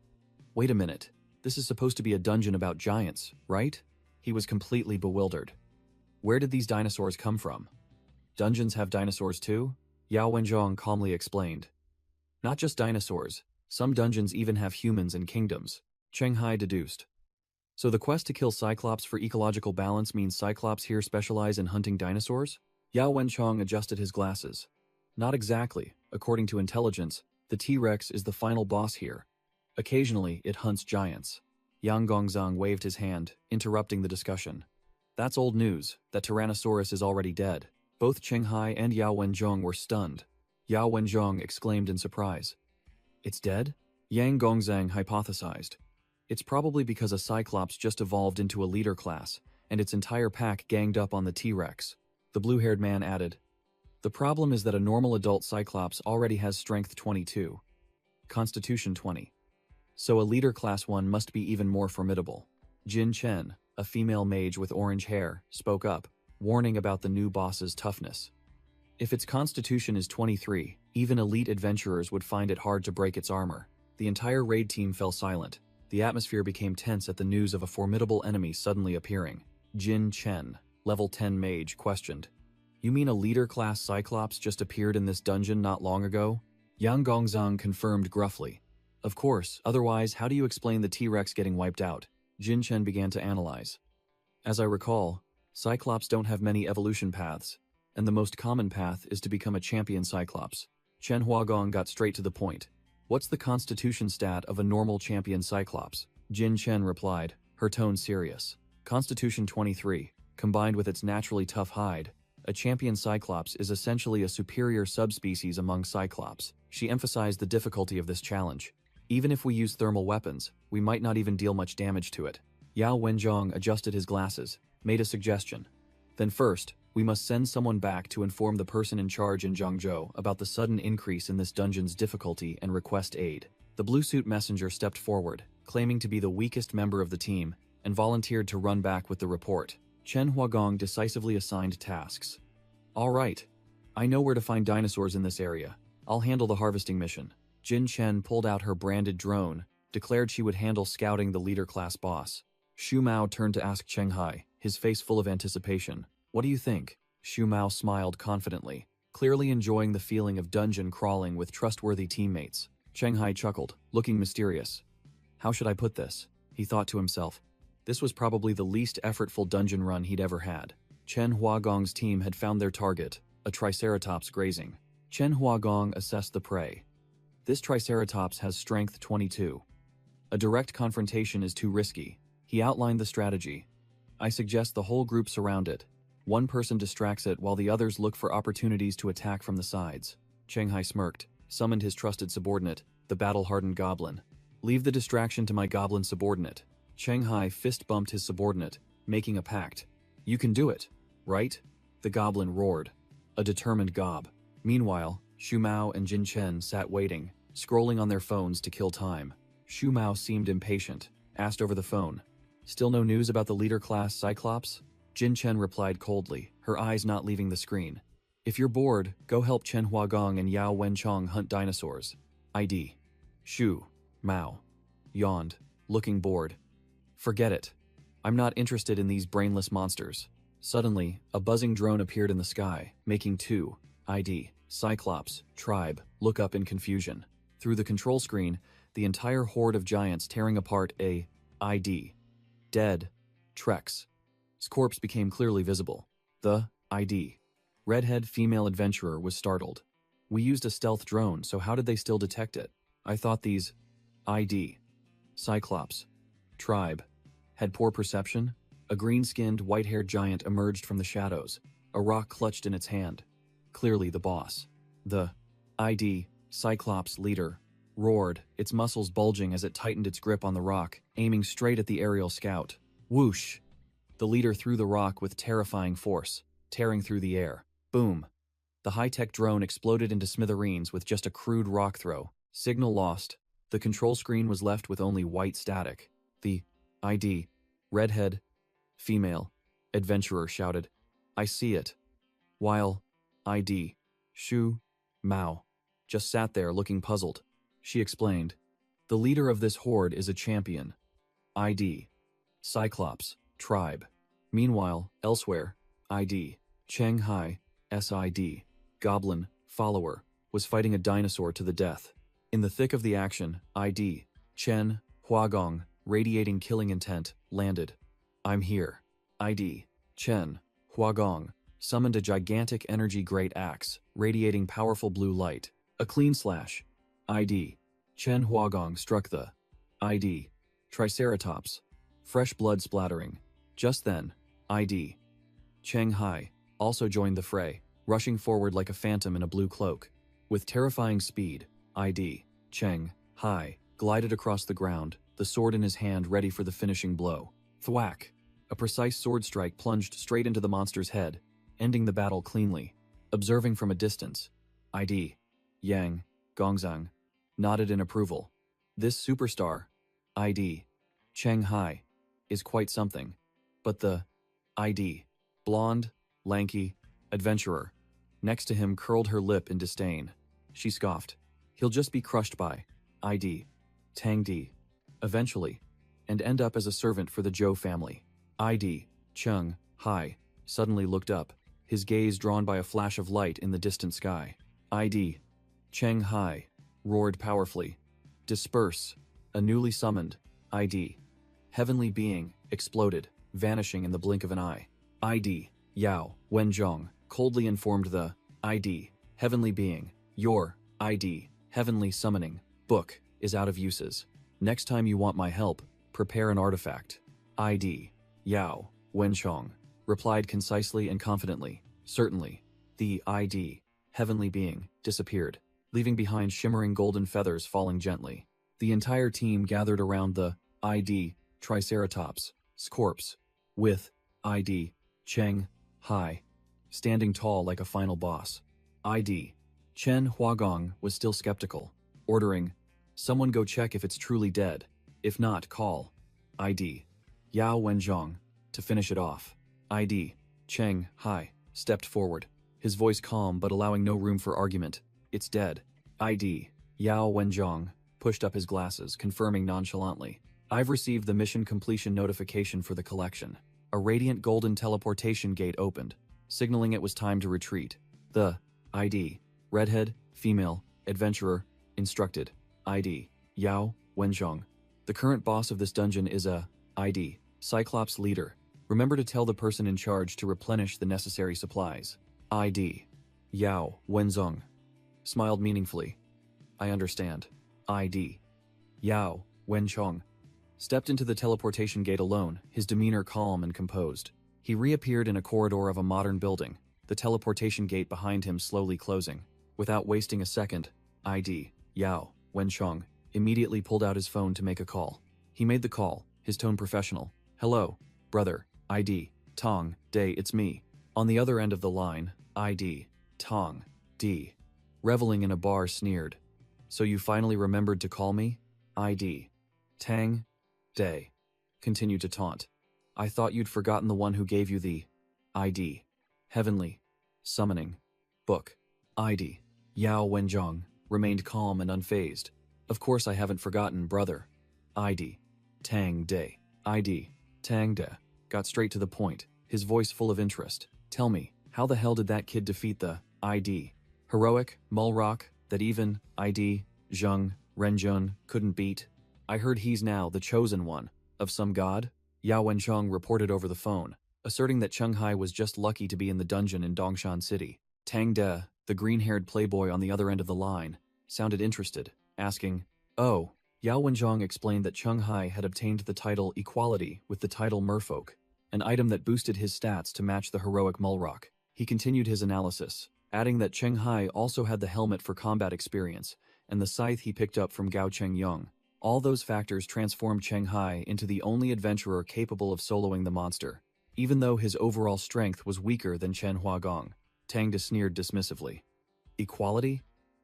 "Wait a minute, this is supposed to be a dungeon about giants, right?" He was completely bewildered. Where did these dinosaurs come from? Dungeons have dinosaurs too? Yao Wencheng calmly explained. Not just dinosaurs, some dungeons even have humans and kingdoms. Cheng Hai deduced. So the quest to kill Cyclops for ecological balance means Cyclops here specialize in hunting dinosaurs? Yao Wencheng adjusted his glasses. Not exactly. According to intelligence, the T-Rex is the final boss here. Occasionally, it hunts giants. Yang Gongzang waved his hand, interrupting the discussion. That's old news. That Tyrannosaurus is already dead. Both Cheng Hai and Yao Wencheng were stunned. Yao Wencheng exclaimed in surprise. "It's dead?" Yang Gongzang hypothesized. "It's probably because a Cyclops just evolved into a leader class, and its entire pack ganged up on the T-Rex." The blue-haired man added, "The problem is that a normal adult Cyclops already has strength 22, constitution 20. So a leader class 1 must be even more formidable." Jin Chen, a female mage with orange hair, spoke up. warning about the new boss's toughness. If its constitution is 23, even elite adventurers would find it hard to break its armor. The entire raid team fell silent. The atmosphere became tense at the news of a formidable enemy suddenly appearing. Jin Chen, level 10 mage, questioned. You mean a leader-class Cyclops just appeared in this dungeon not long ago? Yang Gongzhang confirmed gruffly. Of course, otherwise how do you explain the T-Rex getting wiped out? Jin Chen began to analyze. As I recall, Cyclops don't have many evolution paths, and the most common path is to become a champion Cyclops. Chen Huagong got straight to the point. What's the constitution stat of a normal champion Cyclops? Jin Chen replied, her tone serious. Constitution 23, combined with its naturally tough hide, a champion Cyclops is essentially a superior subspecies among Cyclops. She emphasized the difficulty of this challenge. Even if we use thermal weapons, we might not even deal much damage to it. Yao Wenzhong adjusted his glasses, made a suggestion. Then first, we must send someone back to inform the person in charge in Zhangzhou about the sudden increase in this dungeon's difficulty and request aid. The blue suit messenger stepped forward, claiming to be the weakest member of the team, and volunteered to run back with the report. Chen Huagong decisively assigned tasks. All right, I know where to find dinosaurs in this area. I'll handle the harvesting mission. Jin Chen pulled out her branded drone, declared she would handle scouting the leader-class boss. Xu Mao turned to ask Cheng Hai, his face full of anticipation. What do you think? Xu Mao smiled confidently, clearly enjoying the feeling of dungeon crawling with trustworthy teammates. Cheng Hai chuckled, looking mysterious. How should I put this? He thought to himself. This was probably the least effortful dungeon run he'd ever had. Chen Huagong's team had found their target, a triceratops grazing. Chen Huagong assessed the prey. This triceratops has strength 22. A direct confrontation is too risky. He outlined the strategy. I suggest the whole group surround it. One person distracts it while the others look for opportunities to attack from the sides. Cheng Hai smirked, summoned his trusted subordinate, the battle-hardened goblin. Leave the distraction to my goblin subordinate. Cheng Hai fist-bumped his subordinate, making a pact. You can do it, right? The goblin roared. A determined gob. Meanwhile, Xu Mao and Jin Chen sat waiting, scrolling on their phones to kill time. Xu Mao seemed impatient, asked over the phone. Still no news about the leader-class Cyclops? Jin Chen replied coldly, her eyes not leaving the screen. If you're bored, go help Chen Huagong and Yao Wenchong hunt dinosaurs. ID. Xu Mao yawned, looking bored. Forget it. I'm not interested in these brainless monsters. Suddenly, a buzzing drone appeared in the sky, making two, ID, Cyclops, tribe, look up in confusion. Through the control screen, the entire horde of giants tearing apart a ID. Dead. Trex. His corpse became clearly visible. The ID. Redhead female adventurer was startled. We used a stealth drone, so how did they still detect it? I thought these ID. Cyclops. Tribe. Had poor perception? A green-skinned, white-haired giant emerged from the shadows, a rock clutched in its hand. Clearly the boss. The ID. Cyclops leader roared, its muscles bulging as it tightened its grip on the rock, aiming straight at the aerial scout. Whoosh! The leader threw the rock with terrifying force, tearing through the air. Boom! The high-tech drone exploded into smithereens with just a crude rock throw. Signal lost. The control screen was left with only white static. The ID. Redhead. Female. Adventurer shouted. I see it. While ID. Xu Mao just sat there looking puzzled. She explained. The leader of this horde is a champion. ID. Cyclops. Tribe. Meanwhile, elsewhere, ID. Cheng Hai. SID. Goblin. Follower. Was fighting a dinosaur to the death. In the thick of the action, ID. Chen Huagong, radiating killing intent, landed. I'm here. ID. Chen Huagong summoned a gigantic energy great axe, radiating powerful blue light. A clean slash. ID. Chen Huagong struck the ID. Triceratops. Fresh blood splattering. Just then, ID. Cheng Hai also joined the fray, rushing forward like a phantom in a blue cloak. With terrifying speed, ID. Cheng Hai glided across the ground, the sword in his hand ready for the finishing blow. Thwack! A precise sword strike plunged straight into the monster's head, ending the battle cleanly. Observing from a distance, ID. Yang Gongzhang nodded in approval. This superstar, ID. Cheng Hai, is quite something. But the ID. Blonde, lanky adventurer. Next to him curled her lip in disdain. She scoffed. He'll just be crushed by ID. Tang D. Eventually, and end up as a servant for the Zhou family. ID. Chung Hai suddenly looked up, his gaze drawn by a flash of light in the distant sky. ID. Cheng Hai roared powerfully. Disperse. A newly summoned ID. Heavenly being exploded, vanishing in the blink of an eye. ID. Yao Wenzhong coldly informed the ID. Heavenly being, your ID. Heavenly summoning book is out of uses. Next time you want my help, prepare an artifact. ID. Yao Wenchong replied concisely and confidently. Certainly. The ID. Heavenly being disappeared, leaving behind shimmering golden feathers falling gently. The entire team gathered around the ID. Triceratops corpse, with ID. Cheng Hai standing tall like a final boss. ID. Chen Huagong was still skeptical, ordering, "Someone go check if it's truly dead. If not, call ID. Yao Wenzhong to finish it off." ID. Cheng Hai stepped forward, his voice calm but allowing no room for argument. "It's dead." ID. Yao Wenzhong pushed up his glasses, confirming nonchalantly, "I've received the mission completion notification for the collection." A radiant golden teleportation gate opened, signaling it was time to retreat. The ID. Redhead, female, adventurer, instructed. ID. Yao Wenzhong. The current boss of this dungeon is a ID. Cyclops leader. Remember to tell the person in charge to replenish the necessary supplies. ID. Yao Wenzhong smiled meaningfully. "I understand." ID. Yao Wenchong stepped into the teleportation gate alone, his demeanor calm and composed. He reappeared in a corridor of a modern building, the teleportation gate behind him slowly closing. Without wasting a second, ID. Yao Wenchong immediately pulled out his phone to make a call. He made the call, his tone professional. "Hello, brother. ID. Tong Day, it's me." On the other end of the line, ID. Tong D. reveling in a bar, sneered. "So you finally remembered to call me?" ID. Tang Day continued to taunt. "I thought you'd forgotten the one who gave you the ID. Heavenly summoning book." ID. Yao Wenzhong remained calm and unfazed. "Of course I haven't forgotten, brother." ID. Tang Day. ID. Tang De got straight to the point, his voice full of interest. "Tell me, how the hell did that kid defeat the ID. heroic Mulrock that even ID. Zheng Renjun couldn't beat? I heard he's now the chosen one of some god?" Yao Wenchong reported over the phone, asserting that Cheng Hai was just lucky to be in the dungeon in Dongshan City. Tang De, the green-haired playboy on the other end of the line, sounded interested, asking, "Oh." Yao Wenchong explained that Cheng Hai had obtained the title Equality with the title Merfolk, an item that boosted his stats to match the heroic Mulrock. He continued his analysis, adding that Cheng Hai also had the helmet for combat experience and the scythe he picked up from Gao Cheng Yong. All those factors transformed Cheng Hai into the only adventurer capable of soloing the monster, even though his overall strength was weaker than Chen Huagong. Tang De sneered dismissively. "Equality?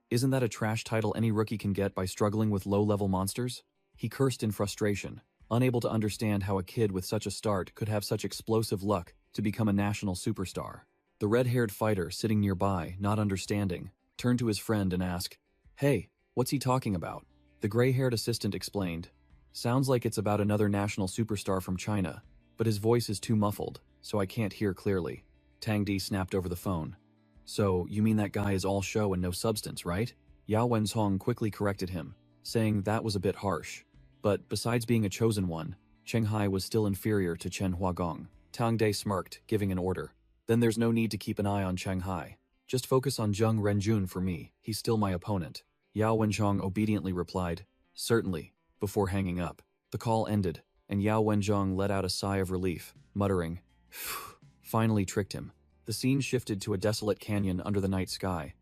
Isn't that a trash title any rookie can get by struggling with low-level monsters?" He cursed in frustration, unable to understand how a kid with such a start could have such explosive luck to become a national superstar. The red-haired fighter sitting nearby, not understanding, turned to his friend and asked, "Hey, what's he talking about?" The gray-haired assistant explained, "Sounds like it's about another national superstar from China, but his voice is too muffled, so I can't hear clearly." Tang Di snapped over the phone. "So, you mean that guy is all show and no substance, right?" Yao Wenzhong quickly corrected him, saying that was a bit harsh. But besides being a chosen one, Cheng Hai was still inferior to Chen Huagong. Tang De smirked, giving an order. "Then there's no need to keep an eye on Cheng Hai. Just focus on Zheng Renjun for me, he's still my opponent." Yao Wenchong obediently replied, "Certainly," before hanging up. The call ended, and Yao Wenchong let out a sigh of relief, muttering, "Phew, finally tricked him." The scene shifted to a desolate canyon under the night sky,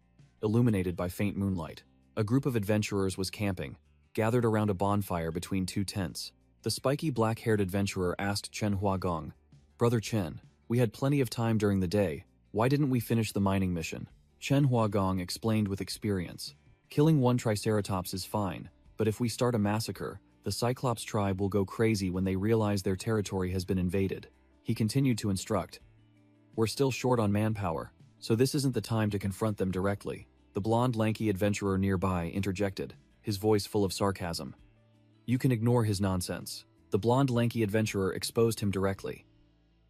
illuminated by faint moonlight. A group of adventurers was camping, gathered around a bonfire between two tents. The spiky black-haired adventurer asked Chen Huagong, "Brother Chen, we had plenty of time during the day. Why didn't we finish the mining mission?" Chen Huagong explained with experience. "Killing one Triceratops is fine, but if we start a massacre, the Cyclops tribe will go crazy when they realize their territory has been invaded." He continued to instruct, We're still short on manpower, so this isn't the time to confront them directly. The blonde, lanky adventurer nearby interjected, his voice full of sarcasm. You can ignore his nonsense. The blonde, lanky adventurer exposed him directly.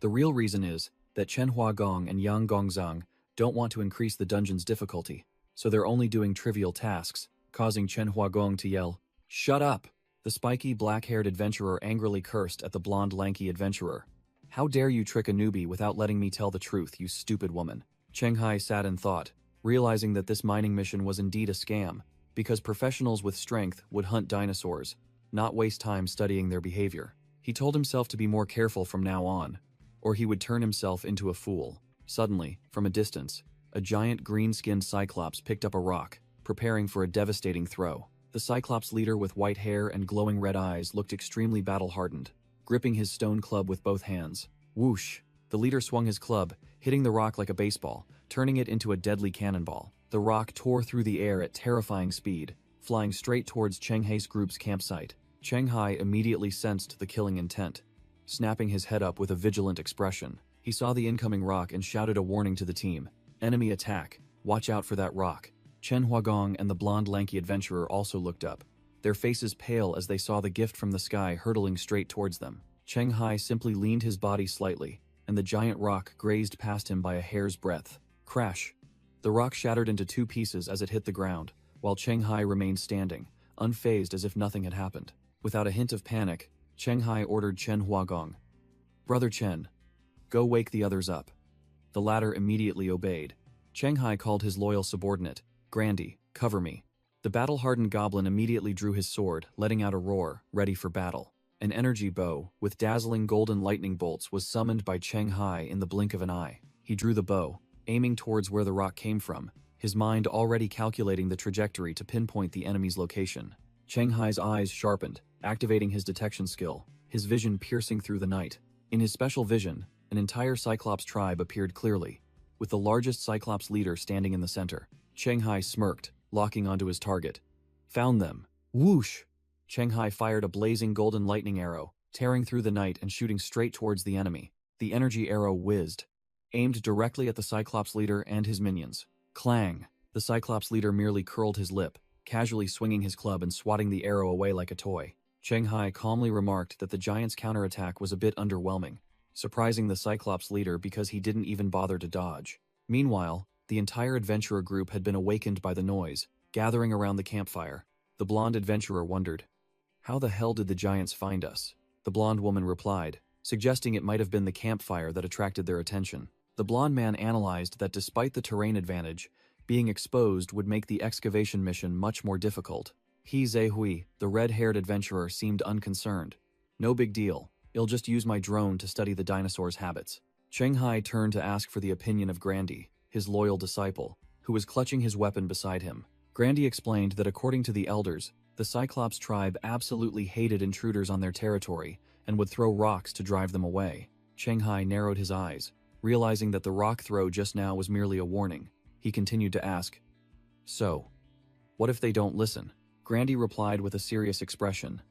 The real reason is that Chen Huagong and Yang Gongzang don't want to increase the dungeon's difficulty, so they're only doing trivial tasks, causing Chen Huagong to yell, "Shut up!" The spiky, black-haired adventurer angrily cursed at the blonde, lanky adventurer. How dare you trick a newbie without letting me tell the truth, you stupid woman. Cheng Hai sat and thought, realizing that this mining mission was indeed a scam, because professionals with strength would hunt dinosaurs, not waste time studying their behavior. He told himself to be more careful from now on, or he would turn himself into a fool. Suddenly, from a distance, a giant green-skinned cyclops picked up a rock, preparing for a devastating throw. The cyclops leader with white hair and glowing red eyes looked extremely battle-hardened, gripping his stone club with both hands. Whoosh! The leader swung his club, hitting the rock like a baseball, turning it into a deadly cannonball. The rock tore through the air at terrifying speed, flying straight towards Cheng Hai's group's campsite. Cheng Hai immediately sensed the killing intent. Snapping his head up with a vigilant expression, he saw the incoming rock and shouted a warning to the team. Enemy attack! Watch out for that rock! Chen Huagong and the blonde, lanky adventurer also looked up, their faces pale as they saw the gift from the sky hurtling straight towards them. Cheng Hai simply leaned his body slightly, and the giant rock grazed past him by a hair's breadth. Crash! The rock shattered into two pieces as it hit the ground, while Cheng Hai remained standing, unfazed as if nothing had happened. Without a hint of panic, Cheng Hai ordered Chen Huagong, "Brother Chen, go wake the others up." The latter immediately obeyed. Cheng Hai called his loyal subordinate, "Grandy, cover me." The battle-hardened goblin immediately drew his sword, letting out a roar, ready for battle. An energy bow, with dazzling golden lightning bolts, was summoned by Cheng Hai in the blink of an eye. He drew the bow, aiming towards where the rock came from, his mind already calculating the trajectory to pinpoint the enemy's location. Cheng Hai's eyes sharpened, activating his detection skill, his vision piercing through the night. In his special vision, an entire Cyclops tribe appeared clearly, with the largest Cyclops leader standing in the center. Cheng Hai smirked, locking onto his target. Found them. Whoosh! Cheng Hai fired a blazing golden lightning arrow, tearing through the night and shooting straight towards the enemy. The energy arrow whizzed, aimed directly at the Cyclops leader and his minions. Clang! The Cyclops leader merely curled his lip, casually swinging his club and swatting the arrow away like a toy. Cheng Hai calmly remarked that the giant's counterattack was a bit underwhelming, surprising the Cyclops leader because he didn't even bother to dodge. Meanwhile, the entire adventurer group had been awakened by the noise, gathering around the campfire. The blonde adventurer wondered, "How the hell did the giants find us?" The blonde woman replied, suggesting it might have been the campfire that attracted their attention. The blonde man analyzed that despite the terrain advantage, being exposed would make the excavation mission much more difficult. He Zhe, the red-haired adventurer, seemed unconcerned. "No big deal. I'll just use my drone to study the dinosaurs' habits." Cheng Hai turned to ask for the opinion of Grandy, his loyal disciple, who was clutching his weapon beside him. Grandy explained that according to the elders, the Cyclops tribe absolutely hated intruders on their territory and would throw rocks to drive them away. Cheng Hai narrowed his eyes, realizing that the rock throw just now was merely a warning. He continued to ask, "So, what if they don't listen?" Grandy replied with a serious expression,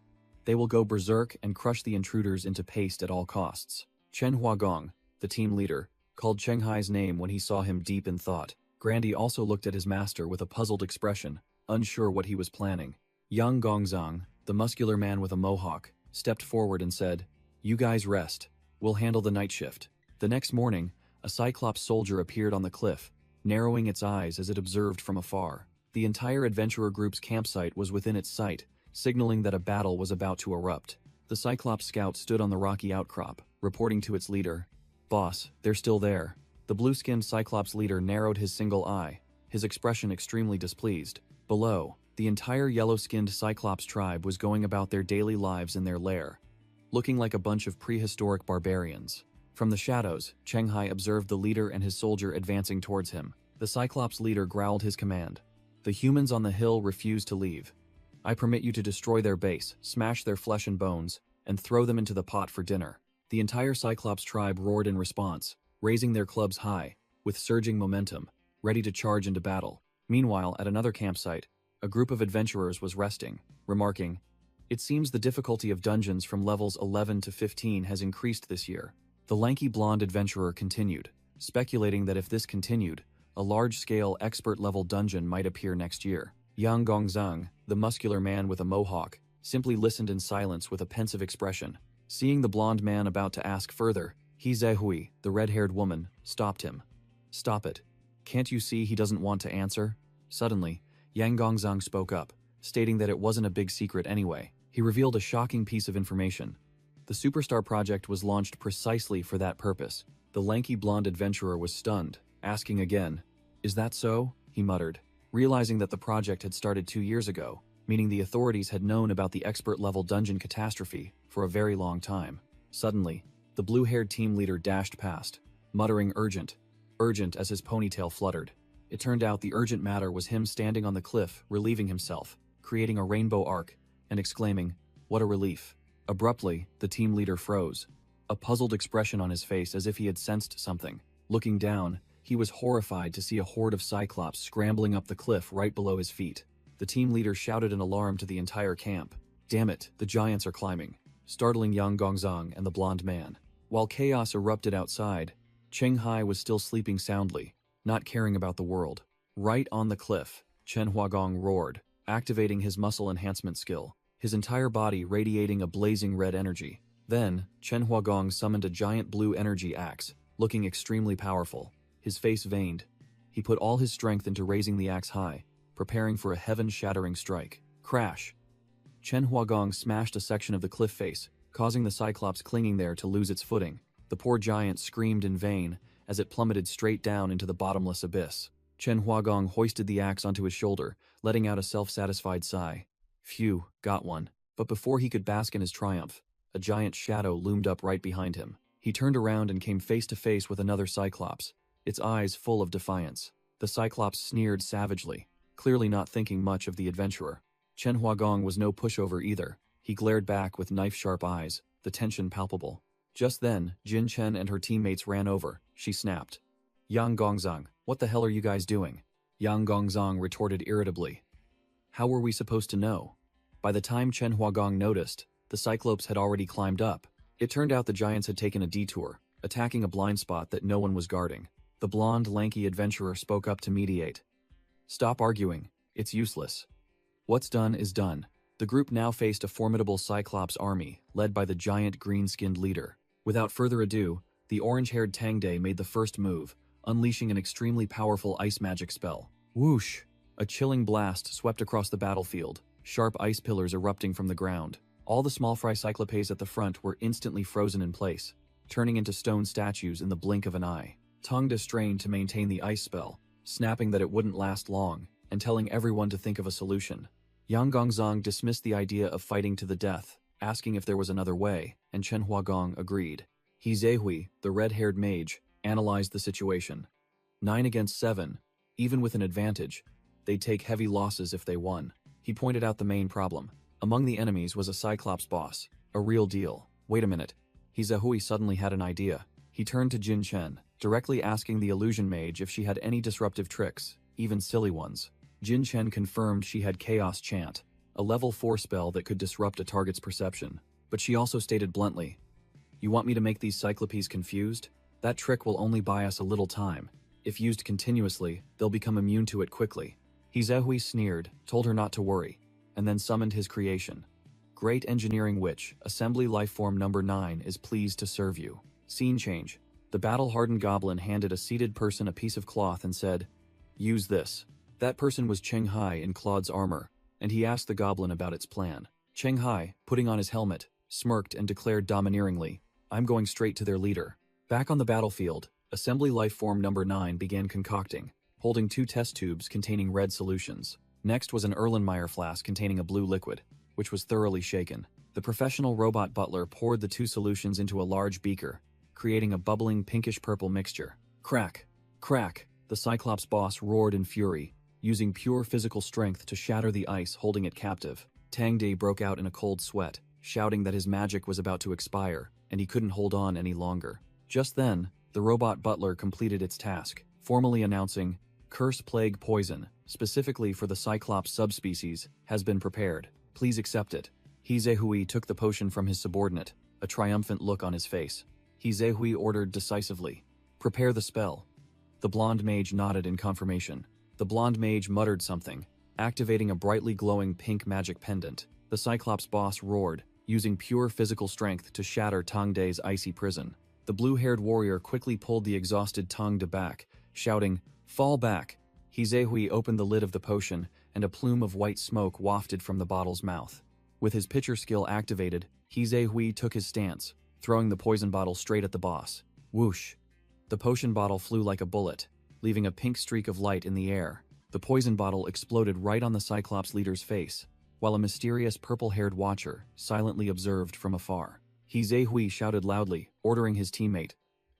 "They will go berserk and crush the intruders into paste at all costs." Chen Huagong, the team leader, called Cheng Hai's name when he saw him deep in thought. Grandy also looked at his master with a puzzled expression, unsure what he was planning. Yang Gongzang, the muscular man with a mohawk, stepped forward and said, "You guys rest. We'll handle the night shift." The next morning, a Cyclops soldier appeared on the cliff, narrowing its eyes as it observed from afar. The entire adventurer group's campsite was within its sight, signaling that a battle was about to erupt. The Cyclops scout stood on the rocky outcrop, reporting to its leader, "Boss, they're still there." The blue-skinned Cyclops leader narrowed his single eye, his expression extremely displeased. Below, the entire yellow-skinned Cyclops tribe was going about their daily lives in their lair, looking like a bunch of prehistoric barbarians. From the shadows, Cheng Hai observed the leader and his soldier advancing towards him. The Cyclops leader growled his command. "The humans on the hill refuse to leave. I permit you to destroy their base, smash their flesh and bones, and throw them into the pot for dinner." The entire Cyclops tribe roared in response, raising their clubs high, with surging momentum, ready to charge into battle. Meanwhile, at another campsite, a group of adventurers was resting, remarking, "It seems the difficulty of dungeons from levels 11 to 15 has increased this year." The lanky blonde adventurer continued, speculating that if this continued, a large-scale expert-level dungeon might appear next year. Yang Gongzhang, the muscular man with a mohawk, simply listened in silence with a pensive expression. Seeing the blonde man about to ask further, He Zehui, the red-haired woman, stopped him. "Stop it. Can't you see he doesn't want to answer?" Suddenly, Yang Gongzhang spoke up, stating that it wasn't a big secret anyway. He revealed a shocking piece of information. The Superstar project was launched precisely for that purpose. The lanky blonde adventurer was stunned, asking again, "Is that so?" he muttered, realizing that the project had started 2 years ago, meaning the authorities had known about the expert-level dungeon catastrophe for a very long time. Suddenly, the blue-haired team leader dashed past, muttering urgent as his ponytail fluttered. It turned out the urgent matter was him standing on the cliff, relieving himself, creating a rainbow arc, and exclaiming, "What a relief." Abruptly, the team leader froze, a puzzled expression on his face as if he had sensed something. Looking down, he was horrified to see a horde of Cyclops scrambling up the cliff right below his feet. The team leader shouted in alarm to the entire camp. "Damn it, the giants are climbing," startling Yang Gongzhang and the blonde man. While chaos erupted outside, Cheng Hai was still sleeping soundly, not caring about the world. Right on the cliff, Chen Huagong roared, activating his muscle enhancement skill, his entire body radiating a blazing red energy. Then, Chen Huagong summoned a giant blue energy axe, looking extremely powerful. His face veined. He put all his strength into raising the axe high, preparing for a heaven-shattering strike. Crash! Chen Huagong smashed a section of the cliff face, causing the Cyclops clinging there to lose its footing. The poor giant screamed in vain as it plummeted straight down into the bottomless abyss. Chen Huagong hoisted the axe onto his shoulder, letting out a self-satisfied sigh. Phew, got one. But before he could bask in his triumph, a giant shadow loomed up right behind him. He turned around and came face to face with another Cyclops, its eyes full of defiance. The Cyclops sneered savagely, clearly not thinking much of the adventurer. Chen Huagong was no pushover either. He glared back with knife-sharp eyes, the tension palpable. Just then, Jin Chen and her teammates ran over. She snapped, "Yang Gongzhang, what the hell are you guys doing?" Yang Gongzhang retorted irritably. "How were we supposed to know?" By the time Chen Huagong noticed, the Cyclops had already climbed up. It turned out the giants had taken a detour, attacking a blind spot that no one was guarding. The blonde, lanky adventurer spoke up to mediate. "Stop arguing. It's useless. What's done is done." The group now faced a formidable Cyclops army, led by the giant green-skinned leader. Without further ado, the orange-haired Tangde made the first move, unleashing an extremely powerful ice magic spell. Whoosh! A chilling blast swept across the battlefield, sharp ice pillars erupting from the ground. All the small fry Cyclopes at the front were instantly frozen in place, turning into stone statues in the blink of an eye. Tangde strained to maintain the ice spell, snapping that it wouldn't last long, and telling everyone to think of a solution. Yang Gongzhang dismissed the idea of fighting to the death, asking if there was another way, and Chen Huagong agreed. He Zehui, the red-haired mage, analyzed the situation. 9 against 7, even with an advantage, they'd take heavy losses if they won. He pointed out the main problem. Among the enemies was a Cyclops boss, a real deal. Wait a minute. He Zehui suddenly had an idea. He turned to Jin Chen, directly asking the illusion mage if she had any disruptive tricks, even silly ones. Jin Chen confirmed she had Chaos Chant, a level 4 spell that could disrupt a target's perception. But she also stated bluntly, "You want me to make these Cyclopes confused? That trick will only buy us a little time. If used continuously, they'll become immune to it quickly." He Zehui sneered, told her not to worry, and then summoned his creation. Great Engineering Witch, Assembly Lifeform number 9 is pleased to serve you. Scene change. The battle-hardened goblin handed a seated person a piece of cloth and said, "Use this." That person was Cheng Hai in Claude's armor, and he asked the goblin about its plan. Cheng Hai, putting on his helmet, smirked and declared domineeringly, "I'm going straight to their leader." Back on the battlefield, Assembly Lifeform number 9 began concocting, holding 2 test tubes containing red solutions. Next was an Erlenmeyer flask containing a blue liquid, which was thoroughly shaken. The professional robot butler poured the 2 solutions into a large beaker, creating a bubbling pinkish-purple mixture. Crack! Crack! The Cyclops boss roared in fury, using pure physical strength to shatter the ice holding it captive. Tangde broke out in a cold sweat, shouting that his magic was about to expire, and he couldn't hold on any longer. Just then, the robot butler completed its task, formally announcing, "Curse Plague Poison, specifically for the Cyclops subspecies, has been prepared. Please accept it." He Zehui took the potion from his subordinate, a triumphant look on his face. He Zehui ordered decisively, Prepare the spell. The blonde mage nodded in confirmation. The blonde mage muttered something, activating a brightly glowing pink magic pendant. The Cyclops boss roared, using pure physical strength to shatter Tang Day's icy prison. The blue-haired warrior quickly pulled the exhausted Tang De back, shouting, "Fall back!" Hizehui opened the lid of the potion, and a plume of white smoke wafted from the bottle's mouth. With his pitcher skill activated, Hizehui took his stance, throwing the poison bottle straight at the boss. Whoosh! The potion bottle flew like a bullet, leaving a pink streak of light in the air. The poison bottle exploded right on the Cyclops leader's face, while a mysterious purple-haired watcher silently observed from afar. Hizehui shouted loudly, ordering his teammate,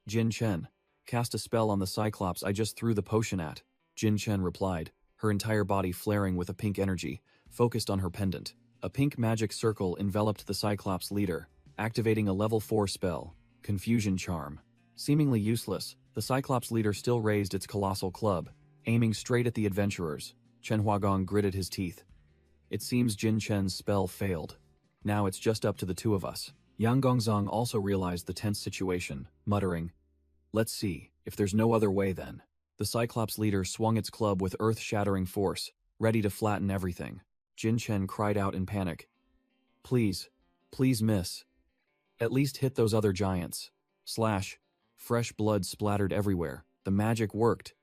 "Jin Chen, cast a spell on the Cyclops I just threw the potion at." Jin Chen replied, her entire body flaring with a pink energy, focused on her pendant. A pink magic circle enveloped the Cyclops leader, activating a level 4 spell, Confusion Charm. Seemingly useless, the Cyclops leader still raised its colossal club, aiming straight at the adventurers. Chen Huagong gritted his teeth. It seems Jin Chen's spell failed. Now it's just up to the two of us. Yang Gongzong also realized the tense situation, muttering, "Let's see, if there's no other way then." The Cyclops leader swung its club with earth-shattering force, ready to flatten everything. Jin Chen cried out in panic, "Please, please miss. At least hit those other giants." Slash. Fresh blood splattered everywhere. The magic worked.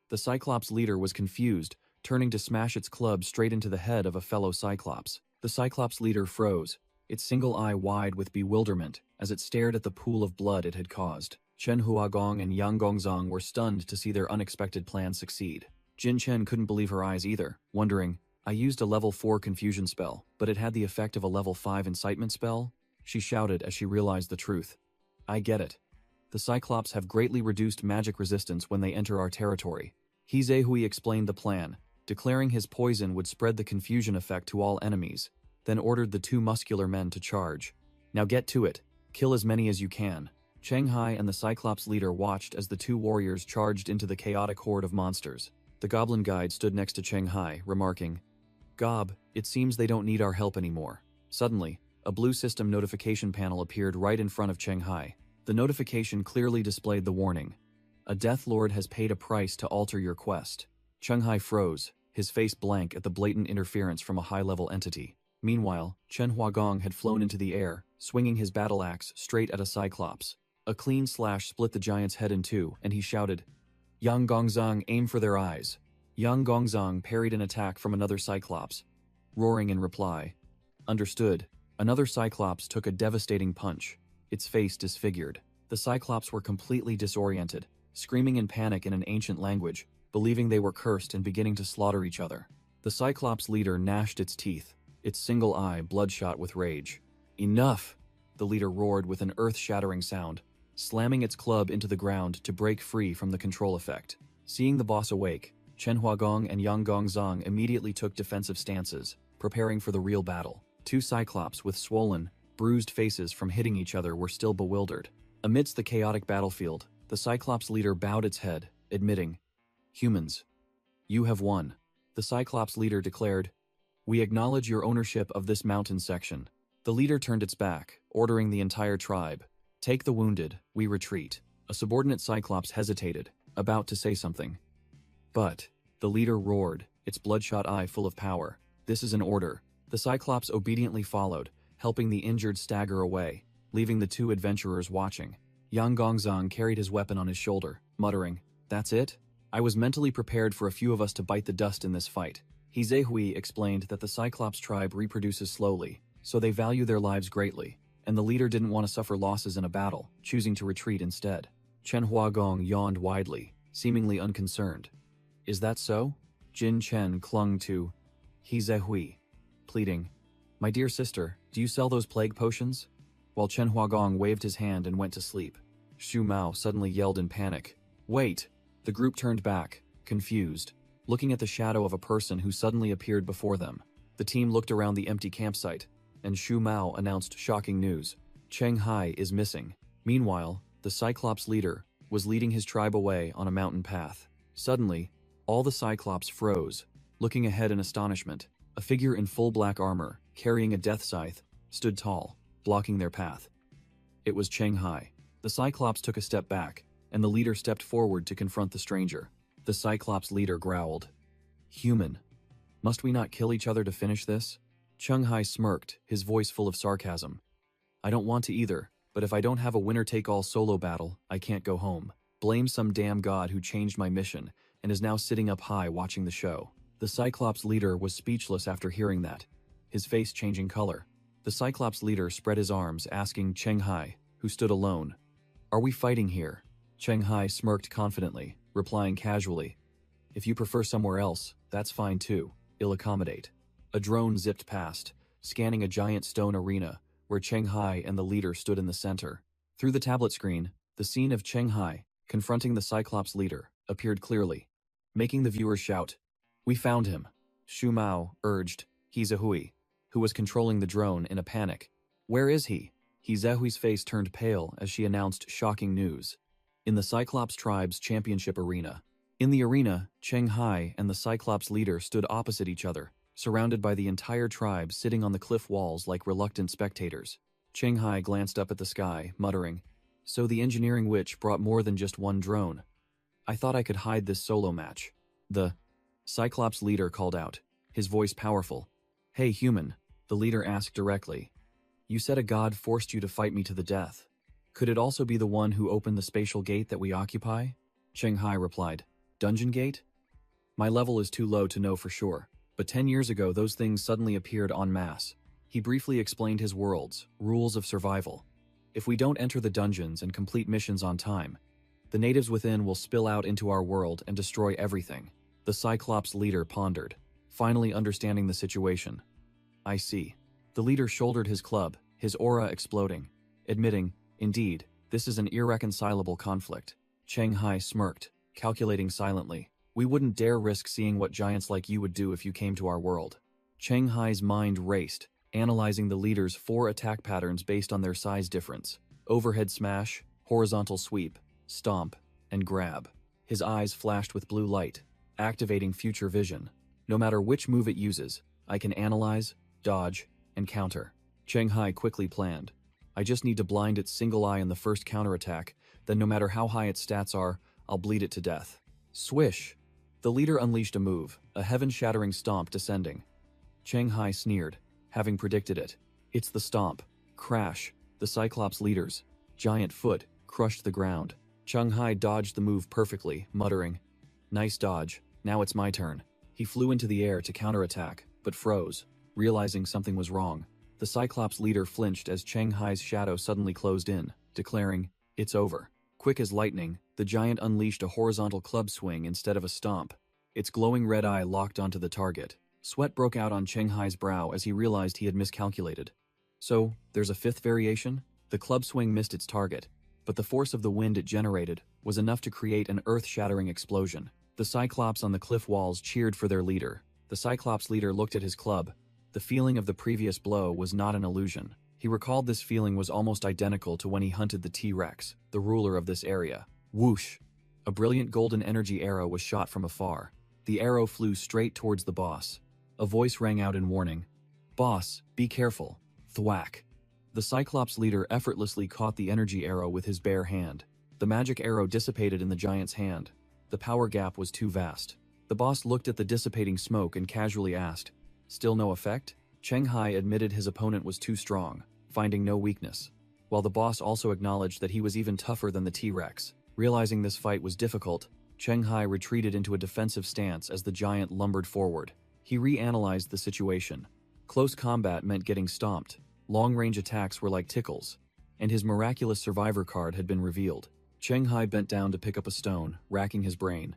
The Cyclops leader was confused, turning to smash its club straight into the head of a fellow Cyclops. The Cyclops leader froze, its single eye wide with bewilderment as it stared at the pool of blood it had caused. Chen Huagong and Yang Gongzong were stunned to see their unexpected plan succeed. Jin Chen couldn't believe her eyes either, wondering, "I used a level 4 confusion spell, but it had the effect of a level 5 incitement spell?" She shouted as she realized the truth. "I get it. The Cyclops have greatly reduced magic resistance when they enter our territory." Hizehui explained the plan, declaring his poison would spread the confusion effect to all enemies, then ordered the two muscular men to charge. "Now get to it. Kill as many as you can." Cheng Hai and the Cyclops leader watched as the two warriors charged into the chaotic horde of monsters. The goblin guide stood next to Cheng Hai, remarking, "Gob, it seems they don't need our help anymore." Suddenly, a blue system notification panel appeared right in front of Cheng Hai. The notification clearly displayed the warning, "A Death Lord has paid a price to alter your quest." Cheng Hai froze, his face blank at the blatant interference from a high-level entity. Meanwhile, Chen Huagong had flown into the air, swinging his battle axe straight at a Cyclops. A clean slash split the giant's head in two, and he shouted, "Yang Gongzong, aim for their eyes." Yang Gongzong parried an attack from another Cyclops, roaring in reply. Understood. Another Cyclops took a devastating punch, its face disfigured. The Cyclops were completely disoriented, screaming in panic in an ancient language, believing they were cursed and beginning to slaughter each other. The Cyclops leader gnashed its teeth, its single eye bloodshot with rage. "Enough!" the leader roared with an earth-shattering sound, slamming its club into the ground to break free from the control effect. Seeing the boss awake, Chen Huagong and Yang Gongzong immediately took defensive stances, preparing for the real battle. Two Cyclops with swollen, bruised faces from hitting each other were still bewildered. Amidst the chaotic battlefield, the Cyclops leader bowed its head, admitting, "Humans, you have won." The Cyclops leader declared, "We acknowledge your ownership of this mountain section." The leader turned its back, ordering the entire tribe, "Take the wounded, we retreat." A subordinate Cyclops hesitated, about to say something. But the leader roared, its bloodshot eye full of power, "This is an order." The Cyclops obediently followed, helping the injured stagger away, leaving the two adventurers watching. Yang Gongzong carried his weapon on his shoulder, muttering, "That's it? I was mentally prepared for a few of us to bite the dust in this fight." Hizehui explained that the Cyclops tribe reproduces slowly, so they value their lives greatly, and the leader didn't want to suffer losses in a battle, choosing to retreat instead. Chen Huagong yawned widely, seemingly unconcerned. "Is that so?" Jin Chen clung to Hizehui, pleading, "My dear sister, do you sell those plague potions?" While Chen Huagong waved his hand and went to sleep, Xu Mao suddenly yelled in panic, "Wait!" The group turned back, confused, looking at the shadow of a person who suddenly appeared before them. The team looked around the empty campsite, and Xu Mao announced shocking news. Cheng Hai is missing. Meanwhile, the Cyclops leader was leading his tribe away on a mountain path. Suddenly, all the Cyclops froze, looking ahead in astonishment. A figure in full black armor, carrying a death scythe, stood tall, blocking their path. It was Cheng Hai. The Cyclops took a step back, and the leader stepped forward to confront the stranger. The Cyclops leader growled, "Human, must we not kill each other to finish this?" Chung-hai smirked, his voice full of sarcasm. "I don't want to either, but if I don't have a winner-take-all solo battle, I can't go home. Blame some damn god who changed my mission and is now sitting up high watching the show." The Cyclops leader was speechless after hearing that, his face changing color. The Cyclops leader spread his arms, asking Chung-hai, who stood alone, "Are we fighting here?" Chung-hai smirked confidently, replying casually, "If you prefer somewhere else, that's fine too. I'll accommodate." A drone zipped past, scanning a giant stone arena where Chung-hai and the leader stood in the center. Through the tablet screen, the scene of Chung-hai confronting the Cyclops leader appeared clearly, making the viewers shout, "We found him!" Shu Mao urged He Zehui, who was controlling the drone, in a panic. "Where is he?" He Zehui's face turned pale as she announced shocking news. In the Cyclops tribe's championship arena. In the arena, Chung-hai and the Cyclops leader stood opposite each other, surrounded by the entire tribe sitting on the cliff walls like reluctant spectators. Chung-hai glanced up at the sky, muttering, "So the engineering witch brought more than just one drone. I thought I could hide this solo match." The Cyclops leader called out, his voice powerful. "Hey human," the leader asked directly. "You said a god forced you to fight me to the death. Could it also be the one who opened the spatial gate that we occupy?" Chung-hai replied, "Dungeon gate? My level is too low to know for sure, but 10 years ago those things suddenly appeared en masse." He briefly explained his world's rules of survival. "If we don't enter the dungeons and complete missions on time, the natives within will spill out into our world and destroy everything." The Cyclops leader pondered, finally understanding the situation. "I see." The leader shouldered his club, his aura exploding, admitting, "Indeed, this is an irreconcilable conflict." Chung-hai smirked, calculating silently. "We wouldn't dare risk seeing what giants like you would do if you came to our world." Chung-hai's mind raced, analyzing the leader's 4 attack patterns based on their size difference: overhead smash, horizontal sweep, stomp, and grab. His eyes flashed with blue light, activating future vision. "No matter which move it uses, I can analyze, dodge, and counter." Chung-hai quickly planned. "I just need to blind its single eye in the first counterattack, then no matter how high its stats are, I'll bleed it to death." Swish! The leader unleashed a move, a heaven-shattering stomp descending. Chung-hai sneered, having predicted it. "It's the stomp." Crash! The Cyclops leader's giant foot crushed the ground. Chung-hai dodged the move perfectly, muttering, "Nice dodge, now it's my turn." He flew into the air to counterattack, but froze, realizing something was wrong. The Cyclops leader flinched as Chung-hai's shadow suddenly closed in, declaring, "It's over." Quick as lightning, the giant unleashed a horizontal club swing instead of a stomp. Its glowing red eye locked onto the target. Sweat broke out on Chung-hai's brow as he realized he had miscalculated. So, there's a 5th variation? The club swing missed its target, but the force of the wind it generated was enough to create an earth-shattering explosion. The Cyclops on the cliff walls cheered for their leader. The Cyclops leader looked at his club. The feeling of the previous blow was not an illusion. He recalled this feeling was almost identical to when he hunted the T-Rex, the ruler of this area. Whoosh! A brilliant golden energy arrow was shot from afar. The arrow flew straight towards the boss. A voice rang out in warning. "Boss, be careful." Thwack! The Cyclops leader effortlessly caught the energy arrow with his bare hand. The magic arrow dissipated in the giant's hand. The power gap was too vast. The boss looked at the dissipating smoke and casually asked, "Still no effect?" Chung-hai admitted his opponent was too strong, finding no weakness, while the boss also acknowledged that he was even tougher than the T-Rex. Realizing this fight was difficult, Chung-hai retreated into a defensive stance as the giant lumbered forward. He reanalyzed the situation. Close combat meant getting stomped. Long-range attacks were like tickles, and his miraculous survivor card had been revealed. Chung-hai bent down to pick up a stone, racking his brain.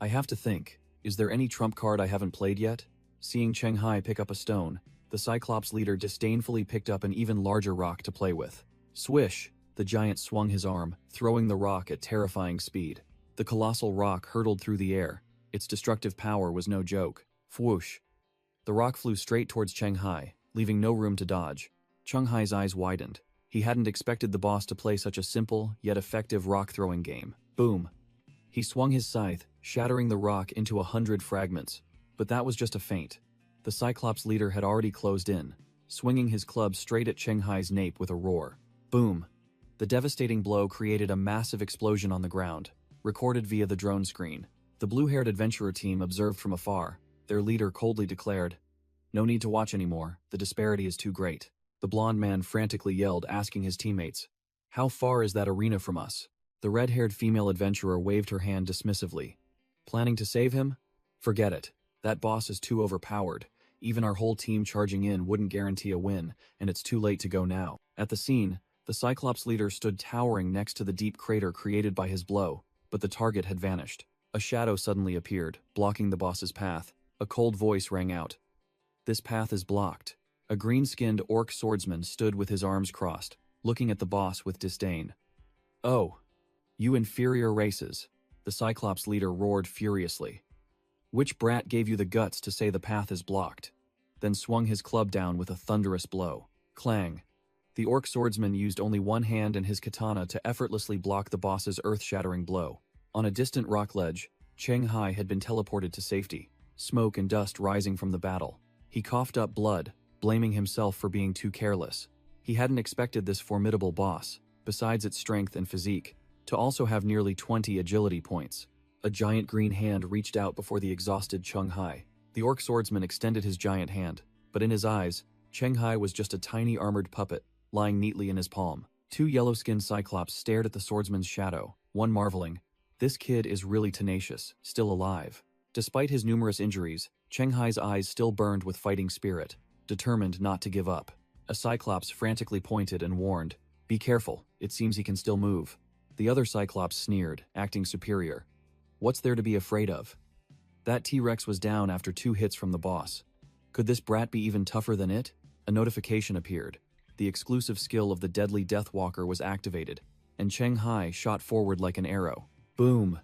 "I have to think, is there any trump card I haven't played yet?" Seeing Chung-hai pick up a stone, the Cyclops leader disdainfully picked up an even larger rock to play with. Swish! The giant swung his arm, throwing the rock at terrifying speed. The colossal rock hurtled through the air. Its destructive power was no joke. Whoosh! The rock flew straight towards Chung-hai, leaving no room to dodge. Chung-hai's eyes widened. He hadn't expected the boss to play such a simple, yet effective rock-throwing game. Boom! He swung his scythe, shattering the rock into 100 fragments. But that was just a feint. The Cyclops leader had already closed in, swinging his club straight at Chung-hai's nape with a roar. Boom! The devastating blow created a massive explosion on the ground, recorded via the drone screen. The blue-haired adventurer team observed from afar. Their leader coldly declared, "No need to watch anymore, the disparity is too great." The blond man frantically yelled, asking his teammates, "How far is that arena from us?" The red-haired female adventurer waved her hand dismissively. "Planning to save him? Forget it. That boss is too overpowered. Even our whole team charging in wouldn't guarantee a win, and it's too late to go now." At the scene, the Cyclops leader stood towering next to the deep crater created by his blow, but the target had vanished. A shadow suddenly appeared, blocking the boss's path. A cold voice rang out. "This path is blocked." A green-skinned orc swordsman stood with his arms crossed, looking at the boss with disdain. "Oh, you inferior races," the Cyclops leader roared furiously. "Which brat gave you the guts to say the path is blocked?" Then swung his club down with a thunderous blow. Clang! The orc swordsman used only one hand and his katana to effortlessly block the boss's earth-shattering blow. On a distant rock ledge, Cheng Hai had been teleported to safety, smoke and dust rising from the battle. He coughed up blood, blaming himself for being too careless. He hadn't expected this formidable boss, besides its strength and physique, to also have nearly 20 agility points. A giant green hand reached out before the exhausted Cheng Hai. The orc swordsman extended his giant hand, but in his eyes, Cheng Hai was just a tiny armored puppet, lying neatly in his palm. Two yellow-skinned cyclops stared at the swordsman's shadow, one marveling, "This kid is really tenacious, still alive." Despite his numerous injuries, Cheng Hai's eyes still burned with fighting spirit, determined not to give up. A cyclops frantically pointed and warned, "Be careful, it seems he can still move." The other cyclops sneered, acting superior. "What's there to be afraid of? That T-Rex was down after 2 hits from the boss. Could this brat be even tougher than it?" A notification appeared. The exclusive skill of the deadly Deathwalker was activated, and Cheng Hai shot forward like an arrow. Boom!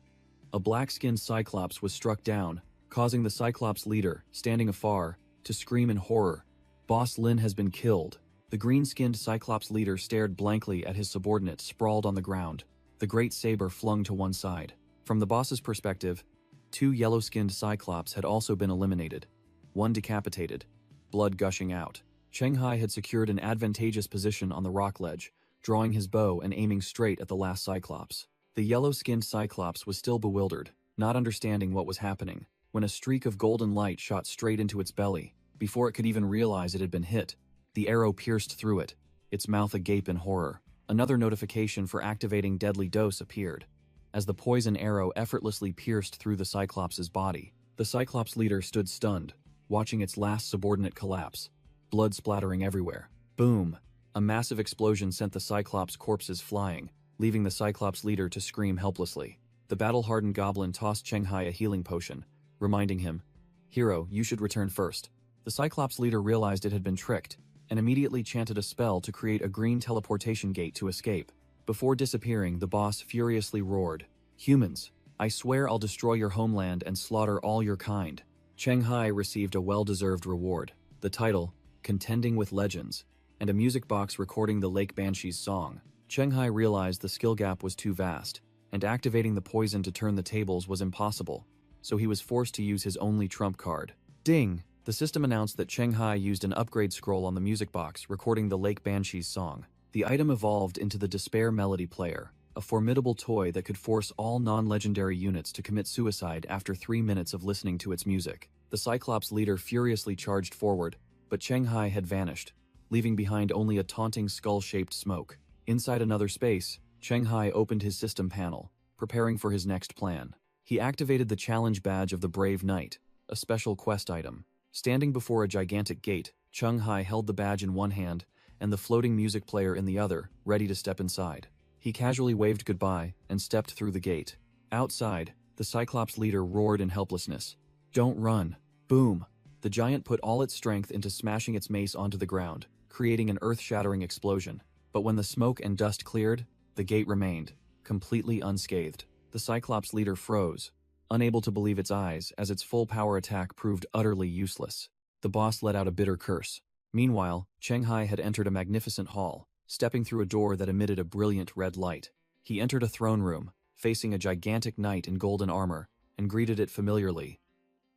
A black-skinned cyclops was struck down, causing the cyclops leader, standing afar, to scream in horror. "Boss Lin has been killed." The green-skinned cyclops leader stared blankly at his subordinate sprawled on the ground, the great saber flung to one side. From the boss's perspective, 2 yellow-skinned cyclops had also been eliminated, one decapitated, blood gushing out. Cheng Hai had secured an advantageous position on the rock ledge, drawing his bow and aiming straight at the last cyclops. The yellow-skinned cyclops was still bewildered, not understanding what was happening, when a streak of golden light shot straight into its belly. Before it could even realize it had been hit, the arrow pierced through it, its mouth agape in horror. Another notification for activating deadly dose appeared. As the poison arrow effortlessly pierced through the cyclops' body, the cyclops leader stood stunned, watching its last subordinate collapse, blood splattering everywhere. Boom! A massive explosion sent the cyclops corpses flying, leaving the cyclops leader to scream helplessly. The battle-hardened goblin tossed Cheng Hai a healing potion, reminding him, "Hero, you should return first." The cyclops leader realized it had been tricked, and immediately chanted a spell to create a green teleportation gate to escape. Before disappearing, the boss furiously roared, "Humans, I swear I'll destroy your homeland and slaughter all your kind." Cheng Hai received a well-deserved reward, the title, Contending with Legends, and a music box recording the Lake Banshee's song. Cheng Hai realized the skill gap was too vast, and activating the poison to turn the tables was impossible, so he was forced to use his only trump card. Ding! The system announced that Cheng Hai used an upgrade scroll on the music box recording the Lake Banshee's song. The item evolved into the Despair Melody Player, a formidable toy that could force all non-legendary units to commit suicide after 3 minutes of listening to its music. The Cyclops leader furiously charged forward, but Cheng Hai had vanished, leaving behind only a taunting skull-shaped smoke. Inside another space, Cheng Hai opened his system panel, preparing for his next plan. He activated the challenge badge of the Brave Knight, a special quest item. Standing before a gigantic gate, Cheng Hai held the badge in one hand and the floating music player in the other, ready to step inside. He casually waved goodbye and stepped through the gate. Outside, the Cyclops leader roared in helplessness. "Don't run." Boom! The giant put all its strength into smashing its mace onto the ground, creating an earth-shattering explosion. But when the smoke and dust cleared, the gate remained, completely unscathed. The Cyclops leader froze, unable to believe its eyes as its full power attack proved utterly useless. The boss let out a bitter curse. Meanwhile, Cheng Hai had entered a magnificent hall, stepping through a door that emitted a brilliant red light. He entered a throne room, facing a gigantic knight in golden armor, and greeted it familiarly.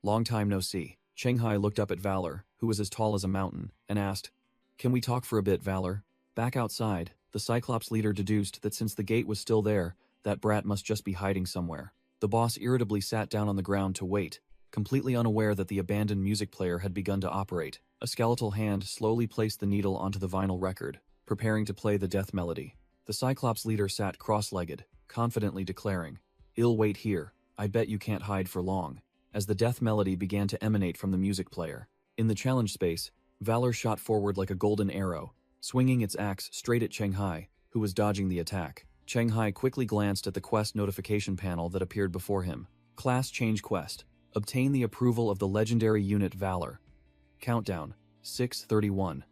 "Long time no see." Cheng Hai looked up at Valor, who was as tall as a mountain, and asked, "Can we talk for a bit, Valor?" Back outside, The Cyclops leader deduced that since the gate was still there, that brat must just be hiding somewhere. The boss irritably sat down on the ground to wait, completely unaware that the abandoned music player had begun to operate. A skeletal hand slowly placed the needle onto the vinyl record, preparing to play the death melody. The Cyclops leader sat cross-legged, confidently declaring, "I'll wait here, I bet you can't hide for long," as the death melody began to emanate from the music player. In the challenge space, Valor shot forward like a golden arrow, swinging its axe straight at Shanghai, who was dodging the attack. Shanghai quickly glanced at the quest notification panel that appeared before him. Class Change Quest. Obtain the approval of the legendary unit Valor. Countdown, 6:31.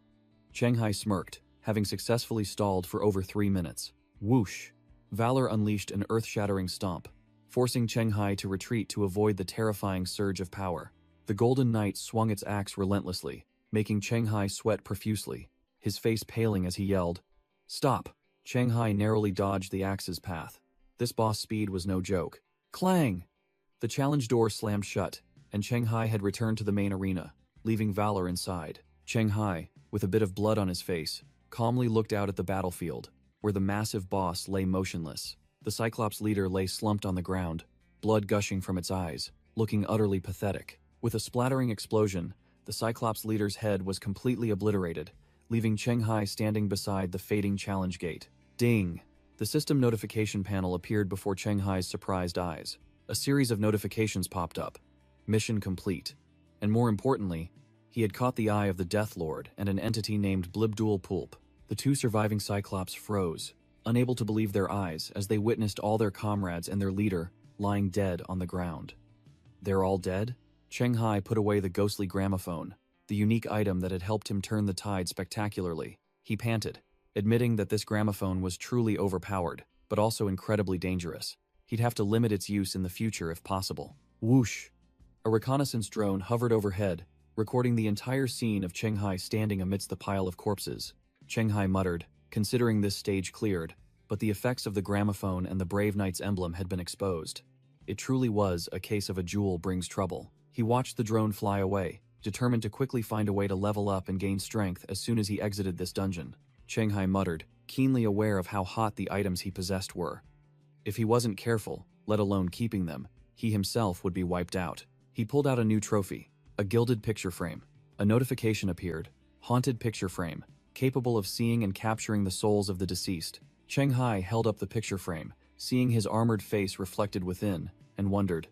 Shanghai smirked, having successfully stalled for over 3 minutes. Whoosh! Valor unleashed an earth-shattering stomp, forcing Shanghai to retreat to avoid the terrifying surge of power. The Golden Knight swung its axe relentlessly, making Shanghai sweat profusely, his face paling as he yelled, "Stop!" Shanghai narrowly dodged the axe's path. This boss speed was no joke. Clang! The challenge door slammed shut, and Shanghai had returned to the main arena, leaving Valor inside. Shanghai, with a bit of blood on his face, calmly looked out at the battlefield, where the massive boss lay motionless. The Cyclops leader lay slumped on the ground, blood gushing from its eyes, looking utterly pathetic. With a splattering explosion, the Cyclops leader's head was completely obliterated, leaving Shanghai standing beside the fading challenge gate. Ding! The system notification panel appeared before Shanghai's surprised eyes. A series of notifications popped up. Mission complete. And more importantly, he had caught the eye of the Death Lord and an entity named Blibdul Pulp. The two surviving Cyclops froze, unable to believe their eyes as they witnessed all their comrades and their leader lying dead on the ground. They're all dead? Shanghai put away the ghostly gramophone, the unique item that had helped him turn the tide spectacularly. He panted, admitting that this gramophone was truly overpowered, but also incredibly dangerous. He'd have to limit its use in the future if possible. Whoosh! A reconnaissance drone hovered overhead, recording the entire scene of Shanghai standing amidst the pile of corpses. Shanghai muttered, considering this stage cleared, but the effects of the gramophone and the Brave Knight's emblem had been exposed. It truly was a case of a jewel brings trouble. He watched the drone fly away, determined to quickly find a way to level up and gain strength as soon as he exited this dungeon. Shanghai muttered, keenly aware of how hot the items he possessed were. If he wasn't careful, let alone keeping them, he himself would be wiped out. He pulled out a new trophy, a gilded picture frame. A notification appeared, haunted picture frame, capable of seeing and capturing the souls of the deceased. Shanghai held up the picture frame, seeing his armored face reflected within, and wondered,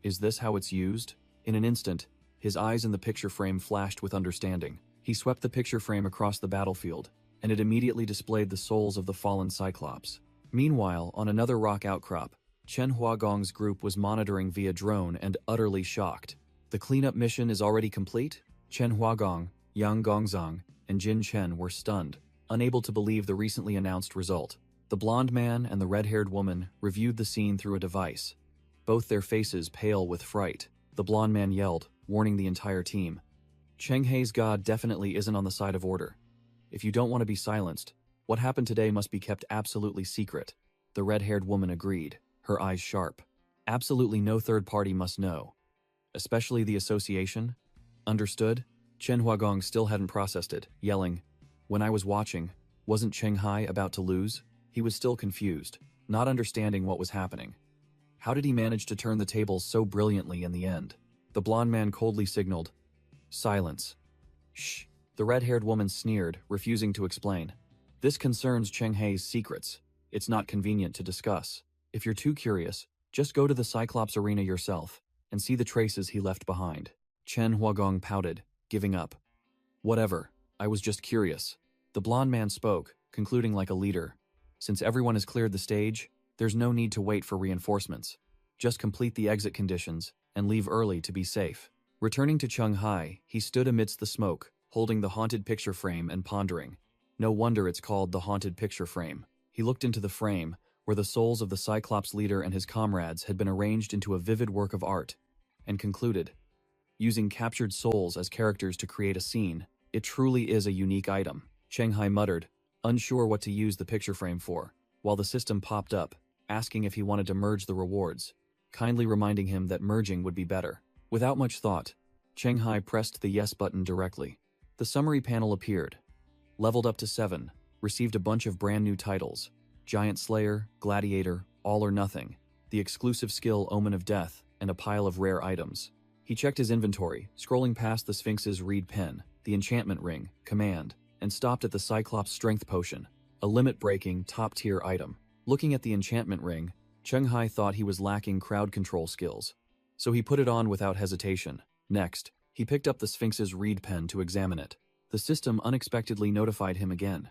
is this how it's used? In an instant, his eyes in the picture frame flashed with understanding. He swept the picture frame across the battlefield, and it immediately displayed the souls of the fallen Cyclops. Meanwhile, on another rock outcrop, Chen Huagong's group was monitoring via drone and utterly shocked. The cleanup mission is already complete? Chen Huagong, Yang Gongzong, and Jin Chen were stunned, unable to believe the recently announced result. The blonde man and the red-haired woman reviewed the scene through a device, both their faces pale with fright. The blonde man yelled, warning the entire team. Shanghai's god definitely isn't on the side of order. If you don't want to be silenced, what happened today must be kept absolutely secret. The red-haired woman agreed, her eyes sharp. Absolutely no third party must know. Especially the association? Understood? Chen Huagong still hadn't processed it, yelling, when I was watching, wasn't Shanghai about to lose? He was still confused, not understanding what was happening. How did he manage to turn the tables so brilliantly in the end? The blonde man coldly signaled, silence. Shh. The red-haired woman sneered, refusing to explain. This concerns Shanghai's secrets. It's not convenient to discuss. If you're too curious, just go to the Cyclops arena yourself and see the traces he left behind. Chen Huagong pouted, giving up. Whatever, I was just curious. The blonde man spoke, concluding like a leader. Since everyone has cleared the stage, there's no need to wait for reinforcements. Just complete the exit conditions and leave early to be safe. Returning to Shanghai, he stood amidst the smoke, holding the haunted picture frame and pondering. No wonder it's called the haunted picture frame. He looked into the frame, where the souls of the Cyclops leader and his comrades had been arranged into a vivid work of art, and concluded, using captured souls as characters to create a scene, it truly is a unique item. Shanghai muttered, unsure what to use the picture frame for, while the system popped up, asking if he wanted to merge the rewards, kindly reminding him that merging would be better. Without much thought, Shanghai pressed the yes button directly. The summary panel appeared. Leveled up to 7. received a bunch of brand new titles: Giant Slayer, Gladiator, All or Nothing, the exclusive skill Omen of Death, and a pile of rare items. He checked his inventory, scrolling past the Sphinx's reed pen, the enchantment ring, command, and stopped at the Cyclops strength potion, a limit-breaking, top-tier item. Looking at the enchantment ring, Chenghai thought he was lacking crowd control skills, so he put it on without hesitation. Next, he picked up the Sphinx's reed pen to examine it. The system unexpectedly notified him again.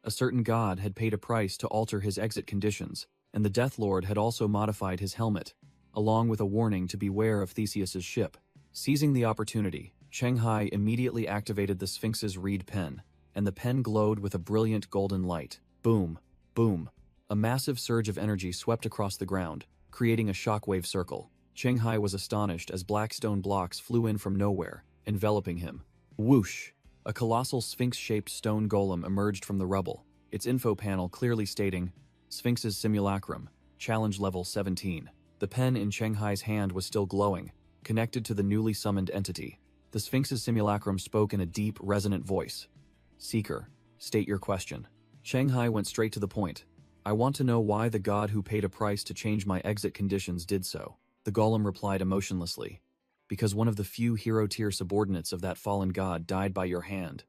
A certain god had paid a price to alter his exit conditions, and the Death Lord had also modified his helmet, along with a warning to beware of Theseus's ship. Seizing the opportunity, Chenghai immediately activated the Sphinx's reed pen, and the pen glowed with a brilliant golden light. Boom, boom. A massive surge of energy swept across the ground, creating a shockwave circle. Chenghai was astonished as black stone blocks flew in from nowhere, enveloping him. Whoosh! A colossal sphinx-shaped stone golem emerged from the rubble, its info panel clearly stating, Sphinx's Simulacrum, Challenge Level 17. The pen in Chenghai's hand was still glowing, connected to the newly summoned entity. The Sphinx's Simulacrum spoke in a deep, resonant voice. Seeker, state your question. Chenghai went straight to the point. I want to know why the god who paid a price to change my exit conditions did so. The golem replied emotionlessly. Because one of the few hero-tier subordinates of that fallen god died by your hand,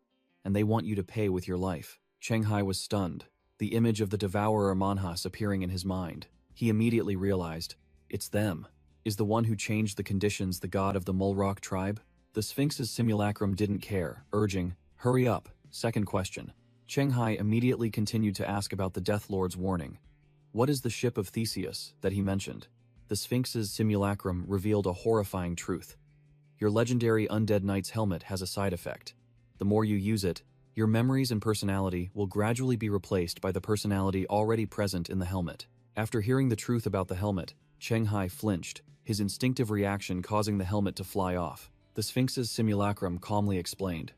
and they want you to pay with your life. Chenghai was stunned, the image of the devourer Manhas appearing in his mind. He immediately realized, it's them. Is the one who changed the conditions the god of the Mulrock tribe? The Sphinx's Simulacrum didn't care, urging, hurry up. Second question. Chenghai immediately continued to ask about the Death Lord's warning. What is the ship of Theseus that he mentioned? The Sphinx's Simulacrum revealed a horrifying truth. Your legendary Undead Knight's helmet has a side effect. The more you use it, your memories and personality will gradually be replaced by the personality already present in the helmet. After hearing the truth about the helmet, Chenghai flinched, his instinctive reaction causing the helmet to fly off. The Sphinx's Simulacrum calmly explained.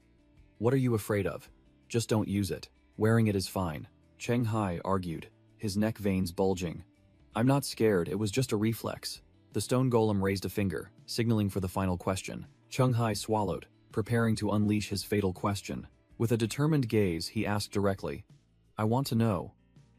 What are you afraid of? Just don't use it. Wearing it is fine. Chenghai argued, his neck veins bulging. I'm not scared, it was just a reflex. The stone golem raised a finger, signaling for the final question. Chenghai swallowed, preparing to unleash his fatal question. With a determined gaze, he asked directly, I want to know,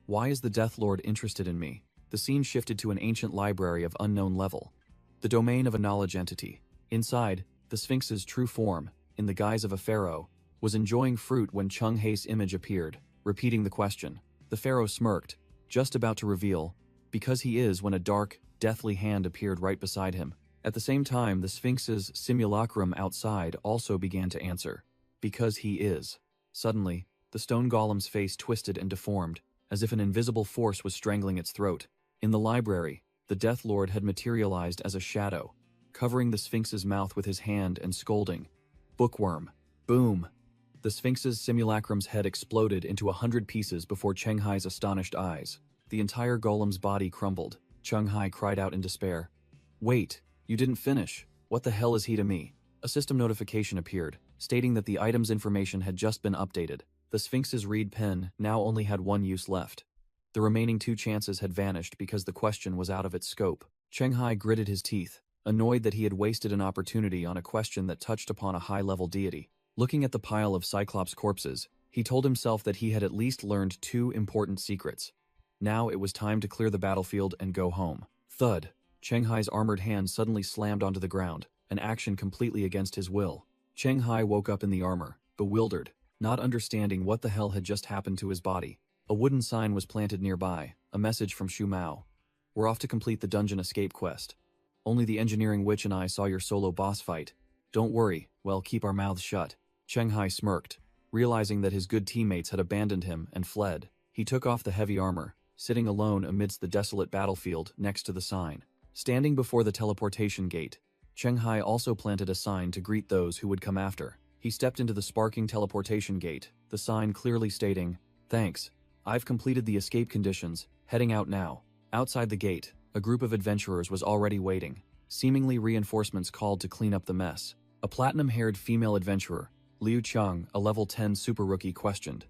why is the Death Lord interested in me? The scene shifted to an ancient library of unknown level, the domain of a knowledge entity. Inside, the Sphinx's true form, in the guise of a pharaoh, was enjoying fruit when Chenghai's image appeared, repeating the question. The pharaoh smirked, just about to reveal, because he is, when a dark, deathly hand appeared right beside him. At the same time, the Sphinx's Simulacrum outside also began to answer, because he is. Suddenly, the stone golem's face twisted and deformed, as if an invisible force was strangling its throat. In the library, the Death Lord had materialized as a shadow, covering the Sphinx's mouth with his hand and scolding. Bookworm. Boom. The Sphinx's Simulacrum's head exploded into 100 pieces before Chenghai's astonished eyes. The entire golem's body crumbled. Chenghai cried out in despair. Wait, you didn't finish. What the hell is he to me? A system notification appeared, stating that the item's information had just been updated. The Sphinx's reed pen now only had one use left. The remaining 2 chances had vanished because the question was out of its scope. Chenghai gritted his teeth, annoyed that he had wasted an opportunity on a question that touched upon a high-level deity. Looking at the pile of Cyclops corpses, he told himself that he had at least learned 2 important secrets. Now it was time to clear the battlefield and go home. Thud. Chenghai's armored hand suddenly slammed onto the ground, an action completely against his will. Chenghai woke up in the armor, bewildered, not understanding what the hell had just happened to his body. A wooden sign was planted nearby, a message from Shu Mao. We're off to complete the dungeon escape quest. Only the engineering witch and I saw your solo boss fight. Don't worry, well, keep our mouths shut. Chenghai smirked, realizing that his good teammates had abandoned him and fled. He took off the heavy armor, sitting alone amidst the desolate battlefield next to the sign. Standing before the teleportation gate, Chenghai also planted a sign to greet those who would come after. He stepped into the sparking teleportation gate, the sign clearly stating, Thanks. I've completed the escape conditions, heading out now. Outside the gate, a group of adventurers was already waiting, seemingly reinforcements called to clean up the mess. A platinum-haired female adventurer, Liu Cheng, a level 10 super rookie, questioned.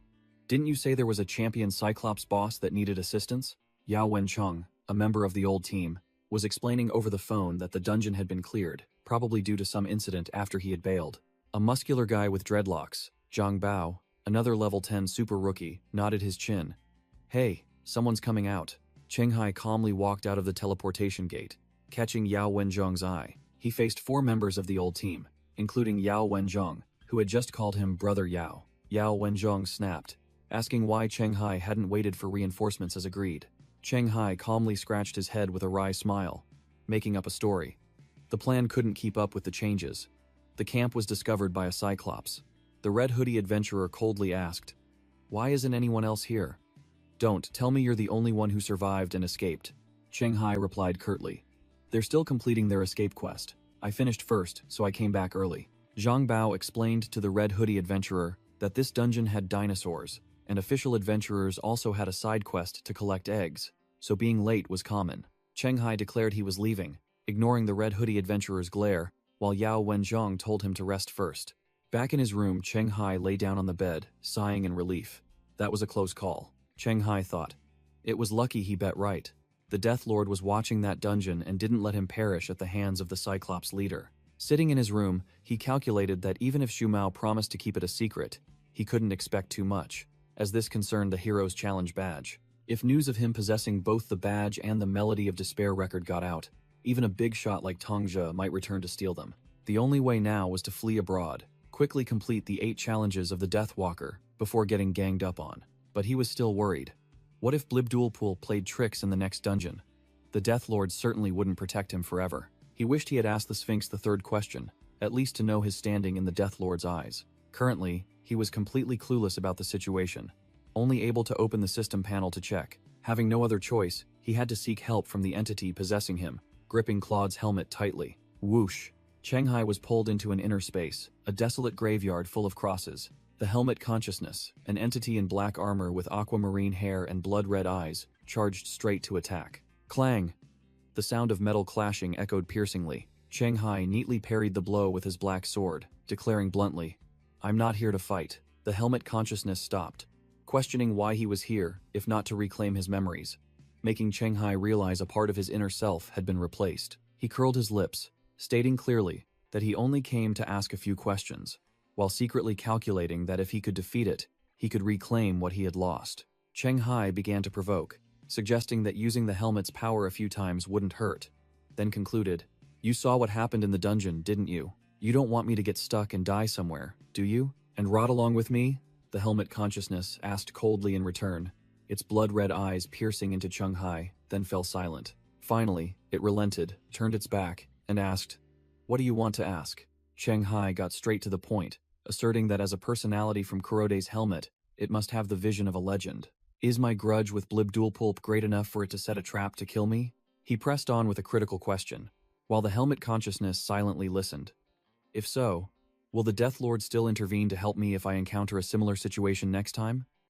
Didn't you say there was a champion Cyclops boss that needed assistance? Yao Wencheng, a member of the old team, was explaining over the phone that the dungeon had been cleared, probably due to some incident after he had bailed. A muscular guy with dreadlocks, Zhang Bao, Another level 10 super rookie nodded his chin. Hey, someone's coming out. Chenghai calmly walked out of the teleportation gate, catching Yao Wenzhong's eye. He faced 4 members of the old team, including Yao Wenzhong, who had just called him Brother Yao. Yao Wenzhong snapped, asking why Chenghai hadn't waited for reinforcements as agreed. Chenghai calmly scratched his head with a wry smile, making up a story. The plan couldn't keep up with the changes. The camp was discovered by a Cyclops. The red hoodie adventurer coldly asked, "Why isn't anyone else here?" "Don't tell me you're the only one who survived and escaped," Chenghai replied curtly. "They're still completing their escape quest. I finished first, so I came back early." Zhang Bao explained to the red hoodie adventurer that this dungeon had dinosaurs, and official adventurers also had a side quest to collect eggs, so being late was common. Chenghai declared he was leaving, ignoring the red hoodie adventurer's glare, while Yao Wenzhong told him to rest first. Back in his room, Chenghai lay down on the bed, sighing in relief. That was a close call, Chenghai thought. It was lucky he bet right. The Death Lord was watching that dungeon and didn't let him perish at the hands of the Cyclops leader. Sitting in his room, he calculated that even if Shumao promised to keep it a secret, he couldn't expect too much, as this concerned the Hero's Challenge badge. If news of him possessing both the badge and the Melody of Despair record got out, even a big shot like Tongzhe might return to steal them. The only way now was to flee abroad, quickly complete the 8 challenges of the Deathwalker before getting ganged up on. But he was still worried. What if Blibdoolpool played tricks in the next dungeon? The Death Lord certainly wouldn't protect him forever. He wished he had asked the Sphinx the 3rd question, at least to know his standing in the Death Lord's eyes. Currently, he was completely clueless about the situation, only able to open the system panel to check. Having no other choice, he had to seek help from the entity possessing him, gripping Claude's helmet tightly. Whoosh! Chenghai was pulled into an inner space, a desolate graveyard full of crosses. The helmet consciousness, an entity in black armor with aquamarine hair and blood-red eyes, charged straight to attack. Clang! The sound of metal clashing echoed piercingly. Chenghai neatly parried the blow with his black sword, declaring bluntly, "I'm not here to fight." The helmet consciousness stopped, questioning why he was here, if not to reclaim his memories, making Chenghai realize a part of his inner self had been replaced. He curled his lips, stating clearly that he only came to ask a few questions, while secretly calculating that if he could defeat it, he could reclaim what he had lost. Chenghai began to provoke, suggesting that using the helmet's power a few times wouldn't hurt, then concluded, "You saw what happened in the dungeon, didn't you? You don't want me to get stuck and die somewhere, do you? And rot along with me?" The helmet consciousness asked coldly in return, its blood-red eyes piercing into Chenghai, then fell silent. Finally, it relented, turned its back, and asked, "What do you want to ask?" Chenghai got straight to the point, asserting that as a personality from Kurode's helmet, it must have the vision of a legend. Is my grudge with Blibdoolpoolp great enough for it to set a trap to kill me? He pressed on with a critical question, while the helmet consciousness silently listened. If so, will the Death Lord still intervene to help me if I encounter a similar situation next time?